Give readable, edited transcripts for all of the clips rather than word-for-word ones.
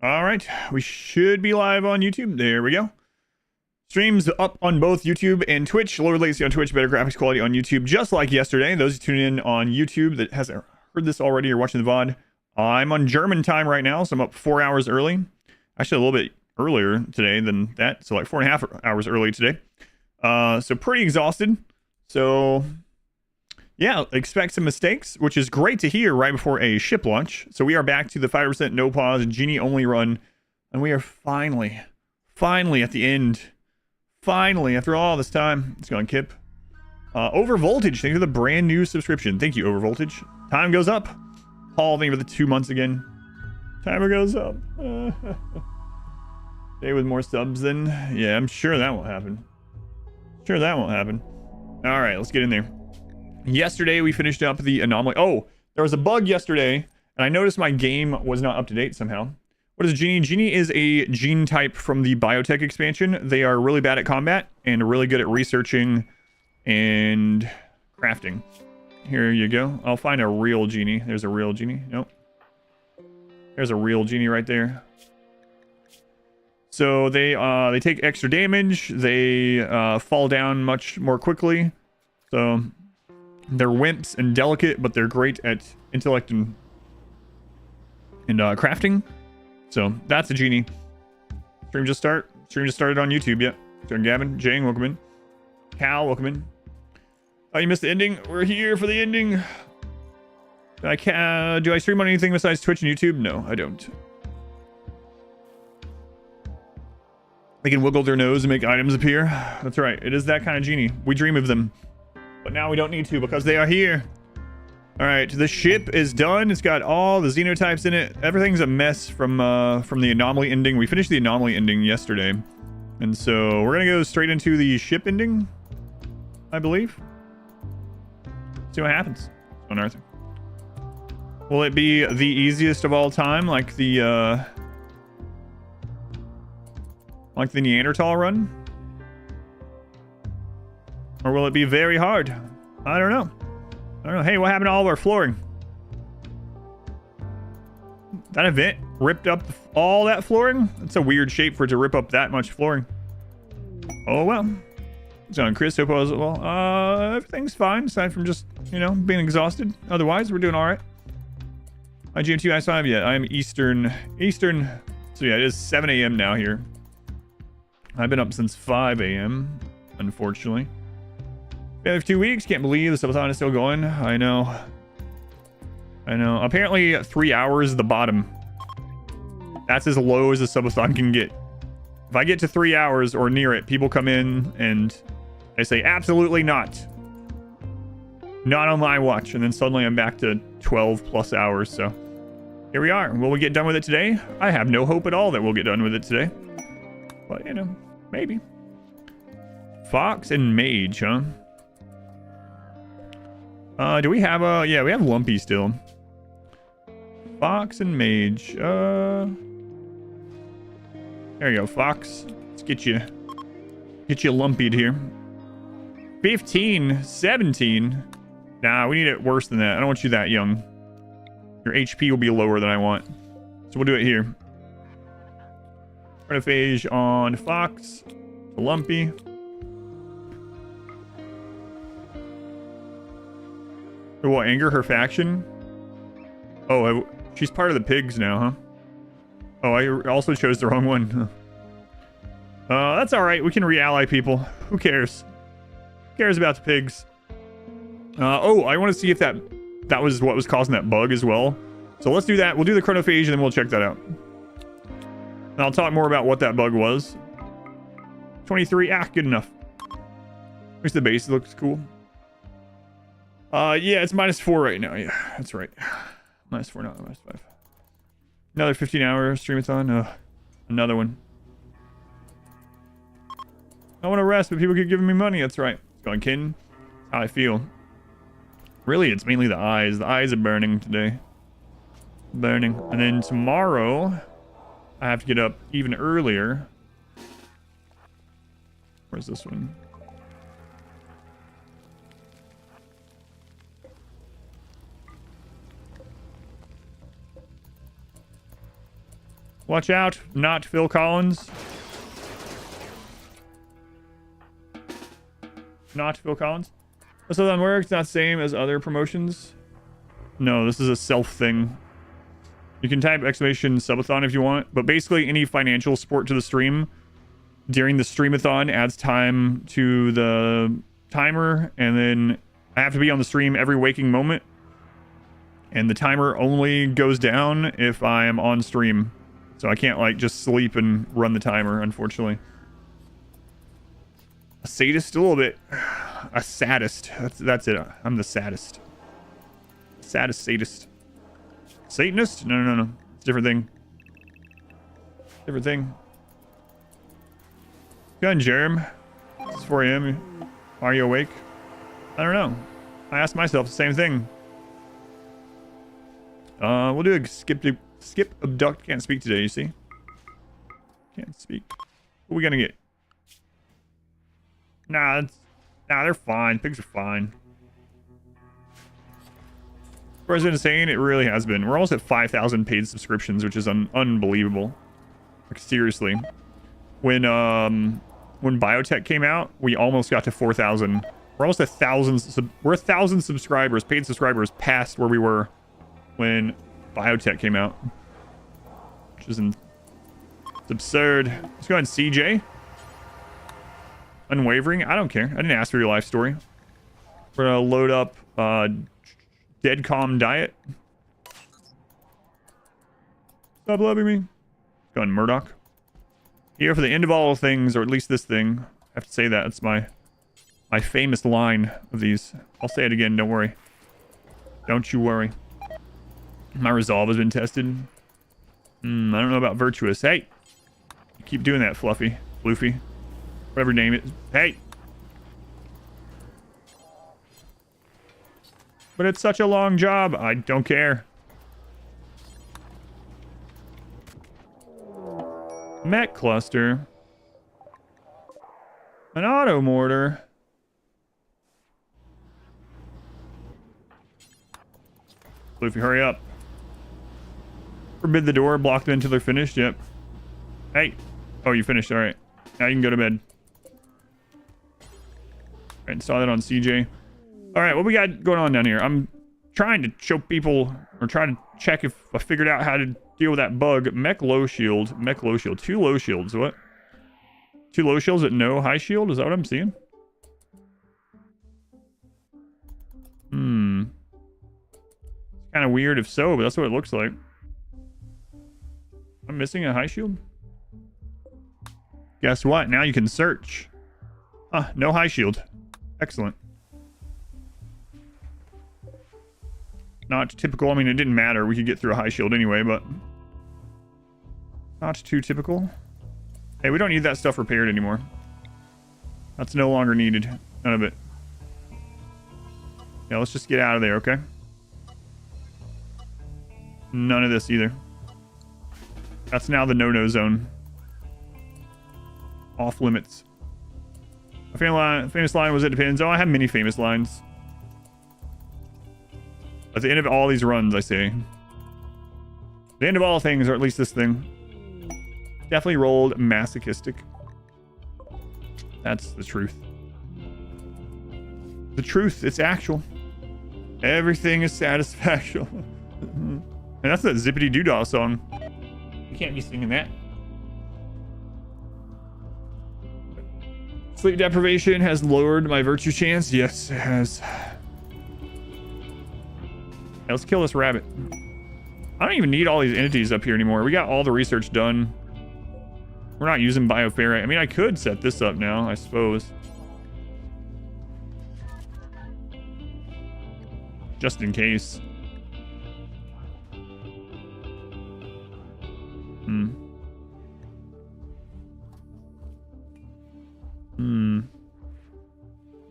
All right, we should be live on YouTube. There we go. Streams up on both YouTube and Twitch. Lower latency on Twitch, better graphics quality on YouTube, just like yesterday. Those who tune in on YouTube that hasn't heard this already or watching the VOD, I'm on German time right now, so I'm up 4 hours early. Actually, a little bit earlier today than that, so like 4.5 hours early today. So pretty exhausted. So yeah, expect some mistakes, which is great to hear right before a ship launch. So we are back to the 5% no pause Genie Only run, and we are finally at the end. Finally, after all this time. It's going Kip. Overvoltage, thank you for the brand new subscription. Thank you, Overvoltage. Time goes up. Paul, thank you for the 2 months again. Timer goes up. Stay with more subs then. Yeah, I'm sure that won't happen. Sure that won't happen. All right, let's get in there. Yesterday, we finished up the anomaly. Oh, there was a bug yesterday, and I noticed my game was not up to date somehow. What is Genie? Genie is a gene type from the Biotech expansion. They are really bad at combat and really good at researching and crafting. Here you go. I'll find a real Genie. There's a real Genie. Nope. There's a real Genie right there. So they take extra damage. They fall down much more quickly. So they're wimps and delicate, but they're great at intellect and crafting. So that's a Genie. Stream just started on YouTube. Yep. So Gavin, Jane, welcome in. Cal, welcome in. Oh, you missed the ending. We're here for the ending. Do I stream on anything besides Twitch and YouTube? No, I don't. They can wiggle their nose and make items appear. That's right. It is that kind of Genie. We dream of them. But now we don't need to because they are here. All right, the ship is done. It's got all the Xenotypes in it. Everything's a mess from the anomaly ending. We finished the anomaly ending yesterday. And so we're going to go straight into the ship ending, I believe. See what happens on Earth. Will it be the easiest of all time, like the Neanderthal run? Or will it be very hard? I don't know. Hey, what happened to all of our flooring? That event ripped up all that flooring? That's a weird shape for it to rip up that much flooring. Oh, well. It's on Chris. Hope all is well. Everything's fine, aside from just, being exhausted. Otherwise, we're doing all right. GMT I5, yeah, I'm Eastern. So yeah, it is 7 a.m. now here. I've been up since 5 a.m., unfortunately. Yeah, for 2 weeks. Can't believe the subathon is still going. I know. Apparently 3 hours is the bottom. That's as low as the subathon can get. If I get to 3 hours or near it, people come in and they say, absolutely not. Not on my watch. And then suddenly I'm back to 12 plus hours. So here we are. Will we get done with it today? I have no hope at all that we'll get done with it today. But, maybe. Fox and Mage, huh? Do we have yeah, we have Lumpy still. Fox and Mage. There you go, Fox. Let's get you lumpied here. 15, 17. Nah, we need it worse than that. I don't want you that young. Your HP will be lower than I want. So we'll do it here. Chronophage on Fox. Lumpy. It will anger her faction. Oh, she's part of the pigs now, huh? Oh, I also chose the wrong one. That's all right. We can re-ally people. Who cares? Who cares about the pigs? Oh, I want to see if that was what was causing that bug as well. So let's do that. We'll do the chronophage and then we'll check that out. And I'll talk more about what that bug was. 23. Good enough. At least the base looks cool. Yeah, it's -4 right now. Yeah, that's right. -4, not -5. Another 15-hour streamathon. Another one. I want to rest, but people keep giving me money. That's right. It's going kidding. How I feel. Really, it's mainly the eyes. The eyes are burning today. Burning. And then tomorrow, I have to get up even earlier. Where's this one? Watch out, not Phil Collins. Not Phil Collins. This doesn't work. It's not the same as other promotions. No, this is a self thing. You can type exclamation subathon if you want, but basically any financial support to the stream during the streamathon adds time to the timer, and then I have to be on the stream every waking moment, and the timer only goes down if I am on stream, so I can't like just sleep and run the timer, unfortunately. A sadist, a little bit. A sadist. That's it. I'm the saddest. Saddest sadist. Satanist? No. It's a different thing. Different thing. Gun Jerem. It's 4 a.m. Are you awake? I don't know. I asked myself the same thing. We'll do a skip abduct. Can't speak today, you see? Can't speak. What are we gonna get? Nah, they're fine. Pigs are fine. President is saying it really has been. We're almost at 5,000 paid subscriptions, which is unbelievable. Like, seriously. When Biotech came out, we almost got to 4,000. We're almost 1,000. We're 1,000 subscribers, paid subscribers, past where we were when Biotech came out, which is it's absurd. Let's go ahead and CJ. Unwavering. I don't care. I didn't ask for your life story. We're gonna load up Dead Calm Diet. Stop loving me. Go on, Murdoch. Here for the end of all things, or at least this thing. I have to say that. It's my famous line of these. I'll say it again. Don't worry. Don't you worry. My resolve has been tested. I don't know about virtuous. Hey! You keep doing that, Fluffy. Floofy. Whatever name it is. Hey! But it's such a long job. I don't care. Mech cluster. An auto mortar. Floofy, hurry up. Forbid the door. Block them until they're finished. Yep. Hey. Oh, you finished. All right. Now you can go to bed. All right. Saw that on CJ. All right. What we got going on down here? I'm trying to show people, or trying to check if I figured out how to deal with that bug. Mech low shield. Mech low shield. 2 low shields. What? 2 low shields at no high shield? Is that what I'm seeing? Kind of weird if so, but that's what it looks like. I'm missing a high shield. Guess what? Now you can search. Huh, no high shield. Excellent. Not typical. I mean, it didn't matter. We could get through a high shield anyway, but not too typical. Hey, we don't need that stuff repaired anymore. That's no longer needed. None of it. Yeah, let's just get out of there, okay? None of this either. That's now the no-no zone. Off limits. A famous line was, it depends. Oh, I have many famous lines. At the end of all these runs, I say. The end of all things, or at least this thing. Definitely rolled masochistic. That's the truth. The truth, it's actual. Everything is satisfactional. And that's that Zippity Doodah song. You can't be singing that. Sleep deprivation has lowered my virtue chance. Yes, it has. Hey, let's kill this rabbit. I don't even need all these entities up here anymore. We got all the research done. We're not using bioferrite. I mean, I could set this up now, I suppose. Just in case.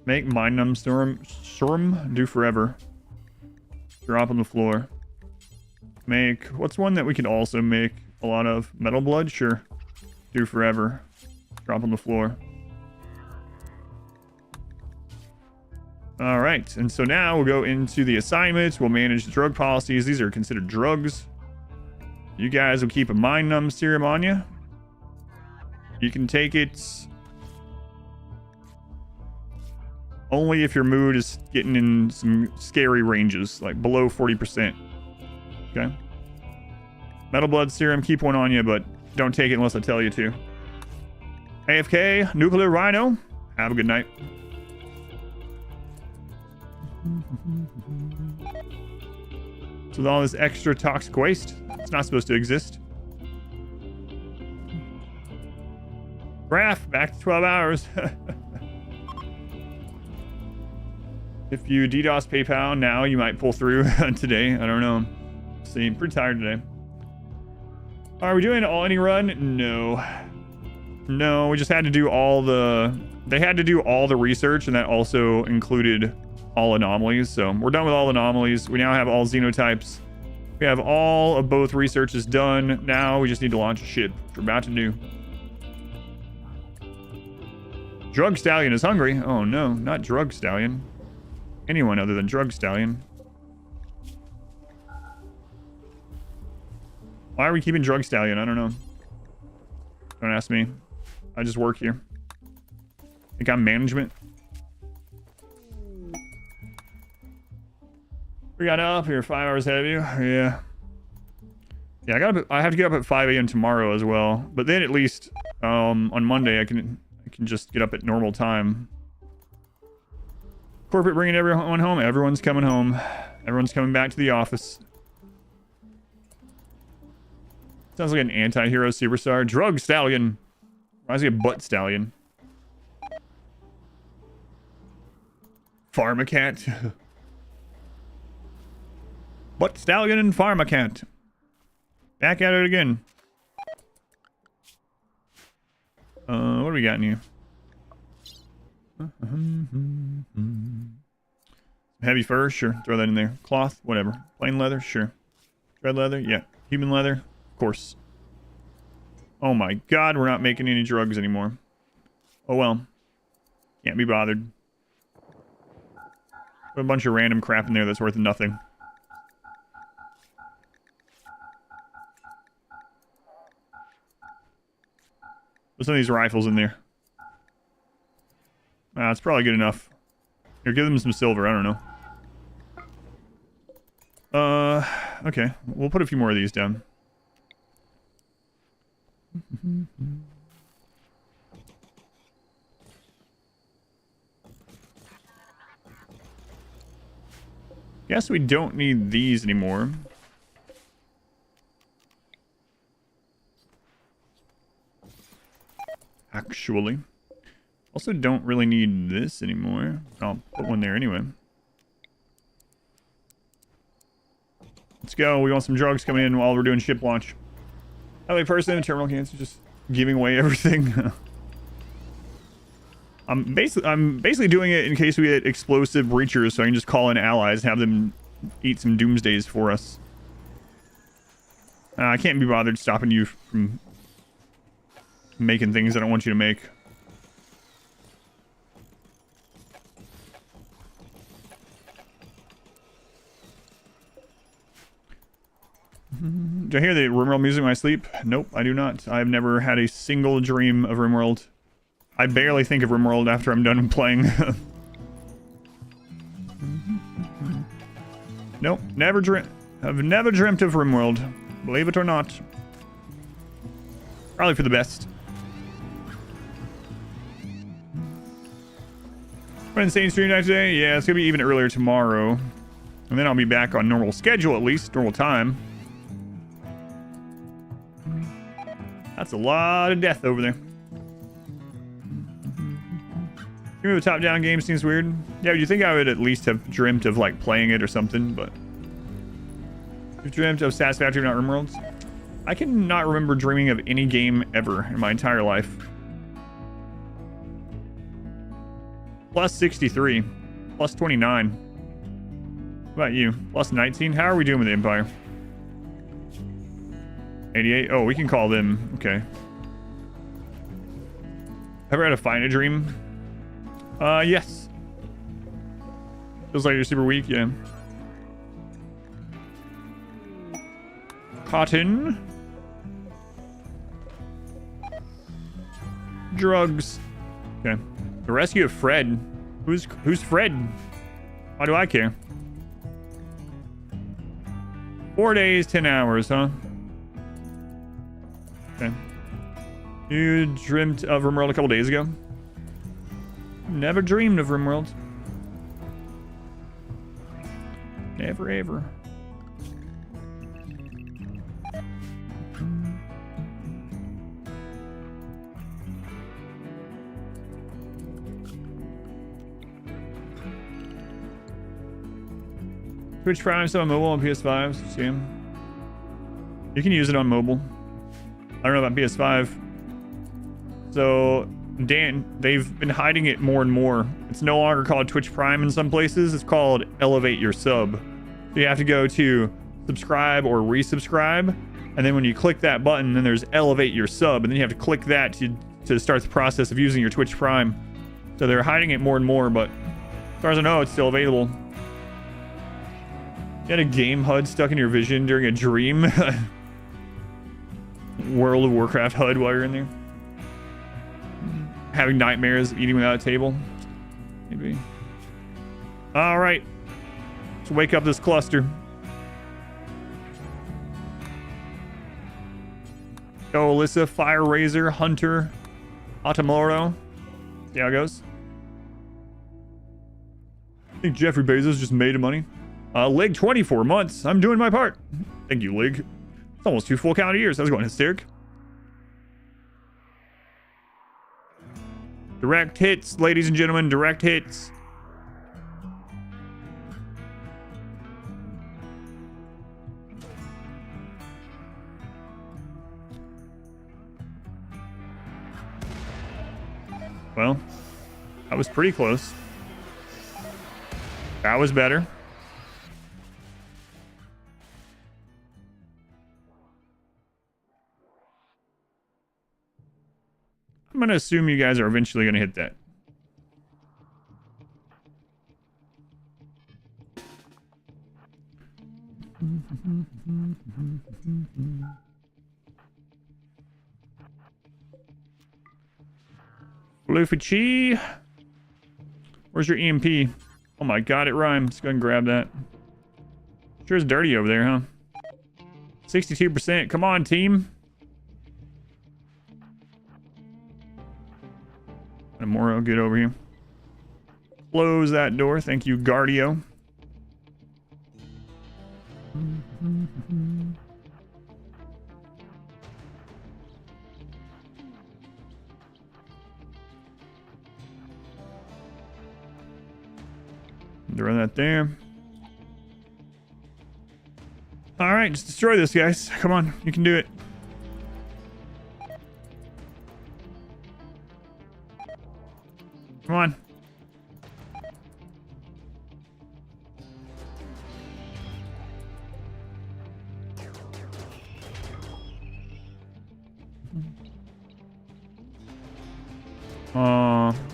Make Mind Numb Storm do forever. Drop on the floor. Make, what's one that we could also make a lot of? Metal Blood? Sure. Do forever. Drop on the floor. All right, and so now we'll go into the assignments. We'll manage the drug policies. These are considered drugs. You guys will keep a mind numb serum on you. You can take it only if your mood is getting in some scary ranges, like below 40%. Okay. Metal blood serum, keep one on you, but don't take it unless I tell you to. AFK, nuclear rhino. Have a good night. So with all this extra toxic waste, it's not supposed to exist. Graph, back to 12 hours. If you DDoS PayPal now, you might pull through today. I don't know. See, I'm pretty tired today. Are we doing any run? No. No, we just had to do all the... They had to do all the research, and that also included all anomalies. So we're done with all anomalies. We now have all xenotypes. We have all of both researches done. Now we just need to launch a ship, which we're about to do. Drug Stallion is hungry. Oh no, not Drug Stallion. Anyone other than Drug Stallion. Why are we keeping Drug Stallion? I don't know. Don't ask me. I just work here. Think I'm management. We got up here 5 hours ahead of you. Yeah. Yeah, I have to get up at 5 a.m. tomorrow as well. But then at least on Monday I can just get up at normal time. Corporate bringing everyone home. Everyone's coming home. Everyone's coming back to the office. Sounds like an anti-hero superstar. Drug Stallion. Reminds me of Butt Stallion. Pharmacat. Butt Stallion and Pharmacat. Back at it again. What do we got in here? Heavy fur, sure. Throw that in there. Cloth, whatever. Plain leather, sure. Tread leather, yeah. Human leather, of course. Oh my god, we're not making any drugs anymore. Oh well. Can't be bothered. Put a bunch of random crap in there that's worth nothing. Put some of these rifles in there. It's probably good enough. Here, give them some silver. I don't know. Okay. We'll put a few more of these down. Guess we don't need these anymore. Actually. Also don't really need this anymore. I'll put one there anyway. Let's go. We want some drugs coming in while we're doing ship launch. LA person, terminal cancer, just giving away everything. I'm basically doing it in case we get explosive breachers, so I can just call in allies and have them eat some doomsdays for us. I can't be bothered stopping you from making things I don't want you to make. Do I hear the RimWorld music in my sleep? Nope, I do not. I've never had a single dream of RimWorld. I barely think of RimWorld after I'm done playing. Nope, never dreamt. I've never dreamt of RimWorld. Believe it or not. Probably for the best. What insane stream night today? Yeah, it's gonna be even earlier tomorrow. And then I'll be back on normal schedule, at least, normal time. That's a lot of death over there. Give me the top-down game seems weird. Yeah, you'd think I would at least have dreamt of, like, playing it or something, but... You've dreamt of Satisfactory, not RimWorlds? I cannot remember dreaming of any game ever in my entire life. Plus 63. Plus 29. What about you? Plus 19? How are we doing with the Empire? 88? Oh, we can call them. Okay. Ever had a find a dream? Yes. Feels like you're super weak, yeah. Cotton. Drugs. Okay. The rescue of Fred. Who's Fred? Why do I care? 4 days, 10 hours, huh? Okay. You dreamt of RimWorld a couple days ago? Never dreamed of RimWorld. Never ever. Twitch Prime is on mobile on PS5. See him. You can use it on mobile. I don't know about PS5. So, Dan, they've been hiding it more and more. It's no longer called Twitch Prime in some places. It's called Elevate Your Sub. So you have to go to subscribe or resubscribe. And then when you click that button, then there's Elevate Your Sub. And then you have to click that to start the process of using your Twitch Prime. So they're hiding it more and more, but as far as I know, it's still available. You had a game HUD stuck in your vision during a dream. World of Warcraft HUD while you're in there. Having nightmares, eating without a table. Maybe. All right. Let's wake up this cluster. Go, Alyssa, Fire Razor, Hunter, Automoro. See how it goes. I think Jeffrey Bezos just made money. Lig, 24 months. I'm doing my part. Thank you, Lig. It's almost 2 full calendar years. How's it going, Hysteric? Direct hits, ladies and gentlemen. Direct hits. Well, that was pretty close. That was better. I'm going to assume you guys are eventually going to hit that. Floofy Chi. Where's your EMP? Oh my god, it rhymed. Let's go ahead and grab that. Sure is dirty over there, huh? 62%. Come on, team. Moro, get over here. Close that door. Thank you, Guardio. Throw that there. All right, just destroy this, guys. Come on, you can do it. Come on.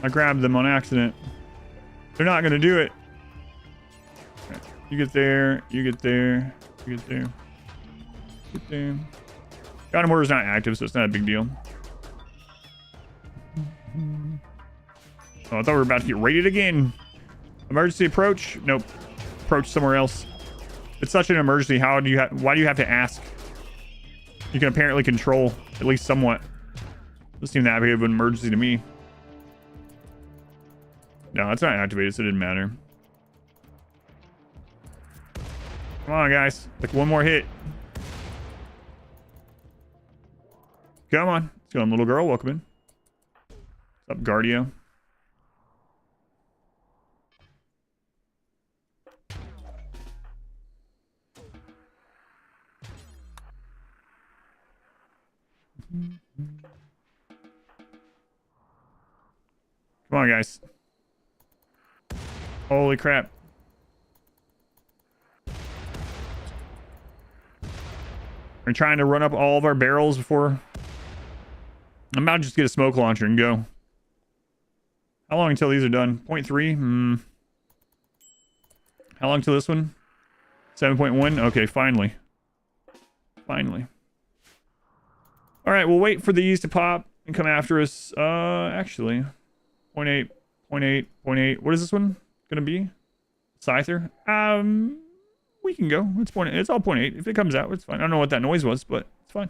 I grabbed them on accident. They're not gonna do it. Okay. You get there, you get there, you get there. Get there. Quantum order is not active, so it's not a big deal. Oh, I thought we were about to get raided again. Emergency approach? Nope. Approach somewhere else. It's such an emergency. Why do you have to ask? You can apparently control, at least somewhat. Doesn't seem that big of an emergency to me. No, it's not activated, so it didn't matter. Come on, guys. Like one more hit. Come on. Let's go on, little girl. Welcome in. What's up, Guardio? Come on, guys. Holy crap. We're trying to run up all of our barrels before... I'm about to just get a smoke launcher and go. How long until these are done? 0.3? How long till this one? 7.1? Okay, finally. Finally. All right, we'll wait for these to pop and come after us. Actually, 0.8, 0.8, 0.8. What is this one gonna be? Scyther? We can go. It's all 0.8. If it comes out, it's fine. I don't know what that noise was, but it's fine.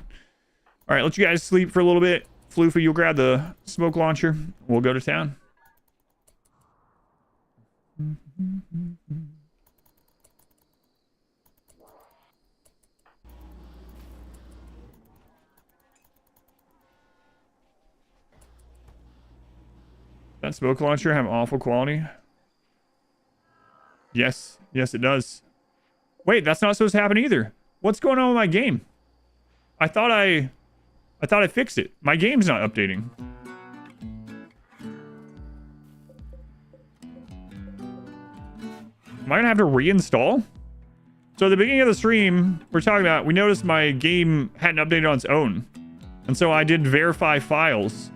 All right, let you guys sleep for a little bit. Floofy, you'll grab the smoke launcher. We'll go to town. That smoke launcher have awful quality? Yes. Yes, it does. Wait, that's not supposed to happen either. What's going on with my game? I thought I fixed it. My game's not updating. Am I gonna have to reinstall? So at the beginning of the stream, we noticed my game hadn't updated on its own. And so I did verify files.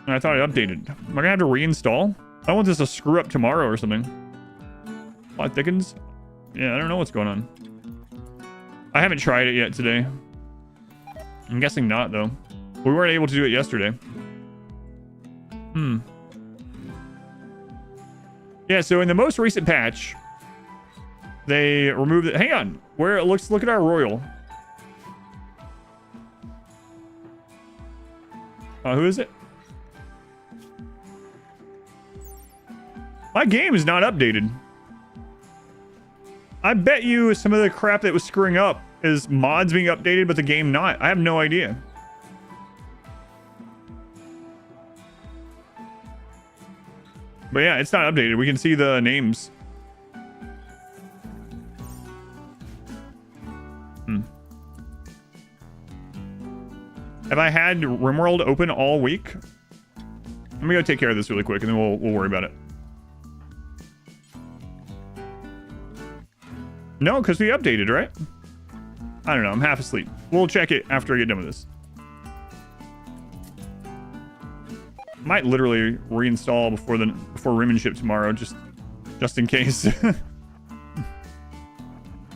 And I thought it updated. Am I gonna have to reinstall? I don't want this to screw up tomorrow or something. Plot thickens? Yeah, I don't know what's going on. I haven't tried it yet today. I'm guessing not, though. We weren't able to do it yesterday. Yeah, so in the most recent patch, they removed it. Hang on. Where it looks, look at our royal. Who is it? My game is not updated. I bet you some of the crap that was screwing up is mods being updated, but the game not. I have no idea. But yeah, it's not updated. We can see the names. Have I had RimWorld open all week? I'm gonna go take care of this really quick, and then we'll worry about it. No, because we updated, right? I don't know. I'm half asleep. We'll check it after I get done with this. Might literally reinstall before Rim ship tomorrow, just in case.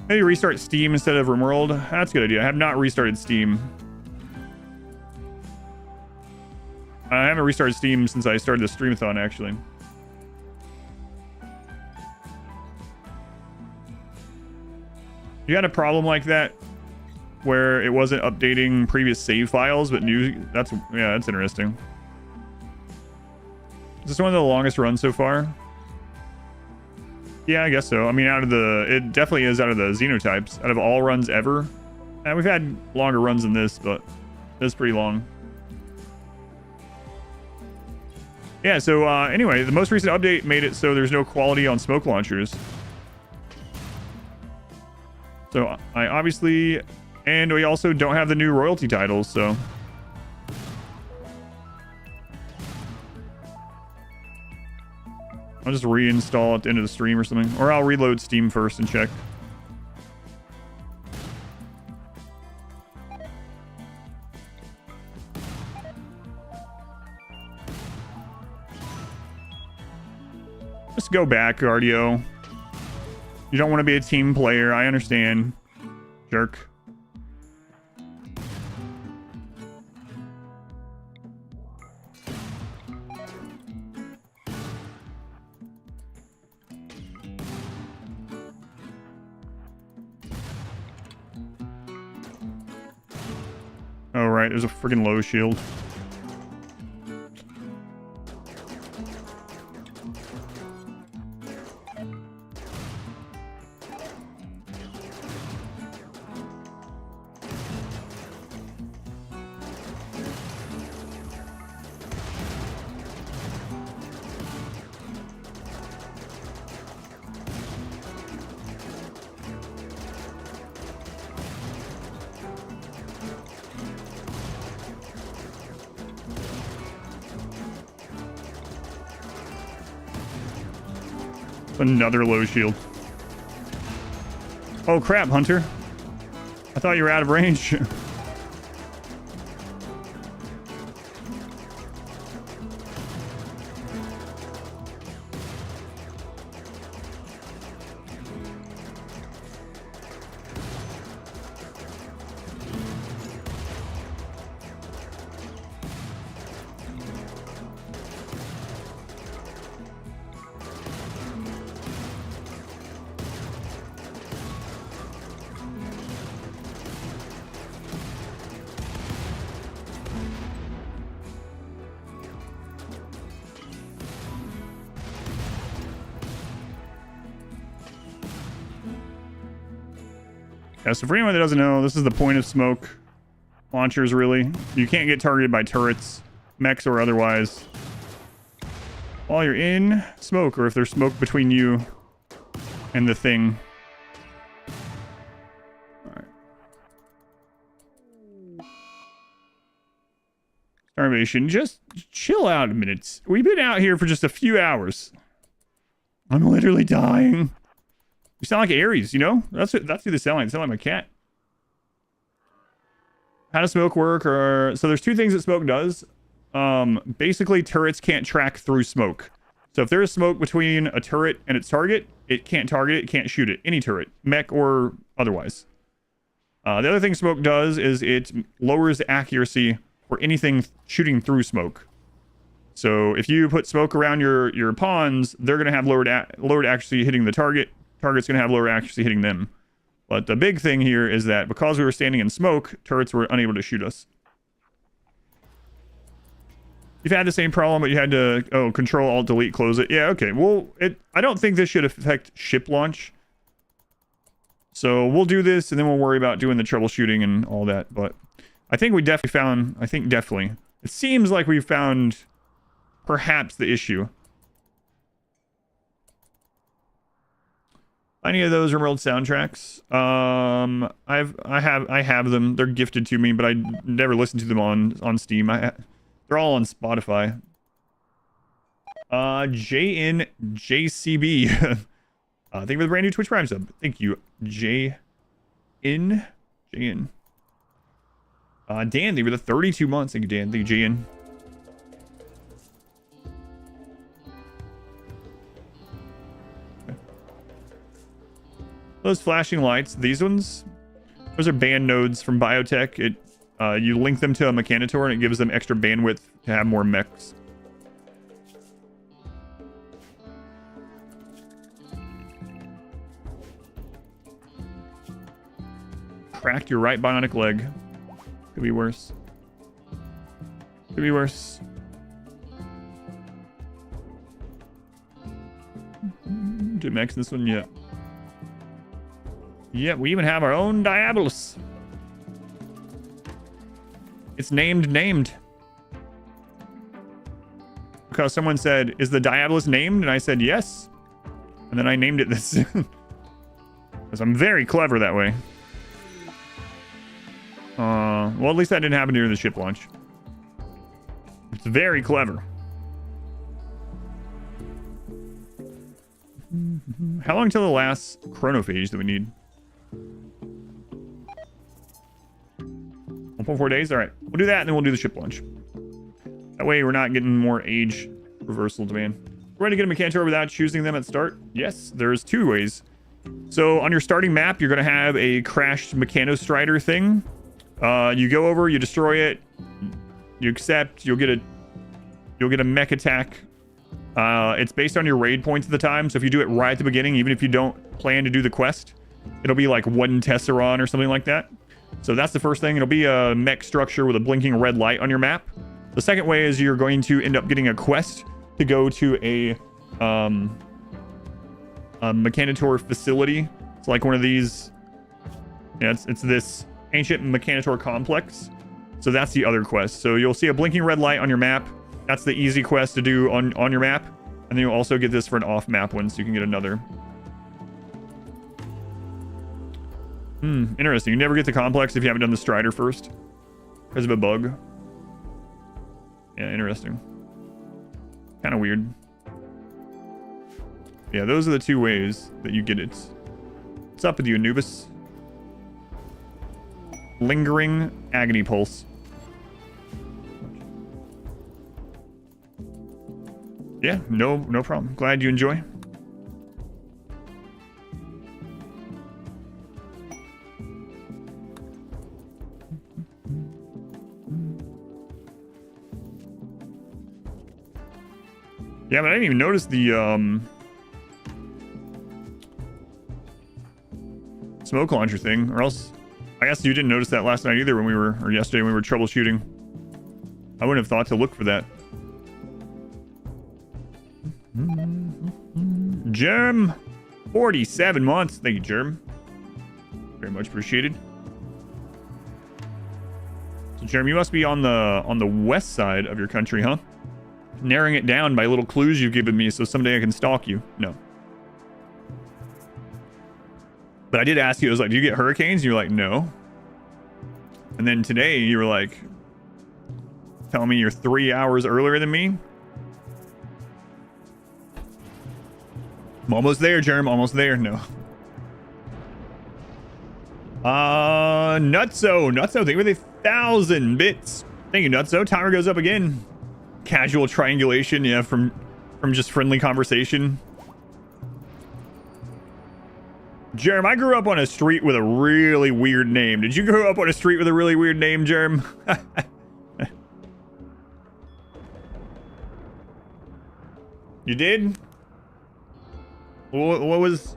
Maybe restart Steam instead of RimWorld. That's a good idea. I have not restarted Steam. I haven't restarted Steam since I started the streamathon, actually. You had a problem like that where it wasn't updating previous save files, but new. That's interesting. Is this one of the longest runs so far? Yeah, I guess so. I mean, it definitely is out of the Xenotypes. Out of all runs ever. And we've had longer runs than this, but it's pretty long. Yeah, so anyway, the most recent update made it so there's no quality on smoke launchers. So I obviously, and we also don't have the new royalty titles, so. I'll just reinstall at the end of the stream or something. Or I'll reload Steam first and check. Just go back, Guardio. You don't want to be a team player. I understand. Jerk. Oh, right. There's a freaking low shield. Another low shield. Oh crap, Hunter. I thought you were out of range. Yeah, so for anyone that doesn't know, this is the point of smoke launchers, really. You can't get targeted by turrets, mechs or otherwise, while you're in smoke, or if there's smoke between you and the thing. Alright. Starvation, just chill out a minute. We've been out here for just a few hours. I'm literally dying. You sound like Aries, you know? That's who they sound like. They sound like my cat. How does smoke work? So there's two things that smoke does. Basically, turrets can't track through smoke. So if there is smoke between a turret and its target, it can't target it, it can't shoot it. Any turret, mech or otherwise. The other thing smoke does is it lowers the accuracy for anything shooting through smoke. So if you put smoke around your pawns, they're going to have lowered accuracy hitting the target. Target's going to have lower accuracy hitting them. But the big thing here is that because we were standing in smoke, turrets were unable to shoot us. You've had the same problem, but you had to, Control, Alt, Delete, close it. Yeah, okay. Well, I don't think this should affect ship launch. So we'll do this, and then we'll worry about doing the troubleshooting and all that. But I think we definitely. It seems like we've found perhaps the issue. Any of those RimWorld soundtracks? I have them. They're gifted to me, but I never listened to them on Steam. They're all on Spotify. JNJCB. Thank you for the brand new Twitch Prime sub. Thank you, JN. Dan, thank you for the 32 months. Thank you, Dan. Thank you, JN. Those flashing lights, these ones, those are band nodes from Biotech. You link them to a Mechanitor and it gives them extra bandwidth to have more mechs. Cracked your right bionic leg. Could be worse. Could be worse. Two mechs in this one, yeah. Yeah, we even have our own Diabolus. It's named. Because someone said, is the Diabolus named? And I said, yes. And then I named it this. Because I'm very clever that way. Well, at least that didn't happen during the ship launch. It's very clever. How long till the last chronophage that we need? 1.4 days? Alright. We'll do that and then we'll do the ship launch. That way we're not getting more age reversal demand. We're going to get a Mechanitor without choosing them at start? Yes, there's two ways. So on your starting map, you're going to have a crashed Mechanostrider thing. You go over, you destroy it, you accept, you'll get a mech attack. It's based on your raid points at the time, so if you do it right at the beginning, even if you don't plan to do the quest, it'll be like one Tesseron or something like that. So that's the first thing. It'll be a mech structure with a blinking red light on your map. The second way is you're going to end up getting a quest to go to a Mechanitor facility. It's like one of these. Yeah, it's this ancient Mechanitor complex. So that's the other quest. So you'll see a blinking red light on your map. That's the easy quest to do on your map. And then you'll also get this for an off-map one, so you can get another. Interesting. You never get the complex if you haven't done the Strider first. Because of a bug. Yeah, interesting. Kind of weird. Yeah, those are the two ways that you get it. What's up with you, Anubis? Lingering agony pulse. Yeah, no problem. Glad you enjoy. Yeah, but I didn't even notice the smoke launcher thing, or else I guess you didn't notice that last night either or yesterday when we were troubleshooting. I wouldn't have thought to look for that. Germ, 47 months. Thank you, Germ. Very much appreciated. So, Jeremy, you must be on the west side of your country, huh? Narrowing it down by little clues you've given me so someday I can stalk you. No. But I did ask you, I was like, do you get hurricanes? And you're like, no. And then today you were like, telling me you're 3 hours earlier than me. I'm almost there, Germ. Almost there. No. Nutso. Nutso, thank you for the 1,000 bits. Thank you, Nutso. Timer goes up again. Casual triangulation, yeah, from just friendly conversation. Jerm, I grew up on a street with a really weird name. Did you grow up on a street with a really weird name, Jerm? You did? What was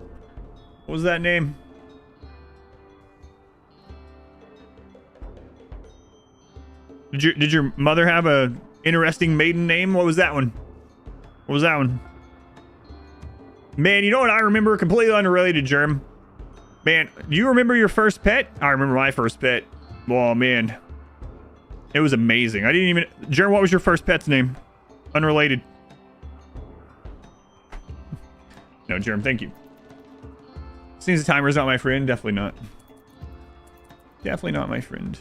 that name? Did your mother have a interesting maiden name? What was that one? What was that one? Man, you know what I remember? Completely unrelated, Germ. Man, do you remember your first pet? I remember my first pet. Oh, man. It was amazing. I didn't even... Germ, what was your first pet's name? Unrelated. No, Germ, thank you. Seems the timer is not my friend. Definitely not. Definitely not my friend.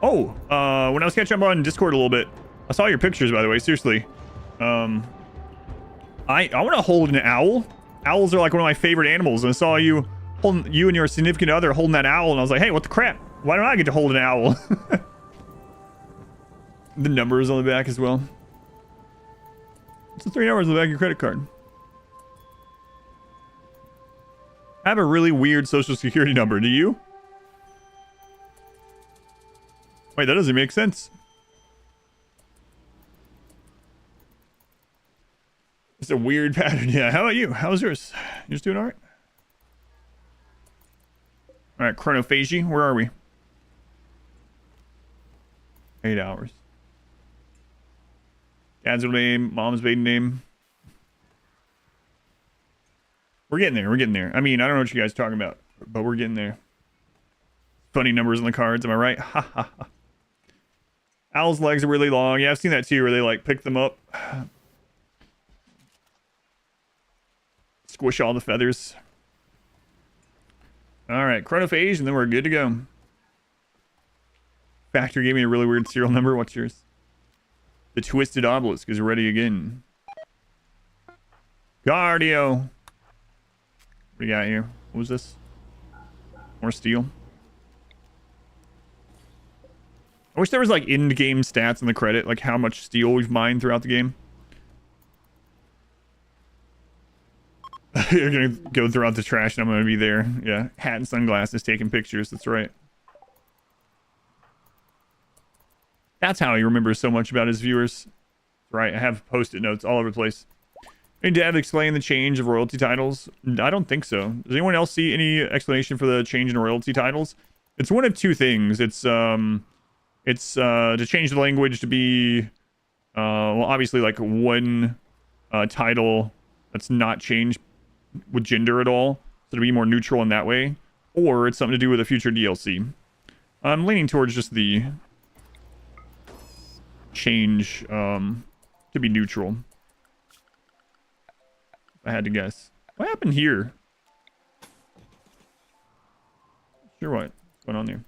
Oh, when I was catching up on Discord a little bit, I saw your pictures, by the way. Seriously. I want to hold an owl. Owls are like one of my favorite animals. And I saw you holding, you and your significant other holding that owl. And I was like, hey, what the crap? Why don't I get to hold an owl? The numbers on the back as well. It's the 3 numbers on the back of your credit card. I have a really weird social security number. Do you? Wait, that doesn't make sense. It's a weird pattern. Yeah, how about you? How's yours? Yours doing all right? All right, chronophagy. Where are we? 8 hours. Dad's middle name, mom's maiden name. We're getting there. We're getting there. I mean, I don't know what you guys are talking about, but we're getting there. Funny numbers on the cards. Am I right? Ha ha ha. Owl's legs are really long. Yeah, I've seen that too, where they like pick them up. Squish all the feathers. All right, chronophage, and then we're good to go. Factory gave me a really weird serial number. What's yours? The Twisted Obelisk is ready again. Cardio. What do you got here? What was this? More steel. I wish there was like in-game stats in the credit, like how much steel we've mined throughout the game. You're gonna go throughout the trash and I'm gonna be there. Yeah, hat and sunglasses taking pictures. That's right. That's how he remembers so much about his viewers. That's right. I have post-it notes all over the place. Hey, Dad, explain the change of royalty titles. I don't think so. Does anyone else see any explanation for the change in royalty titles? It's one of two things. It's to change the language to be, well, obviously like one title that's not changed with gender at all, so to be more neutral in that way, or it's something to do with a future DLC. I'm leaning towards just the change to be neutral. If I had to guess. What happened here? Sure, what's going on there?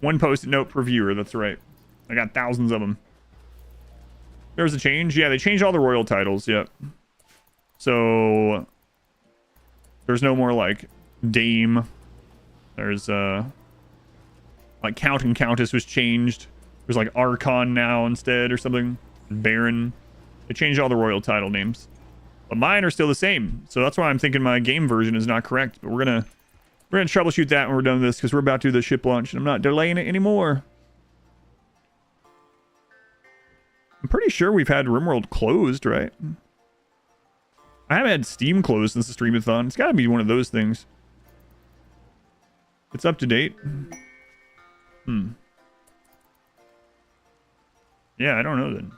One post-it note per viewer, that's right. I got thousands of them. There's a change. Yeah, they changed all the royal titles, yep. So there's no more like Dame. There's like Count and Countess was changed. There's like Archon now instead or something. Baron. They changed all the royal title names. But mine are still the same. So that's why I'm thinking my game version is not correct. But we're gonna troubleshoot that when we're done with this, because we're about to do the ship launch and I'm not delaying it anymore. I'm pretty sure we've had RimWorld closed, right? I haven't had Steam closed since the Streamathon. It's gotta be one of those things. It's up to date. Yeah, I don't know then.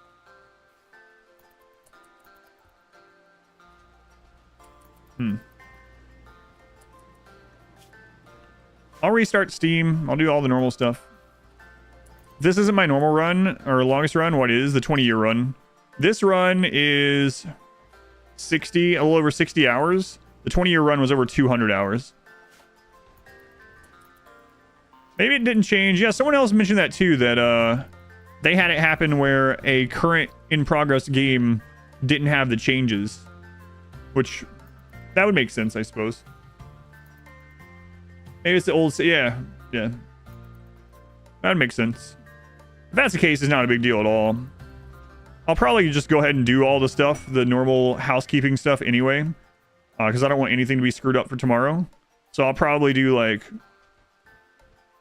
I'll restart Steam. I'll do all the normal stuff. This isn't my normal run, or longest run. What is the 20-year run? This run is 60, a little over 60 hours. The 20-year run was over 200 hours. Maybe it didn't change. Yeah, someone else mentioned that too, that they had it happen where a current in-progress game didn't have the changes. Which, that would make sense, I suppose. Maybe it's the old... Yeah. That would make sense. If that's the case, it's not a big deal at all. I'll probably just go ahead and do all the stuff, the normal housekeeping stuff anyway. Because I don't want anything to be screwed up for tomorrow. So I'll probably do, like...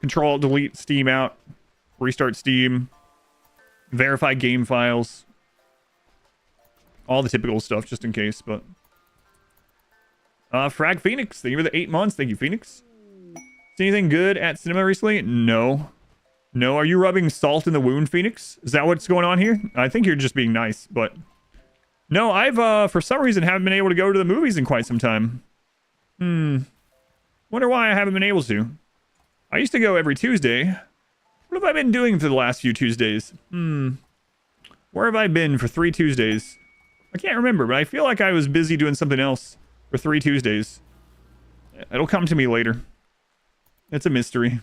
Control, delete Steam out. Restart Steam. Verify game files. All the typical stuff, just in case, but... Frag Phoenix, thank you for the 8 months. Thank you, Phoenix. See anything good at cinema recently? No. No, are you rubbing salt in the wound, Phoenix? Is that what's going on here? I think you're just being nice, but... No, I've, for some reason, haven't been able to go to the movies in quite some time. Wonder why I haven't been able to. I used to go every Tuesday. What have I been doing for the last few Tuesdays? Where have I been for 3 Tuesdays? I can't remember, but I feel like I was busy doing something else for 3 Tuesdays. It'll come to me later. It's a mystery.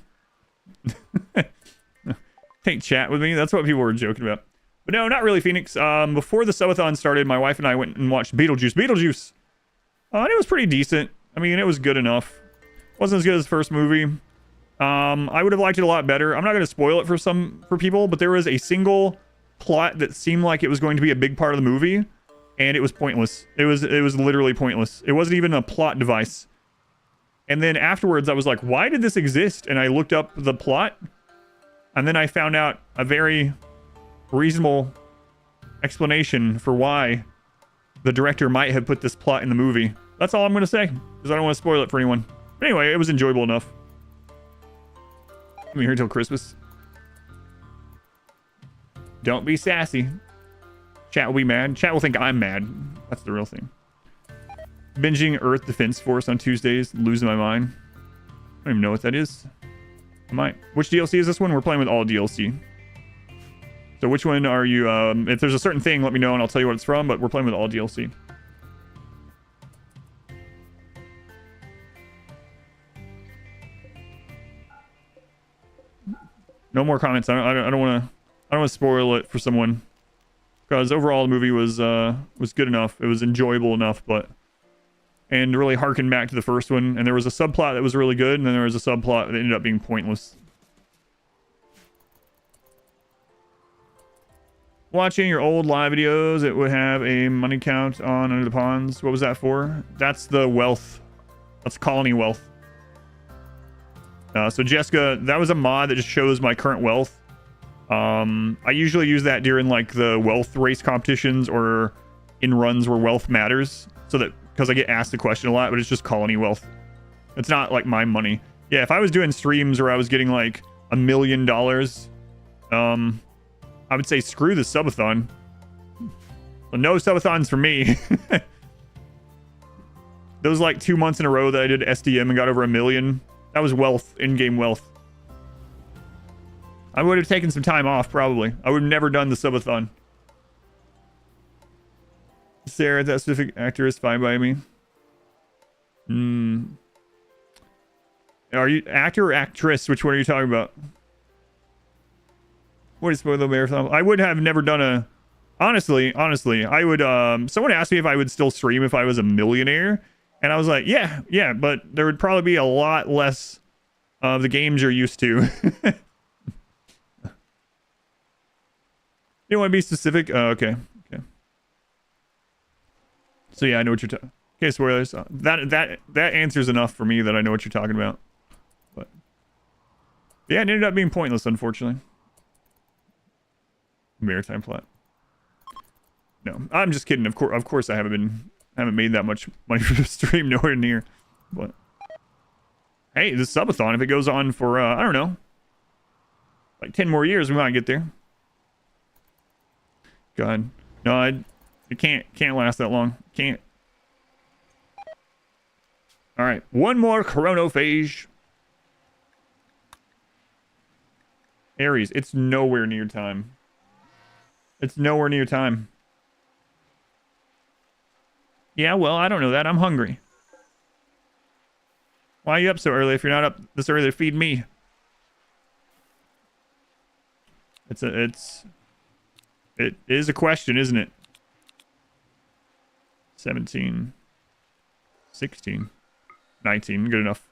Take chat with me. That's what people were joking about. But no, not really, Phoenix. Before the subathon started, my wife and I went and watched Beetlejuice. And it was pretty decent. I mean, it was good enough. Wasn't as good as the first movie. I would have liked it a lot better. I'm not going to spoil it for people, but there was a single plot that seemed like it was going to be a big part of the movie, and it was pointless. It was literally pointless. It wasn't even a plot device. And then afterwards, I was like, why did this exist? And I looked up the plot, and then I found out a very reasonable explanation for why the director might have put this plot in the movie. That's all I'm going to say, because I don't want to spoil it for anyone. But anyway, it was enjoyable enough. I'm here till Christmas. Don't be sassy. Chat will be mad. Chat will think I'm mad. That's the real thing. Binging Earth Defense Force on Tuesdays. Losing my mind. I don't even know what that is. I might. Which DLC is this one? We're playing with all DLC. So which one are you... if there's a certain thing, let me know and I'll tell you what it's from, but we're playing with all DLC. No more comments. I don't want to spoil it for someone, because overall the movie was good enough. It was enjoyable enough, and really harkened back to the first one. And there was a subplot that was really good, and then there was a subplot that ended up being pointless. Watching your old live videos, it would have a money count on Under the Ponds. What was that for? That's the wealth. That's colony wealth. So Jessica, that was a mod that just shows my current wealth. I usually use that during like the wealth race competitions or in runs where wealth matters, so that because I get asked the question a lot, but it's just colony wealth. It's not like my money. Yeah, if I was doing streams where I was getting like $1 million, I would say screw the subathon. Well, no subathons for me. Those like 2 months in a row that I did SDM and got over $1 million. That was wealth, in-game wealth. I would have taken some time off, probably. I would have never done the subathon. Sarah, that specific actor is fine by me. Are you actor or actress? Which one are you talking about? What is Spoiler Marathon? I would have never done a... Honestly, I would... someone asked me if I would still stream if I was a millionaire. And I was like, yeah, but there would probably be a lot less of the games you're used to. You don't want to be specific? Okay. So yeah, I know what you're talking. Okay, spoilers. That answers enough for me that I know what you're talking about. But yeah, it ended up being pointless, unfortunately. Maritime plot. No, I'm just kidding. Of course, I haven't made that much money for the stream, nowhere near. But hey, this subathon, if it goes on for I don't know, like 10 more years, we might get there. God, no, it can't last that long. Can't. All right, one more chronophage. Aries, it's nowhere near time. It's nowhere near time. Yeah, well, I don't know that. I'm hungry. Why are you up so early if you're not up this early to feed me? It is a question, isn't it? 17, 16, 19, good enough.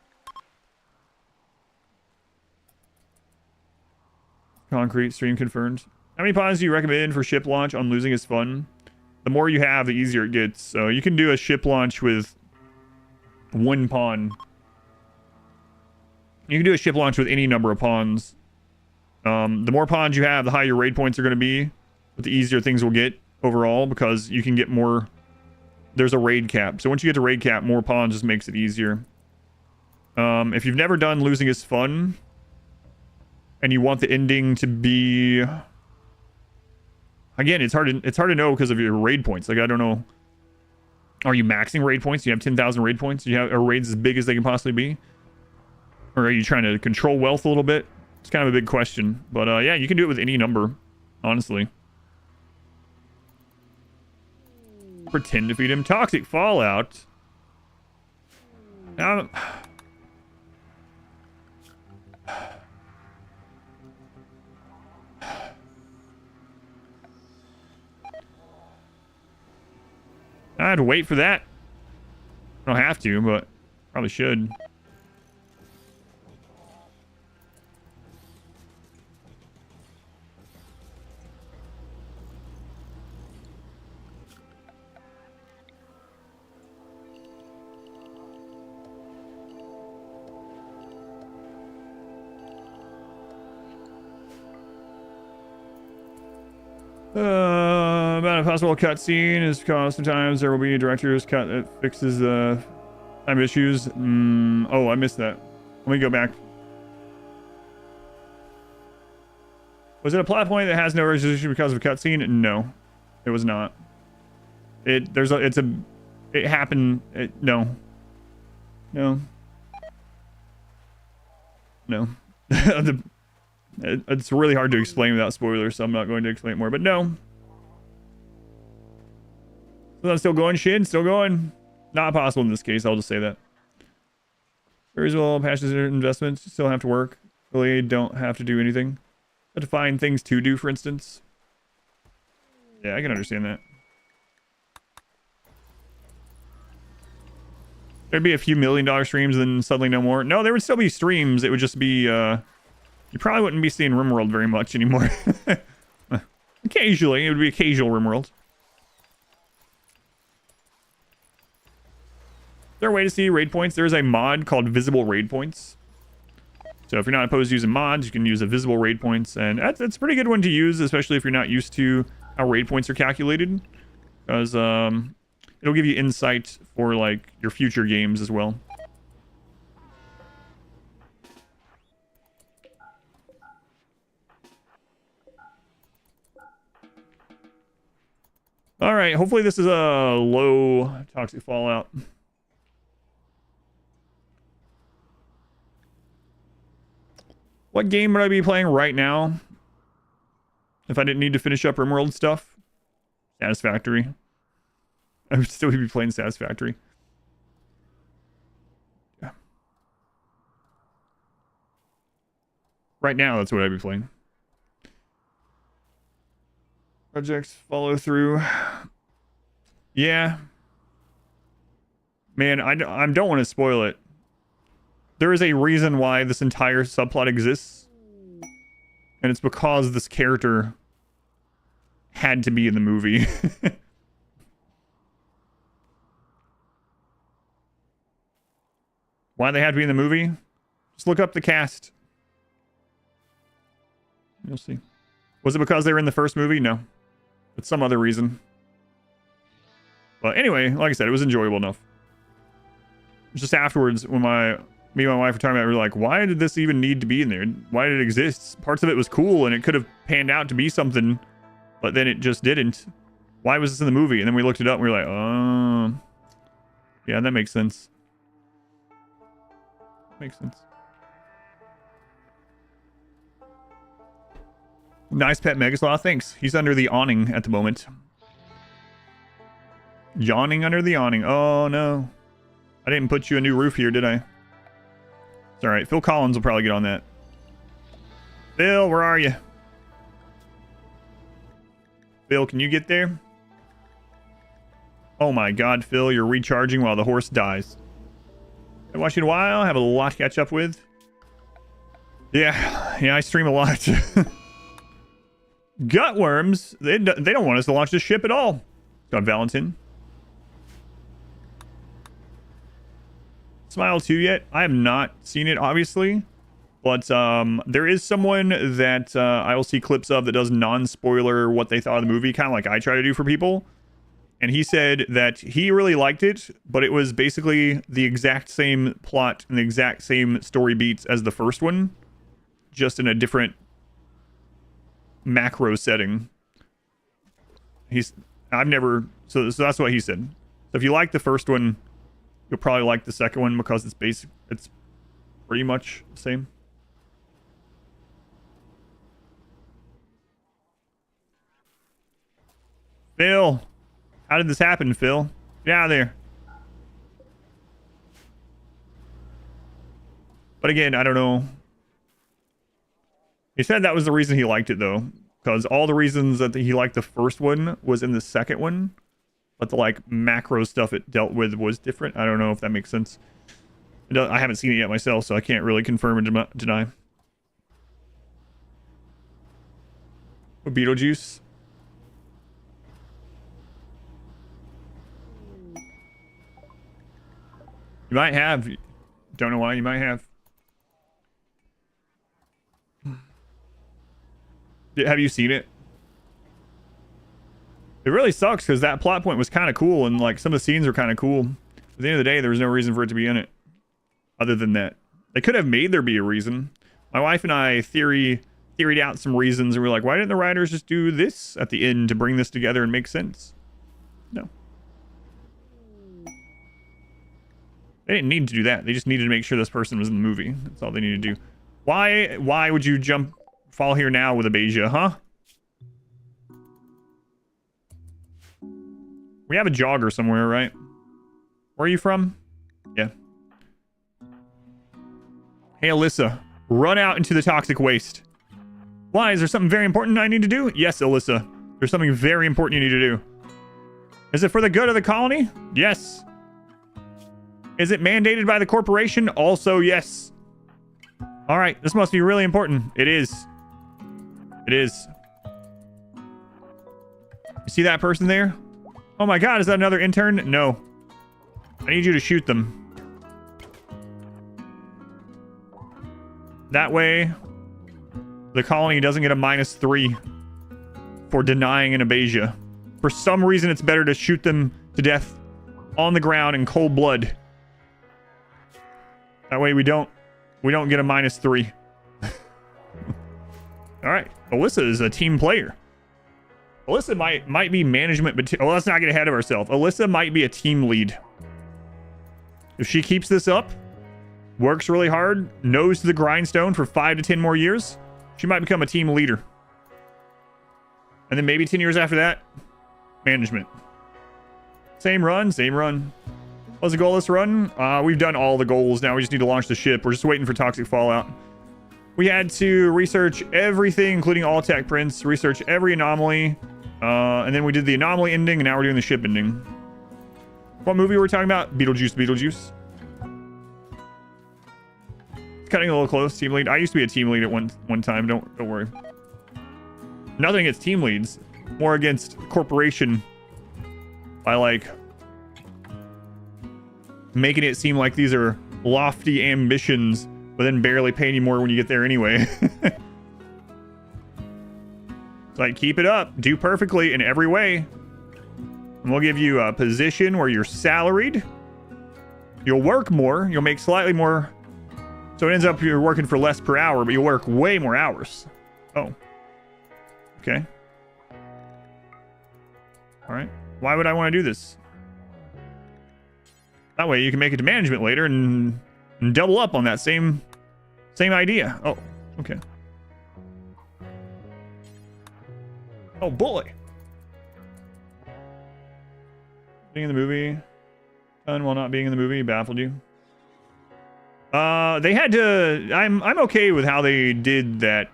Concrete stream confirmed. How many pawns do you recommend for ship launch on losing is fun? The more you have, the easier it gets. So you can do a ship launch with 1 pawn. You can do a ship launch with any number of pawns. The more pawns you have, the higher your raid points are going to be, but the easier things will get overall because you can get more. There's a raid cap. So once you get to raid cap, more pawns just makes it easier. If you've never done losing is fun, and you want the ending to be, again, it's hard to know because of your raid points. Like, I don't know. Are you maxing raid points? Do you have 10,000 raid points? Do you have raids as big as they can possibly be? Or are you trying to control wealth a little bit? It's kind of a big question. But yeah, you can do it with any number, honestly. Pretend to feed him. Toxic Fallout. Now, I had to wait for that. I don't have to, but probably should. About a possible cutscene is because sometimes there will be a director's cut that fixes time issues. Oh, I missed that. Let me go back. Was it a plot point that has no resolution because of a cutscene? No, it was not. It happened. No. It's really hard to explain without spoilers, so I'm not going to explain it more, but no. So I'm still going, Shin, still going. Not possible in this case, I'll just say that. Very well, passions and investments still have to work. Really don't have to do anything. Have to find things to do, for instance. Yeah, I can understand that. There'd be a few $1 million streams and then suddenly no more. No, there would still be streams. It would just be, you probably wouldn't be seeing RimWorld very much anymore. Occasionally, it would be occasional RimWorld. Is there a way to see raid points? There's a mod called Visible Raid Points. So if you're not opposed to using mods, you can use a Visible Raid Points. And that's a pretty good one to use, especially if you're not used to how raid points are calculated. Because it'll give you insight for like your future games as well. All right, hopefully this is a low toxic fallout. What game would I be playing right now if I didn't need to finish up RimWorld stuff? Satisfactory. I would still be playing Satisfactory. Yeah. Right now, that's what I'd be playing. Projects follow through. Yeah. Man, I don't want to spoil it. There is a reason why this entire subplot exists. And it's because this character had to be in the movie. Why they had to be in the movie? Just look up the cast. You'll see. Was it because they were in the first movie? No. It's some other reason. But anyway, like I said, it was enjoyable enough. Just afterwards, when me and my wife were talking about it, we were like, why did this even need to be in there? Why did it exist? Parts of it was cool, and it could have panned out to be something, but then it just didn't. Why was this in the movie? And then we looked it up, and we were like, oh. Yeah, that makes sense. Makes sense. Nice pet Megasloth. Thanks. He's under the awning at the moment. Yawning under the awning. Oh, no. I didn't put you a new roof here, did I? It's alright. Phil Collins will probably get on that. Phil, where are you? Phil, can you get there? Oh my god, Phil, you're recharging while the horse dies. I've watched you in a while. I have a lot to catch up with. Yeah, I stream a lot. Gutworms, they don't want us to launch this ship at all. Got Valentin. Smile 2 yet? I have not seen it, obviously. But there is someone that I will see clips of that does non-spoiler what they thought of the movie, kind of like I try to do for people. And he said that he really liked it, but it was basically the exact same plot and the exact same story beats as the first one, just in a different macro setting. So that's what he said. So if you like the first one, you'll probably like the second one because it's pretty much the same. Phil, how did this happen, Phil? Get out of there. But again, I don't know. He said that was the reason he liked it, though. Because all the reasons that he liked the first one was in the second one. But the, like, macro stuff it dealt with was different. I don't know if that makes sense. I haven't seen it yet myself, so I can't really confirm or deny. Beetlejuice. You might have. Don't know why. You might have. Have you seen it? It really sucks because that plot point was kind of cool and like some of the scenes are kind of cool. At the end of the day, there was no reason for it to be in it. Other than that. They could have made there be a reason. My wife and I theoried out some reasons and we're like, why didn't the writers just do this at the end to bring this together and make sense? No. They didn't need to do that. They just needed to make sure this person was in the movie. That's all they needed to do. Why would you fall here now with a Beja, huh? We have a jogger somewhere, right? Where are you from? Yeah. Hey, Alyssa. Run out into the toxic waste. Why? Is there something very important I need to do? Yes, Alyssa. There's something very important you need to do. Is it for the good of the colony? Yes. Is it mandated by the corporation? Also, yes. All right, this must be really important. It is. It is. You see that person there? Oh my god, is that another intern? No. I need you to shoot them. That way, the colony doesn't get a -3 for denying an abasia. For some reason, it's better to shoot them to death on the ground in cold blood. That way we don't get a -3. All right, Alyssa is a team player. Alyssa might be management, but let's not get ahead of ourselves. Alyssa might be a team lead. If she keeps this up, works really hard, nose to the grindstone for 5 to 10 more years, she might become a team leader. And then maybe 10 years after that, management. Same run, same run. What's the goal of this run? We've done all the goals now. We just need to launch the ship. We're just waiting for toxic fallout. We had to research everything, including all tech prints, research every anomaly, and then we did the anomaly ending, and now we're doing the ship ending. What movie were we talking about? Beetlejuice. It's cutting a little close, team lead. I used to be a team lead at one time. Don't worry. Nothing against team leads, more against corporation by like making it seem like these are lofty ambitions, but then barely paying you more when you get there anyway. It's like, keep it up. Do perfectly in every way. And we'll give you a position where you're salaried. You'll work more. You'll make slightly more. So it ends up you're working for less per hour, but you'll work way more hours. Oh. Okay. All right. Why would I want to do this? That way you can make it to management later and and double up on that same idea. Oh, okay. Oh boy. Being in the movie, done while not being in the movie, baffled you. They had to. I'm okay with how they did that.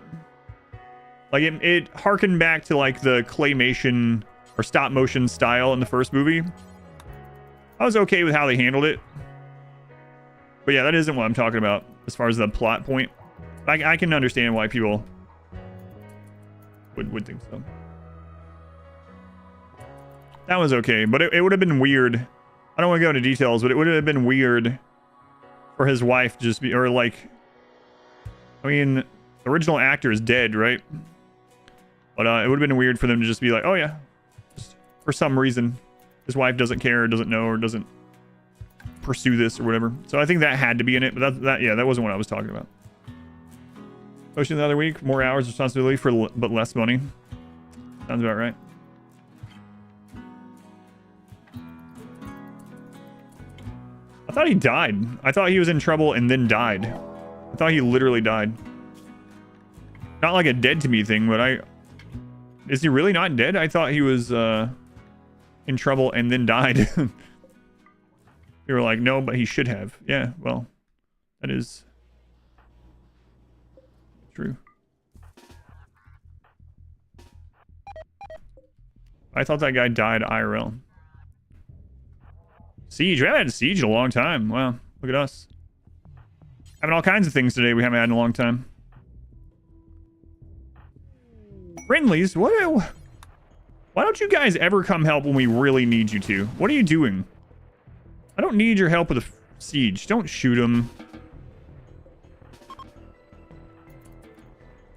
Like it harkened back to like the claymation or stop motion style in the first movie. I was okay with how they handled it. But yeah, that isn't what I'm talking about as far as the plot point. I can understand why people would think so. That was okay, but it would have been weird. I don't want to go into details, but it would have been weird for his wife to just be, or like, I mean, the original actor is dead, right? But it would have been weird for them to just be like, oh yeah, just for some reason, his wife doesn't care, or doesn't know, or doesn't pursue this or whatever. So I think that had to be in it, but that wasn't what I was talking about. Motion the other week, more hours responsibility for but less money. Sounds about right. I thought he died. I thought he was in trouble and then died. I thought he literally died. Not like a dead to me thing, but is he really not dead? I thought he was in trouble and then died. You were like, no, but he should have. Yeah, well, that is true. I thought that guy died IRL. Siege. We haven't had Siege in a long time. Wow, look at us. Having all kinds of things today we haven't had in a long time. Friendlies? Why don't you guys ever come help when we really need you to? What are you doing? I don't need your help with a siege. Don't shoot him.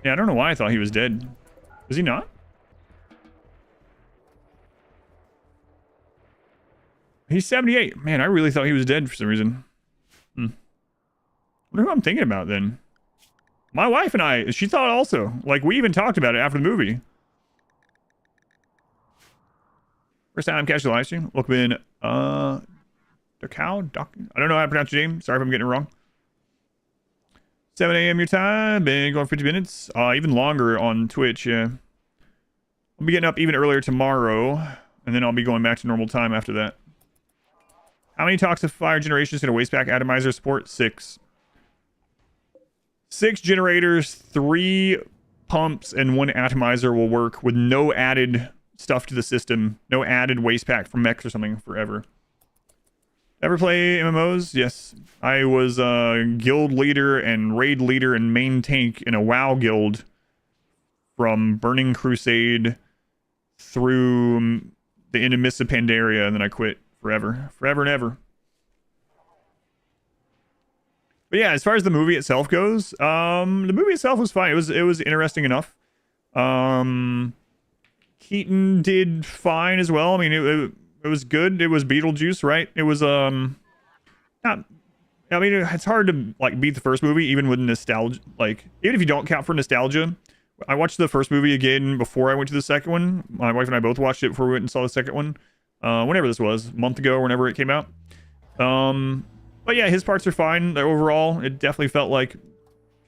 Yeah, I don't know why I thought he was dead. Was he not? He's 78. Man, I really thought he was dead for some reason. I wonder who I'm thinking about then. My wife and I, she thought also. Like, we even talked about it after the movie. First time I'm catching the live stream. Welcome in, I don't know how to pronounce your name. Sorry if I'm getting it wrong. 7 a.m. your time. Been going 50 minutes. Even longer on Twitch, yeah. I'll be getting up even earlier tomorrow. And then I'll be going back to normal time after that. How many talks of fire generation is going to waste pack atomizer support? 6. 6 generators, 3 pumps, and 1 atomizer will work with no added stuff to the system. No added waste pack from mechs or something forever. Ever play MMOs? Yes. I was a guild leader and raid leader and main tank in a WoW guild from Burning Crusade through the end of Mists of Pandaria, and then I quit forever and ever. But yeah, as far as the movie itself goes, the movie itself was fine. It was interesting enough. Keaton did fine as well. I mean, it was good. It was Beetlejuice, right? It was not. I mean, it's hard to like beat the first movie, even with nostalgia. Like, even if you don't count for nostalgia. I watched the first movie again before I went to the second one. My wife and I both watched it before we went and saw the second one. Whenever this was, a month ago, or whenever it came out. But yeah, his parts are fine. Overall, it definitely felt like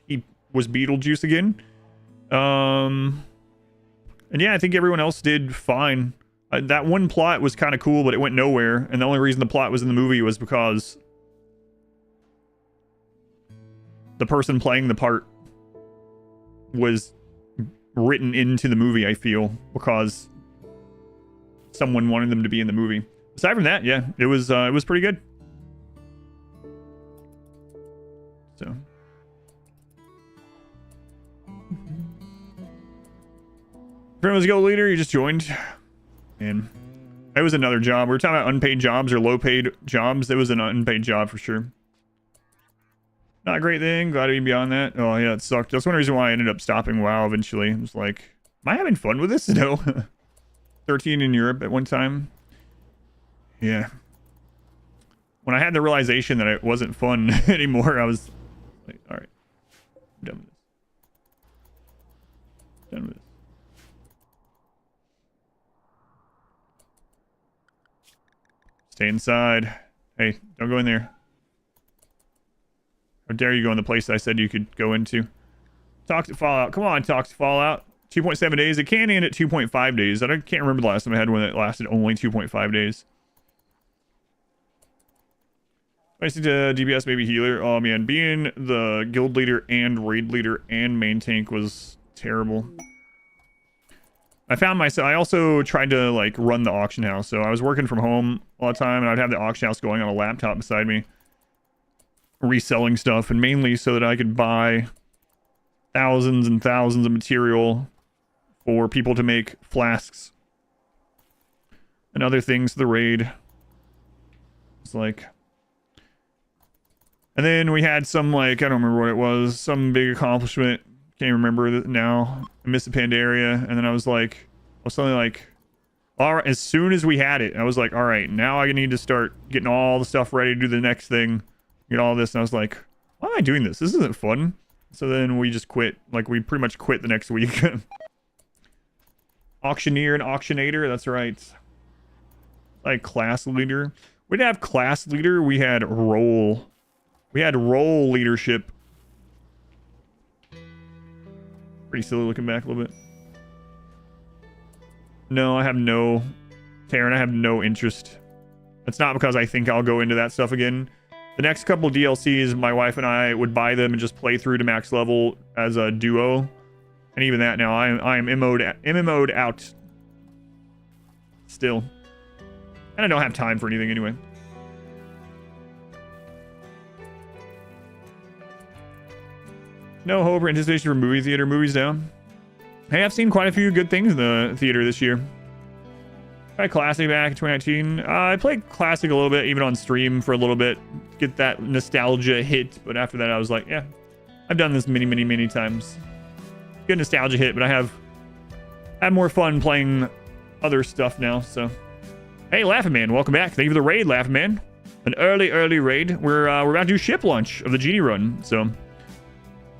he was Beetlejuice again. And yeah, I think everyone else did fine. That one plot was kind of cool, but it went nowhere. And the only reason the plot was in the movie was because the person playing the part was written into the movie, I feel, because someone wanted them to be in the movie. Aside from that, yeah, it was pretty good. So Primacy Go leader, you just joined. And it was another job. We were talking about unpaid jobs or low paid jobs. It was an unpaid job for sure. Not a great thing. Glad to be beyond that. Oh yeah, it sucked. That's one reason why I ended up stopping WoW eventually. It was like, am I having fun with this? No. 13 in Europe at one time. Yeah. When I had the realization that it wasn't fun anymore, I was like, all right, I'm done with this. Done with this. Stay inside. Hey, don't go in there. How dare you go in the place I said you could go into? Toxic Fallout. Come on, Toxic Fallout. 2.7 days. It can end at 2.5 days. I can't remember the last time I had one that lasted only 2.5 days. I see the DBS maybe healer. Oh man, being the guild leader and raid leader and main tank was terrible. I found myself, I also tried to like run the auction house. So I was working from home all the time and I'd have the auction house going on a laptop beside me, reselling stuff, and mainly so that I could buy thousands and thousands of material for people to make flasks and other things to the raid. It's like, and then we had some, like, I don't remember what it was, some big accomplishment, can't remember now. I missed the Pandaria, and then I was like, well, something like, all right, as soon as we had it, I was like, all right, now I need to start getting all the stuff ready to do the next thing, get all this, and I was like, why am I doing this? This isn't fun. So then we just quit, like, we pretty much quit the next week. Auctioneer and auctionator, that's right. Like class leader. We didn't have class leader, we had role. We had role leadership. Pretty silly looking back a little bit. No, I have no... Taryn, I have no interest. It's not because I think I'll go into that stuff again. The next couple DLCs, my wife and I would buy them and just play through to max level as a duo. And even that now, I am MMO'd out. Still. And I don't have time for anything anyway. No hope or anticipation for movie theater. Movies down. Hey, I've seen quite a few good things in the theater this year. Tried Classic back in 2019. I played Classic a little bit, even on stream for a little bit. Get that nostalgia hit. But after that, I was like, yeah, I've done this many times. Good nostalgia hit, but I have more fun playing other stuff now, so. Hey, Laughing Man, welcome back. Thank you for the raid, Laughing Man. An early raid. We're about to do ship launch of the Genie run, so feel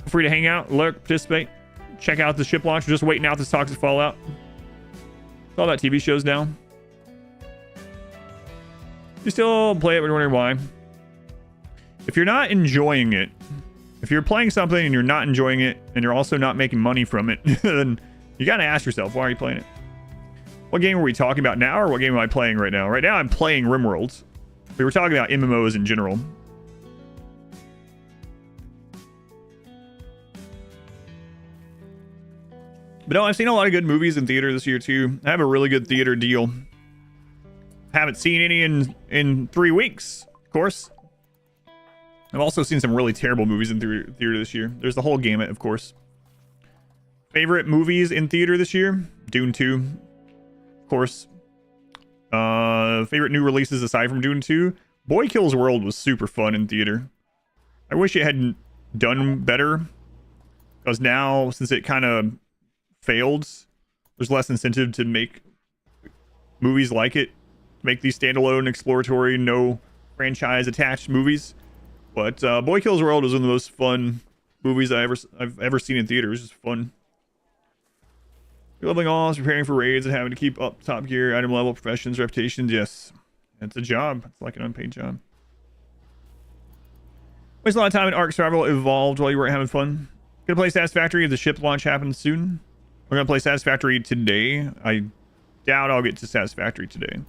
free to hang out, lurk, participate, check out the ship launch. We're just waiting out this Toxic Fallout. It's all about TV shows now. You still play it, but you're wondering why. If you're not enjoying it, if you're playing something and you're not enjoying it, and you're also not making money from it, then you gotta ask yourself, why are you playing it? What game are we talking about now, or what game am I playing right now? Right now, I'm playing RimWorld. We were talking about MMOs in general. But no, I've seen a lot of good movies in theater this year, too. I have a really good theater deal. Haven't seen any in 3 weeks, of course. I've also seen some really terrible movies in theater this year. There's the whole gamut, of course. Favorite movies in theater this year? Dune 2, of course. Favorite new releases aside from Dune 2? Boy Kills World was super fun in theater. I wish it hadn't done better. Because now, since it kind of failed, there's less incentive to make movies like it. Make these standalone, exploratory, no franchise attached movies. But Boy Kills World was one of the most fun movies I've ever seen in theater. It was just fun. You're leveling alls, preparing for raids, and having to keep up top gear, item level, professions, reputations. Yes, it's a job. It's like an unpaid job. Waste a lot of time in Ark Survival Evolved while you weren't having fun. Gonna play Satisfactory if the ship launch happens soon. We're gonna play Satisfactory today. I doubt I'll get to Satisfactory today.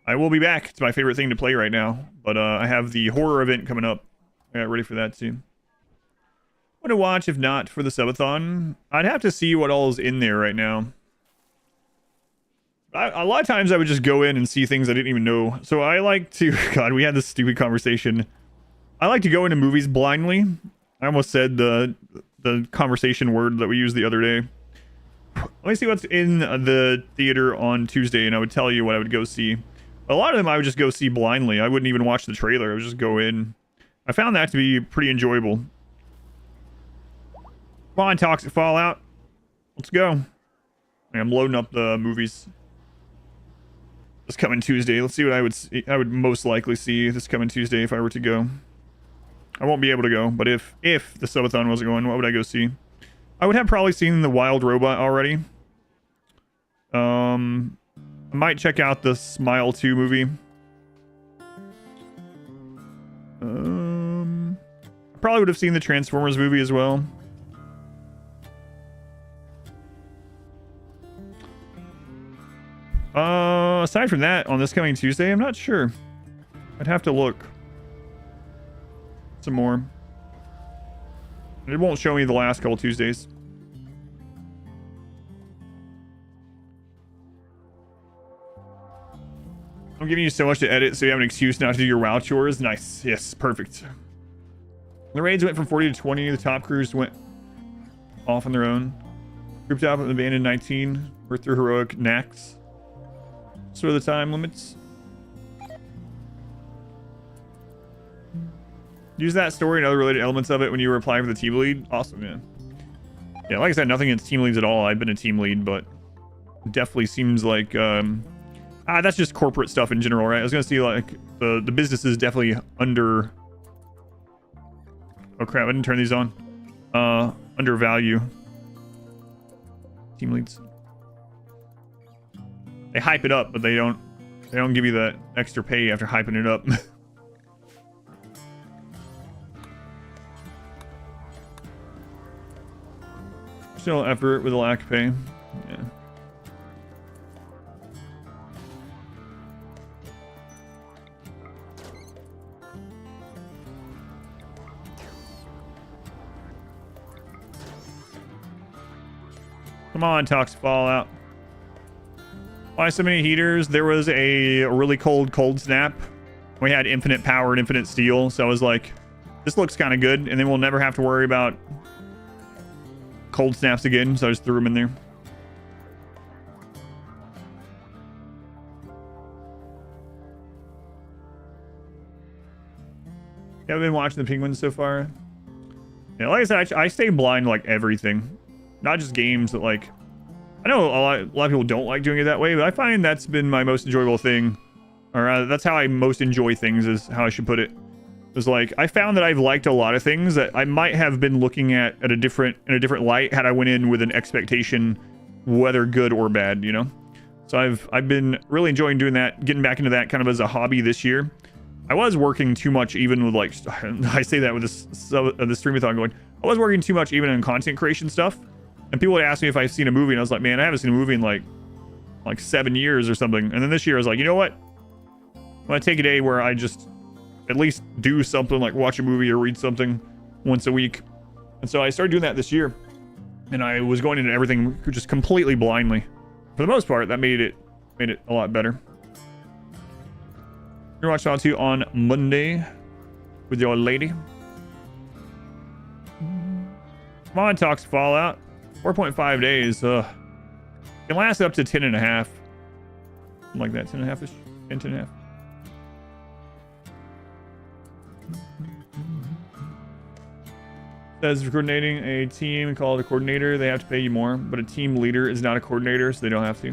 I will be back. It's my favorite thing to play right now. But I have the horror event coming up. I got ready for that too. What to watch if not for the subathon? I'd have to see what all is in there right now. A lot of times I would just go in and see things I didn't even know. So I like to... God, we had this stupid conversation. I like to go into movies blindly. I almost said the conversation word that we used the other day. Let me see what's in the theater on Tuesday, and I would tell you what I would go see. A lot of them I would just go see blindly. I wouldn't even watch the trailer. I would just go in. I found that to be pretty enjoyable. Come on, Toxic Fallout. Let's go. I'm loading up the movies. This coming Tuesday. Let's see what I would most likely see this coming Tuesday if I were to go. I won't be able to go, but if the subathon wasn't going, what would I go see? I would have probably seen The Wild Robot already. I might check out the Smile 2 movie. Probably would have seen the Transformers movie as well. Aside from that, on this coming Tuesday, I'm not sure. I'd have to look some more. It won't show me the last couple Tuesdays. I'm giving you so much to edit, so you have an excuse not to do your WoW chores. Nice. Yes, perfect. The raids went from 40 to 20. The top crews went off on their own. Grouped up and abandoned 19. Worked through heroic knacks. So are the time limits. Use that story and other related elements of it when you were applying for the team lead. Awesome, man. Yeah, like I said, nothing against team leads at all. I've been a team lead, but it definitely seems like that's just corporate stuff in general, right? I was gonna see like the business is definitely under. Oh crap! I didn't turn these on. Undervalue team leads. They hype it up, but they don't give you that extra pay after hyping it up. Still effort with a lack of pay. Yeah. Come on, Toxic Fallout. Why so many heaters? There was a really cold snap. We had infinite power and infinite steel, so I was like, this looks kind of good, and then we'll never have to worry about cold snaps again, so I just threw them in there. Yeah, I've been watching the Penguins so far. Yeah, like I said, I stay blind to like everything. Not just games, but like, I know a lot of people don't like doing it that way, but I find that's been my most enjoyable thing. Or that's how I most enjoy things, is how I should put it. It's like, I found that I've liked a lot of things that I might have been looking at in a different light had I went in with an expectation, whether good or bad, you know? So I've been really enjoying doing that, getting back into that kind of as a hobby this year. I was working too much even with like, I say that with this streamathon going, I was working too much even in content creation stuff. And people would ask me if I've seen a movie, and I was like, man, I haven't seen a movie in like 7 years or something. And then this year I was like, you know what? I'm gonna take a day where I just at least do something, like watch a movie or read something once a week. And so I started doing that this year. And I was going into everything just completely blindly. For the most part, that made it a lot better. You're watching on to on Monday with your lady. Come on, Toxic Fallout. 4.5 days. Can last up to 10 and a half. Something like that, 10 and a half-ish. 10 and a half. Says coordinating a team, call it a coordinator. They have to pay you more, but a team leader is not a coordinator, so they don't have to.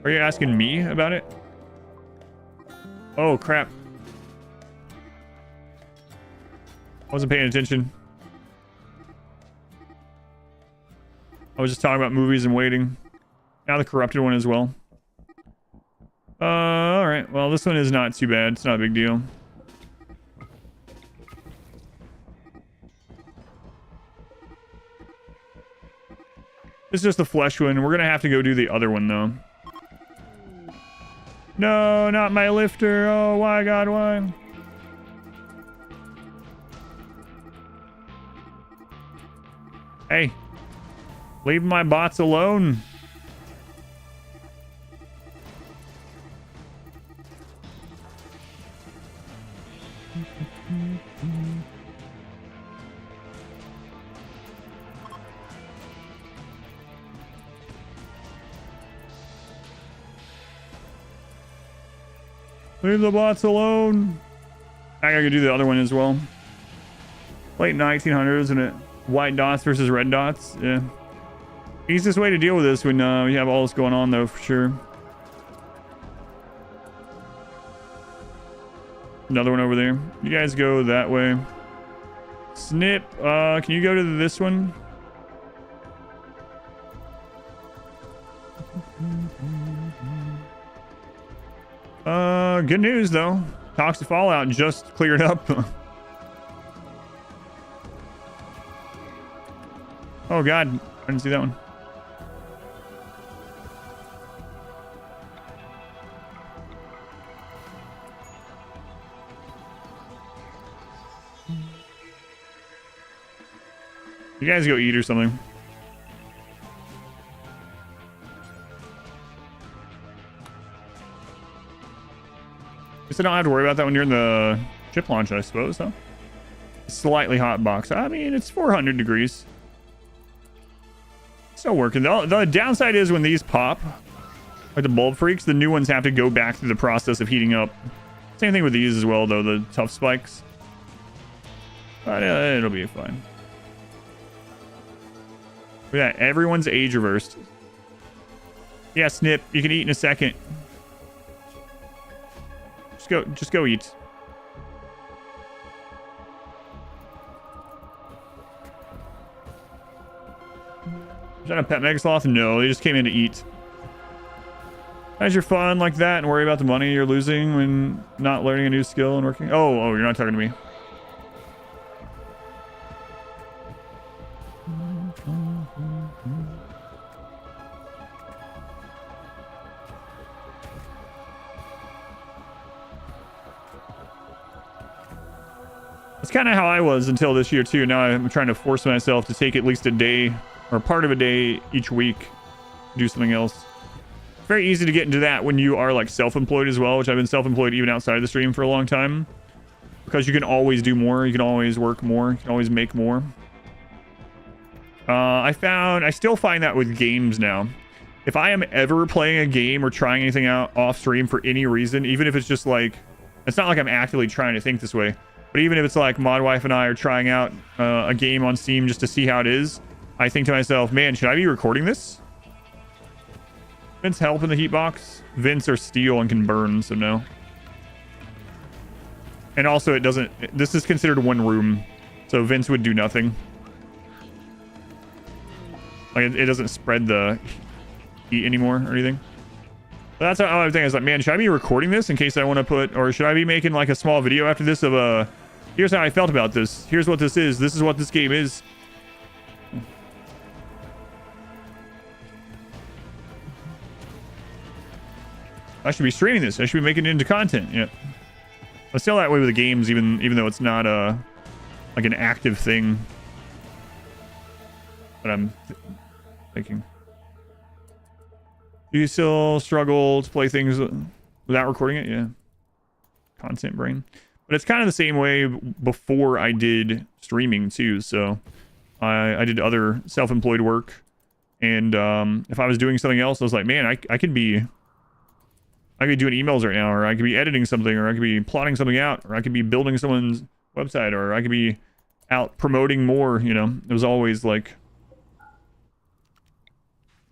Are you asking me about it? Oh, crap. I wasn't paying attention. I was just talking about movies and waiting. Now the corrupted one as well. Alright. Well, this one is not too bad. It's not a big deal. It's just the flesh one. We're gonna have to go do the other one, though. No, not my lifter. Oh, why, God, why? Hey. Leave my bots alone. Leave the bots alone. I gotta go do the other one as well. Late 1900s and it white dots versus red dots. Yeah. Easiest way to deal with this when you have all this going on, though, for sure. Another one over there. You guys go that way. Snip, can you go to this one? Good news, though. Toxic Fallout just cleared up. Oh god, I didn't see that one. You guys go eat or something. Guess I don't have to worry about that when you're in the chip launch, I suppose, huh? Slightly hot box. I mean, it's 400 degrees. Still working. The downside is when these pop, like the bulb freaks, the new ones have to go back through the process of heating up. Same thing with these as well, though, the tough spikes. But it'll be fine. Yeah, everyone's age reversed. Yeah, Snip, you can eat in a second. Just go eat. Is that a pet Megasloth? No, they just came in to eat. How's your fun like that and worry about the money you're losing when not learning a new skill and working? Oh, you're not talking to me. That's kind of how I was until this year too. Now I'm trying to force myself to take at least a day or part of a day each week to do something else. It's very easy to get into that when you are like self-employed as well, which I've been self-employed even outside of the stream for a long time, because you can always do more, you can always work more, you can always make more. I still find that with games now. If I am ever playing a game or trying anything out off stream for any reason, even if it's just like, it's not like I'm actively trying to think this way, but even if it's like Modwife and I are trying out a game on Steam just to see how it is, I think to myself, man, should I be recording this? Vince help in the heat box? Vince are steel and can burn, so no. And also it doesn't, this is considered one room, so Vince would do nothing. Like it doesn't spread the heat anymore or anything. But that's how I was thinking. I was like, man, should I be recording this in case I want to put, or should I be making like a small video after this of a, here's how I felt about this. Here's what this is. This is what this game is. I should be streaming this. I should be making it into content. Yeah. I feel that way with the games, even though it's not like an active thing. But I'm thinking. Do you still struggle to play things without recording it? Yeah. Content brain. But it's kind of the same way before I did streaming too. So I did other self-employed work. And if I was doing something else, I was like, man, I could be doing emails right now, or I could be editing something, or I could be plotting something out, or I could be building someone's website, or I could be out promoting more, you know. It was always like,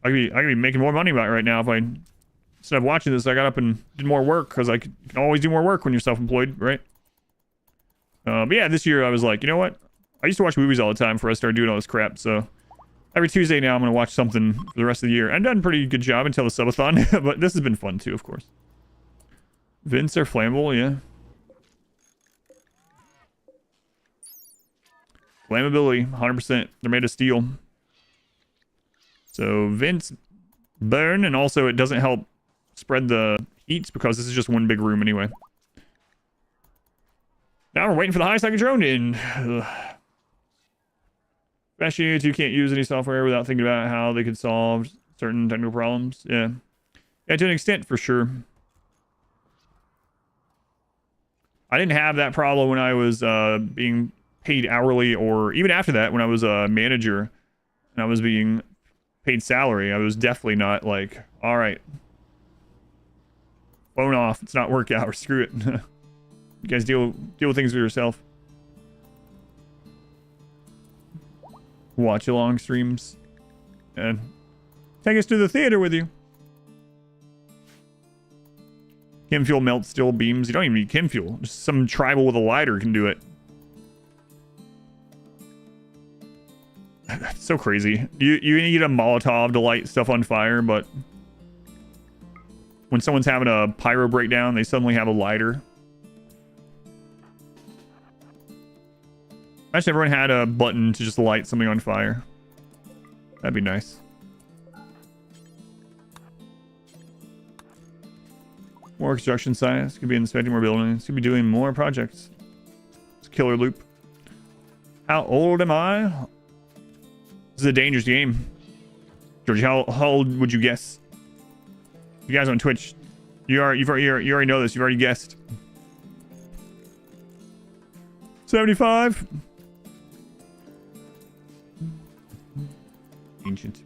I could be making more money about it right now if I, instead of watching this, I got up and did more work, because I can always do more work when you're self-employed, right? But yeah, this year I was like, you know what? I used to watch movies all the time before I started doing all this crap, so every Tuesday now I'm going to watch something for the rest of the year. I've done a pretty good job until the subathon, but this has been fun too, of course. Vince are flammable, yeah. Flammability, 100%. They're made of steel. So Vince burn, and also it doesn't help spread the heats because this is just one big room anyway. Now we're waiting for the high second drone in. Especially if you can't use any software without thinking about how they could solve certain technical problems. Yeah. Yeah, to an extent, for sure. I didn't have that problem when I was being paid hourly, or even after that when I was a manager and I was being paid salary. I was definitely not like, all right, phone off, it's not work hours, screw it. You guys deal with things for yourself. Watch along streams and take us to the theater with you. Chem fuel melts steel beams. You don't even need chem fuel. Just some tribal with a lighter can do it. That's so crazy. You need a Molotov to light stuff on fire, but when someone's having a pyro breakdown, they suddenly have a lighter. Imagine everyone had a button to just light something on fire. That'd be nice. More construction sites. Could be inspecting more buildings. Could be doing more projects. It's a killer loop. How old am I? This is a dangerous game. George, how old would you guess? You guys on Twitch, you already know this. You've already guessed. 75. Ancient.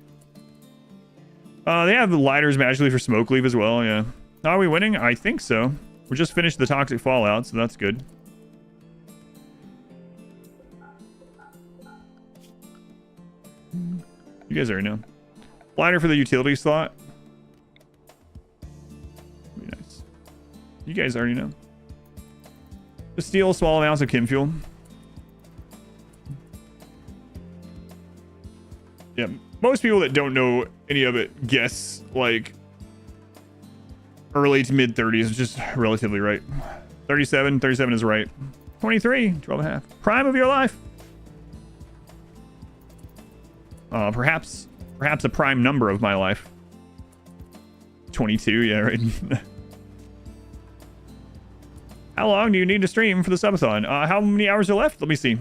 They have the lighters magically for smoke leave as well. Yeah. Are we winning? I think so. We just finished the toxic fallout, so that's good. You guys already know. Lighter for the utility slot. Be nice. You guys already know. Just steal small amounts of chem fuel. Yeah, most people that don't know any of it guess like early to mid 30s, which is relatively right. 37 is right. 23, 12 and a half. Prime of your life. Perhaps a prime number of my life. 22, yeah, right. How long do you need to stream for the subathon? How many hours are left? Let me see.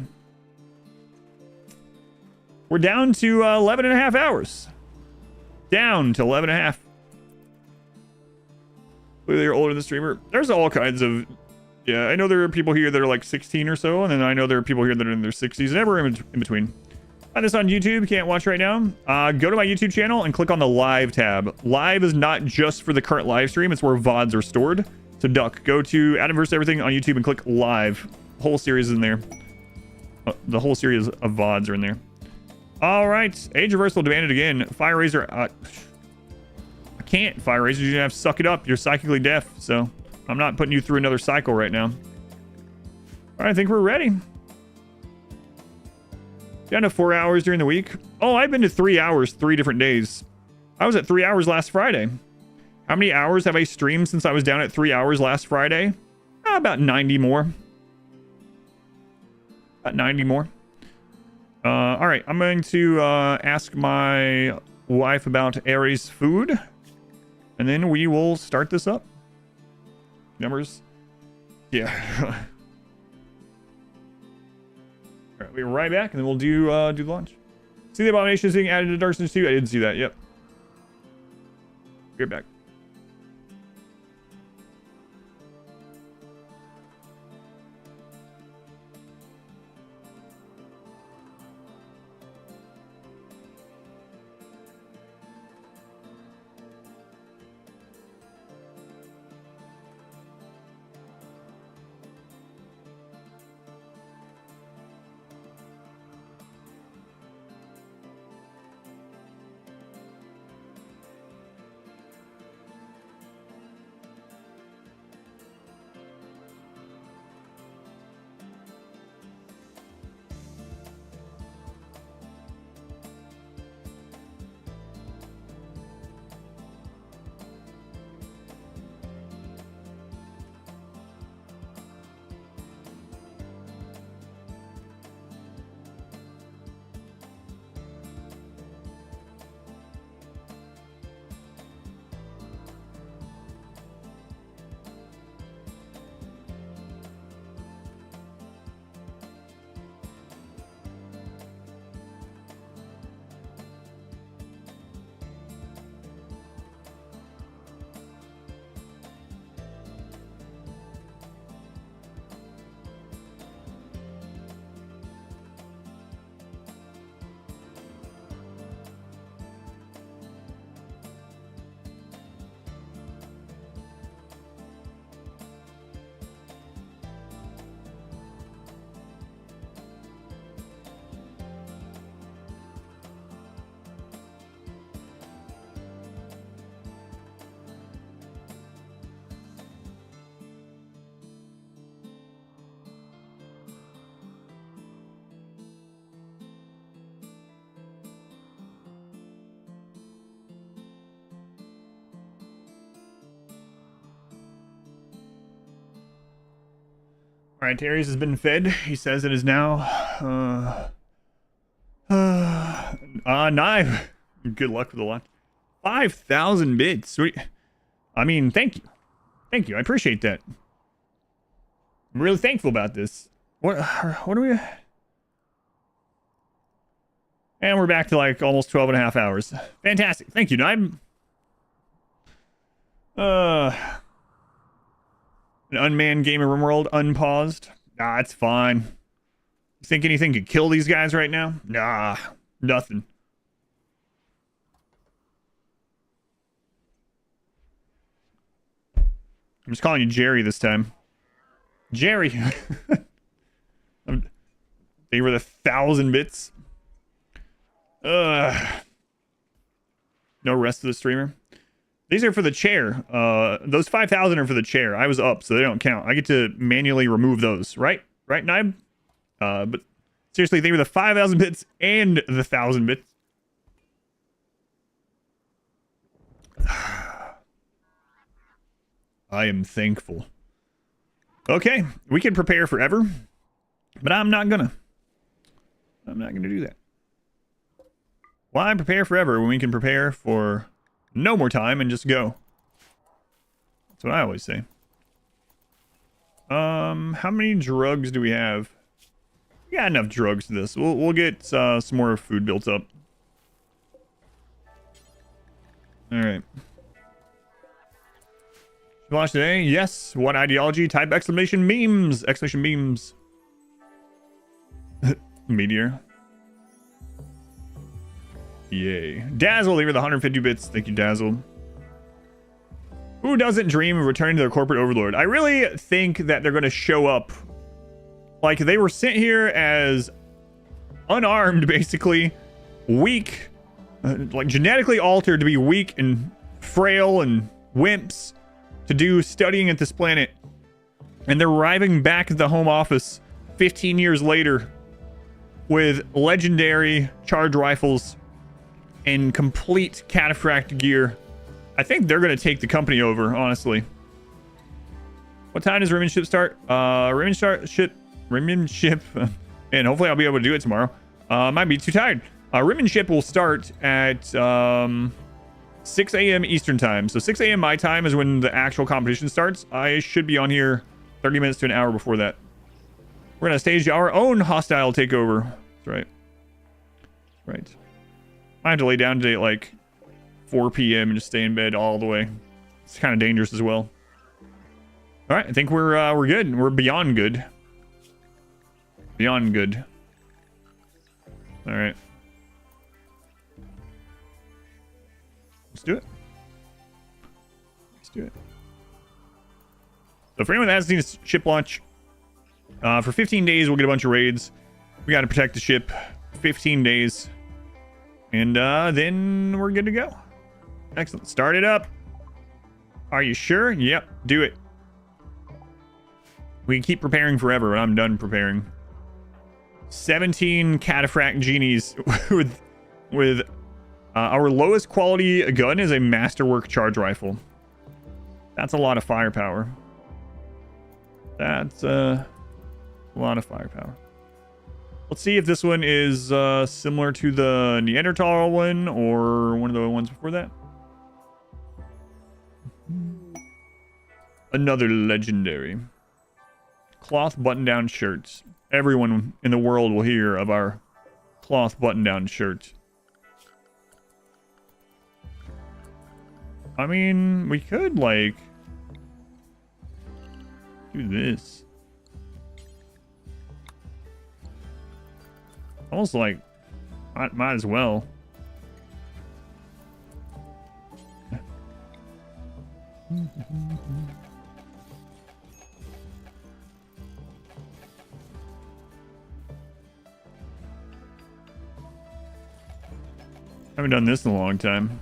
We're down to 11 and a half hours. Down to 11 and a half. Clearly you're older than the streamer. There's all kinds of... Yeah, I know there are people here that are like 16 or so, and then I know there are people here that are in their 60s, never in between. Find this on YouTube. You can't watch right now. Go to my YouTube channel and click on the live tab. Live is not just for the current live stream. It's where VODs are stored. So duck. Go to Adam vs. Everything on YouTube and click live. The whole series is in there. The whole series of VODs are in there. All right. Age reversal demanded again. Fire Razor. I can't. Fire Razor. You have to suck it up. You're psychically deaf. So I'm not putting you through another cycle right now. All right. I think we're ready. Down to 4 hours during the week. Oh, I've been to 3 hours 3 different days. I was at 3 hours last Friday. How many hours have I streamed since I was down at 3 hours last Friday? About 90 more. About 90 more. All right, I'm going to ask my wife about Aries food, and then we will start this up. Numbers? Yeah. All right, we'll be right back, and then we'll do the launch. See the abomination is being added to Dark Souls 2? I didn't see that. Yep. Be right back. All right, Aries has been fed. He says it is now Knife. Good luck with the lot. 5,000 bits. Sweet. I mean, thank you. Thank you. I appreciate that. I'm really thankful about this. What are we? And we're back to like almost 12 and a half hours. Fantastic. Thank you, Nime. An unmanned game of RimWorld unpaused. Nah, it's fine. You think anything could kill these guys right now? Nah, nothing. I'm just calling you Jerry this time. Jerry. They were the 1,000 bits. No rest of the streamer. These are for the chair. Those 5,000 are for the chair. I was up, so they don't count. I get to manually remove those, right? Right, Nib? But seriously, they were the 5,000 bits and the 1,000 bits. I am thankful. Okay, we can prepare forever, but I'm not gonna. I'm not gonna do that. Why prepare forever when we can prepare for no more time and just go? That's what I always say. How many drugs do we have? We got enough drugs to this. We'll get some more food built up. All right. Watch today? Yes. What ideology? Type exclamation memes. Exclamation memes. Meteor. Yay. Dazzle, they were the 150 bits. Thank you, Dazzle. Who doesn't dream of returning to their corporate overlord? I really think that they're going to show up. Like, they were sent here as unarmed, basically. Weak. Like, genetically altered to be weak and frail and wimps. To do studying at this planet. And they're arriving back at the home office 15 years later with legendary charge rifles and complete cataphract gear. I think they're going to take the company over, honestly. What time does Rim and Ship start? Rim and Ship. And hopefully I'll be able to do it tomorrow. Might be too tired. Rim and Ship will start at 6 a.m. Eastern time. So 6 a.m. my time is when the actual competition starts. I should be on here 30 minutes to an hour before that. We're going to stage our own hostile takeover. That's right. Right. I have to lay down today at like 4 p.m. and just stay in bed all the way. It's kind of dangerous as well. All right, I think we're good. We're beyond good. Beyond good. All right. Let's do it. Let's do it. So for anyone that hasn't seen a ship launch, for 15 days we'll get a bunch of raids. We got to protect the ship. 15 days. And then we're good to go. Excellent. Start it up. Are you sure? Yep. Do it. We can keep preparing forever, and I'm done preparing. 17 cataphract genies with our lowest quality gun is a masterwork charge rifle. That's a lot of firepower. That's a lot of firepower. Let's see if this one is similar to the Neanderthal one or one of the ones before that. Another legendary. Cloth button-down shirts. Everyone in the world will hear of our cloth button-down shirt. I mean, we could, like, do this. Almost like, might as well. Haven't done this in a long time.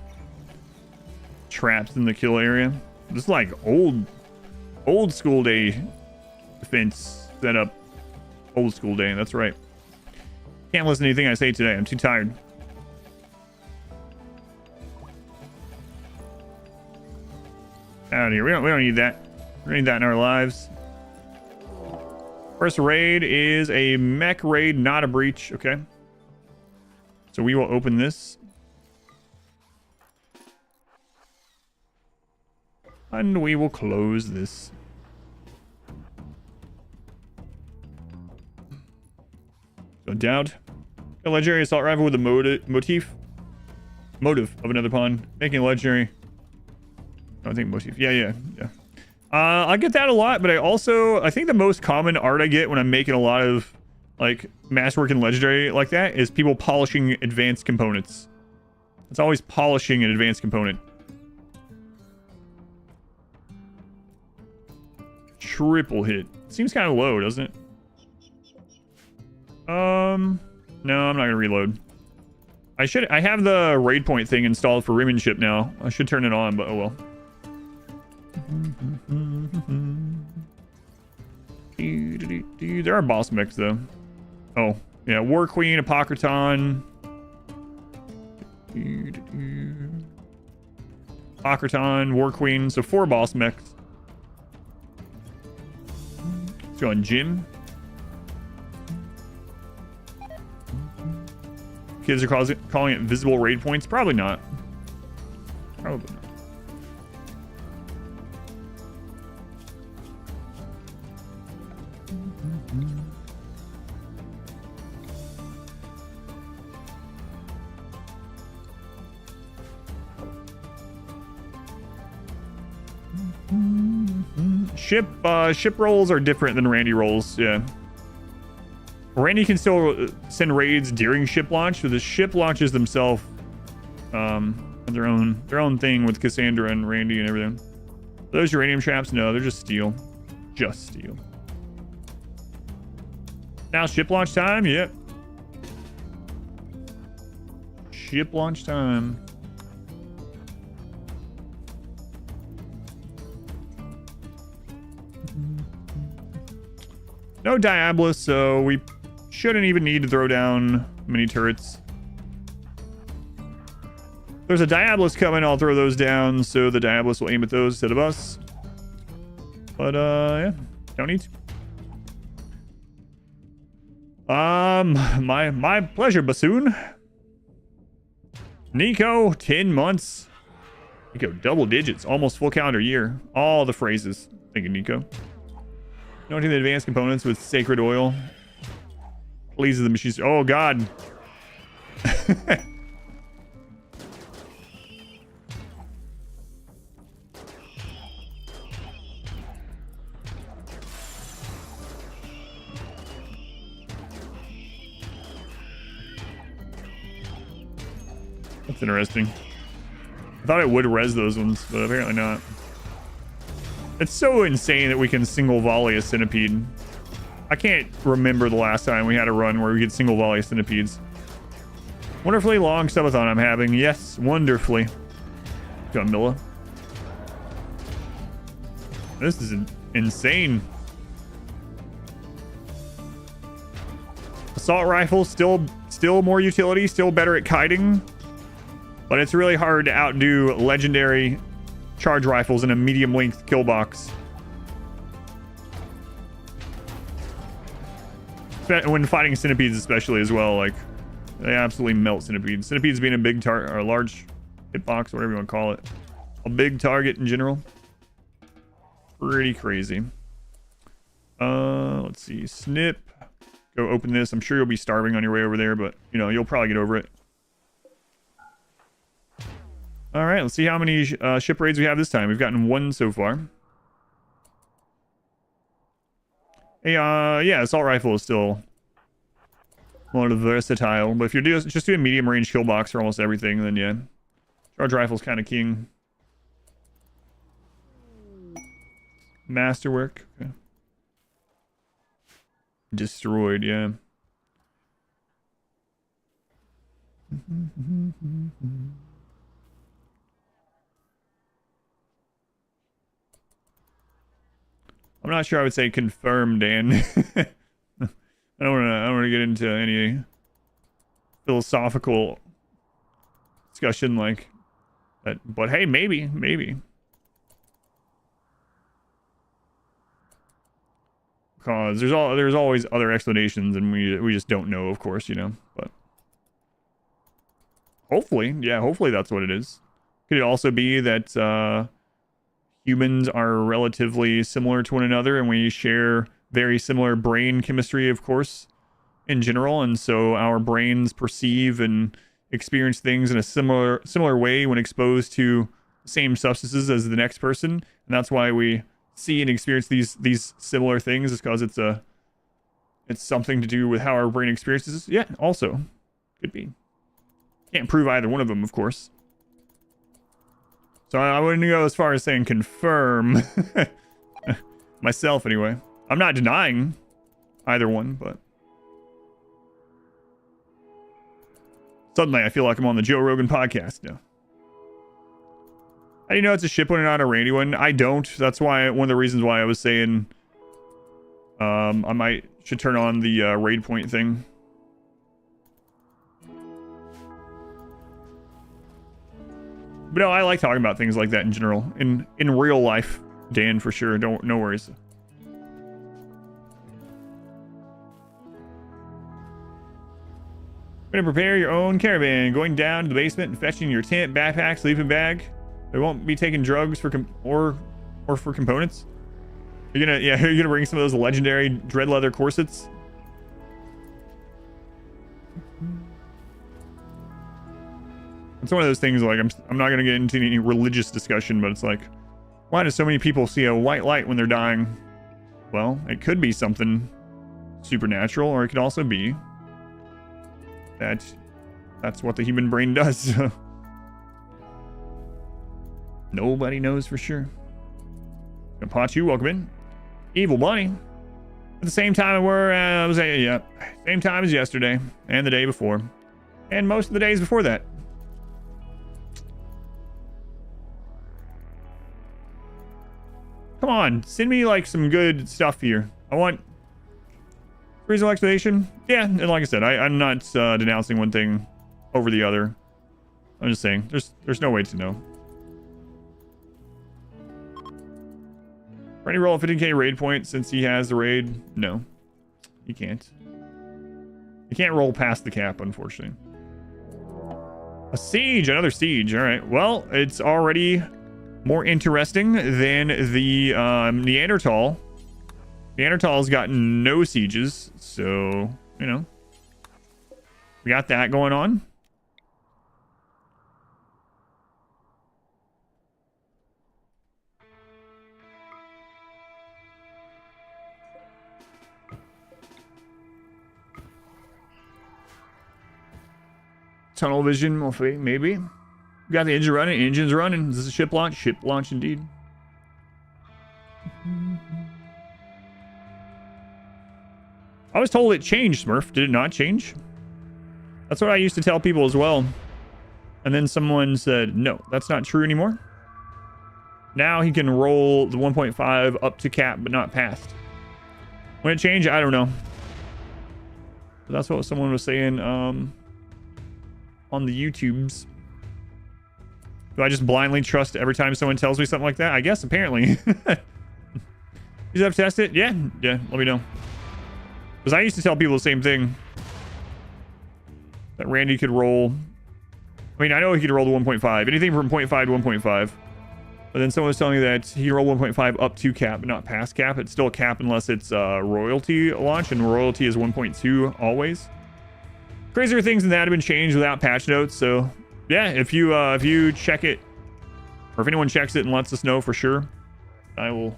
Traps in the kill area. This is like old school day defense setup. Old school day, that's right. Can't listen to anything I say today. I'm too tired. Out of here. We don't need that. We don't need that in our lives. First raid is a mech raid, not a breach. Okay. So we will open this. And we will close this. So doubt. A legendary assault rifle with a motive of another pawn. Making a legendary. I think motif. Yeah. I get that a lot, but I think the most common art I get when I'm making a lot of like masterwork and legendary like that is people polishing advanced components. It's always polishing an advanced component. Triple hit. Seems kind of low, doesn't it? No, I'm not gonna reload. I have the raid point thing installed for rimmanship now. I should turn it on, but oh well. There are boss mechs though. Oh, yeah, War Queen, Apocryton. Apocryton, War Queen, so 4 boss mechs. Let's go on Jim. Kids are calling it visible raid points. Probably not. Probably not. Ship rolls are different than Randy rolls. Yeah. Randy can still send raids during ship launch, so the ship launches themselves have their own thing with Cassandra and Randy and everything. Are those uranium traps? No, they're just steel. Just steel. Now ship launch time? Yep. Ship launch time. No Diabolus, so we shouldn't even need to throw down mini turrets. If there's a Diabolus coming, I'll throw those down, so the Diabolus will aim at those instead of us. But, yeah, don't need to. My pleasure, Bassoon. Nico, 10 months. Nico, double digits, almost full calendar year. All the phrases. Thank you, Nico. Noting the advanced components with sacred oil. Pleases the machines. Oh, God. That's interesting. I thought it would res those ones, but apparently not. It's so insane that we can single volley a centipede. I can't remember the last time we had a run where we could single volley centipedes. Wonderfully long subathon I'm having. Yes, wonderfully. Camilla. This is insane. Assault rifle, still more utility, still better at kiting. But it's really hard to outdo legendary charge rifles in a medium length kill box. When fighting centipedes especially as well, like they absolutely melt centipedes. Centipedes being a big target or a large hitbox, whatever you want to call it. A big target in general. Pretty crazy. Let's see. Snip. Go open this. I'm sure you'll be starving on your way over there, but you know, you'll probably get over it. All right, let's see how many ship raids we have this time. We've gotten 1 so far. Hey, yeah, assault rifle is still more versatile, but if you're just doing medium range kill box for almost everything, then yeah, charge rifle's kind of king. Masterwork. Okay. Destroyed, yeah. I'm not sure I would say confirmed, Dan. I don't want to get into any philosophical discussion like that, but hey, maybe. cause. There's always other explanations, and we just don't know, of course, you know. But hopefully, yeah, hopefully that's what it is. Could it also be that humans are relatively similar to one another, and we share very similar brain chemistry, of course, in general, and so our brains perceive and experience things in a similar way when exposed to the same substances as the next person, and that's why we see and experience these similar things, is because it's something to do with how our brain experiences. Yeah, also could be. Can't prove either one of them, of course. So I wouldn't go as far as saying confirm myself anyway. I'm not denying either one, but suddenly I feel like I'm on the Joe Rogan podcast now. How do you know it's a ship one and not a rainy one? I don't. That's why one of the reasons why I was saying I should turn on the raid point thing. But no, I like talking about things like that in general. In real life, Dan, for sure. No worries. Gonna prepare your own caravan, going down to the basement and fetching your tent, backpack, sleeping bag. They won't be taking drugs for for components. You're gonna bring some of those legendary dread leather corsets. It's one of those things, like, I'm not gonna get into any religious discussion, but it's like, why do so many people see a white light when they're dying? Well, it could be something supernatural, or it could also be that's what the human brain does. Nobody knows for sure. Kapachu, welcome in. Evil Bunny. At the same time same time as yesterday, and the day before, and most of the days before that. Come on, send me like some good stuff here. I want reasonable explanation. Yeah, and like I said, I'm not denouncing one thing over the other. I'm just saying there's no way to know. Randy roll a 15k raid point since he has the raid. No, he can't. He can't roll past the cap, unfortunately. A siege, another siege. All right. Well, it's already more interesting than the Neanderthal. Neanderthal's got no sieges, so, you know, we got that going on. Tunnel vision, maybe. We got the engine running. Engine's running. Is this a ship launch? Ship launch indeed. I was told it changed, Smurf. Did it not change? That's what I used to tell people as well. And then someone said, no, that's not true anymore. Now he can roll the 1.5 up to cap, but not past. When it changed, I don't know. But that's what someone was saying on the YouTubes. Do I just blindly trust every time someone tells me something like that? I guess, apparently. You have to test it? Yeah, let me know. Because I used to tell people the same thing. That Randy could roll. I mean, I know he could roll the 1.5. Anything from 0.5 to 1.5. But then someone was telling me that he can roll 1.5 up to cap, but not past cap. It's still a cap unless it's royalty launch, and royalty is 1.2 always. Crazier things than that have been changed without patch notes. So, yeah, if you check it, or if anyone checks it and lets us know for sure, I will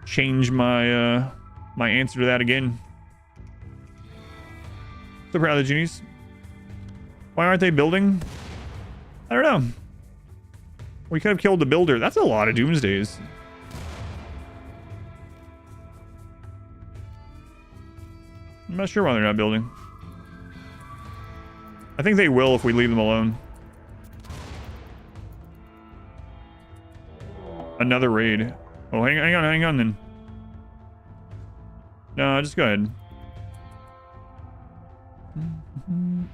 change my my answer to that again. So proud of the Genies. Why aren't they building? I don't know. We could have killed the builder. That's a lot of doomsdays. I'm not sure why they're not building. I think they will if we leave them alone. Another raid. Oh, hang on then. No, just go ahead.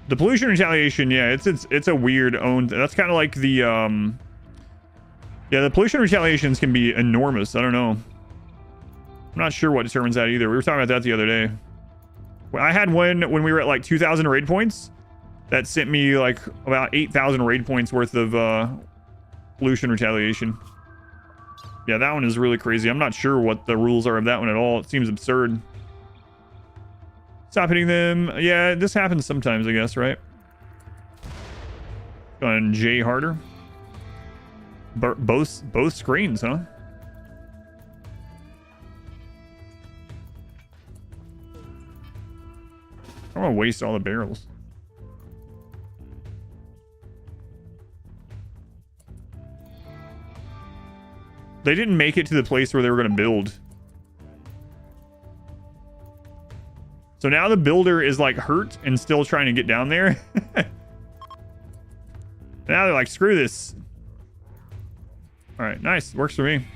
The pollution retaliation, yeah, it's a weird owned. That's kind of like the yeah, the pollution retaliations can be enormous. I don't know. I'm not sure what determines that either. We were talking about that the other day. I had one when we were at like 2,000 raid points that sent me like about 8,000 raid points worth of pollution retaliation. Yeah, that one is really crazy. I'm not sure what the rules are of that one at all. It seems absurd. Stop hitting them. Yeah, this happens sometimes, I guess, right? On J harder. Both screens, huh? I don't want to waste all the barrels. They didn't make it to the place where they were going to build. So now the builder is like hurt and still trying to get down there. Now they're like, screw this. All right, nice. Works for me.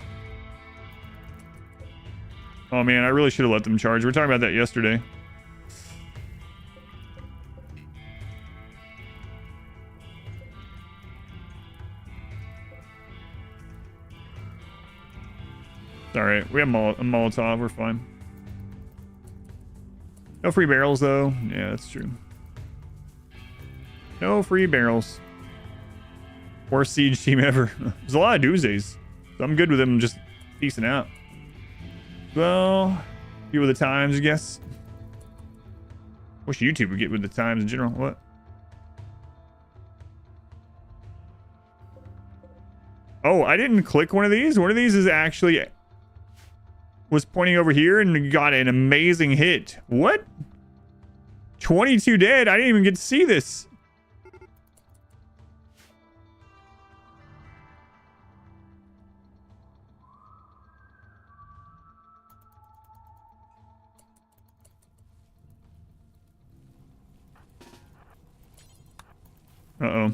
Oh man, I really should have let them charge. We were talking about that yesterday. All right, we have a Molotov. We're fine. No free barrels, though. Yeah, that's true. No free barrels. Worst siege team ever. There's a lot of Tuesdays, so I'm good with them just decent out. Well, get with the times, I guess. Wish YouTube would get with the times in general. What? Oh, I didn't click one of these. One of these is actually was pointing over here and got an amazing hit. What? 22 dead. I didn't even get to see this. Uh-oh.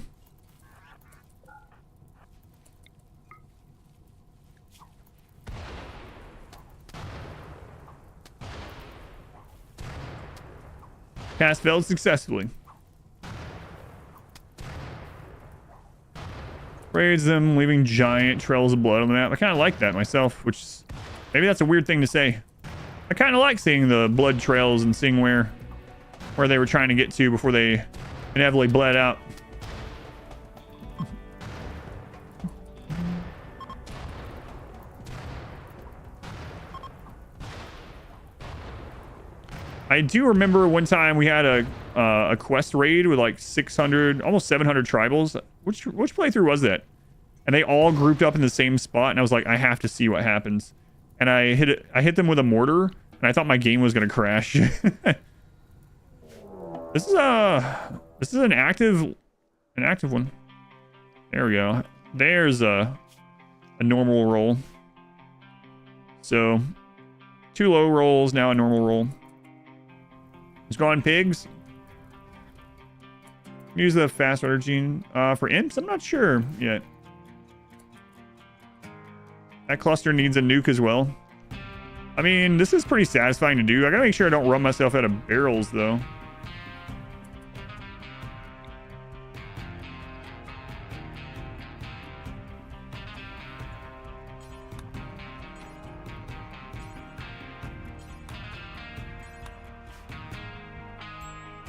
Cast failed successfully. Sprays them, leaving giant trails of blood on the map. I kind of like that myself, which is, maybe that's a weird thing to say. I kind of like seeing the blood trails and seeing where they were trying to get to before they inevitably bled out. I do remember one time we had a quest raid with like 600, almost 700 tribals. Which playthrough was that? And they all grouped up in the same spot, and I was like, I have to see what happens. And I hit them with a mortar, and I thought my game was gonna crash. This is an active one. There we go. There's a normal roll. So 2 low rolls, now a normal roll. It's gone pigs. Use the fast order gene for imps. I'm not sure yet. That cluster needs a nuke as well. I mean, this is pretty satisfying to do. I gotta make sure I don't run myself out of barrels though.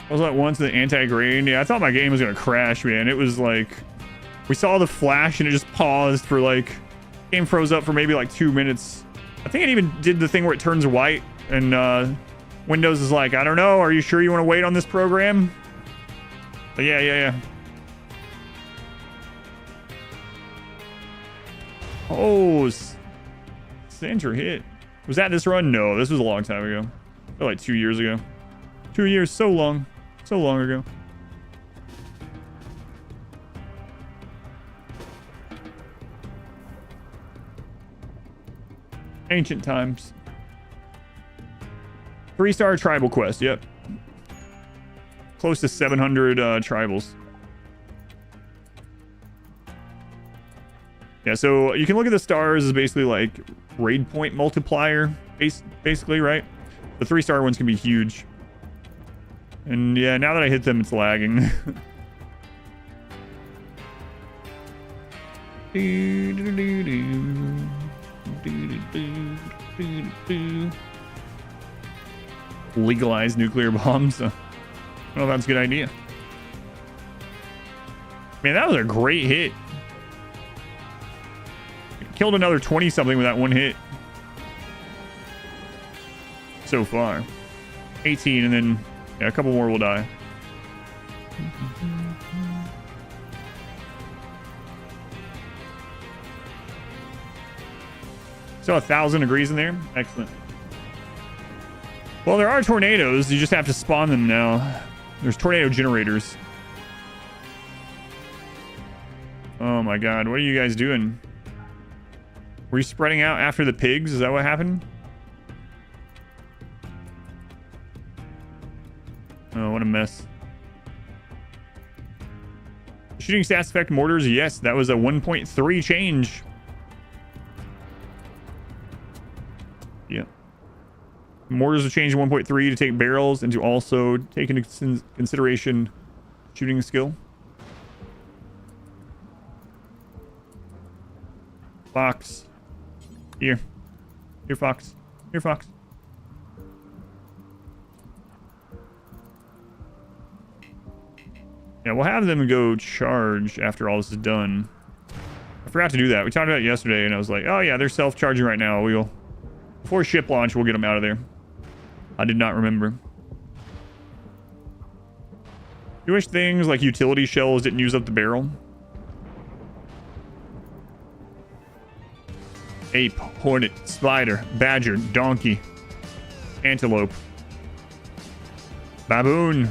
I was like once the anti-grain. Yeah, I thought my game was gonna crash, man. It was like, we saw the flash and it just paused for like, game froze up for maybe like 2 minutes. I think it even did the thing where it turns white and Windows is like, I don't know, are you sure you want to wait on this program? But yeah. Oh, Sandra hit. Was that this run? No, this was a long time ago. Like 2 years ago. 2 years, so long. So long ago. Ancient times. 3-star tribal quest, yep. Close to 700 tribals. Yeah, so you can look at the stars as basically like raid point multiplier, basically, right? The 3-star ones can be huge. And yeah, now that I hit them, it's lagging. legalize nuclear bombs. Well, that's a good idea. Man, that was a great hit. Killed another 20 something with that one hit. So far. 18, and then yeah, a couple more will die. So 1,000 degrees in there. Excellent. Well, there are tornadoes. You just have to spawn them now. There's tornado generators. Oh my god, what are you guys doing? Were you spreading out after the pigs? Is that what happened? Oh, what a mess. Shooting stats affect mortars? Yes, that was a 1.3 change. Yeah. Mortars have changed 1.3 to take barrels and to also take into consideration shooting skill. Fox. Here. Here, Fox. Here, Fox. Yeah, we'll have them go charge after all this is done. I forgot to do that. We talked about it yesterday, and I was like, oh yeah, they're self-charging right now. We'll... Before ship launch, we'll get them out of there. I did not remember. You wish things like utility shells didn't use up the barrel? Ape, hornet, spider, badger, donkey, antelope, baboon.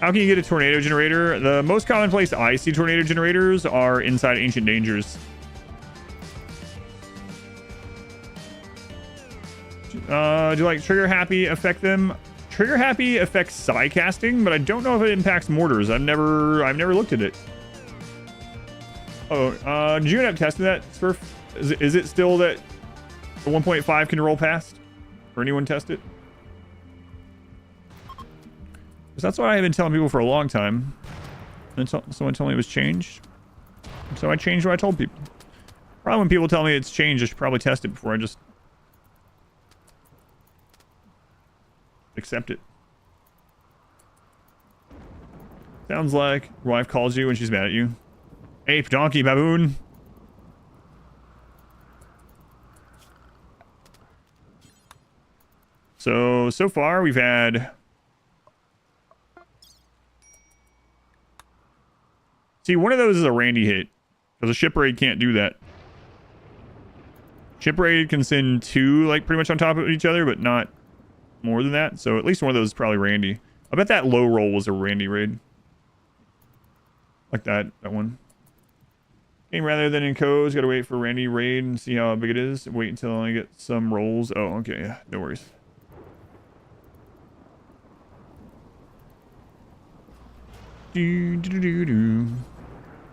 How can you get a tornado generator? The most common place I see tornado generators are inside Ancient Dangers. Do you like trigger happy affect them? Trigger happy affects psi casting, but I don't know if it impacts mortars. I've never looked at it. Oh, did you end up testing that, Smurf? Is it still that the 1.5 can roll past? Or anyone test it? Because that's what I have been telling people for a long time. Until someone told me it was changed. So I changed what I told people. Probably when people tell me it's changed, I should probably test it before I just accept it. Sounds like your wife calls you when she's mad at you. Ape, donkey, baboon. So far we've had... See, one of those is a Randy hit. Because a ship raid can't do that. Ship raid can send two, like, pretty much on top of each other, but not more than that. So at least one of those is probably Randy. I bet that low roll was a Randy raid. Like that one. Game rather than in codes, gotta wait for Randy raid and see how big it is. Wait until I get some rolls. Oh, okay, yeah, no worries. Do do do do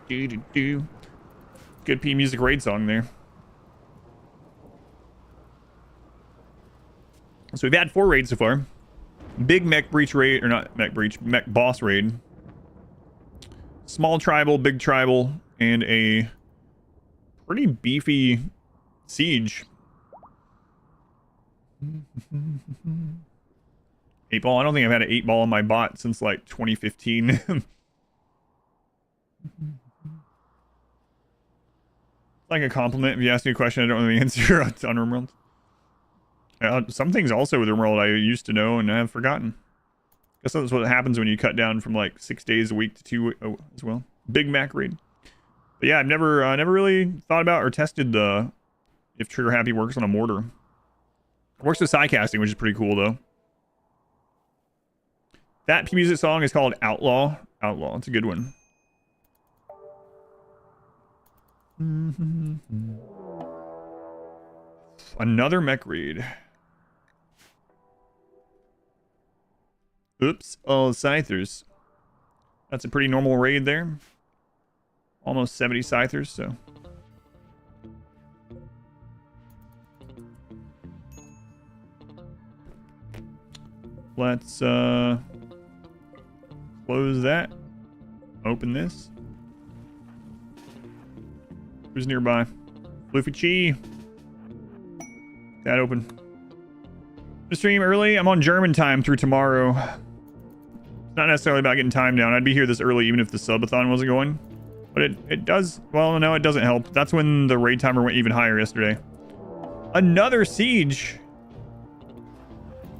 do do do. Good P music raid song there. So we've had 4 raids so far. Big mech breach raid, or not mech breach, mech boss raid. Small tribal, big tribal, and a pretty beefy siege. 8-ball. I don't think I've had an 8-ball on my bot since like 2015. Like a compliment if you ask me a question I don't know the answer on RimWorld. Some things also with RimWorld I used to know and have forgotten. Guess that's what happens when you cut down from like 6 days a week to 2 as well. Big Mac raid. But yeah, I've never really thought about or tested if trigger happy works on a mortar. It works with psi casting, which is pretty cool though. That music song is called Outlaw. Outlaw. It's a good one. Another mech raid. Oops. Oh, Scythers. That's a pretty normal raid there. Almost 70 Scythers, so. Let's close that. Open this. Who's nearby? Floofy Chi. That open. Stream early. I'm on German time through tomorrow. It's not necessarily about getting time down. I'd be here this early even if the subathon wasn't going. But it does... Well, no, it doesn't help. That's when the raid timer went even higher yesterday. Another siege.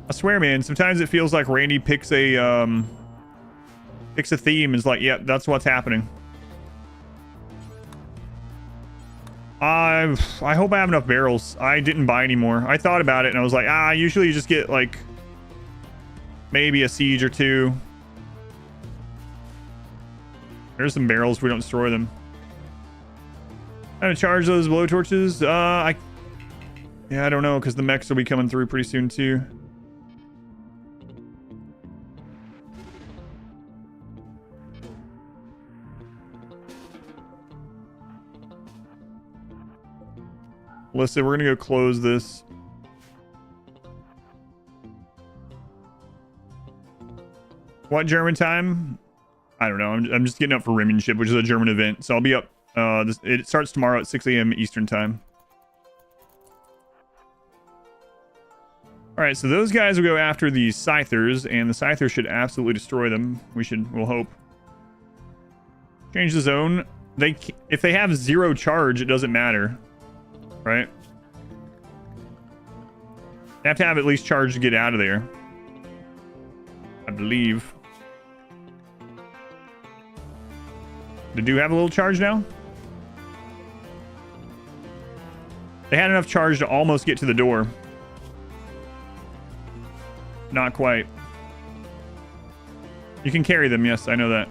I swear, man. Sometimes it feels like Randy picks a theme and is like, yeah, that's what's happening. I hope I have enough barrels. I didn't buy any more. I thought about it and I was like, usually you just get like maybe a siege or two. There's some barrels if we don't destroy them. I'm gonna charge those blowtorches. Yeah, I don't know because the mechs will be coming through pretty soon too. Listen, we're gonna go close this. What German time? I don't know. I'm just getting up for Rimmanship, which is a German event. So I'll be up. It starts tomorrow at 6 a.m. Eastern time. All right, so those guys will go after the Scythers, and the Scythers should absolutely destroy them. We'll hope. Change the zone. If they have 0 charge, it doesn't matter. Right? They have to have at least charge to get out of there. I believe. They do have a little charge now? They had enough charge to almost get to the door. Not quite. You can carry them, yes, I know that.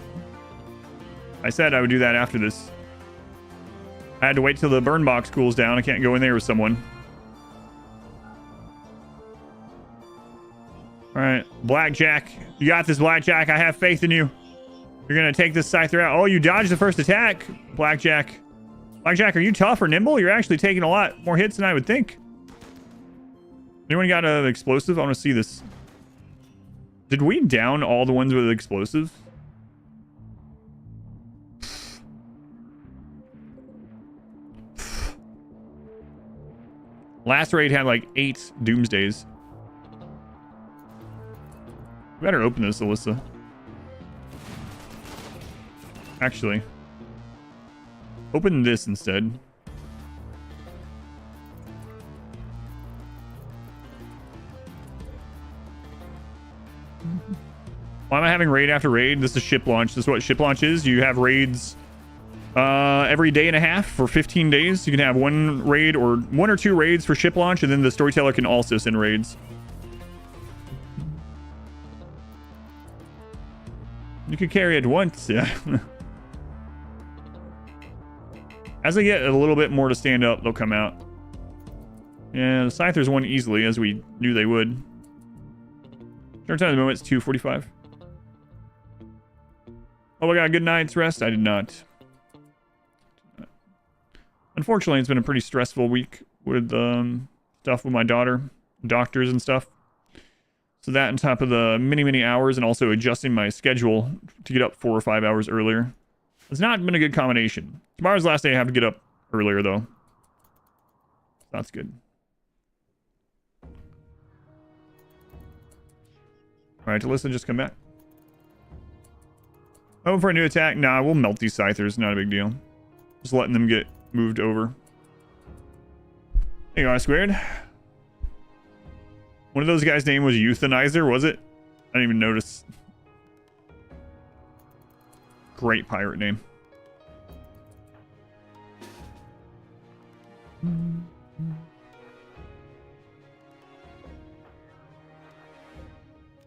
I said I would do that after this. I had to wait till the burn box cools down. I can't go in there with someone. Alright, Blackjack. You got this, Blackjack. I have faith in you. You're gonna take this Scyther out. Oh, you dodged the first attack, Blackjack. Blackjack, are you tough or nimble? You're actually taking a lot more hits than I would think. Anyone got an explosive? I want to see this. Did we down all the ones with explosives? Last raid had like 8 Doomsdays. We better open this, Alyssa. Actually, open this instead. Why am I having raid after raid? This is ship launch. This is what ship launch is. You have raids every day and a half for 15 days. You can have one raid or 1 or 2 raids for ship launch, and then the storyteller can also send raids. You could carry it once, yeah. As they get a little bit more to stand up, they'll come out. Yeah, the Scythers won easily, as we knew they would. Turn time at the moment is 2:45. Oh, I got a good night's rest? I did not. Unfortunately, it's been a pretty stressful week with stuff with my daughter, doctors and stuff. So that on top of the many hours and also adjusting my schedule to get up 4 or 5 hours earlier. It's not been a good combination. Tomorrow's the last day I have to get up earlier, though. That's good. Alright, Alyssa, just come back. Oh, for a new attack? Nah, we'll melt these Scythers. Not a big deal. Just letting them get moved over. There you are, squared. One of those guys' name was Euthanizer, was it? I didn't even notice. Great pirate name.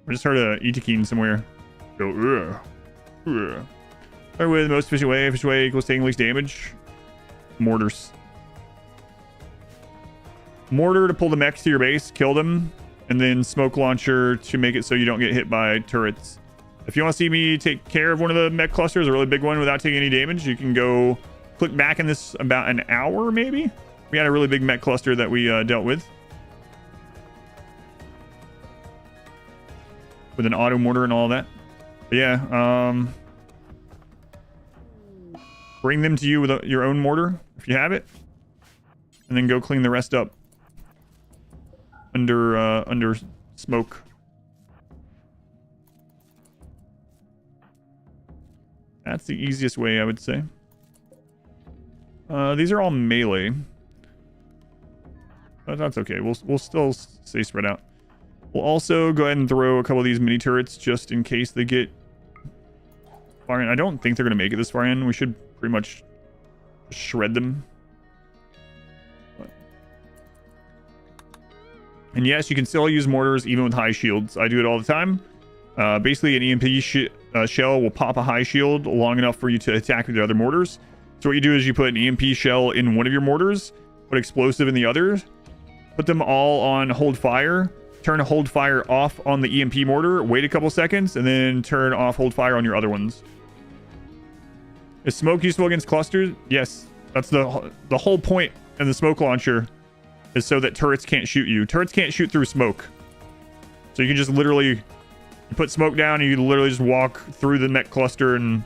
I just heard a Itakeen somewhere. Go, ugh. Ugh. Start with most efficient way. Efficient way equals taking least damage. Mortars. Mortar to pull the mechs to your base, kill them, and then smoke launcher to make it so you don't get hit by turrets. If you want to see me take care of one of the mech clusters, a really big one, without taking any damage, you can go click back in this about an hour, maybe? We had a really big mech cluster that we dealt with. With an auto mortar and all that. But yeah, bring them to you with your own mortar, if you have it. And then go clean the rest up under smoke. That's the easiest way, I would say. These are all melee. But that's okay. We'll still stay spread out. We'll also go ahead and throw a couple of these mini turrets just in case they get far in. I don't think they're going to make it this far in. We should pretty much shred them. But... And yes, you can still use mortars even with high shields. I do it all the time. Basically, an EMP shell will pop a high shield long enough for you to attack with the other mortars. So what you do is you put an EMP shell in one of your mortars, put explosive in the others, put them all on hold fire, turn hold fire off on the EMP mortar, wait a couple seconds, and then turn off hold fire on your other ones. Is smoke useful against clusters? Yes. That's the whole point of the smoke launcher, is so that turrets can't shoot you. Turrets can't shoot through smoke. So you can just literally, you put smoke down and you can literally just walk through the mech cluster and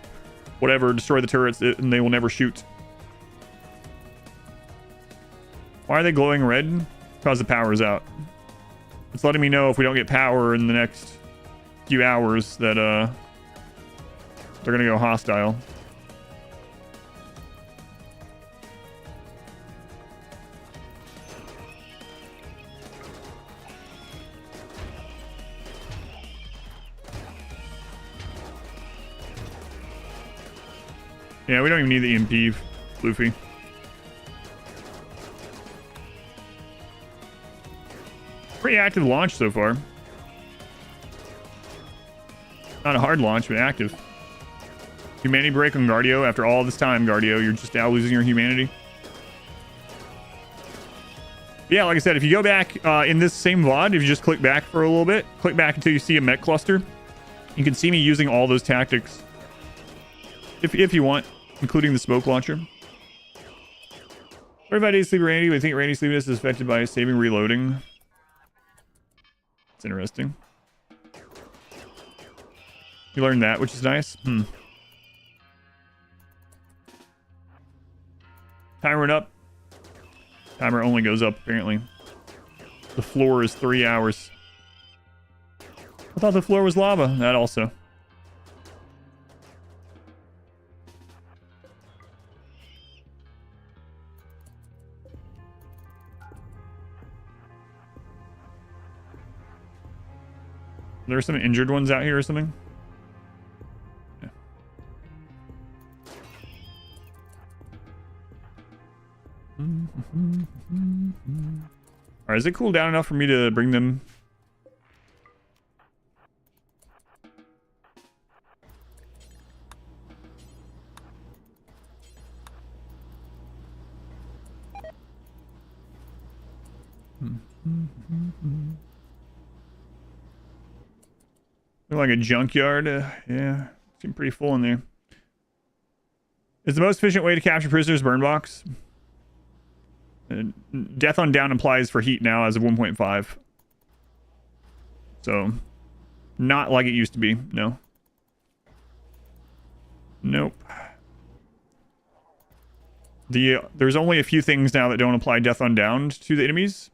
whatever, destroy the turrets, and they will never shoot. Why are they glowing red? Because the power is out. It's letting me know if we don't get power in the next few hours that they're gonna go hostile. Yeah, we don't even need the EMP, Luffy. Pretty active launch so far. Not a hard launch, but active. Humanity break on Guardio. After all this time, Guardio, you're just now losing your humanity. Yeah, like I said, if you go back in this same VOD, if you just click back for a little bit, click back until you see a mech cluster, you can see me using all those tactics. If you want, including the smoke launcher. 35 days sleep Randy, but I think Randy's sleepiness is affected by saving reloading. It's interesting. You learned that, which is nice. Timer went up. Timer only goes up, apparently. The floor is 3 hours. I thought the floor was lava. That also. There are some injured ones out here or something. Yeah. Alright, is it cooled down enough for me to bring them? Look like a junkyard. Yeah, seem pretty full in there. Is the most efficient way to capture prisoners burn box? Death on down implies for heat now as of 1.5. So, not like it used to be. No. Nope. There's only a few things now that don't apply death on down to the enemies.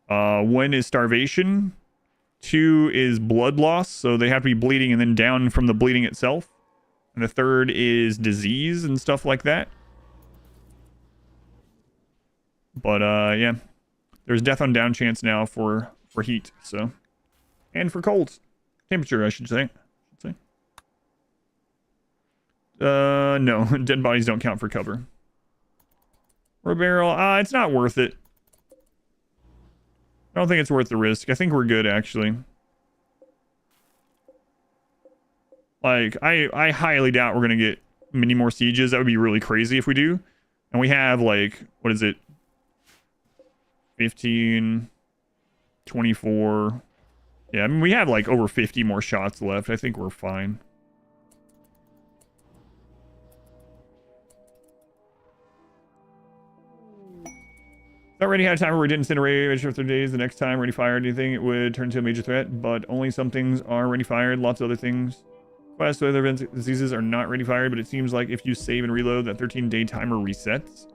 One is starvation. 2 is blood loss, so they have to be bleeding and then down from the bleeding itself. And the 3rd is disease and stuff like that. But yeah, there's death on down chance now for heat, so, and for cold temperature, I should say. No, dead bodies don't count for cover. Or a barrel. It's not worth it. I don't think it's worth the risk. I think we're good, actually. Like, I highly doubt we're going to get many more sieges. That would be really crazy if we do. And we have, like, what is it? 15, 24. Yeah, I mean, we have, like, over 50 more shots left. I think we're fine. Already had a time where we didn't incinerate for 30 days. The next time ready fired anything, it would turn into a major threat, but only some things are ready fired. Lots of other things. Quests with other diseases are not ready fired, but it seems like if you save and reload, that 13-day timer resets.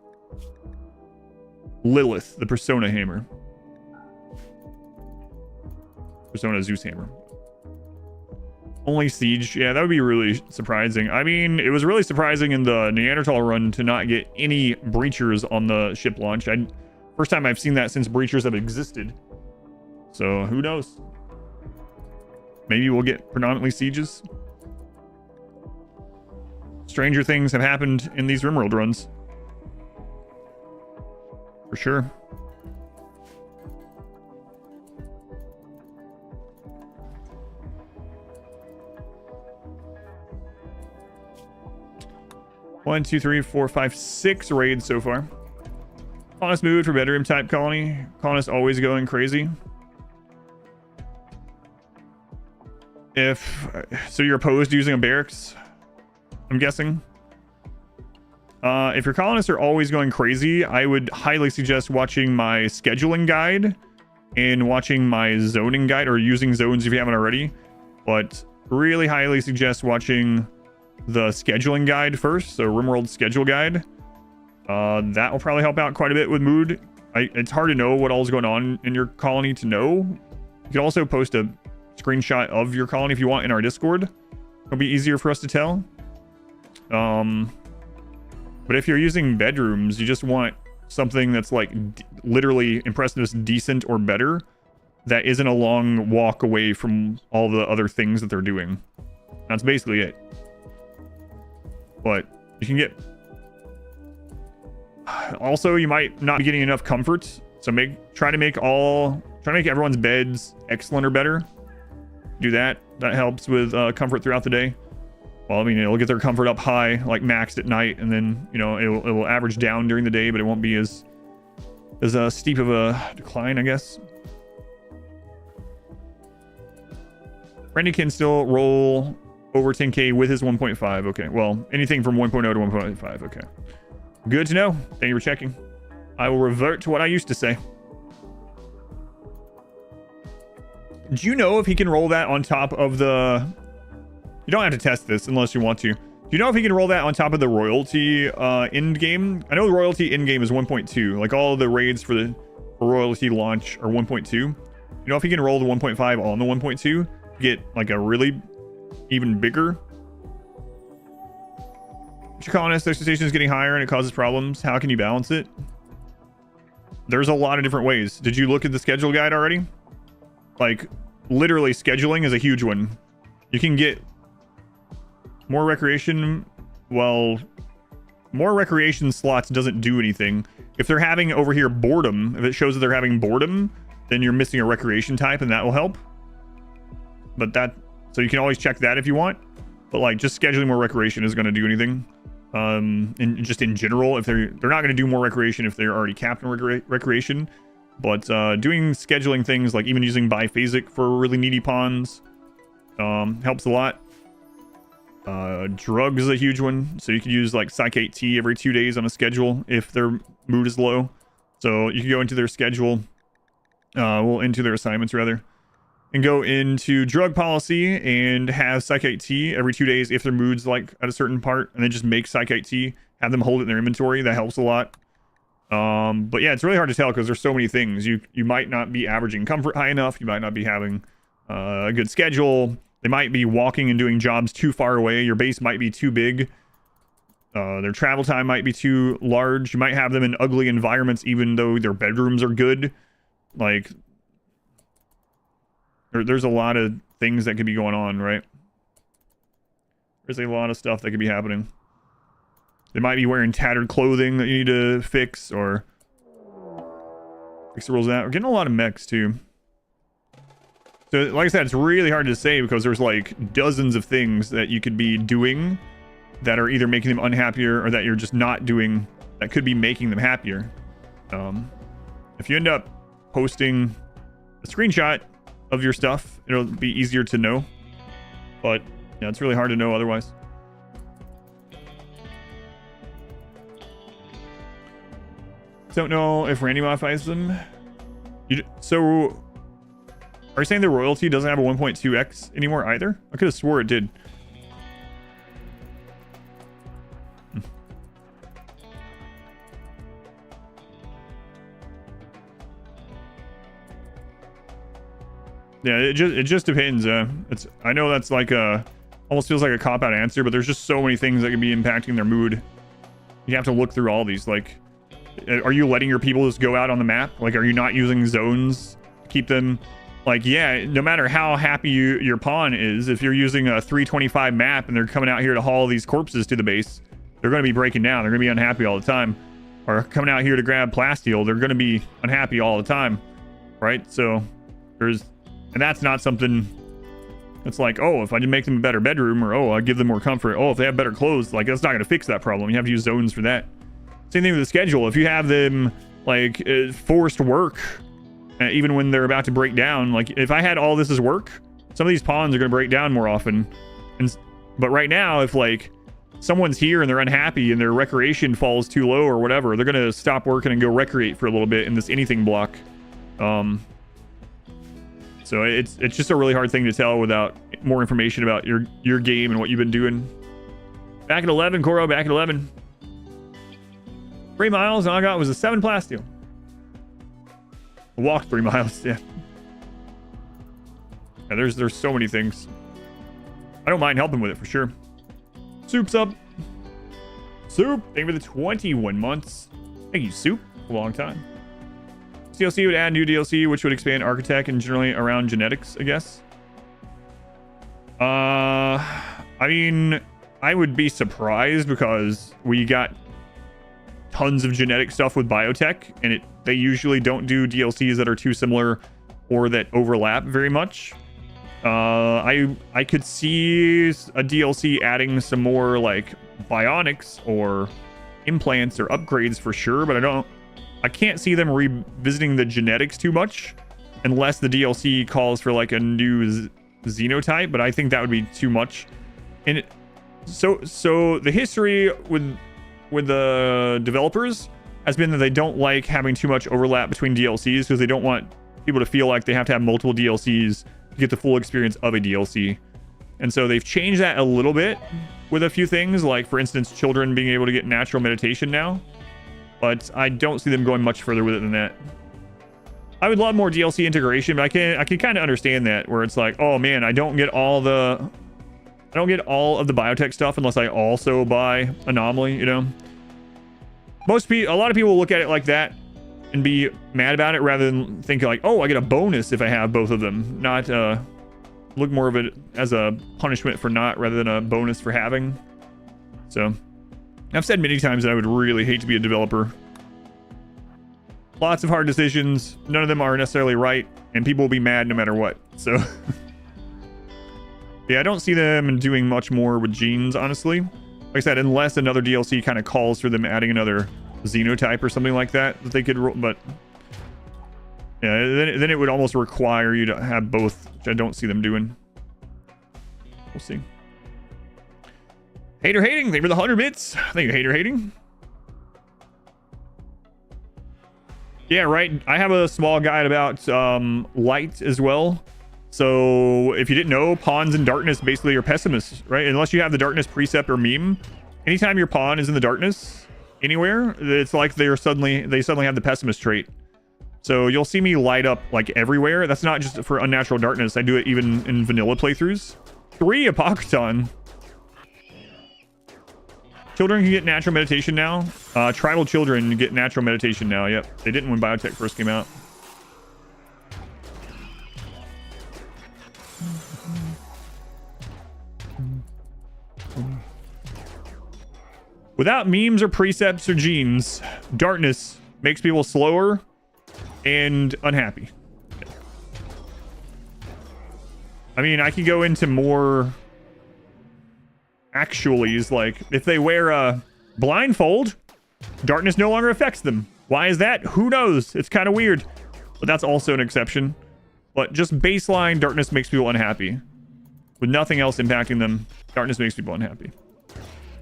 Lilith, the Persona Hammer. Persona Zeus Hammer. Only siege. Yeah, that would be really surprising. I mean, it was really surprising in the Neanderthal run to not get any breachers on the ship launch. First time I've seen that since breachers have existed. So who knows? Maybe we'll get predominantly sieges. Stranger things have happened in these RimWorld runs. For sure. One, two, three, four, five, 6 raids so far. Colonist mood for bedroom type colony. Colonist always going crazy. So you're opposed to using a barracks, I'm guessing. If your colonists are always going crazy, I would highly suggest watching my scheduling guide and watching my zoning guide, or using zones if you haven't already. But really highly suggest watching the scheduling guide first, so RimWorld schedule guide. That will probably help out quite a bit with mood. It's hard to know what all is going on in your colony to know. You can also post a screenshot of your colony if you want in our Discord. It'll be easier for us to tell. But if you're using bedrooms, you just want something that's like literally impressiveness decent or better, that isn't a long walk away from all the other things that they're doing. That's basically it. But you can get... Also, you might not be getting enough comfort, so try to make everyone's beds excellent or better. Do that. That helps with comfort throughout the day. Well, I mean, it'll get their comfort up high, like maxed at night, and then, you know, it will average down during the day, but it won't be as steep of a decline, I guess. Randy can still roll over 10k with his 1.5. Okay, well, anything from 1.0 to 1.5. Okay, good to know. Thank you for checking. I will revert to what I used to say. Do you know if he can roll that on top of the... You don't have to test this unless you want to. Do you know if he can roll that on top of the royalty end game? I know the royalty end game is 1.2. Like all of the raids for royalty launch are 1.2. You know if he can roll the 1.5 on the 1.2, get like a really even bigger. Your colonist expectation is getting higher and it causes problems. How can you balance it? There's a lot of different ways. Did you look at the schedule guide already? Like literally scheduling is a huge one. You can get more recreation. Well, more recreation slots doesn't do anything. If they're having over here boredom, if it shows that they're having boredom, then you're missing a recreation type and that will help. But so you can always check that if you want. But like just scheduling more recreation is going to do anything. And just in general, if they're not going to do more recreation if they're already capped in recreation. But doing scheduling things like even using biphasic for really needy pawns helps a lot. Drugs is a huge one, so you could use like Psych 8T every 2 days on a schedule if their mood is low. So you can go into their schedule, into their assignments rather, and go into drug policy and have Psych 8T every 2 days if their mood's like at a certain part, and then just make Psych 8T, have them hold it in their inventory. That helps a lot. But yeah, it's really hard to tell because there's so many things. You might not be averaging comfort high enough. You might not be having a good schedule. They might be walking and doing jobs too far away. Your base might be too big. Their travel time might be too large. You might have them in ugly environments even though their bedrooms are good. Like, there's a lot of things that could be going on, right? There's a lot of stuff that could be happening. They might be wearing tattered clothing that you need to fix, or fix the rules of that. We're getting a lot of mechs too. So like I said, it's really hard to say because there's like dozens of things that you could be doing that are either making them unhappier or that you're just not doing that could be making them happier. If you end up posting a screenshot of your stuff, it'll be easier to know. But yeah, it's really hard to know otherwise. Don't know if Randy modifies them. So, are you saying the royalty doesn't have a 1.2x anymore either? I could have swore it did. Yeah, it just depends. I know that's like a almost feels like a cop-out answer, but there's just so many things that can be impacting their mood. You have to look through all these. Like, are you letting your people just go out on the map? Like, are you not using zones to keep them? Like, yeah, no matter how happy your pawn is, if you're using a 325 map and they're coming out here to haul these corpses to the base, they're going to be breaking down. They're going to be unhappy all the time. Or coming out here to grab plasteel, they're going to be unhappy all the time, right? So and that's not something that's like, oh, if I make them a better bedroom, or oh, I give them more comfort. Oh, if they have better clothes, like that's not going to fix that problem. You have to use zones for that. Same thing with the schedule. If you have them like forced work, even when they're about to break down, like if I had all this as work, some of these pawns are going to break down more often. But right now, if like someone's here and they're unhappy and their recreation falls too low or whatever, they're going to stop working and go recreate for a little bit in this anything block. So it's just a really hard thing to tell without more information about your game and what you've been doing. Back at 11, Koro, back at 11. 3 miles, and all I got was a 7 plasteel. I walked 3 miles, yeah. Yeah, there's so many things. I don't mind helping with it for sure. Soup's up. Soup, thank you for the 21 months. Thank you, Soup. A long time. DLC would add new DLC, which would expand Architect and generally around genetics, I guess. I mean, I would be surprised because we got tons of genetic stuff with Biotech, and they usually don't do DLCs that are too similar or that overlap very much. I could see a DLC adding some more like bionics or implants or upgrades for sure, but I can't see them revisiting the genetics too much unless the DLC calls for like a new Xenotype, but I think that would be too much. And so the history with the developers has been that they don't like having too much overlap between DLCs because they don't want people to feel like they have to have multiple DLCs to get the full experience of a DLC. And so they've changed that a little bit with a few things, like for instance, children being able to get natural meditation now. But I don't see them going much further with it than that. I would love more DLC integration, but I can kind of understand that, where it's like, oh man, I don't get all of the Biotech stuff unless I also buy Anomaly, you know? A lot of people look at it like that and be mad about it rather than think like, oh, I get a bonus if I have both of them. Not look more of it as a punishment for not rather than a bonus for having. So I've said many times that I would really hate to be a developer. Lots of hard decisions. None of them are necessarily right, and people will be mad no matter what. So yeah, I don't see them doing much more with genes, honestly. Like I said, unless another DLC kind of calls for them adding another Xenotype or something like that they could roll. But yeah, then it would almost require you to have both, which I don't see them doing. We'll see. Hater hating, thank you for the 100 bits. Thank you, hater hating. Yeah, right. I have a small guide about light as well. So if you didn't know, pawns in darkness basically are pessimists, right? Unless you have the darkness precept or meme. Anytime your pawn is in the darkness anywhere, it's like they suddenly have the pessimist trait. So you'll see me light up like everywhere. That's not just for unnatural darkness. I do it even in vanilla playthroughs. 3 Apocryphon. Children can get natural meditation now. Tribal children get natural meditation now. Yep. They didn't when Biotech first came out. Without memes or precepts or genes, darkness makes people slower and unhappy. I mean, I could go into more actualities, like if they wear a blindfold, darkness no longer affects them. Why is that? Who knows? It's kind of weird, but that's also an exception. But just baseline, darkness makes people unhappy. With nothing else impacting them, darkness makes people unhappy.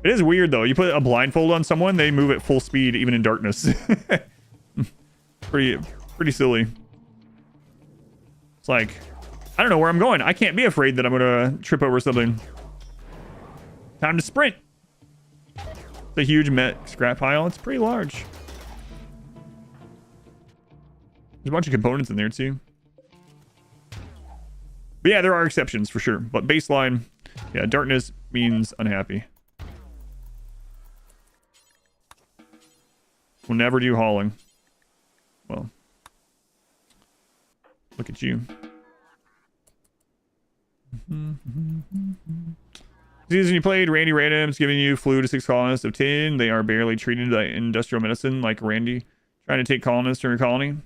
It is weird though. You put a blindfold on someone, they move at full speed even in darkness. Pretty silly. It's like, I don't know where I'm going. I can't be afraid that I'm gonna trip over something. Time to sprint. It's a huge scrap pile. It's pretty large. There's a bunch of components in there too. But yeah, there are exceptions for sure. But baseline, yeah, darkness means unhappy. We'll never do hauling. Well, look at you. Season you played, Randy Random's giving you flu to 6 colonists of 10. They are barely treated by industrial medicine like Randy. Trying to take colonists from your colony. Is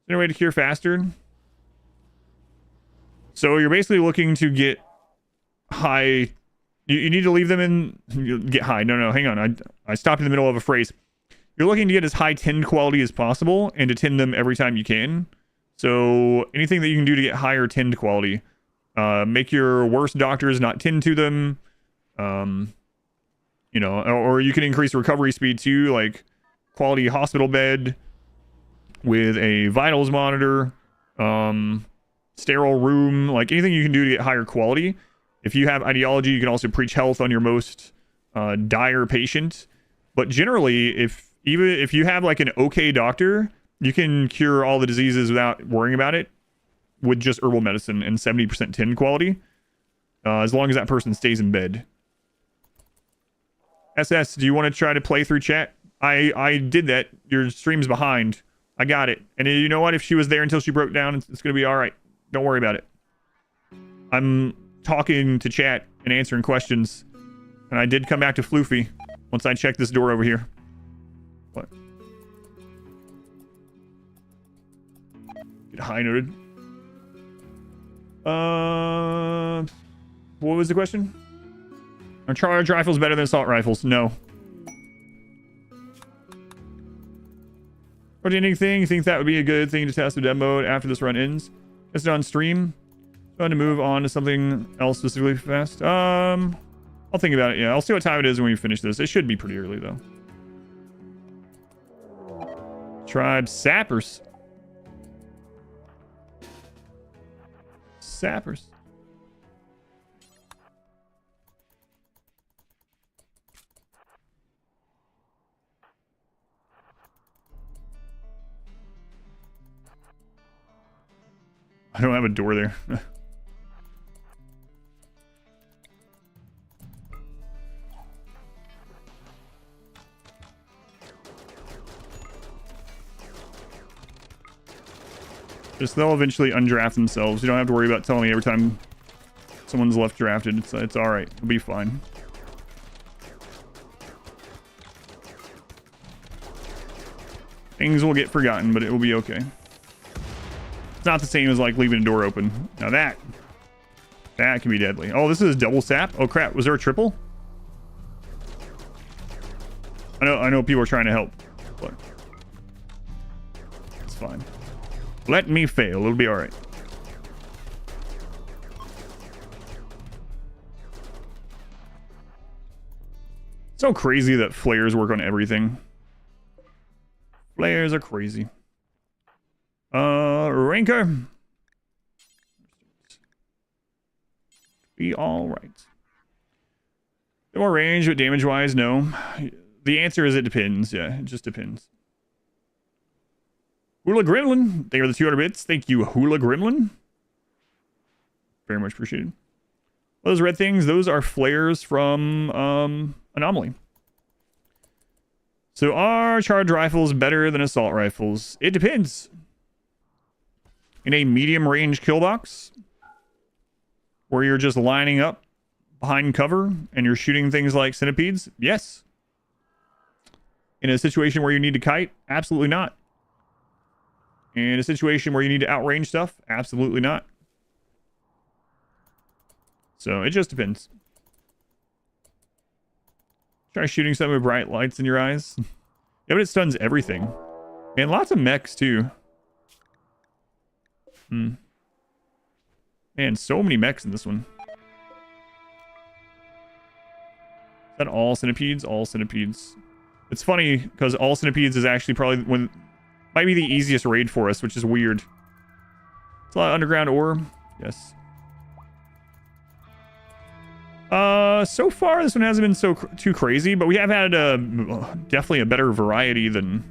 there a way to cure faster? So you're basically looking to get high. You need to leave them in. Get high. No, hang on. I stopped in the middle of a phrase. You're looking to get as high tinned quality as possible and to tin them every time you can. So anything that you can do to get higher tinned quality. Make your worst doctors not tend to them. You know, or you can increase recovery speed too, like quality hospital bed with a vitals monitor, sterile room, like anything you can do to get higher quality. If you have ideology, you can also preach health on your most dire patient. But generally, even if you have like an okay doctor, you can cure all the diseases without worrying about it with just herbal medicine and 70% tin quality, as long as that person stays in bed. SS, do you want to try to play through chat? I did that. Your stream's behind. I got it. And you know what? If she was there until she broke down, it's going to be all right. Don't worry about it. I'm talking to chat and answering questions. And I did come back to Floofy once I checked this door over here. What? Get high noted. What was the question? Are charge rifles better than assault rifles? No. Or anything? You think that would be a good thing to test with demo mode after this run ends? Test it on stream. Trying to move on to something else specifically fast. I'll think about it. Yeah, I'll see what time it is when we finish this. It should be pretty early though. Tribe sappers. Sappers. I don't have a door there. Just they'll eventually undraft themselves. You don't have to worry about telling me every time someone's left drafted. It's all right. It'll be fine. Things will get forgotten, but it will be okay. It's not the same as like leaving a door open. Now that can be deadly. Oh, this is double sap. Oh crap! Was there a triple? I know people are trying to help, but it's fine. Let me fail. It'll be all right. So crazy that flares work on everything. Flares are crazy. Ranker. Be all right. More range, but damage-wise, no. The answer is it depends. Yeah, it just depends. Hula Gremlin, thank you for the 200 bits. Thank you, Hula Gremlin. Very much appreciated. Those red things, those are flares from Anomaly. So are charge rifles better than assault rifles? It depends. In a medium range kill box, where you're just lining up behind cover and you're shooting things like centipedes, yes. In a situation where you need to kite, absolutely not. In a situation where you need to outrange stuff, absolutely not. So it just depends. Try shooting something with bright lights in your eyes. Yeah, but it stuns everything. And lots of mechs too. Man, so many mechs in this one. Is that all centipedes? All centipedes. It's funny because all centipedes is actually probably might be the easiest raid for us, which is weird. It's a lot of underground ore. Yes. So far this one hasn't been too crazy, but we have had definitely a better variety than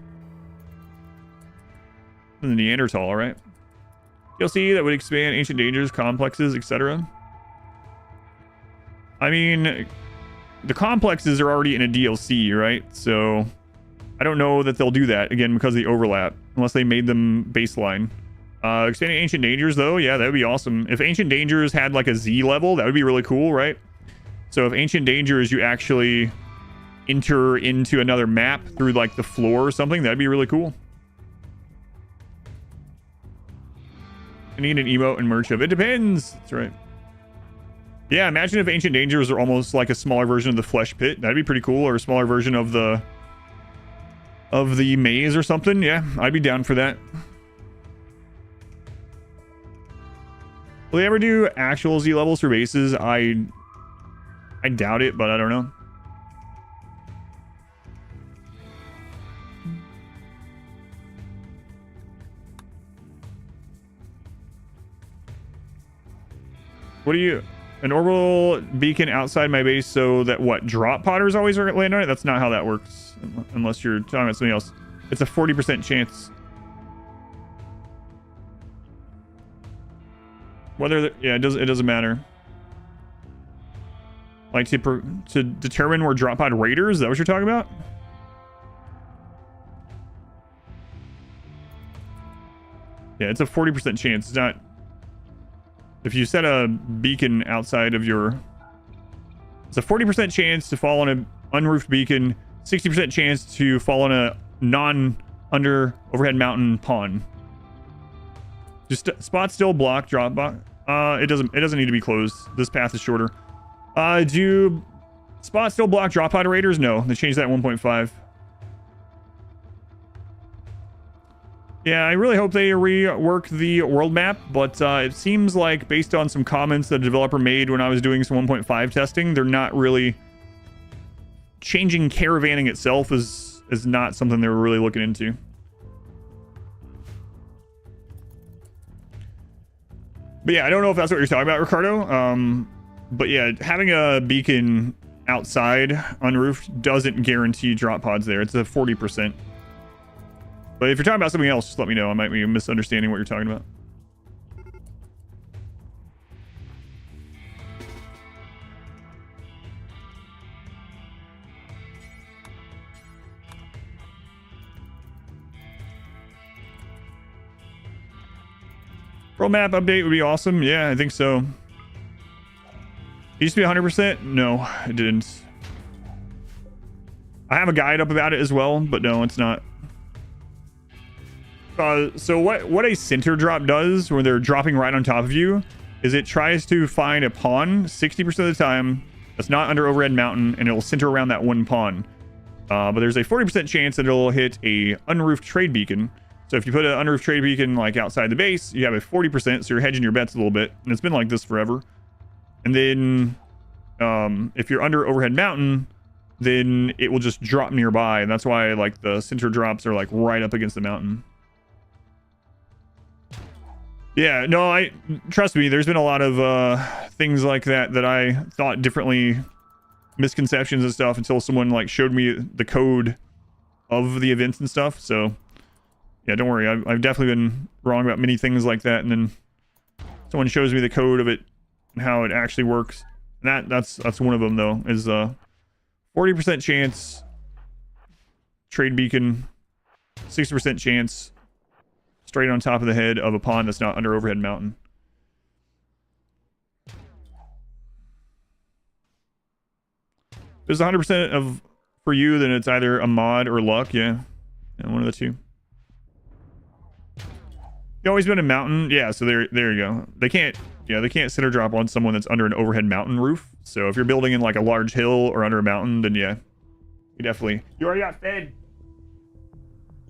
the Neanderthal, right? DLC that would expand ancient dangers, complexes, etc. I mean, the complexes are already in a DLC, right? So I don't know that they'll do that again because of the overlap, unless they made them baseline. Expanding ancient dangers though, yeah, that would be awesome. If ancient dangers had like a Z level, that would be really cool, right? So if ancient dangers you actually enter into another map through like the floor or something, that'd be really cool. I need an emote and merch of it. Depends. That's right. Yeah, imagine if ancient dangers are almost like a smaller version of the flesh pit. That'd be pretty cool, or a smaller version of the maze or something. Yeah, I'd be down for that. Will they ever do actual Z levels for bases? I doubt it, but I don't know. What do you... An orbital beacon outside my base so that what? Drop podders always land on it? That's not how that works. Unless you're talking about something else. It's a 40% chance. Whether... Yeah, it doesn't matter. Like to determine where drop pod raiders? Is that what you're talking about? Yeah, it's a 40% chance. It's not... If you set a beacon outside of your... It's a 40% chance to fall on an unroofed beacon, 60% chance to fall on a non-under overhead mountain pond. Just spot still block, drop box. It doesn't need to be closed. This path is shorter. Do spot still block drop pod raiders? No, they changed that 1.5. Yeah, I really hope they rework the world map, but it seems like based on some comments that a developer made when I was doing some 1.5 testing, they're not really... Changing caravanning itself is not something they were really looking into. But yeah, I don't know if that's what you're talking about, Ricardo. But yeah, having a beacon outside unroofed doesn't guarantee drop pods there. It's a 40%. But if you're talking about something else, just let me know. I might be misunderstanding what you're talking about. Pro map update would be awesome. Yeah, I think so. It used to be 100%? No, it didn't. I have a guide up about it as well, but no, it's not. So what a center drop does when they're dropping right on top of you is it tries to find a pawn 60% of the time that's not under overhead mountain, and it'll center around that one pawn. But there's a 40% chance that it'll hit a unroofed trade beacon. So if you put an unroofed trade beacon like outside the base, you have a 40%, so you're hedging your bets a little bit. And it's been like this forever. And then if you're under overhead mountain, then it will just drop nearby. And that's why like the center drops are like right up against the mountain. Yeah, no, trust me, there's been a lot of things like that I thought differently, misconceptions and stuff, until someone like showed me the code of the events and stuff. So yeah, don't worry, I've definitely been wrong about many things like that, and then someone shows me the code of it and how it actually works. And that's one of them though, is 40% chance trade beacon, 60% chance straight on top of the head of a pond that's not under overhead mountain. If it's 100% of for you, then it's either a mod or luck. Yeah, one of the two. You always been a mountain. Yeah, so there you go. They can't center drop on someone that's under an overhead mountain roof. So if you're building in like a large hill or under a mountain, then yeah, you definitely. You already got fed.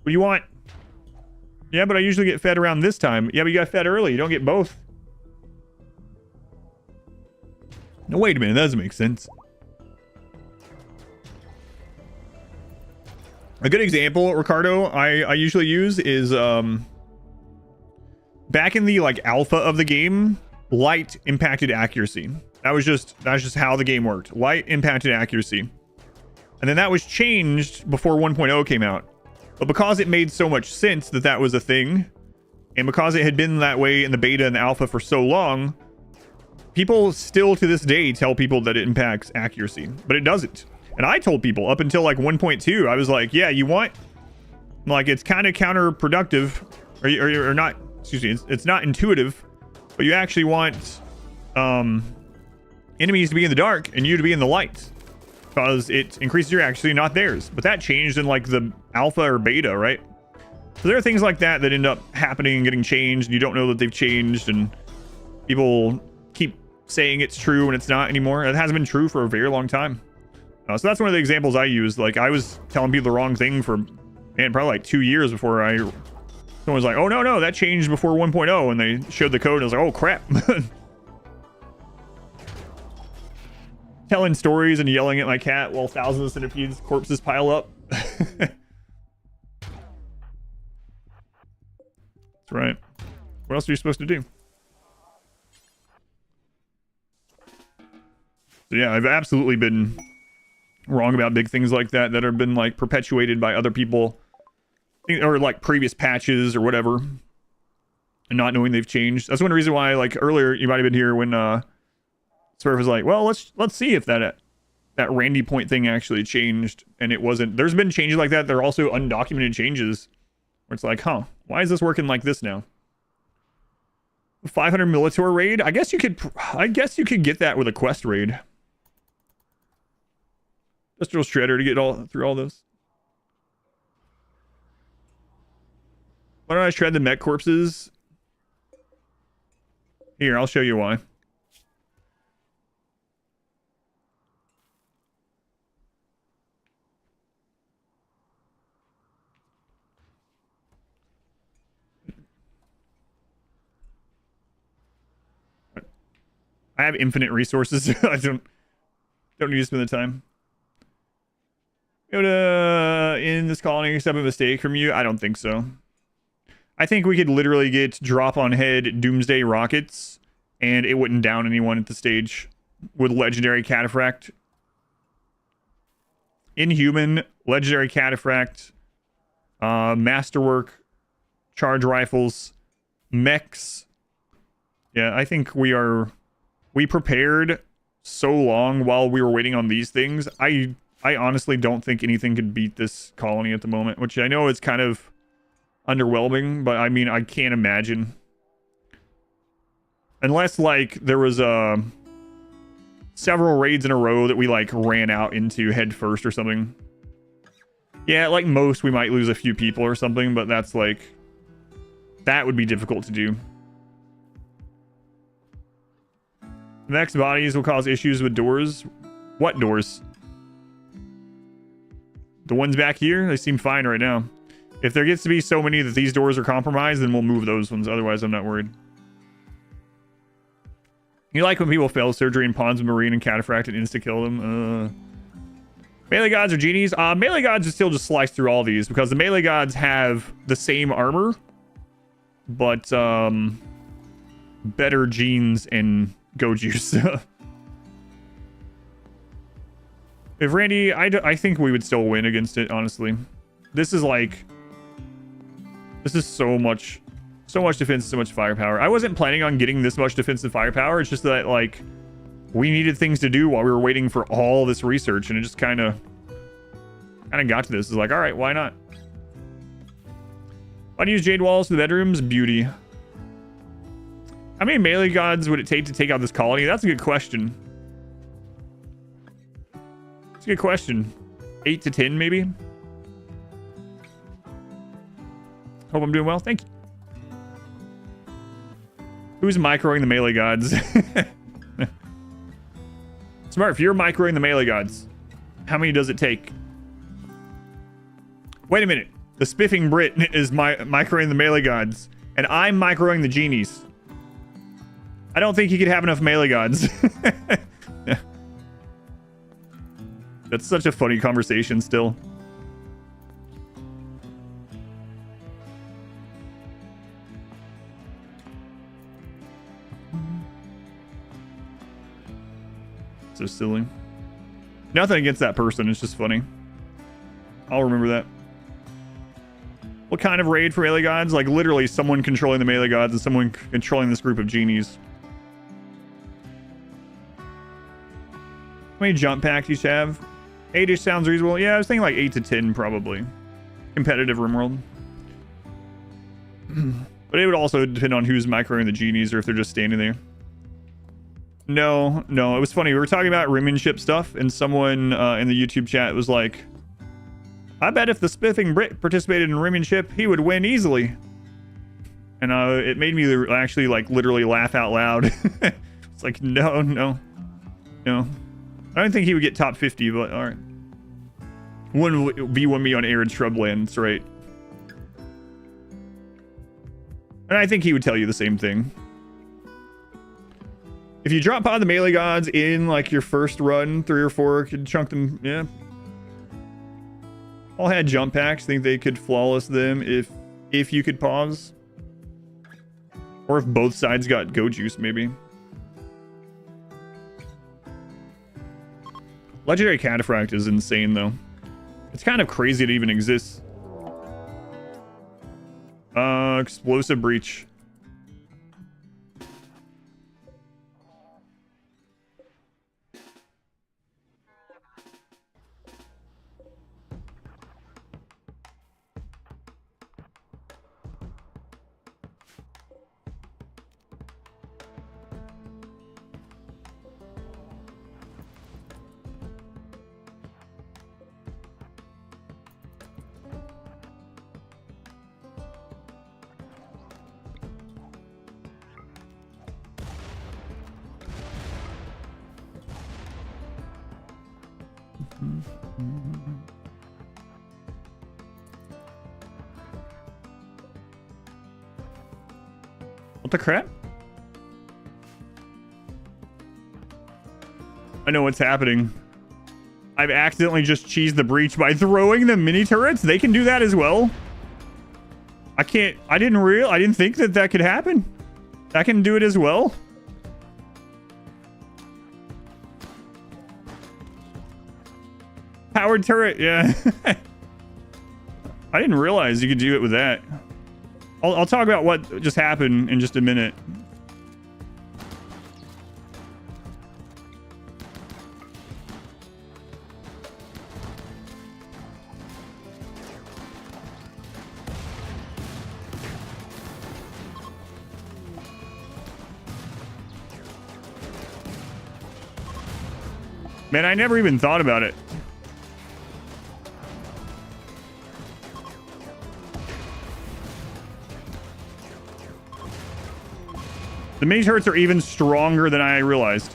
What do you want? Yeah, but I usually get fed around this time. Yeah, but you got fed early. You don't get both. No, wait a minute. That doesn't make sense. A good example, Ricardo, I usually use is back in the like alpha of the game, light impacted accuracy. That's just how the game worked. Light impacted accuracy. And then that was changed before 1.0 came out. But because it made so much sense that was a thing, And because it had been that way in the beta and the alpha for so long, people still to this day tell people that it impacts accuracy, but it doesn't. And I told people up until like 1.2, I was like, yeah, you want, like, it's kind of counterproductive, or not, excuse me, it's not intuitive, but you actually want enemies to be in the dark and you to be in the light, because it increases your accuracy, not theirs. But that changed in like the alpha or beta, right? So there are things like that that end up happening and getting changed, and you don't know that they've changed, and people keep saying it's true when it's not anymore. It hasn't been true for a very long time. So that's one of the examples I use. Like, I was telling people the wrong thing for, man, probably like 2 years before someone was like, oh, no, that changed before 1.0, and they showed the code, and I was like, oh, crap. Telling stories and yelling at my cat while thousands of centipedes corpses pile up. That's right. What else are you supposed to do? So yeah, I've absolutely been wrong about big things like that have been like perpetuated by other people, or like previous patches or whatever, and not knowing they've changed. That's one reason why, like, earlier you might have been here when Smurf was like, well, let's see if that Randy point thing actually changed, and it wasn't. There's been changes like that. There are also undocumented changes where it's like, huh, why is this working like this now? 500 Militor raid? I guess you could get that with a quest raid. Industrial Shredder to get through all this. Why don't I shred the mech corpses? Here, I'll show you why. I have infinite resources. I don't need to spend the time. Go to in this colony, accept a mistake from you? I don't think so. I think we could literally get drop on head doomsday rockets, and it wouldn't down anyone at the stage with legendary cataphract. Inhuman, legendary cataphract, masterwork, charge rifles, mechs. Yeah, I think we prepared so long while we were waiting on these things. I honestly don't think anything could beat this colony at the moment, which I know is kind of underwhelming, but I mean, I can't imagine. Unless, like, there was several raids in a row that we, like, ran out into head first or something. Yeah, like most, we might lose a few people or something, but that's, like, that would be difficult to do. Next bodies will cause issues with doors. What doors? The ones back here? They seem fine right now. If there gets to be so many that these doors are compromised, then we'll move those ones. Otherwise, I'm not worried. You like when people fail surgery and pawns marine and cataphract and insta-kill them? Melee gods or genies? Melee gods are still just slice through all these, because the melee gods have the same armor, but better genes and go juice. If Randy, I think we would still win against it, honestly. This is like, this is so much defense, so much firepower. I wasn't planning on getting this much defensive firepower. It's just that, like, we needed things to do while we were waiting for all this research, and it just kind of got to this. It's like, all right, why not? Why do you use jade walls for the bedrooms? Beauty. How many melee gods would it take to take out this colony? That's a good question. It's a good question. 8 to 10, maybe? Hope I'm doing well. Thank you. Who's microing the melee gods? Smart, if you're microing the melee gods, how many does it take? Wait a minute. The spiffing Brit is microing the melee gods, and I'm microing the genies. I don't think he could have enough melee gods. That's such a funny conversation still. So silly. Nothing against that person, it's just funny. I'll remember that. What kind of raid for melee gods? Like literally someone controlling the melee gods and someone controlling this group of genies. How many jump packs you should have? 8-ish sounds reasonable. Yeah, I was thinking like 8 to 10 probably. Competitive RimWorld. But it would also depend on who's microing the genies or if they're just standing there. No, it was funny. We were talking about rimmanship stuff and someone in the YouTube chat was like, I bet if the spiffing Brit participated in rimmanship, he would win easily. And it made me actually like literally laugh out loud. It's like, no. I don't think he would get top 50, but all right. Wouldn't be one me on arid shrublands, right? And I think he would tell you the same thing. If you drop pod the melee gods in like your first run, 3 or 4, could chunk them, yeah. All had jump packs. Think they could flawless them if you could pause. Or if both sides got go juice, maybe. Legendary Cataphract is insane, though. It's kind of crazy it even exists. Explosive Breach. What the crap? I know what's happening. I've accidentally just cheesed the breach by throwing the mini turrets. They can do that as well. I didn't think that could happen. That can do it as well. Powered turret, yeah. I didn't realize you could do it with that. I'll talk about what just happened in just a minute. Man, I never even thought about it. The mini turrets are even stronger than I realized.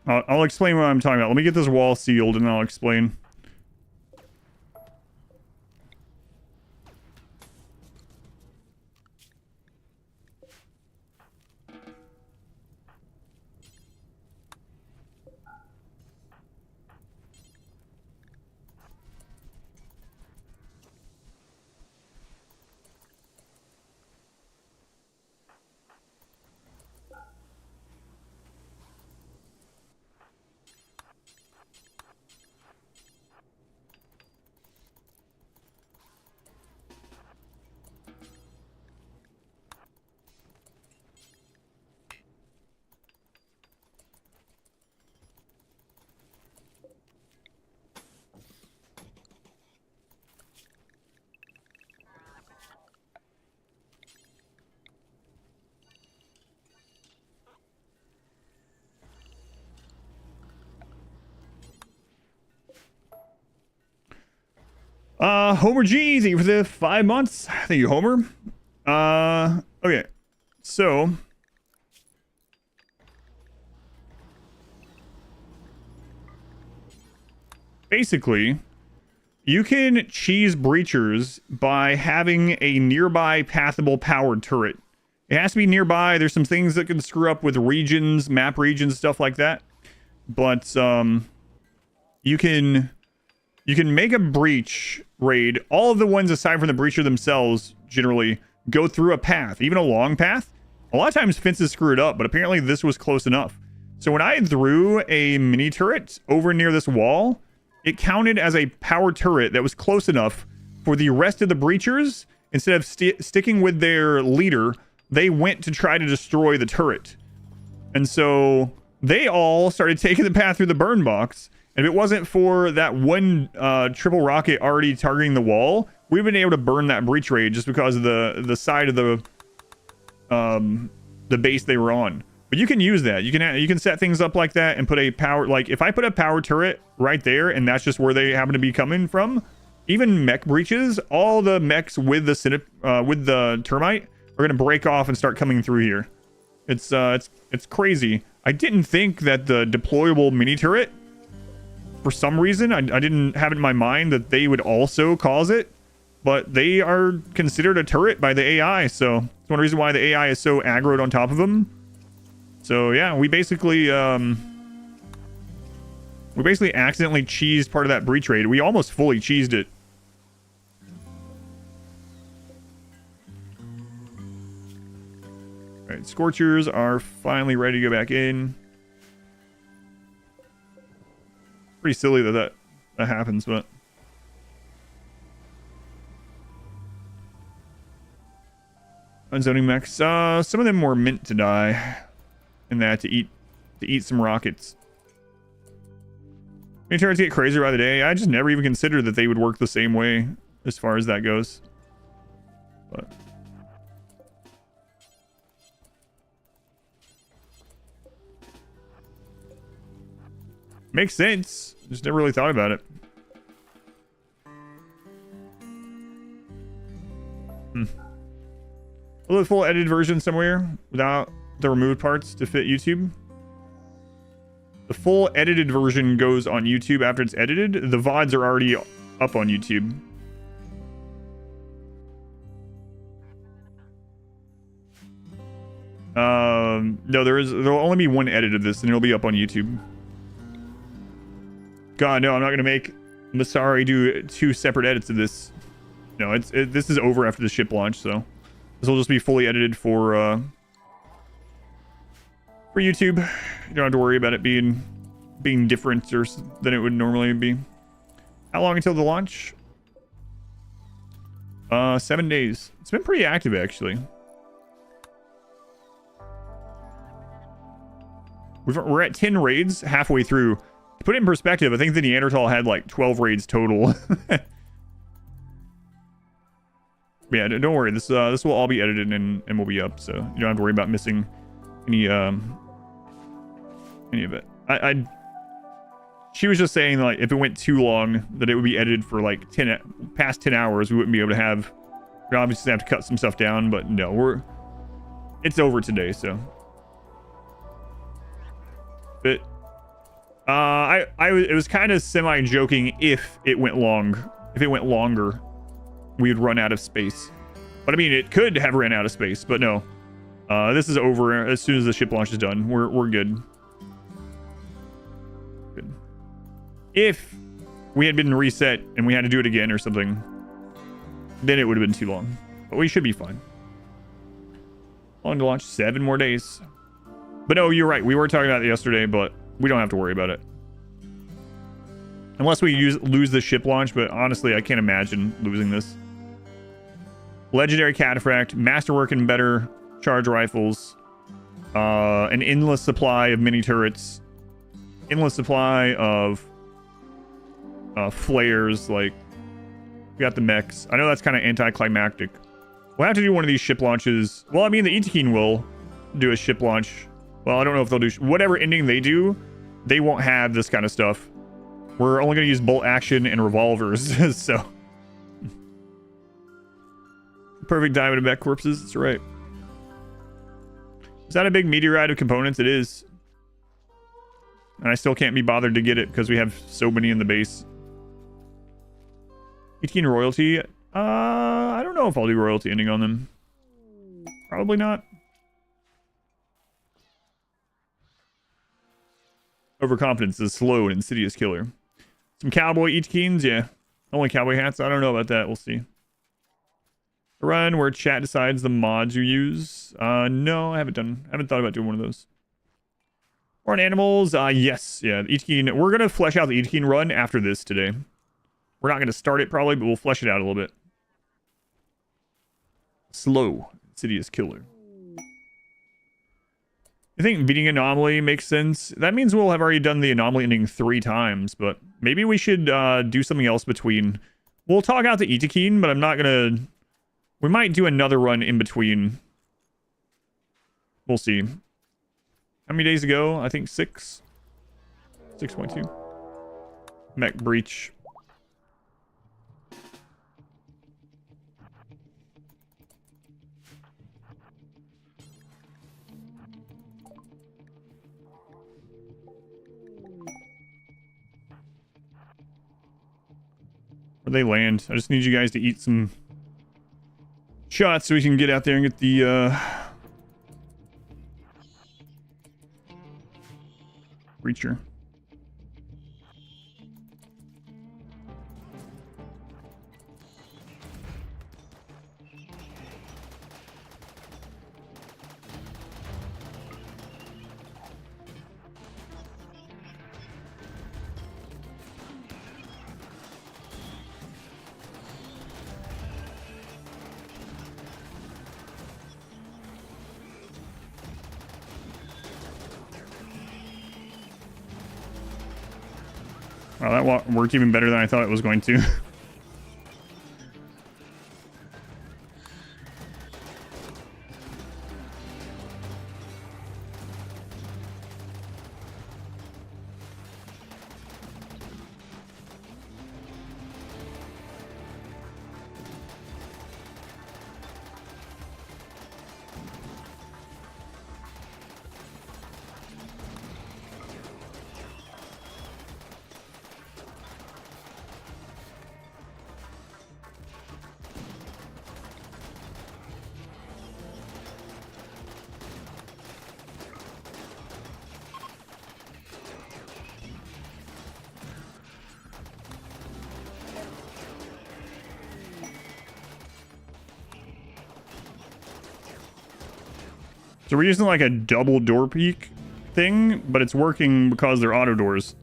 I'll explain what I'm talking about. Let me get this wall sealed and I'll explain. Homer G, thank you for the 5 months. Thank you, Homer. Okay. So basically, you can cheese breachers by having a nearby pathable powered turret. It has to be nearby. There's some things that can screw up with regions, map regions, stuff like that. But you can You can make a breach raid. All of the ones aside from the breacher themselves generally go through a path, even a long path. A lot of times fences screw it up, but apparently this was close enough. So when I threw a mini turret over near this wall, it counted as a power turret that was close enough for the rest of the breachers. Instead of sticking with their leader, they went to try to destroy the turret. And so they all started taking the path through the burn box. And if it wasn't for that one triple rocket already targeting the wall, we've been able to burn that breach raid just because of the side of the base they were on. But you can use that. You can set things up like that and put a power, like if I put a power turret right there and that's just where they happen to be coming from, even mech breaches, all the mechs with the termite are going to break off and start coming through here. It's crazy. I didn't think that the deployable mini turret, for some reason, I didn't have it in my mind that they would also cause it, but they are considered a turret by the AI, so it's one reason why the AI is so aggroed on top of them. So yeah, we basically accidentally cheesed part of that breach raid. We almost fully cheesed it. All right, Scorchers are finally ready to go back in. Pretty silly that happens, but unzoning mechs. Some of them were meant to die, and that to eat some rockets. Mini turrets get crazier by the day. I just never even considered that they would work the same way as far as that goes. But makes sense. Just never really thought about it. A little full edited version somewhere without the removed parts to fit YouTube. The full edited version goes on YouTube after it's edited. The VODs are already up on YouTube. No, there'll only be one edit of this and it'll be up on YouTube. God, no, I'm not going to make Masari do 2 separate edits of this. No, this is over after the ship launch, so this will just be fully edited for YouTube. You don't have to worry about it being different than it would normally be. How long until the launch? 7 days. It's been pretty active, actually. We're at 10 raids halfway through. To put it in perspective, I think the Neanderthal had like 12 raids total. Yeah, don't worry. This will all be edited and will be up, so you don't have to worry about missing any of it. She was just saying like if it went too long that it would be edited for like past 10 hours. We wouldn't be able to have. We obviously have to cut some stuff down, but no, it's over today, so. But it was kind of semi-joking if it went longer, we'd run out of space. But I mean, it could have ran out of space, but no. This is over as soon as the ship launch is done. We're good. Good. If we had been reset and we had to do it again or something, then it would have been too long. But we should be fine. On to launch, 7 more days. But no, you're right. We were talking about it yesterday, but we don't have to worry about it. Unless we lose the ship launch, but honestly, I can't imagine losing this. Legendary Cataphract, Masterwork and better charge rifles, an endless supply of mini turrets, endless supply of flares, like, we got the mechs. I know that's kind of anticlimactic. We'll have to do one of these ship launches. Well, I mean, the Itakin will do a ship launch. Well, I don't know if they'll do... Whatever ending they do, they won't have this kind of stuff. We're only going to use bolt action and revolvers, so... Perfect diamond and mech corpses, that's right. Is that a big meteorite of components? It is. And I still can't be bothered to get it because we have so many in the base. 18 royalty. I don't know if I'll do royalty ending on them. Probably not. Overconfidence is a slow and insidious killer. Some cowboy Ichikeens, yeah. Only cowboy hats. I don't know about that. We'll see. Run where chat decides the mods you use. No, I haven't thought about doing one of those. Or on animals, yes, yeah. The Ichikeen. We're gonna flesh out the Ichikeen run after this today. We're not gonna start it probably, but we'll flesh it out a little bit. Slow. Insidious killer. I think beating anomaly makes sense. That means we'll have already done the anomaly ending 3 times, but maybe we should do something else between. We'll talk out the Ichikeen, but I'm not gonna. We might do another run in between. We'll see. How many days ago? I think 6. 6.2. Mech breach. Where they land. I just need you guys to eat some shots so we can get out there and get the breacher. Wow, that worked even better than I thought it was going to. So we're using like a double door peek thing, but it's working because they're auto doors.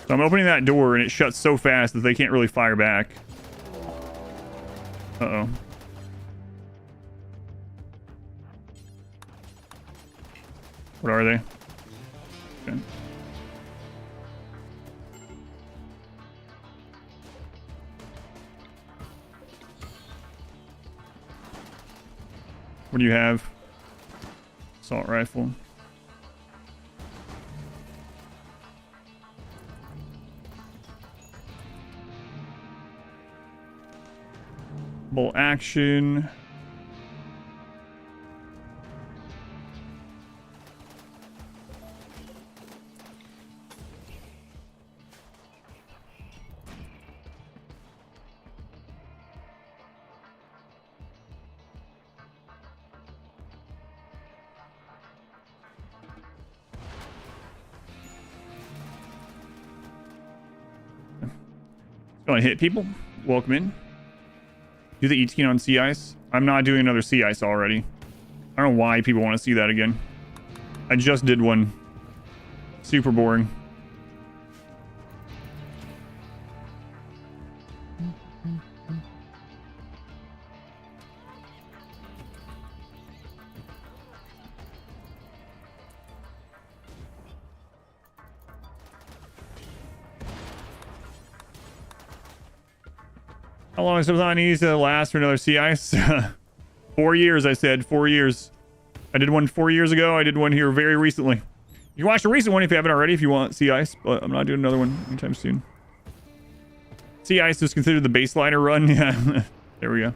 So I'm opening that door and it shuts so fast that they can't really fire back. Uh-oh. What are they? Okay. What do you have? Assault rifle. Bolt action. Gonna hit people. Welcome in. Do the ET on sea ice. I'm not doing another sea ice already. I don't know why people want to see that again. I just did one. Super boring. How long does subathon need to last for another sea ice? 4 years, I said. 4 years. I did one 4 years ago. I did one here very recently. You can watch the recent one if you haven't already, if you want sea ice, but I'm not doing another one anytime soon. Sea ice is considered the baseliner run. Yeah. There we go.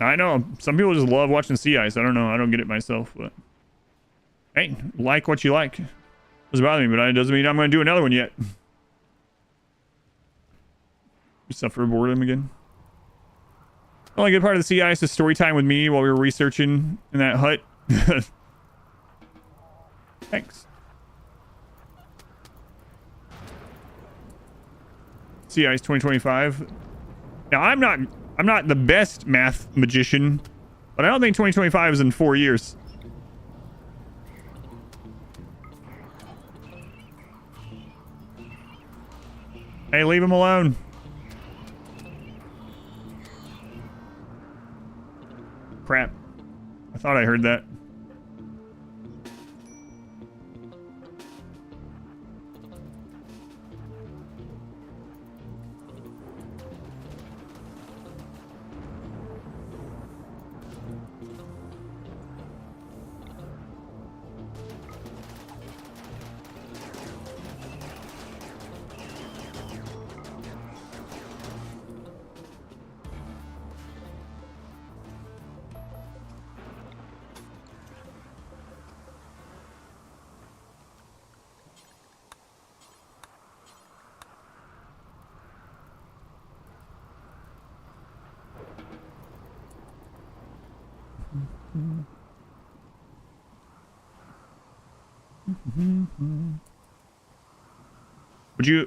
I know some people just love watching sea ice. I don't know. I don't get it myself, but Hey, like what you like. Doesn't bother me, but it doesn't mean I'm going to do another one yet. You suffer boredom again. The only good part of the CI is the story time with me while we were researching in that hut. Thanks. CI is 2025. Now I'm not the best math magician, but I don't think 2025 is in 4 years. Hey, leave him alone. Crap. I thought I heard that.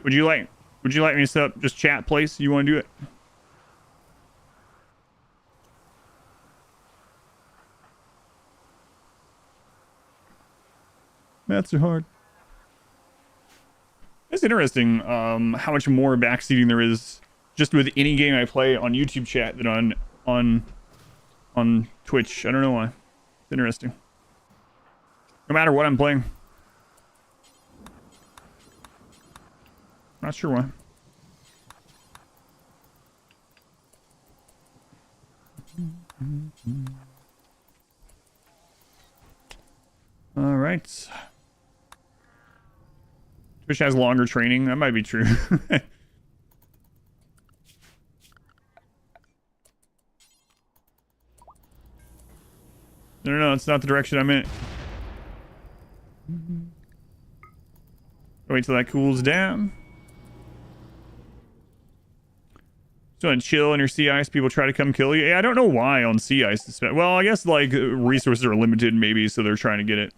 Would you like me to set up just chat place? You want to do it? Maths are hard. It's interesting how much more backseating there is just with any game I play on YouTube chat than on Twitch. I don't know why. It's interesting. No matter what I'm playing. Not sure why. All right. Twitch has longer training. That might be true. No, it's not the direction I'm in. Wait till that cools down. So on chill on your sea ice, people try to come kill you. Yeah, I don't know why on sea ice. Well, I guess like resources are limited maybe, so they're trying to get it.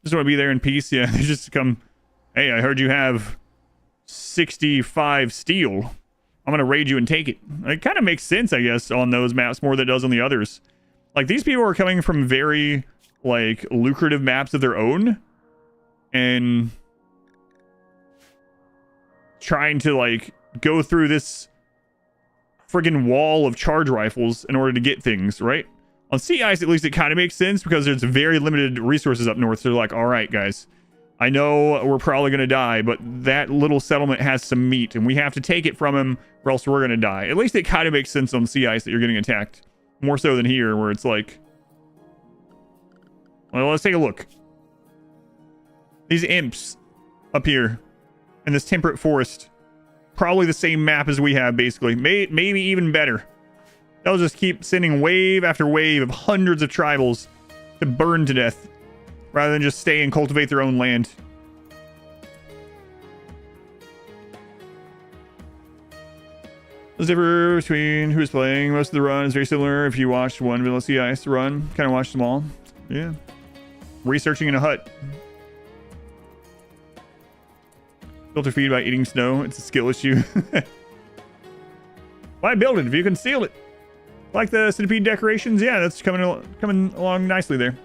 Just want to be there in peace. Yeah, they just come. Hey, I heard you have 65 steel. I'm gonna raid you and take it. It kind of makes sense, I guess, on those maps more than it does on the others. Like these people are coming from very like lucrative maps of their own, and trying to like go through this friggin' wall of charge rifles in order to get things, right? On sea ice, at least it kind of makes sense because there's very limited resources up north. So they're like, all right, guys, I know we're probably going to die, but that little settlement has some meat and we have to take it from him or else we're going to die. At least it kind of makes sense on sea ice that you're getting attacked. More so than here where it's like, well, let's take a look. These imps up here in this temperate forest, probably the same map as we have, basically. Maybe even better. They'll just keep sending wave after wave of hundreds of tribals to burn to death rather than just stay and cultivate their own land. The difference between who's playing. Most of the run is very similar. If you watched one Vanilla Sea Ice run, kind of watched them all. Yeah. Researching in a hut. Filter feed by eating snow. It's a skill issue. Why build it if you can steal it? Like the centipede decorations? Yeah, that's coming along nicely there.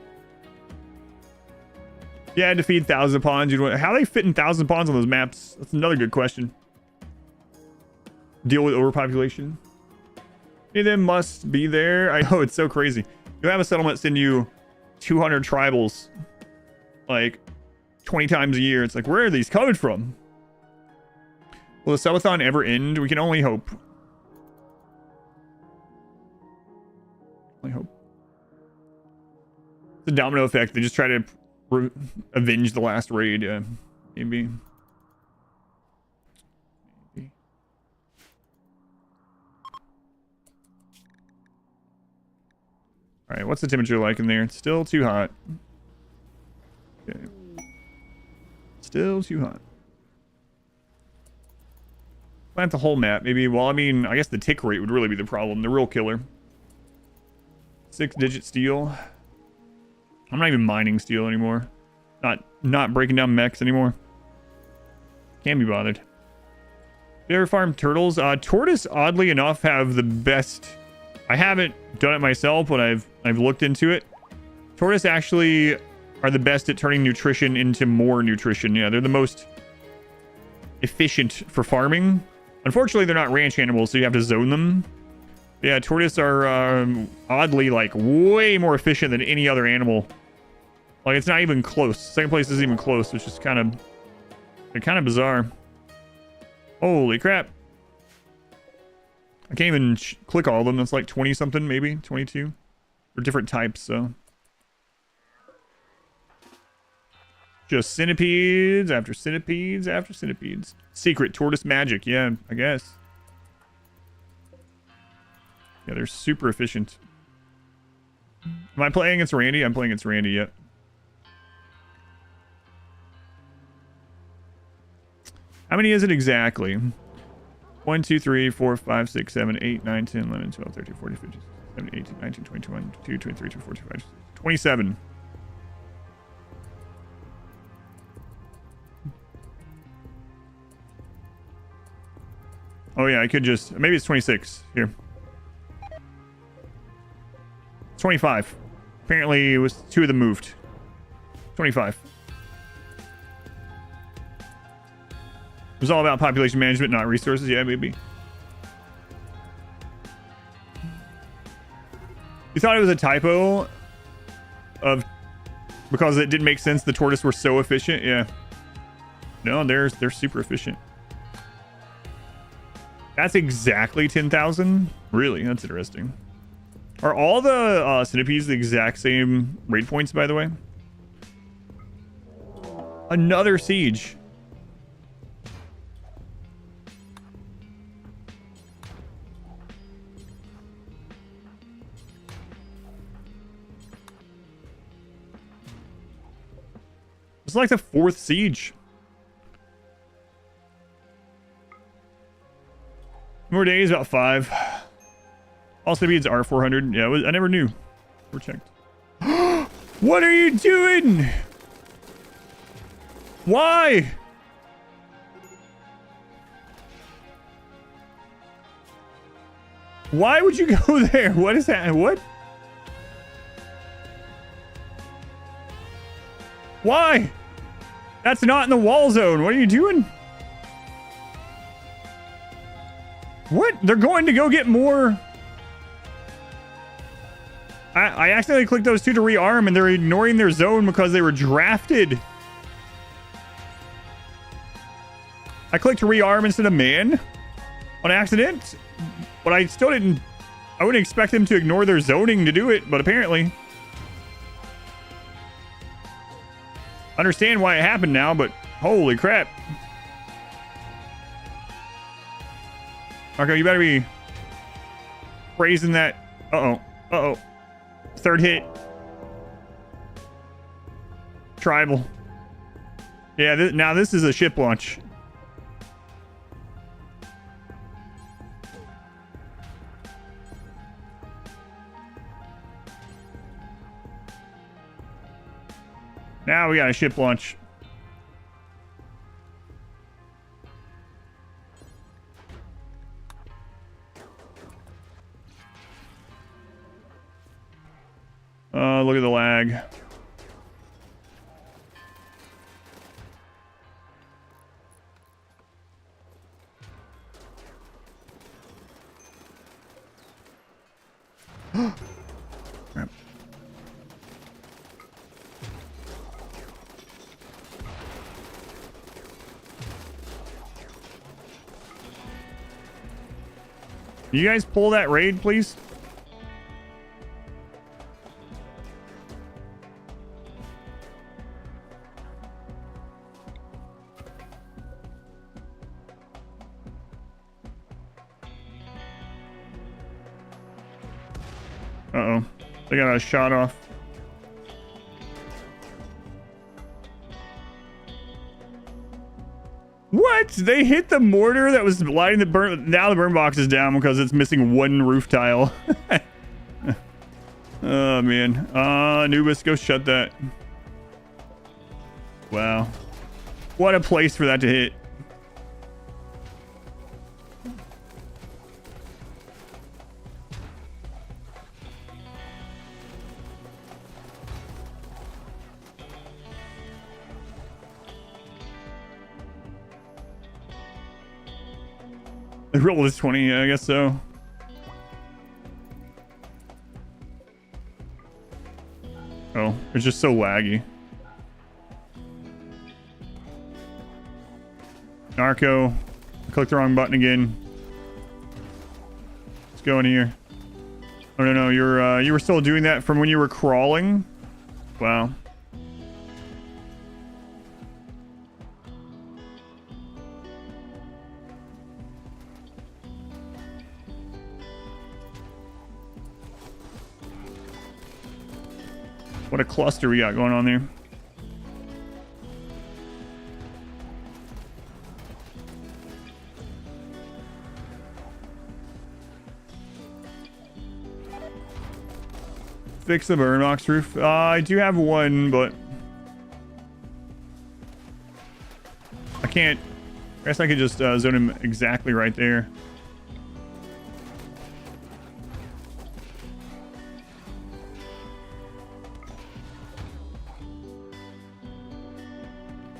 Yeah, I had to feed thousands of pawns. How they fit in thousands of pawns on those maps? That's another good question. Deal with overpopulation. Any of them must be there. I know, it's so crazy. You have a settlement send you 200 tribals like 20 times a year. It's like, where are these coming from? Will the subathon ever end? We can only hope. I hope. The domino effect. They just try to avenge the last raid. Yeah, maybe. All All right, what's the temperature like in there? It's still too hot. Okay. Still too hot. Plant the whole map, maybe. Well, I mean, I guess the tick rate would really be the problem. The real killer. 6-digit steel. I'm not even mining steel anymore. Not breaking down mechs anymore. Can't be bothered. You ever farm turtles? Tortoise, oddly enough, have the best. I haven't done it myself, but I've looked into it. Tortoise actually are the best at turning nutrition into more nutrition. Yeah, they're the most efficient for farming. Unfortunately, they're not ranch animals, so you have to zone them. Yeah, tortoise are oddly like way more efficient than any other animal. Like it's not even close. Second place isn't even close, which is kind of bizarre. Holy crap! I can't even click all of them. That's like 20 something, maybe 22. They're different types, so. Just centipedes after centipedes after centipedes. Secret tortoise magic. Yeah, I guess. Yeah, they're super efficient. Am I playing against Randy? I'm playing against Randy, yep. How many is it exactly? 1, 2, 3, 4, 5, 6, 7, 8, 9, 10, 11, 12, 13, 14, 15, 16, 17, 18, 19, 20, 21, 22, 23, 24, 25, 27. Oh yeah, I could just... Maybe it's 26. Here. 25. Apparently it was 2 of them moved. 25. It was all about population management, not resources. Yeah, maybe. You thought it was a typo of... Because it didn't make sense the tortoise were so efficient? Yeah. No, they're super efficient. That's exactly 10,000? Really? That's interesting. Are all the centipedes the exact same rate points, by the way? Another siege. It's like the 4th siege. More days, about 5. All centipedes are 400. Yeah, I never knew. We're checked. What are you doing? Why? Why would you go there? What is that? What? Why? That's not in the wall zone. What are you doing? What? They're going to go get more. I accidentally clicked those 2 to rearm and they're ignoring their zone because they were drafted. I clicked to rearm instead of man on accident, but I still didn't. I wouldn't expect them to ignore their zoning to do it, but apparently. Understand why it happened now, but holy crap. Marco, you better be praising that. Uh-oh. Uh-oh. 3rd hit. Tribal. Yeah, now this is a ship launch. Now we got a ship launch. Look at the lag. Crap. You guys pull that raid, please? Uh-oh. They got a shot off. What? They hit the mortar that was lighting the burn. Now the burn box is down because it's missing one roof tile. Oh, man. Anubis, go shut that. Wow. What a place for that to hit. The roll is 20, yeah, I guess so. Oh, it's just so laggy. Narco. Click the wrong button again. Let's go in here. Oh, no, you were still doing that from when you were crawling? Wow. What a cluster we got going on there. Fix the burn box roof. I do have one, but I can't. I guess I could just zone him exactly right there.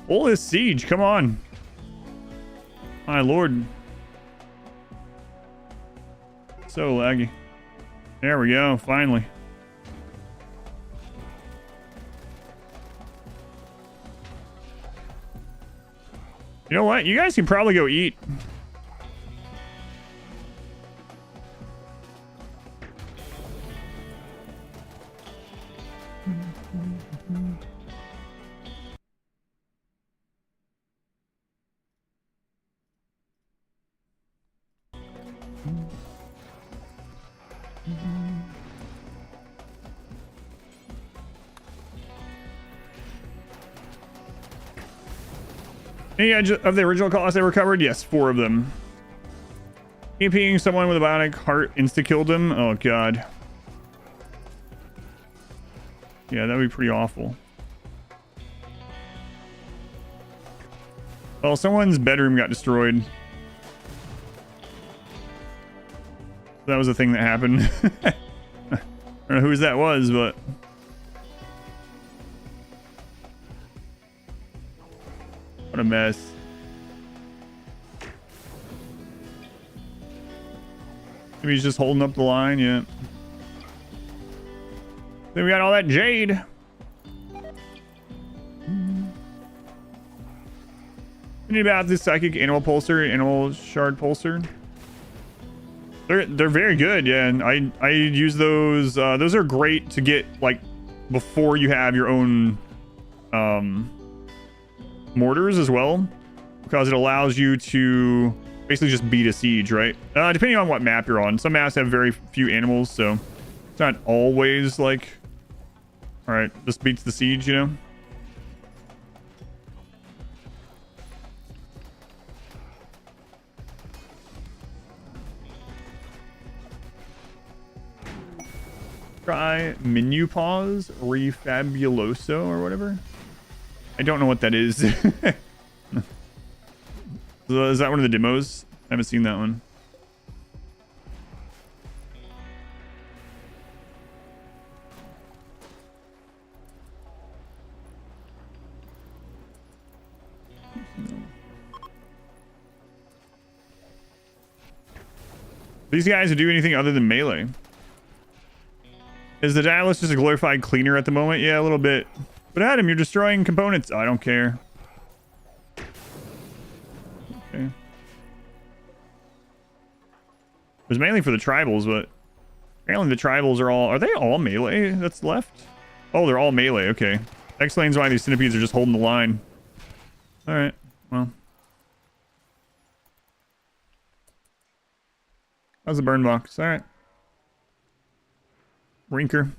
Pull this siege, come on. My lord. So laggy. There we go, finally. You know what? You guys can probably go eat. Any of the original colonists they recovered? Yes, 4 of them. EMPing someone with a bionic heart insta-killed him? Oh, God. Yeah, that would be pretty awful. Well, someone's bedroom got destroyed. That was a thing that happened. I don't know whose that was, but... what a mess. Maybe he's just holding up the line, yeah. Then we got all that jade. Any about this psychic animal pulsar, animal shard pulsar? They're very good, yeah. And I use those. Those are great to get like before you have your own mortars as well, because it allows you to basically just beat a siege, right? Depending on what map you're on. Some maps have very few animals, so it's not always like, all right, this beats the siege, you know. Try menu pause refabuloso or whatever. I don't know what that is. Is that one of the demos? I haven't seen that one. These guys would do anything other than melee. Is the Daedalus just a glorified cleaner at the moment? Yeah, a little bit. But Adam, you're destroying components. I don't care. Okay. It was mainly for the tribals, but apparently the tribals are all... are they all melee that's left? Oh, they're all melee. Okay. That explains why these centipedes are just holding the line. Alright. Well. How's the burn box? Alright. Rinker.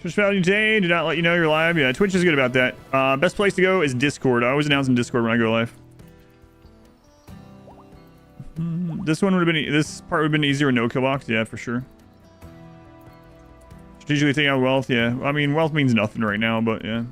Twitch value today. Did not let you know you're live. Yeah, Twitch is good about that. Best place to go is Discord. I always announce in Discord when I go live. This one would have been, this part would have been easier with no kill box. Yeah, for sure. Strategically taking out wealth. Yeah, I mean, wealth means nothing right now, but yeah.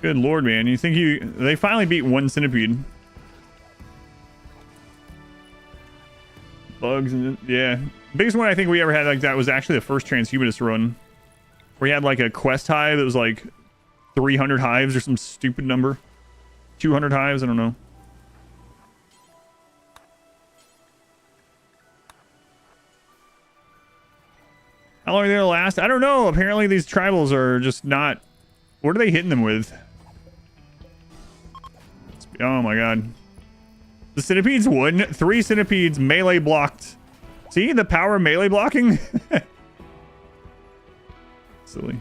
Good lord, man. You think they finally beat one centipede. Bugs and yeah. Biggest one I think we ever had like that was actually the first Transhumanist run. Where we had like a quest hive that was like 300 hives or some stupid number. 200 hives, I don't know. How long are they gonna last? I don't know. Apparently these tribals are just not... What are they hitting them with? Oh my god. The centipedes won. 3 centipedes melee blocked. See the power of melee blocking? Silly.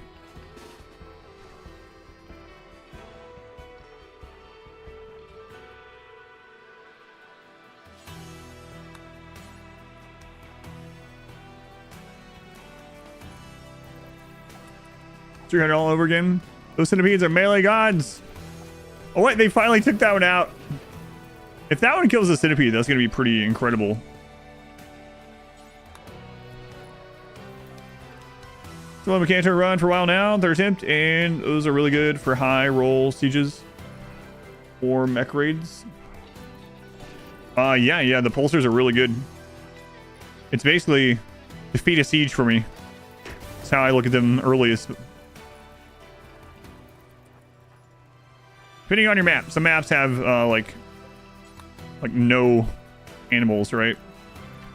$300 all over again. Those centipedes are melee gods. Oh wait, they finally took that one out. If that one kills a centipede, that's gonna be pretty incredible. Still have a canter run for a while now, third attempt, and those are really good for high roll sieges or mech raids. Yeah, the pulsars are really good. It's basically defeat a siege for me. That's how I look at them earliest. Depending on your map, some maps have like no animals, right?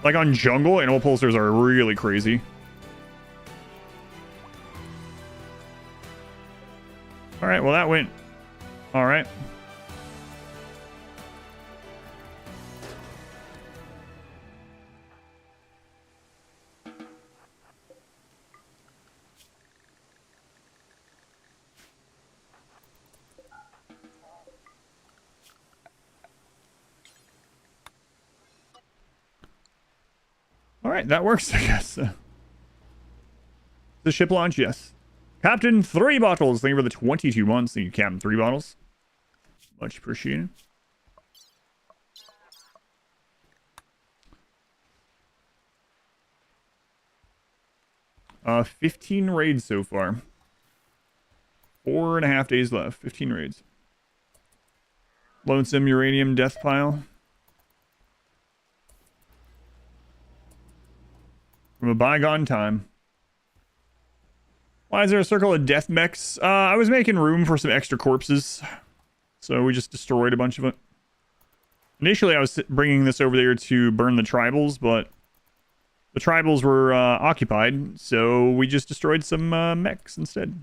Like on jungle, animal pulsars are really crazy. All right, well that went all right. All right, that works, I guess. The ship launch, yes. Captain, 3 bottles. Thank you for the 22 months. Thank you, Captain, 3 bottles. Much appreciated. 15 raids so far. 4.5 days left. 15 raids. Lonesome uranium death pile. From a bygone time. Why is there a circle of death mechs? I was making room for some extra corpses. So we just destroyed a bunch of it. Initially, I was bringing this over there to burn the tribals, but the tribals were occupied, so we just destroyed some mechs instead.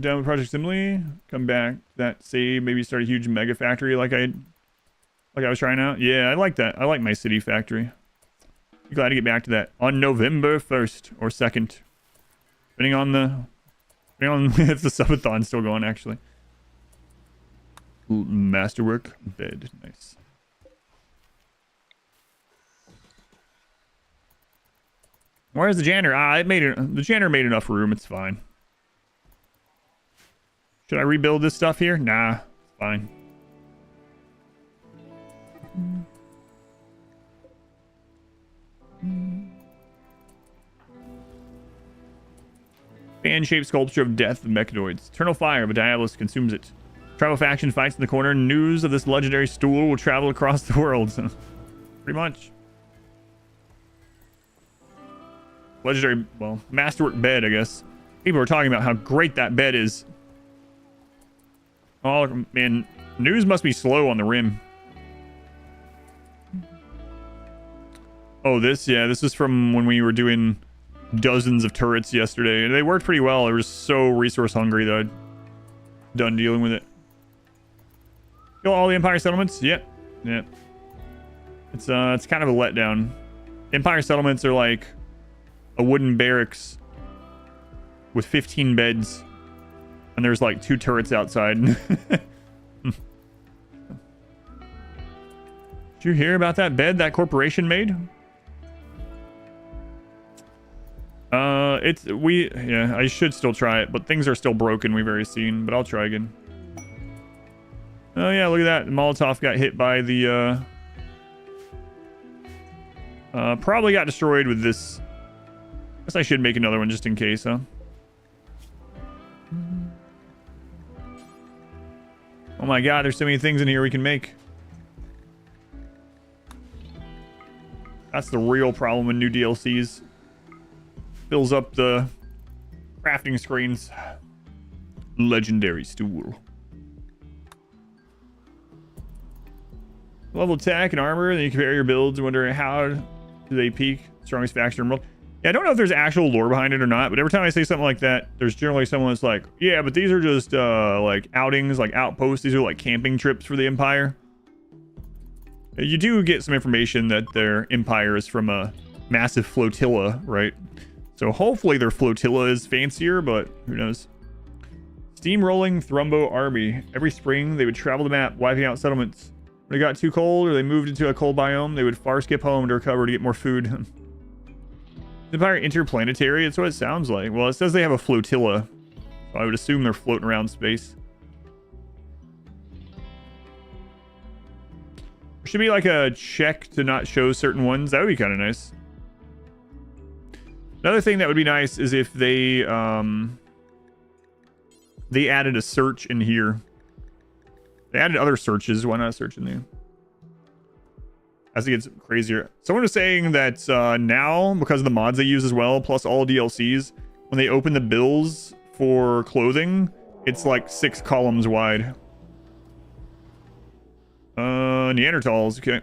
Done with Project Assembly. Come back. That save. Maybe start a huge mega factory like I was trying out. Yeah, I like that. I like my city factory. Be glad to get back to that on November 1st or 2nd, depending on if the subathon's still going. Actually, masterwork bed. Nice. Where's the janitor? The janitor made enough room. It's fine. Should I rebuild this stuff here? Nah, it's fine. Fan-shaped sculpture of death of mechanoids. Eternal fire, but Diabolus consumes it. Tribal faction fights in the corner. News of this legendary stool will travel across the world. Pretty much. Legendary, well, masterwork bed, I guess. People are talking about how great that bed is. Oh, man. News must be slow on the Rim. Oh, this is from when we were doing dozens of turrets yesterday. And they worked pretty well. They were just so resource hungry that I'm done dealing with it. Kill all the Empire settlements? Yep. Yep. It's kind of a letdown. Empire settlements are like a wooden barracks with 15 beds. And there's like 2 turrets outside. Did you hear about that bed that corporation made? Yeah, I should still try it, but things are still broken, we've already seen, but I'll try again. Oh yeah, look at that. The Molotov got hit by the, probably got destroyed with this. Guess I should make another one just in case, huh? Oh my god, there's so many things in here we can make. That's the real problem with new DLCs. Fills up the crafting screens. Legendary stool. Level attack and armor, then you compare your builds and wonder how do they peak. Strongest faction in the world. Yeah, I don't know if there's actual lore behind it or not, but every time I say something like that, there's generally someone that's like, yeah, but these are just like outings, like outposts. These are like camping trips for the Empire. You do get some information that their Empire is from a massive flotilla, right? So hopefully their flotilla is fancier, but who knows? Steamrolling Thrumbo Army. Every spring, they would travel the map, wiping out settlements. When it got too cold or they moved into a cold biome, they would far skip home to recover to get more food. Empire interplanetary, that's what it sounds like. Well, it says they have a flotilla. So I would assume they're floating around space. There should be like a check to not show certain ones. That would be kind of nice. Another thing that would be nice is if they added a search in here. They added other searches. Why not search in there? As it gets crazier. Someone was saying that now, because of the mods they use as well, plus all DLCs, when they open the bills for clothing, it's like 6 columns wide. Neanderthals, okay.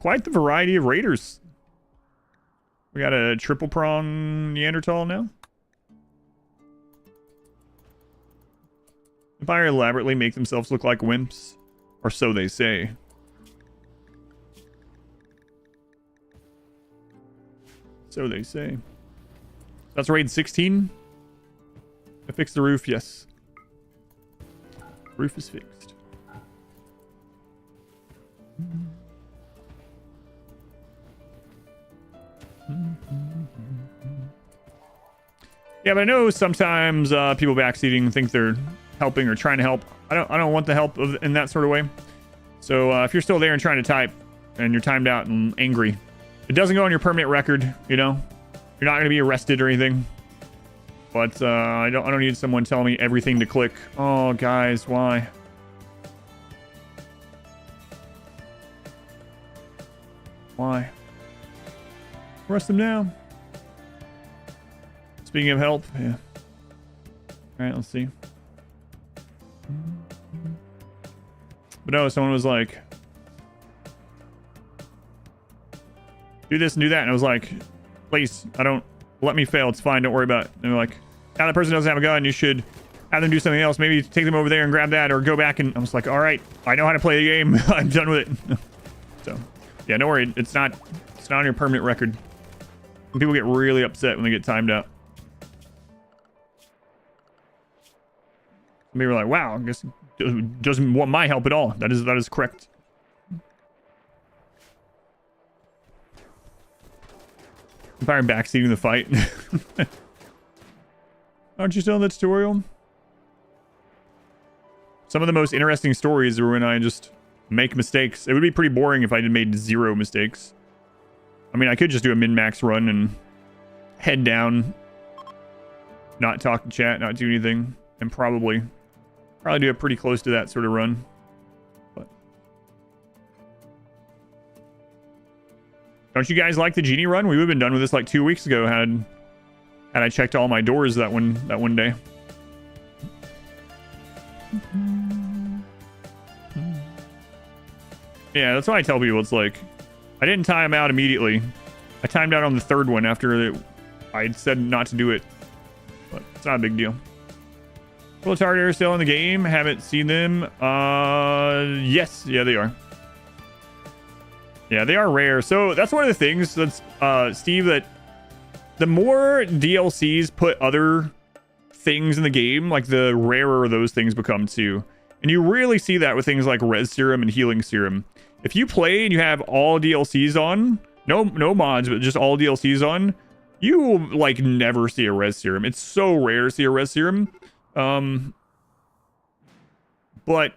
Quite the variety of raiders. We got a triple prong Neanderthal now. Empire elaborately make themselves look like wimps, or so they say. So they say. That's raid 16. I fixed the roof, yes. Roof is fixed. Yeah, but I know sometimes people backseating think they're helping or trying to help. I don't want the help in that sort of way. So if you're still there and trying to type and you're timed out and angry, it doesn't go on your permanent record, you know? You're not going to be arrested or anything. But I don't need someone telling me everything to click. Oh, guys, why? Why? Arrest them now. Speaking of help, yeah. Alright, let's see. But no, someone was like, do this and do that. And I was like, please, let me fail. It's fine. Don't worry about it. And they're like, now that person doesn't have a gun. You should have them do something else. Maybe take them over there and grab that or go back. And I was like, all right, I know how to play the game. I'm done with it. So yeah, don't worry. It's not on your permanent record. And people get really upset when they get timed out. Maybe we're like, wow, I guess it doesn't want my help at all. That is correct. Empire backseating the fight. Aren't you still in the tutorial? Some of the most interesting stories are when I just make mistakes. It would be pretty boring if I made 0 mistakes. I mean, I could just do a min-max run and head down, not talk to chat, not do anything, and probably do it pretty close to that sort of run. But don't you guys like the Genie run? We would have been done with this like 2 weeks ago had I checked all my doors that one day. Yeah, that's why I tell people, it's like, I didn't time out immediately. I timed out on the third one after I'd said not to do it. But it's not a big deal. Proletariat are still in the game. Haven't seen them. Yes. Yeah, they are. Yeah, they are rare. So that's one of the things that's, Steve, that the more DLCs put other things in the game, like the rarer those things become too. And you really see that with things like Res Serum and Healing Serum. If you play and you have all DLCs on, no mods, but just all DLCs on, you will like never see a Res Serum. It's so rare to see a Res Serum. But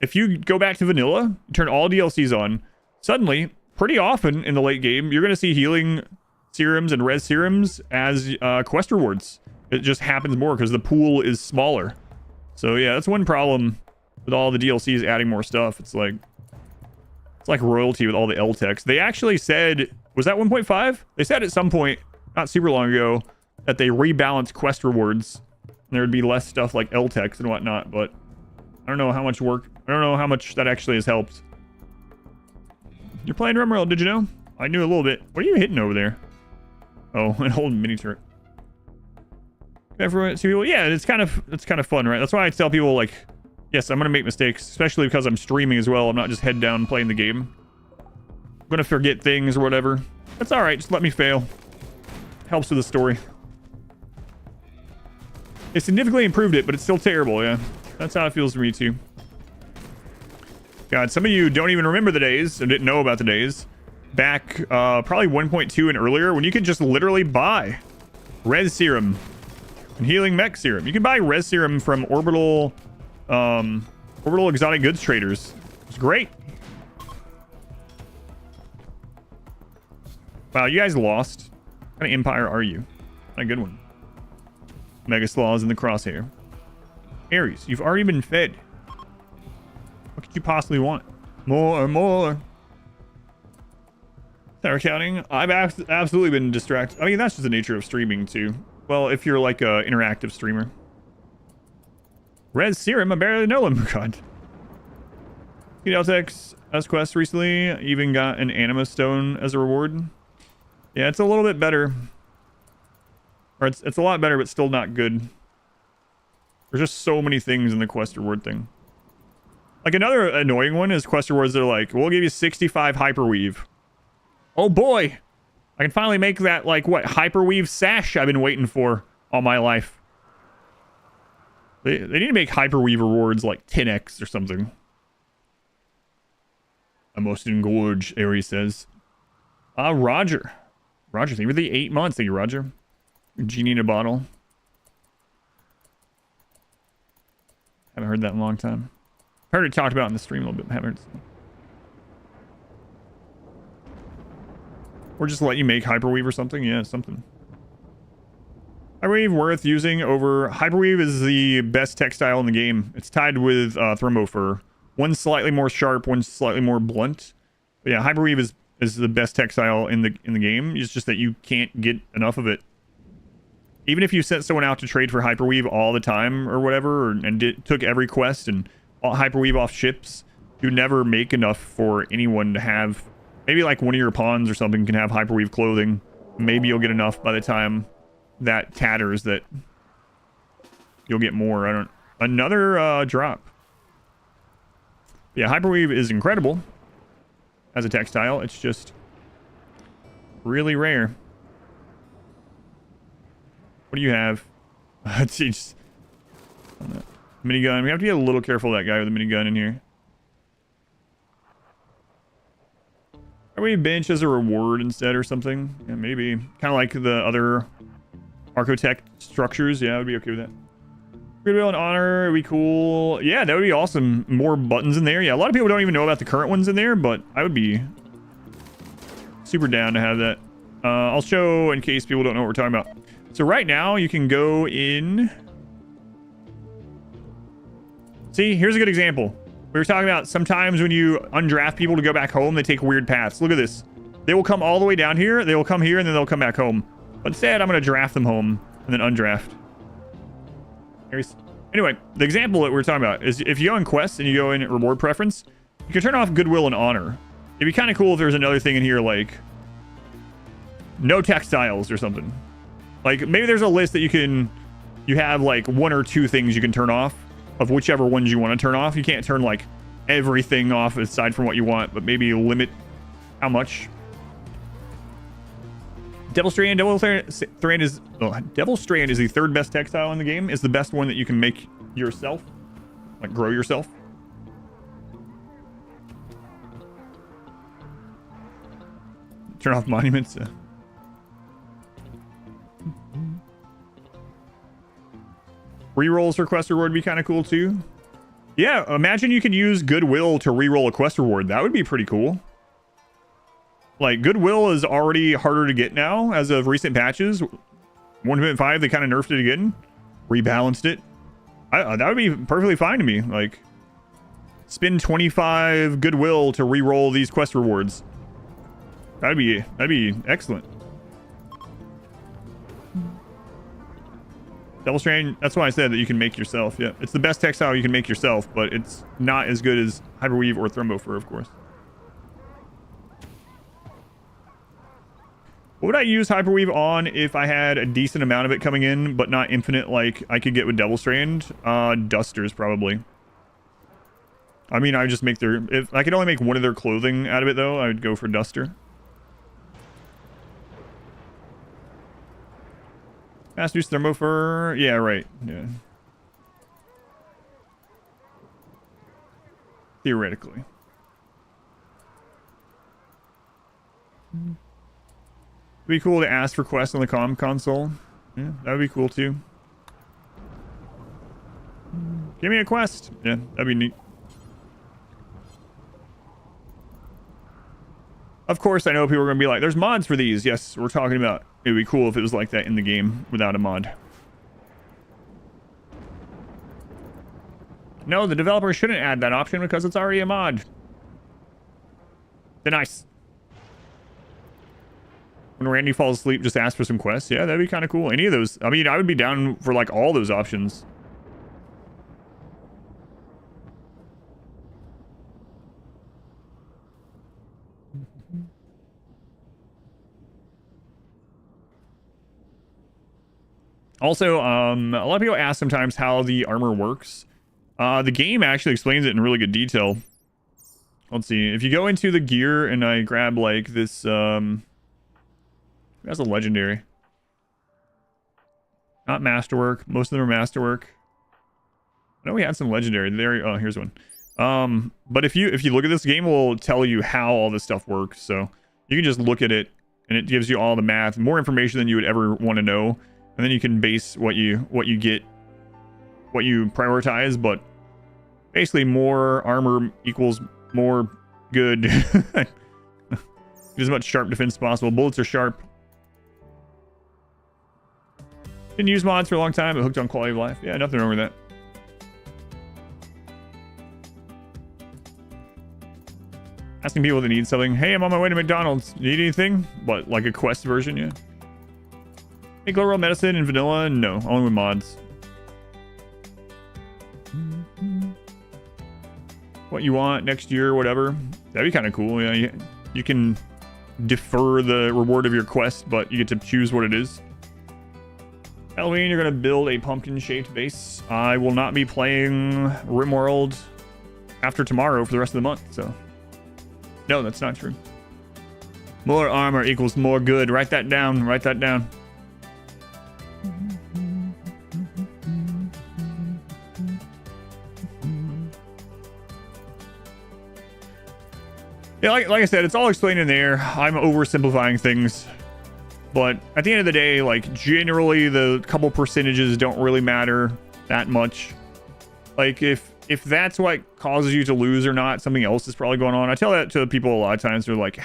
if you go back to vanilla, turn all DLCs on, suddenly, pretty often in the late game, you're going to see Healing Serums and Res Serums as quest rewards. It just happens more because the pool is smaller. So yeah, that's one problem with all the DLCs adding more stuff. It's like royalty with all the L-Techs. They actually said, was that 1.5? They said at some point, not super long ago, that they rebalanced quest rewards. And there would be less stuff like L-Techs and whatnot, but I don't know how much work, I don't know how much that actually has helped. You're playing RimWorld, did you know? I knew a little bit. What are you hitting over there? Oh, an old mini turret. Everyone, see people, yeah, it's kind of fun, right? That's why I tell people, like, yes, I'm gonna make mistakes, especially because I'm streaming as well. I'm not just head down playing the game. I'm gonna forget things or whatever. That's all right. Just let me fail. Helps with the story. It significantly improved it, but it's still terrible. Yeah, that's how it feels to me too. God, some of you don't even remember the days or didn't know about the days back, probably 1.2 and earlier, when you could just literally buy Res Serum and Healing Mech Serum. You can buy Res Serum from orbital exotic goods traders. It's great. Wow, you guys lost. What kind of empire are you? Not a good one. Mega Slaws in the crosshair. Ares, you've already been fed. What could you possibly want? More. Tower counting. I've absolutely been distracted. I mean, that's just the nature of streaming too. Well, if you're like a interactive streamer. Res Serum, I barely know him. God. Biotech as quest recently. Even got an Anima Stone as a reward. Yeah, it's a little bit better. Or it's a lot better, but still not good. There's just so many things in the quest reward thing. Like another annoying one is quest rewards that are like, we'll give you 65 hyperweave. Oh boy! I can finally make that, like, what, hyperweave sash I've been waiting for all my life. They need to make hyperweave rewards like 10x or something. I must engorge, Ares says. Roger. Roger, thank you for the 8 months. Thank you, Roger. Genie in a bottle. Haven't heard that in a long time. Heard it talked about in the stream a little bit. Haven't heard it. Or just let you make hyperweave or something. Yeah, something. Hyperweave worth using over... Hyperweave is the best textile in the game. It's tied with Thermo Fur. One's slightly more sharp, one's slightly more blunt. But yeah, Hyperweave is the best textile in the game. It's just that you can't get enough of it. Even if you sent someone out to trade for Hyperweave all the time or whatever, and took every quest and Hyperweave off ships, you never make enough for anyone to have... Maybe like one of your pawns or something can have Hyperweave clothing. Maybe you'll get enough by the time that tatters that you'll get more. I don't... Another drop. Yeah, Hyperweave is incredible as a textile. It's just really rare. What do you have? Jeez. Minigun. We have to be a little careful of that guy with a minigun in here. Are we bench as a reward instead or something? Yeah, maybe. Kind of like the other Archotech structures. Yeah, I would be okay with that. Goodwill and honor would be cool. Yeah, that would be awesome. More buttons in there. Yeah, a lot of people don't even know about the current ones in there, but I would be super down to have that. I'll show in case people don't know what we're talking about. So right now you can go in. See, here's a good example. We were talking about sometimes when you undraft people to go back home, they take weird paths. Look at this. They will come all the way down here. They will come here and then they'll come back home. But instead, I'm going to draft them home and then undraft. Anyway, the example that we're talking about is if you go in quests and you go in reward preference, you can turn off goodwill and honor. It'd be kind of cool if there's another thing in here like no textiles or something. Like maybe there's a list that you have like 1 or 2 things you can turn off of whichever ones you want to turn off. You can't turn like everything off aside from what you want, but maybe limit how much. Devil Strand is the 3rd best textile in the game. It's the best one that you can make yourself, like grow yourself. Turn off monuments. Rerolls for quest reward would be kind of cool too. Yeah, imagine you could use goodwill to reroll a quest reward. That would be pretty cool. Like, goodwill is already harder to get now as of recent patches. 1.5, they kind of nerfed it again. Rebalanced it. That would be perfectly fine to me. Like, spend 25 goodwill to reroll these quest rewards. That'd be excellent. Devil Strand, that's why I said that you can make yourself. Yeah, it's the best textile you can make yourself, but it's not as good as Hyperweave or Thrumbo Fur, of course. What would I use Hyperweave on if I had a decent amount of it coming in, but not infinite like I could get with Devil Strand? Dusters, probably. I mean, I would just make their... If I could only make one of their clothing out of it, though, I would go for Duster. Mass use Thermo Fur. Yeah, right. Yeah. Theoretically. It'd be cool to ask for quests on the comm console. Yeah, that would be cool too. Give me a quest. Yeah, that'd be neat. Of course, I know people are going to be like, there's mods for these. Yes, we're talking about it'd be cool if it was like that in the game without a mod. No, the developer shouldn't add that option because it's already a mod. They're nice. When Randy falls asleep, just ask for some quests. Yeah, that'd be kind of cool. Any of those. I mean, I would be down for like all those options. Also, a lot of people ask sometimes how the armor works. The game actually explains it in really good detail. Let's see. If you go into the gear and I grab like this, that's a legendary. Not masterwork. Most of them are masterwork. I know we had some legendary. There. Oh, here's one. But if you look at this, game will tell you how all this stuff works. So you can just look at it, and it gives you all the math, more information than you would ever want to know, and then you can base what you get, what you prioritize. But basically, more armor equals more good. As much sharp defense as possible. Bullets are sharp. Didn't use mods for a long time, but hooked on quality of life. Yeah, nothing wrong with that. Asking people that need something. Hey, I'm on my way to McDonald's. Need anything? But like a quest version, yeah. Make low roll medicine in vanilla? No, only with mods. What you want next year, whatever. That'd be kind of cool. Yeah, you can defer the reward of your quest, but you get to choose what it is. Halloween, you're going to build a pumpkin-shaped base. I will not be playing RimWorld after tomorrow for the rest of the month, so... No, that's not true. More armor equals more good. Write that down. Write that down. Yeah, like I said, it's all explained in there. I'm oversimplifying things. But at the end of the day, like, generally the couple percentages don't really matter that much. Like, if that's what causes you to lose or not, something else is probably going on. I tell that to people a lot of times. They're like,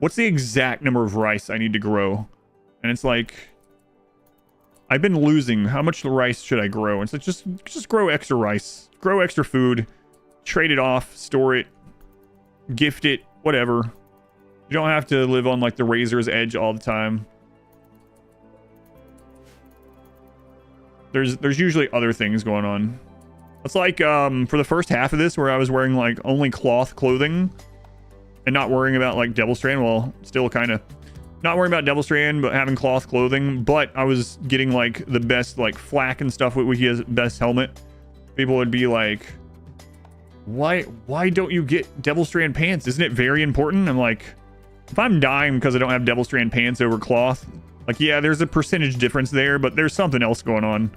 what's the exact number of rice I need to grow? And it's like, I've been losing. How much rice should I grow? And it's like, just grow extra rice. Grow extra food. Trade it off. Store it. Gift it. Whatever. You don't have to live on like the razor's edge all the time. there's usually other things going on. It's like for the first half of this where I was wearing like only cloth clothing and not worrying about like Devil Strand. Well, still kind of not worrying about Devil Strand, but having cloth clothing. But I was getting like the best like flak and stuff with Wiki's best helmet. People would be like, why don't you get Devil Strand pants? Isn't it very important? I'm like, if I'm dying because I don't have Devil Strand pants over cloth, like, yeah, there's a percentage difference there, but there's something else going on.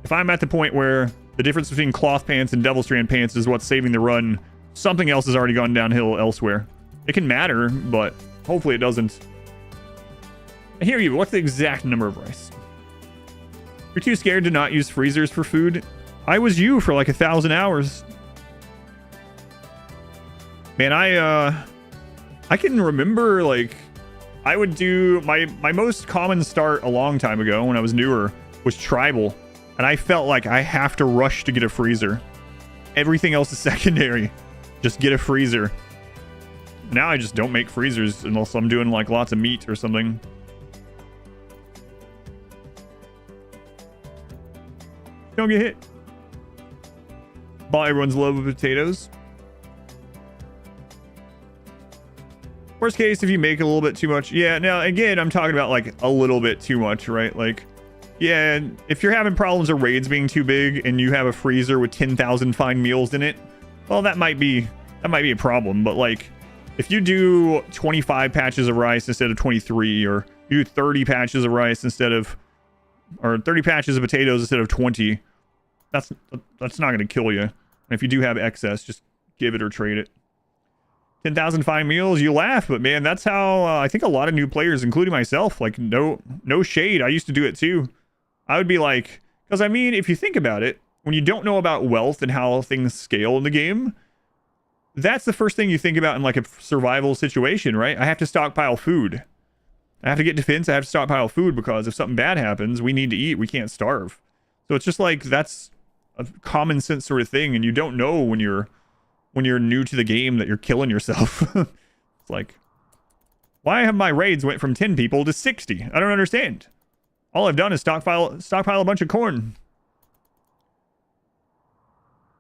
If I'm at the point where the difference between cloth pants and Devil Strand pants is what's saving the run, something else has already gone downhill elsewhere. It can matter, but hopefully it doesn't. I hear you. What's the exact number of rice? You're too scared to not use freezers for food? I was you for like 1,000 hours. Man, I can remember, like, I would do my most common start a long time ago when I was newer was tribal, and I felt like I have to rush to get a freezer. Everything else is secondary. Just get a freezer. Now I just don't make freezers unless I'm doing like lots of meat or something. Don't get hit. Ball everyone's love of potatoes. Worst case, if you make a little bit too much. Yeah, now, again, I'm talking about, like, a little bit too much, right? Like, yeah, if you're having problems with raids being too big and you have a freezer with 10,000 fine meals in it, well, that might be a problem. But, like, if you do 25 patches of rice instead of 23, or you do 30 patches of rice instead of... or 30 patches of potatoes instead of 20, that's not going to kill you. And if you do have excess, just give it or trade it. 10,000 fine meals, you laugh, but man, that's how I think a lot of new players, including myself, like, no shade, I used to do it too. I would be like, because I mean, if you think about it, when you don't know about wealth and how things scale in the game, that's the first thing you think about in like a survival situation, right? I have to stockpile food. I have to get defense, I have to stockpile food, because if something bad happens, we need to eat, we can't starve. So it's just like, that's a common sense sort of thing, and you don't know when you're new to the game that you're killing yourself. It's like, why have my raids went from 10 people to 60? I don't understand. All I've done is stockpile a bunch of corn.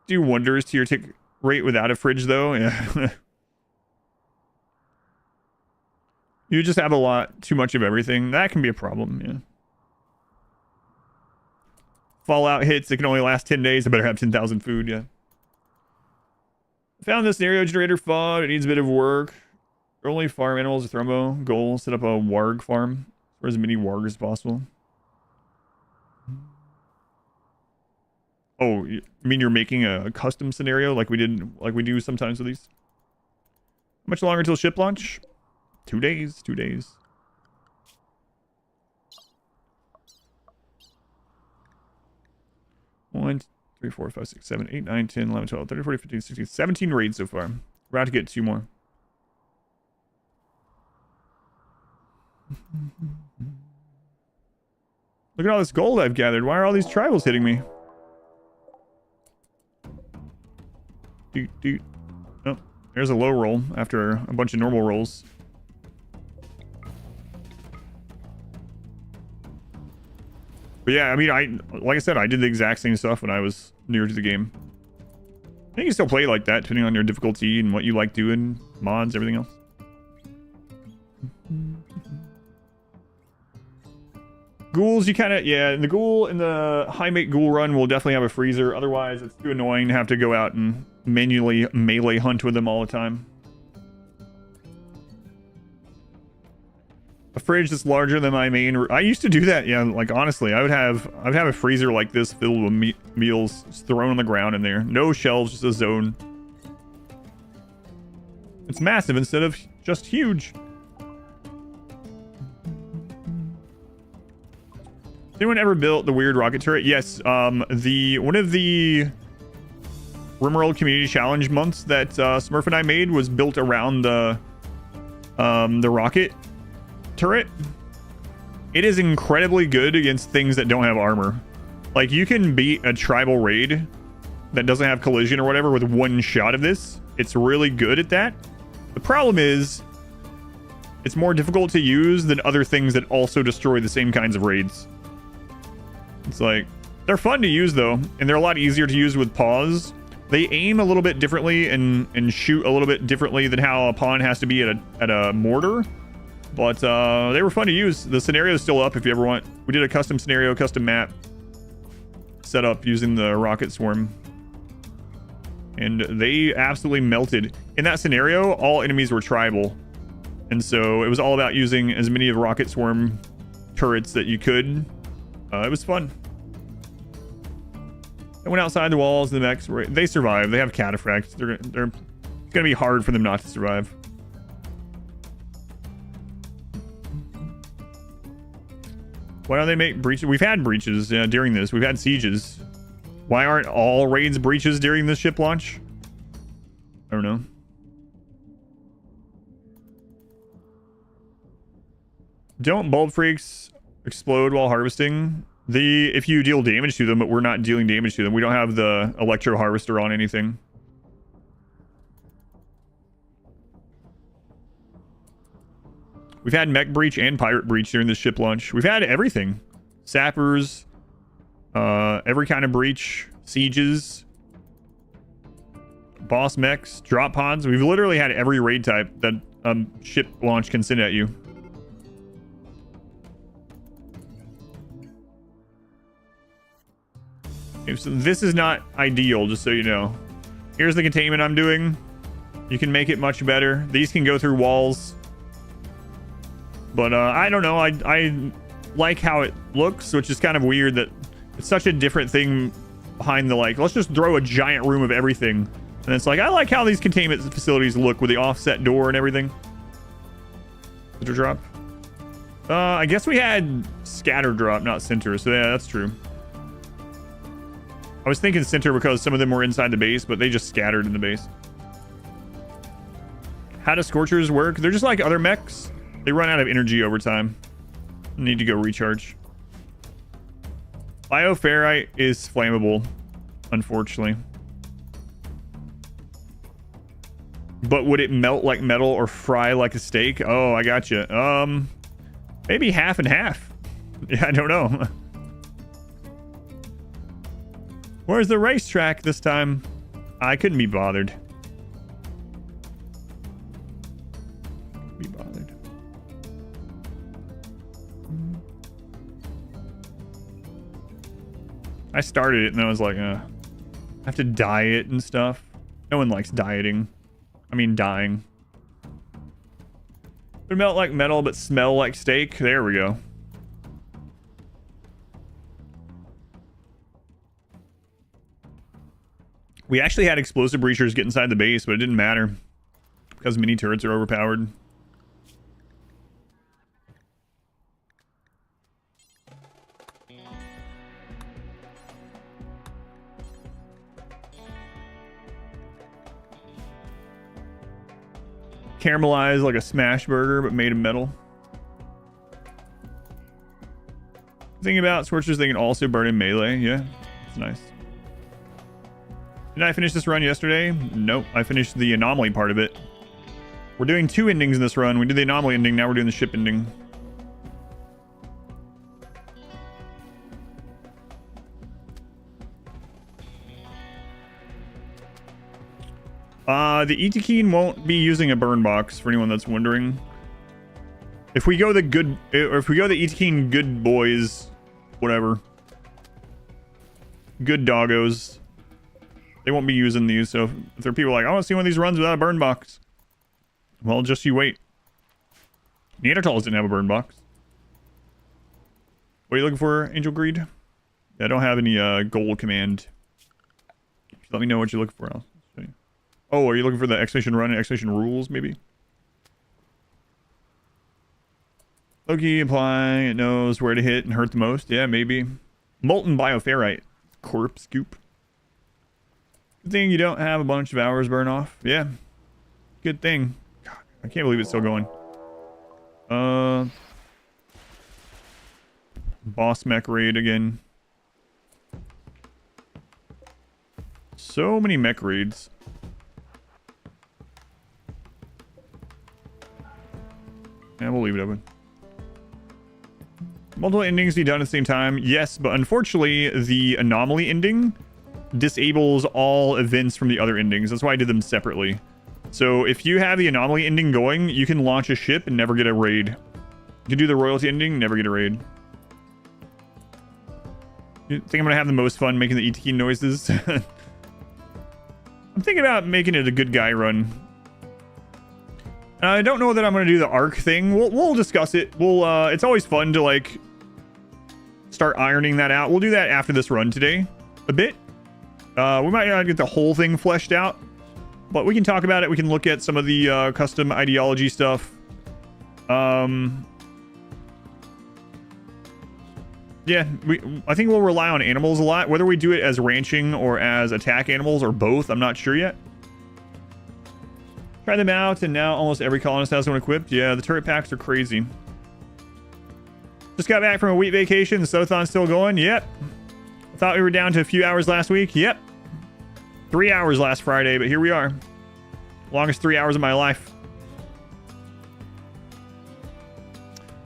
Do wonders to your tick rate without a fridge, though. Yeah. You just have too much of everything. That can be a problem, yeah. Fallout hits, it can only last 10 days. I better have 10,000 food, yeah. Found the scenario generator fun. It needs a bit of work. Only farm animals with thrombo. Goal, set up a warg farm for as many wargs as possible. Oh, you mean you're making a custom scenario like we do sometimes with these? How much longer until ship launch? 2 days. 2 days. One, 3, 4, 5, 6, 7, 8, 9, 10, 11, 12, 13, 14, 15, 16, 17 raids so far. We're about to get 2 more. Look at all this gold I've gathered. Why are all these tribals hitting me? Doot. Oh, there's a low roll after a bunch of normal rolls. But yeah, I mean, like I said, I did the exact same stuff when I was newer to the game. I think you can still play like that, depending on your difficulty and what you like doing, mods, everything else. Ghouls, you kind of, yeah, in the high mate ghoul run will definitely have a freezer. Otherwise, it's too annoying to have to go out and manually melee hunt with them all the time. A fridge that's larger than my main. I used to do that, yeah. Like honestly, I'd have a freezer like this filled with meals thrown on the ground in there. No shelves, just a zone. It's massive instead of just huge. Has anyone ever built the weird rocket turret? Yes. One of the RimWorld Community Challenge months that Smurf and I made was built around the rocket turret. It is incredibly good against things that don't have armor. Like, you can beat a tribal raid that doesn't have collision or whatever with one shot of this. It's really good at that. The problem is it's more difficult to use than other things that also destroy the same kinds of raids. It's like, they're fun to use though, and they're a lot easier to use with pause. They aim a little bit differently and shoot a little bit differently than how a pawn has to be at a mortar. But they were fun to use. The scenario is still up if you ever want. We did a custom scenario, custom map set up using the rocket swarm. And they absolutely melted. In that scenario, all enemies were tribal. And so it was all about using as many of the rocket swarm turrets that you could. It was fun. They went outside the walls. The mechs, they survived. They have cataphracts. They're it's gonna be hard for them not to survive. Why don't they make breaches? We've had breaches during this. We've had sieges. Why aren't all raids breaches during this ship launch? I don't know. Don't bulb freaks explode while harvesting? If you deal damage to them, but we're not dealing damage to them. We don't have the electro harvester on anything. We've had mech breach and pirate breach during this ship launch. We've had everything. Sappers, every kind of breach, sieges, boss mechs, drop pods. We've literally had every raid type that ship launch can send at you. So this is not ideal, just so you know. Here's the containment I'm doing. You can make it much better. These can go through walls. But I don't know. I like how it looks, which is kind of weird that it's such a different thing behind the, like, let's just throw a giant room of everything. And it's like, I like how these containment facilities look with the offset door and everything. Center drop. I guess we had scatter drop, not center. So yeah, that's true. I was thinking center because some of them were inside the base, but they just scattered in the base. How do Scorchers work? They're just like other mechs. They run out of energy over time. Need to go recharge. Bioferrite is flammable, unfortunately. But would it melt like metal or fry like a steak? Oh, I gotcha. Maybe half and half. Yeah, I don't know. Where's the racetrack this time? I couldn't be bothered. I started it and I was like, I have to diet and stuff. No one likes dieting. I mean, dying. Would melt like metal but smell like steak. There we go. We actually had explosive breachers get inside the base, but it didn't matter because mini turrets are overpowered. Caramelized like a smash burger, but made of metal. Thinking about Scorchers, they can also burn in melee. Yeah, it's nice. Did I finish this run yesterday? Nope, I finished the anomaly part of it. We're doing 2 endings in this run. We did the anomaly ending, now we're doing the ship ending. The Etekeen won't be using a burn box for anyone that's wondering. If we go the good, or if we go the Etekeen good boys, whatever, good doggos, they won't be using these. So if there are people like, I want to see one of these runs without a burn box, well, just you wait. Neanderthals didn't have a burn box. What are you looking for, Angel Greed? Yeah, I don't have any goal command. Just let me know what you're looking for. I'll show you. Oh, are you looking for the exclamation run and exclamation rules, maybe? Loki implying it knows where to hit and hurt the most. Yeah, maybe. Molten bioferrite. Corpse scoop. Good thing you don't have a bunch of hours burn off. Yeah. Good thing. God, I can't believe it's still going. Boss mech raid again. So many mech raids. Yeah, we'll leave it open. Multiple endings be done at the same time. Yes, but unfortunately, the anomaly ending disables all events from the other endings. That's why I did them separately. So if you have the anomaly ending going, you can launch a ship and never get a raid. You can do the royalty ending, never get a raid. You think I'm gonna have the most fun making the ET noises? I'm thinking about making it a good guy run. I don't know that I'm gonna do the arc thing. We'll discuss it. It's always fun to like start ironing that out. We'll do that after this run today a bit. We might not get the whole thing fleshed out, but we can talk about it. We can look at some of the custom ideology stuff. Yeah, I think we'll rely on animals a lot. Whether we do it as ranching or as attack animals or both, I'm not sure yet. Try them out, and now almost every colonist has one equipped. Yeah, the turret packs are crazy. Just got back from a week vacation. The subathon's still going. Yep. I thought we were down to a few hours last week. Yep. 3 hours last Friday, but here we are. Longest 3 hours of my life.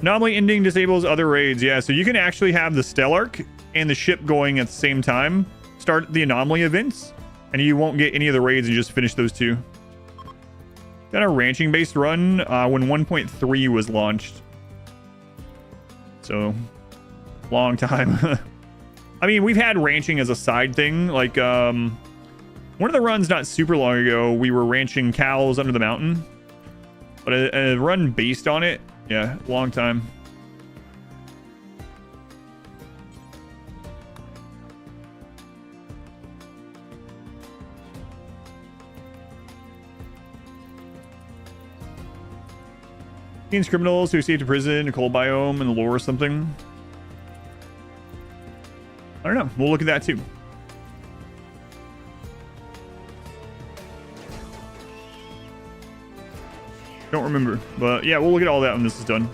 Anomaly ending disables other raids. Yeah, so you can actually have the Stellark and the ship going at the same time. Start the anomaly events, and you won't get any of the raids and just finish those two. Got a ranching-based run when 1.3 was launched. So, long time. I mean, we've had ranching as a side thing. Like, one of the runs not super long ago, we were ranching cows under the mountain. But a run based on it, yeah, long time. Against criminals who escaped to prison, a coal biome in the lore or something. I don't know. We'll look at that too. Don't remember. But yeah, we'll look at all that when this is done.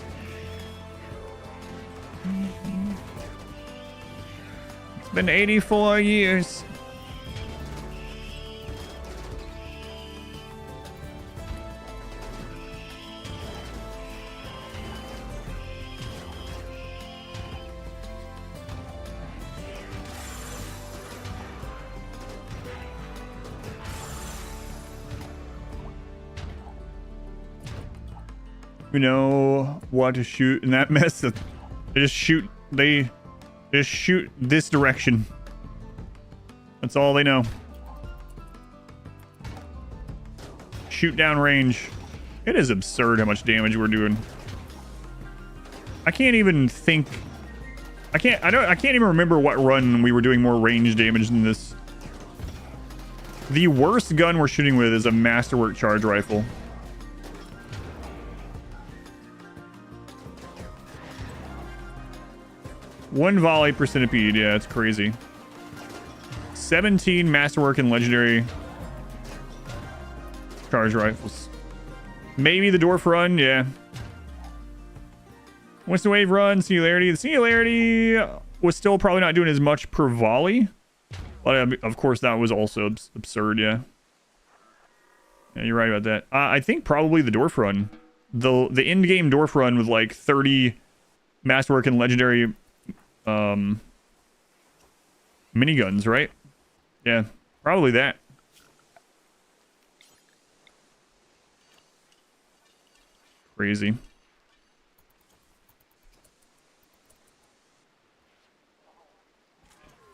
It's been 84 years. You know what to shoot in that mess. They just shoot this direction. That's all they know. Shoot down range. It is absurd how much damage we're doing. I can't even think. I can't even remember what run we were doing more range damage than this. The worst gun we're shooting with is a masterwork charge rifle. One volley per centipede. Yeah, it's crazy. 17 masterwork and legendary charge rifles. Maybe the dwarf run. Yeah. Winston wave run. Singularity. The singularity was still probably not doing as much per volley. But of course, that was also absurd. Yeah. Yeah, you're right about that. I think probably the dwarf run. The in-game dwarf run with like 30 masterwork and legendary miniguns, right? Yeah, probably that. Crazy.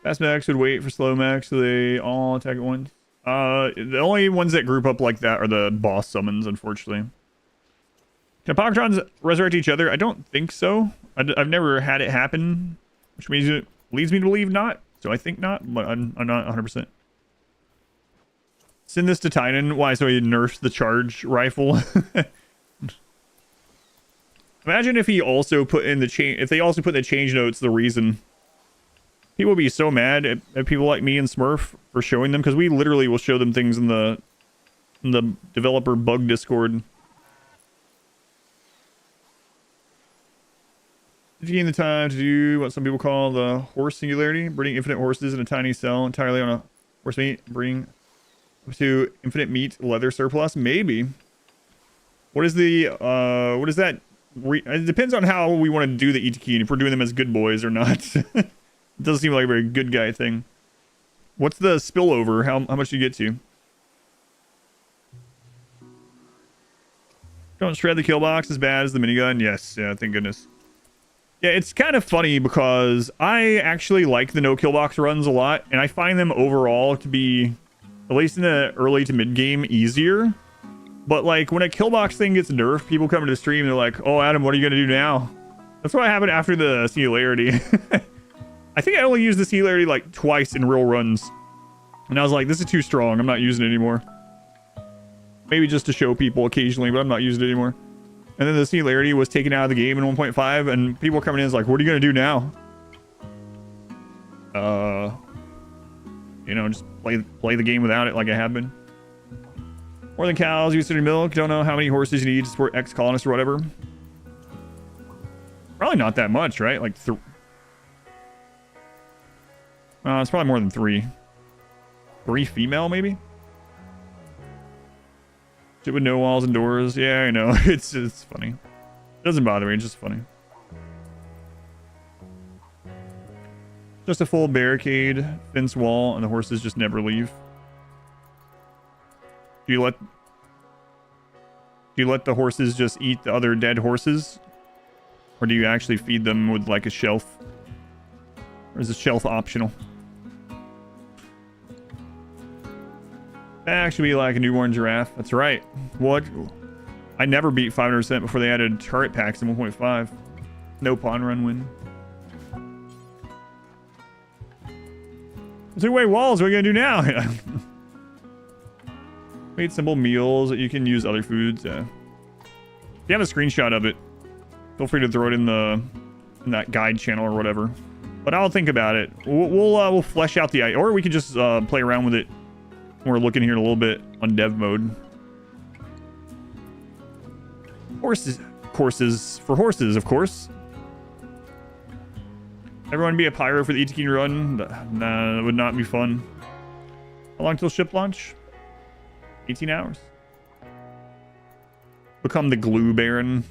Fast max would wait for slow max, so they all attack at once. The only ones that group up like that are the boss summons, unfortunately. Can Poketrons resurrect each other? I don't think so. I've never had it happen, which means it leads me to believe not. So I think not, but I'm not 100%. Send this to Tynan. Why? So he nerfed the charge rifle. Imagine if he also put in the change. If they also put in the change notes the reason. People would be so mad at people like me and Smurf for showing them, because we literally will show them things in the developer bug Discord. If you gain the time to do what some people call the horse singularity, breeding infinite horses in a tiny cell entirely on a horse meat, bring to infinite meat leather surplus, maybe. What is the what is that it depends on how we want to do the ETK and if we're doing them as good boys or not. It doesn't seem like a very good guy thing. What's the spillover? How much do you get to? Don't shred the kill box as bad as the minigun. Yes, yeah, thank goodness. Yeah, it's kind of funny because I actually like the no kill box runs a lot, and I find them overall to be, at least in the early to mid game, easier. But like when a kill box thing gets nerfed, people come to the stream and they're like, "Oh, Adam, what are you gonna do now?" That's what happened after the singularity. I think I only used the singularity like twice in real runs, and I was like, "This is too strong. I'm not using it anymore." Maybe just to show people occasionally, but I'm not using it anymore. And then the singularity was taken out of the game in 1.5, and people coming in is like, "What are you gonna do now?" You know, just play the game without it like I have been. More than cows, use to milk. Don't know how many horses you need to support X colonists or whatever. Probably not that much, right? Like it's probably more than 3. 3 female, maybe? Shit with no walls and doors. Yeah, I know. It's funny. It doesn't bother me. It's just funny. Just a full barricade, fence wall, and the horses just never leave. Do you let the horses just eat the other dead horses? Or do you actually feed them with like a shelf? Or is the shelf optional? That actually be like a newborn giraffe. That's right. What? I never beat 500% before they added turret packs in 1.5. No pawn run win. Took away walls. What are you gonna do now? Made simple meals that you can use other foods. If you have a screenshot of it, feel free to throw it in that guide channel or whatever. But I'll think about it. We'll flesh out the or we could just play around with it. We're looking here in a little bit on dev mode. Courses for horses, of course. Everyone be a pyro for the ETK run? Nah, that would not be fun. How long till ship launch? 18 hours. Become the glue baron.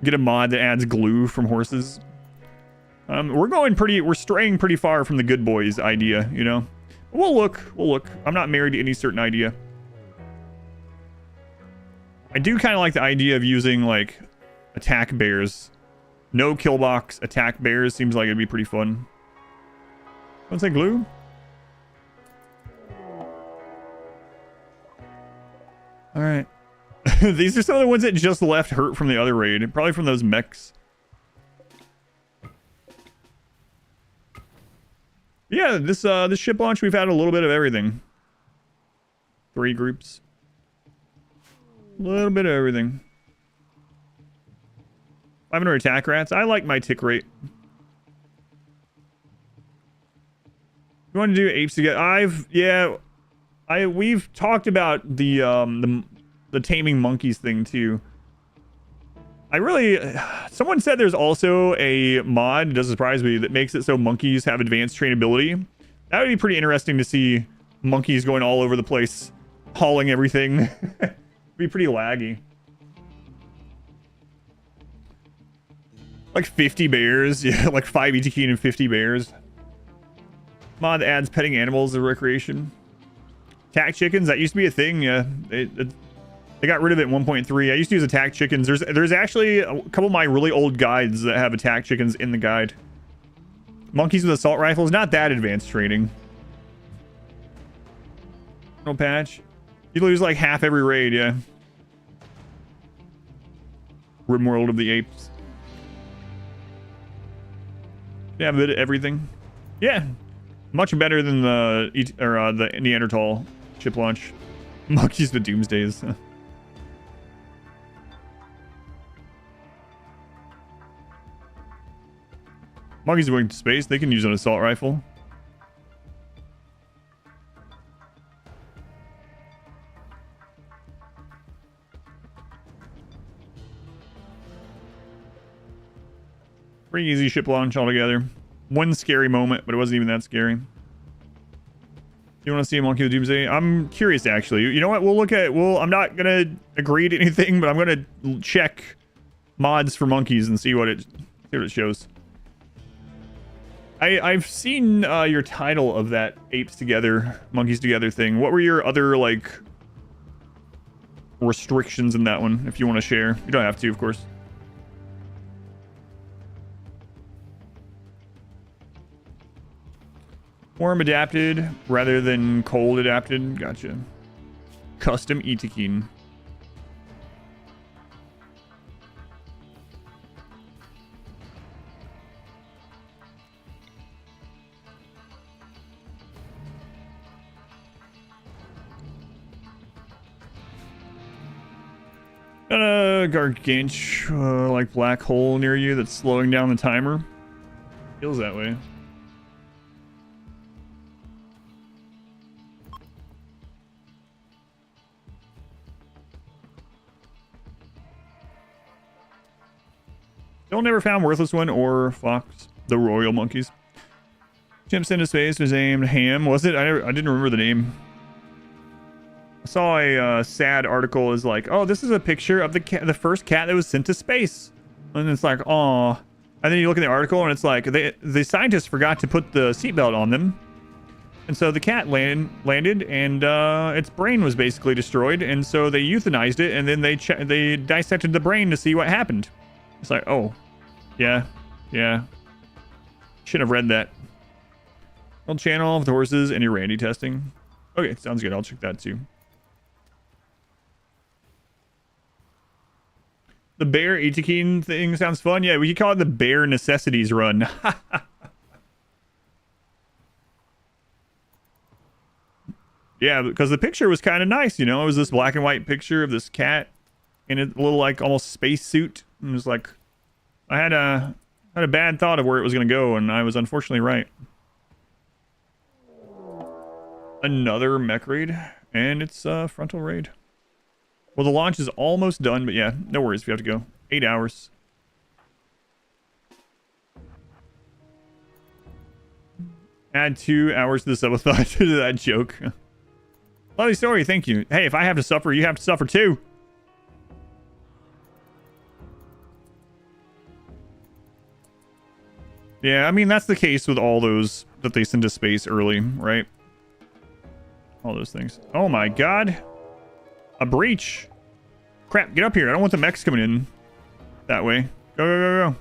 Get a mod that adds glue from horses. We're straying pretty far from the good boys idea, you know? We'll look. I'm not married to any certain idea. I do kind of like the idea of using, like, attack bears. No kill box attack bears seems like it'd be pretty fun. Don't say glue? Alright. These are some of the ones that just left hurt from the other raid. Probably from those mechs. Yeah, this ship launch, we've had a little bit of everything. 3 groups. A little bit of everything. 500 attack rats. I like my tick rate. You want to do apes together? We've talked about the taming monkeys thing too. Someone said there's also a mod, it doesn't surprise me, that makes it so monkeys have advanced trainability. That would be pretty interesting to see monkeys going all over the place, hauling everything. Be pretty laggy. Like 50 bears, yeah, like 5 ETK and 50 bears. Mod adds petting animals as recreation. Attack chickens, that used to be a thing, yeah. They got rid of it in 1.3. I used to use attack chickens. There's actually a couple of my really old guides that have attack chickens in the guide. Monkeys with assault rifles, not that advanced training. No patch. You lose like half every raid, yeah. RimWorld of the apes. Yeah, a bit of everything. Yeah, much better than the Neanderthal ship launch. Monkeys the Doomsdays. Monkeys going to space, they can use an assault rifle. Pretty easy ship launch altogether. One scary moment, but it wasn't even that scary. You want to see a monkey with Doomsday? I'm curious, actually. You know what? We'll look at... I'm not going to agree to anything, but I'm going to check mods for monkeys and see what it shows. I've seen your title of that apes together, monkeys together thing. What were your other like restrictions in that one? If you want to share, you don't have to, of course. Warm adapted rather than cold adapted. Gotcha. Custom Itakin. Got a gargantuan like black hole near you that's slowing down the timer. Feels that way. Still never found Worthless One or Fox, the Royal Monkeys. Chimps into Space was named Ham, was it? I didn't remember the name. I saw a sad article is like, oh, this is a picture of the first cat that was sent to space. And it's like, aw. And then you look at the article and it's like, the scientists forgot to put the seatbelt on them. And so the cat landed and its brain was basically destroyed. And so they euthanized it and then they dissected the brain to see what happened. It's like, oh, yeah. Should have read that. Old channel of the horses and your Randy testing. Okay, sounds good. I'll check that too. The bear Itakin thing sounds fun. Yeah, we could call it the bear necessities run. Yeah, because the picture was kind of nice, you know. It was this black and white picture of this cat in a little like almost space suit. And it was like, I had a bad thought of where it was going to go, and I was unfortunately right. Another mech raid, and it's frontal raid. Well, the launch is almost done, but yeah, no worries if you have to go. 8 hours. Add 2 hours to the subathon to that joke. Lovely story, thank you. Hey, if I have to suffer, you have to suffer too. Yeah, I mean, that's the case with all those that they send to space early, right? All those things. Oh my god. A breach. Crap, get up here. I don't want the mechs coming in that way. Go.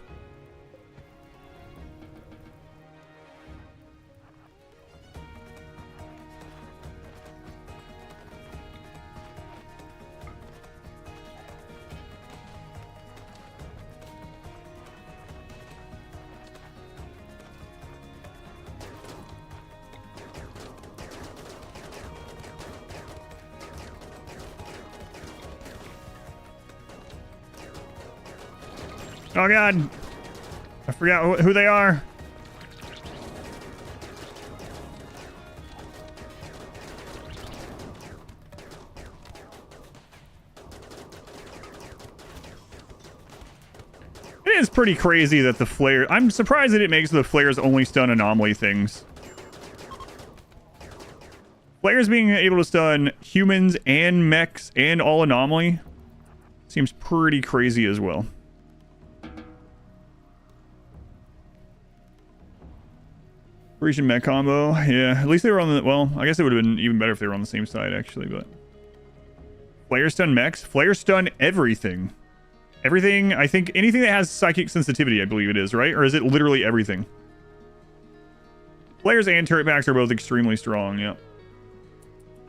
Oh god, I forgot who they are. It is pretty crazy that the flare... I'm surprised that it makes the flares only stun anomaly things. Flares being able to stun humans and mechs and all anomaly seems pretty crazy as well. Grecian mech combo. Yeah, at least they were on the... Well, I guess it would have been even better if they were on the same side, actually, but... Flare stun mechs? Flare stun everything. Everything, I think... Anything that has psychic sensitivity, I believe it is, right? Or is it literally everything? Flares and turret packs are both extremely strong, yeah.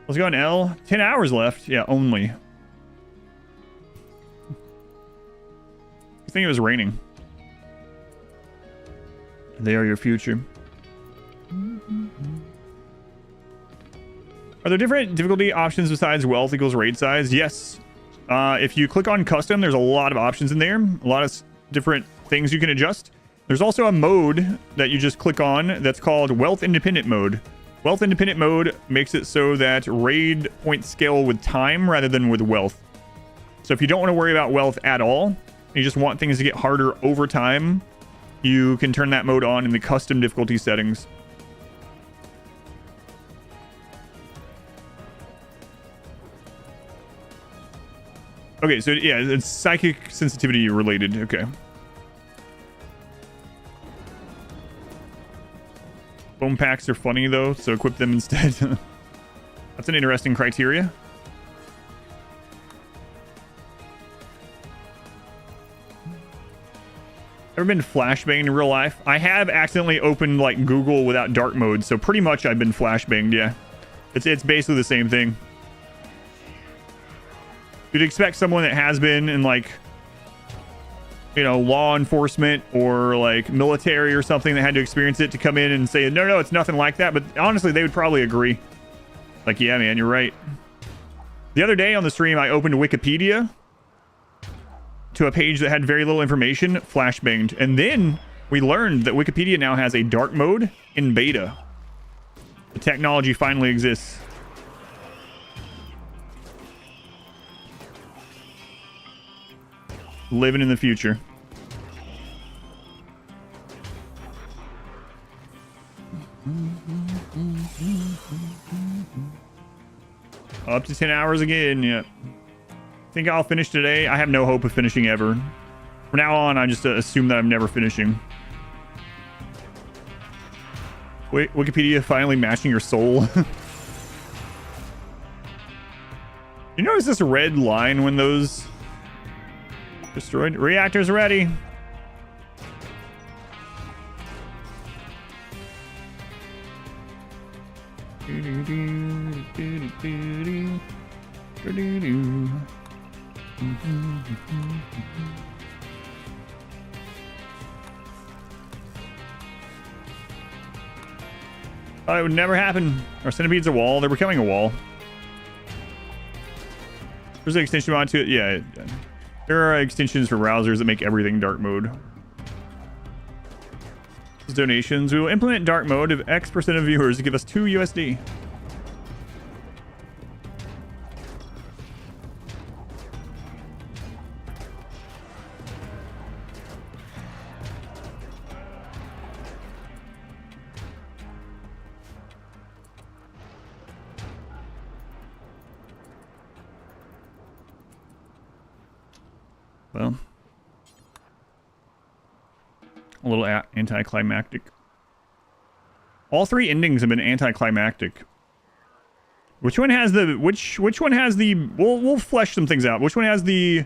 Let's go on L. 10 hours left. Yeah, only. I think it was raining. They are your future. Are there different difficulty options besides wealth equals raid size? Yes. If you click on custom, there's a lot of options in there. A lot of different things you can adjust. There's also a mode that you just click on that's called wealth independent mode. Wealth independent mode makes it so that raid points scale with time rather than with wealth. So if you don't want to worry about wealth at all, you just want things to get harder over time, you can turn that mode on in the custom difficulty settings. Okay, so yeah, it's psychic sensitivity related. Okay. Foam packs are funny though, so equip them instead. That's an interesting criteria. Ever been flashbanged in real life? I have accidentally opened like Google without dark mode, so pretty much I've been flashbanged, yeah. It's basically the same thing. You'd expect someone that has been in like, you know, law enforcement or like military or something that had to experience it to come in and say, no, it's nothing like that. But honestly, they would probably agree. Like, yeah, man, you're right. The other day on the stream, I opened Wikipedia to a page that had very little information, flashbanged. And then we learned that Wikipedia now has a dark mode in beta. The technology finally exists. Living in the future. Up to 10 hours again, yeah. Think I'll finish today? I have no hope of finishing ever. From now on, I just assume that I'm never finishing. Wait, Wikipedia finally matching your soul. You notice this red line when those destroyed? Reactors ready. Thought it would never happen. Our centipede's a wall. They're becoming a wall. There's an extension mod to it. Yeah. There are extensions for browsers that make everything dark mode. Donations. We will implement dark mode if X% of viewers give us 2 USD. Well, a little anticlimactic. All 3 endings have been anticlimactic. Which one has the which one has the we'll flesh some things out. Which one has the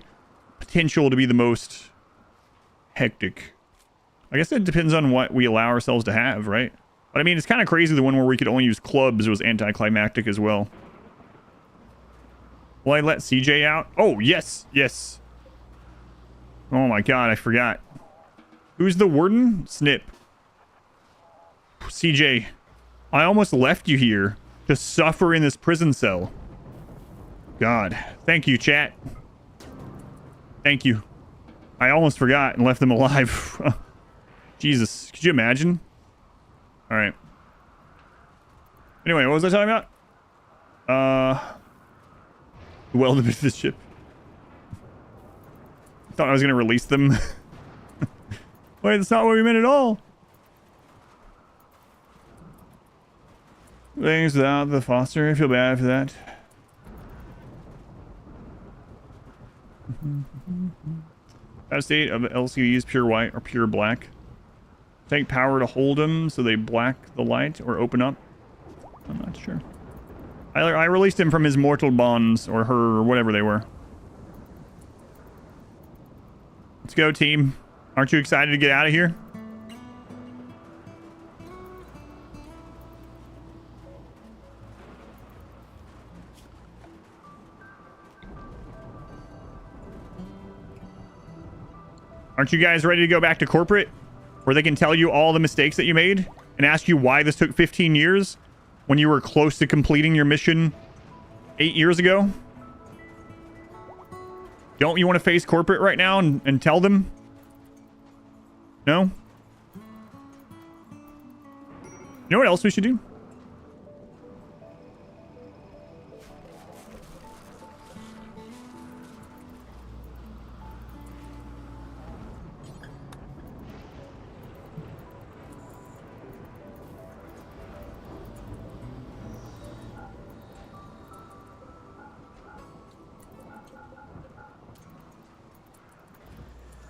potential to be the most hectic? I guess it depends on what we allow ourselves to have, right? But I mean, it's kind of crazy the one where we could only use clubs was anticlimactic as well. Will I let CJ out? Oh, yes, yes. Oh my god, I forgot. Who's the warden? Snip. CJ, I almost left you here to suffer in this prison cell. God. Thank you, chat. Thank you. I almost forgot and left them alive. Jesus. Could you imagine? Alright. Anyway, what was I talking about? Weld into the ship. Thought I was going to release them. Wait, that's not what we meant at all. Things without the foster. I feel bad for that. That state of LCDs pure white or pure black. Take power to hold them so they black the light or open up. I'm not sure. I released him from his mortal bonds or her or whatever they were. Let's go, team. Aren't you excited to get out of here? Aren't you guys ready to go back to corporate? Where they can tell you all the mistakes that you made and ask you why this took 15 years when you were close to completing your mission 8 years ago? Don't you want to face corporate right now and tell them? No? You know what else we should do?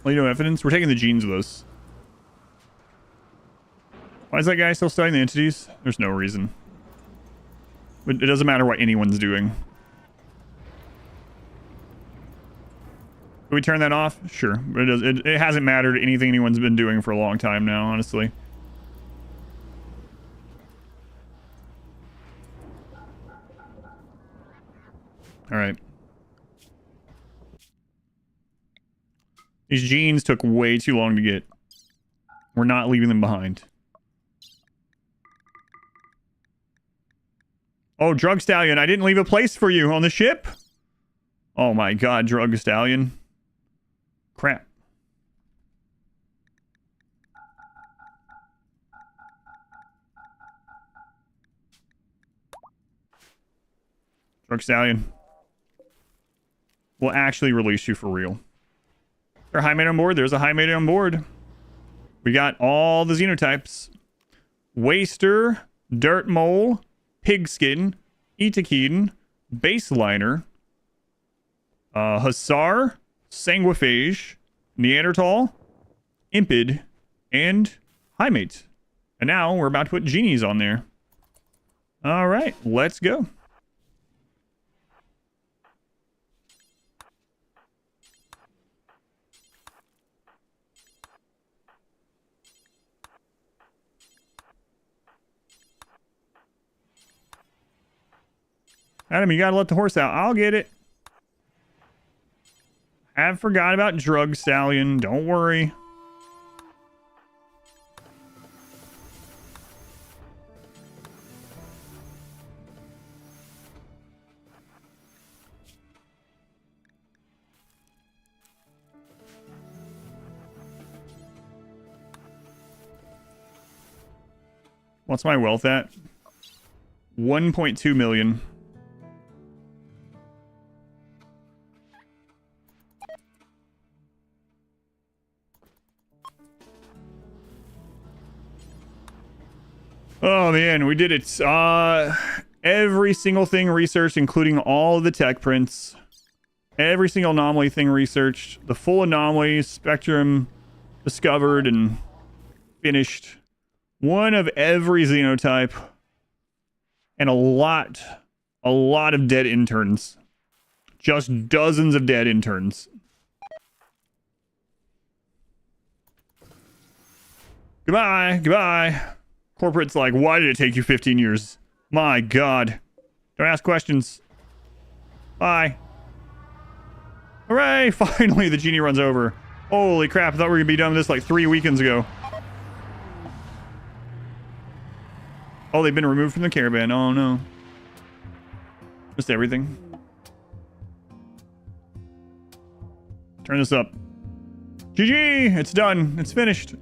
No evidence. We're taking the genes with us. Why is that guy still studying the entities? There's no reason. It doesn't matter what anyone's doing. Can we turn that off? Sure. But it hasn't mattered anything anyone's been doing for a long time now, honestly. Alright. These genes took way too long to get. We're not leaving them behind. Oh, Drug Stallion, I didn't leave a place for you on the ship? Oh my god, Drug Stallion. Crap. Drug Stallion. We'll actually release you for real. Is there a high mate on board? There's a high mate on board. We got all the Xenotypes. Waster, Dirt Mole, Pigskin, Etekeen, Baseliner, Hussar, Sanguiphage, Neanderthal, Impid, and Highmate. And now we're about to put Genies on there. Alright, let's go. Adam, you gotta let the horse out. I'll get it. Have forgot about Drug Stallion. Don't worry. What's my wealth at? 1.2 million. Oh man, we did it. Every single thing researched, including all of the tech prints. Every single anomaly thing researched. The full anomaly spectrum discovered and finished. One of every Xenotype. And a lot of dead interns. Just dozens of dead interns. Goodbye, goodbye. Corporate's like, why did it take you 15 years? My god. Don't ask questions. Bye. Hooray! Finally, the genie runs over. Holy crap, I thought we were gonna be done with this like 3 weekends ago. Oh, they've been removed from the caravan. Oh no. Just everything. Turn this up. GG! It's done. It's finished.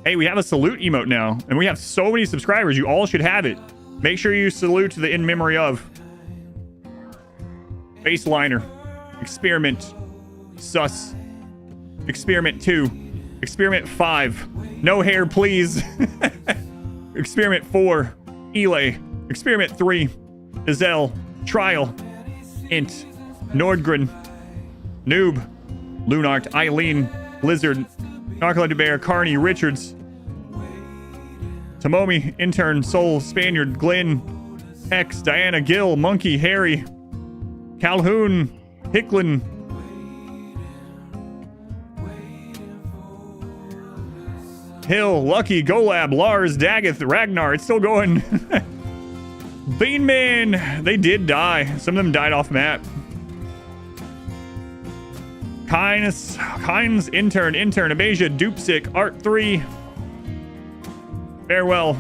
Hey, we have a salute emote now, and we have so many subscribers. You all should have it. Make sure you salute the in memory of. Baseliner. Experiment. Sus. Experiment 2. Experiment 5. No hair, please. Experiment 4. Elay. Experiment 3. Gazelle. Trial. Int. Nordgren. Noob. Lunart. Eileen. Blizzard. Narcoleptic Bear, Carney, Richards, Tomomi, Intern, Soul, Spaniard, Glenn, X, Diana, Gill, Monkey, Harry, Calhoun, Hicklin, Hill, Lucky, Golab, Lars, Daggeth, Ragnar. It's still going. Beanman, they did die. Some of them died off map. Kynes, Intern, Abasia, Dupesick, Art 3. Farewell.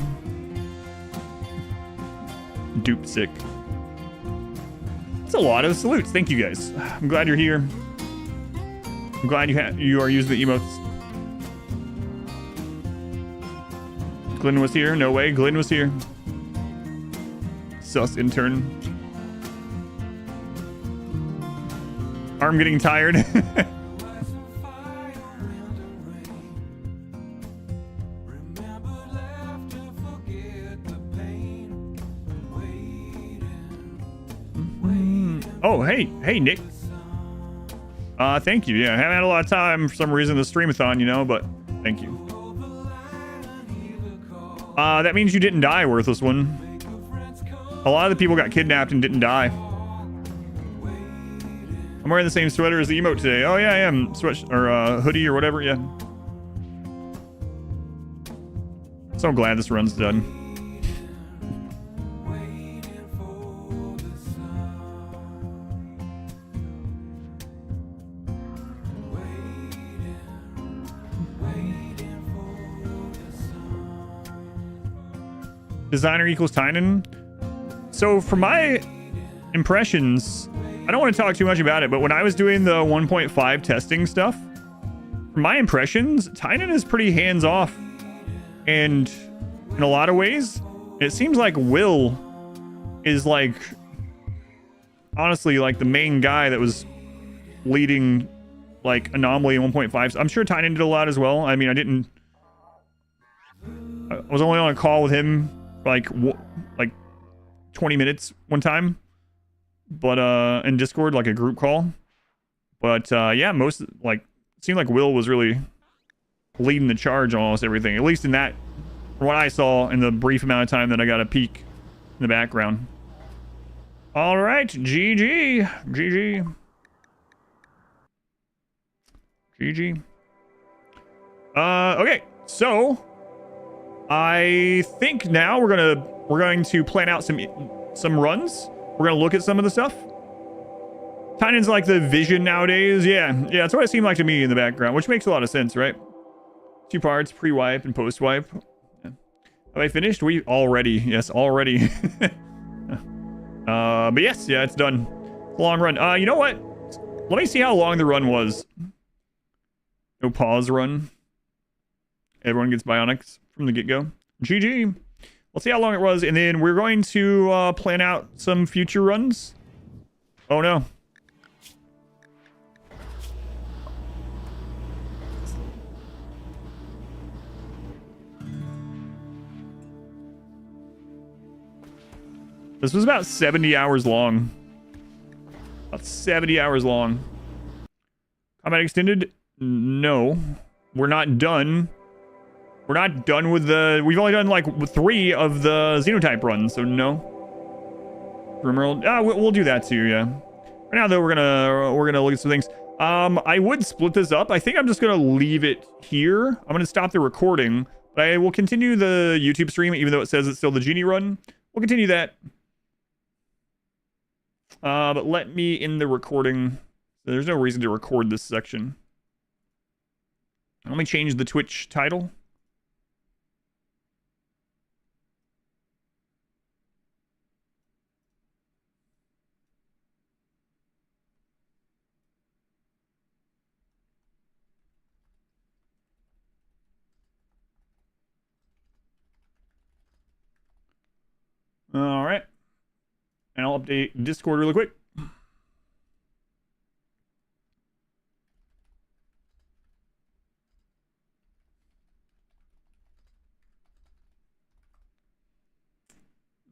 Dupesick. That's a lot of salutes. Thank you guys. I'm glad you're here. I'm glad you are using the emotes. Glenn was here. No way. Glenn was here. Sus Intern. Arm getting tired. Hey, Nick. Thank you. Yeah, I haven't had a lot of time for some reason, the streamathon, you know, but thank you. That means you didn't die, Worthless One. A lot of the people got kidnapped and didn't die. I'm wearing the same sweater as the emote today. Oh yeah, I am. Hoodie or whatever, yeah. So glad this run's done. Designer equals Tynan. So for my impressions, I don't want to talk too much about it, but when I was doing the 1.5 testing stuff, for my impressions, Tynan is pretty hands-off. And in a lot of ways, it seems like Will is like, honestly, like the main guy that was leading like Anomaly in 1.5. I'm sure Tynan did a lot as well. I mean, I was only on a call with him for like 20 minutes one time, but in Discord, like a group call. But yeah, most like it seemed like Will was really leading the charge on almost everything, at least in that, from what I saw in the brief amount of time that I got a peek in the background. All right, GG. Okay, so I think now we're going to plan out some runs. We're gonna look at some of the stuff. Tynan's like the vision nowadays. Yeah, that's what it seemed like to me in the background, which makes a lot of sense, right? 2 parts, pre-wipe and post-wipe. Yeah. Have I finished? Yes, already. But yes, yeah, it's done. Long run. You know what? Let me see how long the run was. No pause run. Everyone gets bionics from the get-go. GG. Let's see how long it was, and then we're going to plan out some future runs. Oh no. This was about 70 hours long. About 70 hours long. Combat extended? No. We're not done. We're not done with the... We've only done like 3 of the Xenotype runs, so no. RimWorld. We'll do that too, yeah. Right now though, we're gonna look at some things. I would split this up. I think I'm just gonna leave it here. I'm gonna stop the recording, but I will continue the YouTube stream, even though it says it's still the Genie run. We'll continue that. But let me in the recording. There's no reason to record this section. Let me change the Twitch title. All right. And I'll update Discord really quick.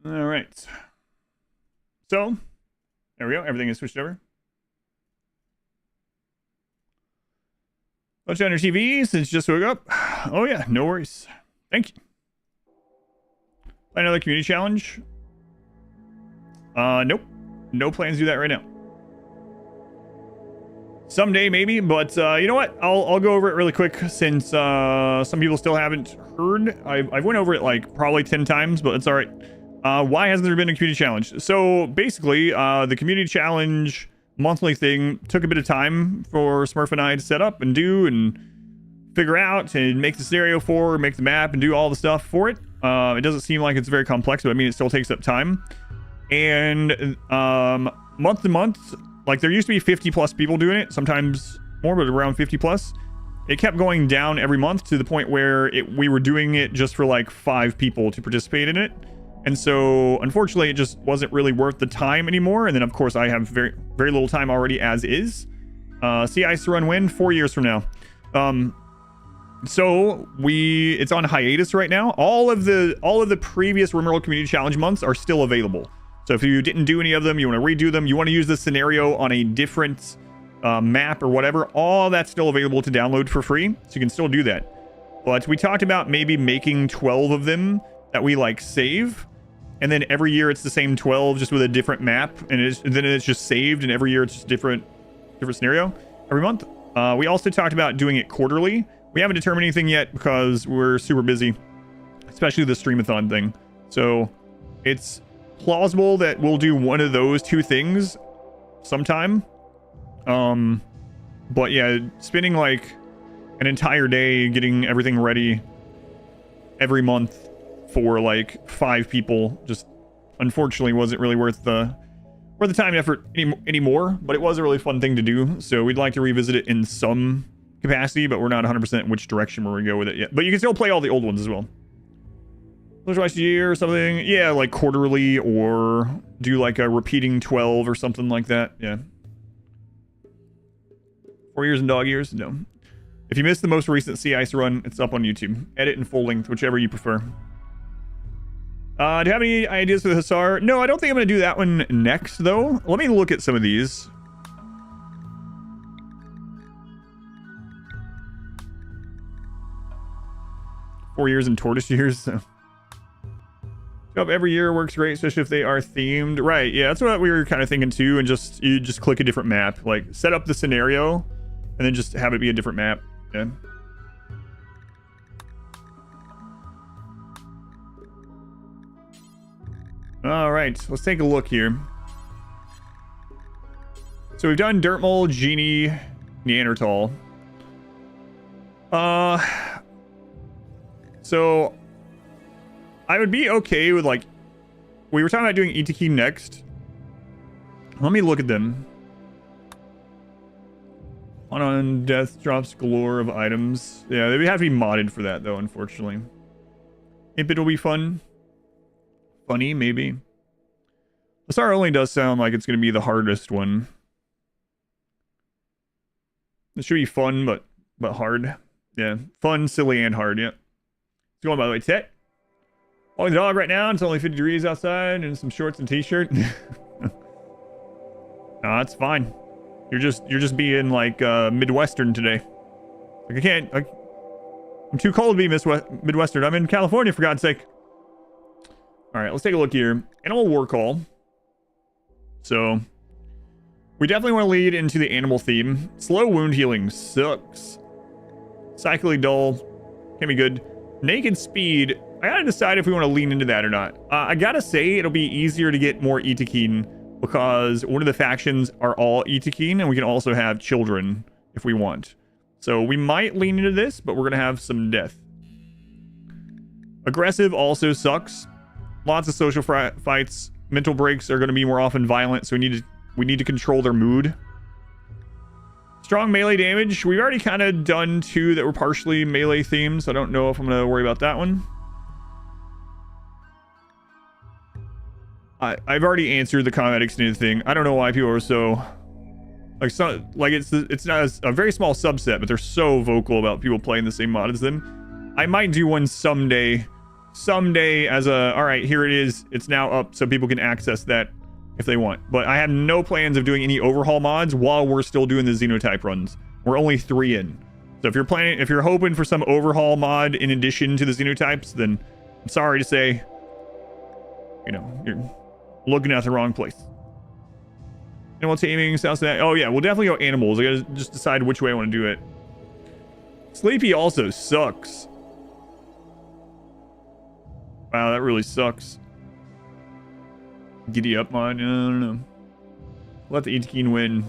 All right. So, there we go. Everything is switched over. Watch on your TV since just woke up. Oh yeah, no worries. Thank you. Play another community challenge. Nope. No plans to do that right now. Someday maybe, but you know what? I'll go over it really quick since some people still haven't heard. I've went over it like probably 10 times, but it's all right. Why hasn't there been a community challenge? So basically, the community challenge monthly thing took a bit of time for Smurf and I to set up and do and figure out and make the scenario for, make the map and do all the stuff for it. It doesn't seem like it's very complex, but I mean, it still takes up time. And month to month, like there used to be 50 plus people doing it, sometimes more, but around 50 plus. It kept going down every month to the point where we were doing it just for like 5 people to participate in it. And so unfortunately, it just wasn't really worth the time anymore. And then of course I have very, very little time already as is. See Ice Run when 4 years from now. So it's on hiatus right now. All of the previous RimWorld Community Challenge months are still available. So if you didn't do any of them, you want to redo them, you want to use this scenario on a different map or whatever, all that's still available to download for free. So you can still do that. But we talked about maybe making 12 of them that we like save. And then every year it's the same 12 just with a different map. And then it's just saved. And every year it's just different scenario every month. We also talked about doing it quarterly. We haven't determined anything yet because we're super busy, especially the streamathon thing. So it's plausible that we'll do one of those two things sometime. But yeah, spending like an entire day getting everything ready every month for like 5 people just unfortunately wasn't really worth the time and effort anymore, but it was a really fun thing to do. So we'd like to revisit it in some capacity, but we're not 100% which direction we're gonna go with it yet. But you can still play all the old ones as well. Twice a year or something. Yeah, like quarterly, or do like a repeating 12 or something like that. Yeah. 4 years and dog years? No. If you missed the most recent Sea Ice run, it's up on YouTube. Edit in full length, whichever you prefer. Do you have any ideas for the Hussar? No, I don't think I'm going to do that one next, though. Let me look at some of these. Four years and tortoise years. So. Up every year works great, especially if they are themed. Right, yeah, that's what we were kind of thinking too. And you just click a different map. Like, set up the scenario, and then just have it be a different map. Yeah. All right, let's take a look here. So we've done Dirt Mole, Genie, Neanderthal. So I would be okay with, like, we were talking about doing ET key next. Let me look at them. On death drops galore of items. Yeah, they would have to be modded for that, though, unfortunately. If it'll be fun. Funny, maybe. Hussar only does sound like it's going to be the hardest one. It should be fun, but hard. Yeah, fun, silly, and hard, yeah. It's going, by the way, Tet. Walking the dog right now. It's only 50 degrees outside and some shorts and t-shirt. No, that's fine. You're just being like Midwestern today. Like I'm too cold to be Midwestern. I'm in California, for God's sake. All right, let's take a look here. Animal war call. So we definitely want to lead into the animal theme. Slow wound healing sucks. Cyclically dull. Can be good. Naked speed. I gotta decide if we want to lean into that or not. I gotta say it'll be easier to get more Itakeen because one of the factions are all Itakeen, and we can also have children if we want. So we might lean into this, but we're gonna have some death. Aggressive also sucks. Lots of social fights. Mental breaks are going to be more often violent, so we need to control their mood. Strong melee damage. We've already kind of done 2 that were partially melee themed, so I don't know if I'm going to worry about that one. I've already answered the combat extended thing. I don't know why people are so like it's not a very small subset, but they're so vocal about people playing the same mod as them. I might do one someday as a, all right, here it is, it's now up so people can access that if they want. But I have no plans of doing any overhaul mods while we're still doing the Xenotype runs. We're only 3 in. So if you're hoping for some overhaul mod in addition to the Xenotypes, then I'm sorry to say, you know, you're looking at the wrong place. Animal taming sounds like that. Oh yeah, we'll definitely go animals. I gotta just decide which way I want to do it. Sleepy also sucks. Wow, that really sucks. Giddy up mod? I don't know. Let the Itakeen win.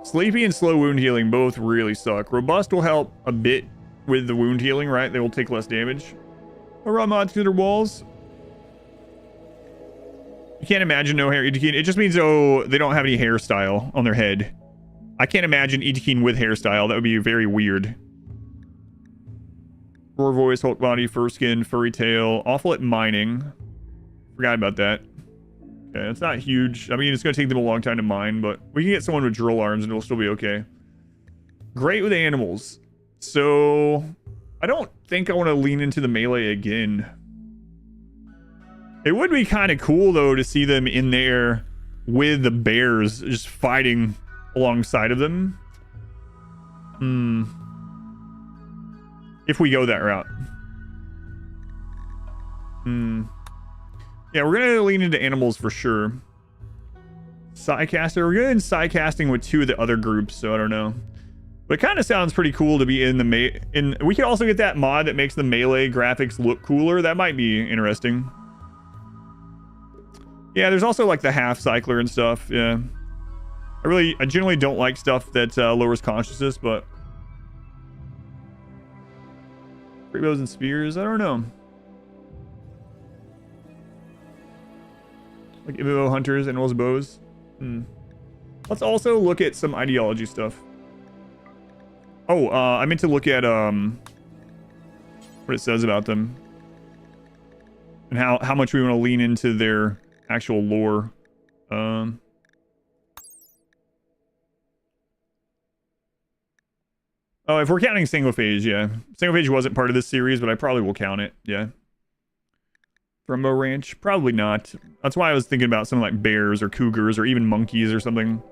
Sleepy and slow wound healing both really suck. Robust will help a bit with the wound healing, right? They will take less damage. Raw mods to their walls. You can't imagine no hair Itakeen. It just means, oh, they don't have any hairstyle on their head. I can't imagine Itakeen with hairstyle. That would be very weird. Roar voice, Hulk body, fur skin, furry tail. Awful at mining. Forgot about that. Okay, it's not huge. I mean, it's going to take them a long time to mine, but we can get someone with drill arms and it'll still be okay. Great with animals. So I don't think I want to lean into the melee again. It would be kind of cool, though, to see them in there with the bears just fighting alongside of them. If we go that route. Yeah, we're going to lean into animals for sure. Psycaster. We're good in psycasting with 2 of the other groups, so I don't know. But it kind of sounds pretty cool to be in the we could also get that mod that makes the melee graphics look cooler. That might be interesting. Yeah, there's also like the half cycler and stuff. Yeah. I generally don't like stuff that lowers consciousness, but great bows and spears, I don't know. Like MMO hunters, animals, bows. Let's also look at some ideology stuff. Oh, I meant to look at what it says about them and how much we want to lean into their actual lore. Oh, if we're counting Singophage, yeah. Singophage wasn't part of this series, but I probably will count it, yeah. Rumbo Ranch? Probably not. That's why I was thinking about something like bears or cougars or even monkeys or something.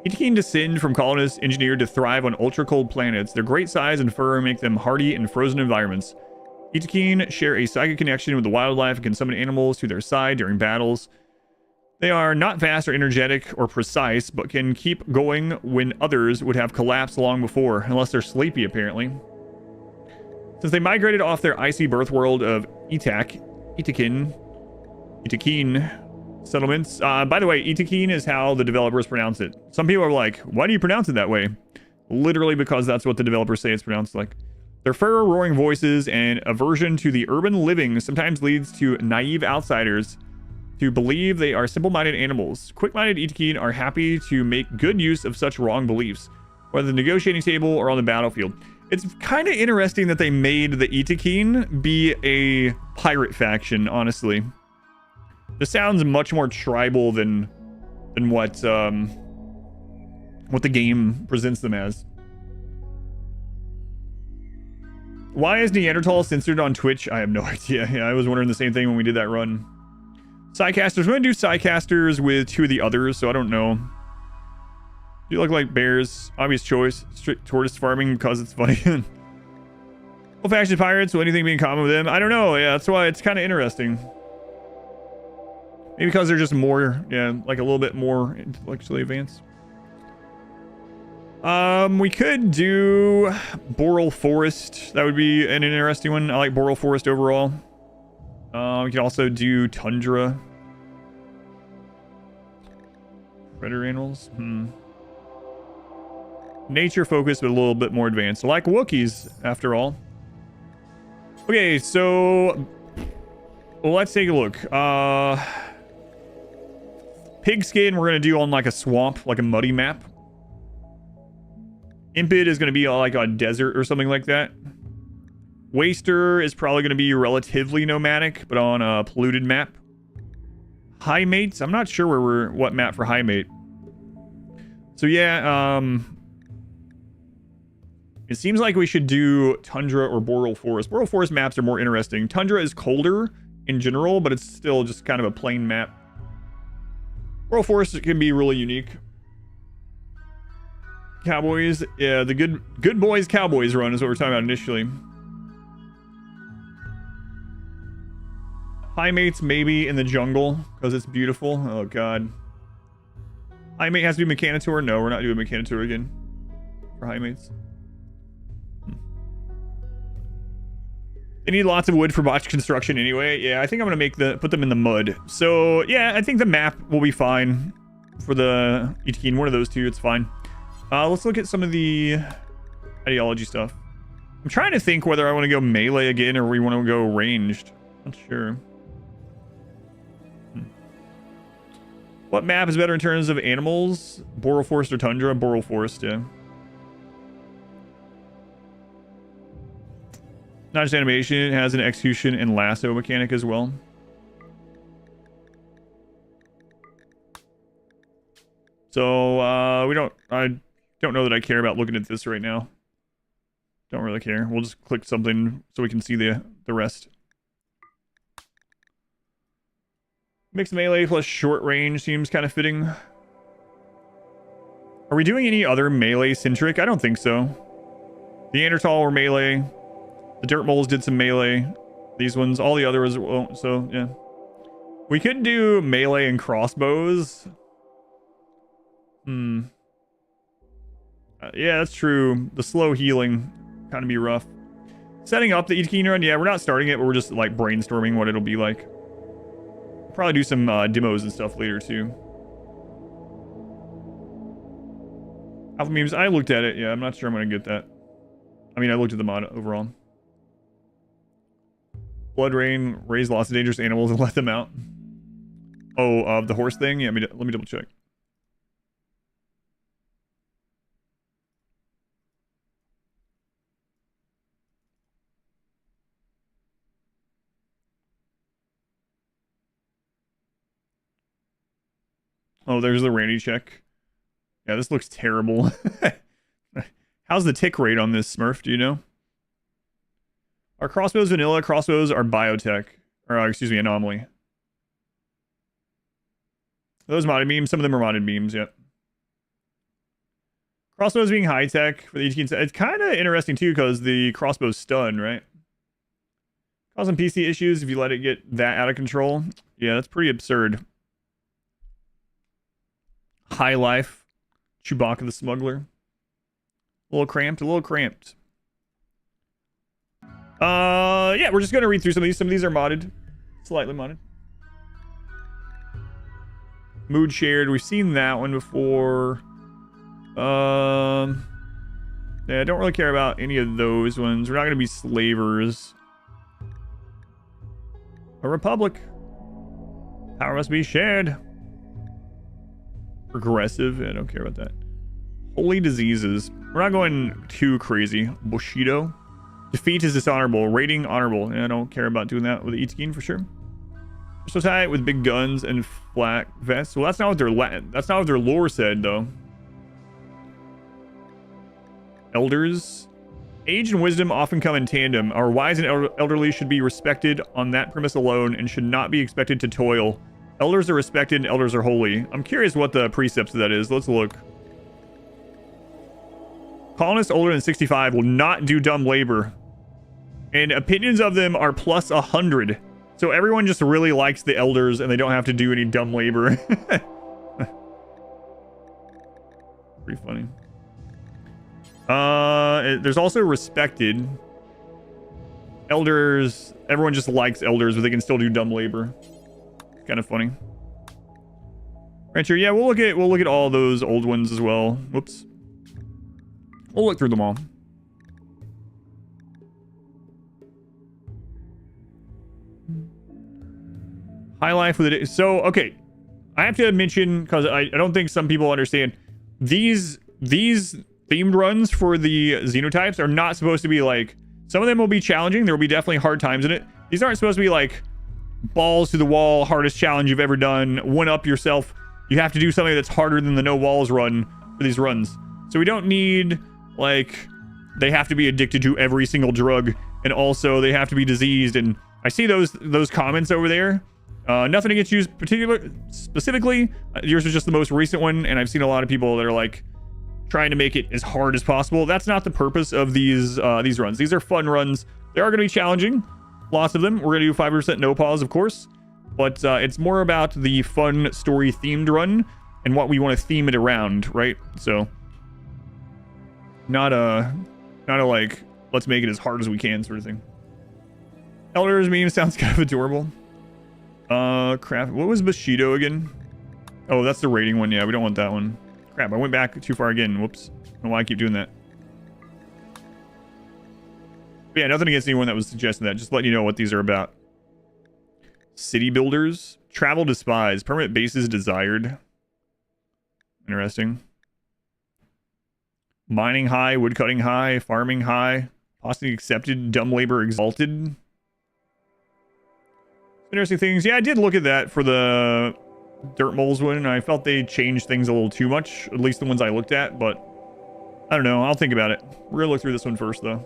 Itakeen descend from colonists engineered to thrive on ultra-cold planets. Their great size and fur make them hardy in frozen environments. Itakeen share a psychic connection with the wildlife and can summon animals to their side during battles. They are not fast or energetic or precise, but can keep going when others would have collapsed long before, unless they're sleepy, apparently. Since they migrated off their icy birth world of Itakeen settlements. By the way, Itakeen is how the developers pronounce it. Some people are like, why do you pronounce it that way? Literally because that's what the developers say it's pronounced like. Their feral roaring voices and aversion to the urban living sometimes leads to naive outsiders to believe they are simple-minded animals. Quick-minded Itakeen are happy to make good use of such wrong beliefs, whether the negotiating table or on the battlefield. It's kind of interesting that they made the Itakeen be a pirate faction, honestly. This sounds much more tribal than what the game presents them as. Why is Neanderthal censored on Twitch? I have no idea. Yeah, I was wondering the same thing when we did that run. Psycasters. We're going to do Psycasters with 2 of the others, so I don't know. You look like bears. Obvious choice. Strict tortoise farming because it's funny. Old-fashioned pirates. Will anything be in common with them? I don't know. Yeah, that's why it's kind of interesting. Maybe because they're just more, yeah, like a little bit more intellectually advanced. We could do Boreal Forest. That would be an interesting one. I like Boreal Forest overall. We could also do Tundra. Predator animals. Nature focused, but a little bit more advanced. Like Wookiees, after all. Okay, so let's take a look. Pigskin, we're going to do on like a swamp, like a muddy map. Impid is going to be like a desert or something like that. Waster is probably going to be relatively nomadic, but on a polluted map. High Mates, I'm not sure what map for High Mate. So yeah, it seems like we should do Tundra or Boreal Forest. Boreal Forest maps are more interesting. Tundra is colder in general, but it's still just kind of a plain map. Boreal Forest can be really unique. Cowboys, yeah, the good boys cowboys run is what we're talking about initially. High Mates maybe in the jungle because it's beautiful. Oh god. High Mate has to be Mechanitor. No, we're not doing Mechanitor again for High Mates. They need lots of wood for botched construction anyway. Yeah, I think I'm gonna put them in the mud. So yeah, I think the map will be fine for the Itakeen. One of those two, it's fine. Let's look at some of the ideology stuff. I'm trying to think whether I want to go melee again or we want to go ranged. Not sure. What map is better in terms of animals? Boreal Forest or Tundra? Boreal Forest, yeah. Not just animation, it has an execution and lasso mechanic as well. So, I don't know that I care about looking at this right now. Don't really care. We'll just click something so we can see the rest. Mixed melee plus short range seems kind of fitting. Are we doing any other melee-centric? I don't think so. The Neanderthal were melee. The Dirt Moles did some melee. These ones, all the others won't, so yeah. We could do melee and crossbows. Yeah, that's true. The slow healing kind of be rough. Setting up the Genie run, yeah, we're not starting it, but we're just like brainstorming what it'll be like. Probably do some demos and stuff later too. Alpha memes, I looked at it. Yeah, I'm not sure I'm gonna get that. I mean, I looked at the mod overall. Blood rain, raise lots of dangerous animals and let them out. Oh, the horse thing? Yeah, let me double check. Oh, there's the Randy check. Yeah, this looks terrible. How's the tick rate on this, Smurf? Do you know? Are crossbows vanilla? Crossbows are Biotech. Or, excuse me, anomaly. Those modded memes, some of them are modded memes, yep. Crossbows being high-tech for the HQ. It's kind of interesting, too, because the crossbow's stun, right? Causing PC issues if you let it get that out of control. Yeah, that's pretty absurd. High life. Chewbacca the smuggler. A little cramped, a little cramped. Yeah, we're just gonna read through some of these. Some of these are modded. Slightly modded. Mood shared. We've seen that one before. Yeah, I don't really care about any of those ones. We're not gonna be slavers. A republic. Power must be shared. Progressive. I don't care about that. Holy diseases. We're not going too crazy. Bushido. Defeat is dishonorable. Rating honorable. I don't care about doing that with the Ichikin for sure. So tight with big guns and flak vests. Well, that's not what their lore said though. Elders. Age and wisdom often come in tandem. Our wise and elderly should be respected on that premise alone and should not be expected to toil. Elders are respected and elders are holy. I'm curious what the precepts of that is. Let's look. Colonists older than 65 will not do dumb labor. And opinions of them are plus 100. So everyone just really likes the elders and they don't have to do any dumb labor. Pretty funny. There's also respected. Elders, everyone just likes elders, but they can still do dumb labor. Kind of funny. Rancher, yeah, we'll look at all those old ones as well. Whoops. We'll look through them all. High life with it. So, okay. I have to mention, because I don't think some people understand, these themed runs for the Xenotypes are not supposed to be like, some of them will be challenging. There will be definitely hard times in it. These aren't supposed to be like balls to the wall, hardest challenge you've ever done, one up yourself. You have to do something that's harder than the no walls run for these runs. So we don't need like they have to be addicted to every single drug, and also they have to be diseased. And I see those comments over there. Nothing against you specifically. Yours is just the most recent one, and I've seen a lot of people that are like trying to make it as hard as possible. That's not the purpose of these runs. These are fun runs. They are going to be challenging. Lots of them. We're going to do 5% no pause, of course. But it's more about the fun story themed run and what we want to theme it around, right? So not a like let's make it as hard as we can sort of thing. Elders meme sounds kind of adorable. Crap. What was Bushido again? Oh, that's the rating one. Yeah, we don't want that one. Crap, I went back too far again. Whoops. I don't know why I keep doing that. But yeah, nothing against anyone that was suggesting that. Just letting you know what these are about. City builders. Travel despised. Permanent bases desired. Interesting. Mining high. Woodcutting high. Farming high. Possibly accepted. Dumb labor exalted. Interesting things. Yeah, I did look at that for the Dirt Moles one, and I felt they changed things a little too much. At least the ones I looked at, but I don't know. I'll think about it. We're gonna look through this one first, though.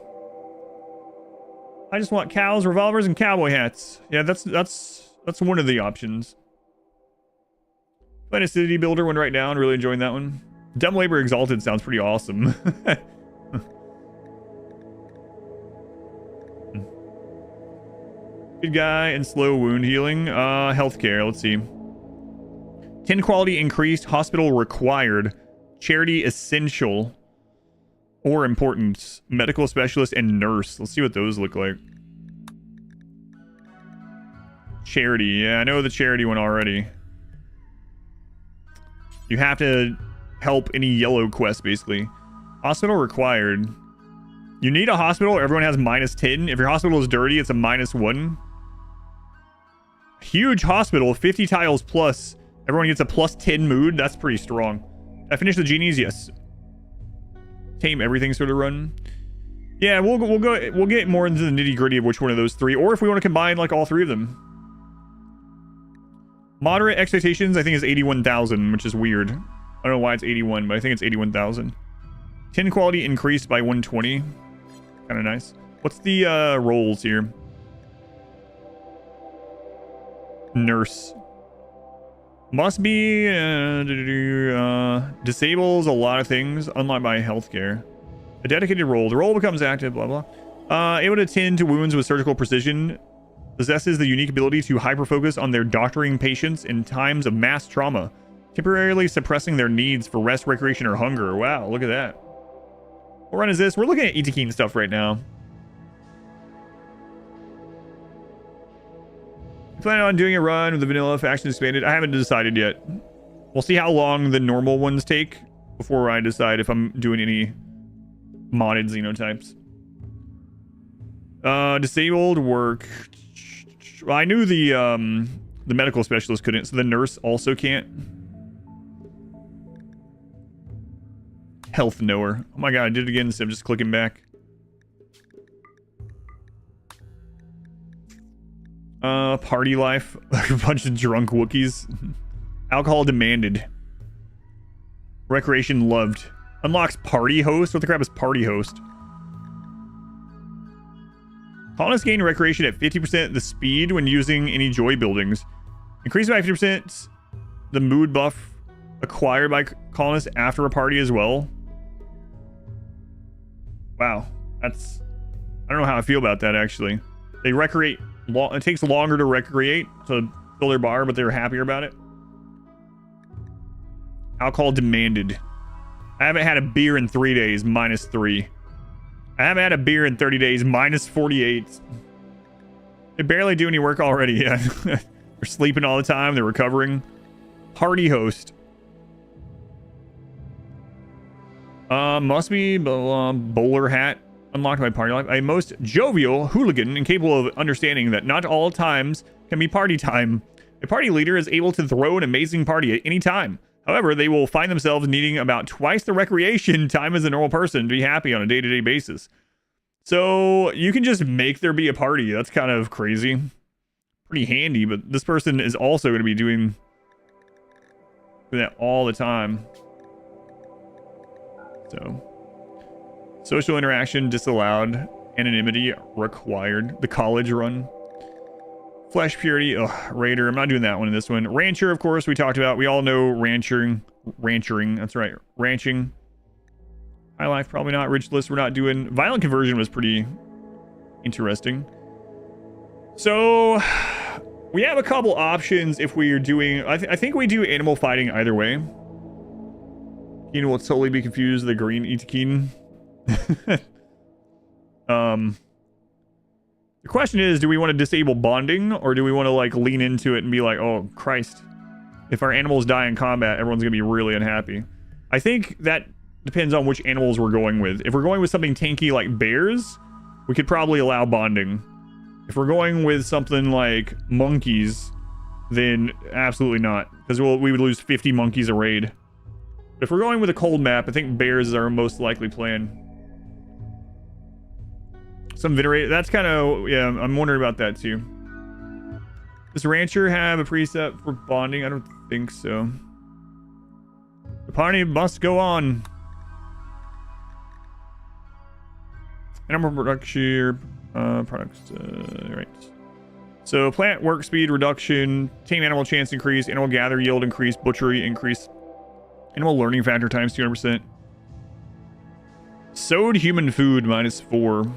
I just want cows, revolvers, and cowboy hats. Yeah, that's one of the options. Find a city builder one right now and really enjoying that one. Dumb labor exalted sounds pretty awesome. Good guy and slow wound healing. Healthcare, let's see. 10 quality increased, hospital required, charity essential or importance, medical specialist and nurse. Let's see what those look like. Charity, yeah, I know the charity one already. You have to help any yellow quest, basically. Hospital required. You need a hospital, everyone has -10. If your hospital is dirty, it's a -1. Huge hospital, 50 tiles plus. Everyone gets a +10 mood. That's pretty strong. I finished the genies, yes. Tame everything sort of run. Yeah, we'll get more into the nitty gritty of which one of those three, or if we want to combine like all three of them. Moderate expectations, I think, is 81,000, which is weird. I don't know why it's 81, but I think it's 81,000. 10 quality increased by 120. Kind of nice. What's the roles here? Nurse. Must be disables a lot of things, unlocked by healthcare. A dedicated role. The role becomes active, blah blah. Able to tend to wounds with surgical precision. Possesses the unique ability to hyper-focus on their doctoring patients in times of mass trauma, temporarily suppressing their needs for rest, recreation, or hunger. Wow, look at that. What run is this? We're looking at Itakeen stuff right now. Planning on doing a run with the vanilla faction expanded. I haven't decided yet. We'll see how long the normal ones take before I decide if I'm doing any modded xenotypes. Disabled work. Well, I knew the medical specialist couldn't, so the nurse also can't. Health knower. Oh my god, I did it again instead of just clicking back. Party life. A bunch of drunk Wookiees. Alcohol demanded. Recreation loved. Unlocks party host. What the crap is party host? Colonists gain recreation at 50% the speed when using any joy buildings. Increase by 50% the mood buff acquired by colonists after a party as well. Wow. That's... I don't know how I feel about that, actually. They recreate... It takes longer to recreate to fill their bar, but they're happier about it. Alcohol demanded. I haven't had a beer in 3 days, -3. I haven't had a beer in 30 days, -48. They barely do any work already. They're sleeping all the time. They're recovering. Party host. Must be bowler hat. Unlocked by party life. A most jovial hooligan and capable of understanding that not all times can be party time. A party leader is able to throw an amazing party at any time. However, they will find themselves needing about twice the recreation time as a normal person to be happy on a day-to-day basis. So you can just make there be a party. That's kind of crazy. Pretty handy, but this person is also going to be doing that all the time. So... social interaction disallowed. Anonymity required. The college run. Flesh purity. Ugh, raider. I'm not doing that one in this one. Rancher, of course, we talked about. We all know ranchering. That's right. Ranching. High life, probably not. Rich list, we're not doing. Violent conversion was pretty interesting. So we have a couple options if we are doing... I think we do animal fighting either way. Keen will totally be confused. The green Itakeen. The question is, do we want to disable bonding, or do we want to like lean into it and be like, oh Christ, if our animals die in combat, everyone's gonna be really unhappy. I think that depends on which animals we're going with. If we're going with something tanky like bears, we could probably allow bonding. If we're going with something like monkeys, then absolutely not, because we would lose 50 monkeys a raid. But if we're going with a cold map, I think bears is our most likely plan. Some venerated. That's kind of, yeah, I'm wondering about that too. Does Rancher have a preset for bonding? I don't think so. The party must go on. Animal production, products, right. So plant work speed reduction, tame animal chance increase, animal gather yield increase, butchery increase, animal learning factor times 200%. Sowed human food -4.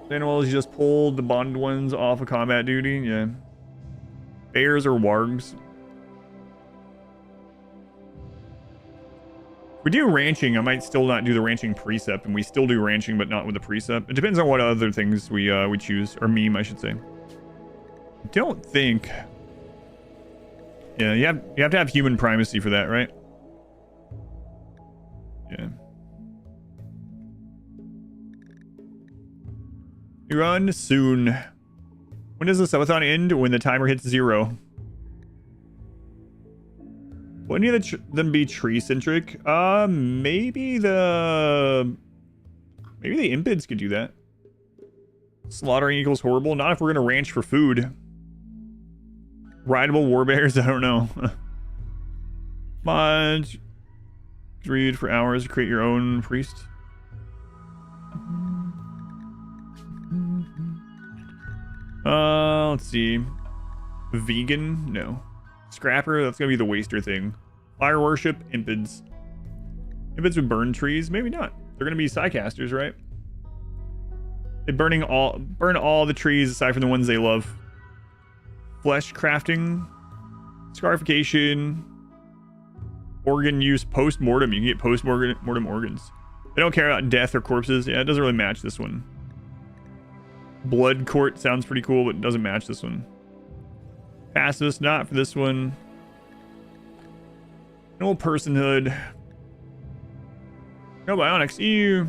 Animals, you just pulled the bonded ones off of combat duty. Yeah. Bears or wargs. If we do ranching, I might still not do the ranching precept, and we still do ranching, but not with the precept. It depends on what other things we choose, or meme, I should say. I don't think. Yeah, you have to have human primacy for that, right? Yeah. Run soon. When does the subathon end? When the timer hits 0. Will any of them be tree-centric? Maybe the impids could do that. Slaughtering equals horrible. Not if we're gonna ranch for food. Rideable warbears? I don't know. Mods. Read for hours. Create your own priest. Let's see. Vegan? No. Scrapper? That's gonna be the waster thing. Fire worship? Impids. Impids would burn trees? Maybe not. They're gonna be psycasters, right? They burn all the trees aside from the ones they love. Flesh crafting. Scarification. Organ use post-mortem. You can get post-mortem organs. They don't care about death or corpses. Yeah, it doesn't really match this one. Blood court sounds pretty cool, but it doesn't match this one. Pacifist, not for this one. No personhood. No bionics. Ew.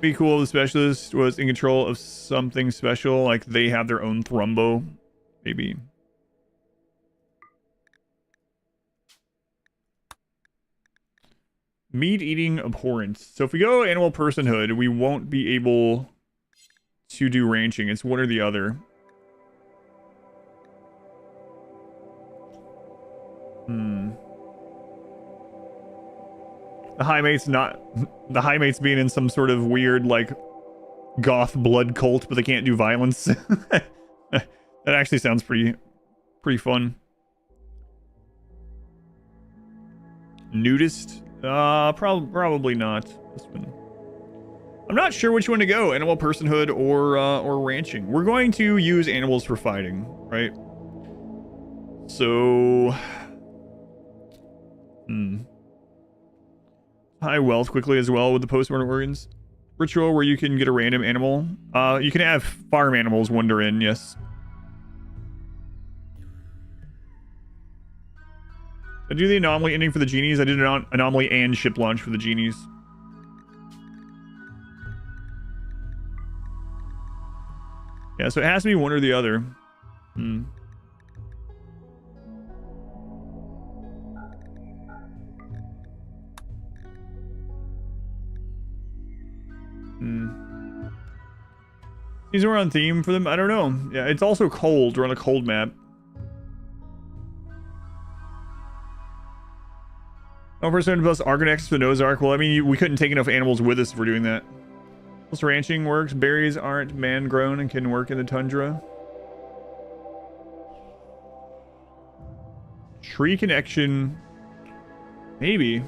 Be cool if the specialist was in control of something special, like they have their own thrumbo. Maybe. Meat eating abhorrence. So if we go animal personhood, we won't be able to do ranching. It's one or the other. The high mate's not. The high mate's being in some sort of weird, like, goth blood cult, but they can't do violence. That actually sounds pretty fun. Nudist? Probably not. This one. I'm not sure which one to go, animal personhood or ranching. We're going to use animals for fighting, right? So, high wealth quickly as well with the postmortem organs. Ritual where you can get a random animal. You can have farm animals wander in, yes. I do the anomaly ending for the genies. I did an anomaly and ship launch for the genies. Yeah, so it has to be one or the other. These are on theme for them. I don't know. Yeah, it's also cold. We're on a cold map. Oh, percent plus Argonex for the Ozark. Well, I mean, we couldn't take enough animals with us if we're doing that. Plus ranching works. Berries aren't man-grown and can work in the tundra. Tree connection. Maybe.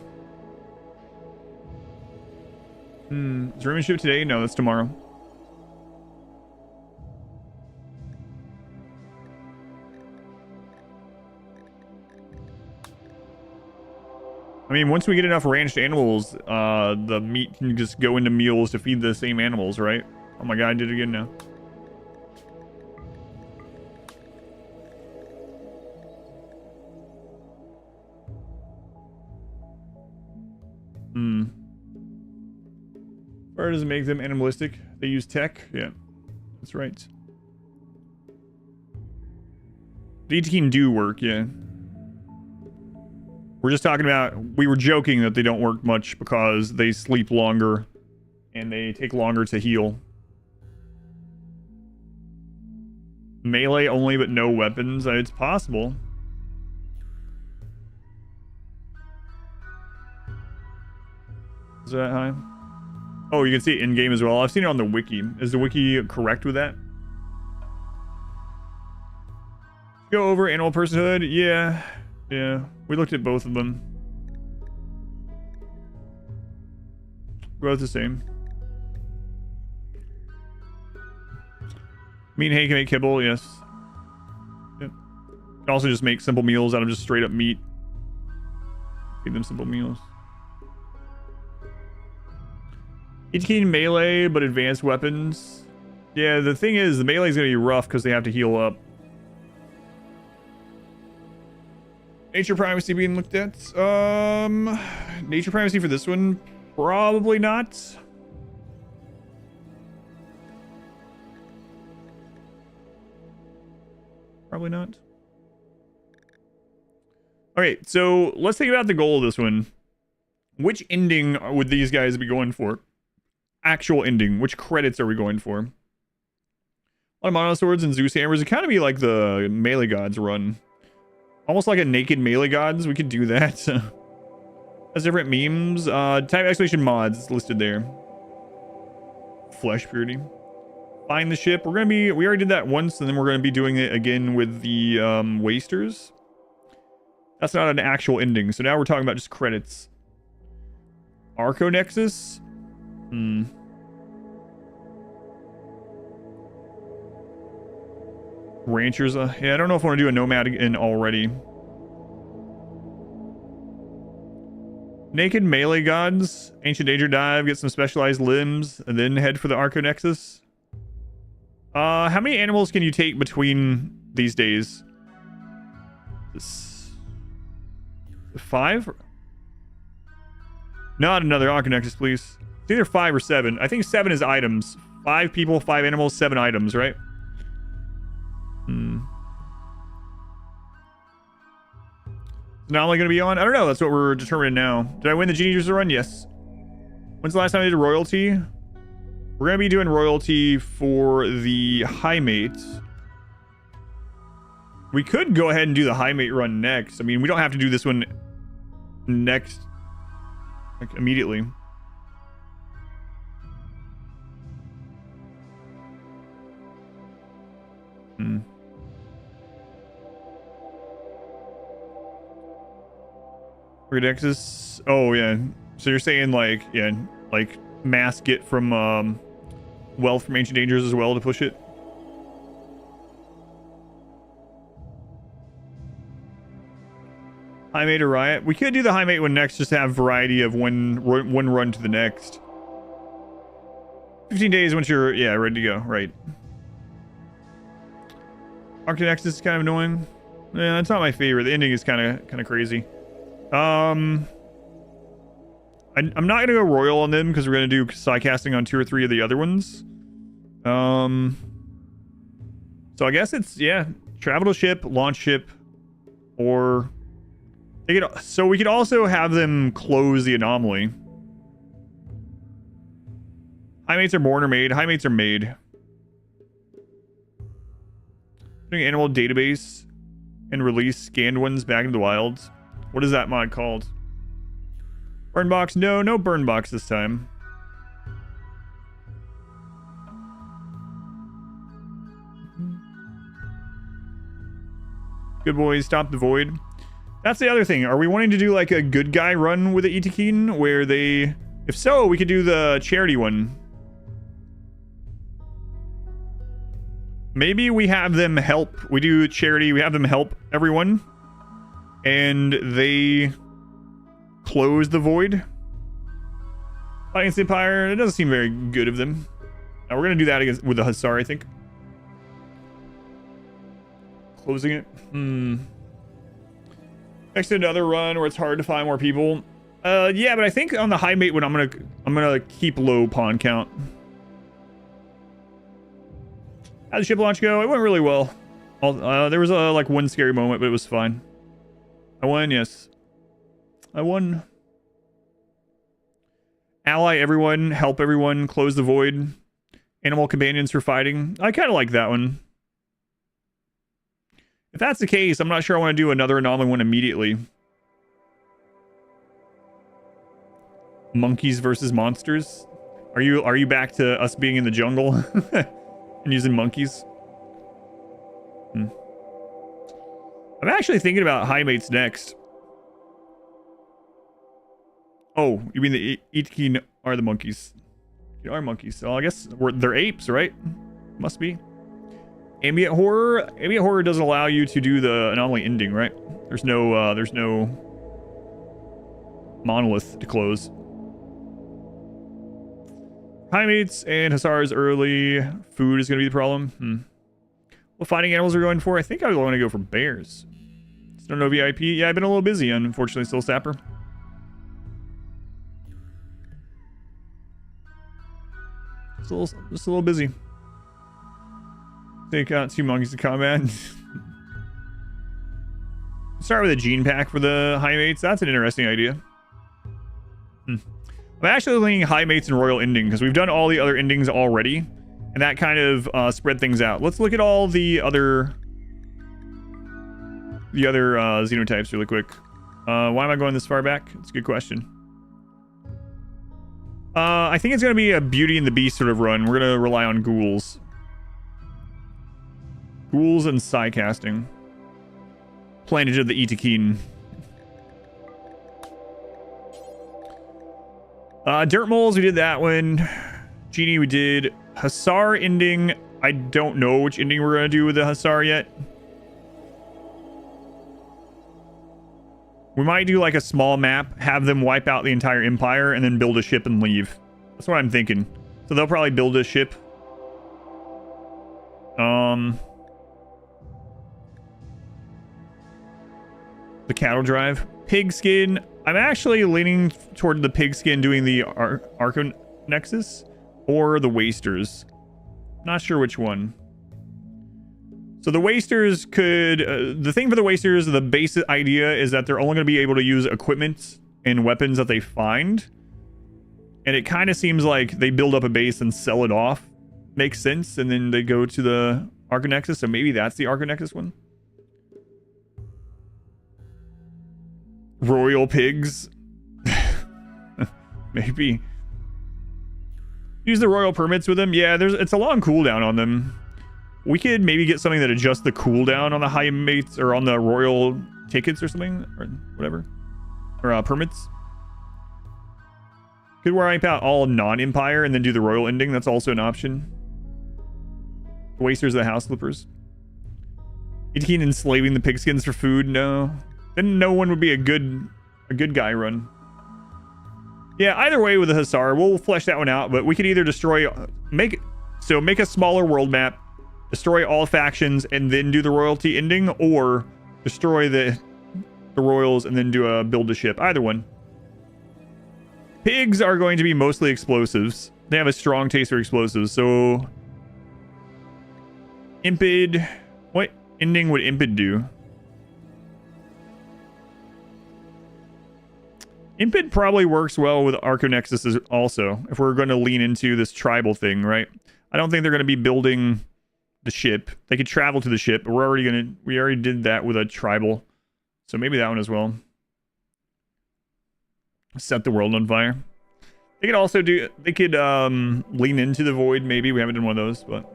Is Roman ship today? No, that's tomorrow. I mean, once we get enough ranched animals, the meat can just go into meals to feed the same animals, right? Oh my god, I did it again now. Or does it make them animalistic? They use tech? Yeah, that's right. The 18 do work, yeah. We're just talking about, we were joking that they don't work much because they sleep longer and they take longer to heal. Melee only but no weapons? It's possible. that high? Oh, you can see it in game as well. I've seen it on the wiki. Is the wiki correct with that? Go over animal personhood. Yeah. We looked at both of them. Both the same. Meat and hay can make kibble. Yes. Yep. Can also just make simple meals out of just straight up meat. Feed them simple meals. 18 melee, but advanced weapons. Yeah, the thing is, the melee is going to be rough because they have to heal up. Nature primacy being looked at. Nature primacy for this one, probably not. Probably not. Okay, so let's think about the goal of this one. Which ending would these guys be going for? Actual ending. Which credits are we going for? A lot of mono swords and Zeus hammers. It kind of be like the melee gods run. Almost like a naked melee gods. We could do that. Has different memes. Type escalation mods listed there. Flesh purity. Find the ship. We already did that once, and then we're gonna be doing it again with the wasters. That's not an actual ending. So now we're talking about just credits. Arco Nexus. Ranchers. Yeah, I don't know if I want to do a nomad again already. Naked melee gods. Ancient danger dive. Get some specialized limbs, and then head for the Arco Nexus. How many animals can you take between these days? 5? Not another Arco Nexus, please. It's either 5 or 7. I think 7 is items. 5 people, 5 animals, 7 items, right? Anomaly gonna be on? I don't know. That's what we're determining now. Did I win the Genie user run? Yes. When's the last time I did royalty? We're gonna be doing royalty for the high mate. We could go ahead and do the high mate run next. I mean, we don't have to do this one next, like, immediately. Redexus. Oh yeah. So you're saying like, yeah, like mass get from wealth from ancient dangers as well to push it. High mate or riot. We could do the high mate one next, just to have variety of one run to the next. 15 days once you're ready to go. Right. Arctic is kind of annoying. Yeah, that's not my favorite. The ending is kind of crazy. I'm not gonna go royal on them because we're gonna do side casting on 2 or 3 of the other ones. So I guess it's travel to ship, launch ship, or so we could also have them close the anomaly. High mates are born or made. High mates are made. Putting animal database and release scanned ones back into the wilds. What is that mod called? Burn box? No burn box this time. Good boys, stop the void. That's the other thing. Are we wanting to do like a good guy run with the Itakin where they... If so, we could do the charity one. Maybe we have them help. We do charity. We have them help everyone. And they close the void. Fighting Empire. It doesn't seem very good of them. Now we're going to do that with the Hussar, I think. Closing it. Next to another run where it's hard to find more people. Yeah, but I think on the high mate one, I'm gonna keep low pawn count. How'd the ship launch go? It went really well. There was like one scary moment, but it was fine. I won, yes. I won. Ally everyone, help everyone, close the void. Animal companions for fighting. I kind of like that one. If that's the case, I'm not sure I want to do another anomaly one immediately. Monkeys versus monsters. Are you back to us being in the jungle and using monkeys? I'm actually thinking about high mates next. Oh, you mean the Itkin are the monkeys? You are monkeys, so I guess they're apes, right? Must be. Ambient horror doesn't allow you to do the anomaly ending, right? There's no monolith to close. Primates and Hussars early. Food is going to be the problem. What fighting animals are we going for? I think I would want to go for bears. Still no VIP. Yeah, I've been a little busy, unfortunately, still Sapper. Just a little busy. Take out 2 monkeys to combat. Start with a gene pack for the high mates. That's an interesting idea. I'm actually leaning high mates and royal ending because we've done all the other endings already, and that kind of spread things out. Let's look at all the other xenotypes really quick. Why am I going this far back? It's a good question. I think it's going to be a Beauty and the Beast sort of run. We're going to rely on ghouls. Ghouls and psi casting. Planet of the Itakeen. Dirt moles, we did that one. Genie, we did. Hussar ending. I don't know which ending we're going to do with the Hussar yet. We might do like a small map, have them wipe out the entire empire, and then build a ship and leave. That's what I'm thinking. So they'll probably build a ship. The cattle drive. Pigskin. I'm actually leaning toward the pigskin doing the Arco Nexus or the Wasters. Not sure which one. So the Wasters could... the thing for the Wasters, the basic idea is that they're only going to be able to use equipment and weapons that they find. And it kind of seems like they build up a base and sell it off. Makes sense. And then they go to the Arco Nexus. So maybe that's the Arco Nexus one. Royal pigs. Maybe. Use the royal permits with them. Yeah, it's a long cooldown on them. We could maybe get something that adjusts the cooldown on the high mates or on the royal tickets or something or whatever. Or permits. Could wipe out all non-empire and then do the royal ending. That's also an option. Wasters of the house slippers. Itakeen enslaving the pigskins for food. No. Then no one would be a good guy run. Yeah, either way with the Hussar, we'll flesh that one out, but we could either destroy make a smaller world map, destroy all factions and then do the royalty ending, or destroy the royals and then do a build a ship. Either one. Pigs are going to be mostly explosives. They have a strong taste for explosives, so Impid, what ending would Impid do? Impid probably works well with Arco Nexus also, if we're going to lean into this tribal thing, right? I don't think they're going to be building the ship. They could travel to the ship, but we already did that with a tribal. So maybe that one as well. Set the world on fire. They could also lean into the void, maybe. We haven't done one of those, but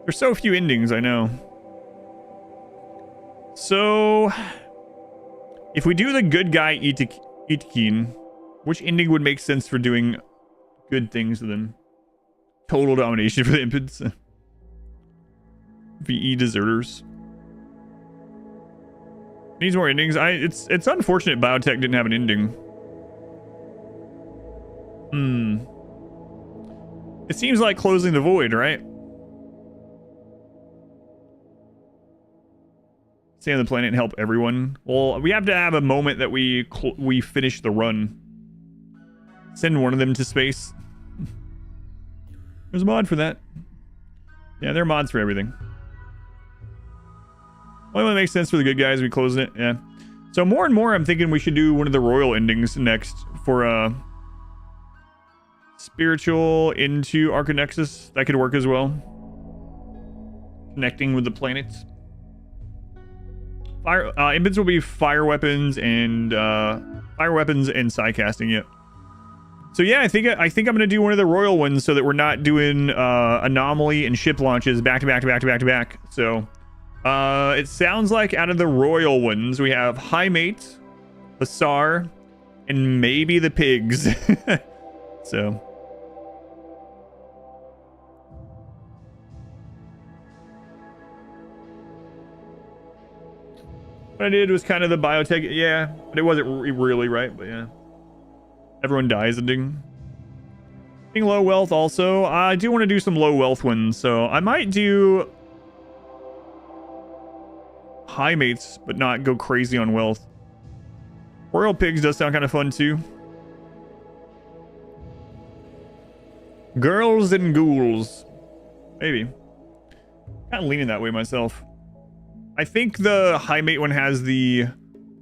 there's so few endings, I know. So if we do the good guy Itakeen, which ending would make sense for doing good things to them? Total domination for the Impids. VE deserters. Needs more endings. It's unfortunate Biotech didn't have an ending. It seems like closing the void, right? Stay on the planet and help everyone. Well, we have to have a moment that we finish the run. Send one of them to space. There's a mod for that. Yeah, there are mods for everything. Only one that makes sense for the good guys, we closing it. Yeah. So more and more, I'm thinking we should do one of the royal endings next for spiritual into Arco Nexus. That could work as well. Connecting with the planets. Impids will be fire weapons and psi casting. Yep. So yeah, I think I'm gonna do one of the royal ones so that we're not doing anomaly and ship launches back to back to back to back to back. So it sounds like out of the royal ones we have High Mate, Hussar, and maybe the pigs. So what I did was kind of the biotech, yeah, but it wasn't really right, but yeah. Everyone dies ending. Being low wealth also. I do want to do some low wealth ones, so I might do high mates, but not go crazy on wealth. Royal pigs does sound kind of fun too. Girls and ghouls. Maybe. Kind of leaning that way myself. I think the high mate one has the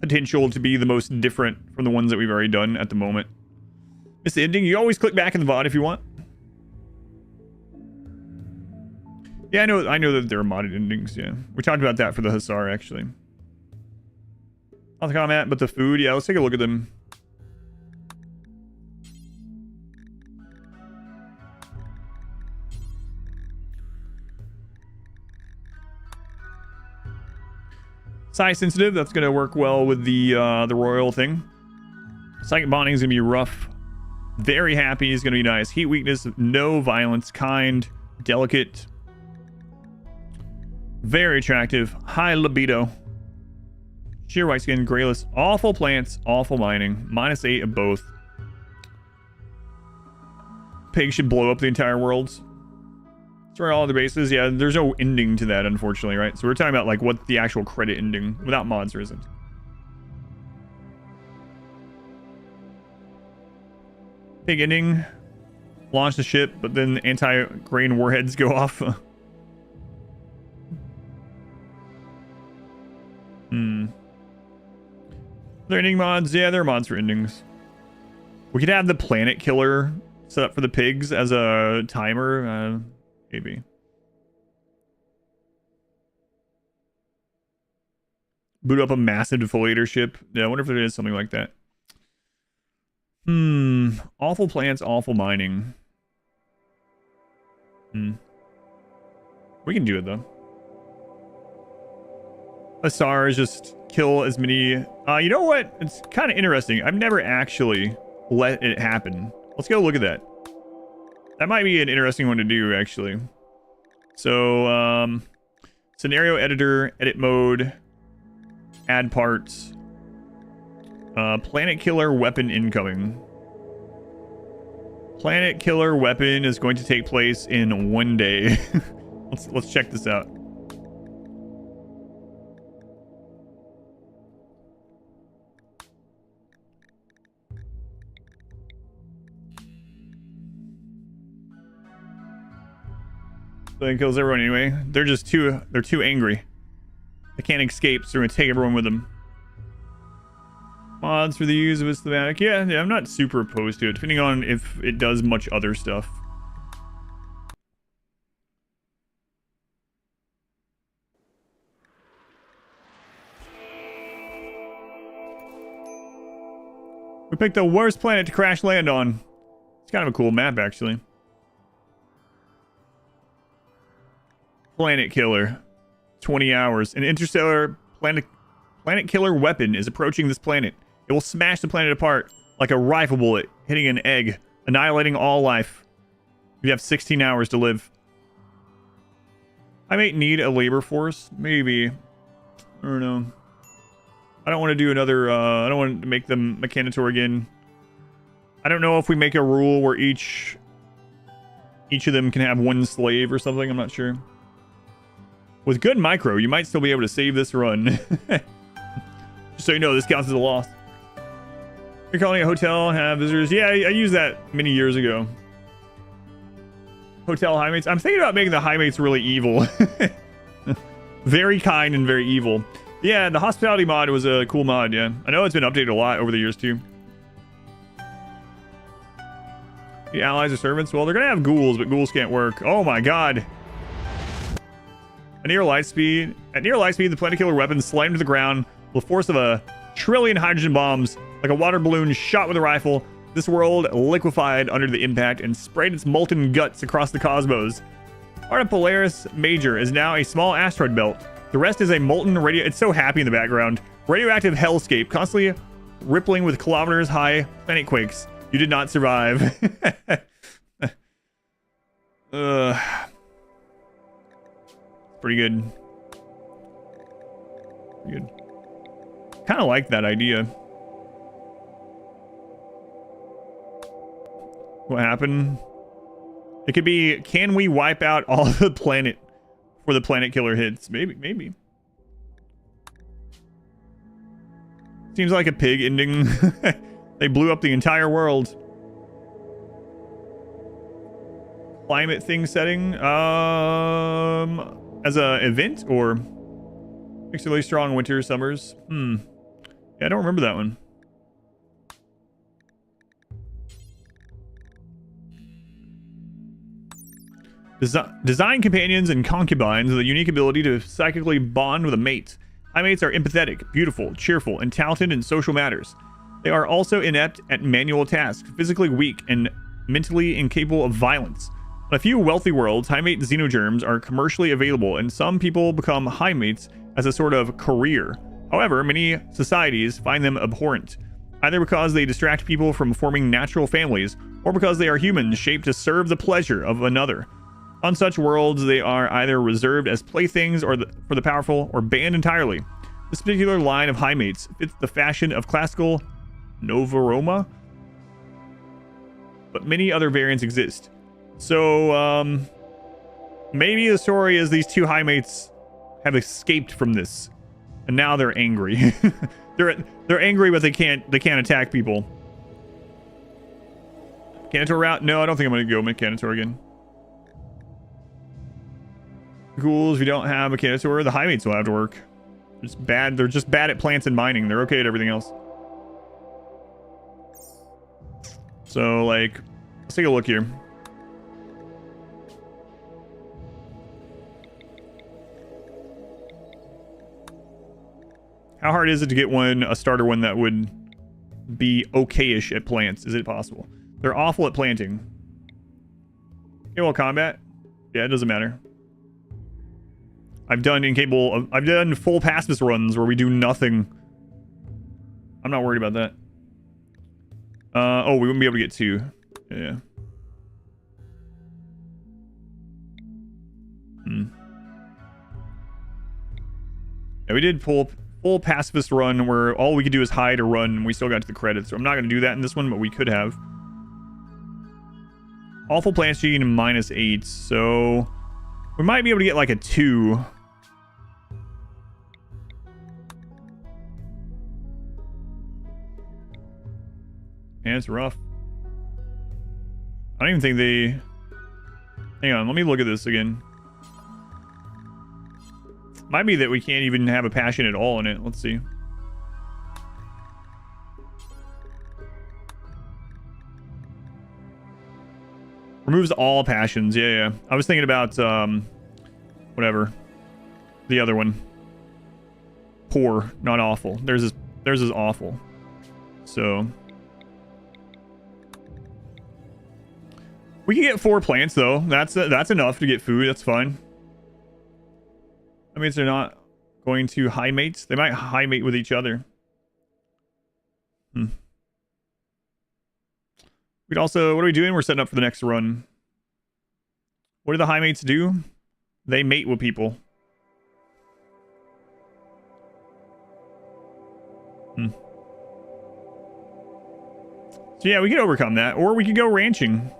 potential to be the most different from the ones that we've already done at the moment. Miss the ending. You always click back in the VOD if you want. Yeah, I know that there are modded endings, yeah. We talked about that for the Hussar, actually. Not the comment, but the food. Yeah, let's take a look at them. Size sensitive. That's going to work well with the royal thing. Psychic bonding is going to be rough. Very happy is going to be nice. Heat weakness, no violence, kind, delicate. Very attractive. High libido. Sheer white skin, grayless. Awful plants, awful mining. -8 of both. Pig should blow up the entire world. Destroy all the bases. Yeah, there's no ending to that, unfortunately, right? So we're talking about like what the actual credit ending without mods there isn't. Pig ending. Launch the ship, but then anti-grain warheads go off. Are there ending mods? Yeah, there are mods for endings. We could have the planet killer set up for the pigs as a timer. Maybe. Boot up a massive defoliator ship. Yeah, I wonder if there is something like that. Awful plants, awful mining. We can do it though. Hussar is just kill as many. You know what? It's kind of interesting. I've never actually let it happen. Let's go look at that. That might be an interesting one to do, actually. So, scenario editor, edit mode, add parts. Planet killer weapon incoming. Planet killer weapon is going to take place in 1 day. let's check this out. So it kills everyone anyway. They're too angry. They can't escape, so they're gonna take everyone with them. Mods for the use of its thematic. Yeah, I'm not super opposed to it, depending on if it does much other stuff. We picked the worst planet to crash land on. It's kind of a cool map, actually. Planet killer. 20 hours. An interstellar planet killer weapon is approaching this planet. It will smash the planet apart like a rifle bullet hitting an egg, annihilating all life. You have 16 hours to live. I might need a labor force. Maybe. I don't know. I don't want to do another, I don't want to make them Mechanitor again. I don't know if we make a rule where each of them can have one slave or something. I'm not sure. With good micro, you might still be able to save this run. Just so you know, this counts as a loss. You're calling a hotel and have visitors. Yeah, I used that many years ago. Hotel high mates. I'm thinking about making the high mates really evil. Very kind and very evil. Yeah, the hospitality mod was a cool mod, yeah. I know it's been updated a lot over the years, too. The allies are servants. Well, they're going to have ghouls, but ghouls can't work. Oh, my God. At near light speed, the planet killer weapon slammed to the ground with the force of 1 trillion hydrogen bombs, like a water balloon shot with a rifle. This world liquefied under the impact and sprayed its molten guts across the cosmos. Part of Polaris Major is now a small asteroid belt. The rest is a molten It's so happy in the background. Radioactive hellscape, constantly rippling with kilometers high planet quakes. You did not survive. Pretty good. Pretty good. Kind of like that idea. What happened? It could be, can we wipe out all of the planet before the planet killer hits? Maybe. Seems like a pig ending. They blew up the entire world. Climate thing setting. As a event or particularly strong winter summers. Yeah, I don't remember that one. Design companions and concubines with a unique ability to psychically bond with a mate. High mates are empathetic, beautiful, cheerful, and talented in social matters. They are also inept at manual tasks, physically weak, and mentally incapable of violence. On a few wealthy worlds, high mate xenogerms are commercially available, and some people become high mates as a sort of career. However, many societies find them abhorrent, either because they distract people from forming natural families, or because they are humans shaped to serve the pleasure of another. On such worlds, they are either reserved as playthings for the powerful, or banned entirely. This particular line of high mates fits the fashion of classical Novoroma, but many other variants exist. So, maybe the story is these two high mates have escaped from this, and now they're angry. they're angry, but they can't attack people. Mechanitor route? No, I don't think I'm gonna go Mechanitor again. Ghouls, if you don't have Mechanitor, the high mates will have to work. They're just bad at plants and mining. They're okay at everything else. So, like, let's take a look here. How hard is it to get a starter one that would be okay-ish at plants? Is it possible? They're awful at planting. Okay, well, combat? Yeah, it doesn't matter. I've done full pacifist runs where we do nothing. I'm not worried about that. Oh, we wouldn't be able to get two. Yeah. Yeah, we did full pacifist run where all we could do is hide or run, and we still got to the credits. So I'm not going to do that in this one, but we could have. Awful plant gene -8, so we might be able to get like a 2. Yeah, it's rough. I don't even think they... Hang on, let me look at this again. Might be that we can't even have a passion at all in it. Let's see. Removes all passions. Yeah. I was thinking about, whatever. The other one. Poor, not awful. Theirs is awful. So... We can get 4 plants, though. That's enough to get food. That's fine. That means they're not going to high mates. They might high mate with each other. We'd also... What are we doing? We're setting up for the next run. What do the high mates do? They mate with people. So yeah, we could overcome that. Or we could go ranching.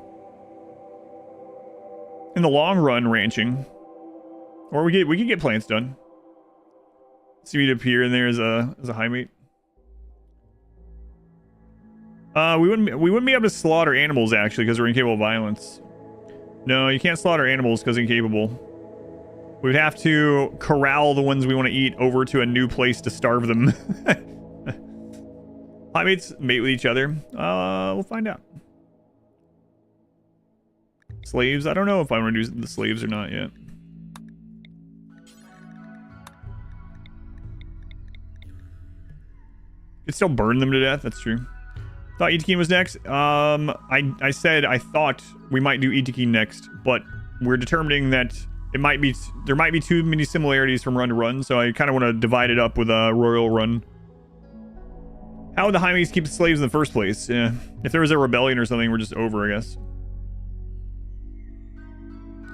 In the long run, ranching. Or we could get plants done. See me to appear in there as a high mate. We wouldn't be able to slaughter animals actually because we're incapable of violence. No, you can't slaughter animals because incapable. We would have to corral the ones we want to eat over to a new place to starve them. High mates mate with each other. We'll find out. Slaves? I don't know if I want to do the slaves or not yet. Could still burn them to death. That's true. Thought Itakin was next. I said I thought we might do Itakin next, but we're determining that there might be too many similarities from run to run, so I kind of want to divide it up with a royal run. How would the Hymates keep the slaves in the first place? Yeah. If there was a rebellion or something, we're just over, I guess.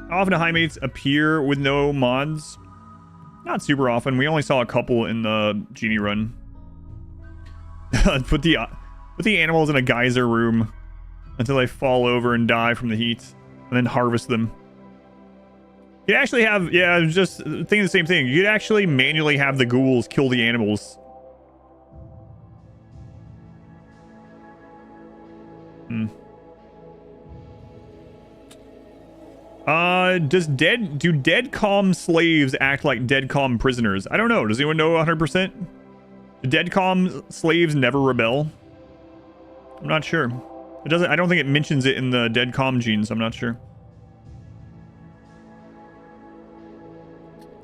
How often do Hymates appear with no mods? Not super often. We only saw a couple in the Genie run. Put the animals in a geyser room until they fall over and die from the heat, and then harvest them. You actually have, yeah, I was just thinking the same thing. You could actually manually have the ghouls kill the animals. Do dead calm slaves act like dead calm prisoners? I don't know. Does anyone know 100%? Do dead calm slaves never rebel? I'm not sure. I don't think it mentions it in the dead calm gene, so I'm not sure.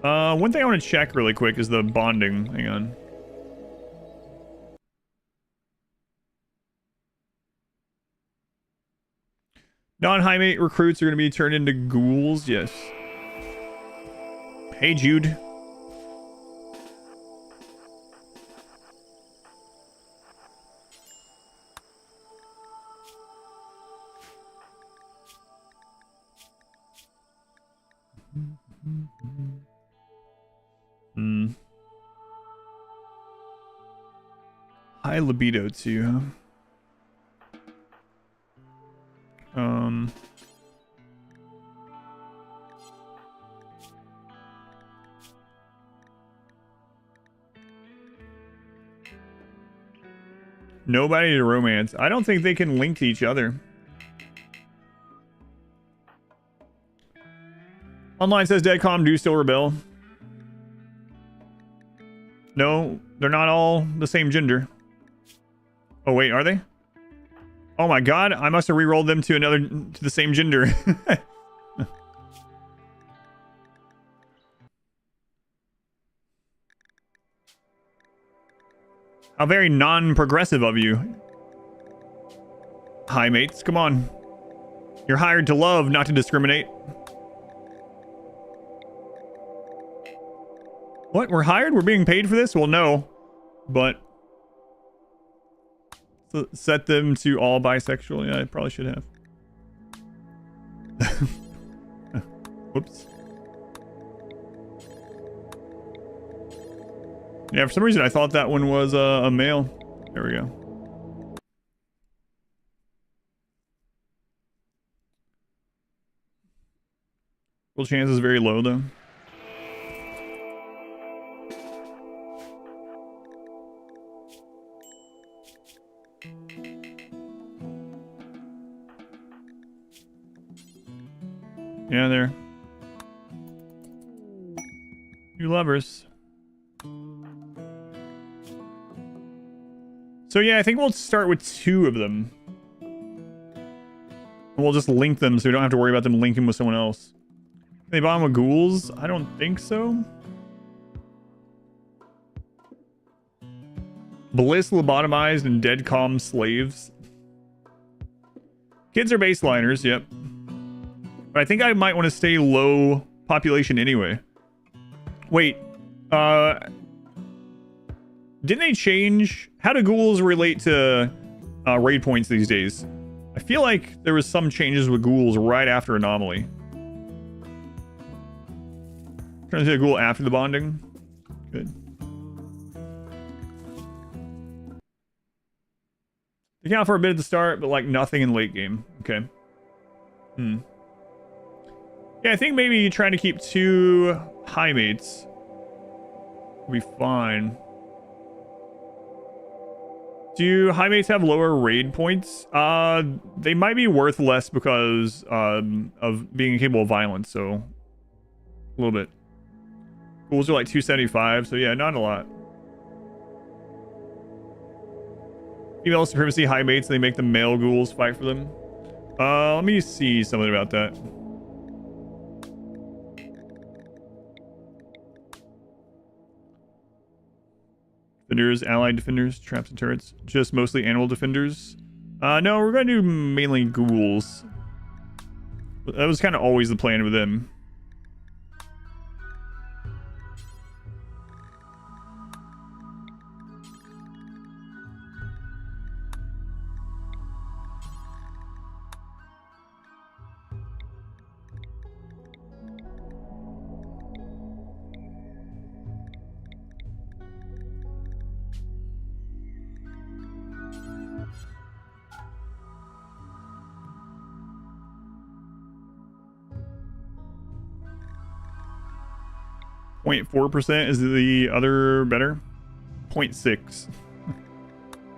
One thing I want to check really quick is the bonding. Hang on. Non-Hymate recruits are going to be turned into ghouls. Yes. Hey, Jude. High libido too, huh? Nobody to romance. I don't think they can link to each other. Online says Deadcom do still rebel. No, they're not all the same gender. Oh wait, are they? Oh my god, I must have re-rolled them to the same gender. How very non-progressive of you. Hi, mates, come on. You're hired to love, not to discriminate. What? We're hired? We're being paid for this? Well, no. But set them to all bisexual. Yeah, I probably should have. Whoops. Yeah, for some reason I thought that one was a male. There we go. Well, chance is very low though. Yeah, there. You lovers. So yeah, I think we'll start with 2 of them. We'll just link them so we don't have to worry about them linking with someone else. Can they bond with ghouls? I don't think so. Bliss lobotomized and dead calm slaves. Kids are baseliners, yep. But I think I might want to stay low population anyway. Wait, didn't they change? How do ghouls relate to raid points these days? I feel like there was some changes with ghouls right after anomaly. Trying to see a ghoul after the bonding. Good. They count for a bit at the start, but like nothing in late game. Okay. Yeah, I think maybe trying to keep 2 high mates will be fine. Do high mates have lower raid points? They might be worth less because of being capable of violence, so a little bit. Ghouls are like 275, so yeah, not a lot. Female supremacy high mates, they make the male ghouls fight for them. Let me see something about that. Defenders, allied defenders, traps and turrets. Just mostly animal defenders. No, we're going to do mainly ghouls. That was kind of always the plan with them. .4% is the other better? 0.6.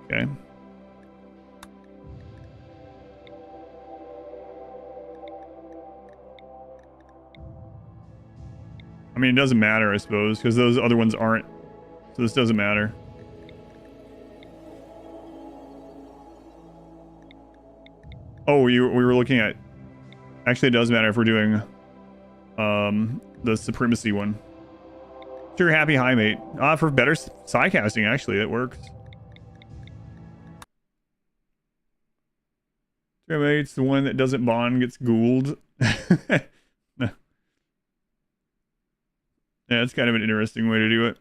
Okay. I mean, it doesn't matter, I suppose, because those other ones aren't. So this doesn't matter. Oh, we were looking at... Actually, it does matter if we're doing the Primacy one. Sure, happy high mate. For better psi casting, actually, it works. Sure, mate's the one that doesn't bond gets ghouled. No. Yeah, it's kind of an interesting way to do it.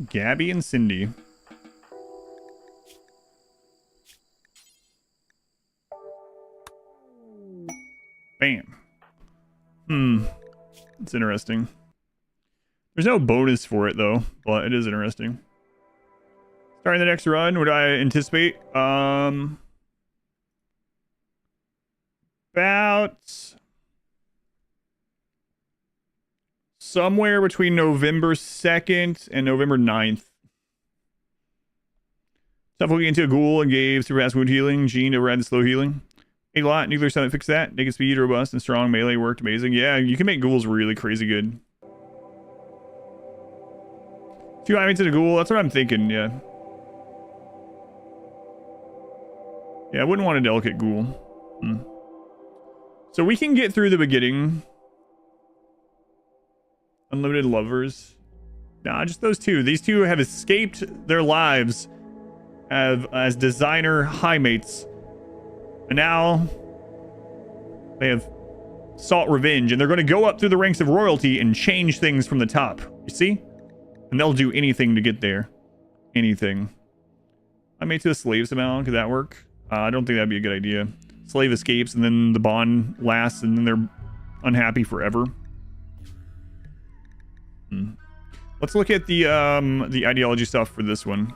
Gabby and Cindy. Bam. It's interesting. There's no bonus for it, though, but it is interesting. Starting the next run, would I anticipate? About... somewhere between November 2nd and November 9th. Suffocating into a ghoul and gave super fast wound healing. Gene override the slow healing. A lot. Nuclear summit fixed that. Naked speed, robust, and strong. Melee worked amazing. Yeah, you can make ghouls really crazy good. 2 items in a ghoul. That's what I'm thinking, yeah. Yeah, I wouldn't want a delicate ghoul. So we can get through the beginning. Unlimited lovers. Nah, just those two. These two have escaped their lives as designer high mates. And now they have sought revenge, and they're going to go up through the ranks of royalty and change things from the top. You see? And they'll do anything to get there. Anything. I made to a slave somehow. Could that work? I don't think that'd be a good idea. Slave escapes, and then the bond lasts, and then they're unhappy forever. Let's look at the ideology stuff for this one.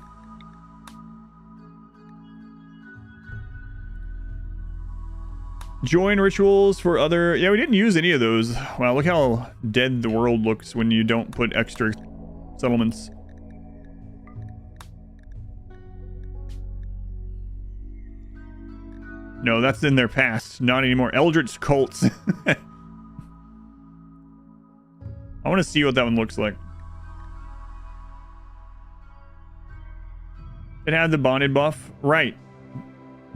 Join rituals for other... Yeah, we didn't use any of those. Wow, look how dead the world looks when you don't put extra settlements. No, that's in their past. Not anymore. Eldritch cults. I want to see what that one looks like. It had the bonded buff. Right.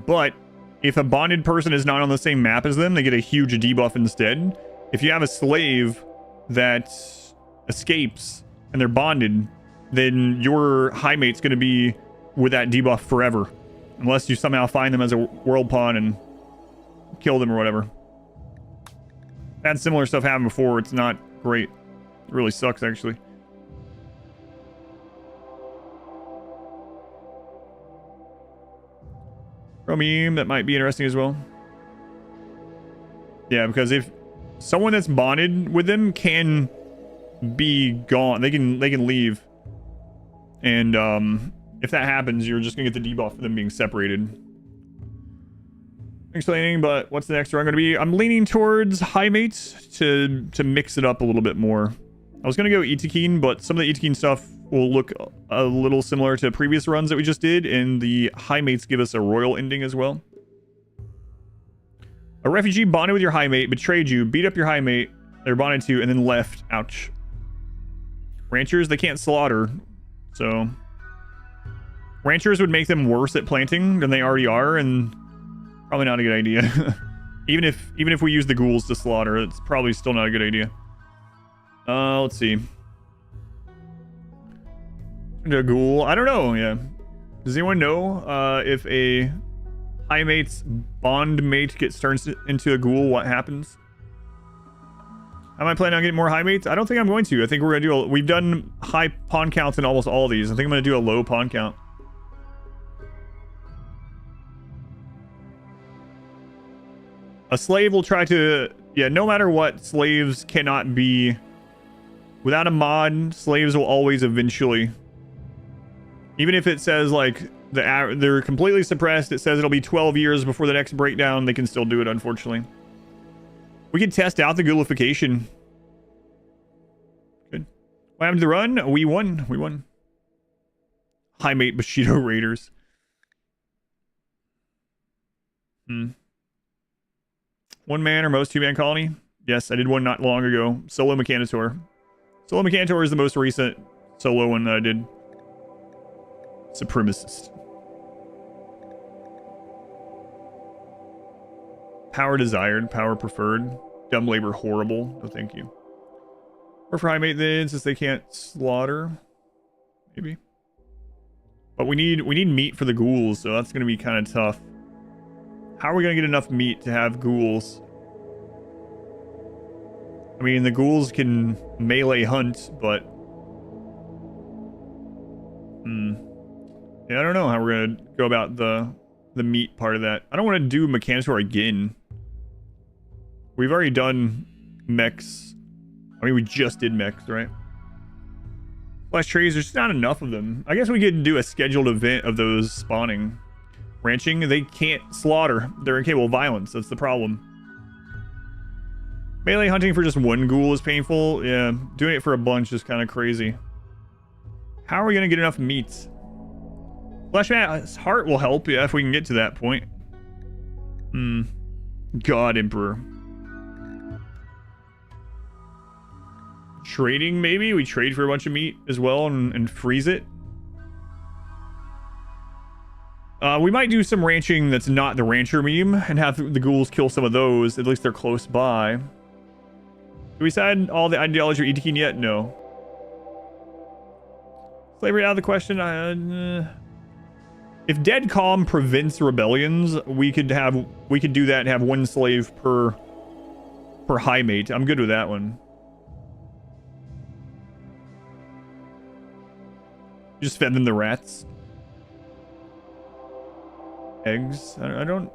But if a bonded person is not on the same map as them, they get a huge debuff instead. If you have a slave that escapes and they're bonded, then your high mate's going to be with that debuff forever. Unless you somehow find them as a world pawn and kill them or whatever. Had similar stuff happen before. It's not great. It really sucks, actually. Meme, that might be interesting as well. Yeah, because if someone that's bonded with them can be gone, they can leave. And if that happens, you're just gonna get the debuff for them being separated. Explaining, but what's the next run gonna be? I'm leaning towards high mates to mix it up a little bit more. I was gonna go Itakeen, but some of the Itakeen stuff will look a little similar to previous runs that we just did, and the high mates give us a royal ending as well. A refugee bonded with your high mate, betrayed you, beat up your high mate, they're bonded to, and then left. Ouch. Ranchers, they can't slaughter, so... Ranchers would make them worse at planting than they already are, and probably not a good idea. Even if we use the ghouls to slaughter, it's probably still not a good idea. Let's see. A ghoul. I don't know. Yeah. Does anyone know if a high mate's bond mate gets turned into a ghoul, what happens? Am I planning on getting more high mates? I don't think I'm going to. I think we're gonna do. We've done high pawn counts in almost all of these. I think I'm gonna do a low pawn count. A slave will try to. Yeah. No matter what, slaves cannot be. Without a mod, slaves will always eventually. Even if it says like they're completely suppressed, it says it'll be 12 years before the next breakdown, they can still do it, unfortunately. We can test out the ghoulification. Good. What happened to the run? We won. We won. High mate Bushido Raiders. One man or most two-man colony? Yes, I did one not long ago. Solo Mechanitor. Solo Mechanitor is the most recent solo one that I did. Supremacist. Power desired, power preferred. Dumb labor horrible. No thank you. Or for high mate then, since they can't slaughter. Maybe. But we need meat for the ghouls, so that's gonna be kind of tough. How are we gonna get enough meat to have ghouls? I mean, the ghouls can melee hunt, but yeah, I don't know how we're gonna go about the meat part of that. I don't want to do Mechanitor again. We've already done mechs. I mean, we just did mechs, right? Flash trees, there's just not enough of them. I guess we could do a scheduled event of those spawning. Ranching, they can't slaughter. They're incapable of violence. That's the problem. Melee hunting for just one ghoul is painful. Yeah, doing it for a bunch is kind of crazy. How are we going to get enough meat? Fleshman's heart will help, yeah, if we can get to that point. God Emperor. Trading, maybe? We trade for a bunch of meat as well and freeze it. We might do some ranching that's not the rancher meme and have the ghouls kill some of those. At least they're close by. Do we decide all the ideology or Edekin yet? No. Slavery out of the question. If Dead Calm prevents rebellions, we could do that and have one slave per high mate. I'm good with that one. Just fed them the rats. Eggs. I don't.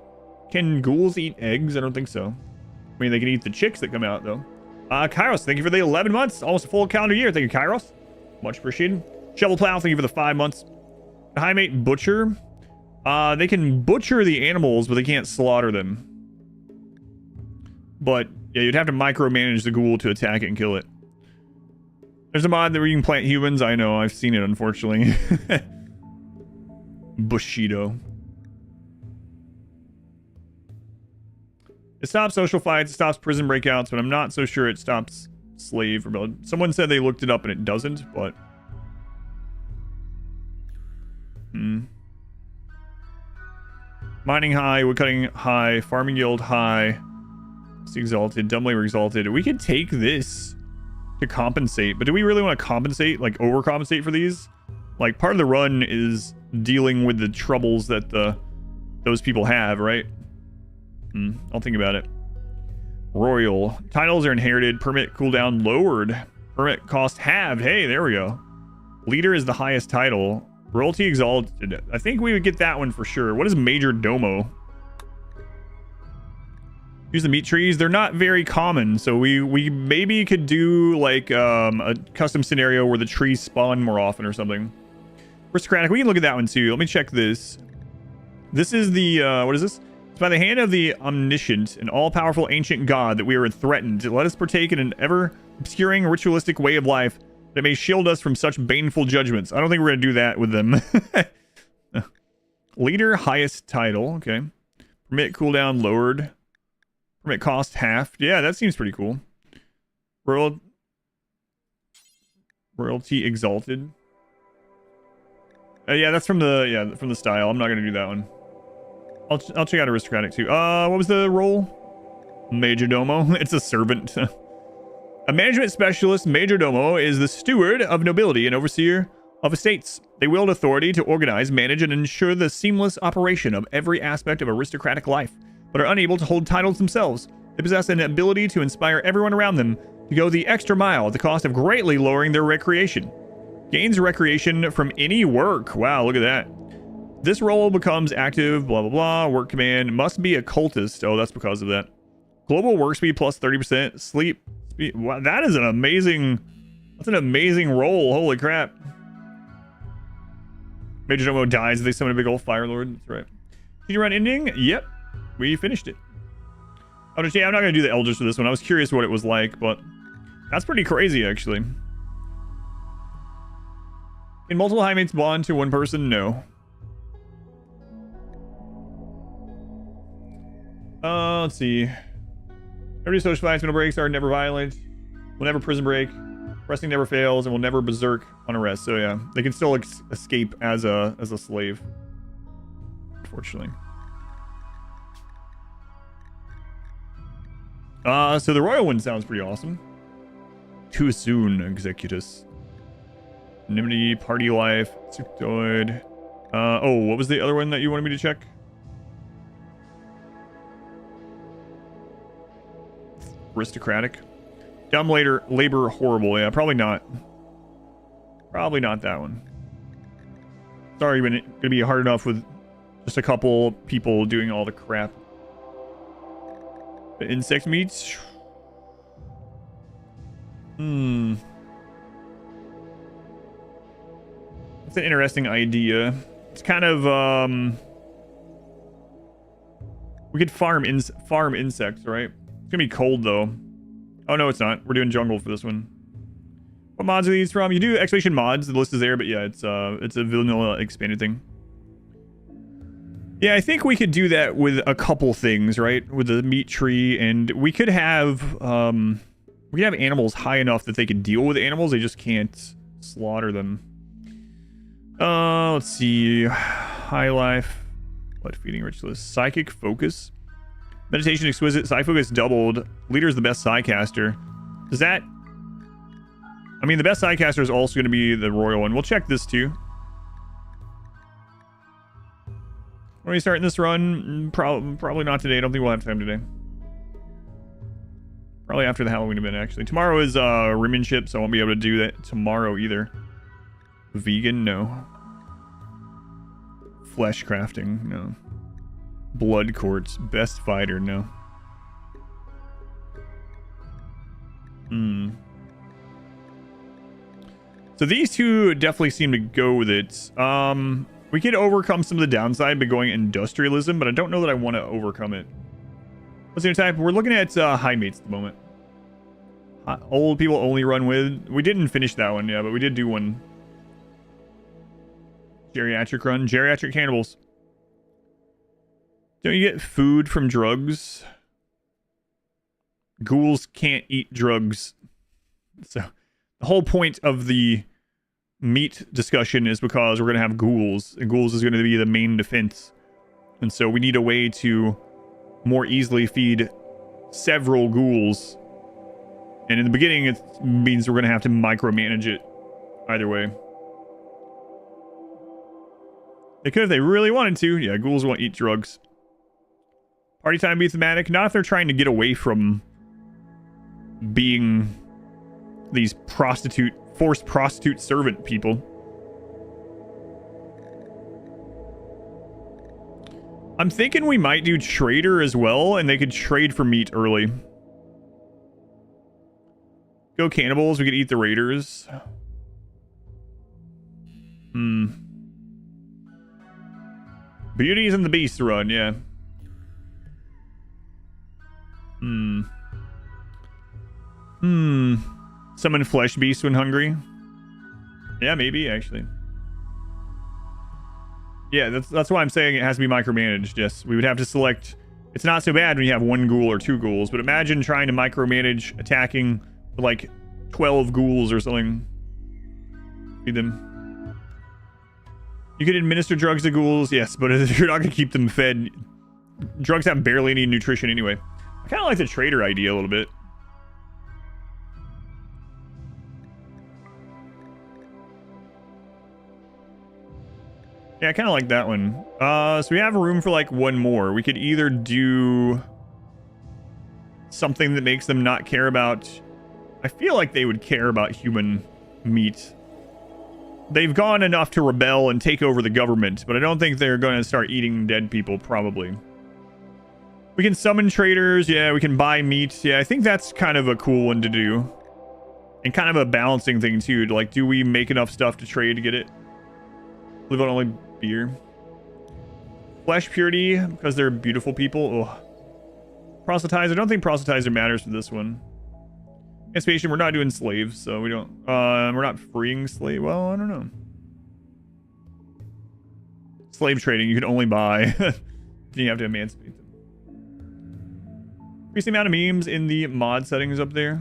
Can ghouls eat eggs? I don't think so. I mean, they can eat the chicks that come out though. Kairos, thank you for the 11 months, almost a full calendar year. Thank you, Kairos. Much appreciated. Shovel Plow, thank you for the 5 months. High mate Butcher. They can butcher the animals, but they can't slaughter them. But yeah, you'd have to micromanage the ghoul to attack it and kill it. There's a mod where you can plant humans. I know, I've seen it, unfortunately. Bushido. It stops social fights, it stops prison breakouts, but I'm not so sure it stops slave rebellion. Someone said they looked it up and it doesn't, but... Mining high, woodcutting high, farming yield high. It's exalted, dumb labor exalted. We could take this to compensate, but do we really want to compensate, like overcompensate for these? Like, part of the run is dealing with the troubles that those people have, right? I'll think about it. Royal. Titles are inherited. Permit cooldown lowered. Permit cost halved. Hey, there we go. Leader is the highest title. Royalty exalted. I think we would get that one for sure. What is Major Domo? Use the meat trees. They're not very common, so we maybe could do like a custom scenario where the trees spawn more often or something. Aristocratic. We can look at that one too. Let me check this. This is the what is this? It's by the hand of the omniscient and all-powerful ancient god that we are threatened. Let us partake in an ever-obscuring ritualistic way of life that may shield us from such baneful judgments. I don't think we're going to do that with them. Leader, highest title. Okay. Permit cooldown lowered. Permit cost halved. Yeah, that seems pretty cool. Royalty exalted. Yeah, that's from the style. I'm not going to do that one. I'll check out aristocratic too. What was the role? Majordomo. It's a servant. A management specialist, Majordomo, is the steward of nobility and overseer of estates. They wield authority to organize, manage, and ensure the seamless operation of every aspect of aristocratic life, but are unable to hold titles themselves. They possess an ability to inspire everyone around them to go the extra mile at the cost of greatly lowering their recreation. Gains recreation from any work. Wow, look at that. This role becomes active, blah, blah, blah. Work command must be a cultist. Oh, that's because of that. Global work speed plus 30%. Sleep speed. Wow, that is an amazing... That's an amazing roll. Holy crap. Majordomo dies. They summon a big old fire lord. That's right. Did you run ending? Yep. We finished it. I'm not going to do the elders for this one. I was curious what it was like, but that's pretty crazy, actually. Can multiple high mates bond to one person? No. Let's see. Every social fights, middle breaks are never violent. Will never prison break. Resting never fails, and will never berserk on arrest. So yeah, they can still escape as a slave. Unfortunately. So the royal one sounds pretty awesome. Too soon, Executus. Anonymity, party life, sectoid. Oh, what was the other one that you wanted me to check? Aristocratic. Dumb labor horrible. Yeah, probably not. Probably not that one. Sorry, but it's gonna be hard enough with just a couple people doing all the crap. The insect meats. It's an interesting idea. It's kind of we could farm insects, right? It's gonna be cold though. Oh no, it's not. We're doing jungle for this one. What mods are these from? You do excavation mods. The list is there, but yeah, it's a vanilla expanded thing. Yeah, I think we could do that with a couple things, right? With the meat tree, and we could have animals high enough that they could deal with animals. They just can't slaughter them. Let's see. High life. Blood feeding ritualist. Psychic focus. Meditation exquisite. Psy focus doubled. Leader is the best Psycaster. Does that... I mean, the best Psycaster is also going to be the royal one. We'll check this too. When are we starting this run? Probably not today. I don't think we'll have time today. Probably after the Halloween event, actually. Tomorrow is Rimmanship, so I won't be able to do that tomorrow either. Vegan? No. Flesh crafting? No. Blood quartz. Best fighter? No. So these two definitely seem to go with it. We could overcome some of the downside by going industrialism, but I don't know that I want to overcome it. What's the type? We're looking at high mates at the moment. Old people only run with. We didn't finish that one, yeah, but we did do one. Geriatric run. Geriatric cannibals. Don't you get food from drugs? Ghouls can't eat drugs. So the whole point of the meat discussion is because we're going to have ghouls, and ghouls is going to be the main defense. And so we need a way to more easily feed several ghouls. And in the beginning, it means we're going to have to micromanage it either way. They could if they really wanted to. Yeah, ghouls won't eat drugs. Party time be thematic. Not if they're trying to get away from being these forced prostitute servant people. I'm thinking we might do trader as well, and they could trade for meat early. Go cannibals, we could eat the raiders. Beauties and the Beast run, yeah. Summon flesh beast when hungry. Yeah, maybe actually. Yeah, that's why I'm saying it has to be micromanaged. Yes, we would have to select. It's not so bad when you have one ghoul or two ghouls, but imagine trying to micromanage attacking with like 12 ghouls or something. Feed them. You could administer drugs to ghouls, yes, but you're not going to keep them fed. Drugs have barely any nutrition anyway. I kind of like the trader idea a little bit. Yeah, I kind of like that one. So we have room for like one more. We could either do something that makes them not care about... I feel like they would care about human meat. They've gone enough to rebel and take over the government, but I don't think they're going to start eating dead people, probably. We can summon traders. Yeah, we can buy meat. Yeah, I think that's kind of a cool one to do. And kind of a balancing thing, too. Like, do we make enough stuff to trade to get it? Live on only beer. Flesh purity, because they're beautiful people. Ugh. Proselytizer. I don't think proselytizer matters for this one. Emancipation, we're not doing slaves, so we don't... we're not freeing slave... Well, I don't know. Slave trading, you can only buy. Then you have to emancipate them. Increase the amount of memes in the mod settings up there.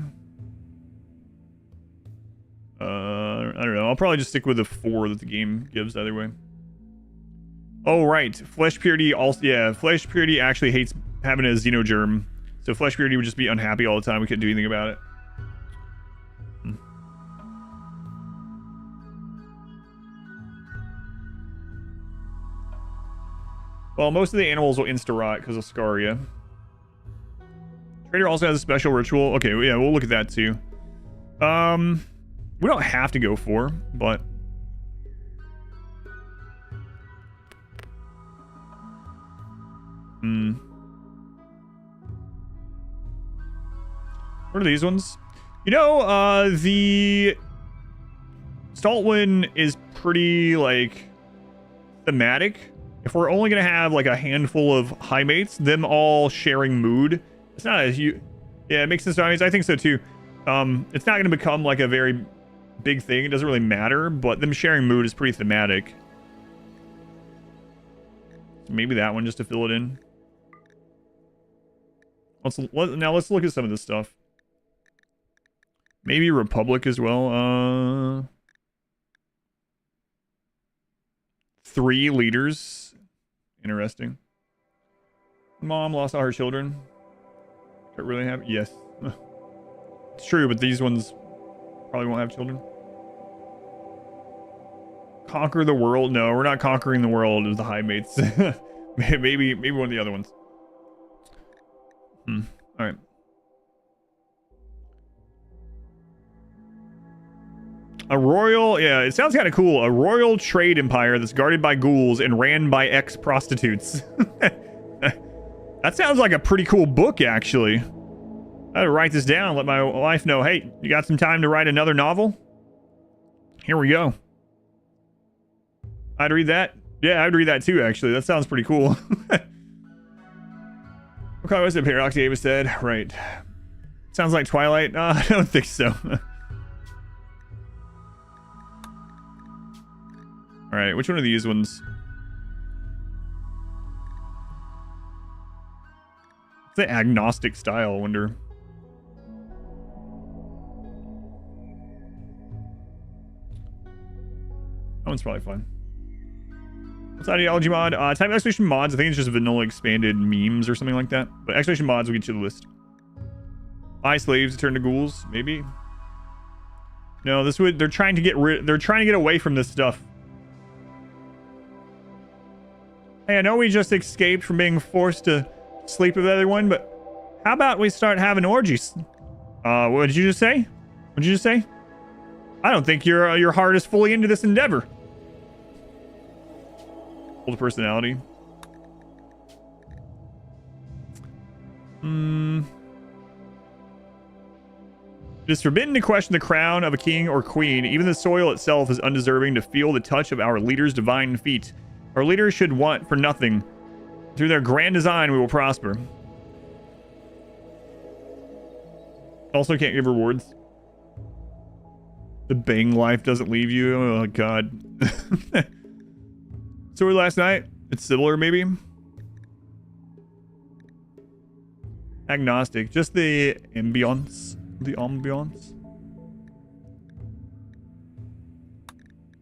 I don't know. I'll probably just stick with the 4 that the game gives either way. Oh, right. Flesh purity also... Yeah, flesh purity actually hates having a xenogerm. So flesh purity would just be unhappy all the time. We couldn't do anything about it. Well, most of the animals will insta-rot because of Scaria. Trader also has a special ritual. Okay, yeah, we'll look at that too. We don't have to go for, but... What are these ones? You know, the... Saltwind is pretty, like, thematic. If we're only going to have, like, a handful of high mates, them all sharing mood, it's not a huge... Yeah, it makes sense. I think so, too. It's not going to become, like, a very big thing. It doesn't really matter, but them sharing mood is pretty thematic. So maybe that one, just to fill it in. Now, let's look at some of this stuff. Maybe Republic as well. 3 leaders. Interesting. Mom lost all her children. That really happen? Yes. It's true, but these ones probably won't have children. Conquer the world? No, we're not conquering the world as the high mates. maybe one of the other ones. All right. A royal, yeah, it sounds kind of cool. A royal trade empire that's guarded by ghouls and ran by ex-prostitutes. That sounds like a pretty cool book, actually. I gotta write this down, let my wife know, hey, you got some time to write another novel? Here we go. I'd read that. Yeah, I'd read that too, actually. That sounds pretty cool. Okay, what's it, Paradox Davis said? Right. Sounds like Twilight? I don't think so. Alright, which one of these ones? It's the agnostic style, I wonder. That one's probably fine. What's ideology mod? Type exclamation mods. I think it's just vanilla expanded memes or something like that. But exclamation mods will get you the list. Buy slaves to turn to ghouls, maybe. No, this would. They're trying to get rid. They're trying to get away from this stuff. Hey, I know we just escaped from being forced to sleep with everyone, but how about we start having orgies? What did you just say? What did you just say? I don't think your heart is fully into this endeavor. Hold a personality. It is forbidden to question the crown of a king or queen. Even the soil itself is undeserving to feel the touch of our leader's divine feet. Our leaders should want for nothing. Through their grand design, we will prosper. Also can't give rewards. The bang life doesn't leave you. Oh, God. So last night, it's similar, maybe. Agnostic, just the ambiance. The ambiance.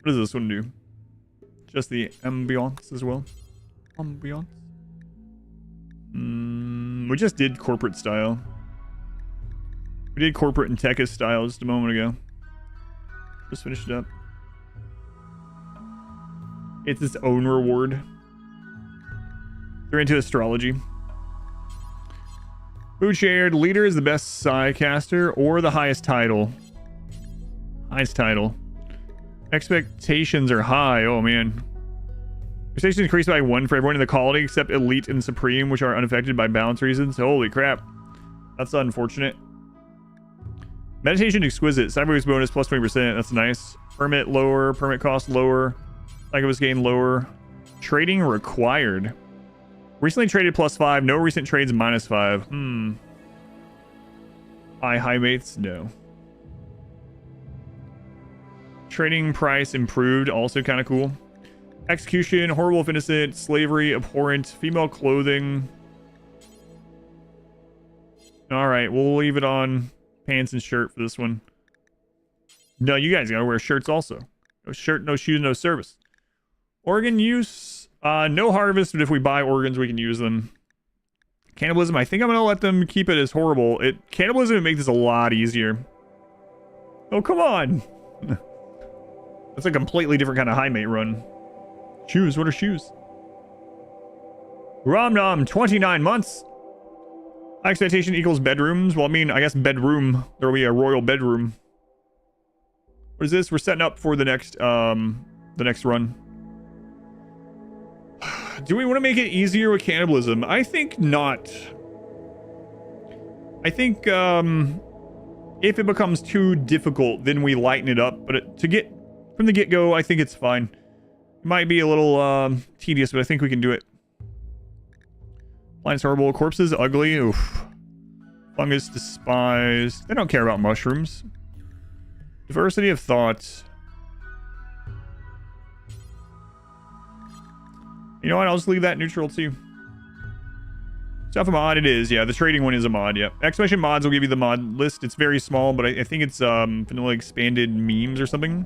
What does this one do? Just the ambiance as well. Ambiance. We just did corporate style. We did corporate and techist style just a moment ago. Just finished it up. It's its own reward. They're into astrology. Food shared. Leader is the best caster or the highest title. Highest title. Expectations are high. Oh man. Expectations increased by 1 for everyone in the colony except Elite and Supreme, which are unaffected by balance reasons. Holy crap. That's unfortunate. Meditation Exquisite. Cyberwaves bonus plus 20%. That's nice. Permit lower. Permit cost lower. Psychobus gain lower. Trading required. Recently traded +5. No recent trades -5. High mates? No. Trading price improved. Also kind of cool. Execution. Horrible if innocent. Slavery. Abhorrent. Female clothing. Alright, we'll leave it on pants and shirt for this one. No, you guys gotta wear shirts also. No shirt, no shoes, no service. Organ use. No harvest, but if we buy organs, we can use them. Cannibalism, I think I'm gonna let them keep it as horrible. Cannibalism would make this a lot easier. Oh, come on! That's a completely different kind of high mate run. Shoes, what are shoes? Rom Nom, 29 months. High expectation equals bedrooms. Well, I mean, I guess bedroom. There will be a royal bedroom. What is this? We're setting up for the next run. Do we want to make it easier with cannibalism? I think not. I think if it becomes too difficult, then we lighten it up. But from the get-go, I think it's fine. It might be a little tedious, but I think we can do it. Line's horrible. Corpses ugly. Oof. Fungus despised. They don't care about mushrooms. Diversity of thoughts. You know what? I'll just leave that neutral too. Stuff a mod, it is. Yeah, the trading one is a mod. Yeah. Exclamation mods will give you the mod list. It's very small, but I think it's vanilla expanded memes or something.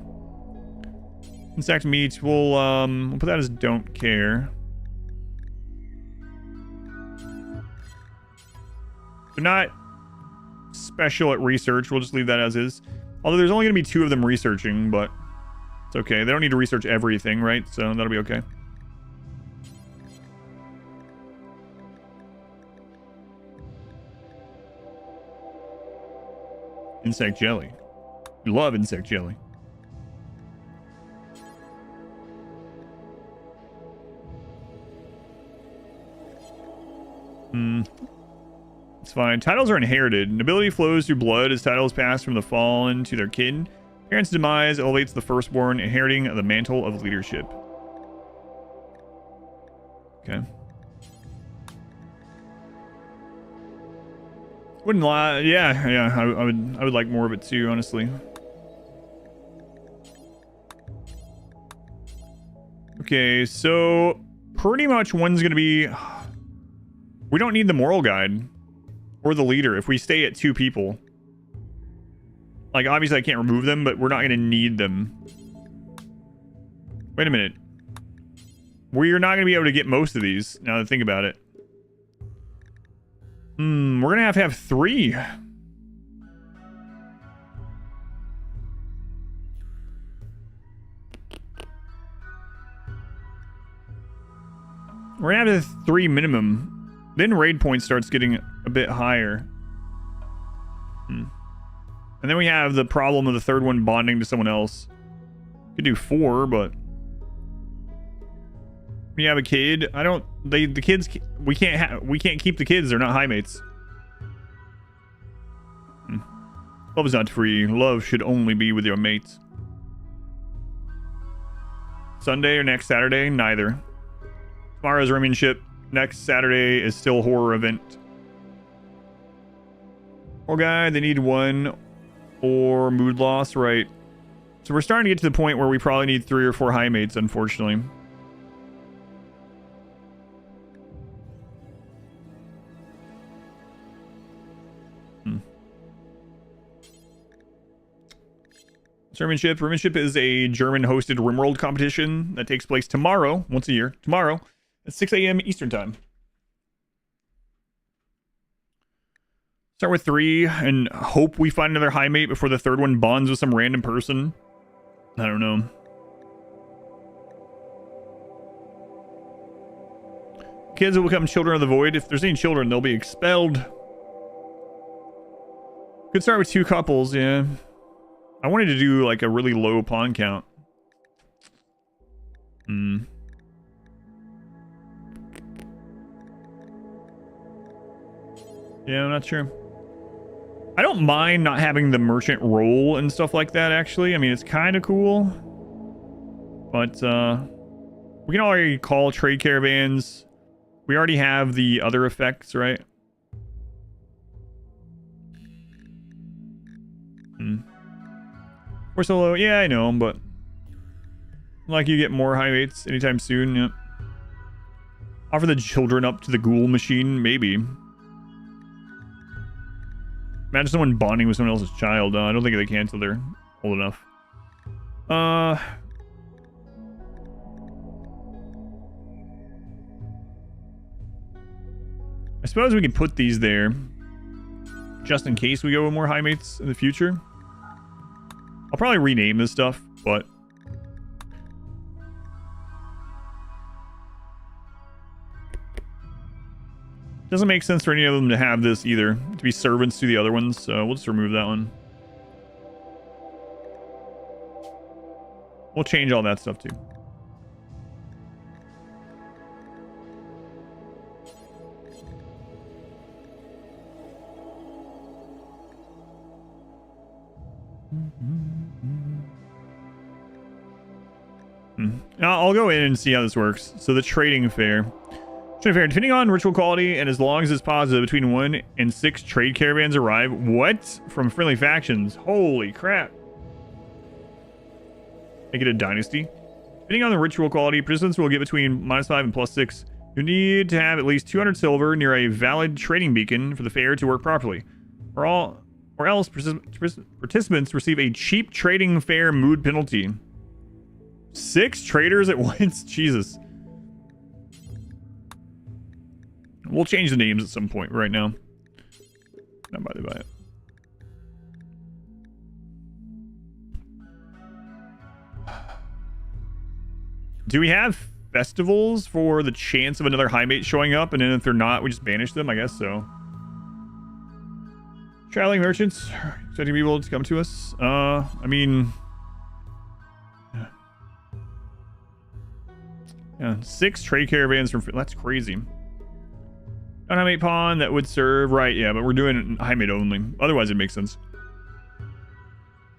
Insect meat. We'll put that as don't care. They're not special at research. We'll just leave that as is. Although there's only going to be 2 of them researching, but it's okay. They don't need to research everything, right? So that'll be okay. Insect jelly. We love insect jelly. It's fine. Titles are inherited. Nobility flows through blood as titles pass from the fallen to their kin. Parents' demise elevates the firstborn, inheriting the mantle of leadership. Okay. Wouldn't lie. Yeah. I would like more of it too, honestly. Okay, so pretty much one's gonna be. We don't need the moral guide or the leader if we stay at 2 people. Like, obviously I can't remove them, but we're not gonna need them. Wait a minute. We're not gonna be able to get most of these now that I think about it. We're gonna have 3. We're gonna have 3 minimum. Then raid point starts getting a bit higher. And then we have the problem of the 3rd one bonding to someone else. Could do 4, but when you have a kid, the kids, we can't keep the kids. They're not high mates. Love is not free. Love should only be with your mates. Sunday or next Saturday? Neither. Tomorrow's Rimian ship. Next Saturday is still horror event. Oh, guy, they need 1 or mood loss, right? So we're starting to get to the point where we probably need 3 or 4 high mates, unfortunately. Rimian ship is a German-hosted RimWorld competition that takes place tomorrow, once a year, tomorrow, at 6 a.m. Eastern Time. Start with 3 and hope we find another high mate before the third one bonds with some random person. I don't know. Kids will become children of the void. If there's any children, they'll be expelled. Could start with 2 couples, yeah. I wanted to do like a really low pawn count. Yeah, I'm not sure. I don't mind not having the merchant role and stuff like that, actually. I mean, it's kind of cool. But, we can already call trade caravans. We already have the other effects, right? We're solo. Yeah, I know, but... like, you get more high mates anytime soon, yeah. Offer the children up to the ghoul machine, maybe. Imagine someone bonding with someone else's child. I don't think they can until they're old enough. I suppose we can put these there just in case we go with more high mates in the future. I'll probably rename this stuff, but doesn't make sense for any of them to have this either, to be servants to the other ones, so we'll just remove that one. We'll change all that stuff too. I'll go in and see how this works. So the trading fair. Depending on ritual quality and as long as it's positive, between 1 and 6 trade caravans arrive. What? From friendly factions. Holy crap. Make it a dynasty. Depending on the ritual quality, participants will get between -5 and +6. You need to have at least 200 silver near a valid trading beacon for the fair to work properly. Or else participants receive a cheap trading fair mood penalty. 6 traders at once? Jesus. We'll change the names at some point right now. Not bothered by it. Do we have festivals for the chance of another high mate showing up? And then if they're not, we just banish them? I guess so. Traveling merchants. Expecting people to come to us. I mean... yeah, 6 trade caravans from... that's crazy. High mate pawn that would serve, right? Yeah, but we're doing high mate only. Otherwise, it makes sense.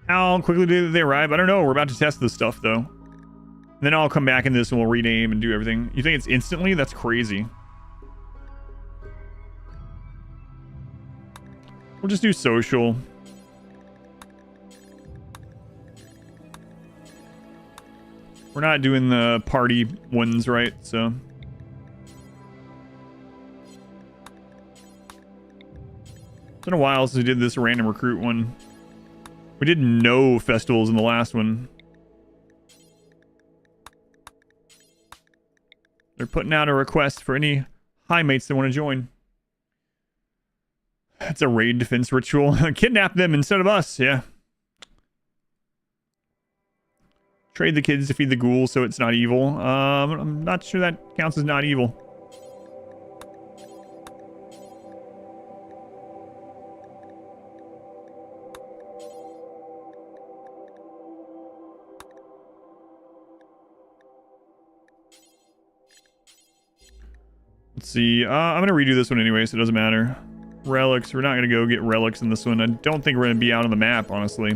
How quickly do they arrive? I don't know. We're about to test this stuff, though. And then I'll come back in this and we'll rename and do everything. You think it's instantly? That's crazy. We'll just do social. We're not doing the party ones, right? So... it's been a while since we did this random recruit one. We did no festivals in the last one. They're putting out a request for any high mates that want to join. It's a raid defense ritual. Kidnap them instead of us, yeah. Trade the kids to feed the ghouls so it's not evil. I'm not sure that counts as not evil. Let's see. I'm going to redo this one anyway, so it doesn't matter. Relics. We're not going to go get relics in this one. I don't think we're going to be out on the map, honestly.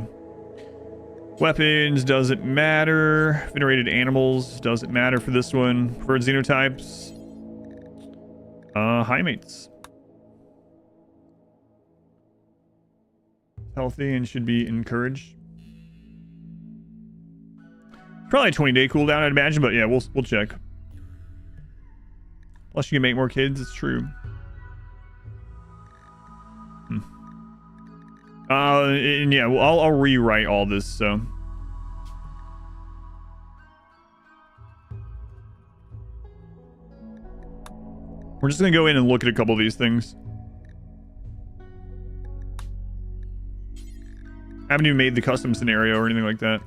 Weapons doesn't matter. Venerated animals doesn't matter for this one. For xenotypes. High mates. Healthy and should be encouraged. Probably a 20-day cooldown, I'd imagine, but yeah, we'll check. Plus you can make more kids, it's true. And yeah, well, I'll rewrite all this, so. We're just gonna go in and look at a couple of these things. haven't even made the custom scenario or anything like that.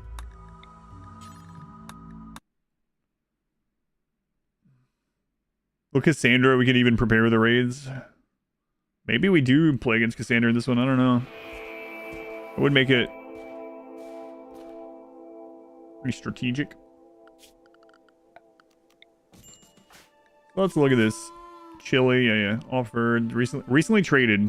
Well, Cassandra, we could even prepare the raids. Maybe we do play against Cassandra in this one. I don't know. It would make it pretty strategic. Let's look at this. Chili, yeah. Offered, recently traded.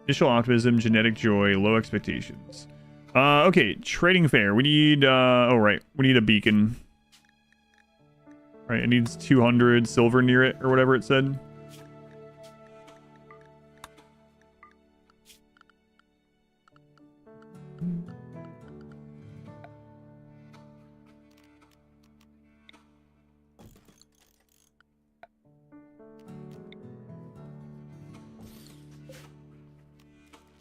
Initial optimism, genetic joy, low expectations. Okay, trading fair. We need, oh right, we need a beacon. Right, it needs 200 silver near it, or whatever it said.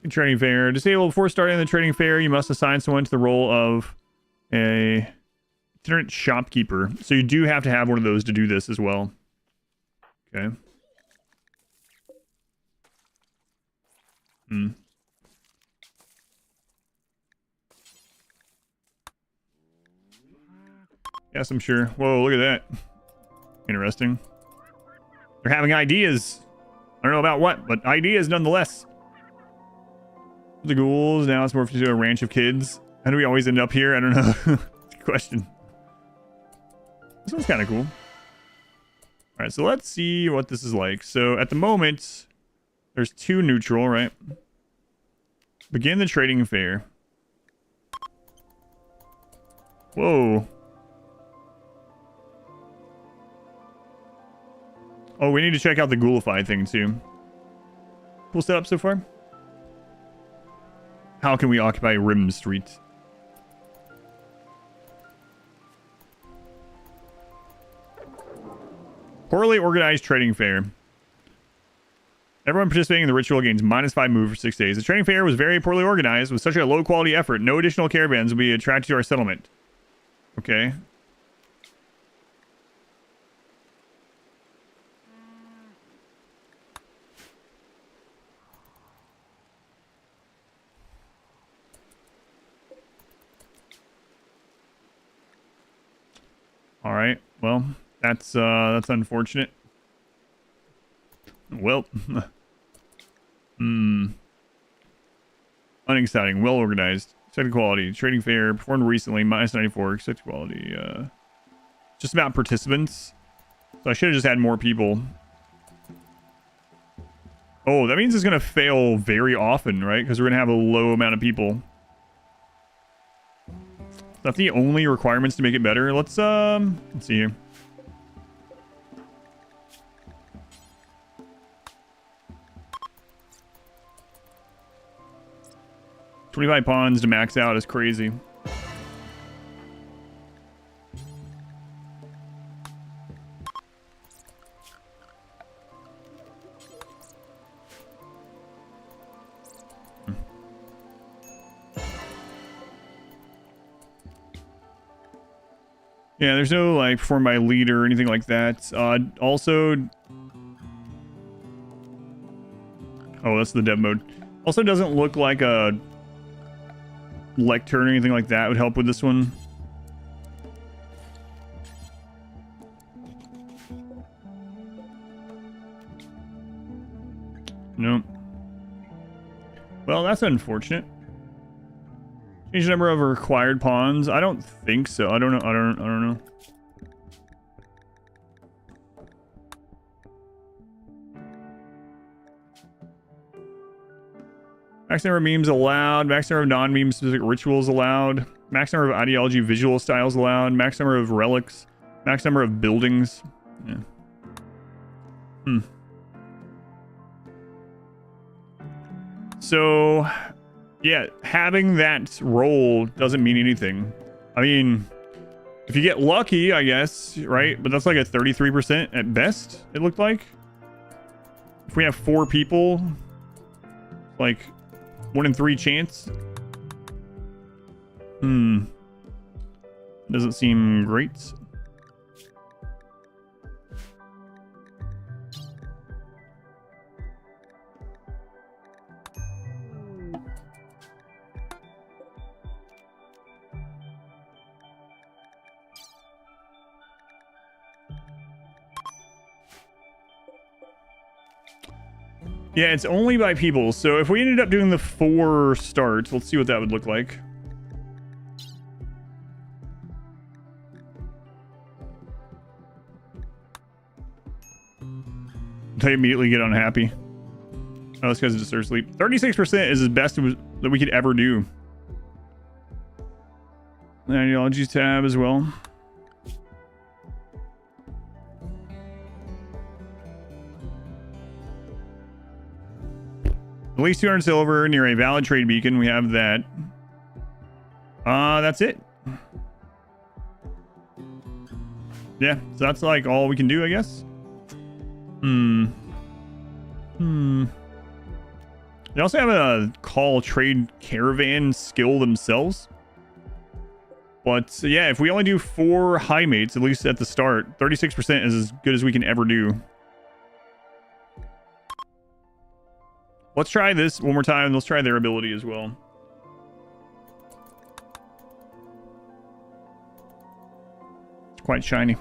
Trading fair. Disabled before starting the trading fair, you must assign someone to the role of a itinerant shopkeeper. So you do have to have one of those to do this as well. Okay. Yes, I'm sure. Whoa, look at that. Interesting. They're having ideas. I don't know about what, but ideas nonetheless. The ghouls, now it's morphed into a ranch of kids. How do we always end up here? I don't know. Good question. This one's kind of cool. Alright, so let's see what this is like. So at the moment, there's 2 neutral, right? Begin the trading fair. Whoa. Oh, we need to check out the Ghoulify thing too. Cool setup so far. How can we occupy Rim Street? Poorly organized trading fair. Everyone participating in the ritual gains -5 move for 6 days. The trading fair was very poorly organized with such a low quality effort. No additional caravans will be attracted to our settlement. Okay. All right. Well, that's unfortunate. Well, unexciting. Well organized. Expected quality. Trading fair performed recently. -94. Expected quality. Just about participants. So I should have just had more people. Oh, that means it's gonna fail very often, right? Because we're gonna have a low amount of people. Is that the only requirements to make it better? Let's see here. $25 pawns to max out is crazy. Yeah, there's no like performed by leader or anything like that. Also, oh, that's the dev mode. Also, doesn't look like a lectern or anything like that would help with this one. Nope. Well, that's unfortunate. Change the number of required pawns. I don't think so. I don't know. I don't know. Max number of memes allowed. Max number of non-meme specific rituals allowed. Max number of ideology visual styles allowed. Max number of relics. Max number of buildings. Yeah. So, yeah, having that role doesn't mean anything. I mean, if you get lucky, I guess, right? But that's like a 33% at best, it looked like. If we have 4 people, like 1 in 3 chance. Doesn't seem great. Yeah, it's only by people. So if we ended up doing the 4 starts, let's see what that would look like. They immediately get unhappy. Oh, this guy's disturbed sleep. 36% is the best that we could ever do. The ideologies tab as well. At least 200 silver near a valid trade beacon. We have that. That's it. Yeah, so that's like all we can do, I guess. They also have a call trade caravan skill themselves. But yeah, if we only do 4 high mates, at least at the start, 36% is as good as we can ever do. Let's try this one more time, and let's try their ability as well. It's quite shiny.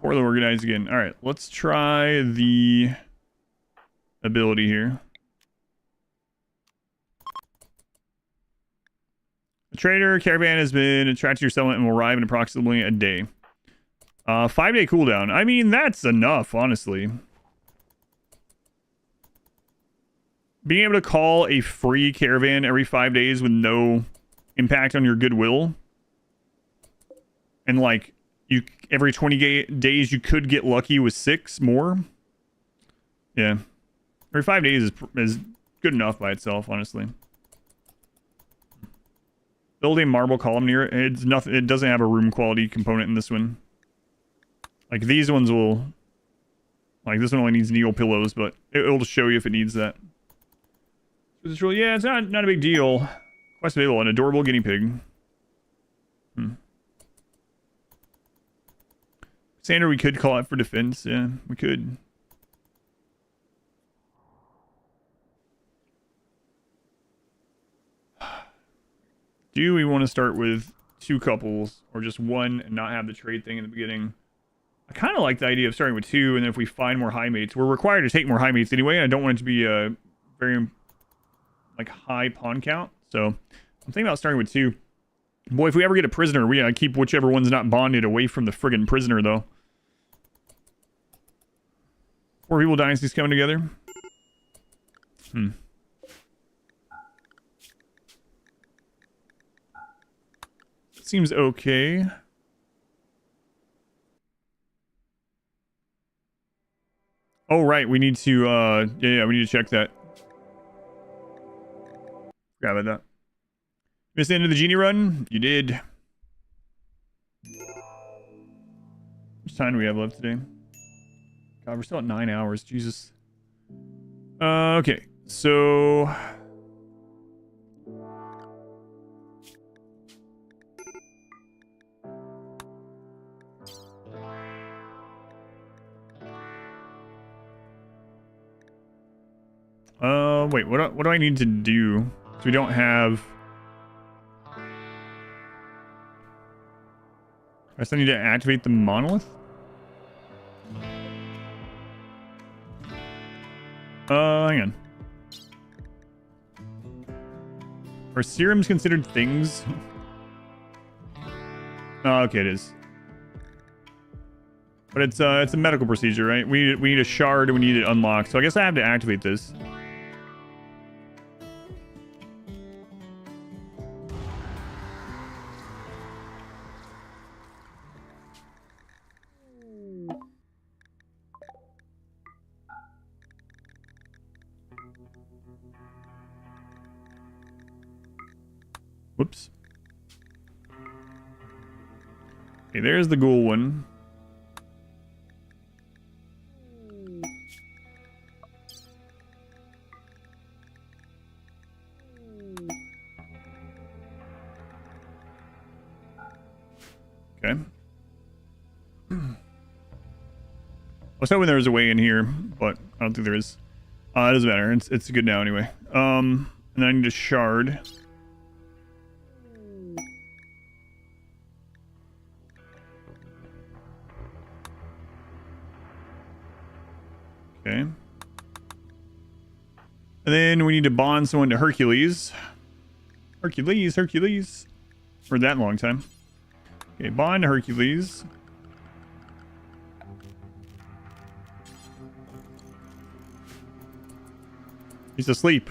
Poorly organized again. All right, let's try the ability here. The trader caravan has been attracted to your settlement and will arrive in approximately a day. 5-day cooldown. I mean, that's enough, honestly. Being able to call a free caravan every 5 days with no impact on your goodwill. And like, every 20 days you could get lucky with 6 more. Yeah. Every 5 days is good enough by itself, honestly. Building marble column near it. It's nothing. It doesn't have a room quality component in this one. Like these ones will. Like this one only needs Neo pillows, but it'll just show you if it needs that. Yeah, it's not a big deal. Quest available, an adorable guinea pig. Sander, we could call out for defense. Yeah, we could. Do we want to start with 2 couples or just 1 and not have the trade thing in the beginning? I kind of like the idea of starting with 2, and then if we find more high mates, we're required to take more high mates anyway. I don't want it to be a very like high pawn count, so I'm thinking about starting with 2. Boy, if we ever get a prisoner, we gotta keep whichever one's not bonded away from the friggin' prisoner, though. 4 people dynasties coming together. Seems okay. Oh, right. We need to, yeah, we need to check that. Forgot about that. Missed the end of the Genie run? You did. How much time do we have left today? God, we're still at 9 hours. Jesus. Okay. So... wait, what do I need to do? So we don't have... I still need to activate the monolith? Hang on. Are serums considered things? Oh, okay, it is. But it's a medical procedure, right? We need a shard and we need it unlocked. So I guess I have to activate this. Whoops. Okay, there's the ghoul one. Okay. I was hoping there was a way in here, but I don't think there is. It doesn't matter. It's good now anyway. And then I need a shard. Okay. And then we need to bond someone to Hercules. Hercules. For that long time. Okay, bond to Hercules. He's asleep.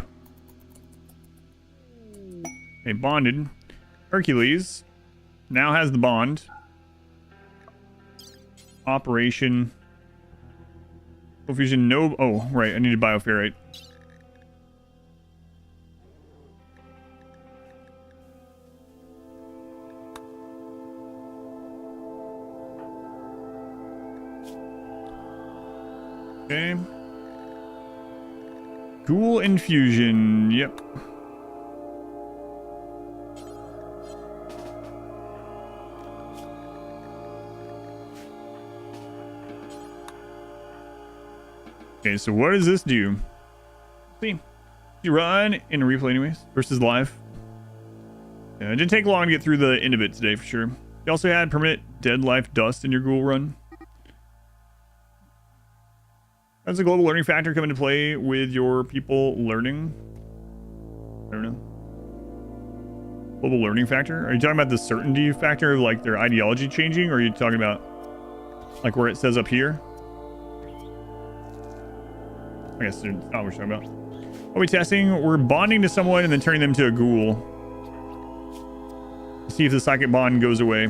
Okay, bonded. Hercules now has the bond. Operation. Fusion, no. Oh, right. I needed bioferrite. Okay. Ghoul infusion. Yep. Okay, so what does this do? Let's see. You run in a replay anyways versus live. Yeah, it didn't take long to get through the end of it today for sure. You also had permanent dead life dust in your ghoul run. How does the global learning factor come into play with your people learning? I don't know. Global learning factor? Are you talking about the certainty factor of like their ideology changing? Or are you talking about like where it says up here? I guess that's not what we're talking about. What are we testing? We're bonding to someone and then turning them to a ghoul. See if the psychic bond goes away.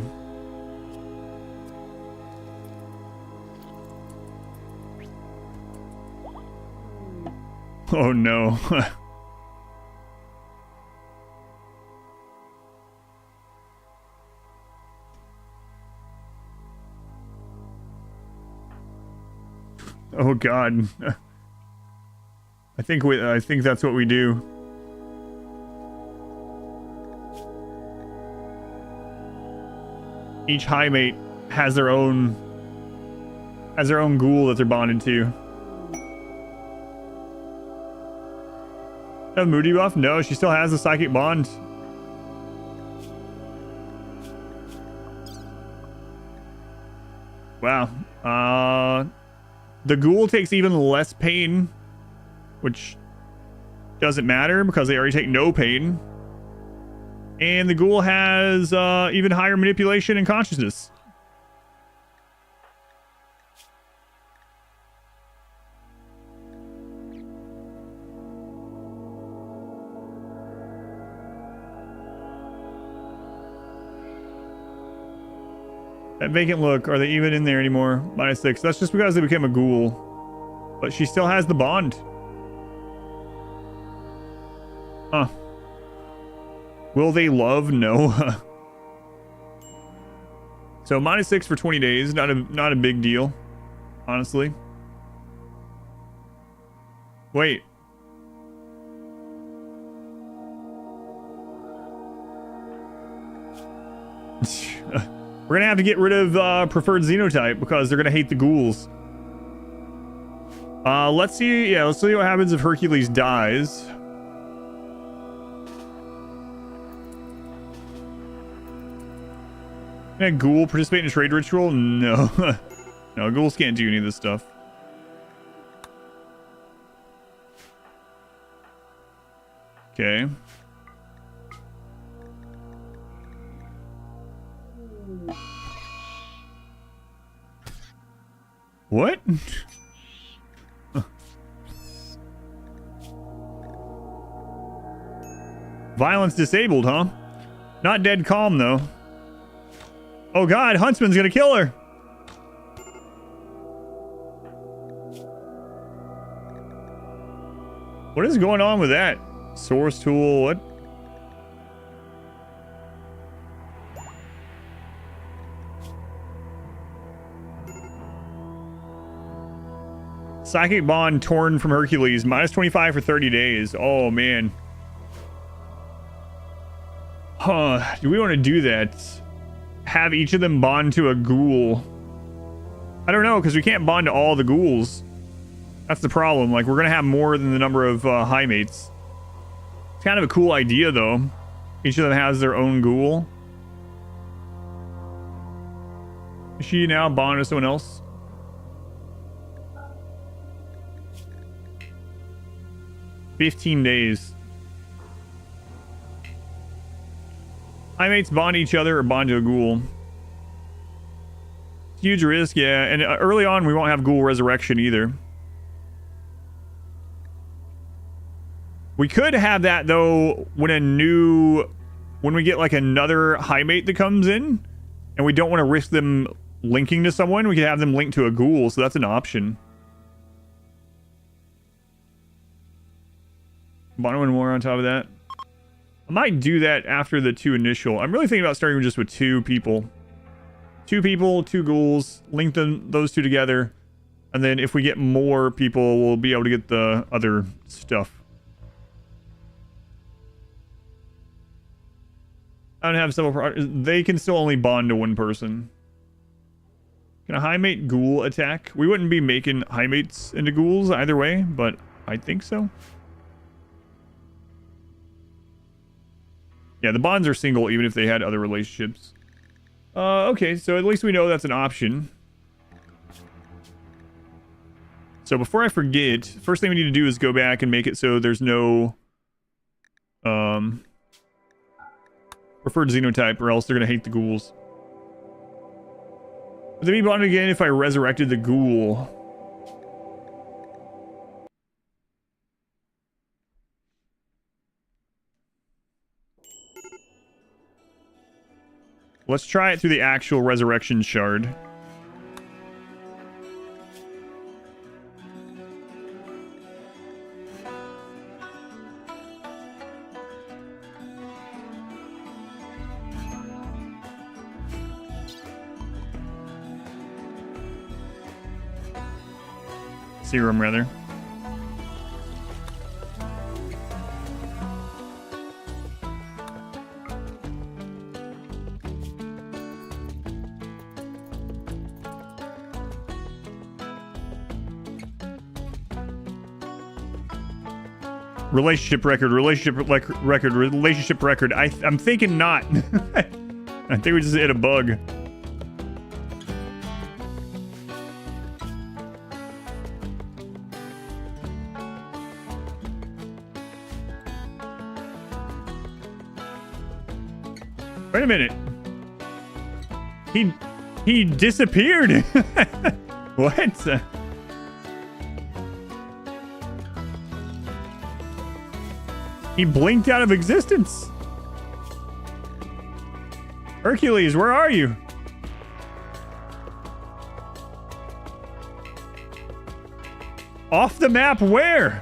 Oh no. Oh god. I think that's what we do. Each high mate has their own ghoul that they're bonded to. Have Moody buff? No, she still has the psychic bond. Wow. The ghoul takes even less pain, which doesn't matter because they already take no pain. And the ghoul has even higher manipulation and consciousness. That vacant look, are they even in there anymore? -6. That's just because they became a ghoul. But she still has the bond. Huh. Will they love? No. So -6 for 20 days. Not a big deal. Honestly. Wait. We're gonna have to get rid of preferred Xenotype because they're gonna hate the ghouls. Let's see. Yeah, let's see what happens if Hercules dies. Can a ghoul participate in a trade ritual? No. No, ghouls can't do any of this stuff. Okay. What? Violence disabled, huh? Not dead calm, though. Oh god, Huntsman's gonna kill her! What is going on with that? Source tool, what? Psychic bond torn from Hercules. -25 for 30 days. Oh, man. Huh. Do we want to do that? Have each of them bond to a ghoul? I don't know, because we can't bond to all the ghouls. That's the problem. Like, we're going to have more than the number of high mates. It's kind of a cool idea, though. Each of them has their own ghoul. Is she now bonded to someone else? 15 days. Highmates bond each other or bond to a ghoul. Huge risk, yeah. And early on, we won't have ghoul resurrection either. We could have that, though, when we get, like, another highmate that comes in, and we don't want to risk them linking to someone, we could have them link to a ghoul, so that's an option. Bond one more on top of that. I might do that after the 2 initial. I'm really thinking about starting just with 2 people. 2 people, 2 ghouls, link those 2 together, and then if we get more people, we'll be able to get the other stuff. I don't have several. They can still only bond to 1 person. Can a highmate ghoul attack? We wouldn't be making highmates into ghouls either way, but I think so. Yeah, the bonds are single even if they had other relationships. Okay, so at least we know that's an option. So before I forget, first thing we need to do is go back and make it so there's no preferred xenotype, or else they're gonna hate the ghouls. Would they be bonded again if I resurrected the ghoul? Let's try it through the actual resurrection shard. Serum, rather. Relationship record. I'm thinking not. I think we just hit a bug. Wait a minute. He disappeared. What? He blinked out of existence. Hercules, where are you? Off the map where?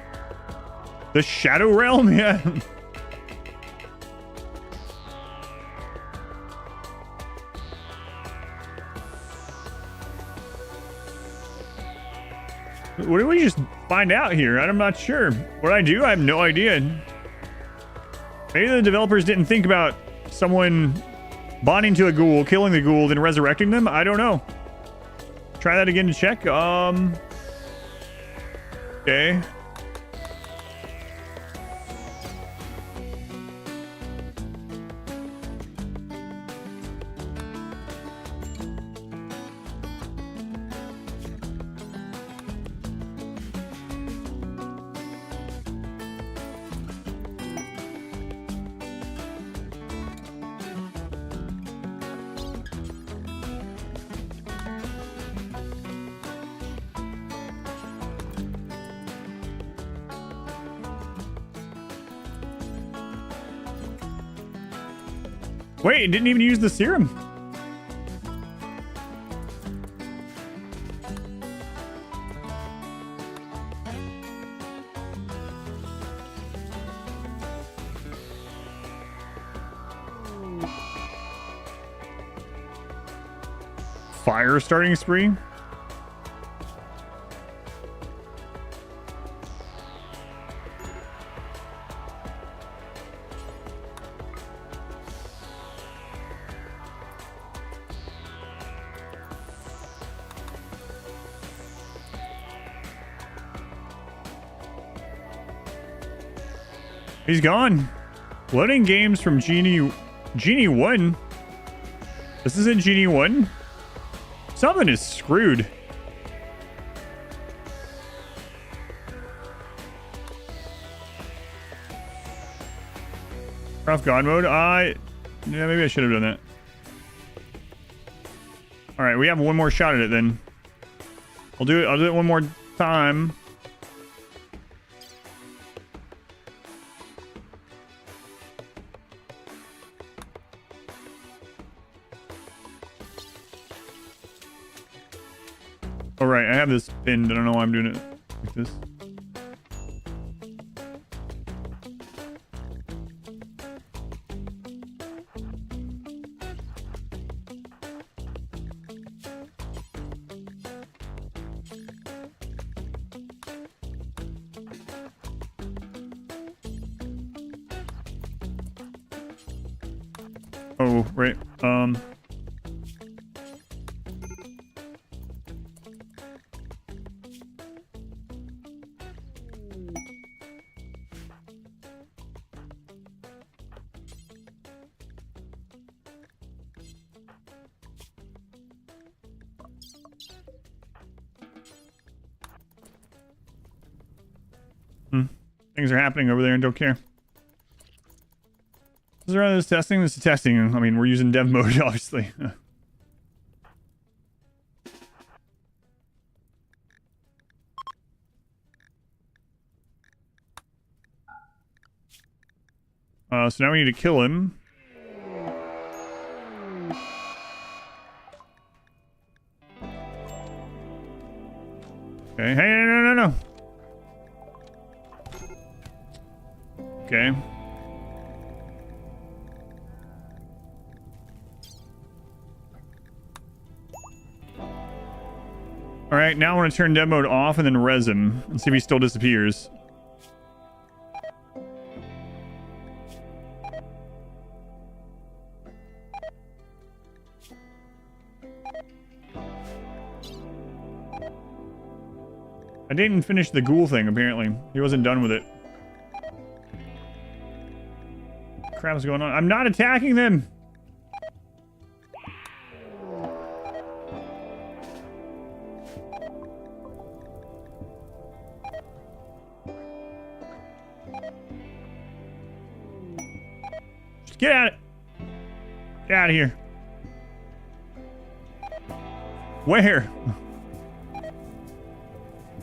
The Shadow Realm? Yeah. What did we just find out here? I'm not sure. What I do, I have no idea. Maybe the developers didn't think about someone bonding to a ghoul, killing the ghoul, then resurrecting them. I don't know. Try that again to check. Okay. Wait, it didn't even use the serum. Fire starting spree? He's gone. Loading games from Genie 1. This isn't Genie 1? Something is screwed. Rough God mode. Yeah, maybe I should have done that. All right, we have one more shot at it then. I'll do it one more time. All right, I have this pinned. I don't know why I'm doing it like this. Oh, right. Things are happening over there and don't care. Is there this testing? This is testing. I mean, we're using dev mode, obviously. So now we need to kill him. Okay. Hey, no. Okay. Alright, now I want to turn dev mode off and then res him and see if he still disappears. I didn't finish the ghoul thing, apparently. He wasn't done with it. What crap is going on? I'm not attacking them! Just get at it! Get out of here. Where?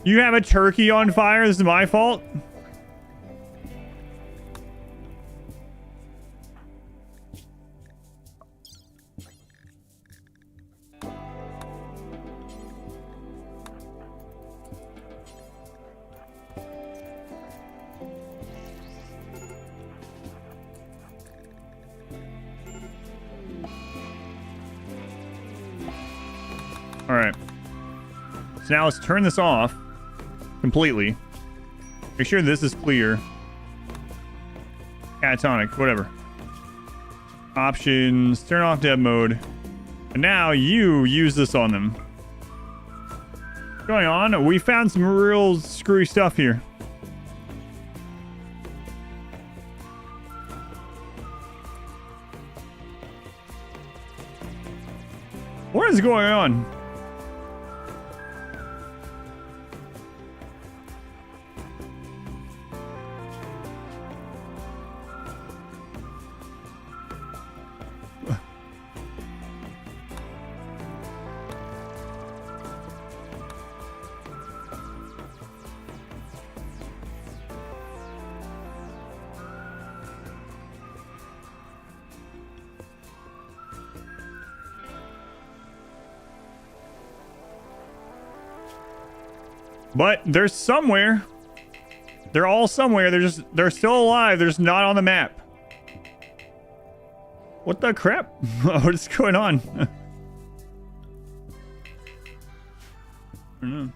You have a turkey on fire? This is my fault? Alright. So now let's turn this off completely. Make sure this is clear. Catatonic, whatever. Options, turn off dev mode. And now you use this on them. What's going on? We found some real screwy stuff here. What is going on? But they're somewhere. They're all somewhere. They're still alive. They're just not on the map. What the crap? What is going on? I don't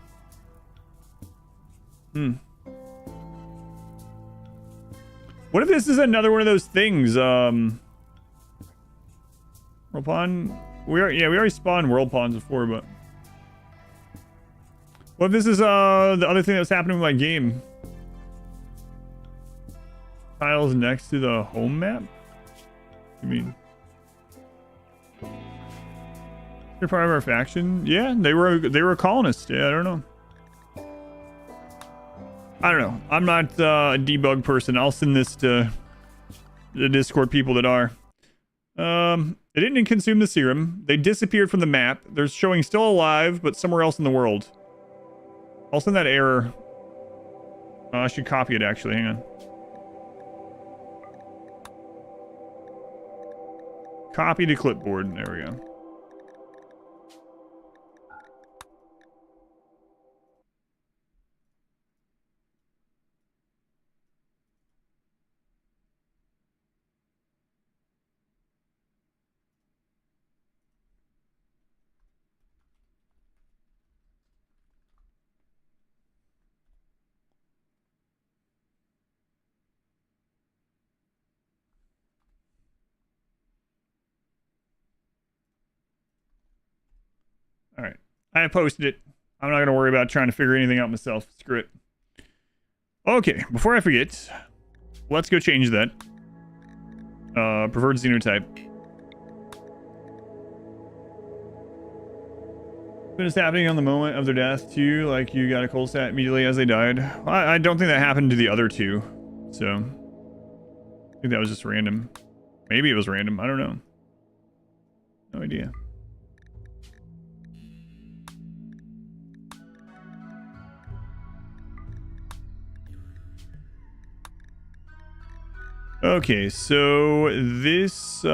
know. What if this is another one of those things? World pawn? We already spawned world pawns before, but what if this is the other thing that's happening with my game? Tiles next to the home map? What do you mean? They're part of our faction? Yeah, they were colonists. Yeah, I don't know. I don't know. I'm not a debug person. I'll send this to the Discord people that are. They didn't consume the serum. They disappeared from the map. They're showing still alive, but somewhere else in the world. I'll send that error. I should copy it, actually. Hang on. Copy to clipboard. There we go. All right. I posted it. I'm not going to worry about trying to figure anything out myself. Screw it. Okay. Before I forget, let's go change that. Preferred Xenotype. But it's happening on the moment of their death, too. Like, you got a cold stat immediately as they died. I don't think that happened to the other two. So, I think that was just random. Maybe it was random. I don't know. No idea. Okay, so this, we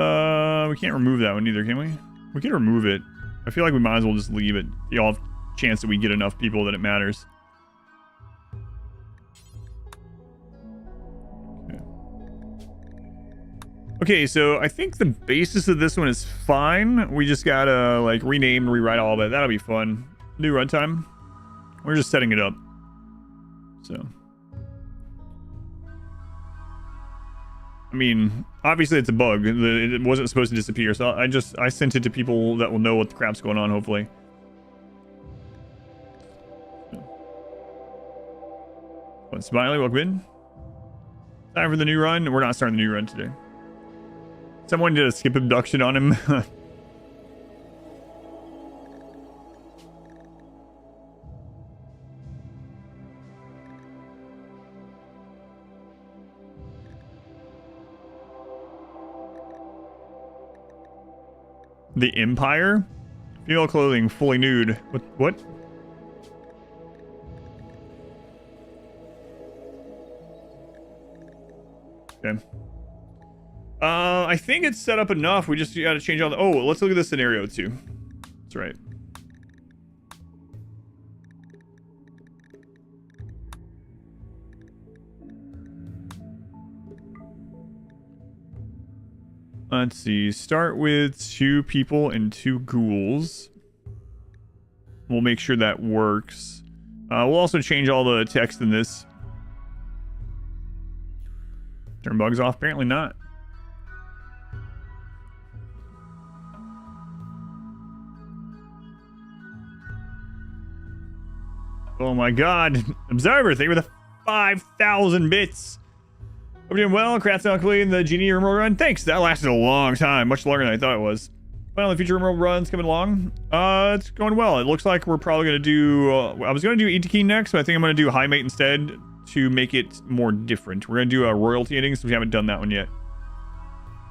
can't remove that one either, can we? We can remove it. I feel like we might as well just leave it. The off chance that we get enough people that it matters. Okay, so I think the basis of this one is fine. We just gotta, like, rename and rewrite all of it. That'll be fun. New runtime. We're just setting it up. So... I mean, obviously it's a bug. It wasn't supposed to disappear, so I sent it to people that will know what the crap's going on, hopefully. But Smiley, welcome in. Time for the new run. We're not starting the new run today. Someone did a skip abduction on him. The Empire? Female clothing, fully nude. What? Okay. I think it's set up enough. We just gotta change all the... Oh, let's look at this scenario too. That's right. Let's see. Start with 2 people and 2 ghouls. We'll make sure that works. We'll also change all the text in this. Turn bugs off? Apparently not. Oh my god. Observer, thank you for the 5,000 bits. We're doing well. Crats not completing the Genie RimWorld run. Thanks. That lasted a long time. Much longer than I thought it was. Finally, future RimWorld runs coming along. It's going well. It looks like we're probably going to do... I was going to do Itiki next, but I think I'm going to do High Mate instead to make it more different. We're going to do a royalty ending, so we haven't done that one yet.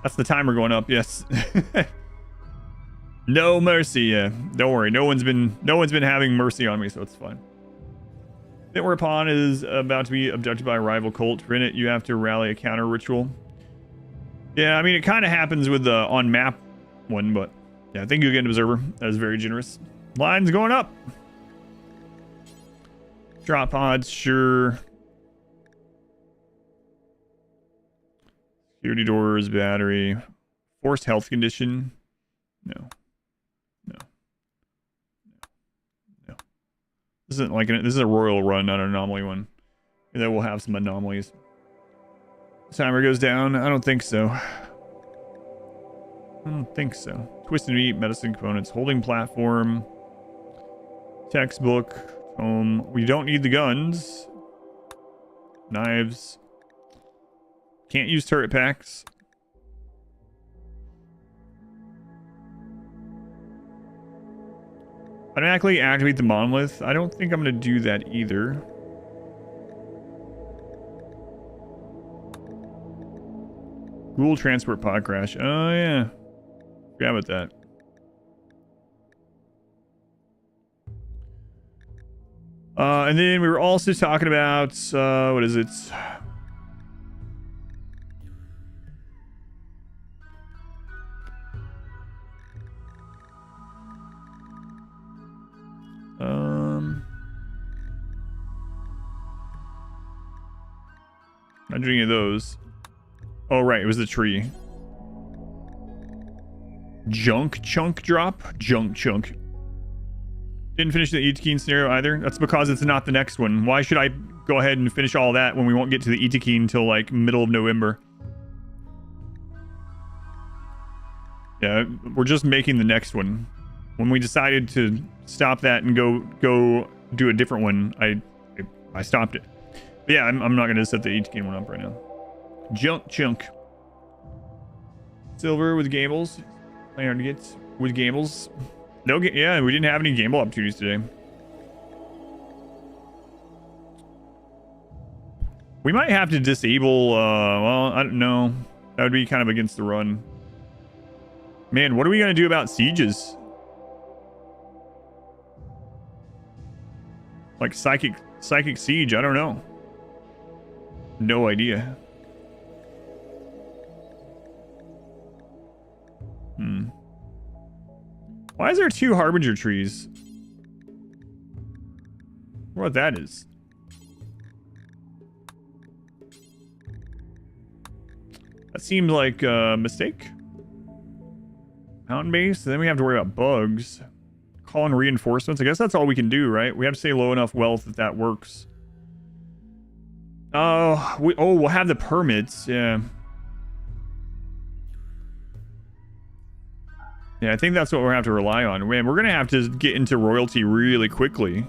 That's the timer going up, yes. No mercy, yeah. Don't worry. No one's been having mercy on me, so it's fine. That we're upon is about to be abducted by a rival cult. For in it, you have to rally a counter ritual. Yeah, I mean, it kind of happens with the on-map one, but yeah, thank you again, Observer. That was very generous. Lines going up. Drop pods, sure. Security doors, battery. Forced health condition. No. This isn't like this is a royal run, not an anomaly one. And then we'll have some anomalies. Timer goes down. I don't think so. I don't think so. Twisted meat, medicine components, holding platform, textbook, tome. We don't need the guns. Knives. Can't use turret packs. Automatically activate the monolith. I don't think I'm going to do that either. Ghoul transport pod crash. Oh, yeah. Forgot about that. And then we were also talking about, what is it? Not doing any of those. Oh, right. It was the tree. Junk chunk drop? Junk chunk. Didn't finish the Itakeen scenario either. That's because it's not the next one. Why should I go ahead and finish all that when we won't get to the Itakeen until like middle of November? Yeah, we're just making the next one. When we decided to stop that and go do a different one, I stopped it. But yeah, I'm not going to set the Itakeen one up right now. Junk chunk. Silver with Gables. Playing hard to get with Gables. No, yeah, we didn't have any gamble opportunities today. We might have to disable, well, I don't know. That would be kind of against the run. Man, what are we going to do about sieges? Like psychic siege, I don't know. No idea. Why is there 2 Harbinger trees? What that is? That seemed like a mistake. Mountain base, then we have to worry about bugs. Call in reinforcements. I guess that's all we can do, right? We have to stay low enough wealth that works. We'll have the permits, yeah. Yeah, I think that's what we're going to have to rely on. Man, we're going to have to get into royalty really quickly.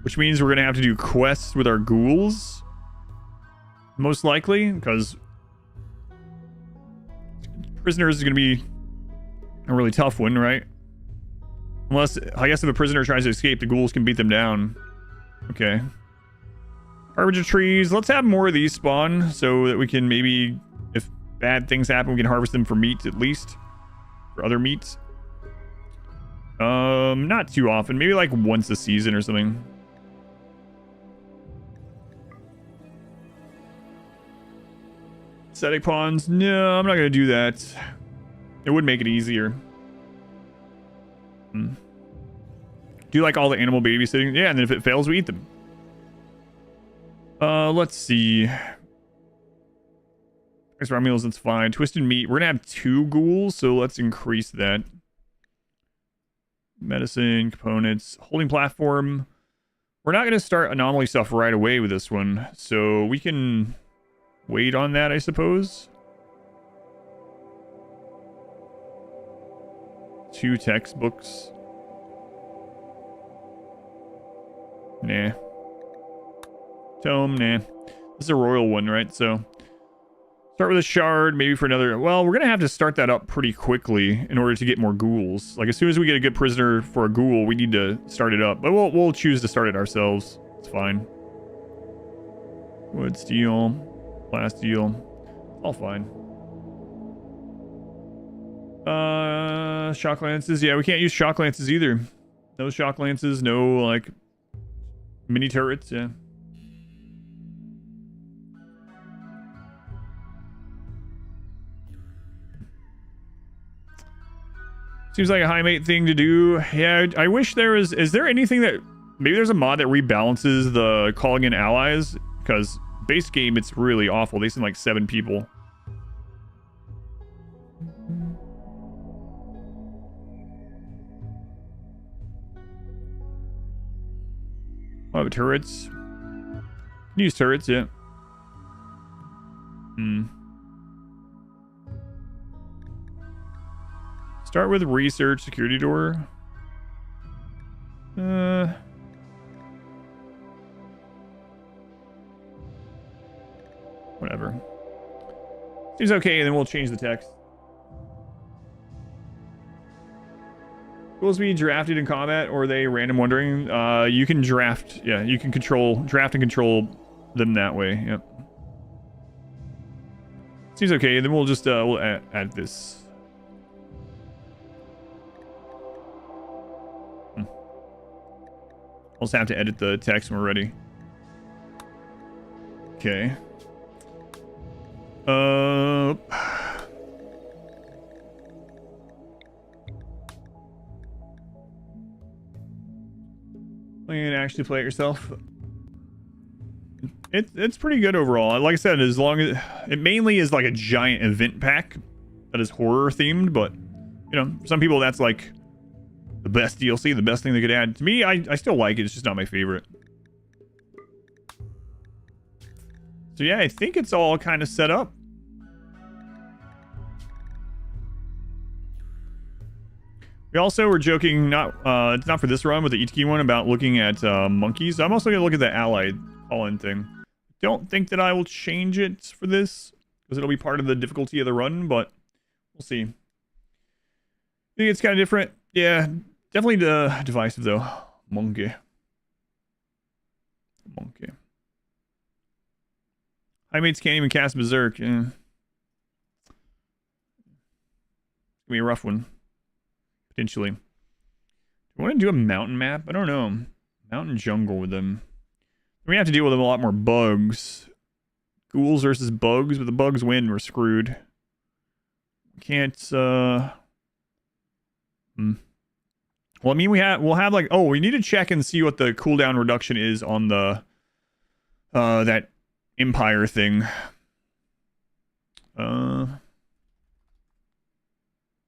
Which means we're going to have to do quests with our ghouls. Most likely, because prisoners is going to be a really tough one, right? Unless, I guess if a prisoner tries to escape, the ghouls can beat them down. Okay. Harbinger trees. Let's have more of these spawn so that we can maybe, if bad things happen, we can harvest them for meat at least. For other meats. Not too often. Maybe like once a season or something. Static pawns. No, I'm not going to do that. It would make it easier. Do like all the animal babysitting. Yeah, and then if it fails, we eat them. Let's see. Extra meals, that's fine. Twisted meat. We're going to have 2 ghouls, so let's increase that. Medicine, components, holding platform. We're not going to start anomaly stuff right away with this one, so we can wait on that, I suppose. 2 textbooks. Nah. Tome, nah. This is a royal one, right? So start with a shard, maybe for another. Well, we're gonna have to start that up pretty quickly in order to get more ghouls. Like as soon as we get a good prisoner for a ghoul, we need to start it up. But we'll choose to start it ourselves. It's fine. Wood, steel, glass, steel, all fine. Shock lances. Yeah, we can't use shock lances either. No shock lances. No like mini turrets. Yeah. Seems like a high mate thing to do. Yeah, I wish there was... Is there anything that... Maybe there's a mod that rebalances the calling in allies? Because base game, it's really awful. They send like 7 people. Oh, turrets. Use turrets, yeah. Start with research, security door. Whatever. Seems okay, and then we'll change the text. Ghouls be drafted in combat, or are they random wandering? You can draft, yeah, you can draft and control them that way, yep. Seems okay. Then we'll just we'll add this. I'll just have to edit the text when we're ready. Okay. You can actually play it yourself. It's pretty good overall. Like I said, as long as it mainly is like a giant event pack that is horror themed, but you know, some people that's like the best DLC, the best thing they could add. To me, I still like it. It's just not my favorite. So yeah, I think it's all kind of set up. We also were joking, it's not for this run, but the ETK one about looking at monkeys. I'm also going to look at the allied call-in thing. Don't think that I will change it for this, because it'll be part of the difficulty of the run, but we'll see. I think it's kind of different. Yeah, definitely divisive, though. Monkey. High mates can't even cast Berserk. It's going to be a rough one. Potentially. Do I want to do a mountain map? I don't know. Mountain jungle with them. We have to deal with them a lot more bugs. Ghouls versus bugs, but the bugs win, we're screwed. Can't, Well, I mean, we'll have like, we need to check and see what the cooldown reduction is on the, that Empire thing.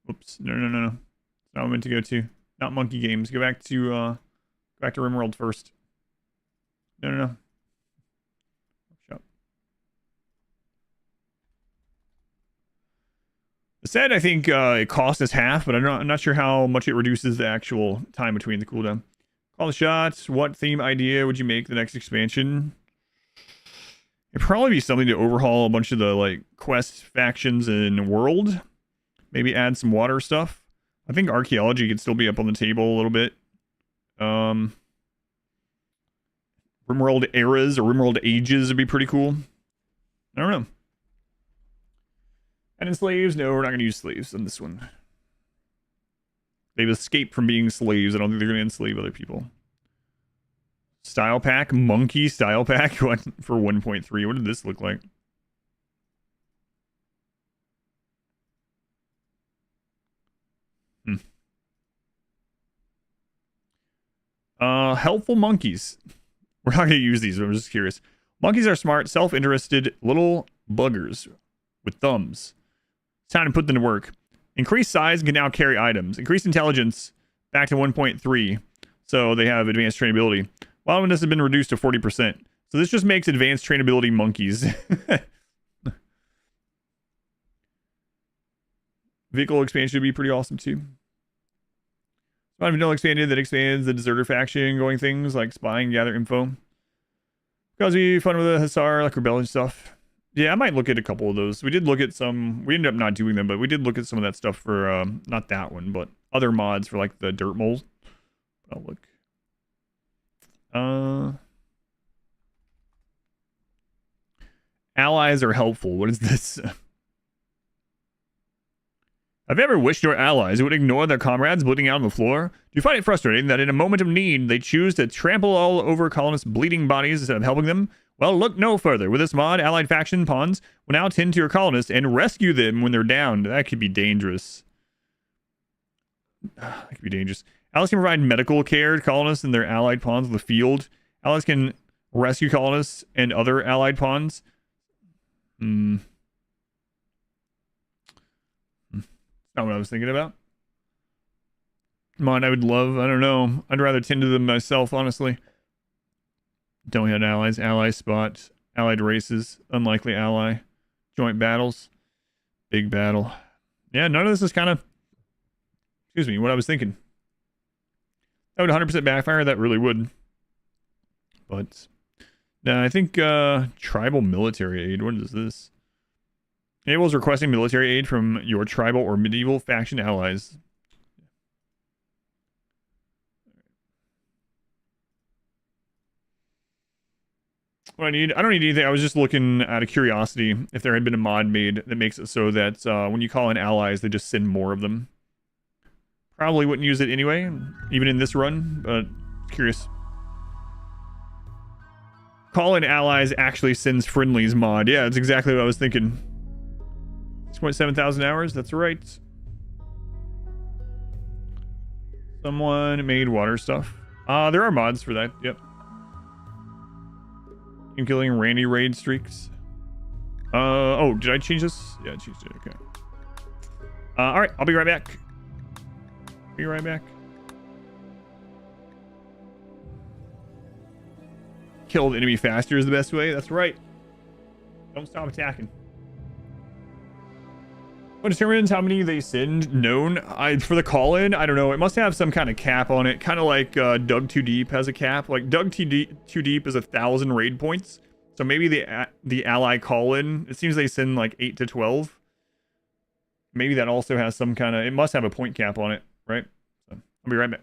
Whoops. No. Not what I meant to go to. Not monkey games. Go back to RimWorld first. No. Shop. The set, I think it costs us half, but I'm not sure how much it reduces the actual time between the cooldown. Call the shots. What theme idea would you make the next expansion? It'd probably be something to overhaul a bunch of the like quest factions in world. Maybe add some water stuff. I think archaeology could still be up on the table a little bit. RimWorld eras or RimWorld ages would be pretty cool. I don't know. And in slaves, no, we're not going to use slaves on this one. They've escaped from being slaves. I don't think they're going to enslave other people. Style pack, monkey style pack for 1.3. What did this look like? Helpful monkeys. We're not going to use these, but I'm just curious. Monkeys are smart, self-interested little buggers with thumbs. It's time to put them to work. Increased size and can now carry items. Increased intelligence back to 1.3. So they have advanced trainability. Wildness has been reduced to 40%. So this just makes advanced trainability monkeys. Vehicle expansion would be pretty awesome too. Vanilla expanded that expands the deserter faction, going things like spying, gather info. Because we fun with the Hussar, like rebellion stuff. Yeah, I might look at a couple of those. We did look at some. We ended up not doing them, but we did look at some of that stuff for not that one, but other mods for like the dirt moles. I'll look. Allies are helpful. What is this? Have you ever wished your allies would ignore their comrades bleeding out on the floor? Do you find it frustrating that in a moment of need, they choose to trample all over colonists' bleeding bodies instead of helping them? Well, look no further. With this mod, allied faction pawns will now tend to your colonists and rescue them when they're downed. That could be dangerous. That could be dangerous. Allies can provide medical care to colonists and their allied pawns in the field. Allies can rescue colonists and other allied pawns. Not what I was thinking about. Mod I would love. I don't know. I'd rather tend to them myself, honestly. Don't have allies. Ally spot. Allied races. Unlikely ally. Joint battles. Big battle. Yeah, none of this is kind of... Excuse me, what I was thinking. That would 100% backfire. That really would. But... Nah, I think tribal military aid. What is this? Enables requesting military aid from your tribal or medieval faction allies. what I need. I don't need anything. I was just looking out of curiosity if there had been a mod made that makes it so that when you call in allies, they just send more of them. Probably wouldn't use it anyway, even in this run, but curious. Call in allies actually sends friendlies mod. Yeah, that's exactly what I was thinking. 6,700 hours, that's right. Someone made water stuff. There are mods for that, yep. I'm killing Randy raid streaks. Oh, did I change this? Yeah, I changed it, okay. Alright, I'll be right back. Be right back. Kill the enemy faster is the best way. That's right. Don't stop attacking. What determines how many they send? Known. For the call-in, I don't know. It must have some kind of cap on it. Kind of like Dug Too Deep has a cap. Like Dug Too Deep is 1,000 raid points. So maybe the ally call-in. It seems they send like 8 to 12. Maybe that also has some kind of. It must have a point cap on it, right? So I'll be right back.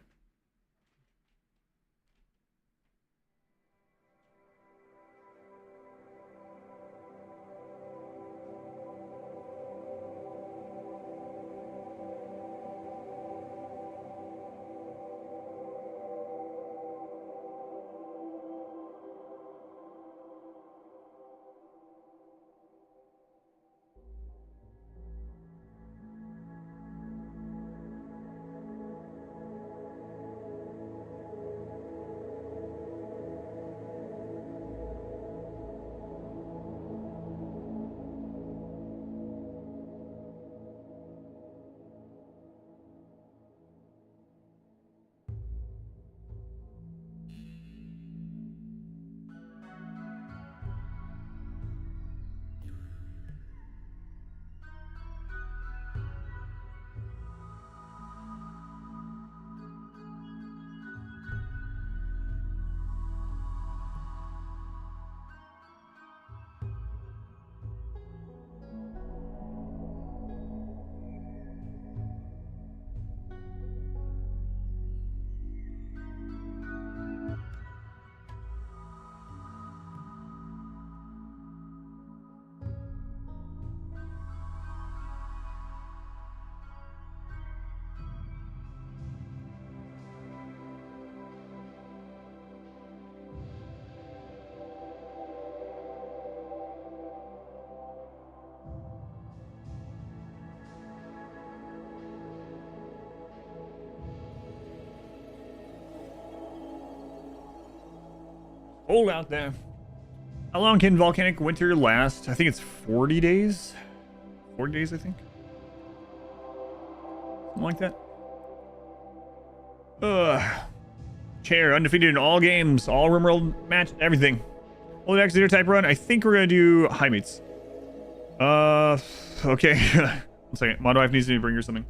Cold out there. How long can volcanic winter last? I think it's 40 days. 40 days, I think. Something like that. Chair, undefeated in all games, all RimWorld match, everything. Well, the next Xenotype run, I think we're gonna do high meets. Okay. 1 second. Mod wife needs to bring her something.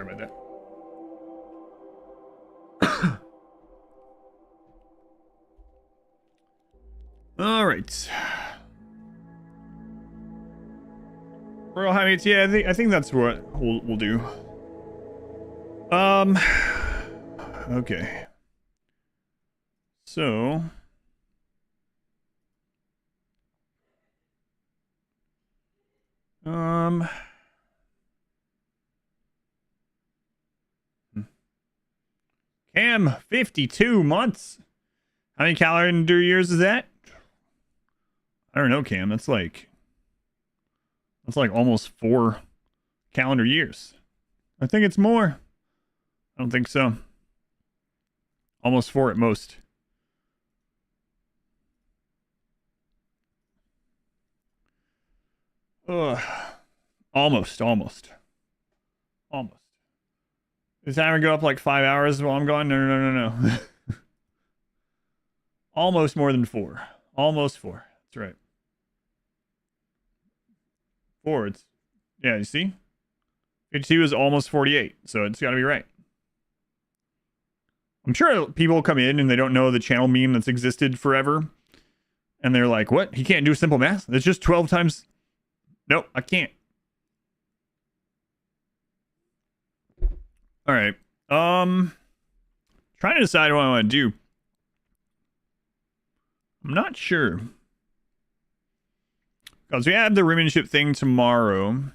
Sorry about that. All right. Royal High Mates, yeah, I think that's what we'll do. Okay. So Cam, 52 months. How many calendar years is that? I don't know, Cam. That's like almost 4 calendar years. I think it's more. I don't think so. Almost 4 at most. Ugh. Almost. Does timer go up like 5 hours while I'm gone? No. Almost more than 4. Almost 4. That's right. 4. It's, yeah, you see? 52 is almost 48, so it's got to be right. I'm sure people come in and they don't know the channel meme that's existed forever. And they're like, what? He can't do simple math? It's just 12 times... Nope, I can't. All right. Trying to decide what I want to do. I'm not sure. Because we have the Rimmanship thing tomorrow. I'm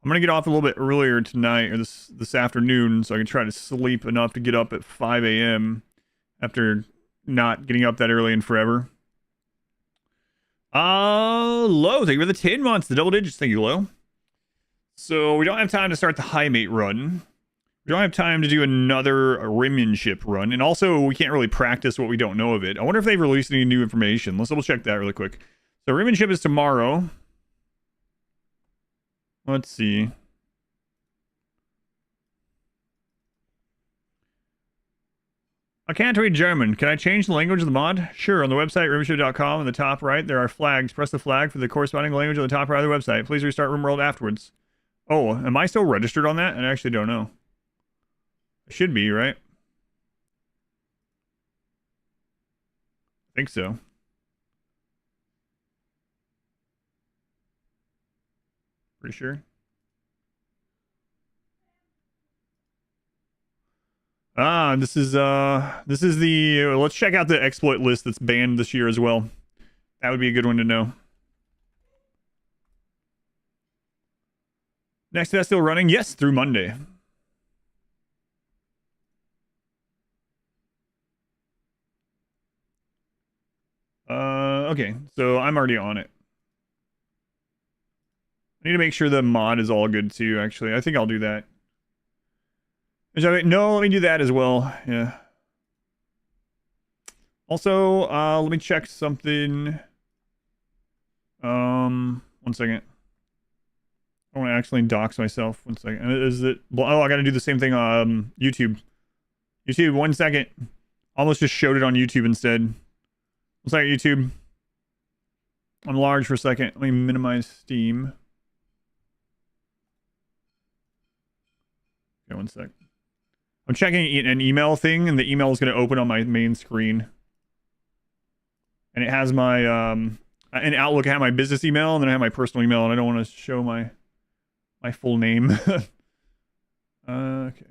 going to get off a little bit earlier tonight or this afternoon so I can try to sleep enough to get up at 5 a.m. after not getting up that early in forever. Lo, thank you for the 10 months, the double digits. Thank you, Lo. So we don't have time to start the high mate run. We don't have time to do another Rimmanship run. And also, we can't really practice what we don't know of it. I wonder if they've released any new information. Let's double check that really quick. So Rimmanship is tomorrow. Let's see. I can't read German. Can I change the language of the mod? Sure, on the website, rimmanship.com, in the top right, there are flags. Press the flag for the corresponding language on the top right of the website. Please restart RimWorld afterwards. Oh, am I still registered on that? I actually don't know. I should be, right? I think so. Pretty sure. This is the let's check out the exploit list that's banned this year as well. That would be a good one to know. Next test still running? Yes, through Monday. Okay, so I'm already on it. I need to make sure the mod is all good too, actually. I think I'll do that. No, let me do that as well. Yeah. Also, let me check something. 1 second. I want to actually dox myself. 1 second. Is it... Oh, I got to do the same thing on YouTube. YouTube, 1 second. Almost just showed it on YouTube instead. 1 second, YouTube. I'm large for a second. Let me minimize Steam. Okay, 1 sec. I'm checking an email thing, and the email is going to open on my main screen. And it has my, in Outlook, I have my business email, and then I have my personal email, and I don't want to show my full name. Okay.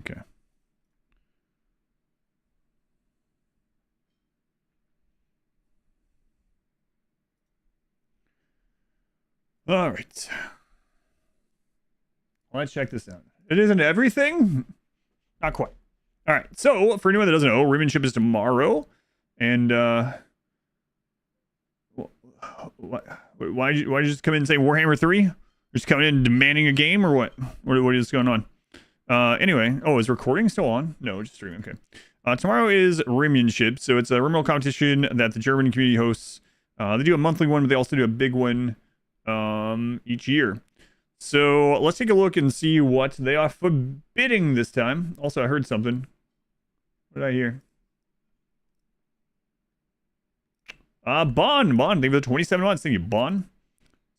Okay. All right. Let's check this out. It isn't everything? Not quite. All right. So, for anyone that doesn't know, Rimmanship is tomorrow. And, why'd you just come in and say Warhammer 3? You're just coming in demanding a game, or what? What is going on? Anyway, oh, is recording still on? No, just streaming. Okay. Tomorrow is RimWorld, so it's a RimWorld competition that the German community hosts. They do a monthly one, but they also do a big one each year. So let's take a look and see what they are forbidding this time. Also, I heard something. What did I hear? Bond. Thank you for the 27 months. Thank you, Bond.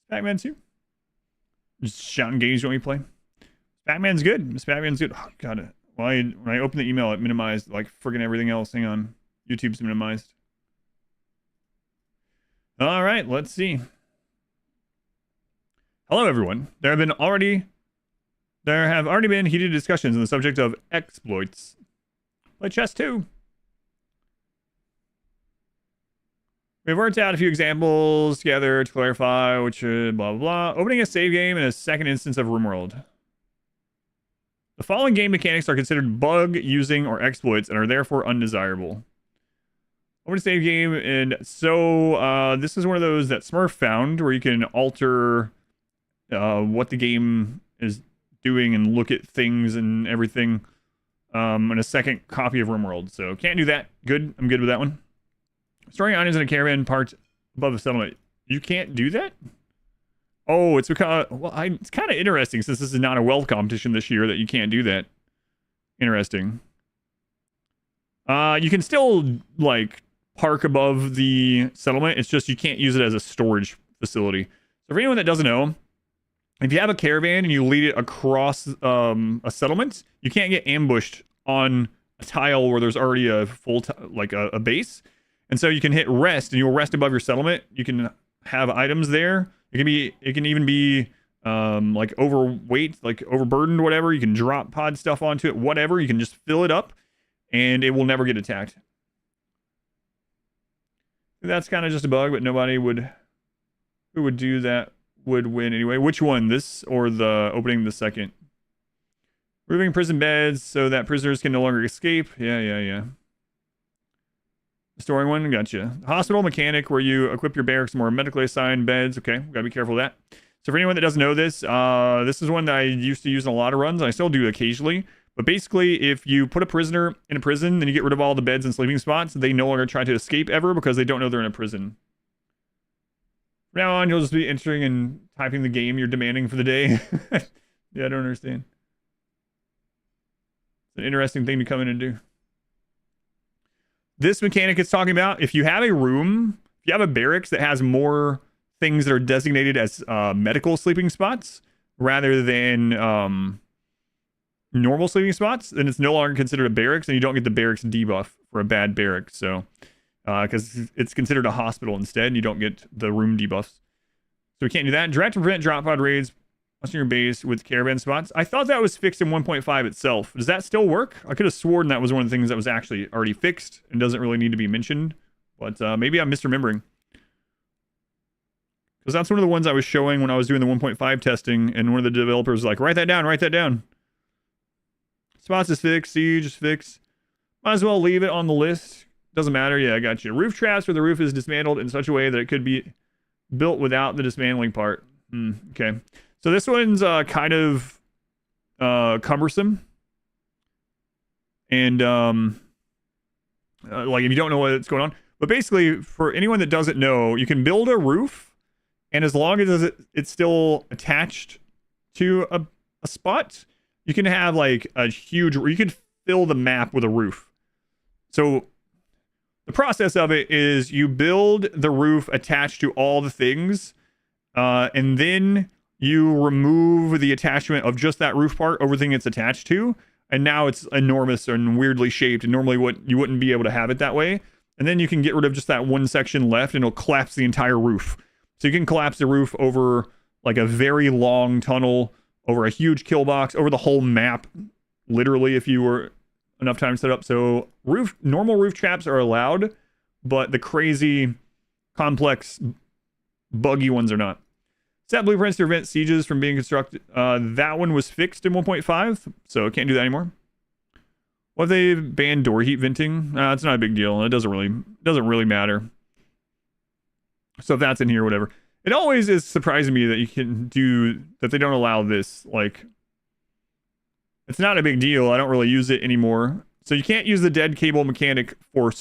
Pac-Man 2. Just shouting games when we play. Batman's good. Miss Batman's good. Oh, God. When I opened the email, it minimized like friggin' everything else. Hang on. YouTube's minimized. All right, let's see. Hello, everyone. There have already been heated discussions on the subject of exploits. Play chess too. We've worked out a few examples together to clarify which blah blah blah. Opening a save game in a second instance of RimWorld. The following game mechanics are considered bug using or exploits and are therefore undesirable. Open a save game, and so this is one of those that Smurf found where you can alter what the game is doing and look at things and everything in a second copy of RimWorld. So can't do that. Good. I'm good with that one. Storing items in a caravan parked above a settlement. You can't do that? Oh, it's because it's kind of interesting since this is not a wealth competition this year that you can't do that. Interesting. You can still like park above the settlement. It's just you can't use it as a storage facility. So for anyone that doesn't know, if you have a caravan and you lead it across a settlement, you can't get ambushed on a tile where there's already a full a base. And so you can hit rest and you'll rest above your settlement. You can have items there. It can even be like overweight, like overburdened, whatever. You can drop pod stuff onto it, whatever. You can just fill it up and it will never get attacked. That's kind of just a bug, but nobody who would do that would win anyway. Which one? This or the opening the second? Removing prison beds so that prisoners can no longer escape. Yeah. Storing one, gotcha. Hospital mechanic where you equip your barracks more medically assigned beds. Okay, gotta be careful of that. So for anyone that doesn't know this, this is one that I used to use in a lot of runs. I still do occasionally. But basically, if you put a prisoner in a prison, then you get rid of all the beds and sleeping spots, they no longer try to escape ever because they don't know they're in a prison. From now on, you'll just be entering and typing the game you're demanding for the day. Yeah, I don't understand. It's an interesting thing to come in and do. This mechanic it's talking about, if you have a room, if you have a barracks that has more things that are designated as medical sleeping spots rather than normal sleeping spots, then it's no longer considered a barracks and you don't get the barracks debuff for a bad barracks. So, because it's considered a hospital instead, and you don't get the room debuffs. So we can't do that. Direct to prevent drop pod raids on your base with caravan spots. I thought that was fixed in 1.5 itself. Does that still work? I could have sworn that was one of the things that was actually already fixed and doesn't really need to be mentioned. But maybe I'm misremembering. Because that's one of the ones I was showing when I was doing the 1.5 testing, and one of the developers was like, write that down. Spots is fixed, siege is fixed. Might as well leave it on the list. Doesn't matter. Yeah, I got you. Roof traps where the roof is dismantled in such a way that it could be built without the dismantling part. Okay. So this one's kind of cumbersome. And like if you don't know what's going on. But basically, for anyone that doesn't know, you can build a roof, and as long as it's still attached to a spot, you can have like a huge, you can fill the map with a roof. So the process of it is you build the roof attached to all the things, and then you remove the attachment of just that roof part, everything it's attached to, and now it's enormous and weirdly shaped, and normally you wouldn't be able to have it that way. And then you can get rid of just that one section left, and it'll collapse the entire roof. So you can collapse the roof over like a very long tunnel, over a huge kill box, over the whole map, literally, if you were enough time set up. So normal roof traps are allowed, but the crazy, complex, buggy ones are not. Set blueprints to prevent sieges from being constructed. That one was fixed in 1.5, so can't do that anymore. What if they banned door heat venting? It's not a big deal. It doesn't really matter. So if that's in here, whatever. It always is surprising me that you can do that. They don't allow this. Like, It's not a big deal. I don't really use it anymore. So you can't use the dead cable mechanic for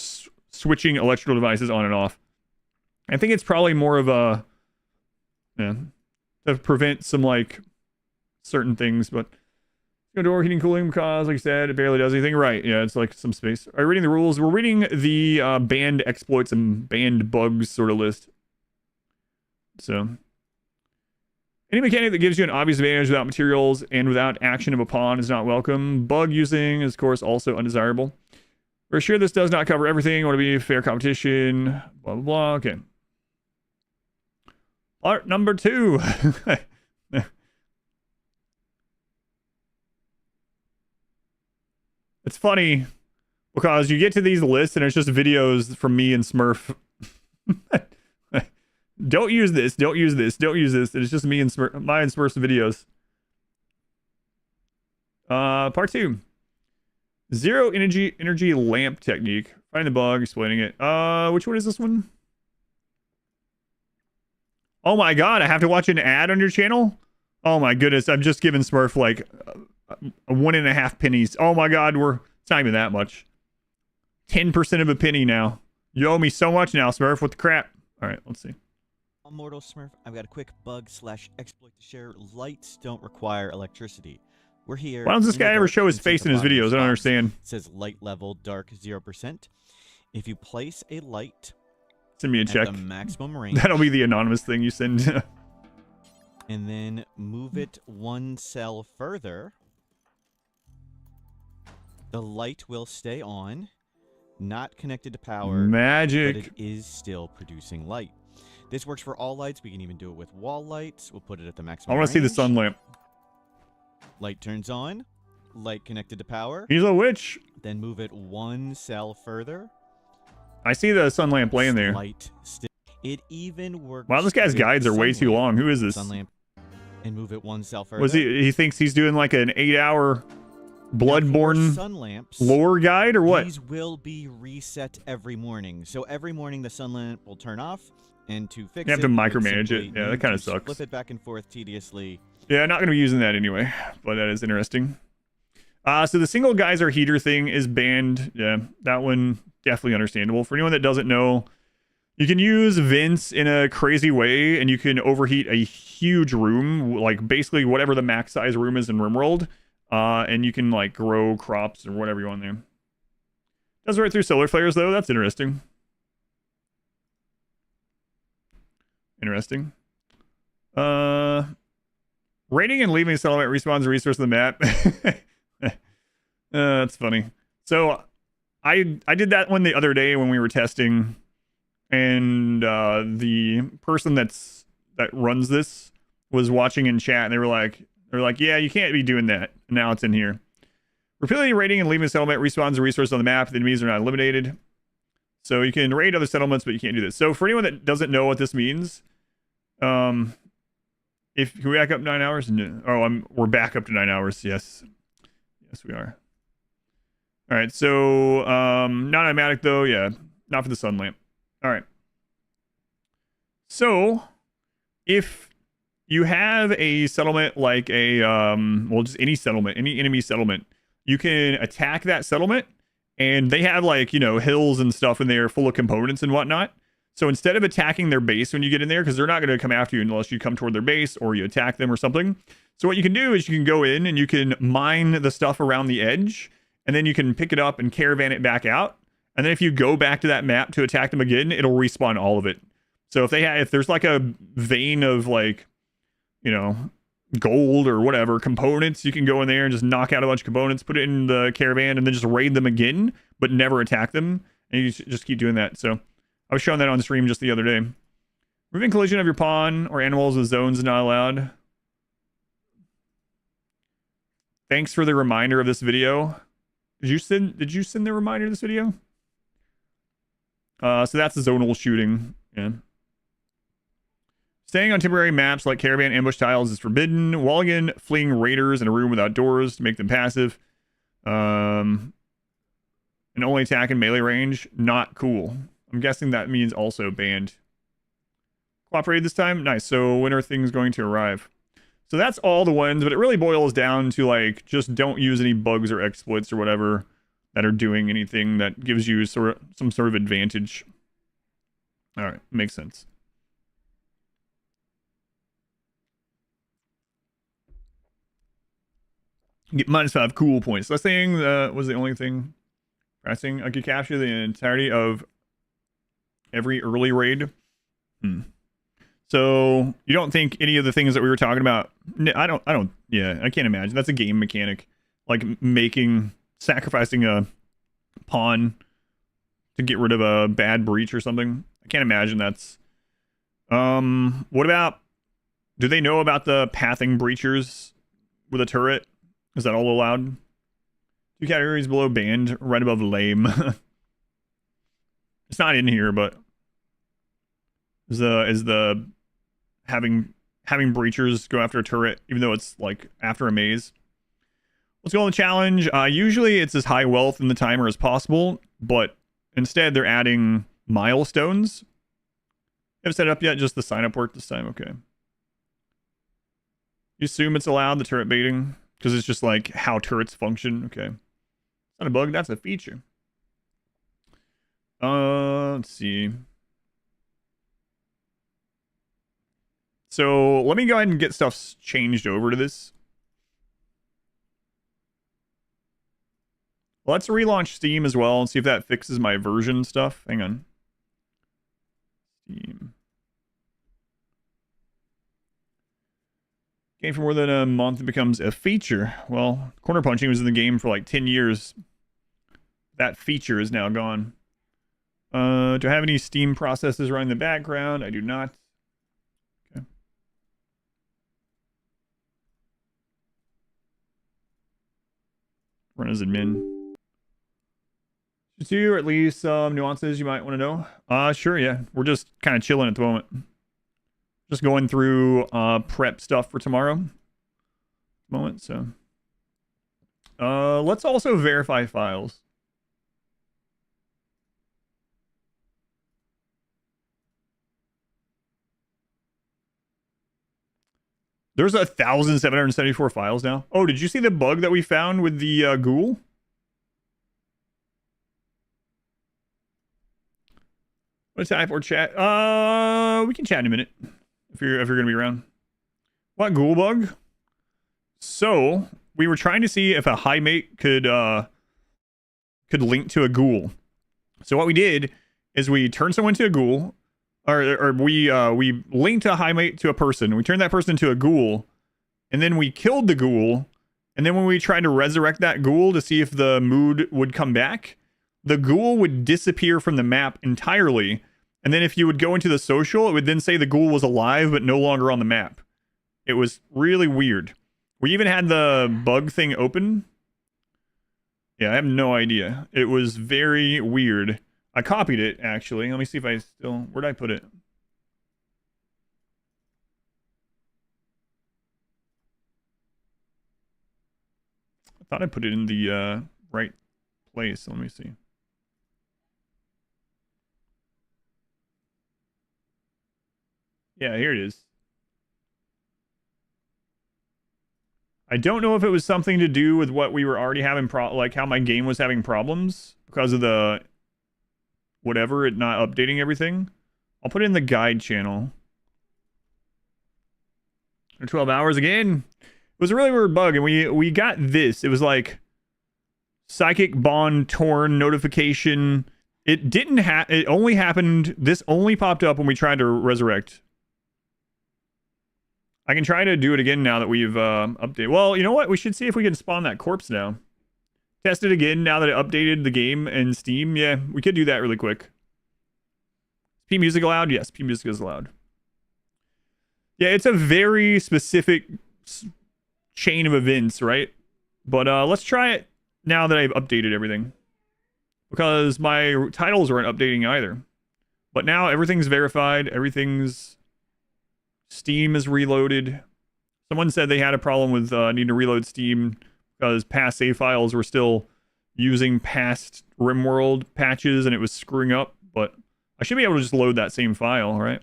switching electrical devices on and off. I think it's probably more of a, yeah, to prevent some like certain things, but door heating cooling because, like I said, it barely does anything. Right? Yeah, it's like some space. Are you reading the rules? We're reading the banned exploits and banned bugs sort of list. So, any mechanic that gives you an obvious advantage without materials and without action of a pawn is not welcome. Bug using is, of course, also undesirable. We're sure this does not cover everything. Want to be fair competition. Blah blah blah. Okay. Part number 2. It's funny because you get to these lists and it's just videos from me and Smurf. Don't use this. Don't use this. Don't use this. It's just me and my and Smurf's videos. Part 2. Zero energy lamp technique. Find the bug, explaining it. Which one is this one? Oh my god, I have to watch an ad on your channel? Oh my goodness, I've just given Smurf like 1.5 pennies. Oh my god, it's not even that much. 10% of a penny now. You owe me so much now, Smurf. What the crap? All right, let's see. Mortal Smurf, I've got a quick bug/exploit to share. Lights don't require electricity. We're here. Why doesn't this guy ever show his face in his videos? I don't understand. It says light level dark 0%. If you place a light, send me a check. The maximum range. That'll be the anonymous thing you send. And then move it 1 cell further. The light will stay on, not connected to power. Magic. But it is still producing light. This works for all lights. We can even do it with wall lights. We'll put it at the maximum I want to see the sun lamp. Light turns on. Light connected to power. He's a witch. Then move it 1 cell further. I see the sun lamp laying there. It even works. Wow, this guy's guides are way too long. Who is this? Sun lamp. And move it 1 cell further. Was he thinks he's doing like an 8-hour Bloodborne sun lamps, lore guide or what? These will be reset every morning. So every morning the sun lamp will turn off, and to fix it, you have to micromanage it. Yeah, that kind of sucks. Flip it back and forth tediously. Yeah, not going to be using that anyway, but that is interesting. So the single geyser heater thing is banned. Yeah, that one definitely understandable. For anyone that doesn't know, you can use vents in a crazy way, and you can overheat a huge room, like basically whatever the max size room is in RimWorld. And you can like grow crops or whatever you want there. Does right through solar flares though. That's interesting. Interesting. Raiding and leaving settlement respawns a resource on the map. That's funny. So I did that one the other day when we were testing, and the person that runs this was watching in chat, and they were like, yeah, you can't be doing that. And now it's in here. Repeatedly raiding and leaving a settlement respawns a resource on the map. The enemies are not eliminated. So you can raid other settlements, but you can't do this. So for anyone that doesn't know what this means, if can we back up 9 hours? No. Oh, we're back up to 9 hours. Yes, we are. All right. So not automatic though. Yeah, not for the sun lamp. All right. So if you have a settlement like a, well, just any settlement, any enemy settlement, you can attack that settlement, and they have like, you know, hills and stuff in there full of components and whatnot. So instead of attacking their base when you get in there, because they're not going to come after you unless you come toward their base or you attack them or something. So what you can do is you can go in and you can mine the stuff around the edge, and then you can pick it up and caravan it back out. And then if you go back to that map to attack them again, it'll respawn all of it. So if there's like a vein of like, you know, gold or whatever components, you can go in there and just knock out a bunch of components, put it in the caravan, and then just raid them again, but never attack them. And you just keep doing that. So I was showing that on the stream just the other day. Removing collision of your pawn or animals with zones is not allowed. Thanks for the reminder of this video. Did you send the reminder of this video? So that's the zonal shooting. Yeah. Staying on temporary maps like caravan ambush tiles is forbidden. Walligan fleeing raiders in a room without doors to make them passive. And only attack in melee range. Not cool. I'm guessing that means also banned. Cooperated this time? Nice. So when are things going to arrive? So that's all the ones, but it really boils down to like just don't use any bugs or exploits or whatever that are doing anything that gives you some sort of advantage. All right, makes sense. Get -5 cool points. Last thing was the only thing pressing. I could capture the entirety of every early raid. So you don't think any of the things that we were talking about? I don't. Yeah, I can't imagine. That's a game mechanic, like sacrificing a pawn to get rid of a bad breach or something. I can't imagine that's. What about? Do they know about the pathing breachers with a turret? Is that all allowed? 2 categories below banned, right above lame. It's not in here, but is the having breachers go after a turret, even though it's like after a maze. Let's go on the challenge. Usually it's as high wealth in the timer as possible, but instead they're adding milestones. You haven't set it up yet? Just the sign up work this time? Okay. You assume it's allowed, the turret baiting? Because it's just like how turrets function. Okay. It's not a bug, that's a feature. Let's see. So let me go ahead and get stuff changed over to this. Let's relaunch Steam as well and see if that fixes my version stuff. Hang on. Steam. Game for more than a month, it becomes a feature. Well, corner punching was in the game for like 10 years. That feature is now gone. Do I have any Steam processes running in the background? I do not. Okay. Run as admin. Two, or at least some nuances you might want to know. Sure, yeah. We're just kind of chilling at the moment. Just going through prep stuff for tomorrow. So let's also verify files. There's 1,774 files now. Oh, did you see the bug that we found with the ghoul? What's time for chat? We can chat in a minute if you're gonna be around. What ghoul bug? So we were trying to see if a high mate could link to a ghoul. So what we did is we turned someone to a ghoul, or we linked a high mate to a person. We turned that person into a ghoul, and then we killed the ghoul. And then when we tried to resurrect that ghoul to see if the mood would come back, the ghoul would disappear from the map entirely. And then if you would go into the social, it would then say the ghoul was alive but no longer on the map. It was really weird. We even had the bug thing open. Yeah, I have no idea. It was very weird. I copied it, actually. Let me see if I still... Where'd I put it? I thought I put it in the right place. Let me see. Yeah, here it is. I don't know if it was something to do with what we were already having like how my game was having problems because of the whatever, it not updating everything. I'll put it in the guide channel. 12 hours again. It was a really weird bug, and we got this. It was like psychic bond torn notification. It didn't it only happened, this only popped up when we tried to resurrect. I can try to do it again now that we've updated. Well, you know what? We should see if we can spawn that corpse now. Test it again now that it updated the game and Steam. Yeah, we could do that really quick. P music allowed? Yes, P music is allowed. Yeah, it's a very specific chain of events, right? But let's try it now that I've updated everything. Because my titles weren't updating either. But now everything's verified. Everything's... Steam is reloaded. Someone said they had a problem with needing to reload Steam because past save files were still using past RimWorld patches and it was screwing up. But I should be able to just load that same file, right?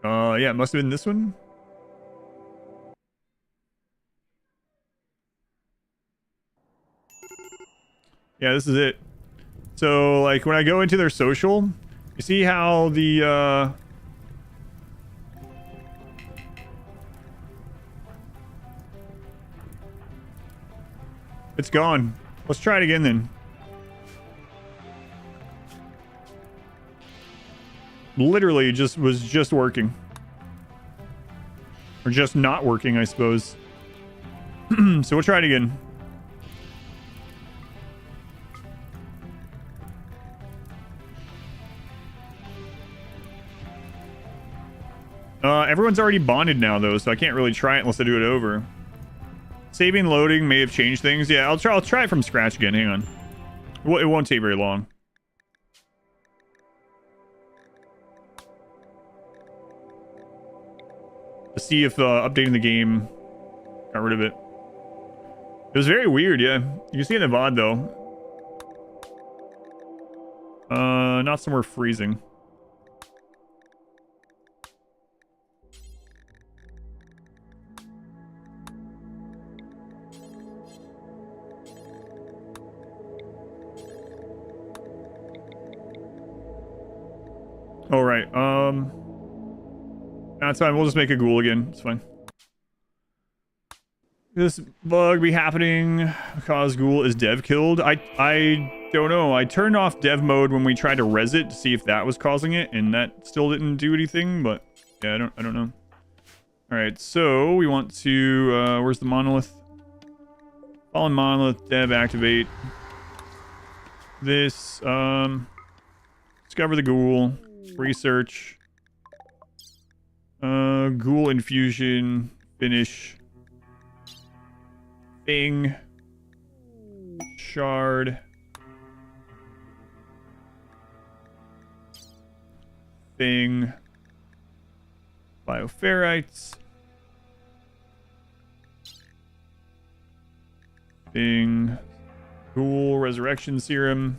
Yeah, it must have been this one. Yeah, this is it. So, like, when I go into their social, you see how the, it's gone. Let's try it again then. Literally was just working. Or just not working, I suppose. So we'll try it again. Everyone's already bonded now, though, so I can't really try it unless I do it over. Saving loading may have changed things. Yeah, I'll try it from scratch again. Hang on. It won't take very long. To see if updating the game got rid of it. It was very weird, yeah. You can see it in the VOD, though. Not somewhere freezing. All right. That's fine. We'll just make a ghoul again. It's fine. This bug be happening because ghoul is dev killed. I don't know. I turned off dev mode when we tried to res it to see if that was causing it, and that still didn't do anything. But yeah, I don't know. All right. So we want to. Where's the monolith? Fallen monolith. Dev activate. This. Discover the ghoul. Research. Ghoul infusion. Finish. Thing. Shard. Thing. Bioferrites. Thing. Ghoul resurrection serum.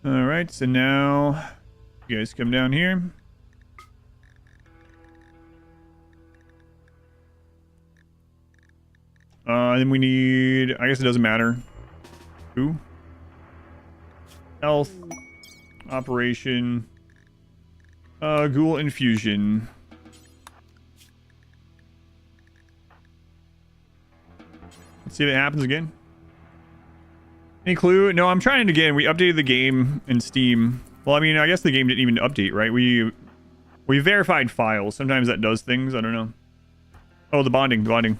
All right, so now you guys come down here. Then we need, I guess it doesn't matter. Who? Health. Operation. Ghoul infusion. Let's see if it happens again. Any clue? No, I'm trying it again. We updated the game in Steam. Well, I mean, I guess the game didn't even update, right? We verified files. Sometimes that does things. I don't know. Oh, the bonding. The bonding.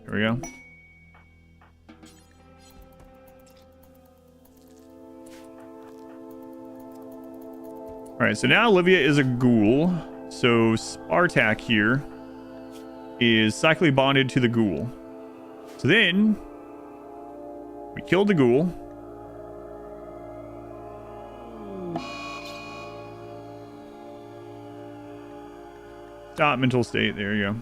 There we go. All right, so now Olivia is a ghoul. So Spartak here is cyclically bonded to the ghoul. So then we killed the ghoul. Stop mental state. There you go.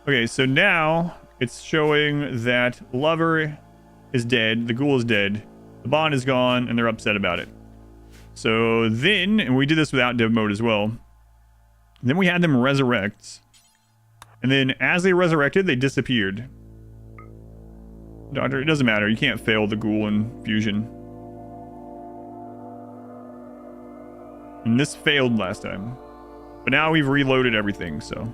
Okay, so now it's showing that lover is dead. The ghoul is dead. The bond is gone, and they're upset about it. So then, and we did this without dev mode as well. Then we had them resurrect. And then as they resurrected, they disappeared. Doctor, it doesn't matter. You can't fail the ghoul infusion. And this failed last time. But now we've reloaded everything, so.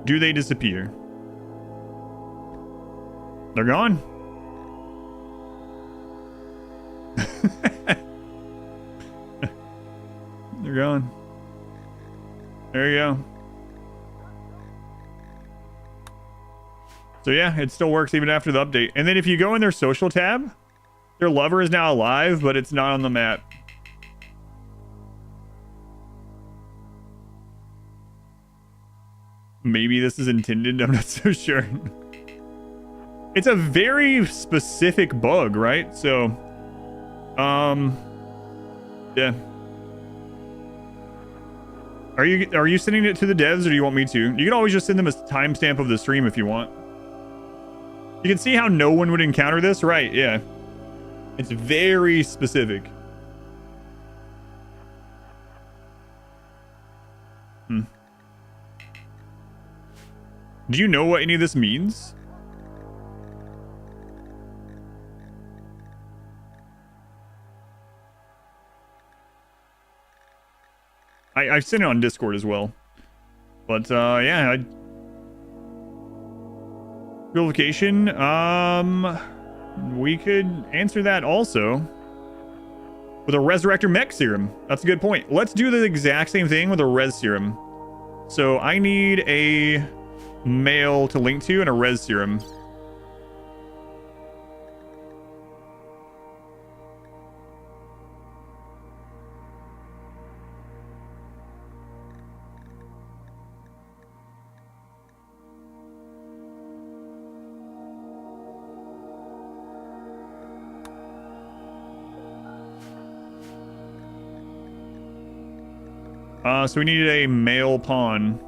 Do they disappear? They're gone. They're gone. There you go. So yeah, it still works even after the update. And then if you go in their social tab, their lover is now alive, but it's not on the map. Maybe this is intended, I'm not so sure. It's a very specific bug, right? So, yeah. Are you sending it to the devs, or do you want me to? You can always just send them a timestamp of the stream if you want. You can see how no one would encounter this, right? Yeah. It's very specific. Do you know what any of this means? I've seen it on Discord as well. But, yeah. Purification, we could answer that also with a Resurrector Mech Serum. That's a good point. Let's do the exact same thing with a Res Serum. So I need a male to link to and a Res Serum. So we needed a male pawn.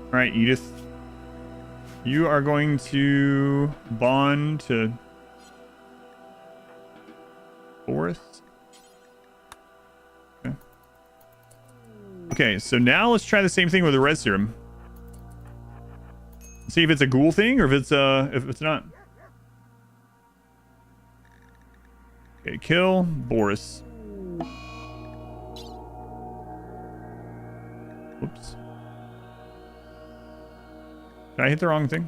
All right, Edith. You are going to bond to Forest. Okay. Okay, so now let's try the same thing with the Res Serum. See if it's a ghoul thing or if it's not. Okay, kill Boris. Whoops. Did I hit the wrong thing?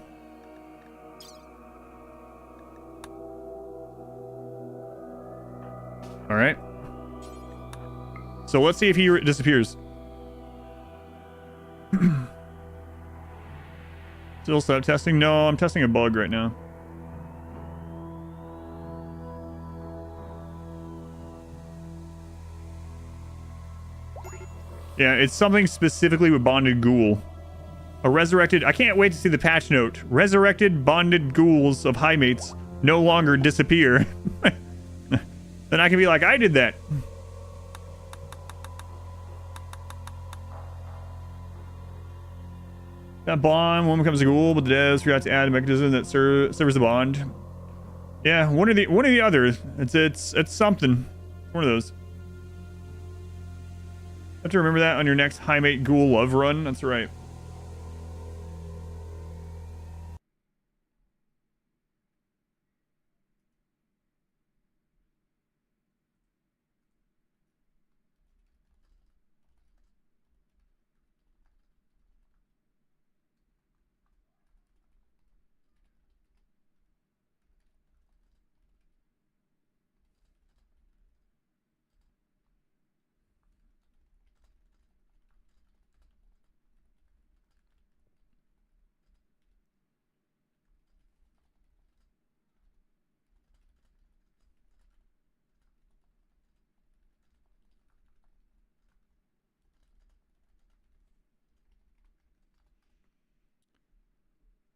All right. So let's see if he disappears. Still stop testing? No, I'm testing a bug right now. Yeah, it's something specifically with bonded ghoul. A resurrected... I can't wait to see the patch note. Resurrected bonded ghouls of high mates no longer disappear. Then I can be like, I did that. That bond, one becomes a ghoul, but the devs forgot to add a mechanism that serves the bond. Yeah, one or the other. It's something. One of those. Have to remember that on your next high mate ghoul love run. That's right.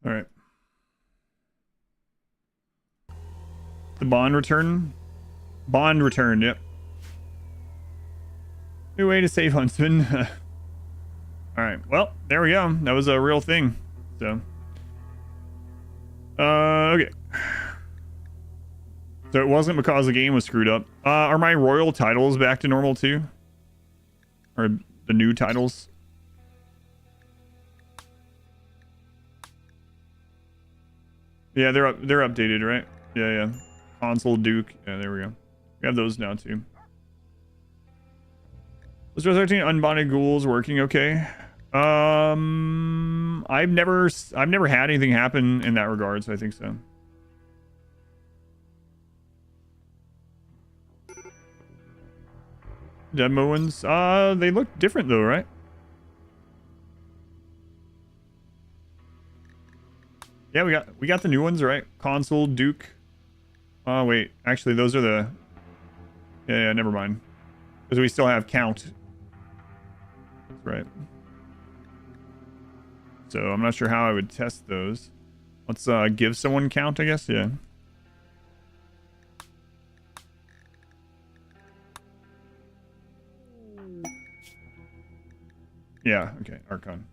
All right. The bond return? Bond returned, yep. New way to save Huntsman. Alright, well, there we go. That was a real thing. So. Okay. So it wasn't because the game was screwed up. Are my royal titles back to normal too? Or the new titles? Yeah, they're updated, right? Yeah. Consul Duke. Yeah, there we go. We have those now too. Was resurrecting unbonded ghouls working okay? I've never had anything happen in that regard, so I think so. Demo ones, they look different though, right? Yeah, we got the new ones, right? Consul Duke. Oh wait, actually those are the... Yeah, never mind. Because we still have count. That's right. So I'm not sure how I would test those. Let's give someone count, I guess. Yeah. Yeah, okay, Archon.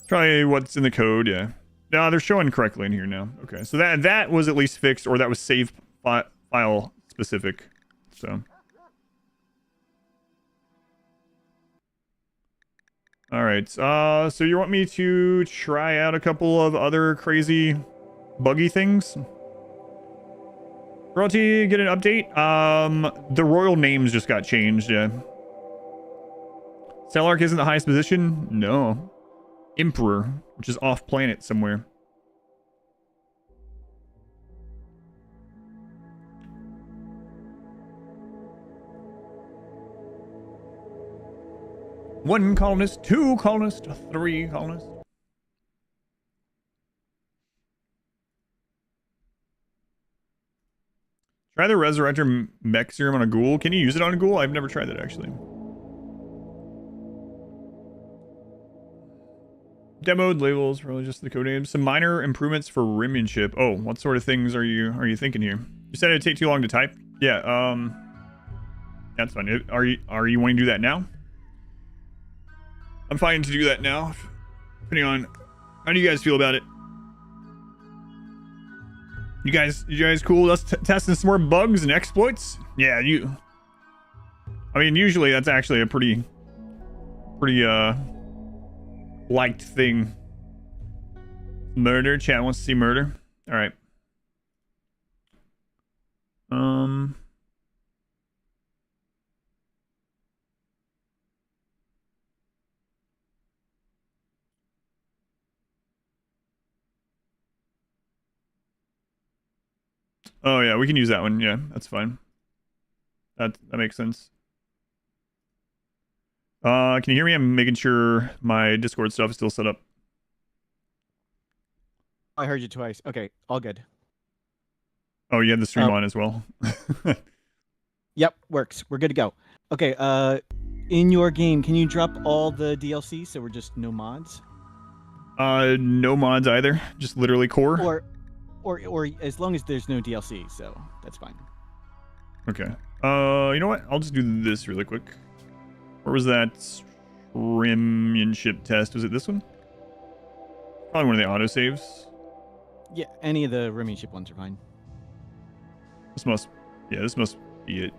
Probably what's in the code, yeah. No, they're showing correctly in here now. Okay, so that was at least fixed, or that was save file specific. So. All right. So you want me to try out a couple of other crazy, buggy things? Royalty, get an update. The royal names just got changed. Yeah. Stellarch isn't the highest position. No. Emperor, which is off planet somewhere. One colonist, two colonists, three colonists. Try the Resurrector mech serum on a ghoul. Can you use it on a ghoul? I've never tried that actually. Demoed labels, probably just the code names. Some minor improvements for rimmanship. Oh, what sort of things are you thinking here? You said it'd take too long to type. Yeah, that's fine. Are you wanting to do that now? I'm fine to do that now. Depending on how do you guys feel about it? You guys cool? Let's testing some more bugs and exploits. Yeah, I mean, usually that's actually a pretty liked thing. Murder. Chat wants to see murder. All right. Oh yeah, we can use that one. Yeah, that's fine. That makes sense. Can you hear me? I'm making sure my Discord stuff is still set up. I heard you twice. Okay, all good. Oh, you had the stream on as well. Yep, works. We're good to go. Okay, in your game, can you drop all the DLC so we're just no mods? No mods either. Just literally core. Or as long as there's no DLC, so that's fine. Okay. You know what? I'll just do this really quick. Where was that rimmanship test? Was it this one? Probably one of the autosaves. Yeah, any of the rimmanship ones are fine. This must be it.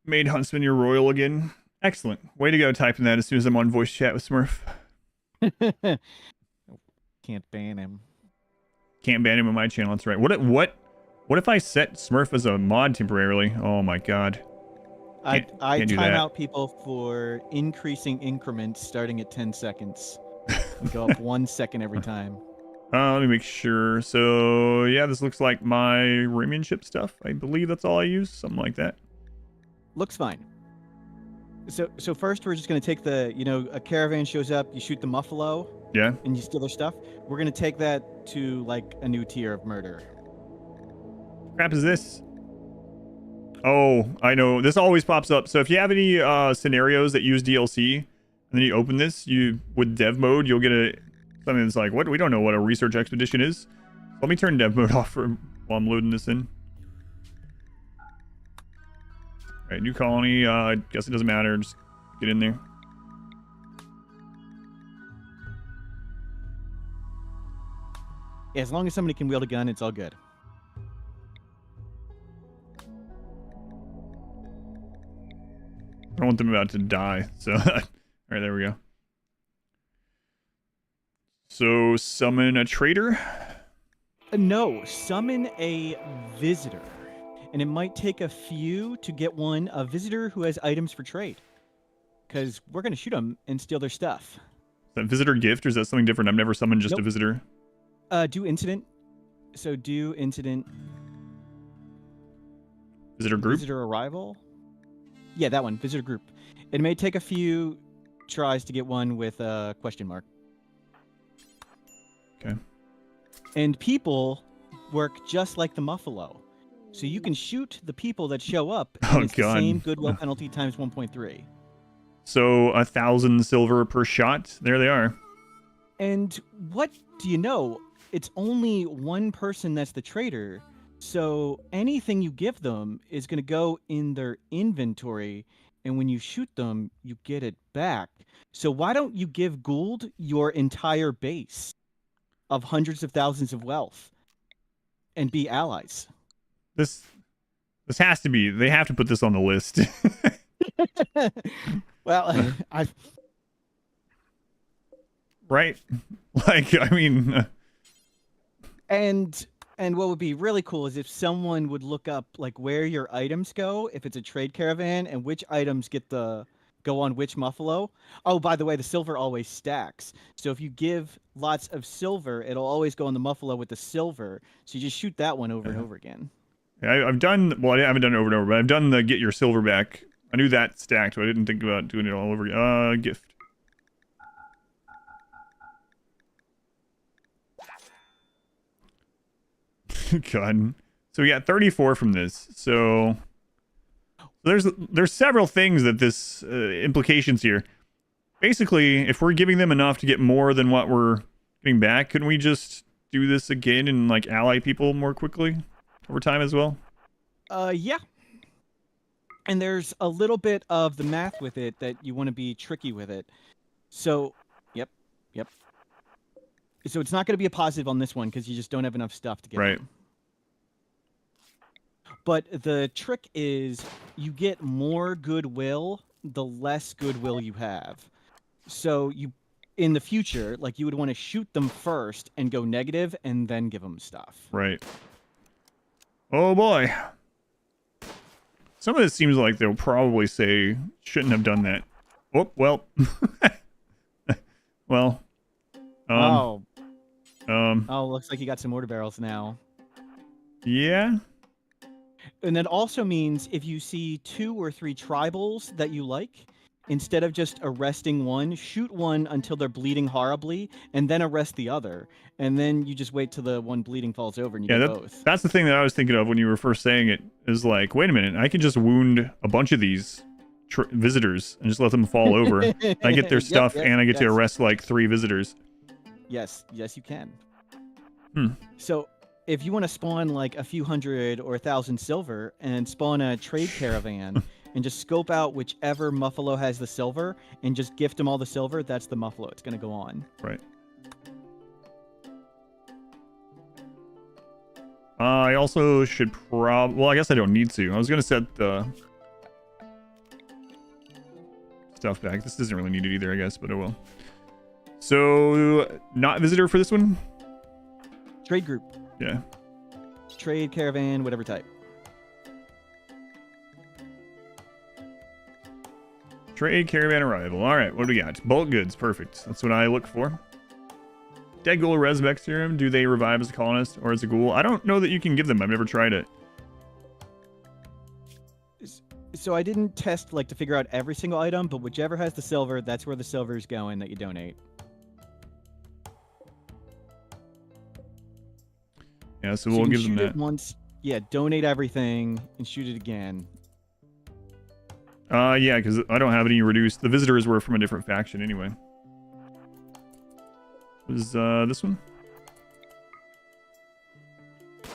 Made Huntsman your royal again. Excellent. Way to go typing that as soon as I'm on voice chat with Smurf. Can't ban him. Can't ban him on my channel. That's right. What if I set Smurf as a mod temporarily? Oh my god. I time out people for increasing increments starting at 10 seconds. And go up 1 second every time. Let me make sure. So yeah, this looks like my rimmanship stuff. I believe that's all I use. Something like that. Looks fine. So first we're just gonna take a caravan shows up, you shoot the muffalo. Yeah. And you steal their stuff. We're gonna take that to like a new tier of murder. Crap is this? Oh, I know. This always pops up. So if you have any scenarios that use DLC, and then you open this, with dev mode, you'll get something that's like, what? We don't know what a research expedition is. Let me turn dev mode off while I'm loading this in. All right, new colony. I guess it doesn't matter. Just get in there. Yeah, as long as somebody can wield a gun, it's all good. I don't want them about to die. So, all right, there we go. So, summon a traitor? No, summon a visitor. And it might take a few to get a visitor who has items for trade. Because we're going to shoot them and steal their stuff. Is that visitor gift, or is that something different? I've never summoned just a visitor. Do incident. So do incident. Visitor group? Visitor arrival. Yeah, that one. Visitor group. It may take a few tries to get one with a question mark. Okay. And people work just like the muffalo. So you can shoot the people that show up, and it's the same goodwill penalty times 1.3. So 1,000 silver per shot. There they are. And what do you know? It's only one person that's the traitor. So anything you give them is going to go in their inventory, and when you shoot them, you get it back. So why don't you give Gould your entire base of hundreds of thousands of wealth and be allies? This has to be. They have to put this on the list. Well, I right? Like, I mean, and what would be really cool is if someone would look up like where your items go, if it's a trade caravan, and which items go on which Muffalo. Oh, by the way, the silver always stacks. So if you give lots of silver, it'll always go on the Muffalo with the silver. So you just shoot that one over and over again. I've done, well, I haven't done it over and over, but I've done the get your silver back. I knew that stacked, but I didn't think about doing it all over again. Gift. God. So we got 34 from this. So there's several things that this implications here. Basically, if we're giving them enough to get more than what we're getting back, couldn't we just do this again and like ally people more quickly over time as well? Yeah. And there's a little bit of the math with it that you want to be tricky with it. So, yep. So it's not going to be a positive on this one because you just don't have enough stuff to get right. them. But the trick is you get more goodwill the less goodwill you have. So you, in the future, like you would want to shoot them first and go negative and then give them stuff. Right. Oh boy. Some of this seems like they'll probably say shouldn't have done that. Oh, well. Well. Oh, looks like you got some mortar barrels now. Yeah. And that also means if you see 2 or 3 tribals that you like, instead of just arresting one, shoot one until they're bleeding horribly, and then arrest the other. And then you just wait till the one bleeding falls over and you get both. That's the thing that I was thinking of when you were first saying it, is like, wait a minute, I can just wound a bunch of these visitors and just let them fall over. I get their stuff and I get to arrest like 3 visitors. Yes, you can. Hmm. So if you want to spawn like a few hundred or 1,000 silver and spawn a trade caravan and just scope out whichever Muffalo has the silver and just gift them all the silver, that's the Muffalo it's going to go on. Right. I also should well, I guess I don't need to. I was going to set the stuff back. This doesn't really need it either, I guess, but it will. So, not visitor for this one? Trade group. Yeah. Trade, caravan, whatever type. Trade, caravan, arrival. All right, what do we got? Bulk goods. Perfect. That's what I look for. Dead ghoul or resurrect serum. Do they revive as a colonist or as a ghoul? I don't know that you can give them. I've never tried it. So I didn't test like to figure out every single item, but whichever has the silver, that's where the silver is going that you donate. Yeah, so we'll give them that. Once, yeah, donate everything and shoot it again. Yeah, because I don't have any reduced. The visitors were from a different faction anyway. Was this one? Is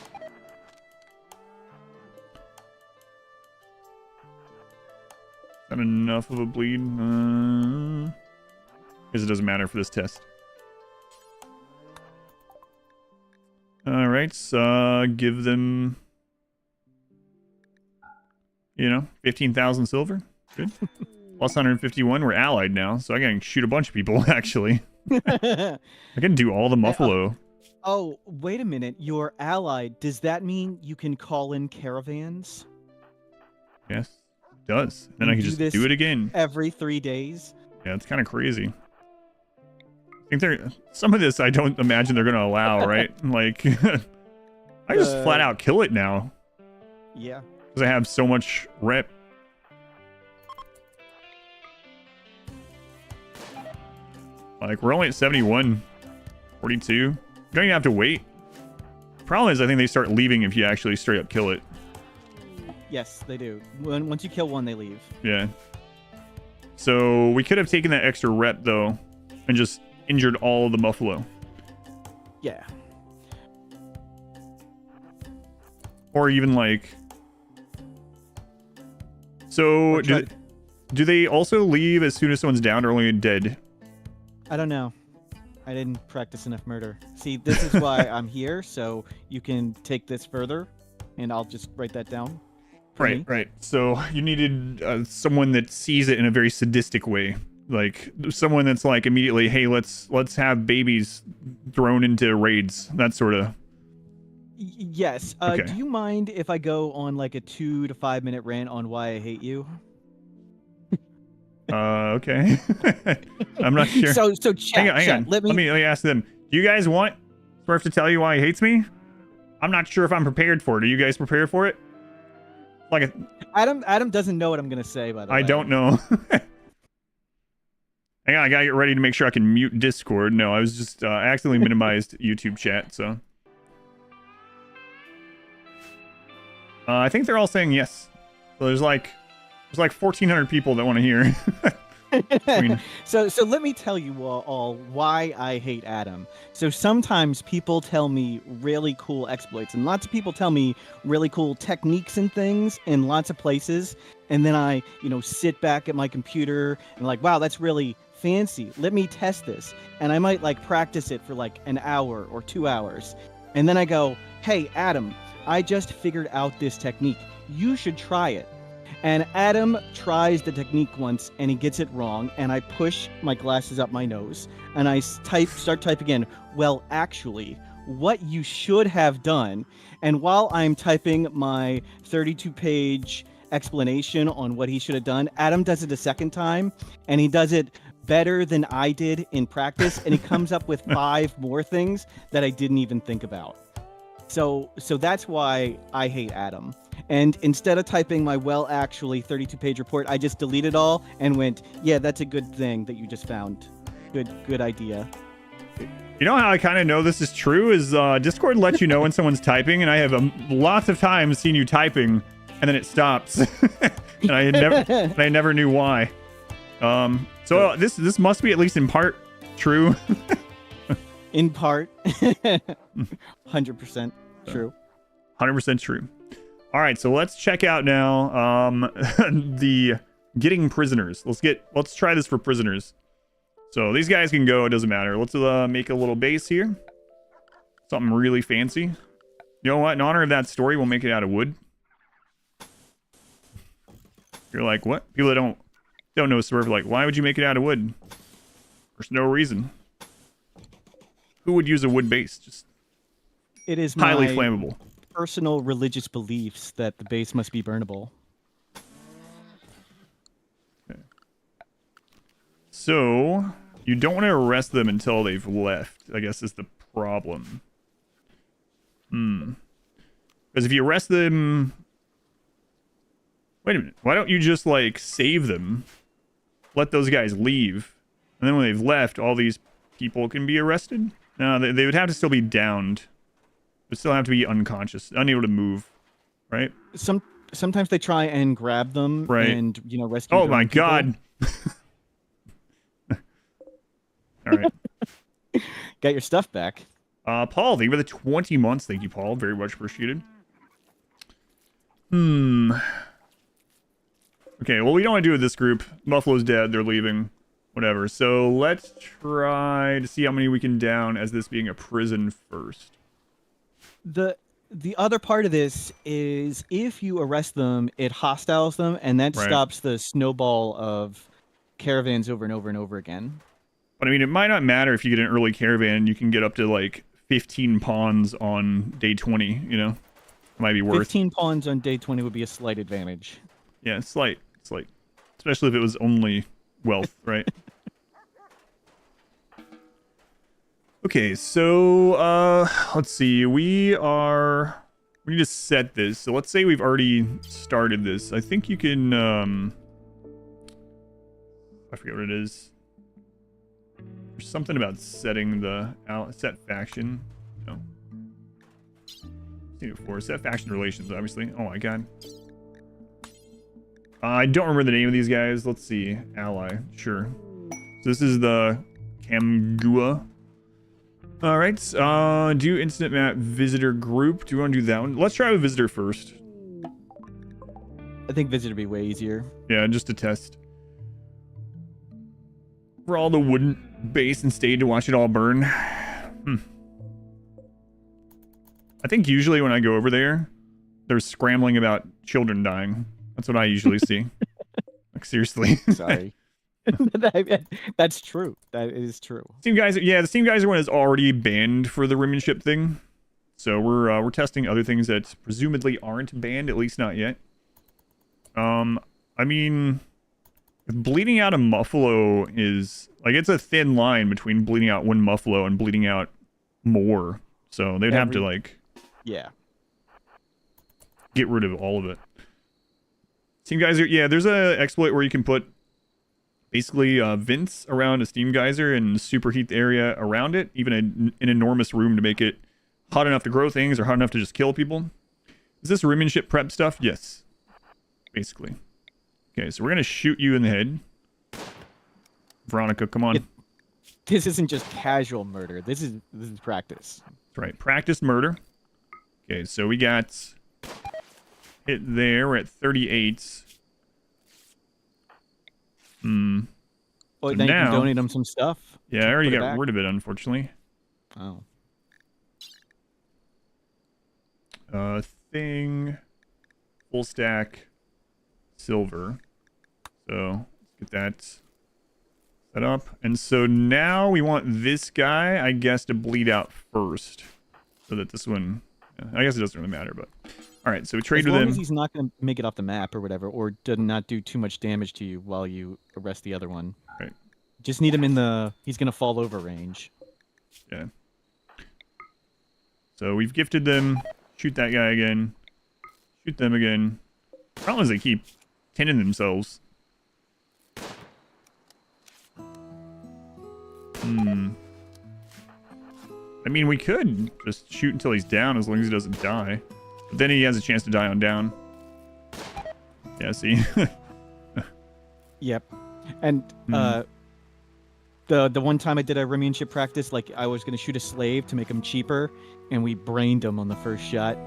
that enough of a bleed? Because it doesn't matter for this test. Alright, so give them, 15,000 silver. Good. Plus 151. We're allied now, so I can shoot a bunch of people, actually. I can do all the Muffalo. Oh, wait a minute. You're allied. Does that mean you can call in caravans? Yes, it does. Then I can just do it again. Every 3 days? Yeah, it's kind of crazy. I think some of this I don't imagine they're going to allow, right? Like, I just flat out kill it now. Yeah. Because I have so much rep. Like, we're only at 71, 42. You don't even have to wait. Problem is, I think they start leaving if you actually straight up kill it. Yes, they do. Once you kill one, they leave. Yeah. So we could have taken that extra rep, though, and just injured all of the Muffalo. Yeah. Or even like... So, do they also leave as soon as someone's down or only dead? I don't know. I didn't practice enough murder. See, this is why I'm here, so you can take this further, and I'll just write that down. Right, right. So you needed someone that sees it in a very sadistic way. Like, someone that's like, immediately, hey, let's have babies thrown into raids. That sort of... Yes. Okay. Do you mind if I go on like a 2 to 5 minute rant on why I hate you? Okay. I'm not sure. So chat, hang on. Let me ask them. Do you guys want Smurf to tell you why he hates me? I'm not sure if I'm prepared for it. Are you guys prepared for it? Like Adam doesn't know what I'm gonna say, by the way. I don't know. Hang on, I gotta get ready to make sure I can mute Discord. No, I was just accidentally minimized YouTube chat, so. I think they're all saying yes. So there's like 1,400 people that want to hear. So let me tell you all why I hate Adam. So sometimes people tell me really cool exploits, and lots of people tell me really cool techniques and things in lots of places, and then I, sit back at my computer and like, wow, that's really fancy. Let me test this. And I might like practice it for like an hour or 2 hours. And then I go, hey, Adam, I just figured out this technique. You should try it. And Adam tries the technique once and he gets it wrong, and I push my glasses up my nose and I start typing in, well, actually, what you should have done. And while I'm typing my 32-page explanation on what he should have done, Adam does it a second time, and he does it better than I did in practice, and he comes up with 5 more things that I didn't even think about. So that's why I hate Adam. And instead of typing my actually 32-page report, I just deleted all and went, yeah, that's a good thing that you just found. Good idea. You know how I kind of know this is true is Discord lets you know when someone's typing, and I have lots of times seen you typing and then it stops. And I never knew why. So this must be at least in part true. In part. 100% true. 100% true. All right, so let's check out now the getting prisoners. Let's try this for prisoners. So these guys can go, it doesn't matter. Let's make a little base here. Something really fancy. You know what? In honor of that story, we'll make it out of wood. You're like, what? People that don't know Smurf are like, why would you make it out of wood? There's no reason. Who would use a wood base? Just it is highly my flammable. Personal religious beliefs that the base must be burnable. Okay. So you don't want to arrest them until they've left, I guess is the problem. Because if you arrest them... Wait a minute. Why don't you just, like, save them? Let those guys leave. And then when they've left, all these people can be arrested? No, they would have to still be downed. They still have to be unconscious, unable to move, right? Sometimes they try and grab them, right, and rescue. Oh my god! All right, got your stuff back. Paul, thank you for the 20 months. Thank you, Paul. Very much appreciated. Okay, well, we don't want to do it with this group. Buffalo's dead. They're leaving. Whatever. So let's try to see how many we can down as this being a prison first. The other part of this is if you arrest them, it hostiles them, and that stops the snowball of caravans over and over and over again. But I mean, it might not matter if you get an early caravan. You can get up to like 15 pawns on day 20, It might be worth 15 pawns on day 20 would be a slight advantage. Yeah, it's slight. Especially if it was only wealth, right? Okay, so let's see. We need to set this. So let's say we've already started this. I think you can I forget what it is. There's something about setting the set faction. No. Seen it before. Set faction relations, obviously. Oh my god. I don't remember the name of these guys. Let's see. Ally. Sure. So this is the Kamgua. All right. Do incident map visitor group. Do you want to do that one? Let's try with visitor first. I think visitor would be way easier. Yeah, just to test. For all the wooden base and stage to watch it all burn. I think usually when I go over there, they're scrambling about children dying. That's what I usually see. Like, seriously. Sorry. That's true. That is true. Steam Geyser, yeah, the Steam Geyser one is already banned for the Rim ship thing. So we're testing other things that presumably aren't banned, at least not yet. I mean, bleeding out a Muffalo is like, it's a thin line between bleeding out one Muffalo and bleeding out more. So they'd have to like, yeah, get rid of all of it. Steam Geyser, yeah, there's a exploit where you can put basically vents around a Steam Geyser and superheat the area around it, even an enormous room to make it hot enough to grow things or hot enough to just kill people. Is this Rim ship prep stuff? Yes. Basically. Okay, so we're gonna shoot you in the head. Veronica, come on. This isn't just casual murder. This is practice. That's right. Practice murder. Okay, so we got hit there. We're at 38. Oh, So now you now, can donate them some stuff. yeah, I already got rid of it, unfortunately. Oh. Thing. Full stack. Silver. So let's get that set up. And so now we want this guy, I guess, to bleed out first. So that this one, I guess it doesn't really matter, but all right, so we trade with him. As long as he's not going to make it off the map or whatever, or does not do too much damage to you while you arrest the other one. Right. Just need him in the, he's going to fall over range. Yeah. So we've gifted them. Shoot that guy again. Shoot them again. Problem is they keep tending themselves. I mean, we could just shoot until he's down as long as he doesn't die. But then he has a chance to die on down. Yeah, see? Yep. And the one time I did a Rimian ship practice, like I was going to shoot a slave to make him cheaper, and we brained him on the first shot.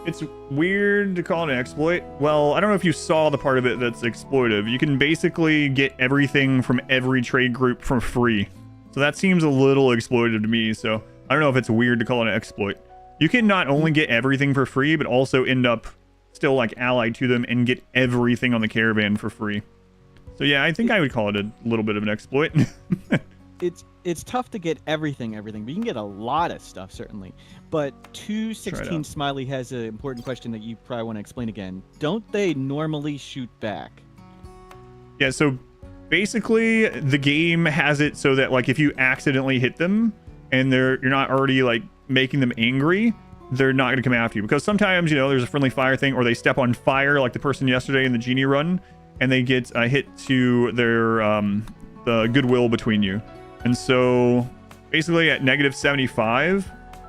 It's weird to call it an exploit. Well, I don't know if you saw the part of it that's exploitive. You can basically get everything from every trade group for free. So that seems a little exploitive to me, so I don't know if it's weird to call it an exploit. You can not only get everything for free, but also end up still like allied to them and get everything on the caravan for free. So yeah, I think I would call it a little bit of an exploit. It's tough to get everything, but you can get a lot of stuff, certainly. But 216 Smiley has an important question that you probably want to explain again. Don't they normally shoot back? Yeah, so basically the game has it so that like if you accidentally hit them and you're not already like making them angry, they're not going to come after you. Because sometimes, you know, there's a friendly fire thing, or they step on fire like the person yesterday in the Genie run, and they get hit to their the goodwill between you. And so basically at -75,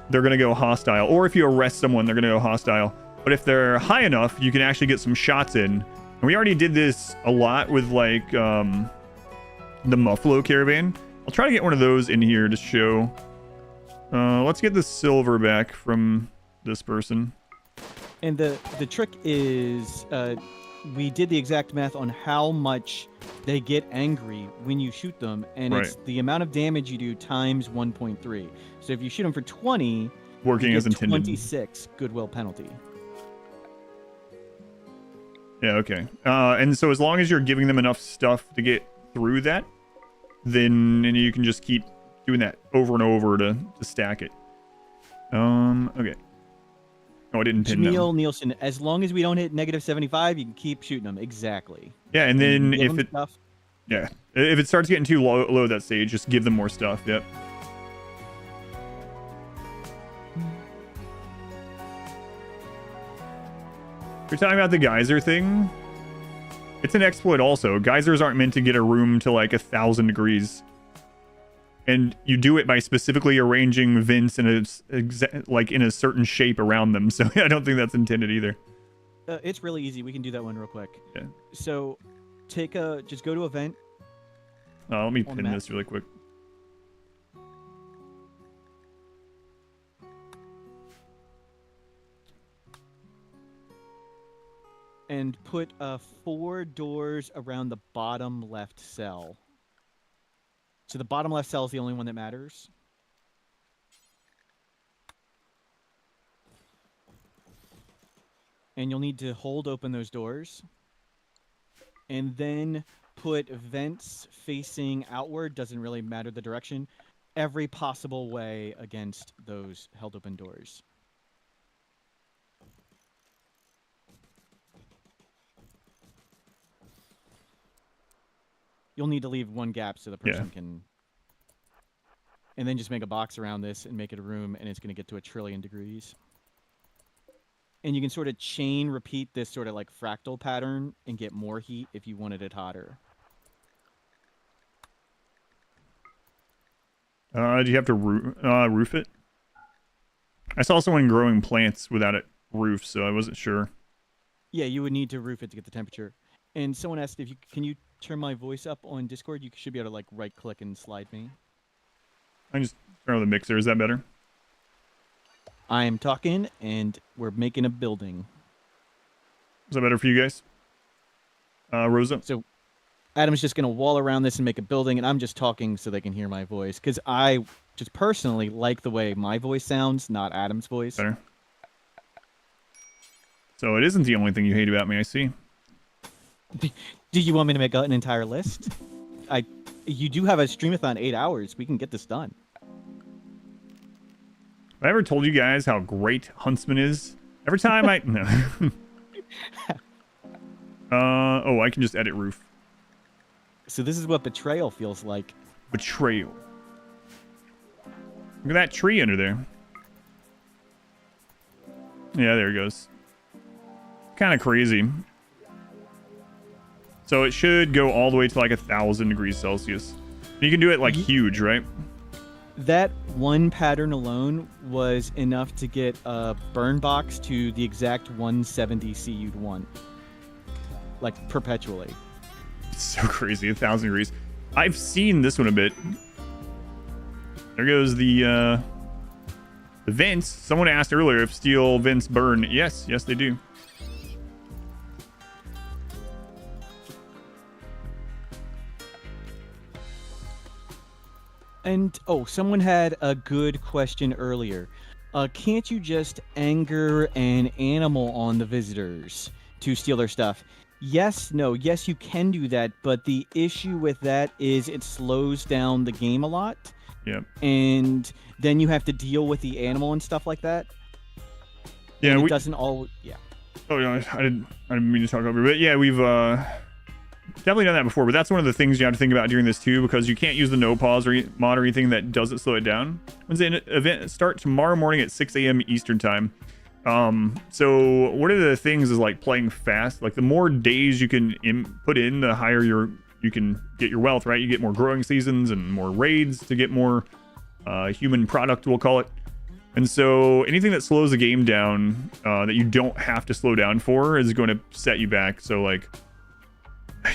they're going to go hostile. Or if you arrest someone, they're going to go hostile. But if they're high enough, you can actually get some shots in. And we already did this a lot with like the Muffalo caravan. I'll try to get one of those in here to show. Let's get the silver back from this person. And the trick is we did the exact math on how much they get angry when you shoot them, and it's the amount of damage you do times 1.3. So if you shoot them for 20, working you as get intended, 26 goodwill penalty. Yeah, okay. And so as long as you're giving them enough stuff to get through that, then you can just keep doing that over and over to stack it. Okay. Oh, I didn't pin Neil them. Nielsen, as long as we don't hit -75, you can keep shooting them. Exactly. Yeah, and then if it stuff. Yeah, if it starts getting too low that stage, just give them more stuff. Yep. You're talking about the geyser thing? It's an exploit also. Geysers aren't meant to get a room to like 1,000 degrees. And you do it by specifically arranging vents in a certain shape around them. So I don't think that's intended either. It's really easy. We can do that one real quick. Yeah. So just go to event. Let me pin this really quick. and put 4 doors around the bottom left cell. So the bottom left cell is the only one that matters. And you'll need to hold open those doors. And then put vents facing outward, doesn't really matter the direction, every possible way against those held open doors. You'll need to leave 1 gap so the person can... And then just make a box around this and make it a room, and it's going to get to 1 trillion degrees. And you can sort of chain repeat this sort of like fractal pattern and get more heat if you wanted it hotter. Do you have to roof it? I saw someone growing plants without it roofed, so I wasn't sure. Yeah, you would need to roof it to get the temperature. And someone asked if you can you turn my voice up on Discord? You should be able to like right click and slide me. I can just turn on the mixer. Is that better? I am talking, and we're making a building. Is that better for you guys? Rosa? So Adam's just going to wall around this and make a building, and I'm just talking so they can hear my voice. Because I just personally like the way my voice sounds, not Adam's voice. Better. So it isn't the only thing you hate about me, I see. Do you want me to make an entire list? You do have a streamathon 8 hours. We can get this done. Have I ever told you guys how great Huntsman is? Every time I... No. Oh, I can just edit roof. So this is what betrayal feels like. Betrayal. Look at that tree under there. Yeah, there it goes. Kind of crazy. So it should go all the way to like 1,000 degrees Celsius. You can do it like huge, right? That one pattern alone was enough to get a burn box to the exact 170 C you'd want. Like, perpetually. It's so crazy, 1,000 degrees. I've seen this one a bit. There goes the vents. Someone asked earlier if steel vents burn. Yes, yes they do. And, oh, someone had a good question earlier. Can't you just anger an animal on the visitors to steal their stuff? Yes, no. Yes, you can do that, but the issue with that is it slows down the game a lot. Yep. And then you have to deal with the animal and stuff like that. Yeah, and it doesn't all... Yeah. Oh, no, I didn't mean to talk over, but yeah, we've definitely done that before, but that's one of the things you have to think about during this too, because you can't use the no pause or mod or anything that doesn't slow it down. Wednesday event start tomorrow morning at 6 a.m. Eastern time. So one of the things is like playing fast. Like the more days you can put in, the higher you can get your wealth, right? You get more growing seasons and more raids to get more human product, we'll call it. And so anything that slows the game down that you don't have to slow down for is going to set you back. So like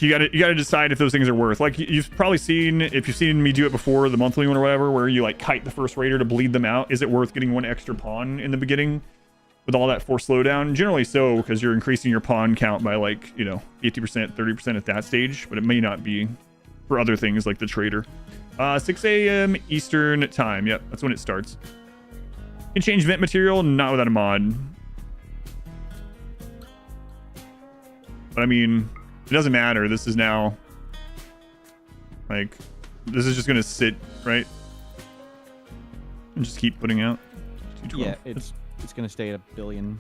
you gotta decide if those things are worth. Like you've probably seen, if you've seen me do it before, the monthly one or whatever, where you like kite the first raider to bleed them out. Is it worth getting 1 extra pawn in the beginning with all that force slowdown? Generally so, because you're increasing your pawn count by like, 50%, 30% at that stage, but it may not be for other things like the trader. 6 a.m. Eastern time. Yep, that's when it starts. You can change vent material, not without a mod. But I mean, it doesn't matter. This is now like, this is just gonna sit, right? And just keep putting out. Yeah, it's gonna stay at 1 billion.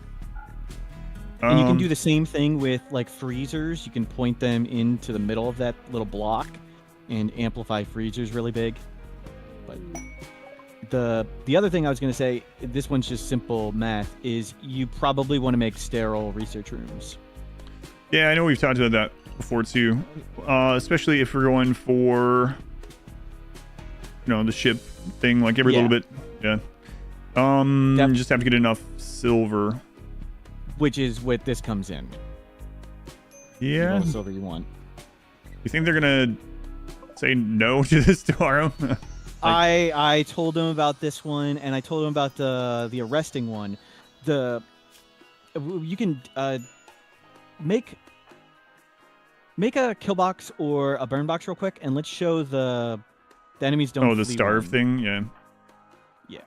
And you can do the same thing with like freezers. You can point them into the middle of that little block and amplify freezers really big. But the other thing I was gonna say, this one's just simple math, is you probably want to make sterile research rooms. Yeah, I know we've talked about that before too, especially if we're going for the ship thing, like every little bit. Yeah. You just have to get enough silver, which is what this comes in. Yeah. All the silver you want. You think they're gonna say no to this tomorrow? I told them about this one, and I told them about the arresting one. You can make a kill box or a burn box real quick, and let's show the enemies don't. Oh, the starve thing, yeah. Yeah.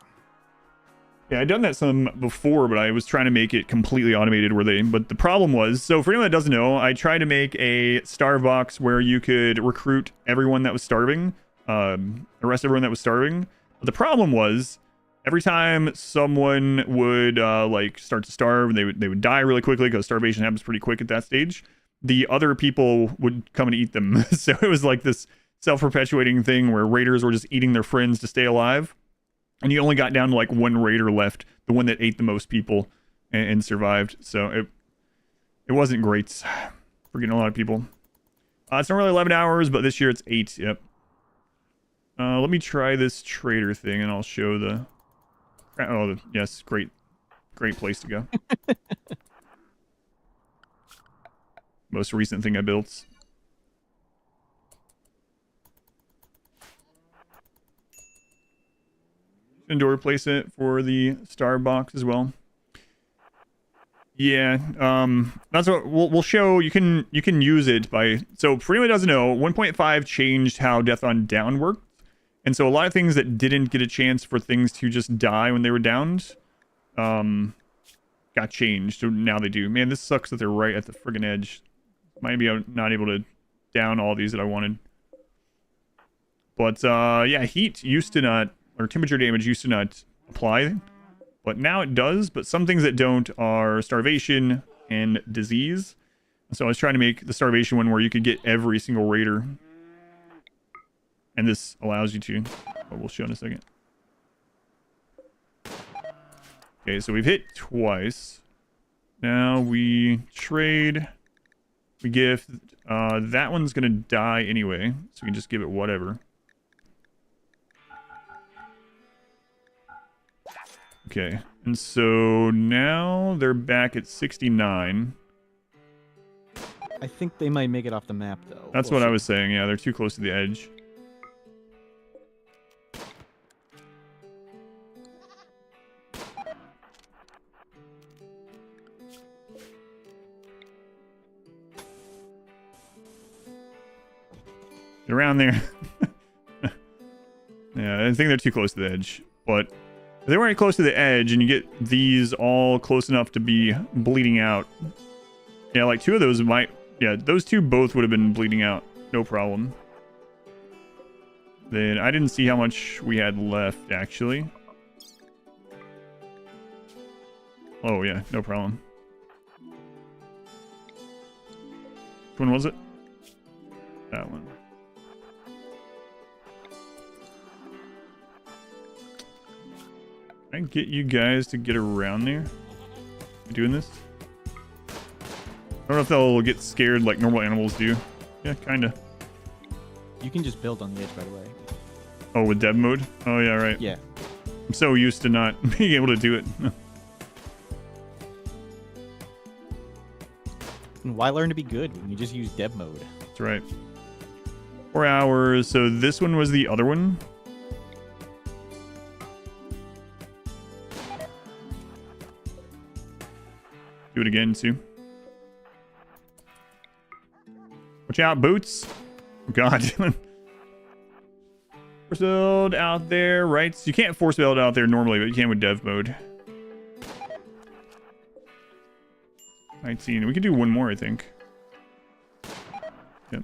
Yeah, I'd done that some before, but I was trying to make it completely automated but the problem was, so for anyone that doesn't know, I tried to make a starve box where you could recruit everyone that was starving, arrest everyone that was starving. But the problem was, every time someone would like start to starve, they would die really quickly because starvation happens pretty quick at that stage. The other people would come and eat them. So it was like this self-perpetuating thing where raiders were just eating their friends to stay alive. And you only got down to like one raider left, the one that ate the most people and survived. So it wasn't great for getting a lot of people. It's not really 11 hours, but this year it's 8. Yep. Let me try this trader thing, and I'll show the... Oh, yes, great place to go. Most recent thing I built. Indoor placement for the star box as well. Yeah, that's what we'll show. You can use it by... So for anyone who doesn't know, 1.5 changed how Death on Down worked. And so a lot of things that didn't get a chance for things to just die when they were downed, got changed. So now they do. Man, this sucks that they're right at the friggin' edge. Might be not able to down all these that I wanted. But yeah, heat used to not, or temperature damage used to not apply, but now it does. But some things that don't are starvation and disease. So I was trying to make the starvation one where you could get every single raider. And this allows you to, but we'll show in a second. Okay, so we've hit twice. Now we trade. We give, that one's gonna die anyway, so we can just give it whatever. Okay, and so now they're back at 69. I think they might make it off the map, though. That's what I was saying, yeah, they're too close to the edge. Around there. Yeah, I think they're too close to the edge. But if they weren't close to the edge and you get these all close enough to be bleeding out. Yeah, like two of those might... Yeah, those two both would have been bleeding out. No problem. Then I didn't see how much we had left, actually. Oh, yeah, no problem. Which one was it? That one. Can I get you guys to get around there? You doing this? I don't know if they'll get scared like normal animals do. Yeah, kinda. You can just build on the edge, by the way. Oh, with dev mode? Oh, yeah, right. Yeah. I'm so used to not being able to do it. And why learn to be good when you just use dev mode? That's right. 4 hours. So this one was the other one. Do it again, too. Watch out, boots. Oh, God. Force build out there, right? So you can't force build out there normally, but you can with dev mode. 19. We can do one more, I think. Yep.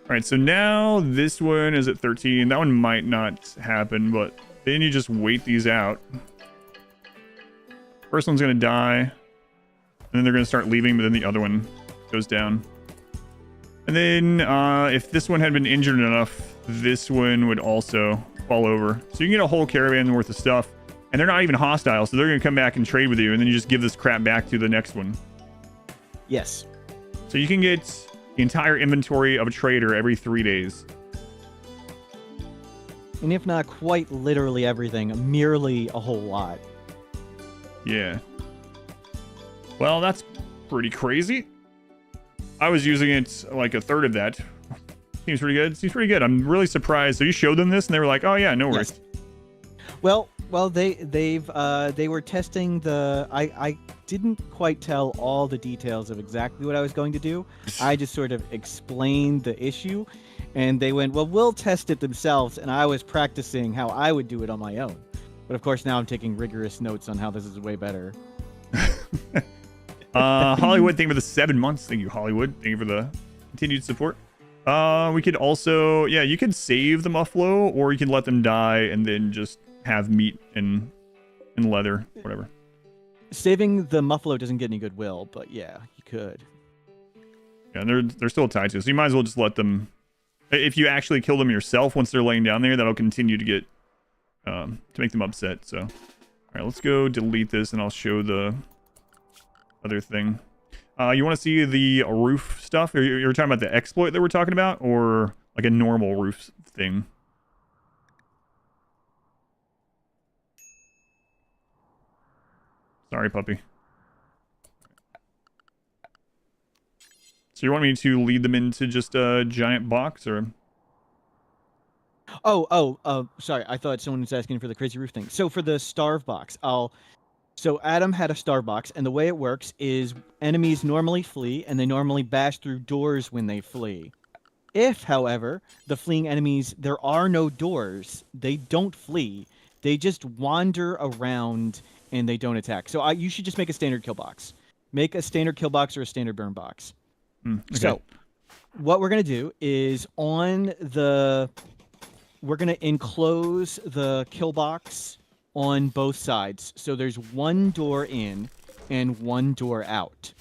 Alright, so now this one is at 13. That one might not happen, but then you just wait these out. First one's going to die. And then they're going to start leaving, but then the other one goes down. And then if this one had been injured enough, this one would also fall over. So you can get a whole caravan worth of stuff. And they're not even hostile, so they're going to come back and trade with you. And then you just give this crap back to the next one. Yes. So you can get the entire inventory of a trader every 3 days. And if not quite literally everything, merely a whole lot. Yeah. Well, that's pretty crazy. I was using it like a third of that. Seems pretty good. Seems pretty good. I'm really surprised. So you showed them this and they were like, "Oh yeah, no worries." Yes. Well, they were testing the. I didn't quite tell all the details of exactly what I was going to do. I just sort of explained the issue, and they went, well, we'll test it themselves, and I was practicing how I would do it on my own. But of course, now I'm taking rigorous notes on how this is way better. Hollywood, thank you for the 7 months. Thank you, Hollywood. Thank you for the continued support. We could also, yeah, you could save the Muffalo, or you can let them die and then just have meat and leather, whatever. Saving the Muffalo doesn't get any goodwill, but yeah, you could. Yeah, they're still tied to it, so you might as well just let them. If you actually kill them yourself once they're laying down there, that'll continue to get to make them upset. So, all right, let's go delete this, and I'll show the other thing. You want to see the roof stuff? You're talking about the exploit that we're talking about, or like a normal roof thing? Sorry, puppy. So you want me to lead them into just a giant box, or? Sorry. I thought someone was asking for the crazy roof thing. So for the starve box, So Adam had a starve box, and the way it works is enemies normally flee, and they normally bash through doors when they flee. If, however, the fleeing enemies, there are no doors, they don't flee. They just wander around, and they don't attack. So you should just make a standard kill box. Make a standard kill box or a standard burn box. Okay. So what we're going to do is we're going to enclose the kill box on both sides. So there's one door in and one door out.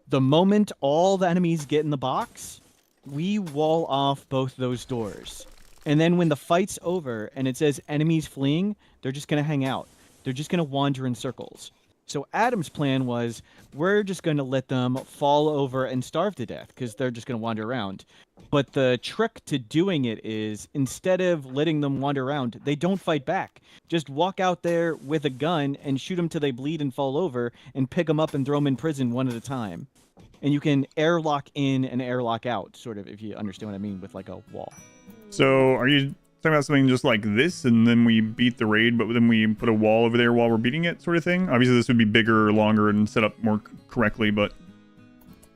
The moment all the enemies get in the box, we wall off both those doors. And then when the fight's over and it says enemies fleeing, they're just going to hang out. They're just going to wander in circles. So Adam's plan was, we're just going to let them fall over and starve to death because they're just going to wander around. But the trick to doing it is, instead of letting them wander around, they don't fight back. Just walk out there with a gun and shoot them till they bleed and fall over, and pick them up and throw them in prison one at a time. And you can airlock in and airlock out, sort of, if you understand what I mean, with like a wall. So are you talking about something just like this, and then we beat the raid, but then we put a wall over there while we're beating it, sort of thing? Obviously, this would be bigger, longer, and set up more correctly, but...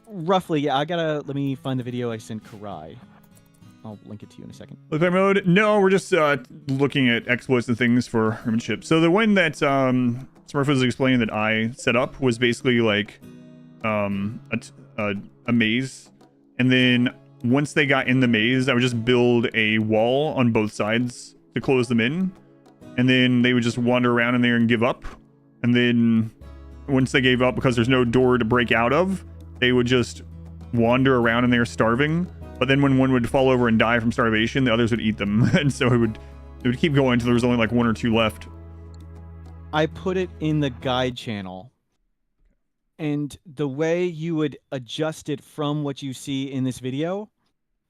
Roughly, yeah. Let me find the video I sent Karai. I'll link it to you in a second. Multiplayer mode? No, we're just looking at exploits and things for Hermanship. So the one that Smurf was explaining that I set up was basically like a maze, and then once they got in the maze, I would just build a wall on both sides to close them in, and then they would just wander around in there and give up. And then once they gave up because there's no door to break out of, they would just wander around in there starving. But then when one would fall over and die from starvation, the others would eat them. And so it would keep going until there was only like one or two left. I put it in the guide channel. And the way you would adjust it from what you see in this video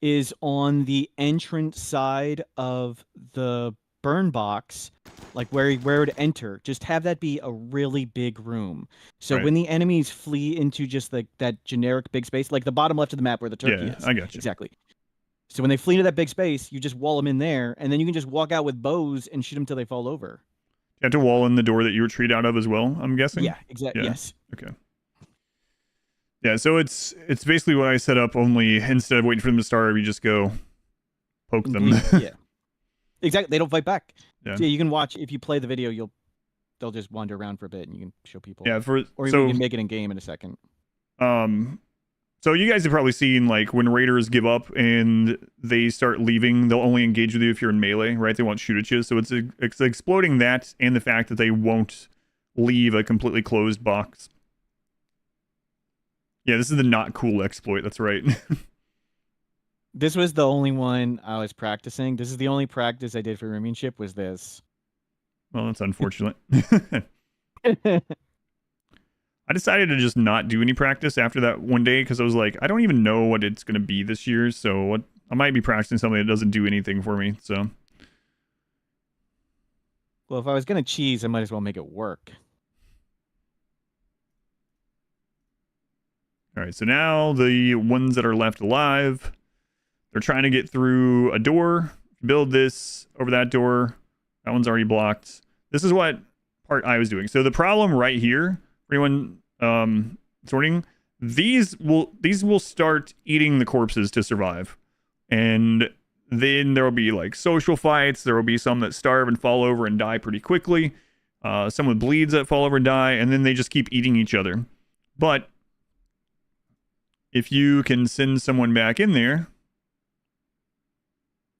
is on the entrance side of the burn box, like where it would enter. Just have that be a really big room. So right. When the enemies flee into just like that generic big space, like the bottom left of the map where the turkey is. I got you. Exactly. So when they flee into that big space, you just wall them in there, and then you can just walk out with bows and shoot them till they fall over. You have to wall in the door that you retreat out of as well, I'm guessing? Yeah, exactly. Yeah. Yes. Okay. Yeah, so it's basically what I set up, only instead of waiting for them to starve, you just go poke them. Yeah. Exactly. They don't fight back. Yeah. So you can watch, if you play the video, they'll just wander around for a bit and you can show people. Yeah, or you can make it in game in a second. So you guys have probably seen, like, when raiders give up and they start leaving, they'll only engage with you if you're in melee, right? They won't shoot at you. So it's exploiting that and the fact that they won't leave a completely closed box. Yeah, this is the not cool exploit. That's right. This was the only one I was practicing. This is the only practice I did for Roommanship was this. Well, that's unfortunate. I decided to just not do any practice after that one day because I was like, I don't even know what it's going to be this year. So I might be practicing something that doesn't do anything for me. So, well, if I was going to cheese, I might as well make it work. All right, so now the ones that are left alive, they're trying to get through a door, build this over that door. That one's already blocked. This is what part I was doing. So the problem right here, for anyone sorting. These will start eating the corpses to survive, and then there will be like social fights. There will be some that starve and fall over and die pretty quickly. Some with bleeds that fall over and die, and then they just keep eating each other. But if you can send someone back in there,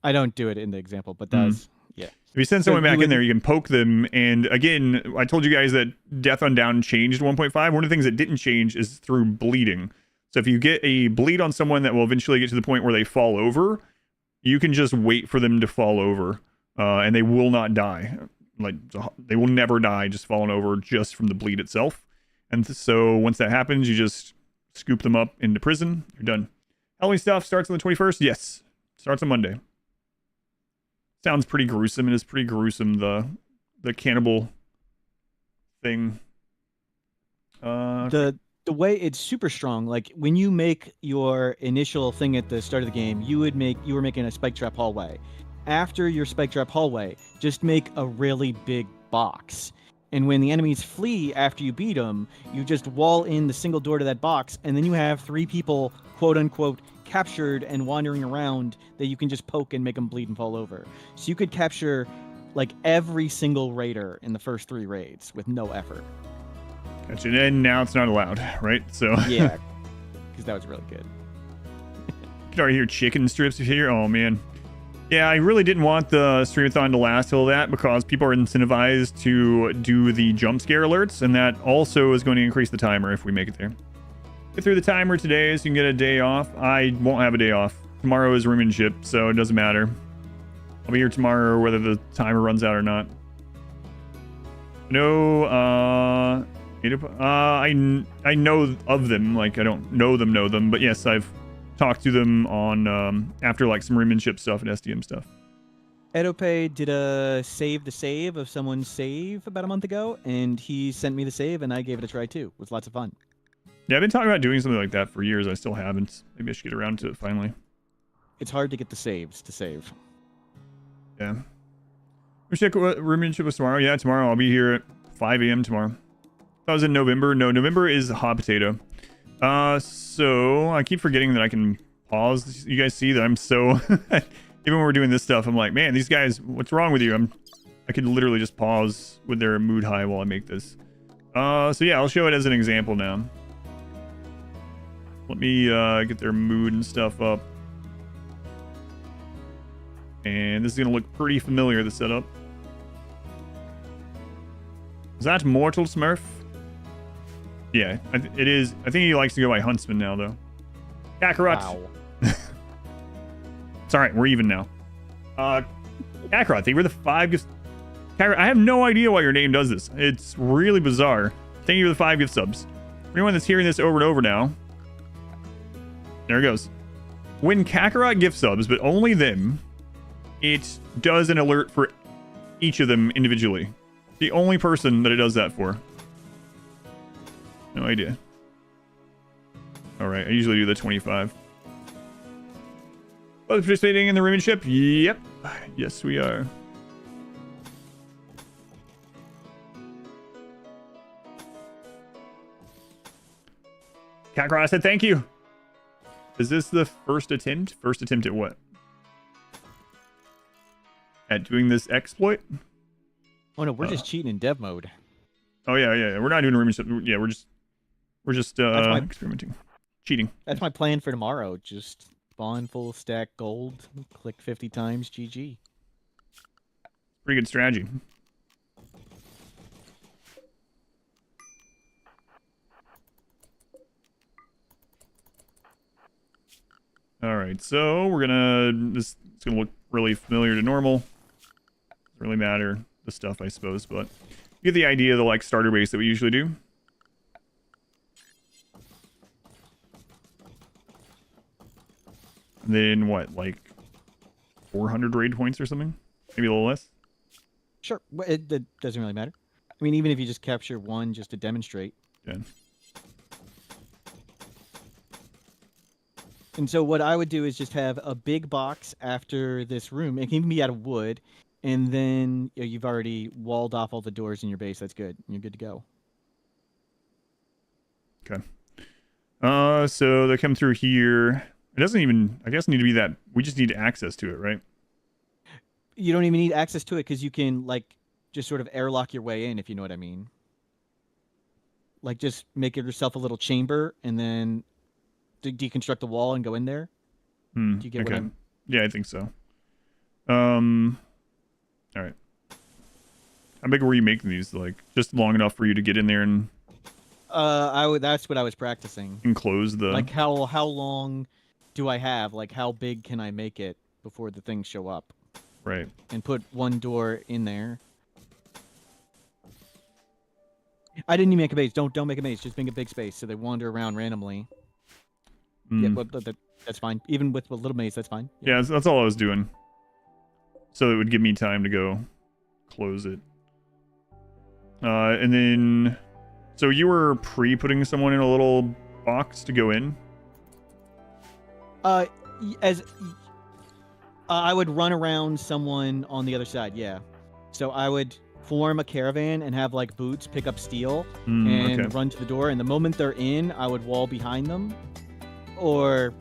I don't do it in the example, but that's yeah. If you send someone back in there, you can poke them. And again, I told you guys that Death on Down changed 1.5. One of the things that didn't change is through bleeding. So if you get a bleed on someone that will eventually get to the point where they fall over, you can just wait for them to fall over, and they will not die. Like, they will never die just falling over just from the bleed itself. And so once that happens, you just scoop them up into prison. You're done. Halloween stuff starts on the 21st. Yes, starts on Monday. Sounds pretty gruesome. It is pretty gruesome, the cannibal thing. The way it's super strong, like when you make your initial thing at the start of the game, you were making a spike trap hallway. After your spike trap hallway, just make a really big box. And when the enemies flee after you beat them, you just wall in the single door to that box, and then you have 3 people, quote unquote, captured and wandering around that you can just poke and make them bleed and fall over. So you could capture like every single raider in the first 3 raids with no effort. Gotcha. And now it's not allowed, right? So yeah, because that was really good. You can already hear chicken strips here. Oh man. Yeah, I really didn't want the streamathon to last till that, because people are incentivized to do the jump scare alerts, and that also is going to increase the timer if we make it there. Get through the timer today so you can get a day off. I won't have a day off. Tomorrow is room and ship, so it doesn't matter. I'll be here tomorrow whether the timer runs out or not. No, I know of them. Like, I don't know them, but yes, I've talked to them on after like some room and ship stuff and SDM stuff. Edope did a save the save of someone's save about a month ago, and he sent me the save, and I gave it a try too. It was lots of fun. Yeah, I've been talking about doing something like that for years. I still haven't. Maybe I should get around to it finally. It's hard to get the saves to save. Yeah. We check what room and ship was tomorrow. Yeah, tomorrow I'll be here at 5 a.m. tomorrow. That was in November. No, November is hot potato. So I keep forgetting that I can pause. You guys see that I'm so even when we're doing this stuff, I'm like, man, these guys, what's wrong with you? I could literally just pause with their mood high while I make this. So yeah, I'll show it as an example now. Let me get their mood and stuff up. And this is gonna look pretty familiar, the setup. Is that Mortal Smurf? Yeah, it is. I think he likes to go by Huntsman now, though. Kakarot. Wow. It's alright, we're even now. Kakarot, thank you for the 5 gifts. Kakarot, I have no idea why your name does this. It's really bizarre. Thank you for the 5 gift subs. For anyone that's hearing this over and over now, there it goes. When Kakarot gift subs, but only them, it does an alert for each of them individually. The only person that it does that for. No idea. Alright, I usually do the 25. Both participating in the room and ship? Yep. Yes, we are. Kakarot said thank you. Is this the first attempt? First attempt at what? At doing this exploit? Oh no, we're just cheating in dev mode. Oh yeah. We're not doing room and ship. Yeah, we're just experimenting. Cheating. That's my plan for tomorrow. Just spawn full stack gold, click 50 times, GG. Pretty good strategy. Alright, so we're gonna... It's gonna look really familiar to normal. Doesn't really matter, the stuff, I suppose, but... You get the idea of the, like, starter base that we usually do. And then, what, like... 400 raid points or something? Maybe a little less? Sure, it doesn't really matter. I mean, even if you just capture one just to demonstrate. Yeah. And so what I would do is just have a big box after this room. It can even be out of wood. And then you've already walled off all the doors in your base. That's good. You're good to go. Okay. So they come through here. It doesn't even, I guess, need to be that. We just need access to it, right? You don't even need access to it because you can like just sort of airlock your way in, if you know what I mean. Like just make yourself a little chamber and then deconstruct the wall and go in there. Do you get what I'm? Yeah, I think so. All right. How big were you making these? Like just long enough for you to get in there and That's what I was practicing. enclose the. Like how long do I have? Like how big can I make it before the things show up? Right. And put one door in there. I didn't even make a maze. Don't make a maze. Just make a big space so they wander around randomly. Yeah, that's fine. Even with a little maze, that's fine. Yeah, that's all I was doing. So it would give me time to go close it. And then, so you were pre-putting someone in a little box to go in? I would run around someone on the other side, yeah. So I would form a caravan and have like boots pick up steel and run to the door. And the moment they're in, I would wall behind them. Or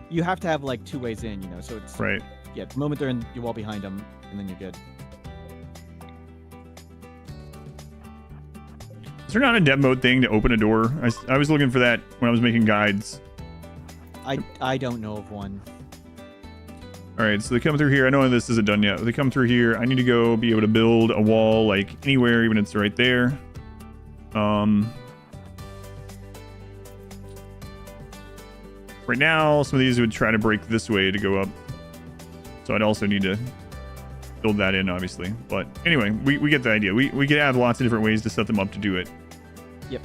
you have to have like 2 ways in, you know. So it's right. Yeah, the moment they're in, you wall behind them, and then you're good. Is there not a dev mode thing to open a door? I was looking for that when I was making guides. I don't know of one. All right, so they come through here. I know this isn't done yet. They come through here. I need to go be able to build a wall like anywhere, even if it's right there. Right now, some of these would try to break this way to go up. So I'd also need to build that in, obviously. But anyway, we get the idea. We could have lots of different ways to set them up to do it. Yep.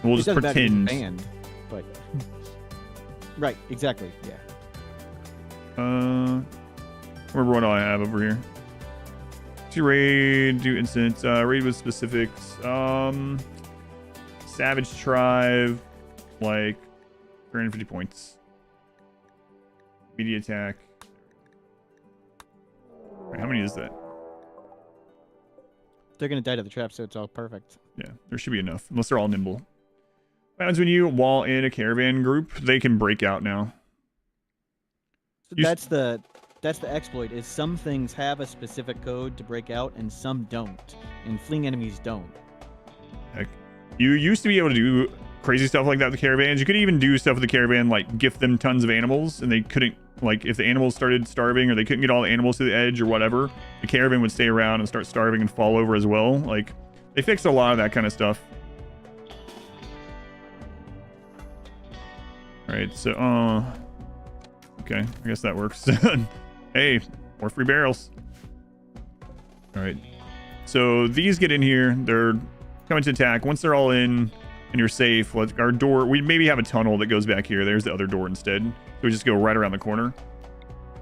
We'll just pretend. Band, but right, exactly. Yeah. Remember what I have over here. Do raid, do instant, raid with specifics. Savage tribe, like 350 points. Media attack. Right, how many is that? They're gonna die to the trap, so it's all perfect. Yeah, there should be enough, unless they're all nimble. What happens when you wall in a caravan group? They can break out now. So that's the exploit. Is some things have a specific code to break out, and some don't, and fleeing enemies don't. Heck, you used to be able to do crazy stuff like that with the caravans. You could even do stuff with the caravan, like gift them tons of animals, and they couldn't, like, if the animals started starving or they couldn't get all the animals to the edge or whatever, the caravan would stay around and start starving and fall over as well. Like, they fixed a lot of that kind of stuff. All right, so okay, I guess that works. Hey, more free barrels. All right, so these get in here. They're coming to attack. Once they're all in and you're safe, our door, we maybe have a tunnel that goes back here. There's the other door instead. So we just go right around the corner.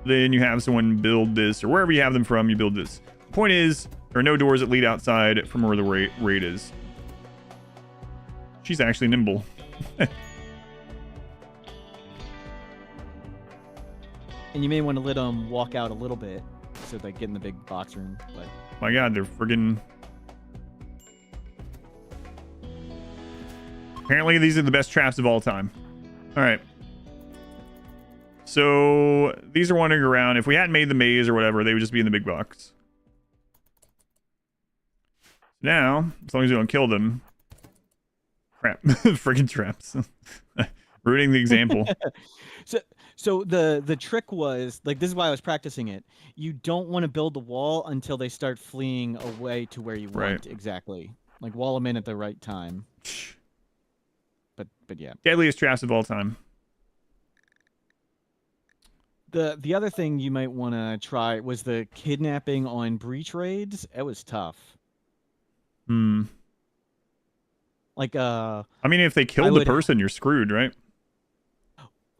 Then you have someone build this, or wherever you have them from, you build this. The point is, there are no doors that lead outside from where the raid is. She's actually nimble. And you may want to let them walk out a little bit so they get in the big box room. But my God, they're friggin'. Apparently, these are the best traps of all time. All right. So these are wandering around. If we hadn't made the maze or whatever, they would just be in the big box. Now, as long as we don't kill them. Crap. Friggin' traps. Ruining the example. So the trick was, like, this is why I was practicing it. You don't want to build the wall until they start fleeing away to where you want exactly. Like, wall them in at the right time. But yeah. Deadliest traps of all time. The other thing you might want to try was the kidnapping on breach raids. It was tough. Like I mean, if they killed the person, you're screwed, right?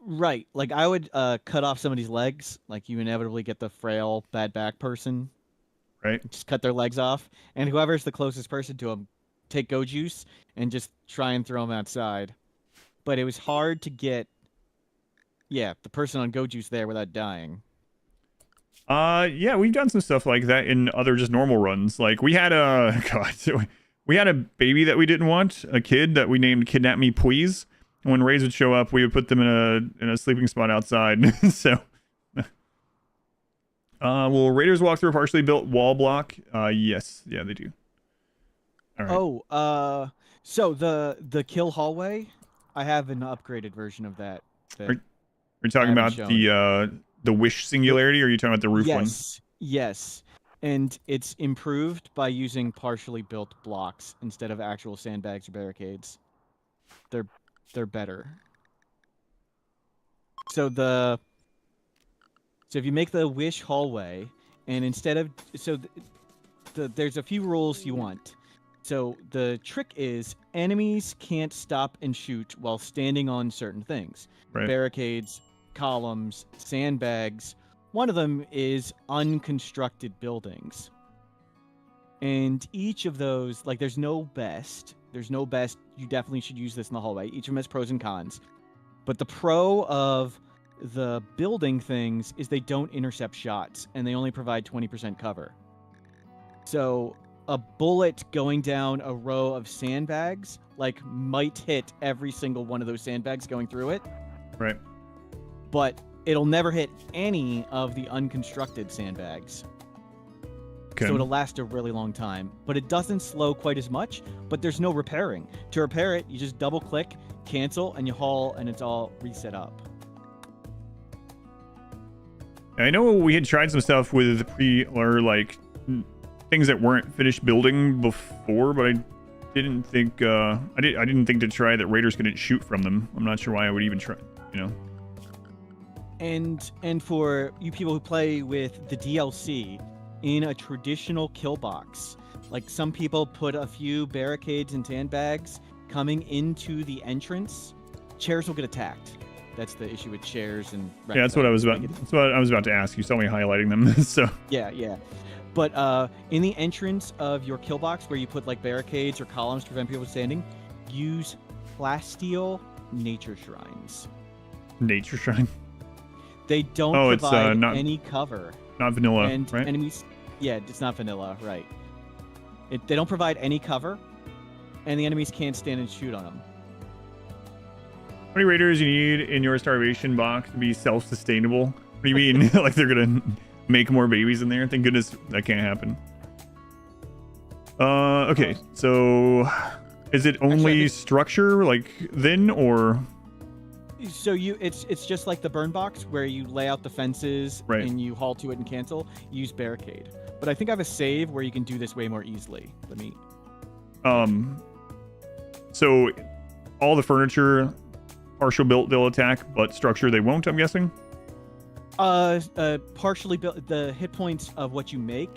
Right. Like, I would cut off somebody's legs. Like, you inevitably get the frail, bad back person. Right. Just cut their legs off. And whoever's the closest person to them, take go juice and just try and throw them outside. But it was hard to get, the person on go juice there without dying. Yeah, we've done some stuff like that in other just normal runs. Like, we had We had a baby that we didn't want, a kid that we named Kidnap Me Please. And when raids would show up, we would put them in a sleeping spot outside. So, will raiders walk through a partially built wall block? Yes, yeah, they do. All right. Oh, so the kill hallway, I have an upgraded version of that. Are you talking about the wish singularity, or are you talking about the roof one? Yes. And it's improved by using partially built blocks instead of actual sandbags or barricades. They're better. So if you make the wish hallway, and instead of there's a few rules you want. So the trick is enemies can't stop and shoot while standing on certain things. Right. Barricades, columns, sandbags. One of them is unconstructed buildings. And each of those, like, there's no best. There's no best. You definitely should use this in the hallway. Each of them has pros and cons. But the pro of the building things is they don't intercept shots, and they only provide 20% cover. So a bullet going down a row of sandbags, like, might hit every single one of those sandbags going through it. Right. But it'll never hit any of the unconstructed sandbags. Okay. So it'll last a really long time. But it doesn't slow quite as much, but there's no repairing. To repair it, you just double click, cancel, and you haul, and it's all reset up. I know we had tried some stuff with things that weren't finished building before, but I didn't think I didn't think to try that raiders couldn't shoot from them. I'm not sure why I would even try, you know. And for you people who play with the DLC, in a traditional kill box, like, some people put a few barricades and sandbags coming into the entrance, chairs will get attacked. That's the issue with chairs and yeah, that's what I was about. That's what I was about to ask. You saw me highlighting them, so yeah. But in the entrance of your kill box, where you put, like, barricades or columns to prevent people from standing, use plasteel nature shrines. Nature shrine. They don't provide any cover. Not vanilla, and right? Enemies, yeah, it's not vanilla, right? They don't provide any cover, and the enemies can't stand and shoot on them. How many raiders you need in your starvation box to be self-sustainable? What do you mean? Like, they're gonna make more babies in there? Thank goodness that can't happen. Okay, so is it only structure, like, then, or? So it's just like the burn box, where you lay out the fences, right, and you haul to it and cancel. Use barricade. But I think I have a save where you can do this way more easily. Let me. So all the furniture, partial built, they'll attack, but structure they won't, I'm guessing. Partially built. The hit points of what you make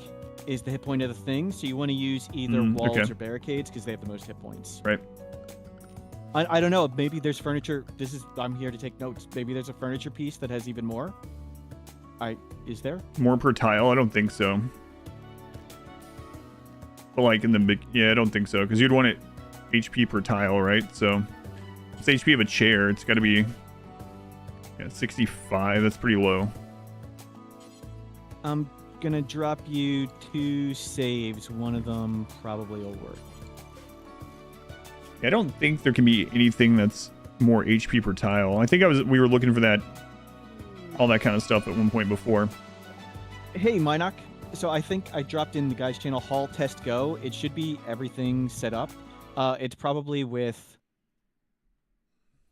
is the hit point of the thing. So you want to use either walls or barricades, because they have the most hit points. Right. I don't know. Maybe there's furniture. I'm here to take notes. Maybe there's a furniture piece that has even more. Is there? More per tile? I don't think so. But, like, in the big, yeah, I don't think so, because you'd want it HP per tile, right? So it's HP of a chair. It's got to be 65. That's pretty low. I'm gonna drop you 2 saves. One of them probably will work. I don't think there can be anything that's more HP per tile. I think we were looking for that, all that kind of stuff at one point before. Hey, Minoc. So I think I dropped in the guy's channel, Haul Test Go. It should be everything set up. It's probably with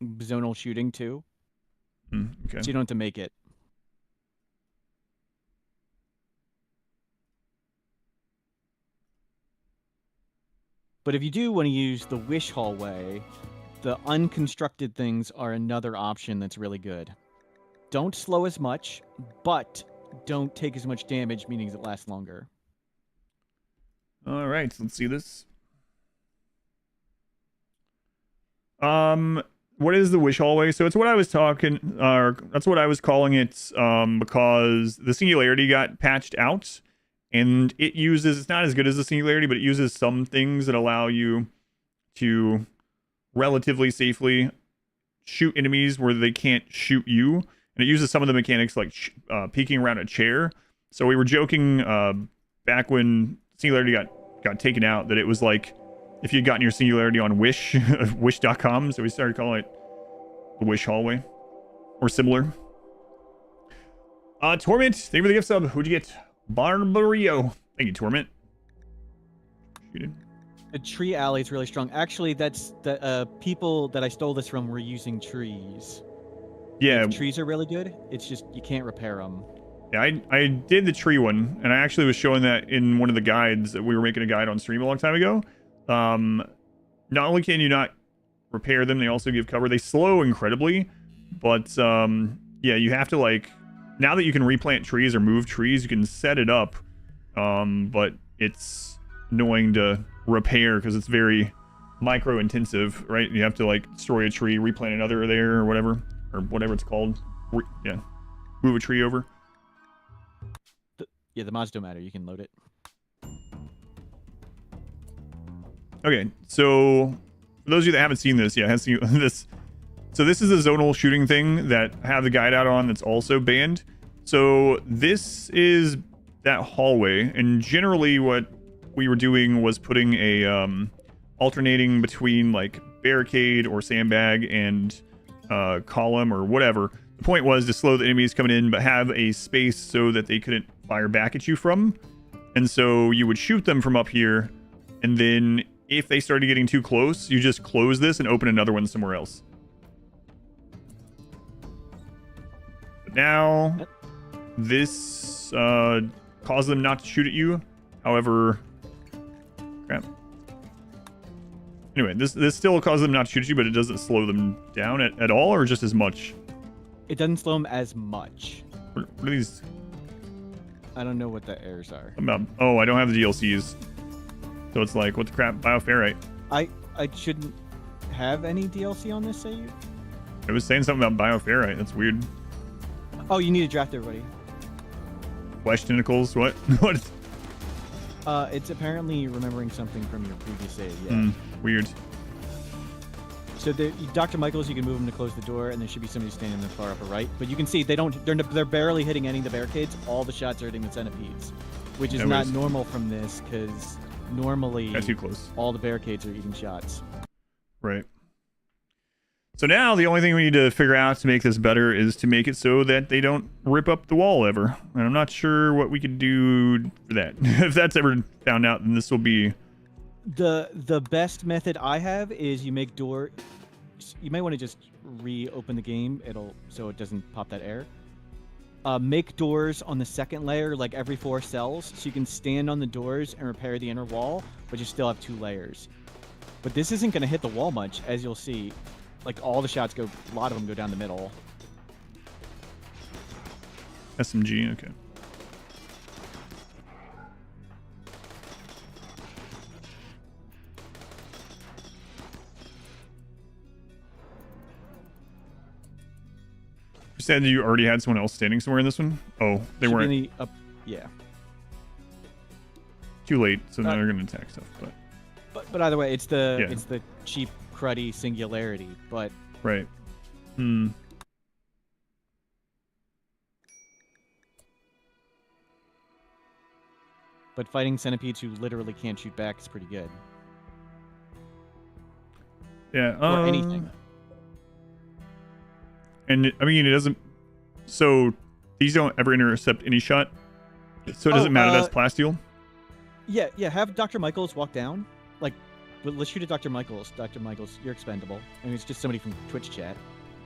zonal shooting too. Okay. So you don't have to make it. But if you do want to use the wish hallway, the unconstructed things are another option that's really good. Don't slow as much, but don't take as much damage, meaning it lasts longer. All right, so let's see this. What is the wish hallway? So it's what I was that's what I was calling it, because the singularity got patched out. And it's not as good as the singularity, but it uses some things that allow you to relatively safely shoot enemies where they can't shoot you. And it uses some of the mechanics, like peeking around a chair. So we were joking back when singularity got taken out, that it was like if you'd gotten your singularity on Wish, Wish.com, so we started calling it the Wish Hallway or similar. Torment, thank you for the gift sub. Who'd you get? Barbario. Thank you, Torment. The tree alley is really strong. Actually, that's the people that I stole this from were using trees. Yeah. If trees are really good. It's just you can't repair them. Yeah, I did the tree one, and I actually was showing that in one of the guides that we were making a guide on stream a long time ago. Not only can you not repair them, they also give cover. They slow incredibly, but yeah, you have to like, now that you can replant trees or move trees, you can set it up, but it's annoying to repair because it's very micro intensive, right? You have to like destroy a tree, replant another there or whatever it's called. Yeah, move a tree over. Yeah, the mods don't matter. You can load it. Okay, so for those of you that haven't seen this, yeah, seen this. So this is a zonal shooting thing that I have the guide out on that's also banned. So this is that hallway, and generally what we were doing was putting a alternating between like barricade or sandbag and column or whatever. The point was to slow the enemies coming in, but have a space so that they couldn't fire back at you from. And so you would shoot them from up here, and then if they started getting too close, you just close this and open another one somewhere else. But now, this causes them not to shoot at you. However, crap. Anyway, this still causes them not to shoot at you, but it doesn't slow them down at all, or just as much? It doesn't slow them as much. What are these? I don't know what the errors are. Oh, I don't have the DLCs. So it's like, what the crap? Bioferrite. I shouldn't have any DLC on this, say you? It was saying something about Bioferrite. That's weird. Oh, you need to draft everybody. Flesh tentacles? What? What? It's apparently remembering something from your previous save. Yeah. Weird. So Dr. Michaels, you can move him to close the door, and there should be somebody standing in the far upper right. But you can see they're barely hitting any of the barricades. All the shots are hitting the centipedes, which is not normal from this, because normally that's too close. All the barricades are eating shots. Right. So now the only thing we need to figure out to make this better is to make it so that they don't rip up the wall ever. And I'm not sure what we could do for that. If that's ever found out, then this will be... The best method I have is you make door... You might want to just reopen the game, so it doesn't pop that error. Make doors on the second layer, like every 4 cells, so you can stand on the doors and repair the inner wall, but you still have 2 layers. But this isn't going to hit the wall much, as you'll see. Like, all the shots a lot of them go down the middle. SMG, okay. You said you already had someone else standing somewhere in this one? Oh, they weren't. Yeah. Too late, so now they're going to attack stuff. But either way, it's the cheap, cruddy singularity. But right. But fighting centipedes who literally can't shoot back is pretty good. Yeah. Or anything. And I mean, it doesn't. So these don't ever intercept any shot. So it doesn't matter. That's plasteel. Yeah. Have Dr. Michaels walk down. Like, let's shoot at Dr. Michaels. Dr. Michaels, you're expendable. I mean, it's just somebody from Twitch chat.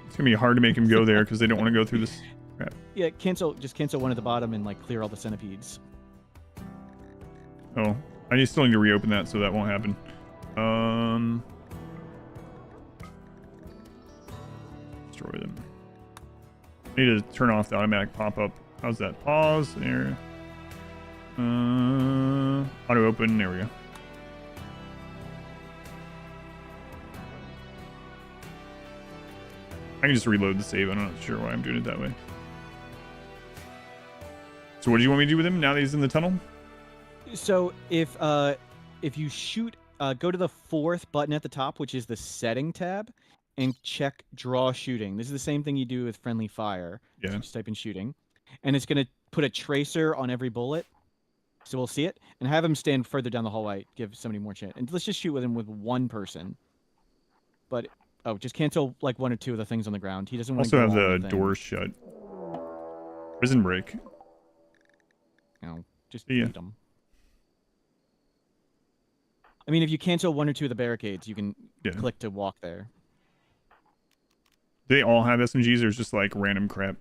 It's gonna be hard to make him go there because they don't want to go through this crap. Yeah, just cancel one at the bottom and like clear all the centipedes. Oh, I still need to reopen that, so that won't happen. Destroy them. I need to turn off the automatic pop-up. How's that? Pause there. Auto open. There we go. I can just reload the save. I'm not sure why I'm doing it that way. So what do you want me to do with him now that he's in the tunnel? So if you shoot, go to the 4th button at the top, which is the setting tab, and check draw shooting. This is the same thing you do with friendly fire. Yeah. So just type in shooting, and it's going to put a tracer on every bullet. So we'll see it and have him stand further down the hallway. Give somebody more chance. And let's just shoot with him with one person. But just cancel like 1 or 2 of the things on the ground. He doesn't want to Also go have on the thing. door shut. Prison break. No, just Yeah. delete them. I mean, if you cancel 1 or 2 of the barricades, you can click to walk there. They all have SMGs, or it's just like random crap?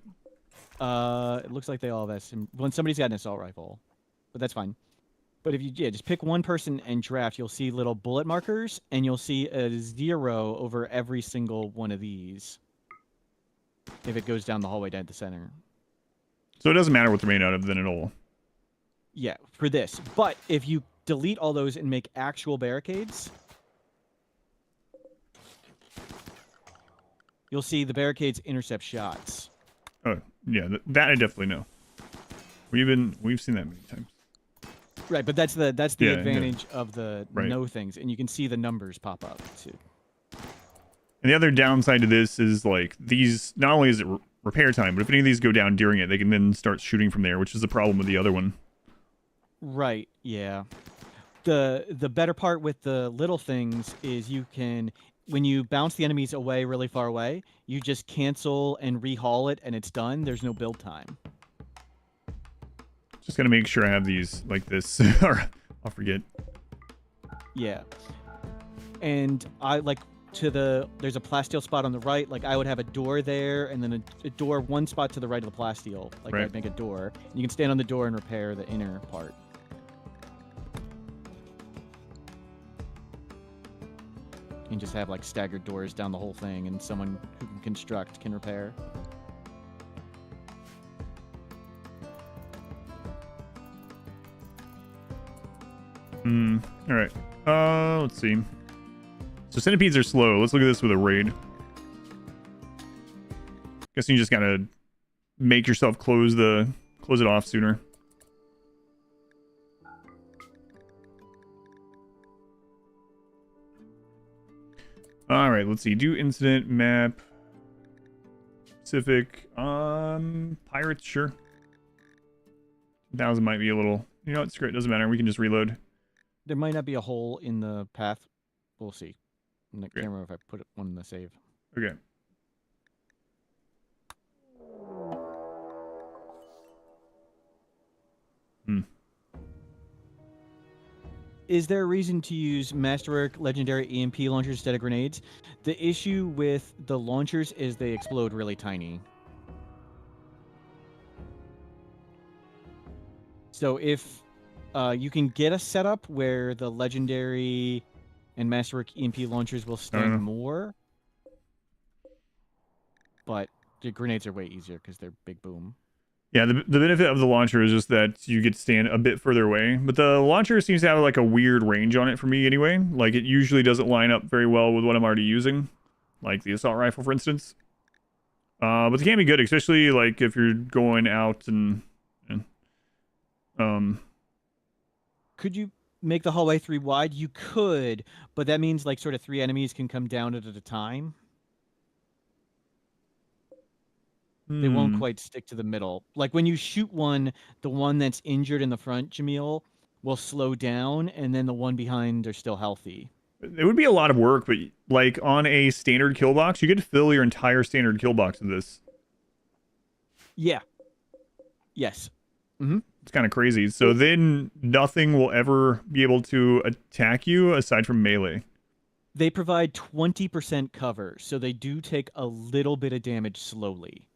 It looks like they all have when somebody's got an assault rifle, but that's fine. But if you just pick one person and draft, you'll see little bullet markers, and you'll see a 0 over every single one of these. If it goes down the hallway down at the center. So it doesn't matter what they're made out of, then it'll. Yeah, for this. But if you delete all those and make actual barricades, you'll see the barricades intercept shots. Oh yeah, that I definitely know. We've seen that many times. Right, but that's the advantage of the know things, and you can see the numbers pop up too. And the other downside to this is like these. Not only is it repair time, but if any of these go down during it, they can then start shooting from there, which is the problem with the other one. Right. Yeah. The better part with the little things is you can, when you bounce the enemies away really far away, you just cancel and rehaul it, and it's done. There's no build time. Just gotta make sure I have these like this, or I'll forget. Yeah. And I like there's a plasteel spot on the right. Like I would have a door there, and then a door one spot to the right of the plasteel. Like I'd make a door. You can stand on the door and repair the inner part. And just have like staggered doors down the whole thing, and someone who can construct can repair. All right. Let's see. So centipedes are slow. Let's look at this with a raid. Guessing you just gotta make yourself close it off sooner. All right, let's see. Do incident map. Specific. Pirates, sure. 1,000 might be a little. You know, it's great. Doesn't matter. We can just reload. There might not be a hole in the path. We'll see. I can't remember if I put one in the save. Okay. Is there a reason to use Masterwork Legendary EMP launchers instead of grenades? The issue with the launchers is they explode really tiny. So if you can get a setup where the Legendary and Masterwork EMP launchers will stand more, but the grenades are way easier because they're big boom. Yeah, the benefit of the launcher is just that you get to stand a bit further away. But the launcher seems to have like a weird range on it for me anyway. Like it usually doesn't line up very well with what I'm already using. Like the assault rifle, for instance. But they can be good, especially like if you're going out and Could you make the hallway 3 wide? You could, but that means like sort of 3 enemies can come down at a time. They won't quite stick to the middle. Like when you shoot one, the one that's injured in the front, Jamil, will slow down, and then the one behind are still healthy. It would be a lot of work, but like on a standard kill box, you could fill your entire standard kill box with this. Yeah. Yes. It's kind of crazy. So then nothing will ever be able to attack you aside from melee. They provide 20% cover, so they do take a little bit of damage slowly.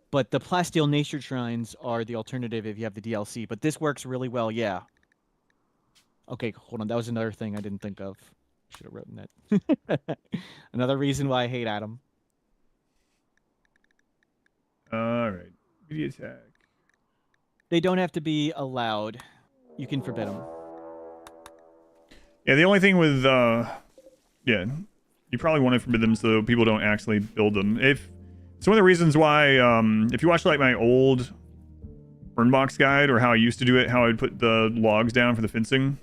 But the plasteel nature shrines are the alternative if you have the DLC. But this works really well, yeah. Okay, hold on. That was another thing I didn't think of. Should have written that. Another reason why I hate Adam. All right. Media attack. They don't have to be allowed. You can forbid them. Yeah, the only thing with, yeah, you probably want to forbid them so people don't actually build them. It's one of the reasons why, if you watch like my old burn box guide or how I used to do it, how I'd put the logs down for the fencing,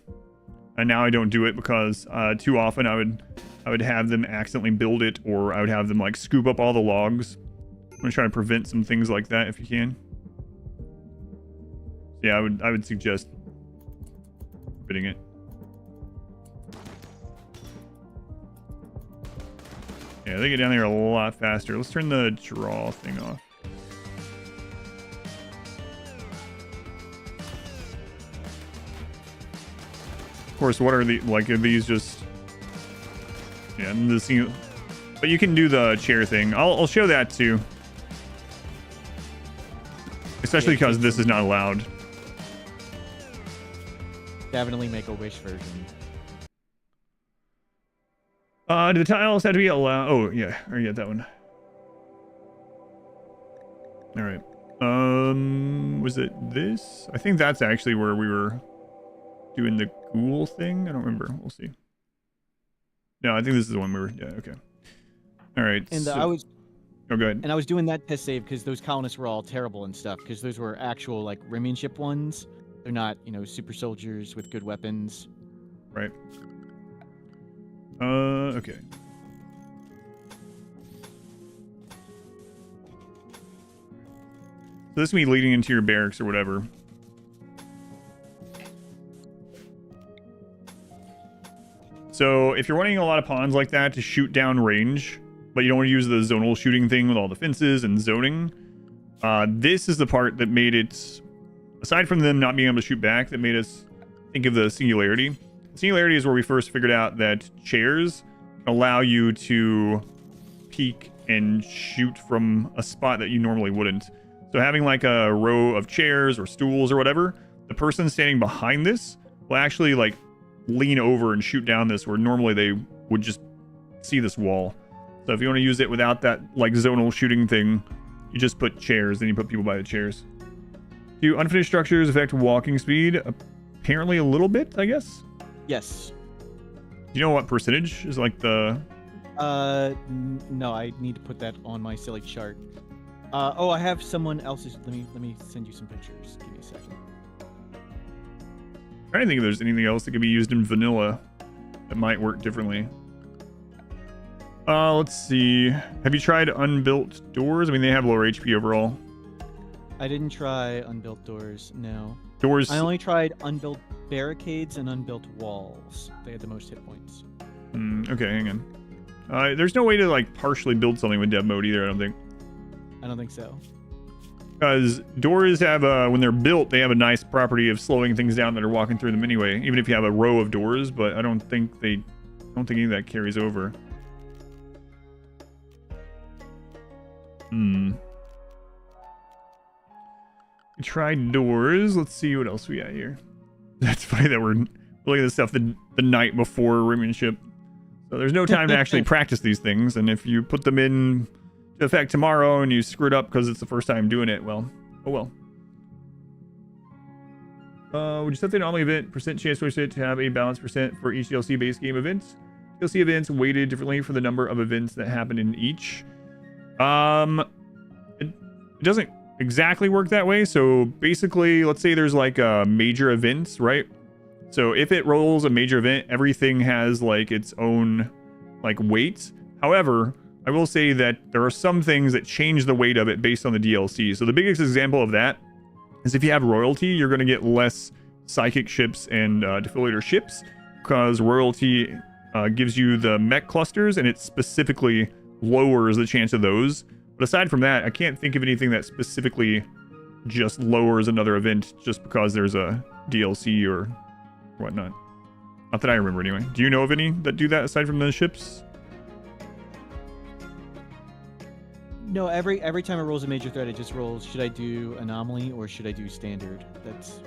and now I don't do it because too often I would have them accidentally build it, or I would have them like scoop up all the logs. I'm gonna try to prevent some things like that if you can. So Yeah, I would suggest bidding it. Yeah, they get down there a lot faster. Let's turn the draw thing off. Of course, what are the, like, are these just... Yeah, the single... But you can do the chair thing. I'll show that too. Especially because this is not allowed. Definitely make a Wish version. Do the tiles have to be allowed? Oh, yeah. Or yeah, that one. All right. Was it this? I think that's actually where we were doing the ghoul thing. I don't remember. We'll see. No, I think this is the one we were... Yeah, okay. All right. And so... I was... Oh, go ahead. And I was doing that test save because those colonists were all terrible and stuff, because those were actual, like, Rimmanship ones. They're not, you know, super soldiers with good weapons. Right. Okay. So this will be leading into your barracks or whatever. So if you're running a lot of pawns like that to shoot down range, but you don't want to use the zonal shooting thing with all the fences and zoning, this is the part that made it, aside from them not being able to shoot back, that made us think of the singularity. Singularity is where we first figured out that chairs allow you to peek and shoot from a spot that you normally wouldn't. So having like a row of chairs or stools or whatever, the person standing behind this will actually like lean over and shoot down this where normally they would just see this wall. So if you want to use it without that like zonal shooting thing, you just put chairs and you put people by the chairs. Do unfinished structures affect walking speed? Apparently a little bit, I guess. Yes. Do you know what percentage is like the... No, I need to put that on my silly chart. Oh, I have someone else's. Let me send you some pictures. Give me a second. I don't think there's anything else that could be used in vanilla that might work differently. Let's see. Have you tried unbuilt doors? I mean, they have lower HP overall. I didn't try unbuilt doors, no. Doors... I only tried unbuilt barricades and unbuilt walls. They had the most hit points. Okay, hang on. There's no way to, like, partially build something with dev mode either, I don't think. I don't think so. Because doors have, when they're built, they have a nice property of slowing things down that are walking through them anyway, even if you have a row of doors, but I don't think any of that carries over. We tried doors. Let's see what else we got here. That's funny that we're looking at this stuff the night before Rimmanship. So there's no time to actually practice these things, and if you put them in to effect tomorrow and you screw it up because it's the first time doing it, well, oh well. Would you set the anomaly event percent chance for it to have a balance percent for each DLC base game events? DLC events weighted differently for the number of events that happen in each. It doesn't exactly work that way. So basically, let's say there's like a major events, right? So if it rolls a major event, everything has like its own like weight. However, I will say that there are some things that change the weight of it based on the DLC. So the biggest example of that is if you have royalty, you're going to get less psychic ships and defibrillator ships, because royalty gives you the mech clusters and it specifically lowers the chance of those. But aside from that, I can't think of anything that specifically just lowers another event just because there's a DLC or whatnot. Not that I remember anyway. Do you know of any that do that aside from the ships? No, every time it rolls a major threat, it just rolls, should I do anomaly or should I do standard? That's...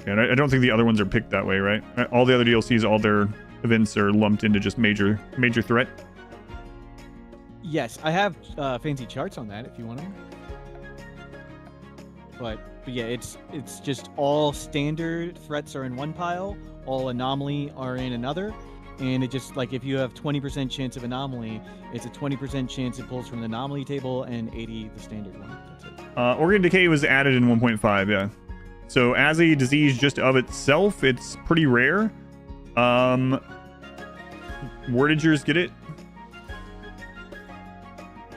Yeah, and I don't think the other ones are picked that way, right? All the other DLCs, all their events are lumped into just major threat. Yes, I have fancy charts on that if you want them. But yeah, it's just all standard threats are in one pile, all anomaly are in another, and it just, like, if you have 20% chance of anomaly, it's a 20% chance it pulls from the anomaly table and 80 the standard one. That's it. Organ decay was added in 1.5, yeah. So as a disease just of itself, it's pretty rare. Where did yours get it?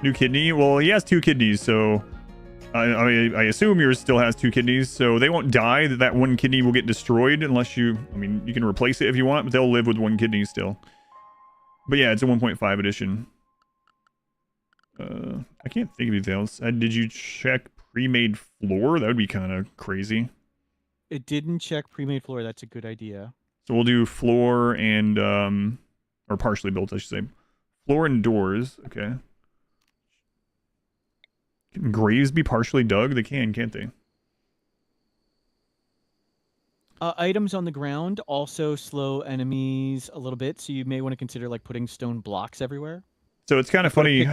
New kidney? Well, he has 2 kidneys, so I assume yours still has 2 kidneys, so they won't die. That one kidney will get destroyed unless you... I mean, you can replace it if you want, but they'll live with 1 kidney still. But yeah, it's a 1.5 edition. I can't think of anything else. Did you check pre-made floor? That would be kind of crazy. It didn't check pre-made floor. That's a good idea. So we'll do floor and... or partially built, I should say. Floor and doors. Okay. Can graves be partially dug? They can, can't they? Items on the ground also slow enemies a little bit, so you may want to consider like putting stone blocks everywhere. So it's kind of funny.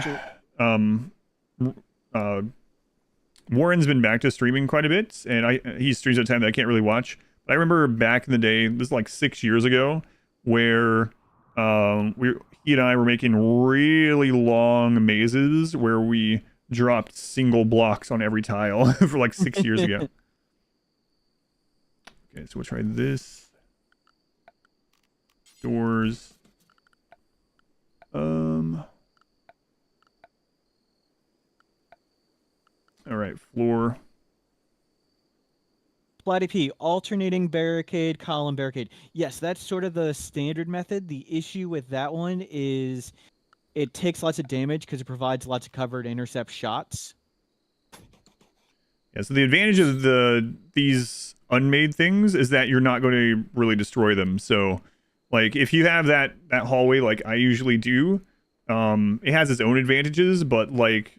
Warren's been back to streaming quite a bit, and he streams at a time that I can't really watch. But I remember back in the day, this is like 6 years ago, where he and I were making really long mazes where we dropped single blocks on every tile for like 6 years ago. Okay, so we'll try this. Doors. All right, floor. Splatty P, alternating barricade, column barricade. Yes, that's sort of the standard method. The issue with that one is it takes lots of damage because it provides lots of cover to intercept shots. Yeah, so the advantage of these unmade things is that you're not going to really destroy them. So, like, if you have that hallway like I usually do, it has its own advantages, but like,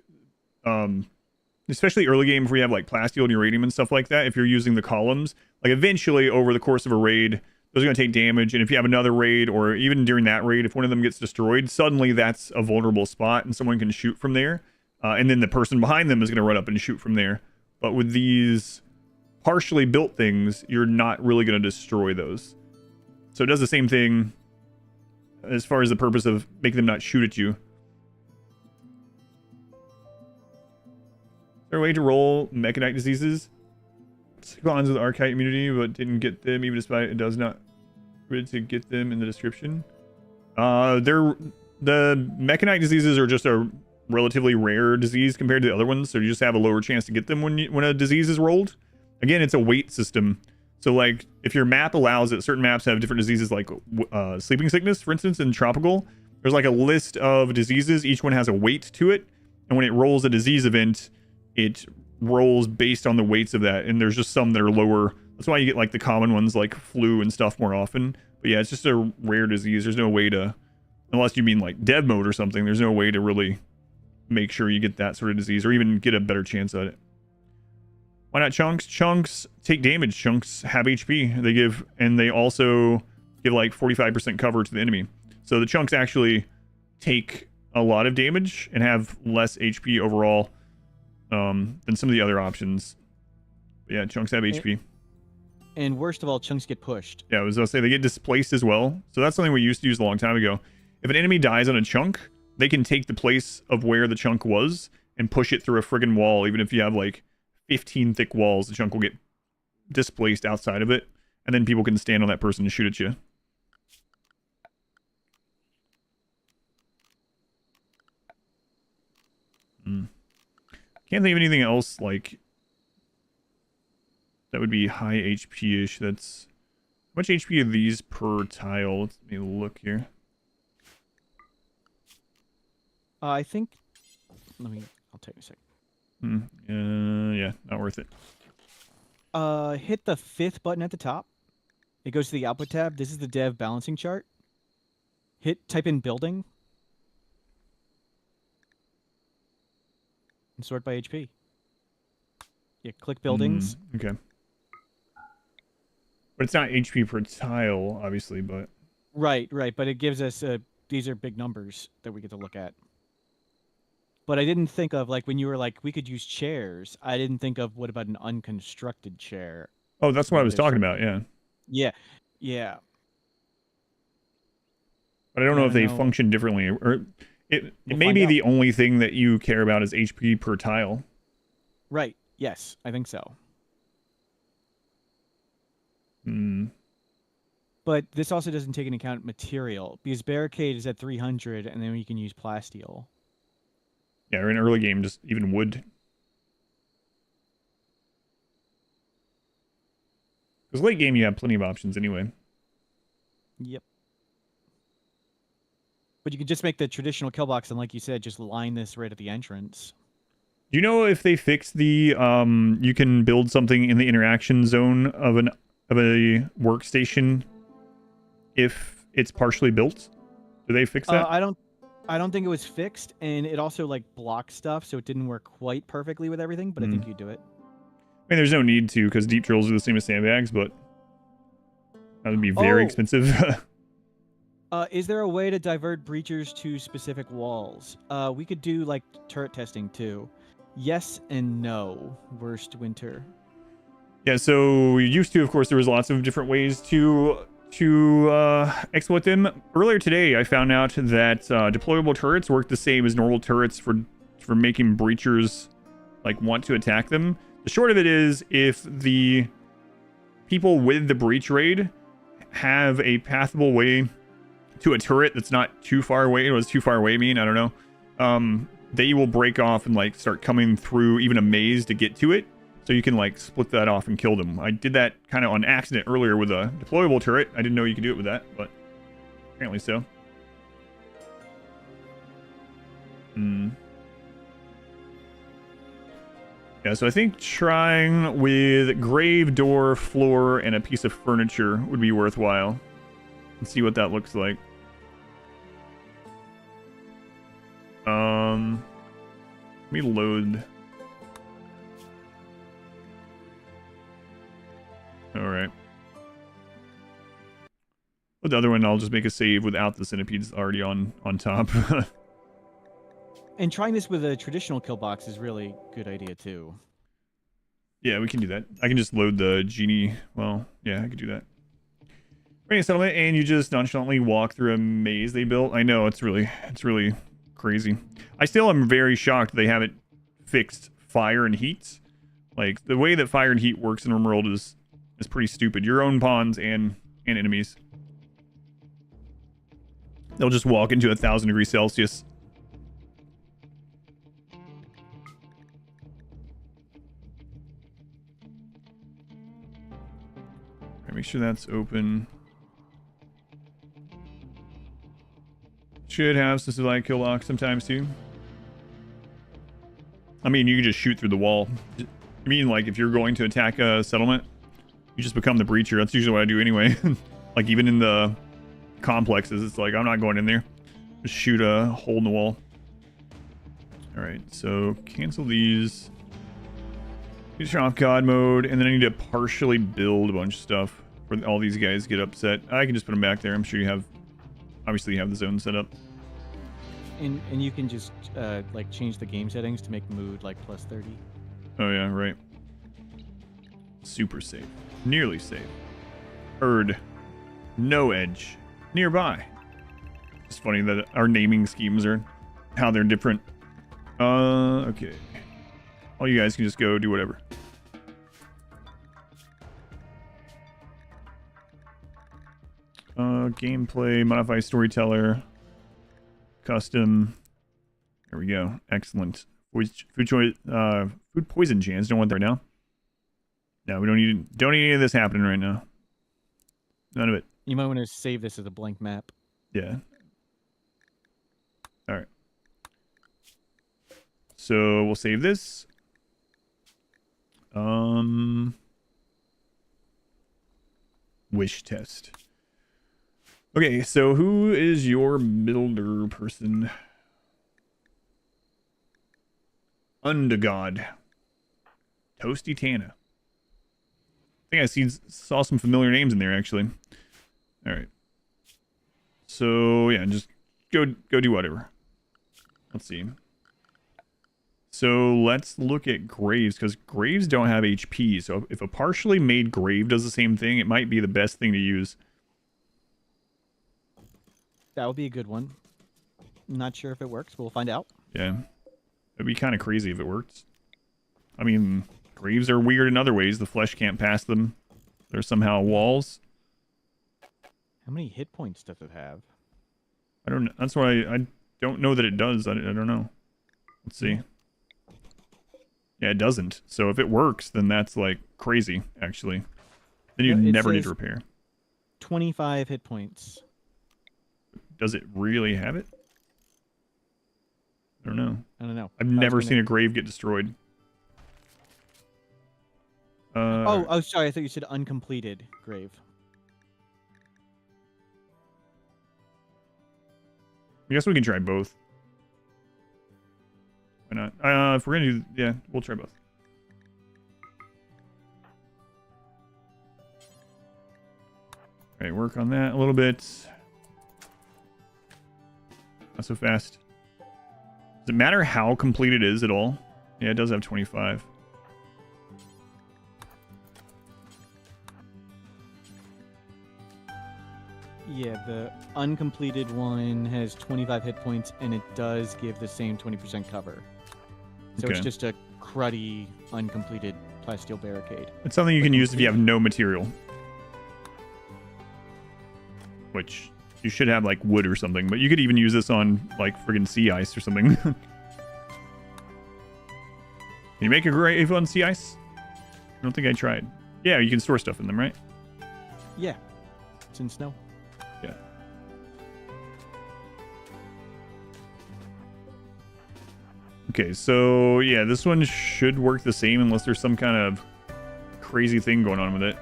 especially early game where you have like plasteel and uranium and stuff like that, if you're using the columns, like eventually over the course of a raid, those are going to take damage. And if you have another raid, or even during that raid, if one of them gets destroyed, suddenly that's a vulnerable spot and someone can shoot from there. And then the person behind them is going to run up and shoot from there. But with these partially built things, you're not really going to destroy those. So it does the same thing as far as the purpose of making them not shoot at you. Is there a way to roll mechanite diseases? Spawns with archite immunity, but didn't get them, even despite it does not read to get them in the description. The mechanite diseases are just a relatively rare disease compared to the other ones, so you just have a lower chance to get them when a disease is rolled. Again, it's a weight system. So like if your map allows it, certain maps have different diseases, like sleeping sickness, for instance, in tropical. There's like a list of diseases. Each one has a weight to it. And when it rolls a disease event, it rolls based on the weights of that. And there's just some that are lower. That's why you get like the common ones like flu and stuff more often. But yeah, it's just a rare disease. There's no way to, unless you mean like dev mode or something, there's no way to really make sure you get that sort of disease or even get a better chance at it. Why not chunks? Chunks take damage. Chunks have HP. They give, and they also give like 45% cover to the enemy. So the chunks actually take a lot of damage and have less HP overall than some of the other options. But yeah, chunks have HP. And worst of all, chunks get pushed. Yeah, I was going to say they get displaced as well. So that's something we used to use a long time ago. If an enemy dies on a chunk, they can take the place of where the chunk was and push it through a friggin' wall. Even if you have like 15 thick walls, the chunk will get displaced outside of it, and then people can stand on that person and shoot at you. Can't think of anything else like that would be high HP-ish. That's how much HP are these per tile? Let me look here. I think. I'll take a second. Yeah, not worth it. Hit the 5th button at the top. It goes to the output tab. This is the dev balancing chart. Type in building. And sort by HP. Yeah, click buildings. Okay. But it's not HP per tile, obviously, but... Right. But it gives us... these are big numbers that we get to look at. But I didn't think of, like, when you were like, we could use chairs, I didn't think of what about an unconstructed chair? Oh, that's what I was talking about, yeah. Yeah. But I don't know if they function differently. Or it may be the only thing that you care about is HP per tile. Right. Yes, I think so. But this also doesn't take into account material, because barricade is at 300, and then you can use plasteel. Yeah, or in early game, just even wood. Because late game, you have plenty of options anyway. Yep. But you can just make the traditional kill box, and like you said, just line this right at the entrance. Do you know if they fixed the you can build something in the interaction zone of a workstation if it's partially built? Do they fix that? I don't think it was fixed, and it also like blocked stuff, so it didn't work quite perfectly with everything. But I think you do it. I mean, there's no need to because deep drills are the same as sandbags, but that would be very expensive. Is there a way to divert breachers to specific walls? We could do like turret testing too. Yes and no. Worst winter. Yeah, so we used to, of course, there was lots of different ways to exploit them. Earlier today, I found out that deployable turrets work the same as normal turrets for making breachers like want to attack them. The short of it is, if the people with the breach raid have a pathable way to a turret that's not too far away, what does too far away mean? I don't know. They will break off and like start coming through even a maze to get to it. So you can like split that off and kill them. I did that kind of on accident earlier with a deployable turret. I didn't know you could do it with that, but apparently so. Yeah, so I think trying with grave, door, floor, and a piece of furniture would be worthwhile. And see what that looks like. Let me load. Alright. With the other one, I'll just make a save without the centipedes already on top. And trying this with a traditional kill box is really a good idea too. Yeah, we can do that. I can just load the genie. Well, yeah, I could do that. Rainy settlement, and you just nonchalantly walk through a maze they built. I know, it's really crazy. I still am very shocked they haven't fixed fire and heat. Like, the way that fire and heat works in RimWorld is pretty stupid. Your own pawns and enemies. They'll just walk into 1,000 degrees Celsius. Right, make sure that's open. Should have specific kill lock sometimes too. I mean, you can just shoot through the wall. You mean like if you're going to attack a settlement, you just become the breacher. That's usually what I do anyway. Like even in the complexes, it's like I'm not going in there. Just shoot a hole in the wall. All right, so cancel these. You turn off God mode, and then I need to partially build a bunch of stuff for all these guys to get upset. I can just put them back there. I'm sure you have, obviously you have the zone set up. And you can just like change the game settings to make mood like +30. Oh yeah, right. Super safe. Nearly safe. Herd. No edge. Nearby. It's funny that our naming schemes are how they're different. Okay. All you guys can just go do whatever. Gameplay, modify storyteller, custom. There we go. Excellent. Food poison chance. Don't want that right now. No, we don't need any of this happening right now. None of it. You might want to save this as a blank map. Yeah. All right. So we'll save this. Wish test. Okay, so who is your builder person? Undergod. Toasty Tana. I think I saw some familiar names in there, actually. All right. So, yeah, just go do whatever. Let's see. So, let's look at graves, because graves don't have HP. So, if a partially made grave does the same thing, it might be the best thing to use. That would be a good one. Not sure if it works. We'll find out. Yeah. It'd be kind of crazy if it worked. I mean, graves are weird in other ways. The flesh can't pass them. They're somehow walls. How many hit points does it have? I don't know. That's why I don't know that it does. I don't know. Let's see. Yeah, it doesn't. So if it works, then that's like crazy, actually. Then you No, it never need says to repair. 25 hit points. Does it really have it? I don't know. I don't know. I've never seen a grave get destroyed. Oh, sorry. I thought you said uncompleted grave. I guess we can try both. Why not? If we're gonna do, yeah, we'll try both. All right, work on that a little bit. Not so fast. Does it matter how complete it is at all? Yeah, it does have 25. Yeah, the uncompleted one has 25 hit points, and it does give the same 20% cover. So Okay. it's just a cruddy, uncompleted plasteel barricade. It's something you can use if you have no material. Which, you should have, like, wood or something. But you could even use this on, like, friggin' sea ice or something. Can you make a grave on sea ice? I don't think I tried. Yeah, you can store stuff in them, right? Yeah, it's in snow. Yeah. Okay, so yeah, this one should work the same unless there's some kind of crazy thing going on with it.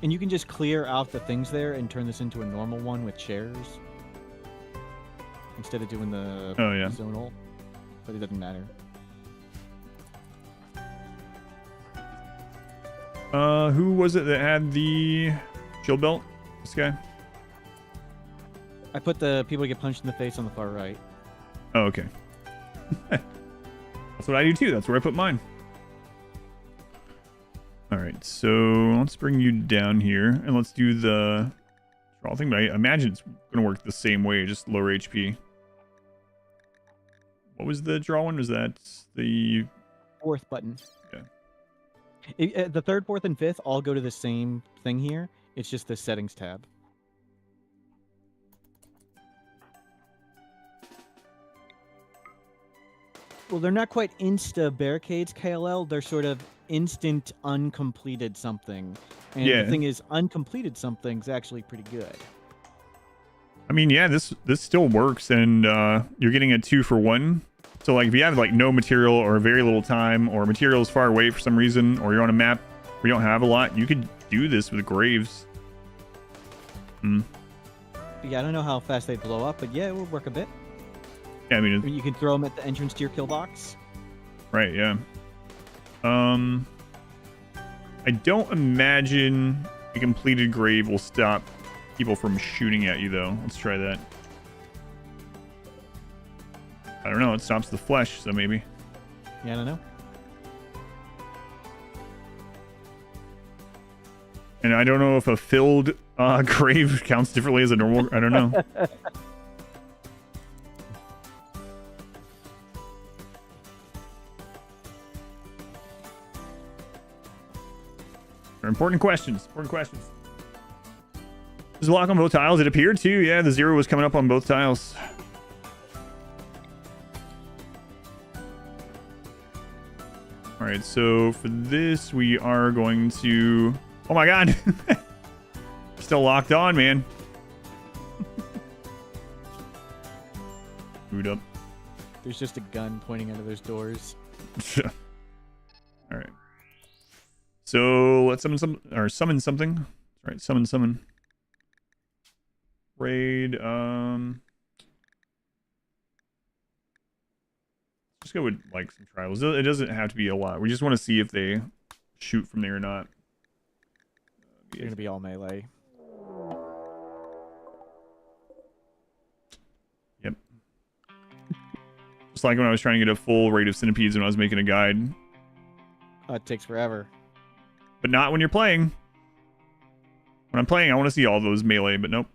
And you can just clear out the things there and turn this into a normal one with chairs. Instead of doing the zonal. But it doesn't matter. Who was it that had the shield belt? This guy? I put the people who get punched in the face on the far right. Oh, okay. That's what I do too. That's where I put mine. Alright, so let's bring you down here and let's do the draw thing, but I imagine it's going to work the same way, just lower HP. What was the draw one? Was that the... Fourth button. Yeah. The third, fourth, and fifth all go to the same thing here. It's just the settings tab. Well, they're not quite insta barricades, KLL. They're sort of instant uncompleted something. And Yeah. the thing is, uncompleted something's actually pretty good. I mean, yeah, this still works, and you're getting a 2-for-1. So, like, if you have, like, no material or very little time, or material is far away for some reason, or you're on a map where you don't have a lot, you could do this with graves. Yeah, I don't know how fast they blow up, but yeah, it will work a bit. Yeah, I mean, You can throw them at the entrance to your kill box. right, yeah. I don't imagine a completed grave will stop people from shooting at you, though. Let's try that. I don't know. It stops the flesh, so maybe. Yeah, I don't know. And I don't know if a filled grave counts differently as a normal. I don't know. They're important questions. Important questions. There's a lock on both tiles. It appeared to. Yeah, the 0 was coming up on both tiles. All right, so for this, we are going to... Oh my god! Still locked on, man. Boot up. There's just a gun pointing out of those doors. All right. So let's summon something. All right, summon. Raid. Just go with like some trials. It doesn't have to be a lot. We just want to see if they shoot from there or not. They're gonna be all melee. Yep. Just like when I was trying to get a full rate of centipedes when I was making a guide. It takes forever. But not when you're playing. When I'm playing, I want to see all those melee, but nope.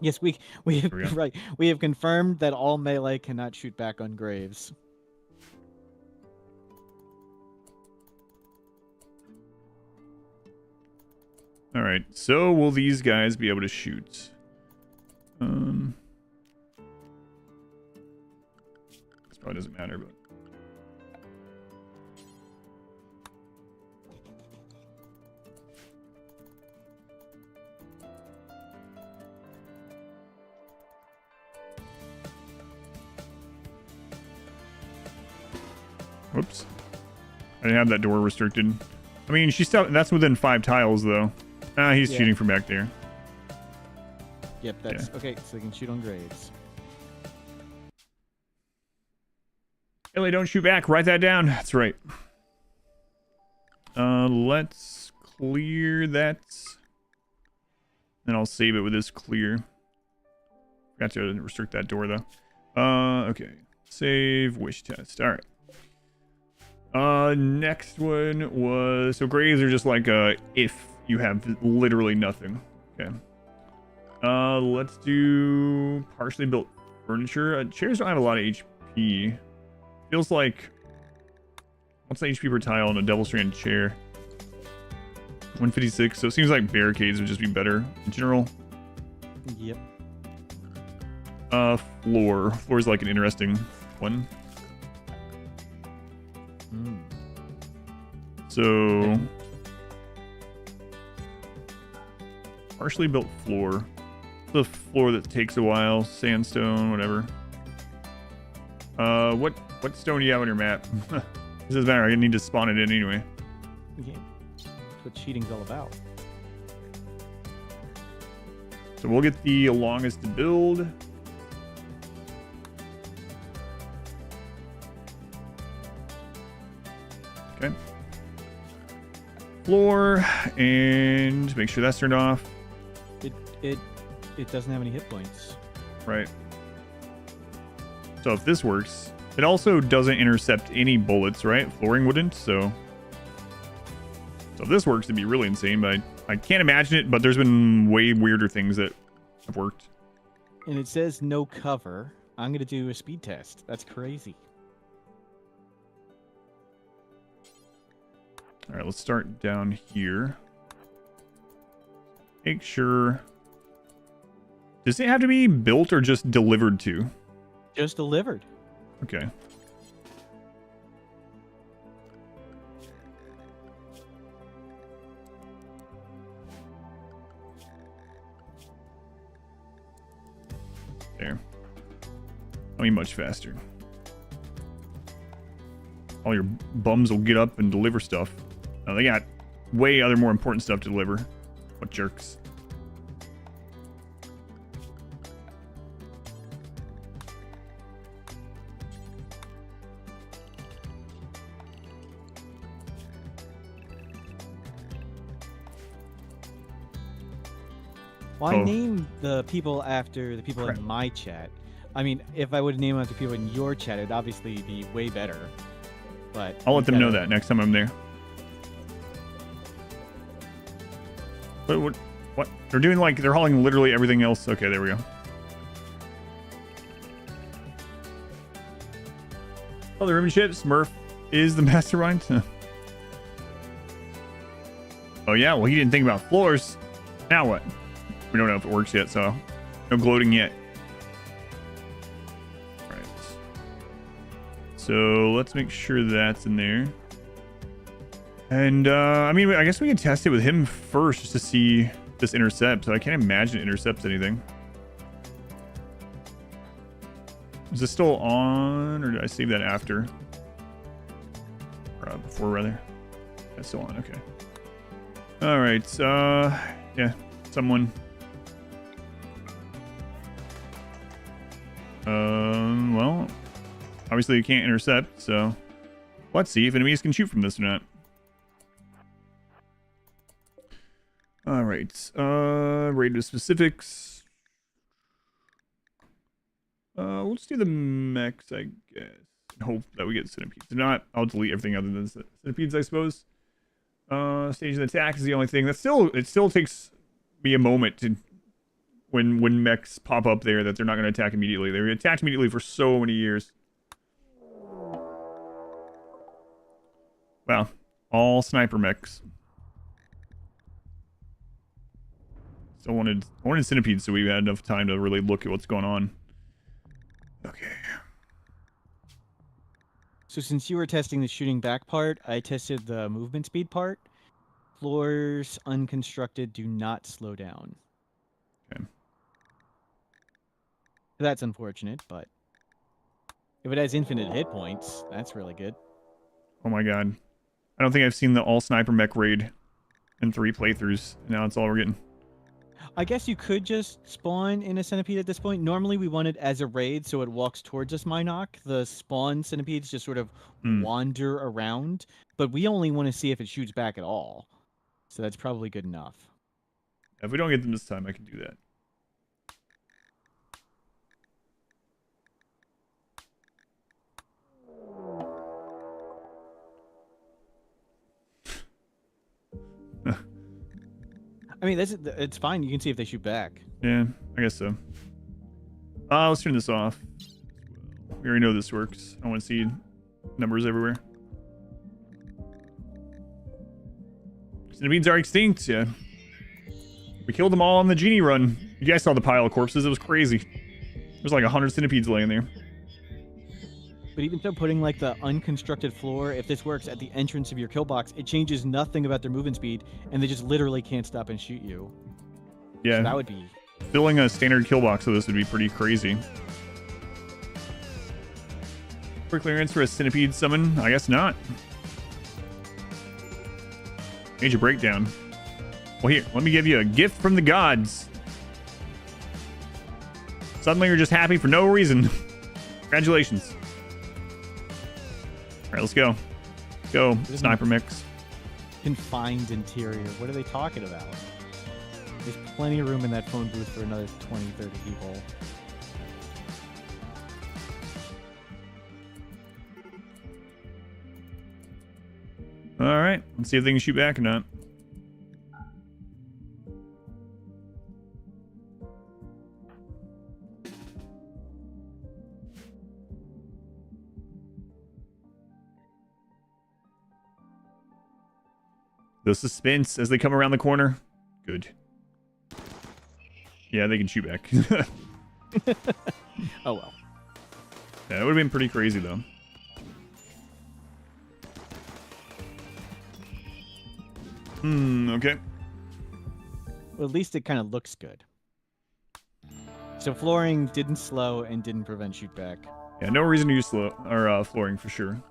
Yes, we have right. We have confirmed that all melee cannot shoot back on graves. All right. So will these guys be able to shoot? Whoops. I didn't have that door restricted. I mean, she's still, that's within 5 tiles, though. Ah, he's shooting from back there. Yep, that's okay. So they can shoot on grades. Ellie, don't shoot back. Write that down. That's right. Let's clear that. Then I'll save it with this clear. Got to restrict that door, though. Okay. Save wish test. All right. Next one was, so grades are just like if you have literally nothing. Okay. Let's do partially built furniture. Chairs don't have a lot of HP. Feels like, what's the HP per tile on a double strand chair? 156. So it seems like barricades would just be better in general. Yep. Floor. Floor is like an interesting one. So, partially built floor. The floor that takes a while, sandstone, whatever. What stone do you have on your map? It doesn't matter. I need to spawn it in anyway. Yeah. That's what cheating's all about. So we'll get the longest to build. Okay. Floor, and make sure that's turned off. It doesn't have any hit points. Right. So if this works, it also doesn't intercept any bullets, right? Flooring wouldn't, so if this works, it'd be really insane, but I can't imagine it, but there's been way weirder things that have worked. And it says no cover. I'm going to do a speed test. That's crazy. All right, let's start down here. Make sure... Does it have to be built or just delivered to? Just delivered. Okay. There. I mean, much faster. All your bums will get up and deliver stuff. Oh, they got way other more important stuff to deliver. What jerks. Well, I named the people after the people in my chat. I mean, if I would name them after people in your chat, it'd obviously be way better. But I'll let them know that next time I'm there. But what? They're doing like, they're hauling literally everything else. Okay, there we go. Oh, the ribbon ship. Smurf is the mastermind. Oh, yeah. Well, he didn't think about floors. Now what? We don't know if it works yet, so no gloating yet. Right. So let's make sure that's in there. And, I mean, I guess we can test it with him first just to see if this intercepts. I can't imagine it intercepts anything. Is this still on, or did I save that after? Or before, rather. That's still on, okay. All right, yeah, someone. Well, obviously you can't intercept, so let's see if enemies can shoot from this or not. All right, radio specifics. We'll just do the mechs, I guess. And hope that we get centipedes. If not, I'll delete everything other than centipedes, I suppose. Stage of attack is the only thing. It still takes me a moment to when mechs pop up there that they're not going to attack immediately. They attacked immediately for so many years. Wow, all sniper mechs. Still wanted centipedes, so we had enough time to really look at what's going on. Okay. So since you were testing the shooting back part, I tested the movement speed part. Floors unconstructed do not slow down. Okay. That's unfortunate, but if it has infinite hit points, that's really good. Oh my god. I don't think I've seen the all sniper mech raid in 3 playthroughs. Now it's all we're getting. I guess you could just spawn in a centipede at this point. Normally we want it as a raid, so it walks towards us, Minoc. The spawn centipedes just sort of wander around, but we only want to see if it shoots back at all. So that's probably good enough. If we don't get them this time, I can do that. I mean, it's fine. You can see if they shoot back. Yeah, I guess so. Let's turn this off. We already know this works. I want to see numbers everywhere. Centipedes are extinct, yeah. We killed them all on the Genie run. You guys saw the pile of corpses. It was crazy. There's like 100 centipedes laying there. But even so, putting like the unconstructed floor, if this works at the entrance of your kill box, it changes nothing about their movement speed, and they just literally can't stop and shoot you. Yeah. So that would be... Filling a standard kill box of this would be pretty crazy. Quick clearance for a centipede summon? I guess not. Major breakdown. Well, here, let me give you a gift from the gods. Suddenly you're just happy for no reason. Congratulations. All right, let's go. Go, sniper mix. Confined interior. What are they talking about? There's plenty of room in that phone booth for another 20, 30 people. All right, let's see if they can shoot back or not. The suspense as they come around the corner. Good. Yeah, they can shoot back. Oh well. Yeah, it would have been pretty crazy though. Okay. Well, at least it kind of looks good. So flooring didn't slow and didn't prevent shoot back. Yeah, no reason to use flooring for sure.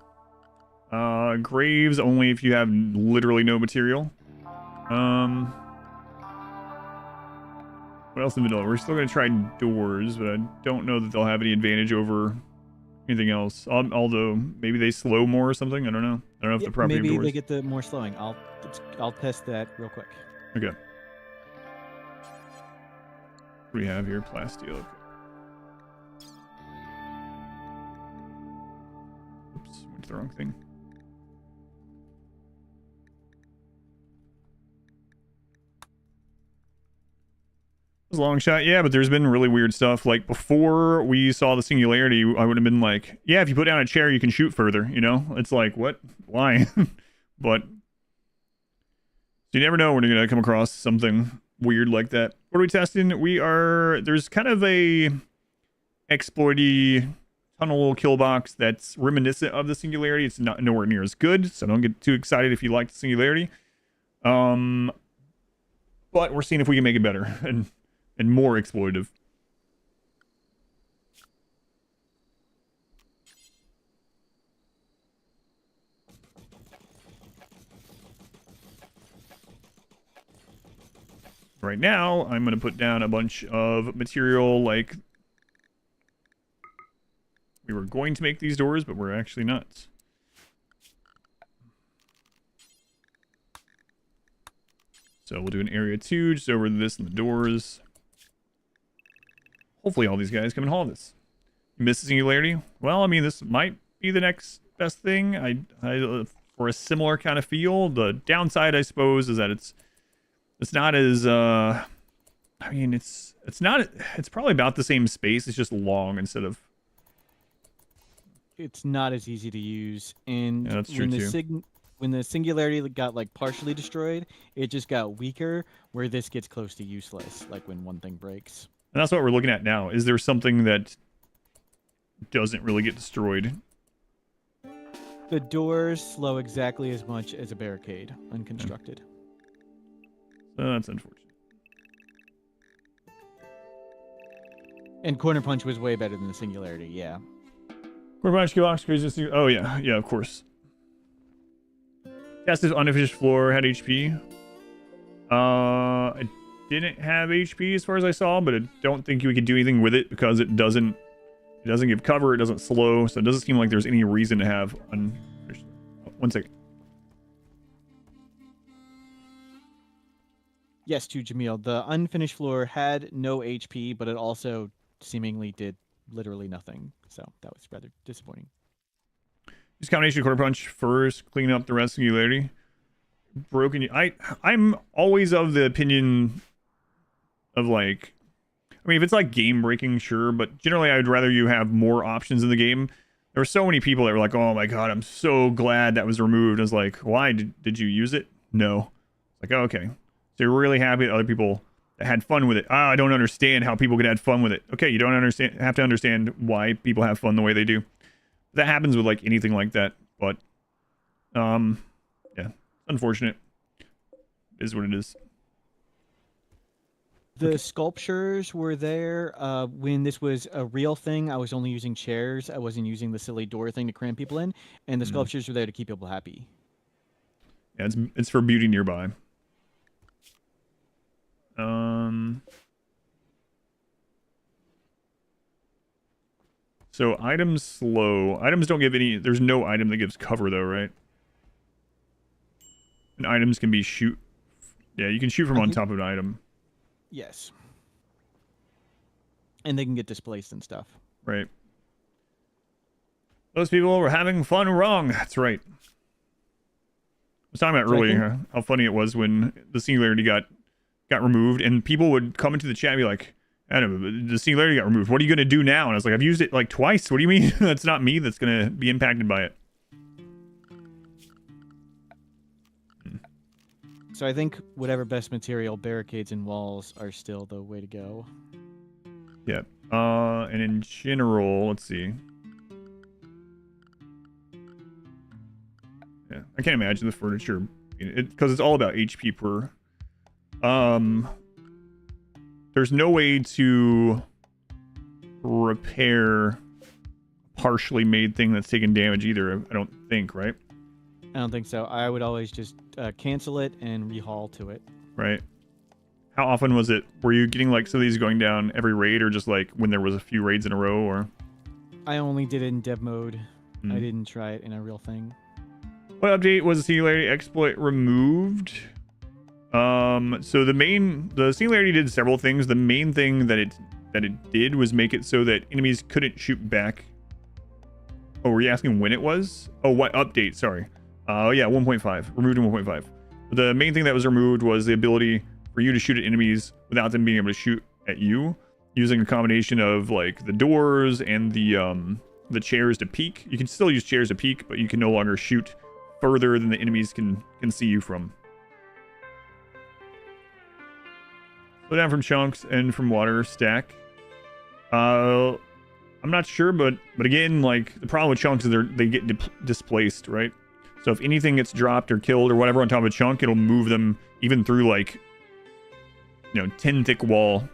Graves only if you have literally no material. What else in the middle? We're still gonna try doors, but I don't know that they'll have any advantage over anything else. Although maybe they slow more or something. I don't know. I don't know if the property maybe of doors. they get the more slowing. I'll test that real quick. Okay. What do we have here? Plasteel. Oops, went to the wrong thing. It was a long shot, yeah, but there's been really weird stuff. Like, before we saw the singularity, I would have been like, yeah, if you put down a chair, you can shoot further, you know? It's like, what? Why? But, so you never know when you're going to come across something weird like that. What are we testing? There's kind of a exploity tunnel kill box that's reminiscent of the singularity. It's not nowhere near as good, so don't get too excited if you like the singularity. But we're seeing if we can make it better and more exploitive. Right now, I'm going to put down a bunch of material like we were going to make these doors, but we're actually not. So we'll do an area 2 just over this and the doors. Hopefully all these guys come and haul this. Miss the singularity? Well, I mean, this might be the next best thing. I for a similar kind of feel. The downside, I suppose, is that it's not as I mean, it's probably about the same space. It's just long instead of. It's not as easy to use, and yeah, that's true too. When the singularity got like partially destroyed, it just got weaker. Where this gets close to useless, like when one thing breaks. And that's what we're looking at now. Is there something that doesn't really get destroyed? The doors slow exactly as much as a barricade, unconstructed. Yeah. So that's unfortunate. And Corner Punch was way better than the singularity, yeah. Corner Punch, kill box, crazy. Oh yeah, yeah, of course. Tested unfinished floor, had HP. It didn't have HP as far as I saw, but I don't think we could do anything with it because it doesn't give cover, it doesn't slow, so it doesn't seem like there's any reason to have unfinished. Oh, 1 second. Yes, to Jamil. The unfinished floor had no HP, but it also seemingly did literally nothing. So that was rather disappointing. Use combination quarter punch first, clean up the rest singularity. Broken. I'm always of the opinion of like, I mean, if it's like game breaking, sure, but generally I'd rather you have more options in the game. There were so many people that were like, oh my god, I'm so glad that was removed. I was like, why? Did you use it? No. It's like, oh, okay. So you're really happy that other people that had fun with it. I don't understand how people could have fun with it. Okay, you don't have to understand why people have fun the way they do. That happens with like anything like that, but yeah, unfortunate. It is what it is. The sculptures were there when this was a real thing. I was only using chairs. I wasn't using the silly door thing to cram people in, and the sculptures were there to keep people happy. Yeah, it's for beauty nearby. So items slow. Items don't give any. There's no item that gives cover though, right? And items can be shoot. Yeah, you can shoot from on top of an item. Yes. And they can get displaced and stuff. Right. Those people were having fun wrong. That's right. I was talking about earlier how funny it was when the singularity got removed, and people would come into the chat and be like, I don't know, the singularity got removed. What are you going to do now? And I was like, I've used it like twice. What do you mean? That's not me that's going to be impacted by it. So I think whatever best material, barricades and walls are still the way to go. Yeah. And in general, let's see. Yeah, I can't imagine the furniture, because it's all about HP per. There's no way to repair a partially made thing that's taken damage either, I don't think, right? I don't think so. I would always just cancel it and rehaul to it. Right. How often was it? Were you getting like some of these going down every raid, or just like when there was a few raids in a row, or? I only did it in dev mode. I didn't try it in a real thing. What update was the singularity exploit removed? So the singularity did several things. The main thing that it did was make it so that enemies couldn't shoot back. Oh, were you asking when it was? Oh, what update? Sorry. Oh yeah, 1.5. Removed in 1.5. The main thing that was removed was the ability for you to shoot at enemies without them being able to shoot at you, using a combination of like the doors and the chairs to peek. You can still use chairs to peek, but you can no longer shoot further than the enemies can see you from. Slow down from chunks and from water stack. I'm not sure, but again, like the problem with chunks is they get displaced, right? So if anything gets dropped or killed or whatever on top of a chunk, it'll move them even through like, 10 thick wall.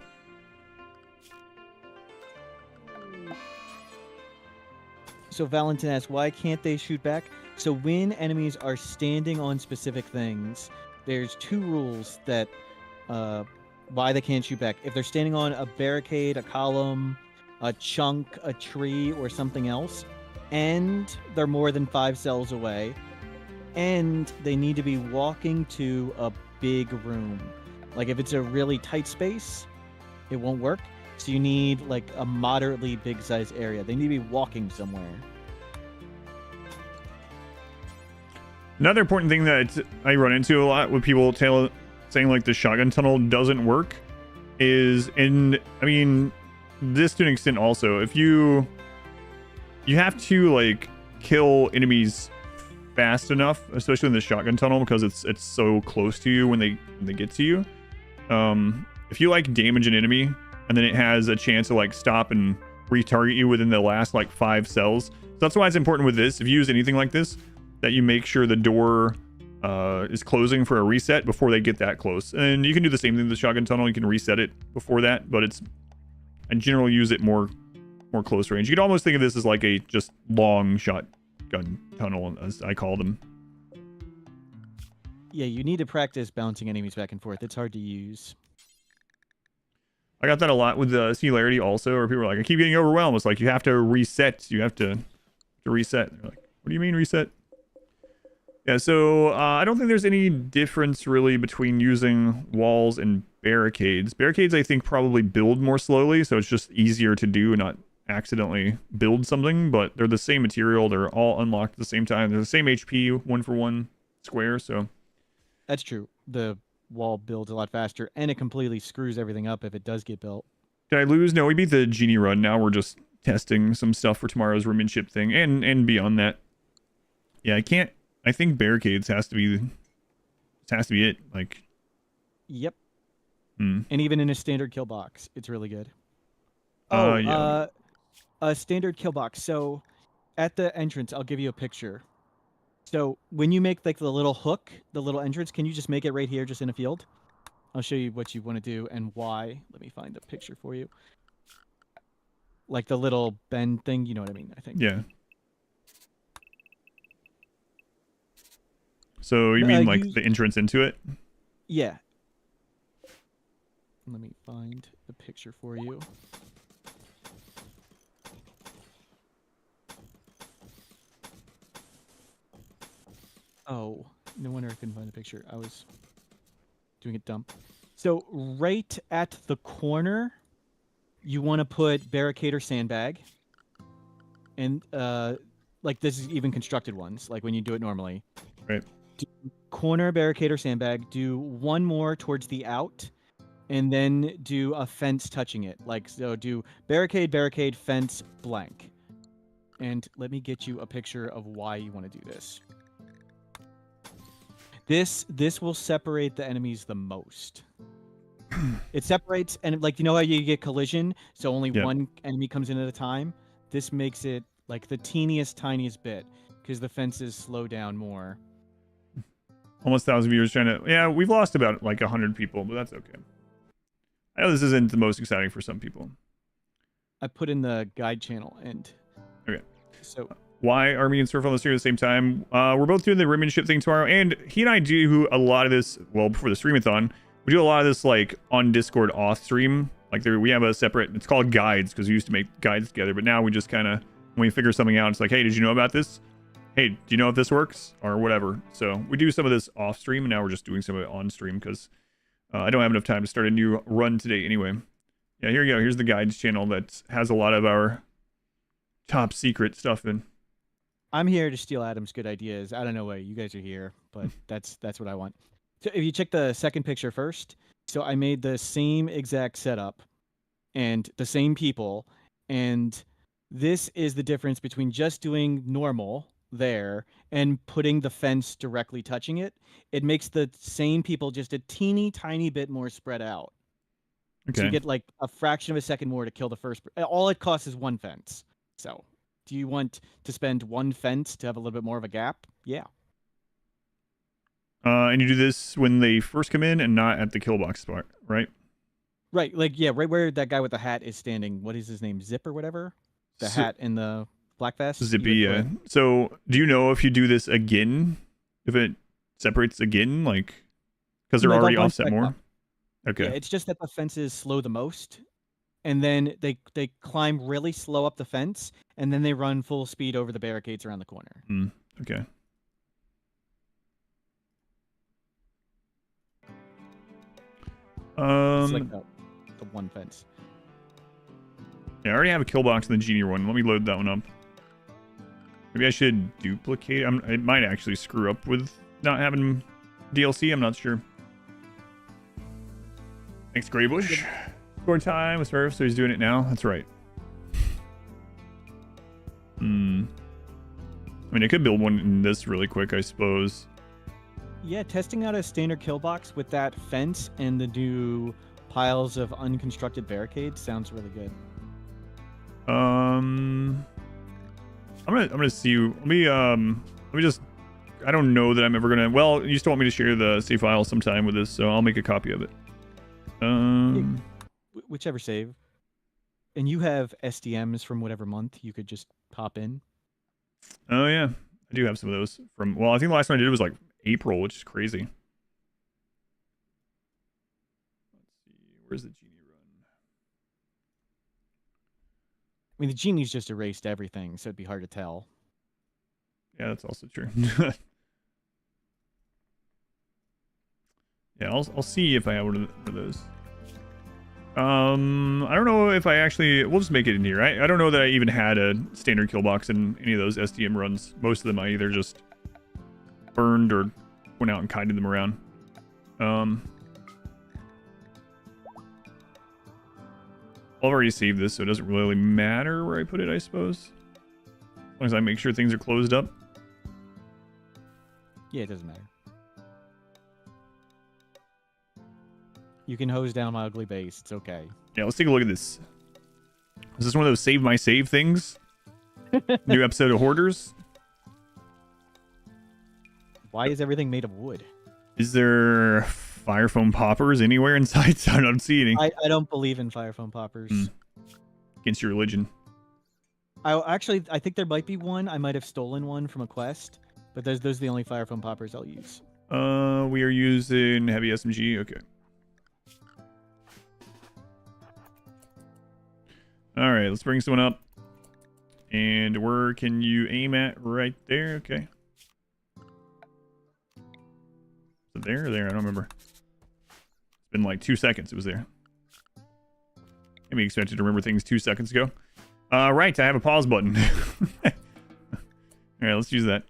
So Valentin asks, why can't they shoot back? So when enemies are standing on specific things, there's two rules that why they can't shoot back. If they're standing on a barricade, a column, a chunk, a tree, or something else, and they're more than 5 cells away, and they need to be walking to a big room. Like if it's a really tight space, it won't work. So you need like a moderately big size area. They need to be walking somewhere. Another important thing that I run into a lot with people saying like the shotgun tunnel doesn't work is, this to an extent also, if you have to like kill enemies fast enough, especially in the shotgun tunnel, because it's so close to you when they get to you. If you like damage an enemy and then it has a chance to like stop and retarget you within the last like 5 cells. So that's why it's important with this, if you use anything like this, that you make sure the door is closing for a reset before they get that close. And you can do the same thing with the shotgun tunnel. You can reset it before that, but I generally use it more close range. You could almost think of this as like a just long shotgun tunnel, as I call them. Yeah, you need to practice bouncing enemies back and forth. It's hard to use. I got that a lot with the Singularity also, where people are like, I keep getting overwhelmed. It's like you have to reset. You have to reset. They're like, what do you mean reset? Yeah, so I don't think there's any difference really between using walls and barricades. Barricades, I think, probably build more slowly, so it's just easier to do and not accidentally build something, but they're the same material. They're all unlocked at the same time. They're the same HP, 1-for-1 square, so... That's true. The wall builds a lot faster, and it completely screws everything up if it does get built. Did I lose? No, we beat the Genie run. Now we're just testing some stuff for tomorrow's Rimmanship thing, and beyond that. Yeah, I think barricades has to be it. Like, Yep. hmm. And even in a standard kill box, it's really good. Yeah. A standard kill box. So at the entrance, I'll give you a picture. So when you make like the little hook, the little entrance, can you just make it right here, just in a field? I'll show you what you want to do and why. Let me find a picture for you. Like the little bend thing, you know what I mean, I think. Yeah. So you mean like the entrance into it? Yeah. Let me find the picture for you. Oh, no wonder I couldn't find the picture. I was doing it dumb. So right at the corner, you want to put barricade or sandbag. And like this is even constructed ones, like when you do it normally. Right. Do corner, barricade, or sandbag. Do one more towards the out, and then do a fence touching it. Like, so do barricade, barricade, fence, blank. And let me get you a picture of why you want to do this. This will separate the enemies the most. It separates, and like, you know how you get collision, so only one enemy comes in at a time? This makes it like the tiniest bit, because the fences slow down more. Almost 1,000 viewers trying to... Yeah, we've lost about like 100 people, but that's okay. I know this isn't the most exciting for some people. I put in the guide channel, and... Okay. So... Why are me and Surf on the stream at the same time? We're both doing the Rimmanship thing tomorrow, and he and I do a lot of this, well, before the streamathon, we do a lot of this, like, on Discord off stream. Like, we have a separate... It's called guides, because we used to make guides together, but now we just kind of... When we figure something out, it's like, hey, did you know about this? Hey, do you know if this works? Or whatever. So we do some of this off stream, and now we're just doing some of it on stream because I don't have enough time to start a new run today anyway. Yeah, here you go. Here's the guides channel that has a lot of our top secret stuff in. I'm here to steal Adam's good ideas. I don't know why you guys are here, but that's what I want. So if you check the second picture first, so I made the same exact setup and the same people, and this is the difference between just doing normal there and putting the fence directly touching it. It makes the same people just a teeny tiny bit more spread out. Okay. So you get like a fraction of a second more to kill the first. All it costs is one fence. So do you want to spend one fence to have a little bit more of a gap? Yeah. And you do this when they first come in and not at the kill box spot, right? Right. Like, yeah, right where that guy with the hat is standing. What is his name? Zip or whatever? The hat and the black vest? Zippy, yeah. So do you know if you do this again, if it separates again, like, because they're already offset more? Up. Okay. Yeah, it's just that the fences slow the most, and then they climb really slow up the fence, and then they run full speed over the barricades around the corner. Okay. It's like the one fence. Yeah, I already have a kill box in the Genie one. Let me load that one up. Maybe I should duplicate. It might actually screw up with not having DLC. I'm not sure. Thanks, Graybush. Score time with Smurf, so he's doing it now. That's right. I mean, I could build one in this really quick, I suppose. Yeah, testing out a standard kill box with that fence and the new piles of unconstructed barricades sounds really good. I'm gonna see. Let me just. I don't know that I'm ever gonna. Well, you still want me to share the save file sometime with this, so I'll make a copy of it. Whichever save. And you have SDMs from whatever month you could just pop in. Oh yeah, I do have some of those from. Well, I think the last one I did was like April, which is crazy. Where's the Genie run? I mean, the Genies just erased everything, so it'd be hard to tell. Yeah, that's also true. Yeah, I'll see if I have one of those. I don't know if I actually... We'll just make it in here. I don't know that I even had a standard kill box in any of those STM runs. Most of them I either just burned or went out and kited them around. I've already saved this, so it doesn't really matter where I put it, I suppose. As long as I make sure things are closed up. Yeah, it doesn't matter. You can hose down my ugly base. It's okay. Yeah, let's take a look at this. Is this one of those save my save things? New episode of Hoarders? Why is everything made of wood? Is there fire foam poppers anywhere inside? I don't see any. I don't believe in fire foam poppers. Against your religion. I think there might be one. I might have stolen one from a quest, but those are the only fire foam poppers I'll use. We are using heavy SMG. Okay. All right, let's bring someone up. And where can you aim at? Right there. Okay. Is it there or there? I don't remember. It's been like 2 seconds. It was there. Can't be expected to remember things 2 seconds ago. Right, I have a pause button. All right, let's use that.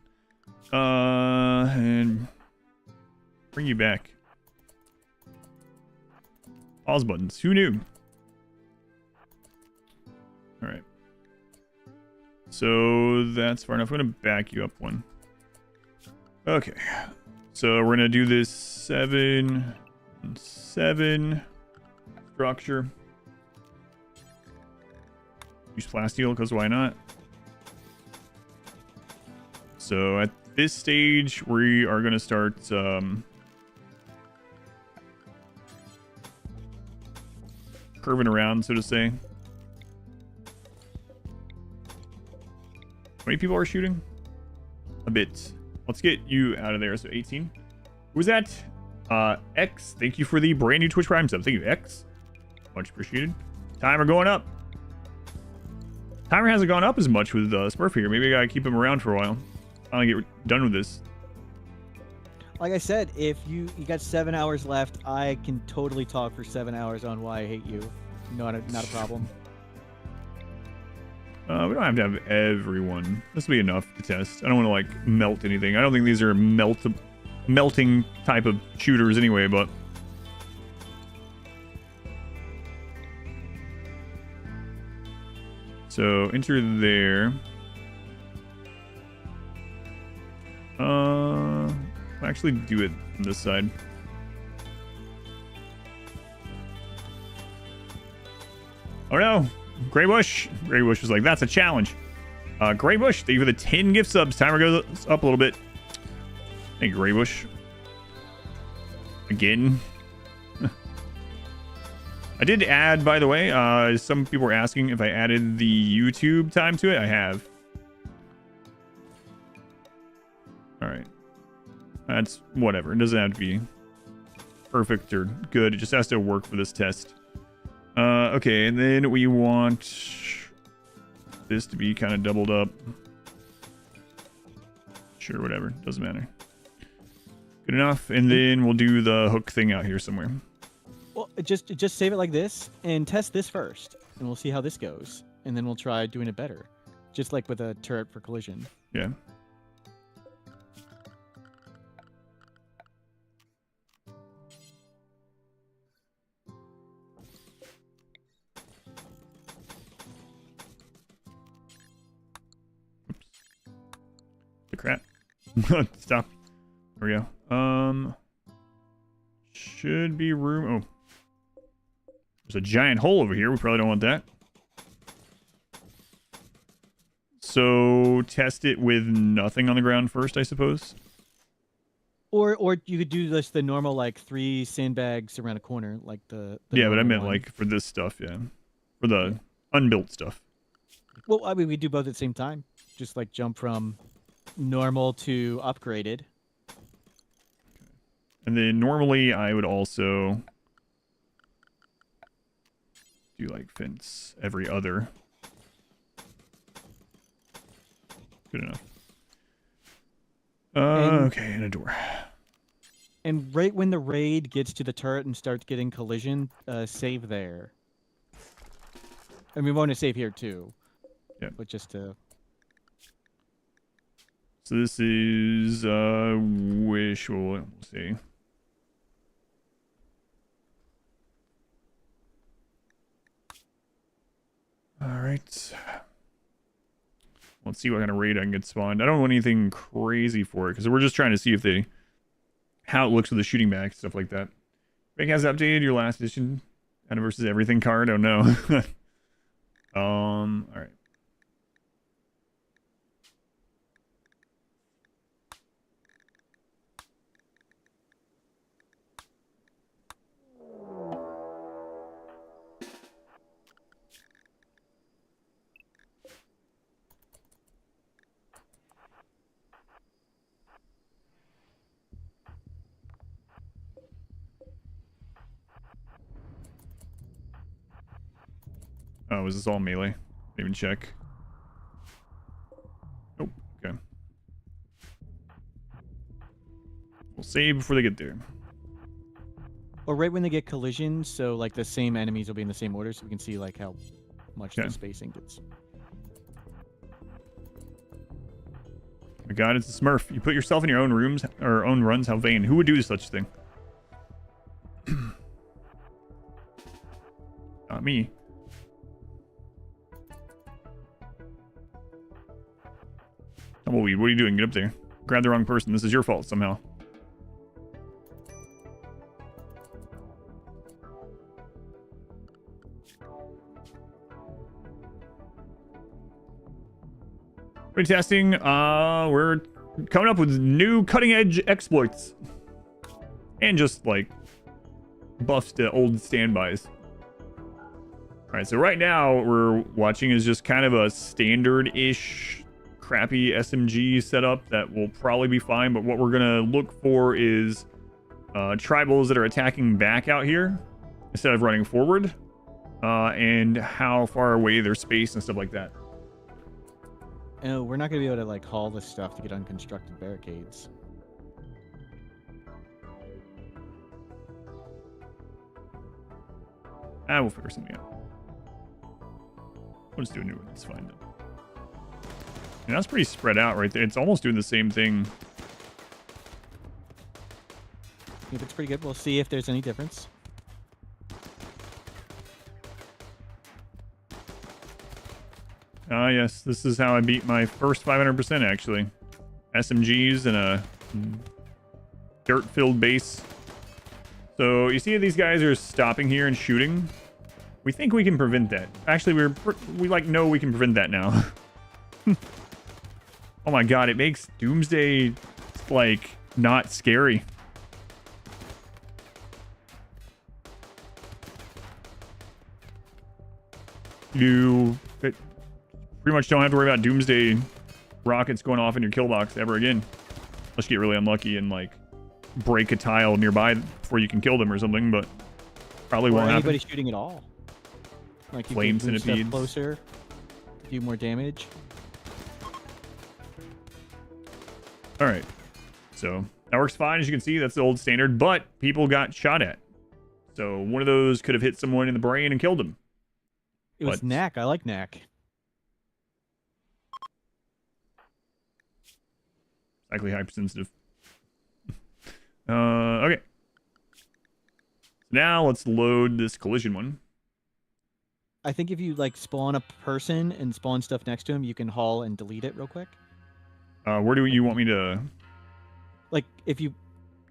And bring you back. Pause buttons. Who knew? All right. So that's far enough. I'm going to back you up one. Okay. So we're going to do this 7 and 7 structure. Use plasteel because why not? So at this stage, we are going to start curving around, so to say. How many people are shooting? A bit. Let's get you out of there. So 18. Who's that? X. Thank you for the brand new Twitch Prime sub. Thank you, X. Much appreciated. Timer going up. Timer hasn't gone up as much with Smurf here. Maybe I gotta keep him around for a while. Finally get done with this. Like I said, if you got 7 hours left, I can totally talk for 7 hours on why I hate you. Not a problem. We don't have to have everyone. This will be enough to test. I don't want to like melt anything. I don't think these are melting type of shooters anyway, but so enter there. I'll actually do it on this side. Oh no! Grey Bush was like, that's a challenge. Grey Bush, thank you for the 10 gift subs. Timer goes up a little bit. Hey, Grey Bush. Again. I did add, by the way, some people were asking if I added the YouTube time to it. I have. Alright. That's whatever. It doesn't have to be perfect or good. It just has to work for this test. Okay, and then we want this to be kind of doubled up. Sure, whatever. Doesn't matter. Good enough. And then we'll do the hook thing out here somewhere. Well, just save it like this and test this first, and we'll see how this goes. And then we'll try doing it better. Just like with a turret for collision. Yeah. Crap. Stop. There we go. Should be room. Oh. There's a giant hole over here. We probably don't want that. So test it with nothing on the ground first, I suppose. Or you could do this the normal like 3 sandbags around a corner, like the yeah, but I meant one. like for this stuff, yeah. For the unbuilt stuff. Well, I mean, we do both at the same time. Just like jump from normal to upgraded. And then normally I would also do like fence every other. Good enough. Okay, and a door. And right when the raid gets to the turret and starts getting collision, save there. And we want to save here too. Yeah. But just to... So this is wish. We'll see. All right. Let's see what kind of raid I can get spawned. I don't want anything crazy for it because we're just trying to see if how it looks with the shooting back, stuff like that. Bank has updated your last edition kind of versus everything card. Oh no. All right. Oh, is this all melee? Didn't even check. Nope. Okay. We'll save before they get there. Or right when they get collision, so like the same enemies will be in the same order, so we can see like how much the spacing gets. Oh my God, it's a Smurf. You put yourself in your own rooms or own runs. How vain. Who would do such a thing? Not me. Tumbleweed, what are you doing? Get up there. Grab the wrong person. This is your fault somehow. Retesting. We're coming up with new cutting-edge exploits. And just, like, buffs to old standbys. Alright, so right now what we're watching is just kind of a standard-ish crappy SMG setup that will probably be fine, but what we're gonna look for is tribals that are attacking back out here instead of running forward, and how far away their space and stuff like that. Oh, we're not gonna be able to like haul this stuff to get unconstructed barricades. We'll figure something out. We'll just do a new one. It's fine. And that's pretty spread out right there. It's almost doing the same thing. If it's pretty good, we'll see if there's any difference. Ah, yes. This is how I beat my first 500%, actually. SMGs and a dirt-filled base. So, you see these guys are stopping here and shooting? We think we can prevent that. Actually, we like know we can prevent that now. Oh my God, it makes Doomsday, like, not scary. You pretty much don't have to worry about Doomsday rockets going off in your kill box ever again. Unless you get really unlucky and, like, break a tile nearby before you can kill them or something, but probably won't happen. Anybody shooting at all. Like, you Flame can move stuff centipedes. closer, do more damage. All right, so that works fine. As you can see, that's the old standard, but people got shot at. So one of those could have hit someone in the brain and killed them. It was Knack. I like Knack. Likely hypersensitive. Okay. Now let's load this collision one. I think if you like spawn a person and spawn stuff next to him, you can haul and delete it real quick. Where do you want me to? Like if you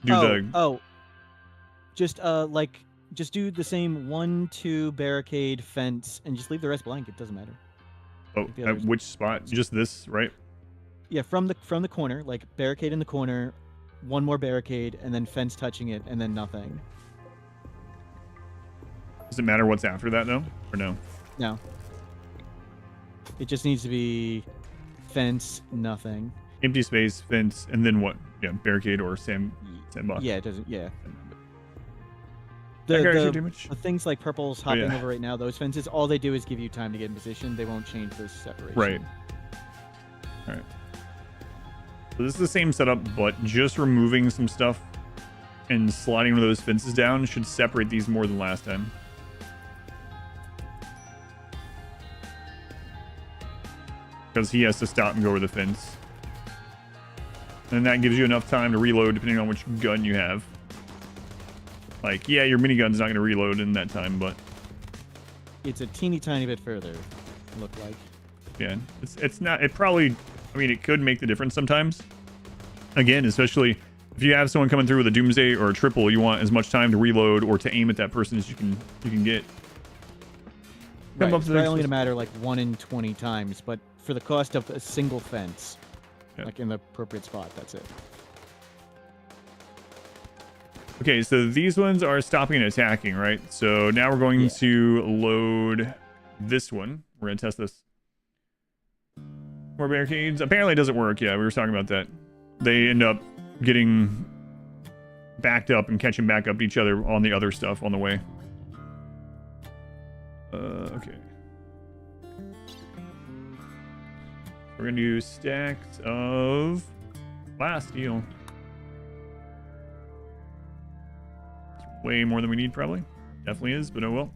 do just do the same 1-2 barricade fence and just leave the rest blank. It doesn't matter. Oh, at which spot? Just this, right? Yeah, from the corner, like barricade in the corner, one more barricade, and then fence touching it, and then nothing. Does it matter what's after that though, or no? No. It just needs to be fence, nothing. Empty space, fence, and then what? Yeah, barricade or sandbox. Yeah, it doesn't. Yeah. The things like purple's hopping yeah. over right now, those fences, all they do is give you time to get in position. They won't change the separation. Right. All right. So this is the same setup, but just removing some stuff and sliding one of those fences down should separate these more than last time. Because he has to stop and go over the fence. And that gives you enough time to reload depending on which gun you have. Like, yeah, your minigun's not going to reload in that time, but... It's a teeny tiny bit further, look like. Yeah, it's not... It probably... I mean, it could make the difference sometimes. Again, especially if you have someone coming through with a Doomsday or a triple, you want as much time to reload or to aim at that person as you can get. Right, it's probably only going to matter like 1 in 20 times, but for the cost of a single fence, like in the appropriate spot, that's it. Okay, so these ones are stopping and attacking, right? So now we're going to load this one. We're going to test this. More barricades. Apparently it doesn't work. Yeah, we were talking about that. They end up getting backed up and catching back up each other on the other stuff on the way. Okay. We're going to do stacks of glass steel. Way more than we need, probably. Definitely is, but oh well.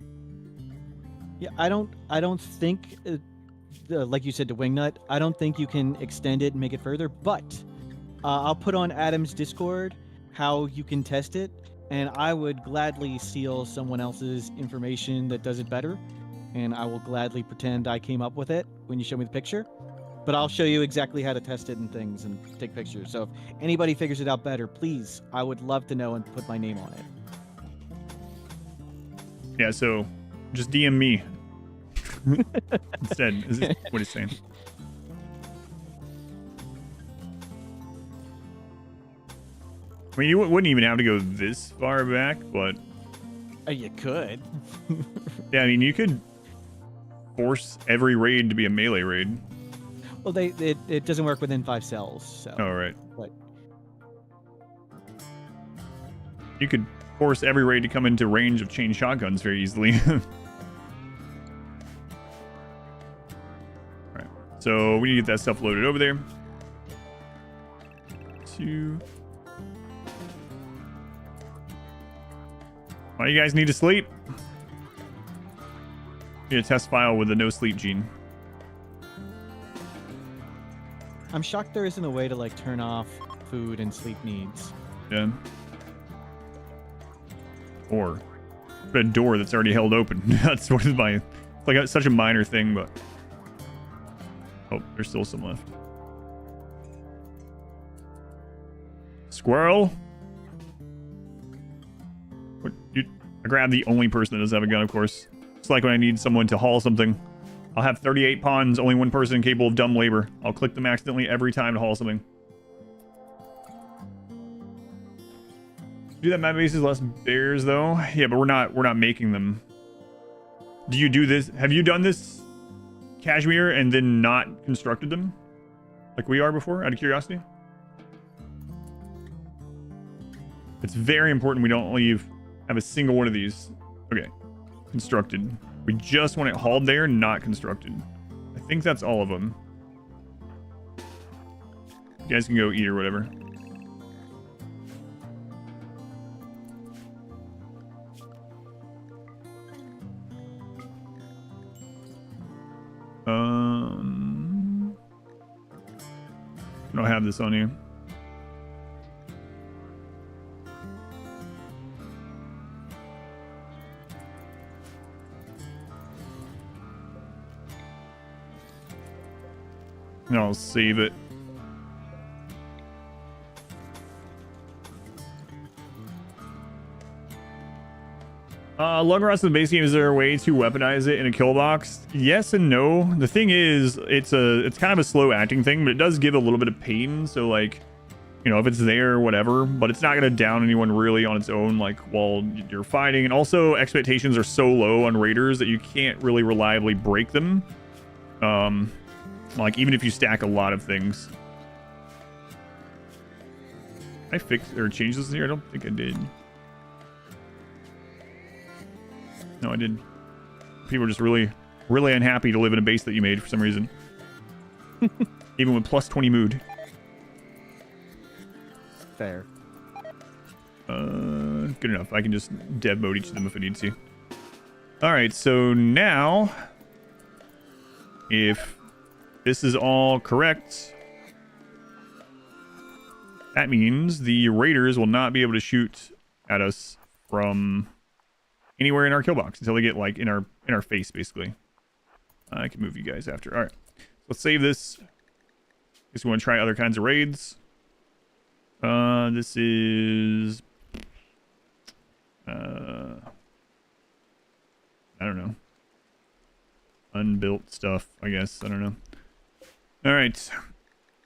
Yeah, I don't think, like you said to Wingnut, I don't think you can extend it and make it further, but I'll put on Adam's Discord how you can test it, and I would gladly steal someone else's information that does it better, and I will gladly pretend I came up with it when you show me the picture. But I'll show you exactly how to test it and things and take pictures. So if anybody figures it out better, please, I would love to know and put my name on it. Yeah, so just DM me instead. Is this what he's saying? I mean, you wouldn't even have to go this far back, but... You could. Yeah, I mean, you could force every raid to be a melee raid. Well, it doesn't work within 5 cells, so... Oh, right. But... You could force every raid to come into range of chain shotguns very easily. Alright, so we need to get that stuff loaded over there. 2... Why do you guys need to sleep? Need a test file with a no sleep gene. I'm shocked there isn't a way to like turn off food and sleep needs. Yeah. Or a door that's already held open. That's sort of my... It's like such a minor thing, but... Oh, there's still some left. Squirrel? What, I grabbed the only person that doesn't have a gun, of course. It's like when I need someone to haul something. I'll have 38 pawns, only one person capable of dumb labor. I'll click them accidentally every time to haul something. Do that map bases less bears though? Yeah, but we're not making them. Do you do this? Have you done this, Kashmir, and then not constructed them? Like we are before, out of curiosity? It's very important we don't have a single one of these. Okay, constructed. We just want it hauled there, not constructed. I think that's all of them. You guys can go eat or whatever. I don't have this on you. I'll save it. Lug rust in the base game, is there a way to weaponize it in a kill box? Yes and no. The thing is, it's kind of a slow acting thing, but it does give a little bit of pain. So like, you know, if it's there, whatever, but it's not going to down anyone really on its own, like while you're fighting. And also expectations are so low on raiders that you can't really reliably break them. Like even if you stack a lot of things. I fixed or changed this here? I don't think I did. No, I did. People are just really, really unhappy to live in a base that you made for some reason. Even with plus 20 mood. Fair. Good enough. I can just dev mode each of them if I need to. Alright, so now, if this is all correct, that means the raiders will not be able to shoot at us from anywhere in our kill box until they get like in our face, basically. I can move you guys after. Alright, let's save this. Guess we want to try other kinds of raids. This is I don't know. Unbuilt stuff, I guess. I don't know. Alright.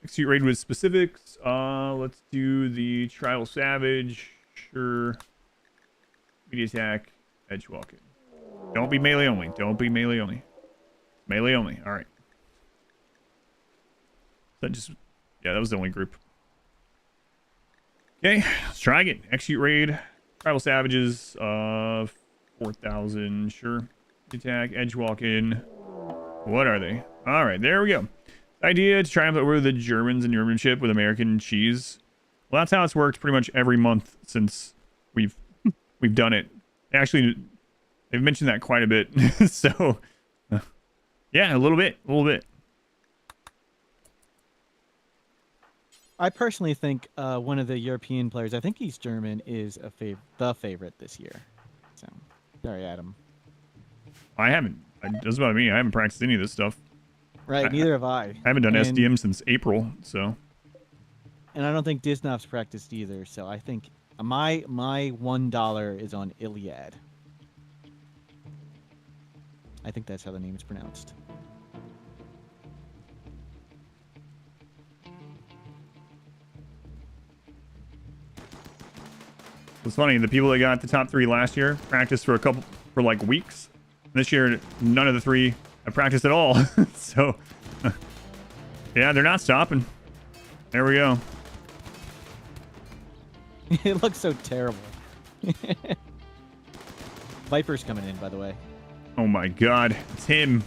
Execute raid with specifics. Let's do the Trial Savage. Sure. Media attack. Edge walking. Don't be melee only. Don't be melee only. Melee only. Alright. That just... Yeah, that was the only group. Okay, let's try again. Execute raid. Tribal Savages. 4,000. Sure. Attack. Edge walk in. What are they? Alright, there we go. Idea to triumph over the Germans in Germanship with American cheese. Well, that's how it's worked pretty much every month since we've done it. Actually, they've mentioned that quite a bit. So, yeah, a little bit. I personally think one of the European players, I think he's German, is the favorite this year. So, sorry, Adam. I haven't. That's about me. I haven't practiced any of this stuff. Right, neither have I. I haven't done SDM since April, so. And I don't think Disney's practiced either, so I think my $1 is on Iliad. I think that's how the name is pronounced. It's funny, the people that got the top 3 last year practiced for like weeks. This year, none of the 3 have practiced at all. So, yeah, they're not stopping. There we go. It looks so terrible. Viper's coming in, by the way. Oh my god, it's him.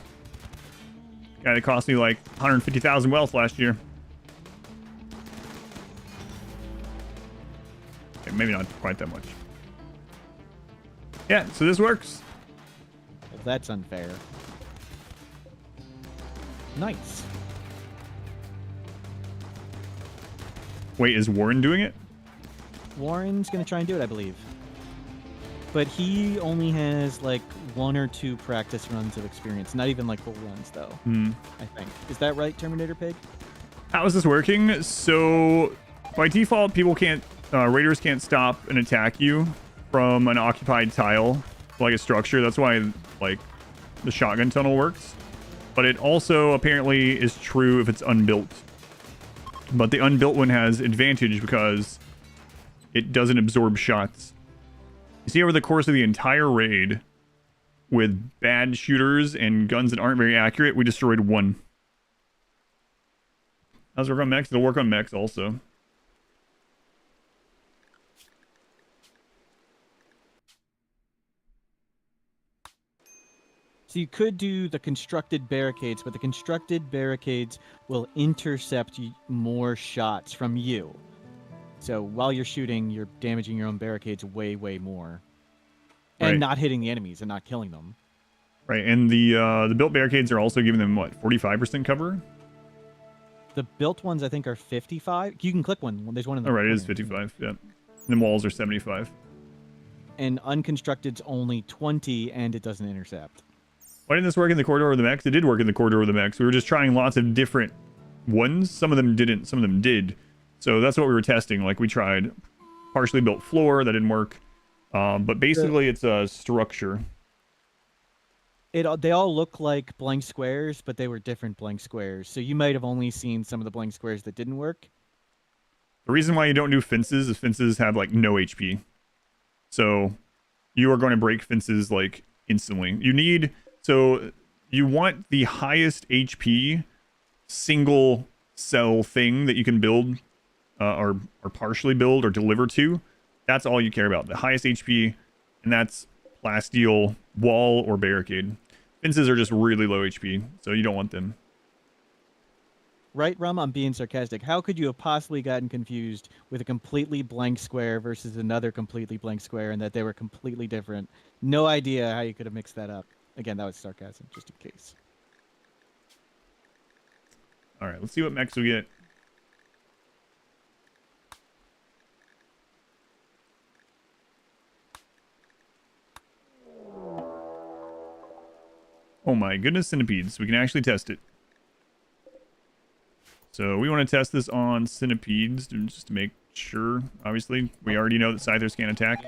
Guy that cost me like 150,000 wealth last year. Okay, maybe not quite that much. Yeah, so this works. Well, that's unfair. Nice. Wait, is Warren doing it? Warren's going to try and do it, I believe. But he only has like 1 or 2 practice runs of experience. Not even like full runs, though. I think. Is that right, Terminator Pig? How is this working? So, by default, people can't... raiders can't stop and attack you from an occupied tile, like a structure. That's why, like, the shotgun tunnel works. But it also apparently is true if it's unbuilt. But the unbuilt one has advantage because it doesn't absorb shots. You see, over the course of the entire raid, with bad shooters and guns that aren't very accurate, we destroyed 1. How's it work on mechs? It'll work on mechs also. So you could do the constructed barricades, but the constructed barricades will intercept more shots from you. So while you're shooting, you're damaging your own barricades way, way more. And Right. not hitting the enemies and not killing them. Right, and the built barricades are also giving them, what, 45% cover? The built ones, I think, are 55. You can click one. There's one in the Oh, right, it is corner. 55, yeah. And the walls are 75. And unconstructed's only 20, and it doesn't intercept. Why didn't this work in the corridor of the mechs? It did work in the corridor of the mechs. We were just trying lots of different ones. Some of them didn't, some of them did. So that's what we were testing. Like, we tried partially built floor, that didn't work. But basically, it's a structure. They all look like blank squares, but they were different blank squares. So you might have only seen some of the blank squares that didn't work. The reason why you don't do fences is fences have, like, no HP. So you are going to break fences, like, instantly. You need... So you want the highest HP single cell thing that you can build or partially build or deliver to. That's all you care about. The highest HP, and that's plasteel wall or barricade. Fences are just really low HP, so you don't want them. Right, Rum? I'm being sarcastic. How could you have possibly gotten confused with a completely blank square versus another completely blank square and that they were completely different? No idea how you could have mixed that up. Again, that was sarcasm, just in case. All right, let's see what mechs we get. Oh my goodness, centipedes. We can actually test it. So we want to test this on centipedes just to make sure. Obviously, we already know that Scythers can't attack.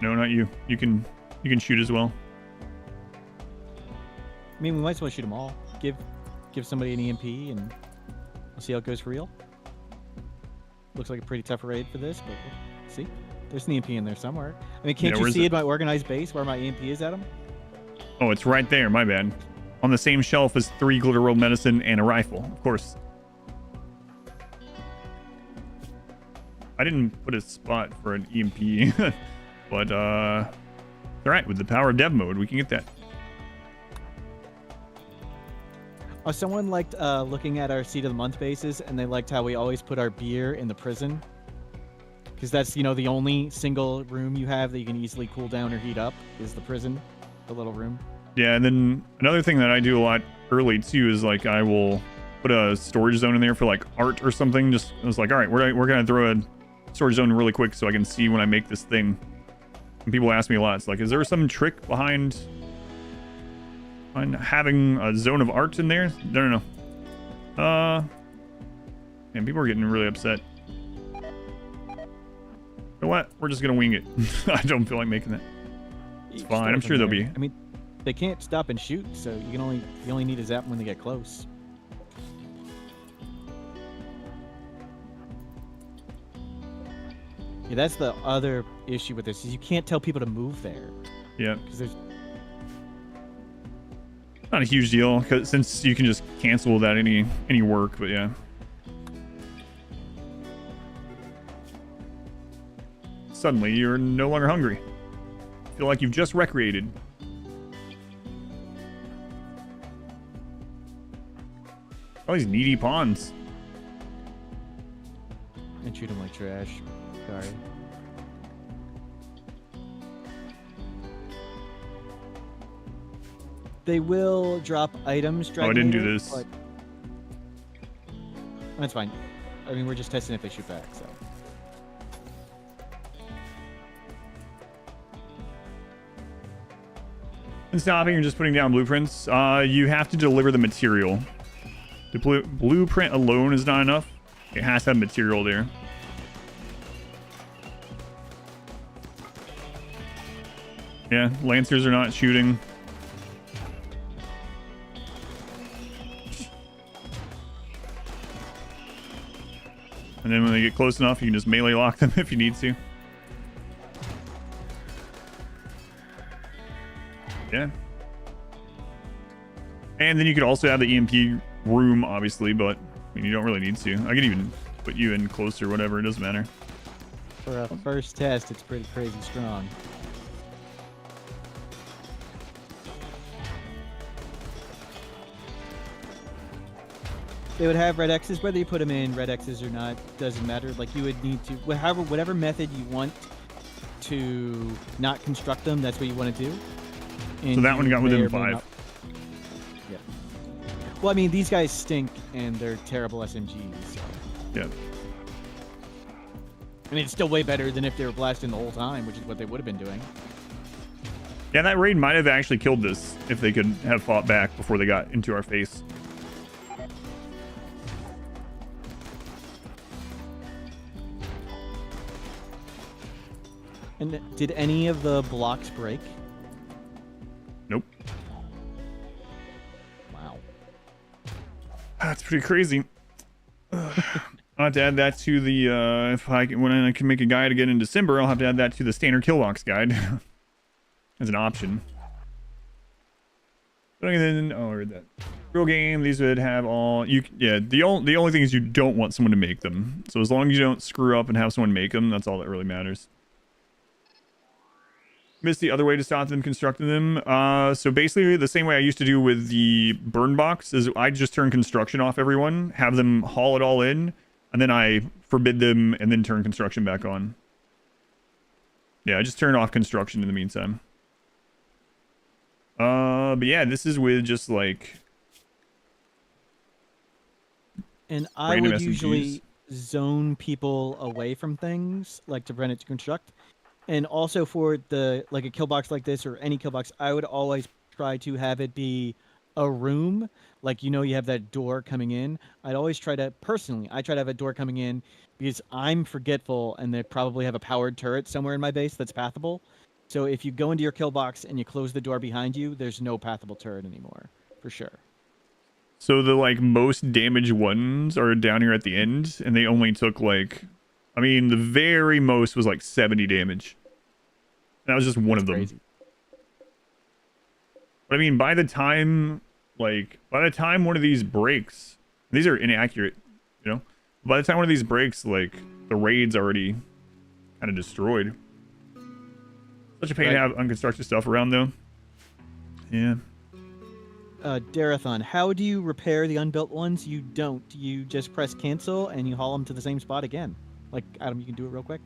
No, not you. You can shoot as well. I mean, we might as well shoot them all. Give somebody an EMP and we'll see how it goes for real. Looks like a pretty tough raid for this, but we'll see. There's an EMP in there somewhere. I mean, can't you see it by organized base where my EMP is at him? Oh, it's right there. My bad. On the same shelf as 3 Glitter World Medicine and a rifle, of course. I didn't put a spot for an EMP, but all right. With the power of dev mode, we can get that. Oh, someone liked looking at our seat of the month bases, and they liked how we always put our beer in the prison. Because that's, you know, the only single room you have that you can easily cool down or heat up is the prison, the little room. Yeah, and then another thing that I do a lot early too is like I will put a storage zone in there for like art or something. Just I was like, all right, we're gonna throw a storage zone really quick so I can see when I make this thing. And people ask me a lot. It's like, is there some trick behind having a zone of art in there? No. And people are getting really upset. You know what? We're just gonna wing it. I don't feel like making that. It's fine. I'm sure they'll be. I mean, they can't stop and shoot, so you only need to zap them when they get close. Yeah, that's the other issue with this is you can't tell people to move there. Yeah. Because there's not a huge deal since you can just cancel without any work, but yeah. Suddenly, you're no longer hungry. Feel like you've just recreated. All these needy pawns. And treat them like trash. Sorry. They will drop items. Oh, I didn't do this. But that's fine. I mean, we're just testing if they shoot back, so. And stopping and just putting down blueprints. You have to deliver the material. The blueprint alone is not enough. It has to have material there. Yeah, Lancers are not shooting. And then when they get close enough, you can just melee lock them if you need to. Yeah. And then you could also have the EMP room, obviously, but I mean, you don't really need to. I could even put you in closer, whatever. It doesn't matter. For a first test, it's pretty crazy strong. They would have red X's, whether you put them in red X's or not, doesn't matter. Like you would need to, whatever method you want to not construct them, that's what you want to do. And so that one got within 5. Yeah. Well, I mean, these guys stink and they're terrible SMGs. So. Yeah. I mean, it's still way better than if they were blasting the whole time, which is what they would have been doing. Yeah, that raid might have actually killed this if they could have fought back before they got into our face. And did any of the blocks break? Nope. Wow. That's pretty crazy. I'll have to add that to the, when I can make a guide again in December, I'll have to add that to the standard kill box guide as an option. And then, oh, I read that. Real game, these would have all the only thing is you don't want someone to make them. So as long as you don't screw up and have someone make them, that's all that really matters. Missed the other way to stop them constructing them. So basically the same way I used to do with the burn box is I just turn construction off everyone, have them haul it all in, and then I forbid them and then turn construction back on. Yeah, I just turn off construction in the meantime. But yeah, this is with just like. And I would usually zone people away from things, like to prevent it to construct. And also for the like a kill box like this or any kill box, I would always try to have it be a room. Like, you know, you have that door coming in. I'd always try to, personally, I try to have a door coming in because I'm forgetful and they probably have a powered turret somewhere in my base that's pathable. So if you go into your kill box and you close the door behind you, there's no pathable turret anymore, for sure. So the like most damaged ones are down here at the end, and they only took like, I mean, the very most was like 70 damage. That was just one of them. Crazy. But I mean, by the time one of these breaks, these are inaccurate, you know. By the time one of these breaks, like the raid's already kind of destroyed. Such a pain to have unconstructed stuff around, though. Yeah. Darathon, how do you repair the unbuilt ones? You don't. You just press cancel and you haul them to the same spot again. Like, Adam, you can do it real quick.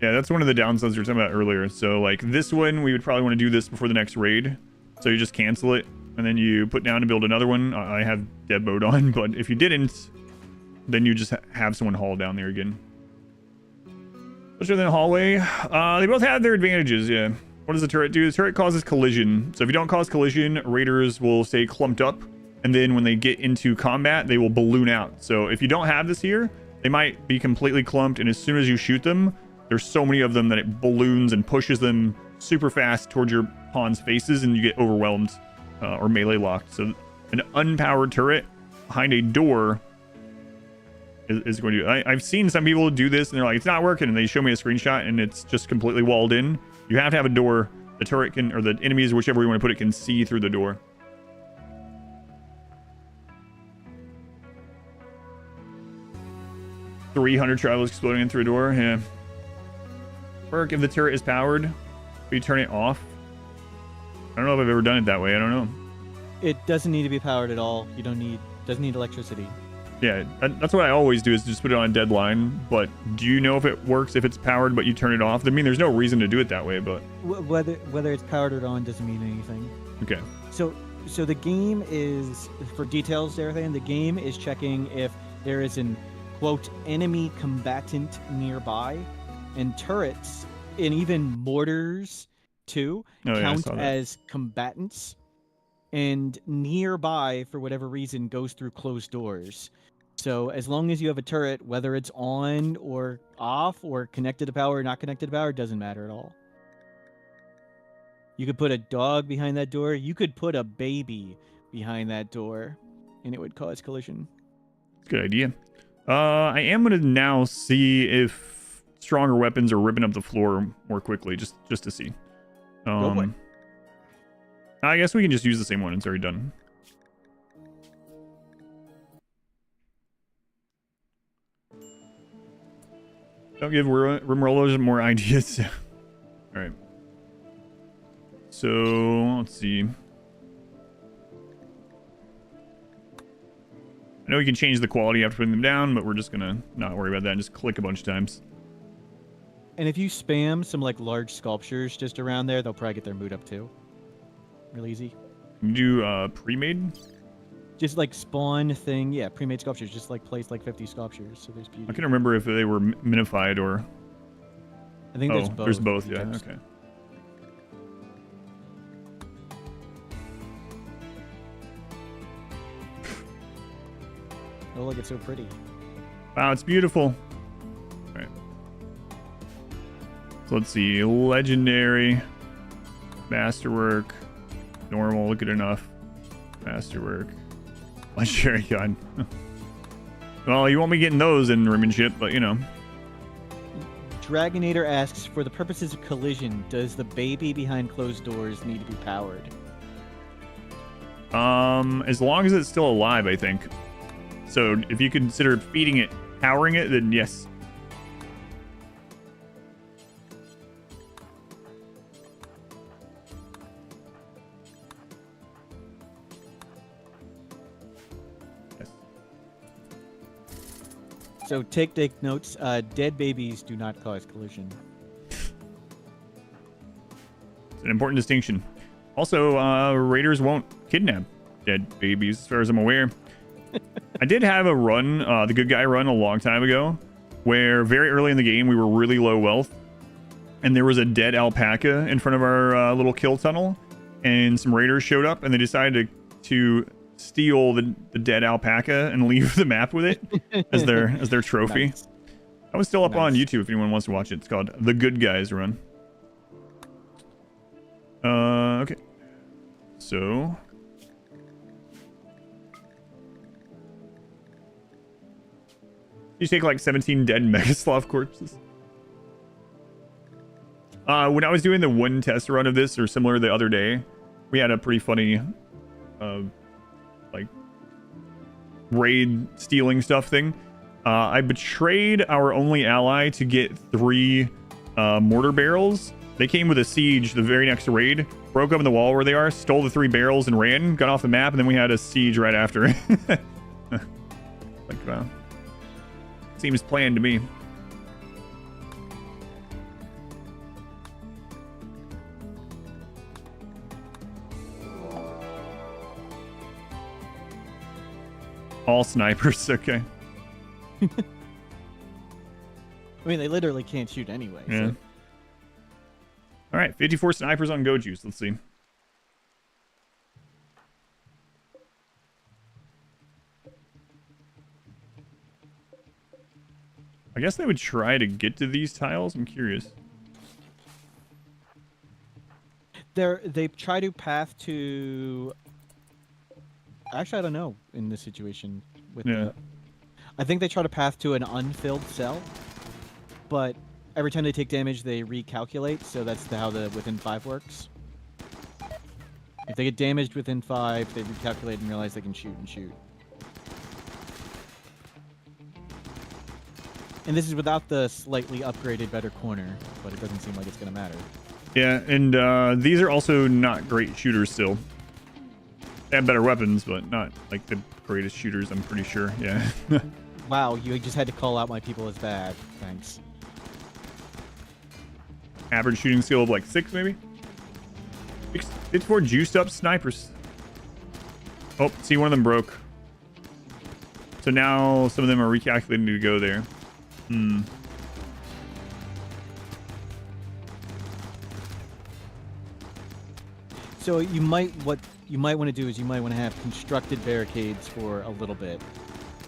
Yeah, that's one of the downsides we were talking about earlier. So, like, this one, we would probably want to do this before the next raid. So you just cancel it, and then you put down to build another one. I have dead mode on, but if you didn't, then you just have someone haul down there again. Especially in the hallway. They both have their advantages, yeah. What does the turret do? The turret causes collision. So if you don't cause collision, raiders will stay clumped up, and then when they get into combat, they will balloon out. So if you don't have this here, they might be completely clumped, and as soon as you shoot them, there's so many of them that it balloons and pushes them super fast towards your pawn's faces, and you get overwhelmed or melee locked. So an unpowered turret behind a door is going to... I've seen some people do this, and they're like, it's not working, and they show me a screenshot, and it's just completely walled in. You have to have a door. The turret can, or the enemies, whichever you want to put it, can see through the door. $300 travelers exploding in through a door. Yeah. Work if the turret is powered. If you turn it off. I don't know if I've ever done it that way. I don't know. It doesn't need to be powered at all. You don't need... Doesn't need electricity. Yeah, that's what I always do, is just put it on a deadline. But do you know if it works if it's powered but you turn it off? I mean, there's no reason to do it that way, but... Whether it's powered or on doesn't mean anything. Okay. So the game is... For details there, the game is checking if there is an, quote, enemy combatant nearby. And turrets, and even mortars, too, count as combatants. And nearby, for whatever reason, goes through closed doors. So as long as you have a turret, whether it's on or off or connected to power or not connected to power, it doesn't matter at all. You could put a dog behind that door. You could put a baby behind that door, and it would cause collision. That's a good idea. I am going to now see if stronger weapons are ripping up the floor more quickly, just to see. I guess we can just use the same one. It's already done. Don't give RimWorlders more ideas. All right. So let's see. I know you can change the quality after putting them down, but we're just gonna not worry about that and just click a bunch of times. And if you spam some like large sculptures just around there, they'll probably get their mood up too. Real easy. Can you do pre-made? Just like spawn thing, yeah, pre-made sculptures. Just like place like 50 sculptures, so there's beauty. I can't remember if they were minified or... I think there's both. There's both, yeah, okay. Oh, look, it's so pretty. Wow, it's beautiful. All right. So let's see. Legendary. Masterwork. Normal. Look at enough. Masterwork. Legendary gun. Well, you won't be getting those in Rimmanship, but you know. Dragonator asks, for the purposes of collision, does the baby behind closed doors need to be powered? As long as it's still alive, I think. So if you consider feeding it, powering it, then yes. So take notes. Dead babies do not cause collision. It's an important distinction. Also, raiders won't kidnap dead babies, as far as I'm aware. I did have a run, the good guy run, a long time ago, where very early in the game we were really low wealth, and there was a dead alpaca in front of our little kill tunnel, and some raiders showed up, and they decided to steal the dead alpaca and leave the map with it as their trophy. Nice. That was still up on YouTube if anyone wants to watch it. It's called The Good Guys Run. Okay. So you take like 17 dead Megasloth corpses. When I was doing the one test run of this or similar the other day, we had a pretty funny like raid stealing stuff thing. I betrayed our only ally to get 3 mortar barrels. They came with a siege the very next raid, broke open the wall where they are, stole the 3 barrels and ran, got off the map, and then we had a siege right after. Like, wow. Seems planned to me. All snipers, okay. I mean, they literally can't shoot anyway. Yeah. So. All right, 54 snipers on Go Juice. Let's see. I guess they would try to get to these tiles. I'm curious. They try to path to. Actually, I don't know in this situation. Yeah. I think they try to path to an unfilled cell, but every time they take damage, they recalculate. So that's how the within 5 works. If they get damaged within 5, they recalculate and realize they can shoot and shoot. And this is without the slightly upgraded better corner, but it doesn't seem like it's going to matter. Yeah, and these are also not great shooters still. They have better weapons, but not like the greatest shooters, I'm pretty sure. Yeah. Wow, you just had to call out my people as bad. Thanks. Average shooting skill of like 6, maybe? 54 juiced up snipers. Oh, see, one of them broke. So now some of them are recalculating to go there. So what you might want to do is you might want to have constructed barricades for a little bit.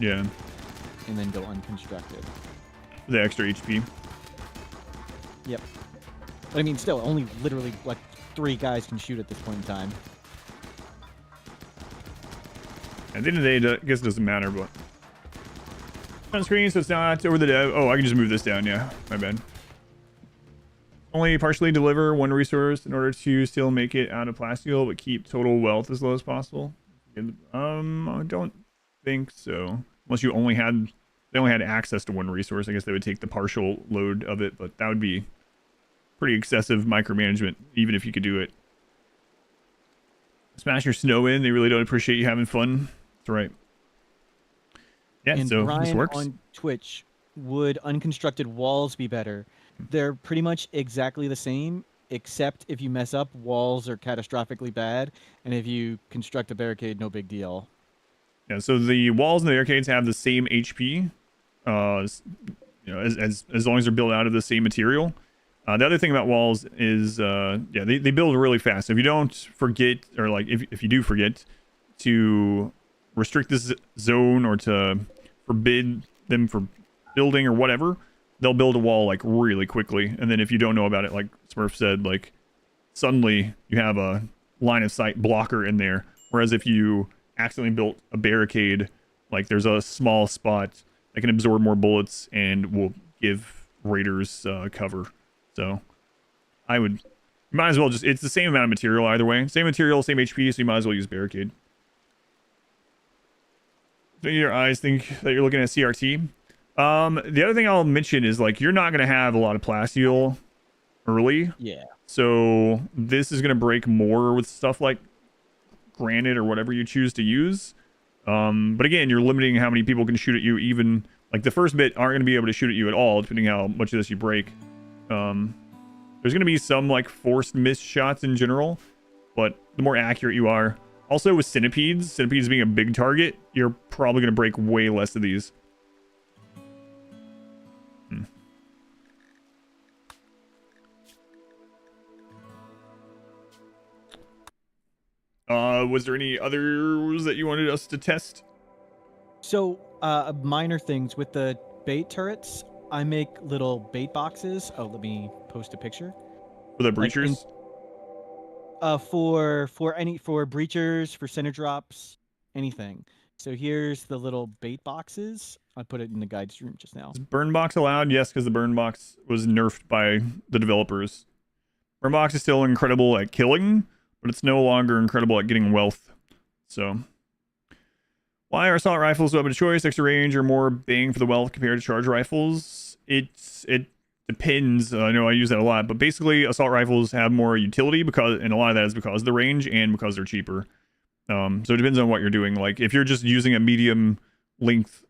Yeah. And then go unconstructed. The extra HP. Yep. But I mean, still, only literally like 3 guys can shoot at this point in time. At the end of the day, I guess it doesn't matter, but... On screen, so it's not over the dev. Oh, I can just move this down, yeah. My bad. Only partially deliver 1 resource in order to still make it out of plasteel, but keep total wealth as low as possible. I don't think so. Unless you only had... They only had access to 1 resource. I guess they would take the partial load of it, but that would be pretty excessive micromanagement, even if you could do it. Smash your snow in. They really don't appreciate you having fun. That's right. Yeah, and so Brian this works. On Twitch, would unconstructed walls be better? They're pretty much exactly the same, except if you mess up, walls are catastrophically bad, and if you construct a barricade, no big deal. Yeah, so the walls and the barricades have the same HP, you know, as long as they're built out of the same material. The other thing about walls is, yeah, they build really fast. If you don't forget, or like if you do forget to restrict this zone or to forbid them from building or whatever, they'll build a wall like really quickly. And then if you don't know about it, like Smurf said, like suddenly you have a line of sight blocker in there. Whereas if you accidentally built a barricade, like there's a small spot that can absorb more bullets and will give raiders cover. So I would, you might as well just, it's the same amount of material either way. Same material, same HP, so you might as well use barricade. your eyes think that you're looking at CRT. The other thing I'll mention is like you're not gonna have a lot of plasteel early, Yeah. so this is gonna break more with stuff like granite or whatever you choose to use. But again, you're limiting how many people can shoot at you. Even like the first bit aren't gonna be able to shoot at you at all, depending how much of this you break. There's gonna be some like forced miss shots in general, but the more accurate you are. Also with centipedes being a big target, you're probably gonna break way less of these. Was there any others that you wanted us to test? So, minor things with the bait turrets. I make little bait boxes. Oh, let me post a picture. For the Like breachers? For breachers, for center drops, anything. So here's the little bait boxes. I put it in the guide stream just now. Is burn box allowed? Yes, because the burn box was nerfed by the developers. Burn box is still incredible at killing, but it's no longer incredible at getting wealth. So, why are assault rifles a weapon of choice? Extra range or more bang for the wealth compared to charge rifles? It depends. I know I use that a lot, but basically assault rifles have more utility and a lot of that is because of the range and because they're cheaper. So it depends on what you're doing. Like if you're just using a medium length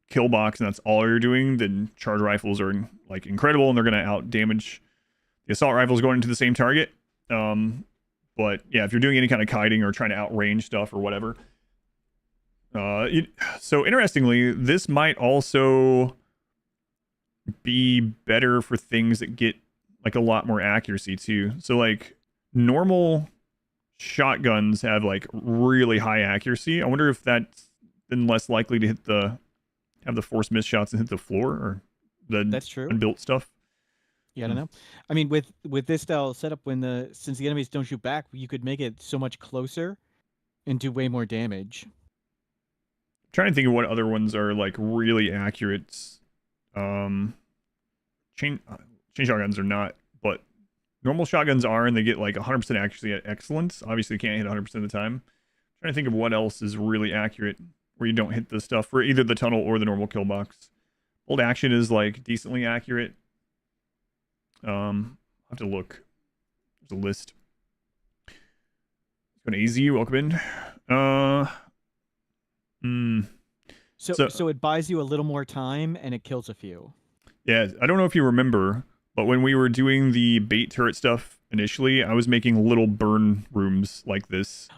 kill box and that's all you're doing, then charge rifles are like incredible and they're gonna out damage the assault rifles going into the same target. But yeah, if you're doing any kind of kiting or trying to outrange stuff or whatever. So interestingly, this might also be better for things that get like a lot more accuracy too. So like normal shotguns have like really high accuracy. I wonder if that's then less likely to have the force miss shots and hit the floor or the That's true. unbuilt stuff. Yeah, I don't know. I mean, with this style setup, since the enemies don't shoot back, you could make it so much closer and do way more damage. I'm trying to think of what other ones are like really accurate. Chain shotguns are not, but normal shotguns are, and they get like 100% accuracy at excellence. Obviously, you can't hit 100% of the time. I'm trying to think of what else is really accurate where you don't hit the stuff for either the tunnel or the normal kill box. Bolt action is like decently accurate. I'll have to look. There's a list. Going AZ, welcome in. So it buys you a little more time and it kills a few. Yeah, I don't know if you remember, but when we were doing the bait turret stuff initially, I was making little burn rooms like this.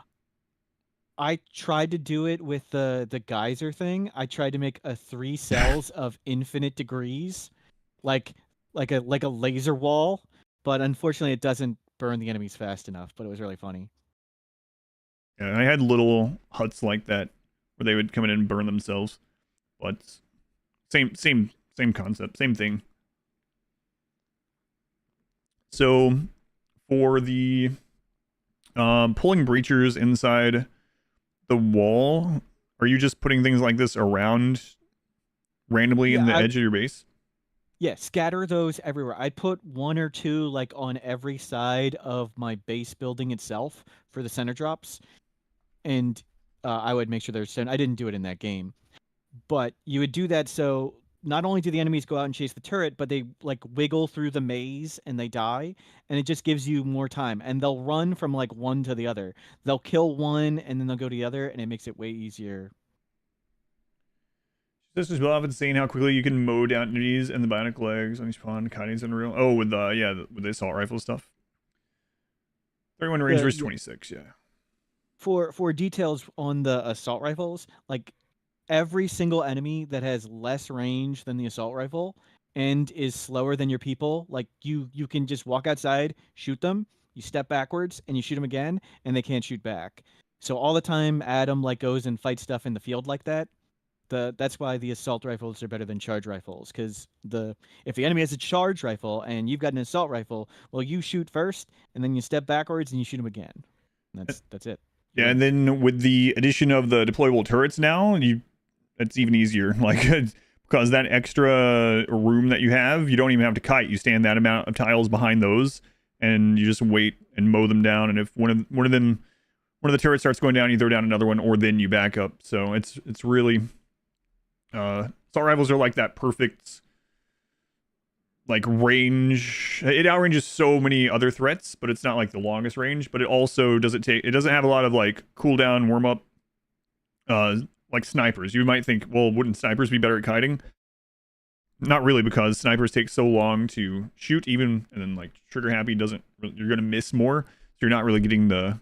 I tried to do it with the geyser thing. I tried to make 3 cells of infinite degrees, like a laser wall, but unfortunately it doesn't burn the enemies fast enough, but it was really funny. Yeah, I had little huts like that where they would come in and burn themselves. But same concept, same thing. So for the pulling breachers inside the wall, are you just putting things like this around randomly in the edge of your base? Yeah, scatter those everywhere. I put 1 or 2 like on every side of my base building itself for the center drops, and I would make sure there's. I didn't do it in that game, but you would do that so not only do the enemies go out and chase the turret, but they like wiggle through the maze and they die, and it just gives you more time. And they'll run from like one to the other. They'll kill one and then they'll go to the other, and it makes it way easier. This is often saying how quickly you can mow down enemies and the bionic legs when you spawn. Kiting's unreal. Oh, with the assault rifle stuff. 31 range versus 26. Yeah. For details on the assault rifles, like every single enemy that has less range than the assault rifle and is slower than your people, like you can just walk outside, shoot them, you step backwards, and you shoot them again, and they can't shoot back. So all the time, Adam like goes and fights stuff in the field like that. That's why the assault rifles are better than charge rifles, because if the enemy has a charge rifle and you've got an assault rifle, well, you shoot first, and then you step backwards and you shoot them again. And that's it. Yeah, and then with the addition of the deployable turrets now, it's even easier. Like because that extra room that you have, you don't even have to kite. You stand that amount of tiles behind those, and you just wait and mow them down. And if one of the turrets starts going down, you throw down another one, or then you back up. So it's really Assault rifles are like that perfect like range. It outranges so many other threats, but it's not like the longest range. But it also doesn't have a lot of like cooldown, warm up, like snipers. You might think, well, wouldn't snipers be better at kiting? Not really, because snipers take so long to shoot, even, and then like trigger happy doesn't. You're gonna miss more, so you're not really getting the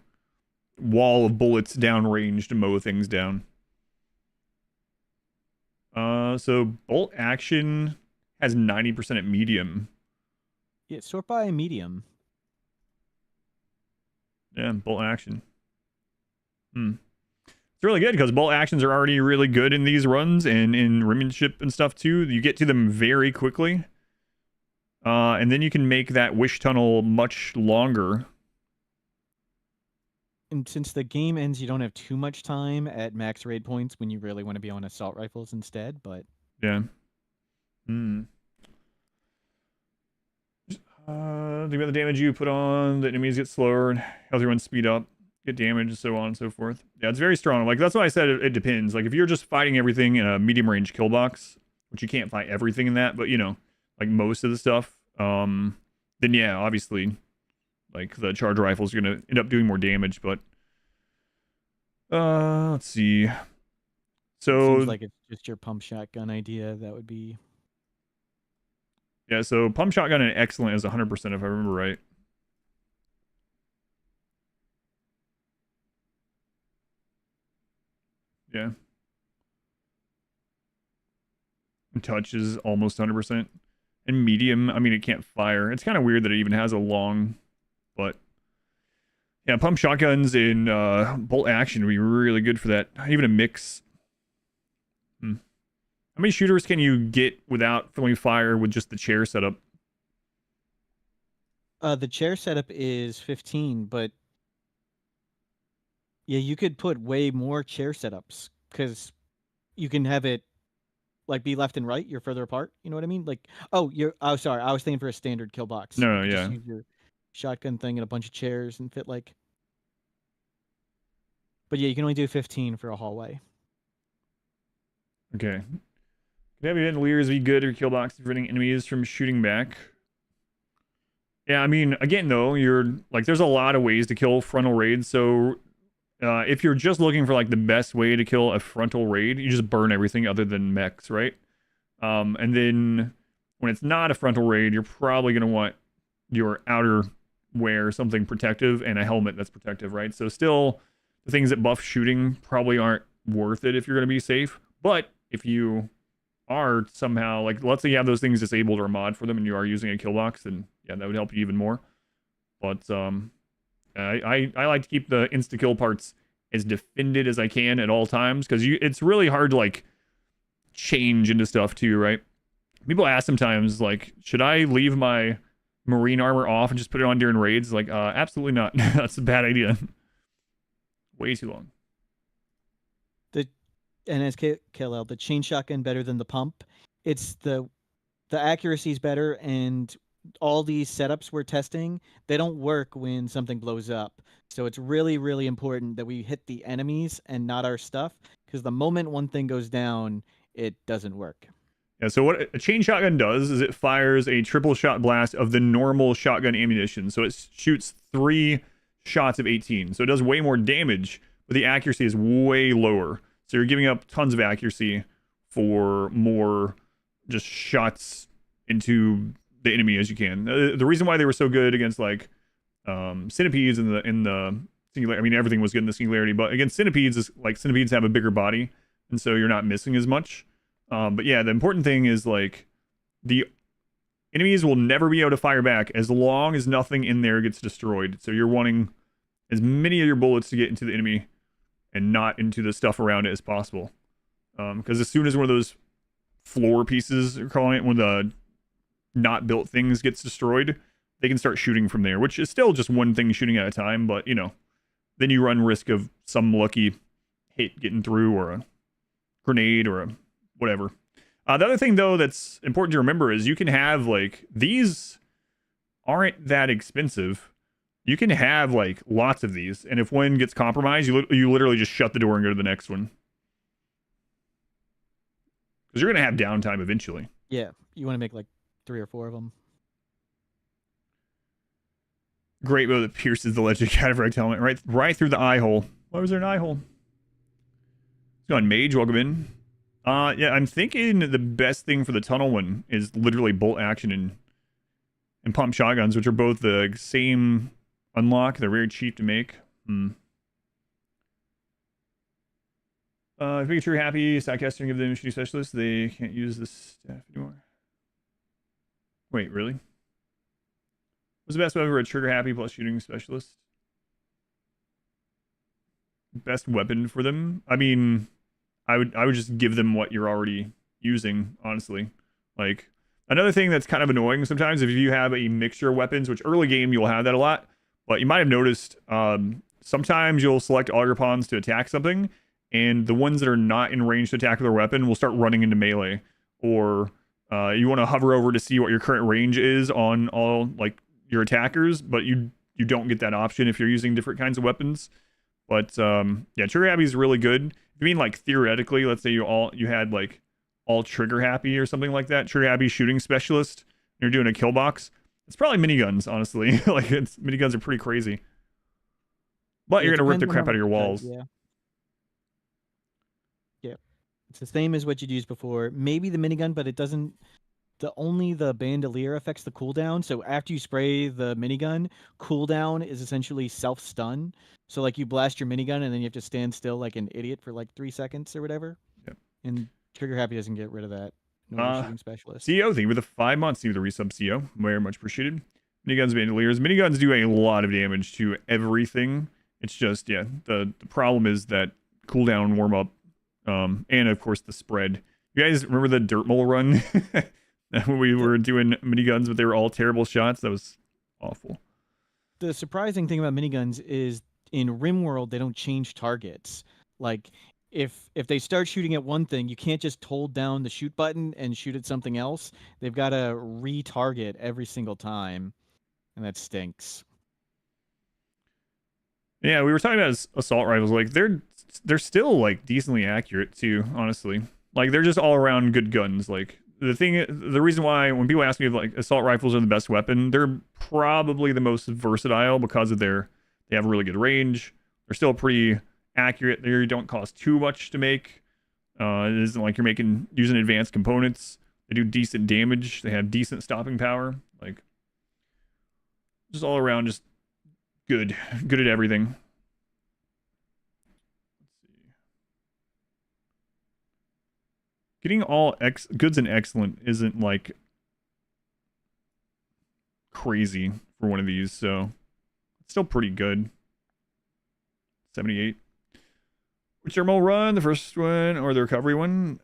wall of bullets downrange to mow things down. So bolt action has 90% at medium. Yeah, sort by medium. Yeah, bolt action. It's really good because bolt actions are already really good in these runs and in rimmanship and stuff too. You get to them very quickly. And then you can make that wish tunnel much longer. And since the game ends, you don't have too much time at max raid points when you really want to be on assault rifles instead, but... Yeah. Think about the damage you put on, the enemies get slower, and healthier ones speed up, get damage, and so on and so forth. Yeah, it's very strong. Like, that's why I said it depends. Like, if you're just fighting everything in a medium range kill box, which you can't fight everything in that, but, you know, like most of the stuff, then yeah, obviously, like, the charge rifles are going to end up doing more damage, but let's see. So it seems like it's just your pump shotgun idea that would be... Yeah, so pump shotgun and excellent is 100% if I remember right. Yeah. And touch is almost 100%. And medium, I mean, it can't fire. It's kind of weird that it even has a long, but yeah, pump shotguns in bolt action would be really good for that. Even a mix. How many shooters can you get without throwing fire with just the chair setup? The chair setup is 15, but yeah, you could put way more chair setups because you can have it like be left and right. You're further apart. You know what I mean? Like, oh, sorry. I was thinking for a standard kill box. No, You could yeah. just use your shotgun thing and a bunch of chairs and fit like. But yeah, you can only do 15 for a hallway. Okay. Can have event leaders be good or kill box preventing enemies from shooting back? Yeah, I mean, again, though, you're like, there's a lot of ways to kill frontal raids. So if you're just looking for like the best way to kill a frontal raid, you just burn everything other than mechs, right? And then when it's not a frontal raid, you're probably going to want your outer wear, something protective, and a helmet that's protective, right? So still, the things that buff shooting probably aren't worth it if you're going to be safe. But if you are somehow, like, let's say you have those things disabled or a mod for them and you are using a kill box, then yeah, that would help you even more. But I like to keep the insta-kill parts as defended as I can at all times, because it's really hard to, like, change into stuff too, right? People ask sometimes, like, should I leave my marine armor off and just put it on during raids? Like, absolutely not. That's a bad idea. Way too long. And as KLL, the chain shotgun better than the pump. It's the accuracy is better, and all these setups we're testing, they don't work when something blows up. So it's really, really important that we hit the enemies and not our stuff, because the moment one thing goes down, it doesn't work. Yeah, so what a chain shotgun does is it fires a triple shot blast of the normal shotgun ammunition. So it shoots 3 shots of 18. So it does way more damage, but the accuracy is way lower. So you're giving up tons of accuracy for more just shots into the enemy as you can. The reason why they were so good against like centipedes in the singularity, I mean everything was good in the singularity, but against centipedes is like centipedes have a bigger body, and so you're not missing as much. But yeah, the important thing is like the enemies will never be able to fire back as long as nothing in there gets destroyed. So you're wanting as many of your bullets to get into the enemy and not into the stuff around it as possible. Because as soon as one of those floor pieces, are calling it, when the not built things gets destroyed, they can start shooting from there, which is still just one thing shooting at a time, but, you know, then you run risk of some lucky hit getting through, or a grenade, or a whatever. The other thing, though, that's important to remember is you can have, like, these aren't that expensive. You can have, like, lots of these, and if one gets compromised, you literally just shut the door and go to the next one. Because you're going to have downtime eventually. Yeah, you want to make like 3 or 4 of them. Great bow that pierces the ledge of Cadaverite helmet right through the eye hole. Why was there an eye hole? It's on Mage, welcome in. Yeah, I'm thinking the best thing for the tunnel one is literally bolt action and pump shotguns, which are both the same unlock. They're very cheap to make. If making sure you're happy, Sidecasting give them shooting specialists. They can't use this staff anymore. Wait, really? What's the best weapon for a trigger happy plus shooting specialist? Best weapon for them? I mean, I would just give them what you're already using, honestly. Like, another thing that's kind of annoying sometimes if you have a mixture of weapons, which early game you'll have that a lot, but you might have noticed sometimes you'll select all your pawns to attack something, and the ones that are not in range to attack with their weapon will start running into melee. Or you want to hover over to see what your current range is on all like your attackers, but you don't get that option if you're using different kinds of weapons. But yeah, trigger happy is really good. If you mean like theoretically, let's say you had like all trigger happy or something like that, trigger happy shooting specialist, and you're doing a kill box, it's probably miniguns, honestly. Like miniguns are pretty crazy. But you're gonna rip the crap out of your walls. Yeah. Yeah. It's the same as what you'd used before. Maybe the minigun, but it doesn't. Only the bandolier affects the cooldown. So after you spray the minigun, cooldown is essentially self-stun. So like you blast your minigun and then you have to stand still like an idiot for like 3 seconds or whatever. Yep. And Trigger Happy doesn't get rid of that. No shooting specialist. CEO, thank you for the 5 months. Thank you for the resub, CEO. Very much appreciated. Miniguns, bandoliers. Miniguns do a lot of damage to everything. It's just, yeah, the problem is that cooldown, warm up, and of course the spread. You guys remember the dirt mole run? When we were doing miniguns, but they were all terrible shots. That was awful. The surprising thing about miniguns is in RimWorld, they don't change targets. Like, if they start shooting at one thing, you can't just hold down the shoot button and shoot at something else. They've got to retarget every single time, and that stinks. Yeah, we were talking about assault rifles. Like, they're still, like, decently accurate, too, honestly. Like, they're just all-around good guns, like... The reason why when people ask me if like assault rifles are the best weapon, they're probably the most versatile because of they have a really good range. They're still pretty accurate. They don't cost too much to make. It isn't like you're using advanced components. They do decent damage. They have decent stopping power. Like just all around, just good at everything. Getting all goods and excellent isn't like crazy for one of these, so it's still pretty good. 78. Which dermal run? The first one or the recovery one?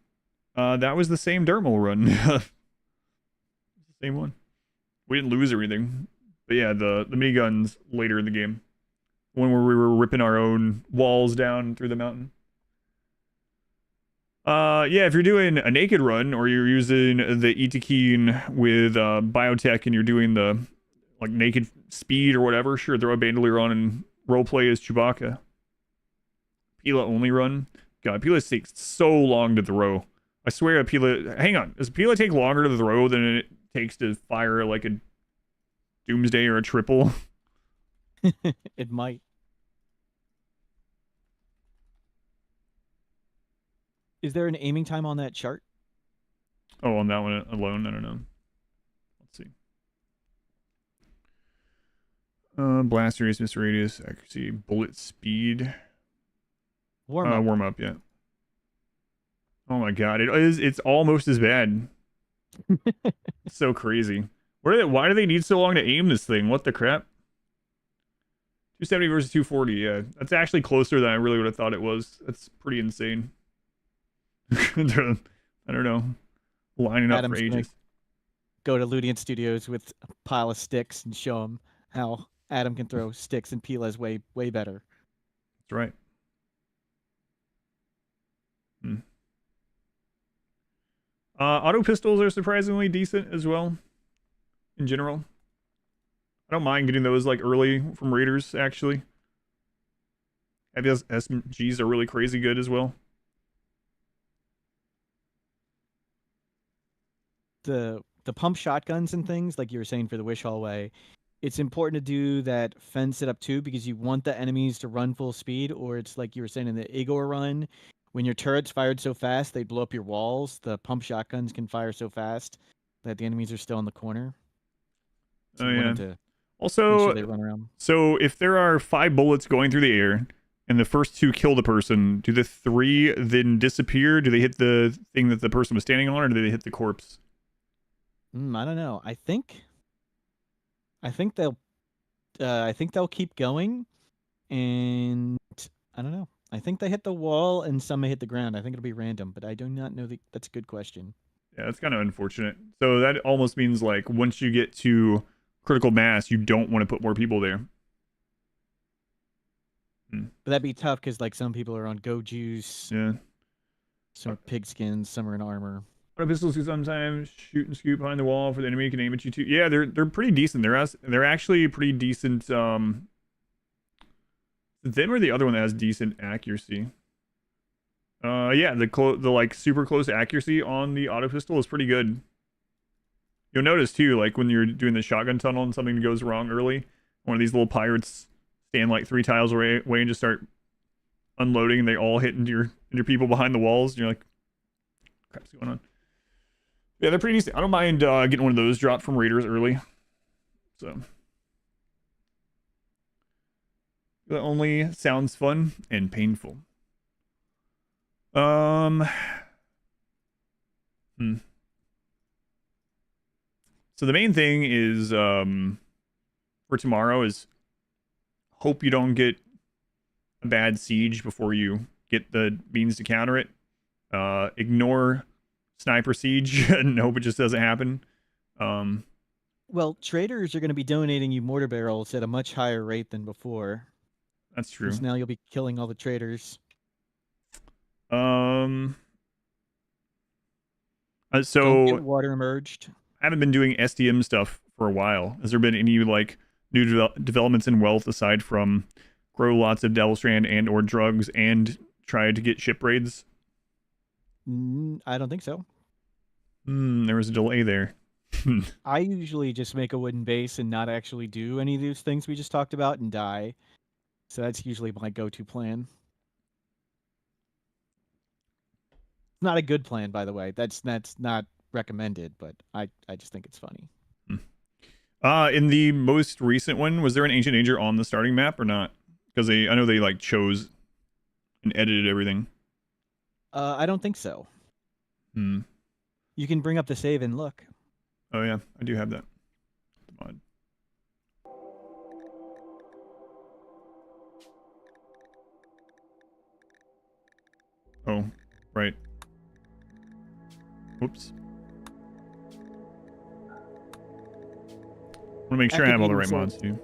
That was the same dermal run. Same one. We didn't lose or anything. But yeah, the miniguns later in the game. One where we were ripping our own walls down through the mountain. Yeah, if you're doing a naked run or you're using the Itakeen with Biotech and you're doing the like naked speed or whatever, sure, throw a bandolier on and roleplay as Chewbacca. Pila only run. God, Pila takes so long to throw. I swear a Pila... Hang on. Does Pila take longer to throw than it takes to fire like a Doomsday or a triple? It might. Is there an aiming time on that chart? Oh, on that one alone? I don't know. Let's see. Blast radius, miss radius, accuracy, bullet speed. Warm up, yeah. Oh my god, it's almost as bad. It's so crazy. Why do they need so long to aim this thing? What the crap? 270 versus 240, yeah. That's actually closer than I really would have thought it was. That's pretty insane. I don't know. Lining up Adam's for ages. Go to Ludian Studios with a pile of sticks and show him how Adam can throw sticks and Pila's way better. That's right. Auto pistols are surprisingly decent as well. In general, I don't mind getting those like early from raiders. Actually, SMGs are really crazy good as well. the pump shotguns and things, like you were saying for the wish hallway, it's important to do that fence setup too, because you want the enemies to run full speed, or it's like you were saying in the Igor run, when your turrets fired so fast they blow up your walls. The pump shotguns can fire so fast that the enemies are still in the corner. So Oh you want yeah. them to make Also, sure they run around. so if there are 5 bullets going through the air and the first 2 kill the person, do the 3 then disappear? Do they hit the thing that the person was standing on, or do they hit the corpse? I don't know. I think they'll keep going, and I don't know. I think they hit the wall and some may hit the ground. I think it'll be random, but I do not know. That's a good question. Yeah, that's kind of unfortunate. So that almost means like once you get to critical mass, you don't want to put more people there. But that'd be tough because like some people are on go juice, Yeah. some pigskins, some are in armor. Pistols can sometimes shoot and scoop behind the wall for the enemy can aim at you too. Yeah, they're pretty decent. They're actually pretty decent. Them or the other one that has decent accuracy. Yeah, the like super close accuracy on the auto pistol is pretty good. You'll notice too, like when you're doing the shotgun tunnel and something goes wrong early, one of these little pirates stand like 3 tiles away and just start unloading, and they all hit into your people behind the walls. And you're like, crap's going on? Yeah, they're pretty decent. I don't mind getting one of those dropped from raiders early. So that only sounds fun and painful. So the main thing is for tomorrow is hope you don't get a bad siege before you get the means to counter it. Ignore sniper siege and hope it just doesn't happen. Well, traders are going to be donating you mortar barrels at a much higher rate than before. That's true. Because now you'll be killing all the traders. So Don't get water emerged. I haven't been doing SDM stuff for a while. Has there been any like new developments in wealth aside from grow lots of devil strand and or drugs and try to get ship raids? I don't think so. There was a delay there. I usually just make a wooden base and not actually do any of these things we just talked about and die. So that's usually my go-to plan. Not a good plan, by the way. That's not recommended, but I just think it's funny. In the most recent one, was there an ancient danger on the starting map or not? Because I know they like chose and edited everything. I don't think so. You can bring up the save and look. Oh yeah, I do have that. Mod. Oh, right. Whoops. I want to make sure I have all the right mods too.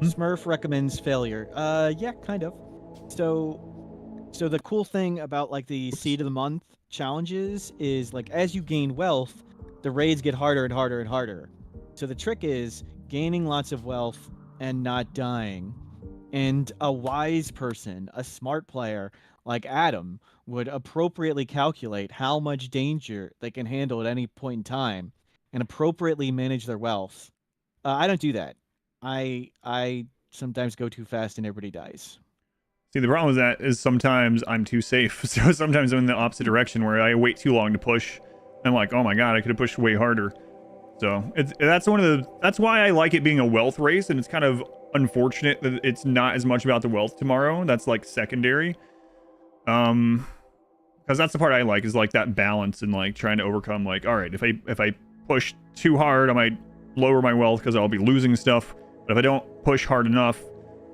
Smurf recommends failure. Yeah, kind of. So the cool thing about like the seed of the month challenges is like as you gain wealth, the raids get harder and harder and harder. So the trick is gaining lots of wealth and not dying. And a wise person, a smart player like Adam, would appropriately calculate how much danger they can handle at any point in time and appropriately manage their wealth. I don't do that. I sometimes go too fast and everybody dies. See, the problem with that is sometimes I'm too safe. So sometimes I'm in the opposite direction where I wait too long to push. I'm like, oh my god, I could have pushed way harder. So that's why I like it being a wealth race, and it's kind of unfortunate that it's not as much about the wealth tomorrow. That's like secondary. Because that's the part I like, is like that balance and like trying to overcome like, all right, if I push too hard, I might lower my wealth because I'll be losing stuff. But if I don't push hard enough,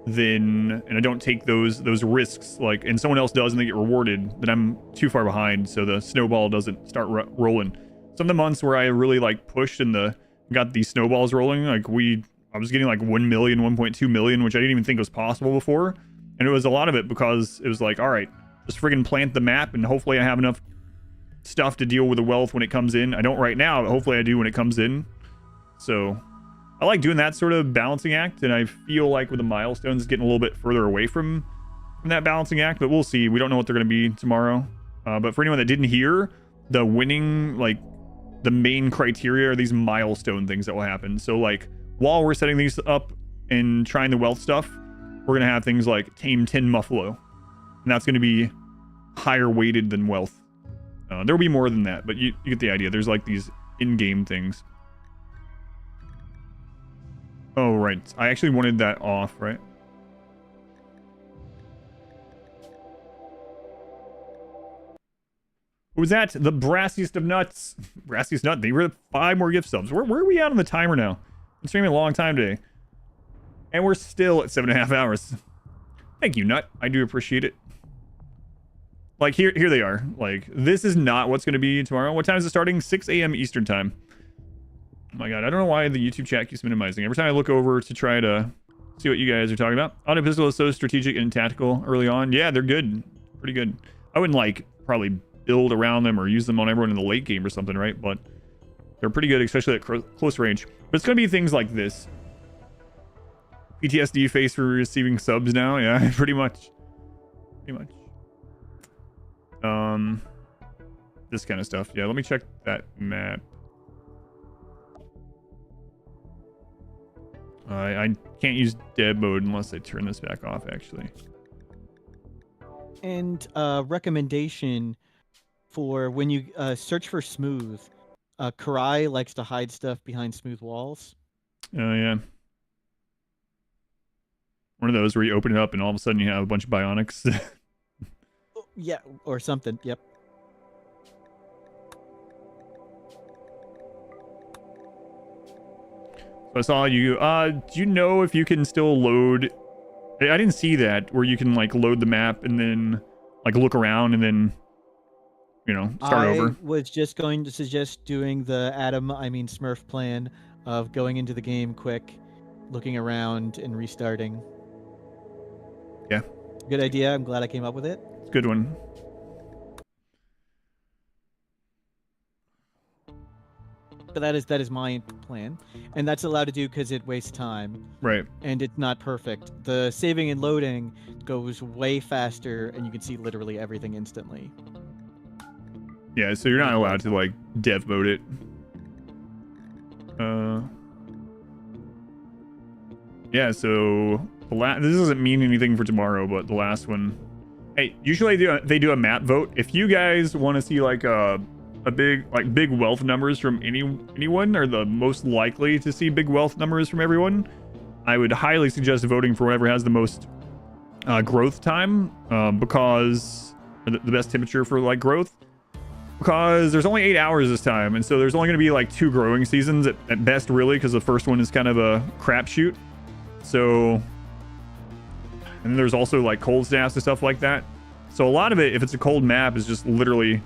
then and I don't take those risks, like, and someone else does and they get rewarded, then I'm too far behind, so the snowball doesn't start rolling. Some of the months where I really like pushed and got these snowballs rolling, like I was getting like 1 million, 1.2 million, which I didn't even think was possible before. And it was a lot of it because it was like, all right, just friggin' plant the map and hopefully I have enough stuff to deal with the wealth when it comes in. I don't right now, but hopefully I do when it comes in. So I like doing that sort of balancing act, and I feel like with the milestones it's getting a little bit further away from that balancing act, but we'll see. We don't know what they're going to be tomorrow. But for anyone that didn't hear, the winning, like the main criteria are these milestone things that will happen. So like while we're setting these up and trying the wealth stuff, we're gonna have things like tame 10 Muffalo, and that's gonna be higher weighted than wealth. There'll be more than that, but you get the idea. There's like these in-game things. Oh right, I actually wanted that off, right? Who's that? The brassiest of nuts. Brassiest nut. They were 5 more gift subs. Where are we at on the timer now? I'm streaming a long time today. And we're still at 7.5 hours. Thank you, Nut. I do appreciate it. Like, here they are. Like, this is not what's going to be tomorrow. What time is it starting? 6 a.m. Eastern time. Oh my god, I don't know why the YouTube chat keeps minimizing. Every time I look over to try to see what you guys are talking about. Auto pistol is so strategic and tactical early on. Yeah, they're good. Pretty good. I wouldn't, like, probably build around them or use them on everyone in the late game or something, right? But they're pretty good, especially at close range. But it's going to be things like this. PTSD face for receiving subs now. Yeah, pretty much. Pretty much. This kind of stuff. Yeah, let me check that map. I can't use dev mode unless I turn this back off, actually. And recommendation for when you search for smooth, Karai likes to hide stuff behind smooth walls. Oh, yeah. One of those where you open it up and all of a sudden you have a bunch of bionics. Yeah, or something. Yep. So I saw you. Do you know if you can still load? I didn't see that where you can like load the map and then like look around and then, you know, start over. I was just going to suggest doing the Smurf plan of going into the game quick, looking around and restarting. Yeah. Good idea. I'm glad I came up with it. It's a good one. But that is my plan, and that's allowed to do because it wastes time. Right. And it's not perfect. The saving and loading goes way faster, and you can see literally everything instantly. Yeah, so you're not allowed to like dev mode it. Yeah, so this doesn't mean anything for tomorrow, but the last one. Hey, usually they do a map vote. If you guys want to see like a big wealth numbers from anyone, or the most likely to see big wealth numbers from everyone, I would highly suggest voting for whoever has the most growth time, because the best temperature for like growth, because there's only 8 hours this time, and so there's only going to be like 2 growing seasons at best, really, because the first one is kind of a crapshoot. So, and then there's also like cold snaps and stuff like that. So a lot of it, if it's a cold map, is just literally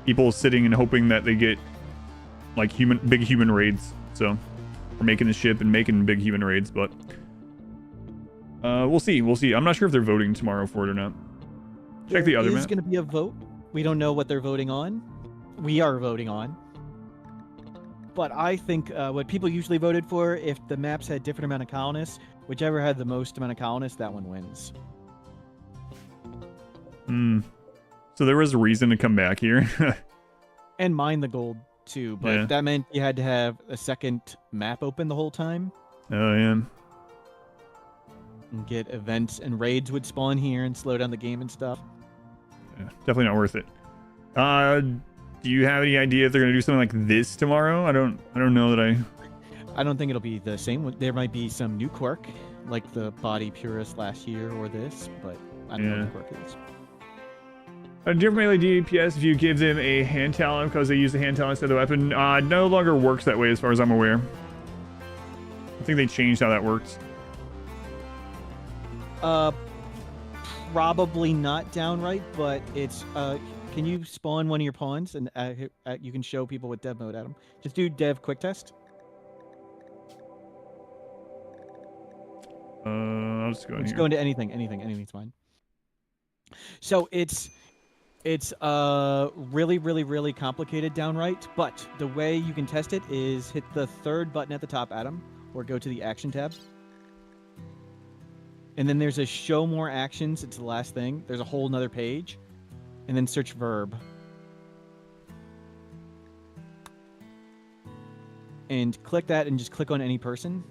people sitting and hoping that they get like big human raids. So we're making the ship and making big human raids, but we'll see. I'm not sure if they're voting tomorrow for it or not. Check the other map. There's going to be a vote. We don't know what they're voting on. We are voting on. But I think what people usually voted for, if the maps had different amount of colonists, whichever had the most amount of colonists, that one wins. So there was a reason to come back here. And mine the gold too, but that meant you had to have a second map open the whole time. Oh yeah. And get events and raids would spawn here and slow down the game and stuff. Yeah, definitely not worth it. Do you have any idea if they're gonna do something like this tomorrow? I don't know that I don't think it'll be the same. There might be some new quirk, like the body purist last year or this, but I don't know what the quirk is. Different melee DPS if you give them a hand talent because they use the hand talent instead of the weapon. No longer works that way as far as I'm aware. I think they changed how that works. Probably not downright, but it's can you spawn one of your pawns and you can show people with dev mode at them? Just do dev quick test. I'll just go in here. Go into anything's fine. So it's really complicated downright, but the way you can test it is hit the 3rd button at the top, Adam, or go to the action tab. And then there's a show more actions. It's the last thing. There's a whole nother page. And then search verb. and click that and just click on any person.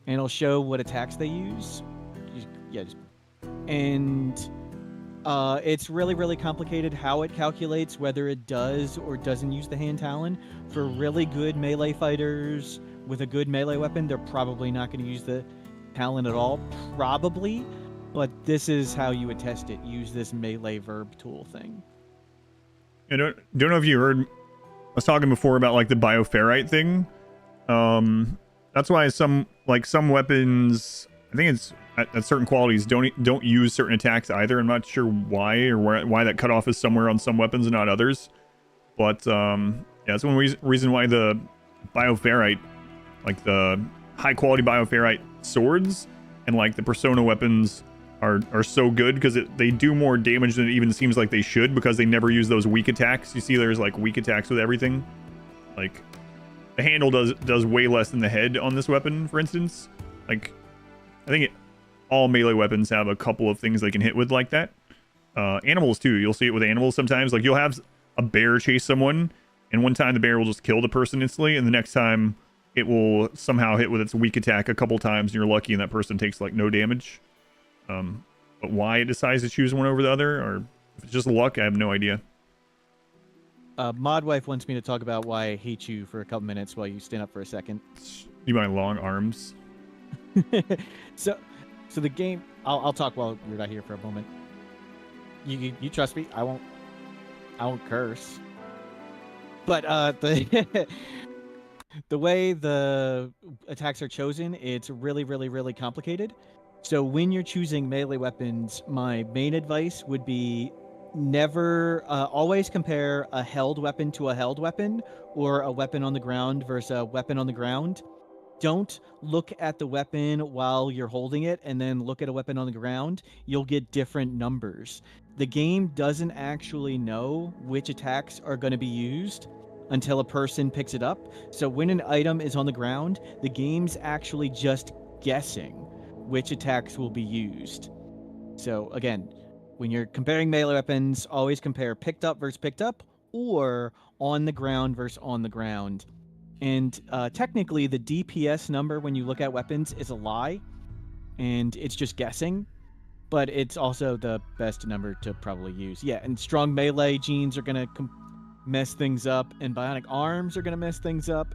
And it'll show what attacks they use. And it's really, really complicated how it calculates whether it does or doesn't use the hand talon. For really good melee fighters with a good melee weapon, they're probably not going to use the talon at all. Probably. But this is how you would test it. Use this melee verb tool thing. I don't know if you heard. I was talking before about like the bioferrite thing. That's why some weapons, I think it's at certain qualities, don't use certain attacks either. I'm not sure why or why that cutoff is somewhere on some weapons and not others. But yeah, that's one reason why the bioferrite, like the high quality bioferrite swords and like the persona weapons are so good, because they do more damage than it even seems like they should, because they never use those weak attacks. You see there's like weak attacks with everything. Like the handle does way less than the head on this weapon, for instance. Like I think all melee weapons have a couple of things they can hit with like that. Animals too, you'll see it with animals sometimes. Like you'll have a bear chase someone, and one time the bear will just kill the person instantly, and the next time it will somehow hit with its weak attack a couple times, and you're lucky and that person takes like no damage. But why it decides to choose one over the other, or if it's just luck, I have no idea. Modwife wants me to talk about why I hate you for a couple minutes while you stand up for a second. You my long arms. So the game. I'll talk while you're not here for a moment. You trust me. I won't curse. But the the way the attacks are chosen, it's really, really, really complicated. So when you're choosing melee weapons, my main advice would be never, always compare a held weapon to a held weapon, or a weapon on the ground versus a weapon on the ground. Don't look at the weapon while you're holding it and then look at a weapon on the ground. You'll get different numbers. The game doesn't actually know which attacks are going to be used until a person picks it up. So when an item is on the ground, the game's actually just guessing which attacks will be used. So again, when you're comparing melee weapons, always compare picked up versus picked up, or on the ground versus on the ground. And technically, the DPS number when you look at weapons is a lie, and it's just guessing, but it's also the best number to probably use. Yeah, and strong melee genes are going to mess things up, and bionic arms are going to mess things up,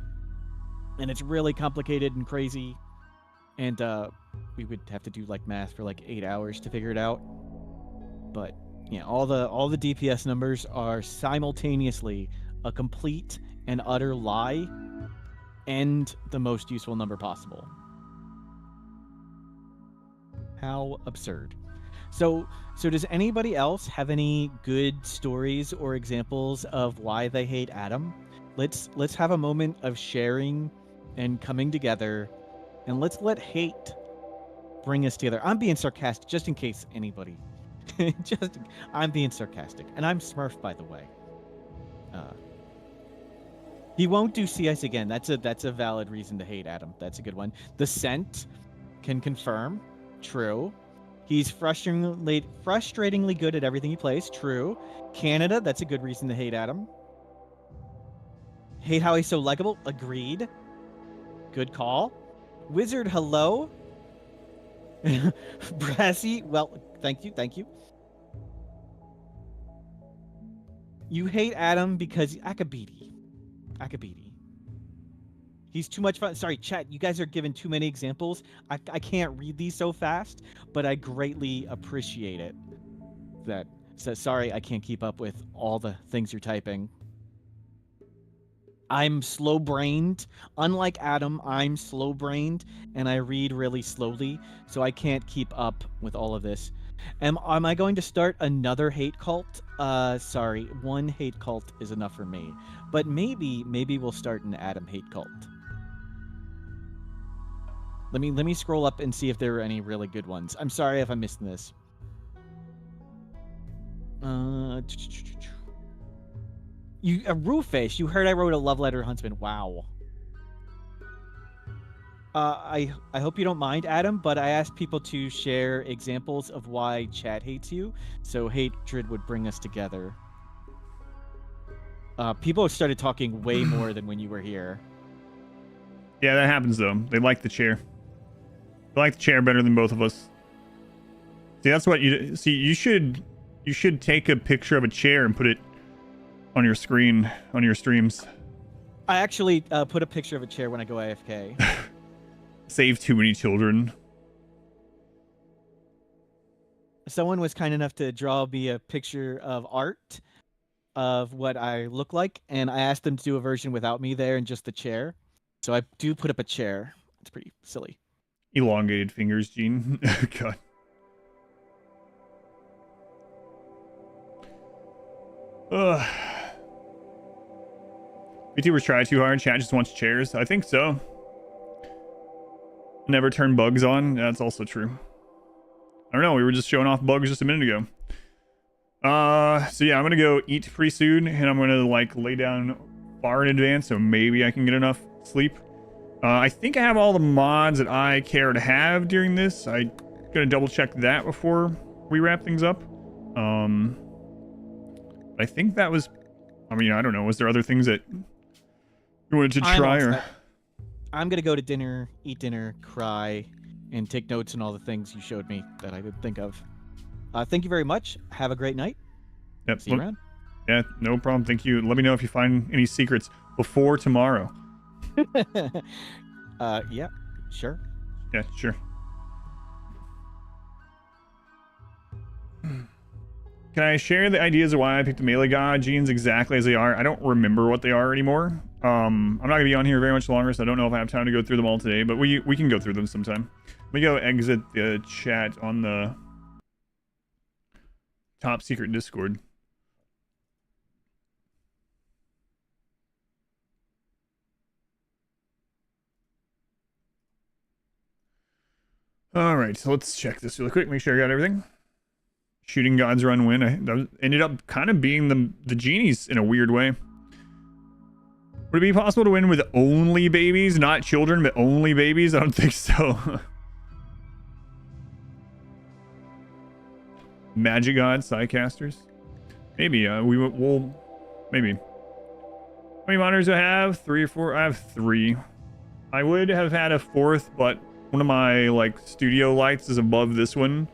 and it's really complicated and crazy, and we would have to do like math for like 8 hours to figure it out. But yeah, all the DPS numbers are simultaneously a complete and utter lie and the most useful number possible. How absurd. So does anybody else have any good stories or examples of why they hate Adam? Let's have a moment of sharing and coming together, and let's let hate bring us together. I'm being sarcastic, just in case anybody. I'm being sarcastic, and I'm Smurf, by the way. He won't do CS again. That's a valid reason to hate Adam. That's a good one. The Scent can confirm. True. He's frustratingly good at everything he plays. True. Canada, that's a good reason to hate Adam. Hate how he's so likable. Agreed. Good call. Wizard, hello. Brassy, well, thank you. You hate Adam because Akabidi. He's too much fun. Sorry, chat, you guys are giving too many examples. I can't read these so fast, but I greatly appreciate it. So sorry, I can't keep up with all the things you're typing. I'm slow-brained. Unlike Adam, I'm slow-brained, and I read really slowly, so I can't keep up with all of this. Am I going to start another hate cult? Sorry, one hate cult is enough for me. But maybe we'll start an Adam hate cult. Let me scroll up and see if there are any really good ones. I'm sorry if I'm missing this. Roofish, you heard I wrote a love letter, Huntsman. Wow. I hope you don't mind, Adam, but I asked people to share examples of why chat hates you, so hatred would bring us together. People started talking way more than when you were here. Yeah, that happens though. They like the chair. They like the chair better than both of us. See, that's what you see. You should take a picture of a chair and put it on your screen on your streams. I actually put a picture of a chair when I go AFK. Save too many children. Someone was kind enough to draw me a picture of art of what I look like, and I asked them to do a version without me there and just the chair. So I do put up a chair. It's pretty silly. Elongated fingers, Gene. God. Ugh. VTubers try too hard. Chat just wants chairs. I think so. Never turn bugs on. That's also true. I don't know. We were just showing off bugs just a minute ago. So yeah, I'm gonna go eat pretty soon, and I'm gonna like lay down far in advance, so maybe I can get enough sleep. I think I have all the mods that I care to have during this. I'm gonna double check that before we wrap things up. I think that was. I mean, I don't know. Was there other things that you wanted to try, or? I'm gonna go to dinner, eat dinner, cry, and take notes on all the things you showed me that I didn't think of. Thank you very much. Have a great night. Yep. See you around. Yeah, no problem. Thank you. Let me know if you find any secrets before tomorrow. Yeah, sure. Yeah, sure. Can I share the ideas of why I picked the melee god genes exactly as they are? I don't remember what they are anymore. I'm not gonna be on here very much longer, so I don't know if I have time to go through them all today, but we can go through them sometime. Let me go exit the chat on the top secret Discord. All right, so let's check this really quick. Make sure I got everything. Shooting gods run win. That ended up kind of being the genies in a weird way. Would it be possible to win with only babies, not children, but only babies? I don't think so. Magic gods, sidecasters. Maybe we'll maybe. How many monitors do I have? 3 or 4? I have 3. I would have had a 4th, but one of my like studio lights is above this one,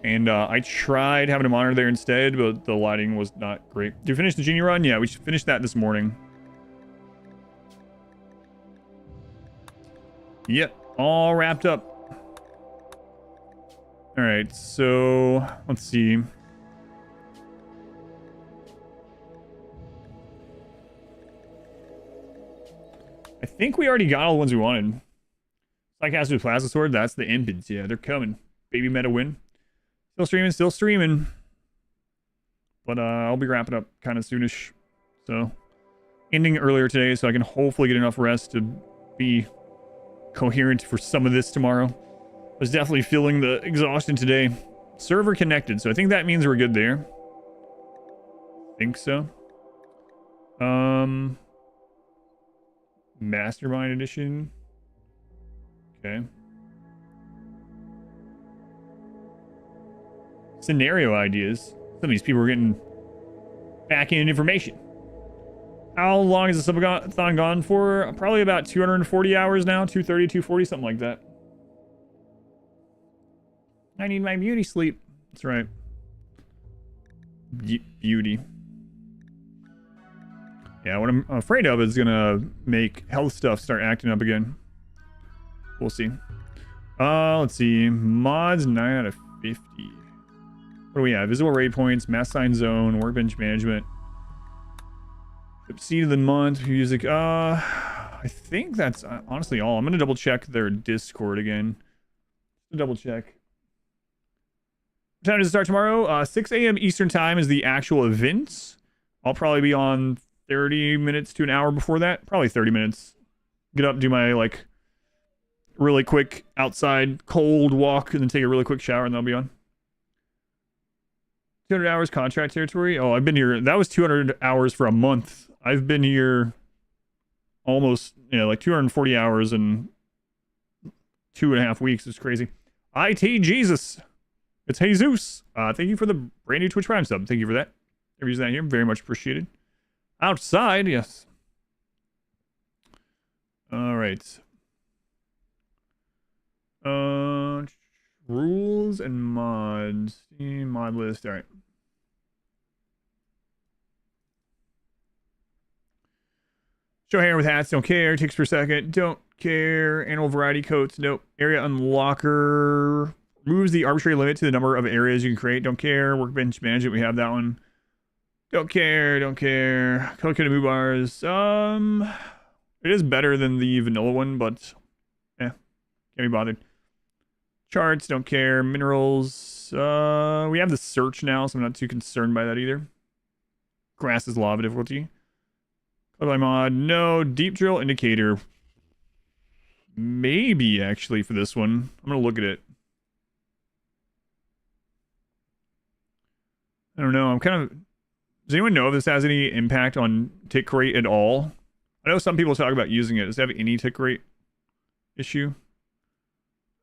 and I tried having a monitor there instead, but the lighting was not great. Did you finish the Genie run? Yeah, we finished that this morning. Yep, all wrapped up. All right, so let's see. I think we already got all the ones we wanted. Psycaster with Plasma Sword, that's the Impids. Yeah, they're coming. Baby meta win. Still streaming. But I'll be wrapping up kind of soonish. So, ending earlier today so I can hopefully get enough rest to be coherent for some of this tomorrow. I was definitely feeling the exhaustion today. Server connected, so I think that means we're good there. Think so. Mastermind edition. Okay. Scenario ideas. Some of these people are getting back-end information. How long is the subathon gone for? Probably about 240 hours now. 230, 240, something like that. I need my beauty sleep. That's right. Beauty. Yeah, what I'm afraid of is gonna make health stuff start acting up again. We'll see. Let's see. Mods 9 out of 50. What do we have? Visible raid points, mass sign zone, workbench management. Seed of the month, music. I think that's honestly all. I'm gonna double check their Discord again. Double check. What time does it start tomorrow? 6 a.m. Eastern time is the actual event. I'll probably be on 30 minutes to an hour before that. Probably 30 minutes. Get up, do my like really quick outside cold walk, and then take a really quick shower, and then I'll be on. 200 hours contract territory. Oh, I've been here. That was 200 hours for a month. I've been here almost, like 240 hours in 2.5 weeks. It's crazy. IT Jesus. It's Jesus. Thank you for the brand new Twitch Prime sub. Thank you for that. I'm using that here. Very much appreciated. Outside, yes. All right. Rules and mods. Mod list. All right. Show hair with hats. Don't care. Ticks per second. Don't care. Animal variety coats. Nope. Area unlocker. Removes the arbitrary limit to the number of areas you can create. Don't care. Workbench management. We have that one. Don't care. Don't care. Color-coded move bars. It is better than the vanilla one, but can't be bothered. Charts. Don't care. Minerals. We have the search now, so I'm not too concerned by that either. Grass is lava difficulty. Color by mod. No. Deep drill indicator. Maybe, actually, for this one. I'm going to look at it. I don't know. I'm kind of... Does anyone know if this has any impact on tick rate at all? I know some people talk about using it. Does it have any tick rate issue?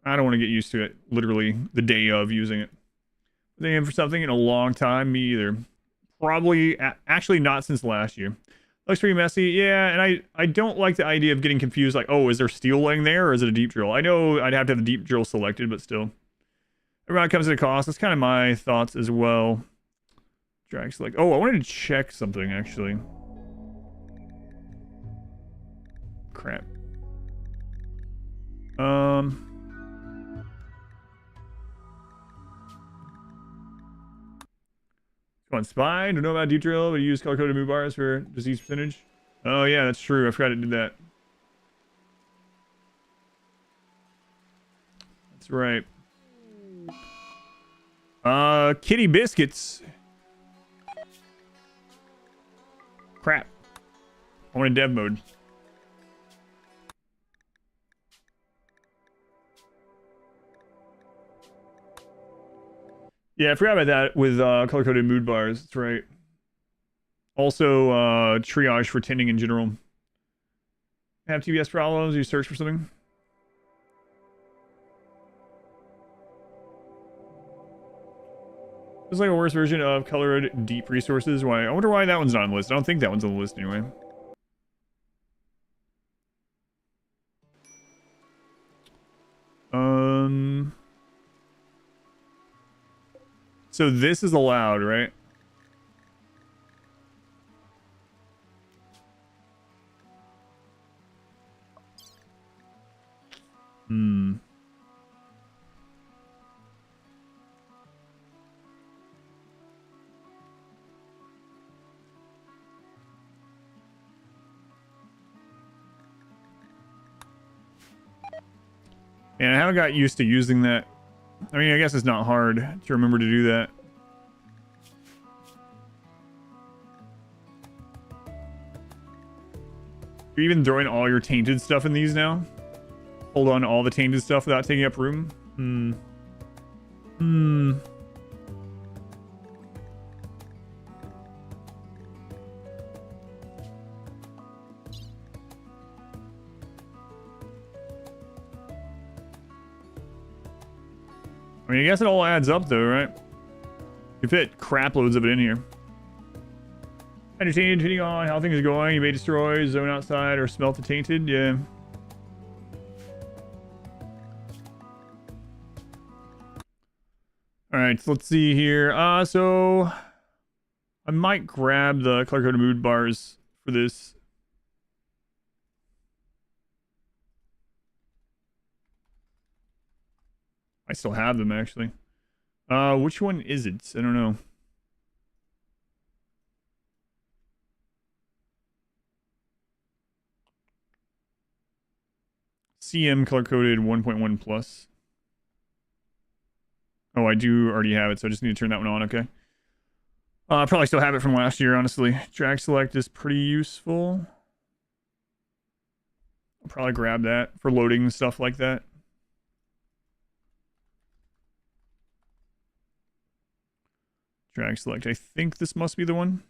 I don't want to get used to it, literally, the day of using it. Thinking for something in a long time? Me either. Probably, actually not since last year. Looks pretty messy. Yeah, and I don't like the idea of getting confused, like, oh, is there steel laying there, or is it a deep drill? I know I'd have to have the deep drill selected, but still. Everyone comes at a cost. That's kind of my thoughts as well. Drag select. Oh, I wanted to check something, actually. Crap. On spy. Don't know about deep drill, but you use color-coded move bars for disease percentage. Oh yeah, that's true. I forgot it did that. That's right. Kitty biscuits. Crap. I want a dev mode. Yeah, I forgot about that with color-coded mood bars. That's right. Also, triage for tending in general. Have TBS problems? You search for something? It's like a worse version of colored deep resources. Why? I wonder why that one's not on the list. I don't think that one's on the list anyway. So this is allowed, right? Hmm. And I haven't got used to using that. I mean, I guess it's not hard to remember to do that. You're even throwing all your tainted stuff in these now? Hold on to all the tainted stuff without taking up room? I mean, I guess it all adds up though, right? You fit crap loads of it in here. Entertained, depending on how things are going. You may destroy, zone outside, or smelt the tainted. Yeah. Alright, so let's see here. So I might grab the color-coded mood bars for this. I still have them, actually. Which one is it? I don't know. CM color-coded 1.1 plus. Oh, I do already have it, so I just need to turn that one on, okay. I probably still have it from last year, honestly. Drag select is pretty useful. I'll probably grab that for loading stuff like that. Drag select. I think this must be the one.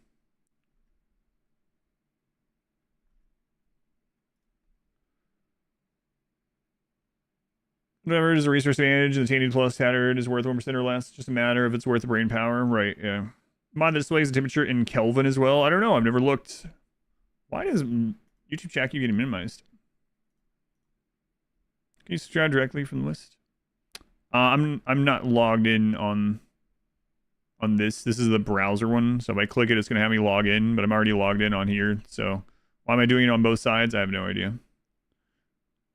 Whatever, is a resource advantage. The tainted plus tattered is worth 1% or less. Just a matter if it's worth the brain power. Right, yeah. mod that displays the temperature in Kelvin as well. I don't know. I've never looked. Why does YouTube chat keep getting minimized? Can you subscribe directly from the list? I'm not logged in on this. This is the browser one. So if I click it, it's gonna have me log in, but I'm already logged in on here. So why am I doing it on both sides? I have no idea.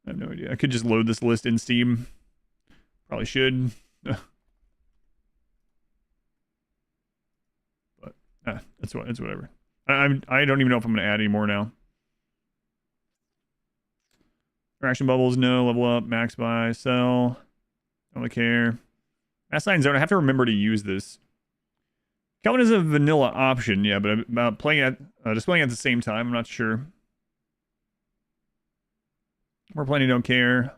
I could just load this list in Steam. Probably should. But it's whatever. I don't even know if I'm gonna add any more now. Interaction bubbles, no. Level up, max buy, sell. Don't really care. Mass sign zone. I have to remember to use this. Kelvin is a vanilla option, yeah, but about playing at displaying at the same time, I'm not sure. More plenty don't care.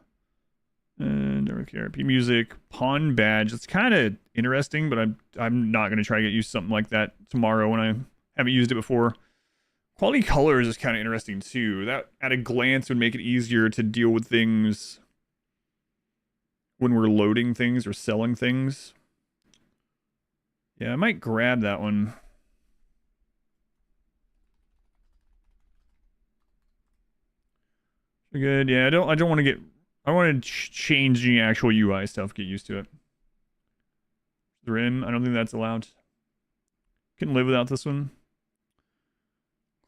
Don't really care. P music, pawn badge. It's kind of interesting, but I'm not gonna try to get used to something like that tomorrow when I haven't used it before. Quality colors is kind of interesting too. That at a glance would make it easier to deal with things when we're loading things or selling things. Yeah, I might grab that one. Good. Yeah, I don't want to get. I want to change the actual UI stuff. Get used to it. Rim. I don't think that's allowed. Can live without this one.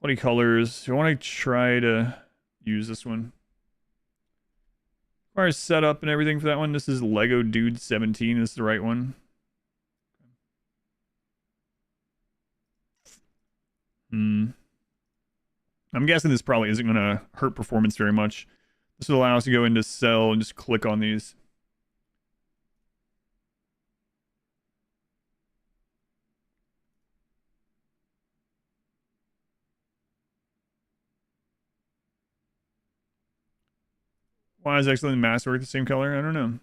Quality colors. I want to try to use this one. As far as setup and everything for that one, this is Lego Dude 17. This is the right one. I'm guessing this probably isn't going to hurt performance very much. This will allow us to go into sell and just click on these. Why is excellent masterwork the same color? I don't know. Not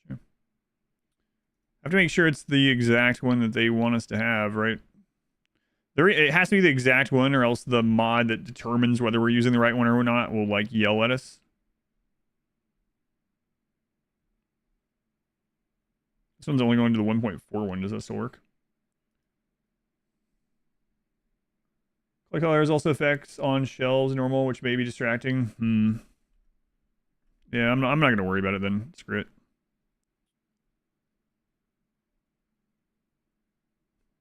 sure. I have to make sure it's the exact one that they want us to have, right? It has to be the exact one, or else the mod that determines whether we're using the right one or not will like yell at us. This one's only going to the 1.4 one. Does that still work? Color colors also effects on shells normal, which may be distracting. Yeah, I'm not gonna worry about it then. Screw it.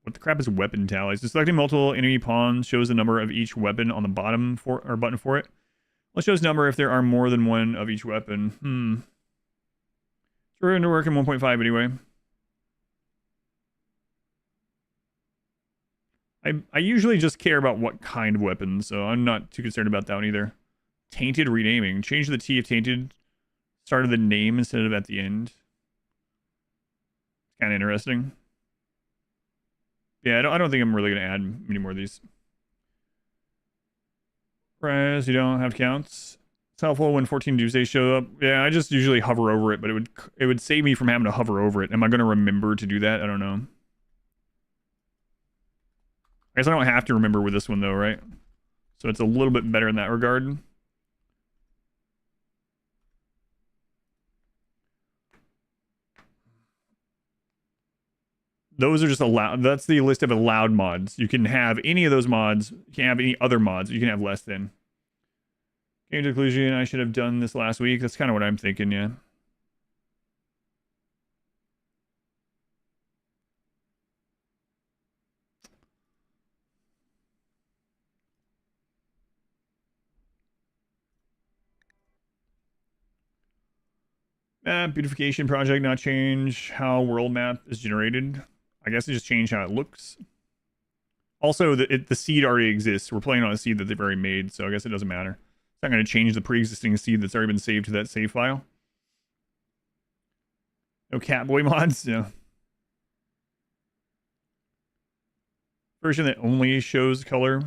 What the crap is weapon tallies? Selecting multiple enemy pawns shows the number of each weapon on the bottom button for it. Well, it shows number if there are more than one of each weapon. So we're going to work in 1.5 anyway. I usually just care about what kind of weapon, so I'm not too concerned about that one either. Tainted renaming. Change the T of tainted. Started the name instead of at the end. Kind of interesting. Yeah, I don't think I'm really going to add many more of these. Prize, you don't have counts. It's helpful when 14 Doomsdays show up. Yeah, I just usually hover over it, but it would save me from having to hover over it. Am I going to remember to do that? I don't know. I guess I don't have to remember with this one though, right? So it's a little bit better in that regard. Those are just allowed. That's the list of allowed mods. You can have any of those mods. You can't have any other mods. You can have less than. Game to conclusion. I should have done this last week. That's kind of what I'm thinking, yeah. Beautification project not change how world map is generated. I guess it just changed how it looks. Also, the seed already exists. We're playing on a seed that they've already made, so I guess it doesn't matter. It's not going to change the pre-existing seed that's already been saved to that save file. No Catboy mods, yeah. Version that only shows color.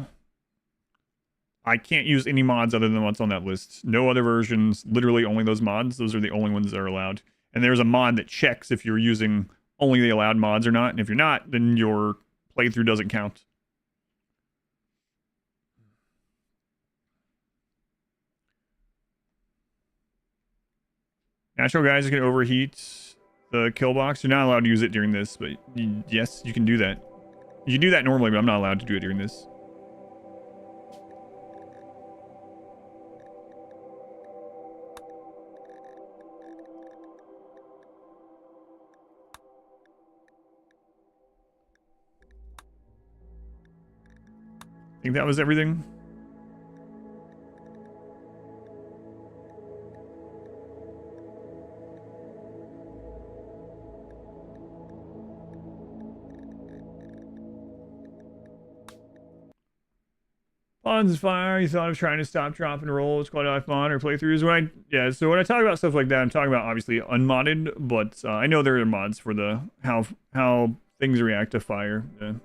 I can't use any mods other than what's on that list. No other versions, literally only those mods. Those are the only ones that are allowed. And there's a mod that checks if you're using only the allowed mods or not. And if you're not, then your playthrough doesn't count. Natural guys can overheat. the kill box. You're not allowed to use it during this, but yes, you can do that. You can do that normally, but I'm not allowed to do it during this. I think that was everything. Pon's fire. You thought of trying to stop, drop, and roll. It's called life mod or playthroughs. So when I talk about stuff like that, I'm talking about obviously unmodded, but I know there are mods for the how things react to fire. I don't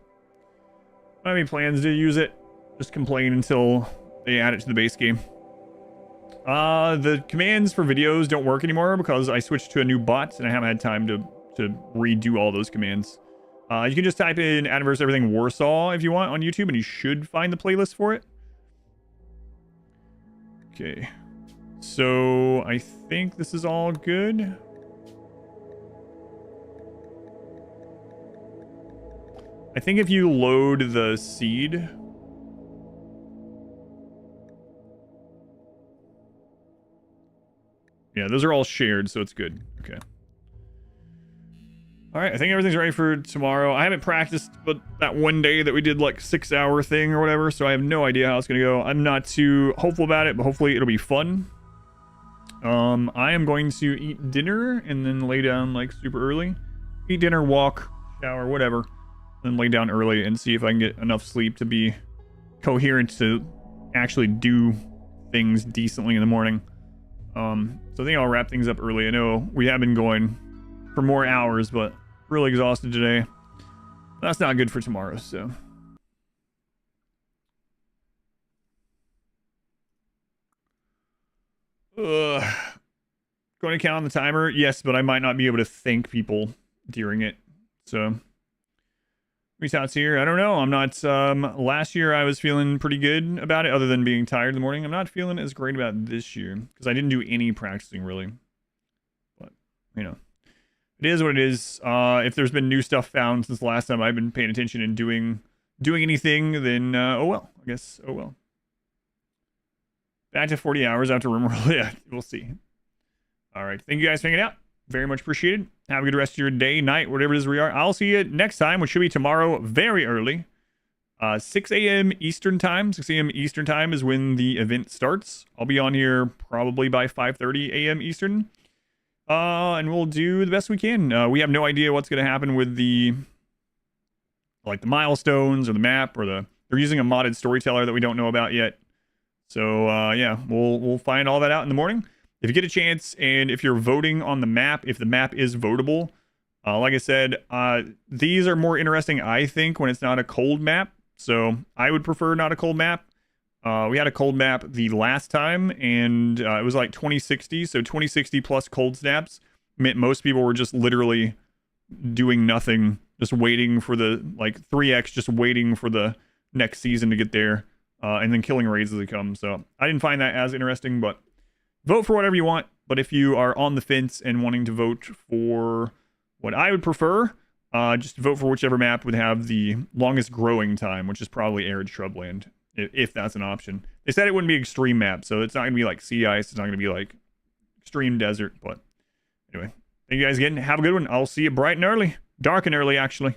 have any plans to use it. Just complain until they add it to the base game. The commands for videos don't work anymore because I switched to a new bot and I haven't had time to redo all those commands. You can just type in Adverse Everything Warsaw if you want on YouTube, and you should find the playlist for it. Okay. So I think this is all good. I think if you load the seed... Yeah, those are all shared, so it's good. Okay. Alright, I think everything's ready for tomorrow. I haven't practiced but that one day that we did like 6-hour thing or whatever, so I have no idea how it's gonna go. I'm not too hopeful about it, but hopefully it'll be fun. I am going to eat dinner and then lay down like super early. Eat dinner, walk, shower, whatever. Then lay down early and see if I can get enough sleep to be coherent to actually do things decently in the morning. So I think I'll wrap things up early. I know we have been going for more hours, but really exhausted today. That's not good for tomorrow, so. Going to count on the timer? Yes, but I might not be able to thank people during it. So, restarts here. I don't know. I'm not, last year I was feeling pretty good about it other than being tired in the morning. I'm not feeling as great about this year because I didn't do any practicing really. But, you know, it is what it is. If there's been new stuff found since the last time I've been paying attention and doing anything, then, oh well. I guess, oh well. Back to 40 hours after RimWorld. Yeah, we'll see. All right. Thank you guys for hanging out. Very much appreciated. Have a good rest of your day, night, whatever it is we are. I'll see you next time, which should be tomorrow very early. 6 a.m. Eastern time. 6 a.m. Eastern time is when the event starts. I'll be on here probably by 5:30 a.m. Eastern. And we'll do the best we can. We have no idea what's going to happen with the milestones or the map or they're using a modded storyteller that we don't know about yet. So yeah, we'll find all that out in the morning. If you get a chance, and if you're voting on the map, if the map is votable, like I said, these are more interesting, I think, when it's not a cold map. So I would prefer not a cold map. We had a cold map the last time, and it was like 2060. So 2060 plus cold snaps meant most people were just literally doing nothing, just waiting for the, 3x, just waiting for the next season to get there, and then killing raids as they come. So I didn't find that as interesting, but vote for whatever you want. But if you are on the fence and wanting to vote for what I would prefer, just vote for whichever map would have the longest growing time, which is probably Arid Shrubland, if that's an option. They said it wouldn't be extreme map, so it's not going to be like sea ice. It's not going to be like extreme desert. But anyway, thank you guys again. Have a good one. I'll see you bright and early. Dark and early, actually.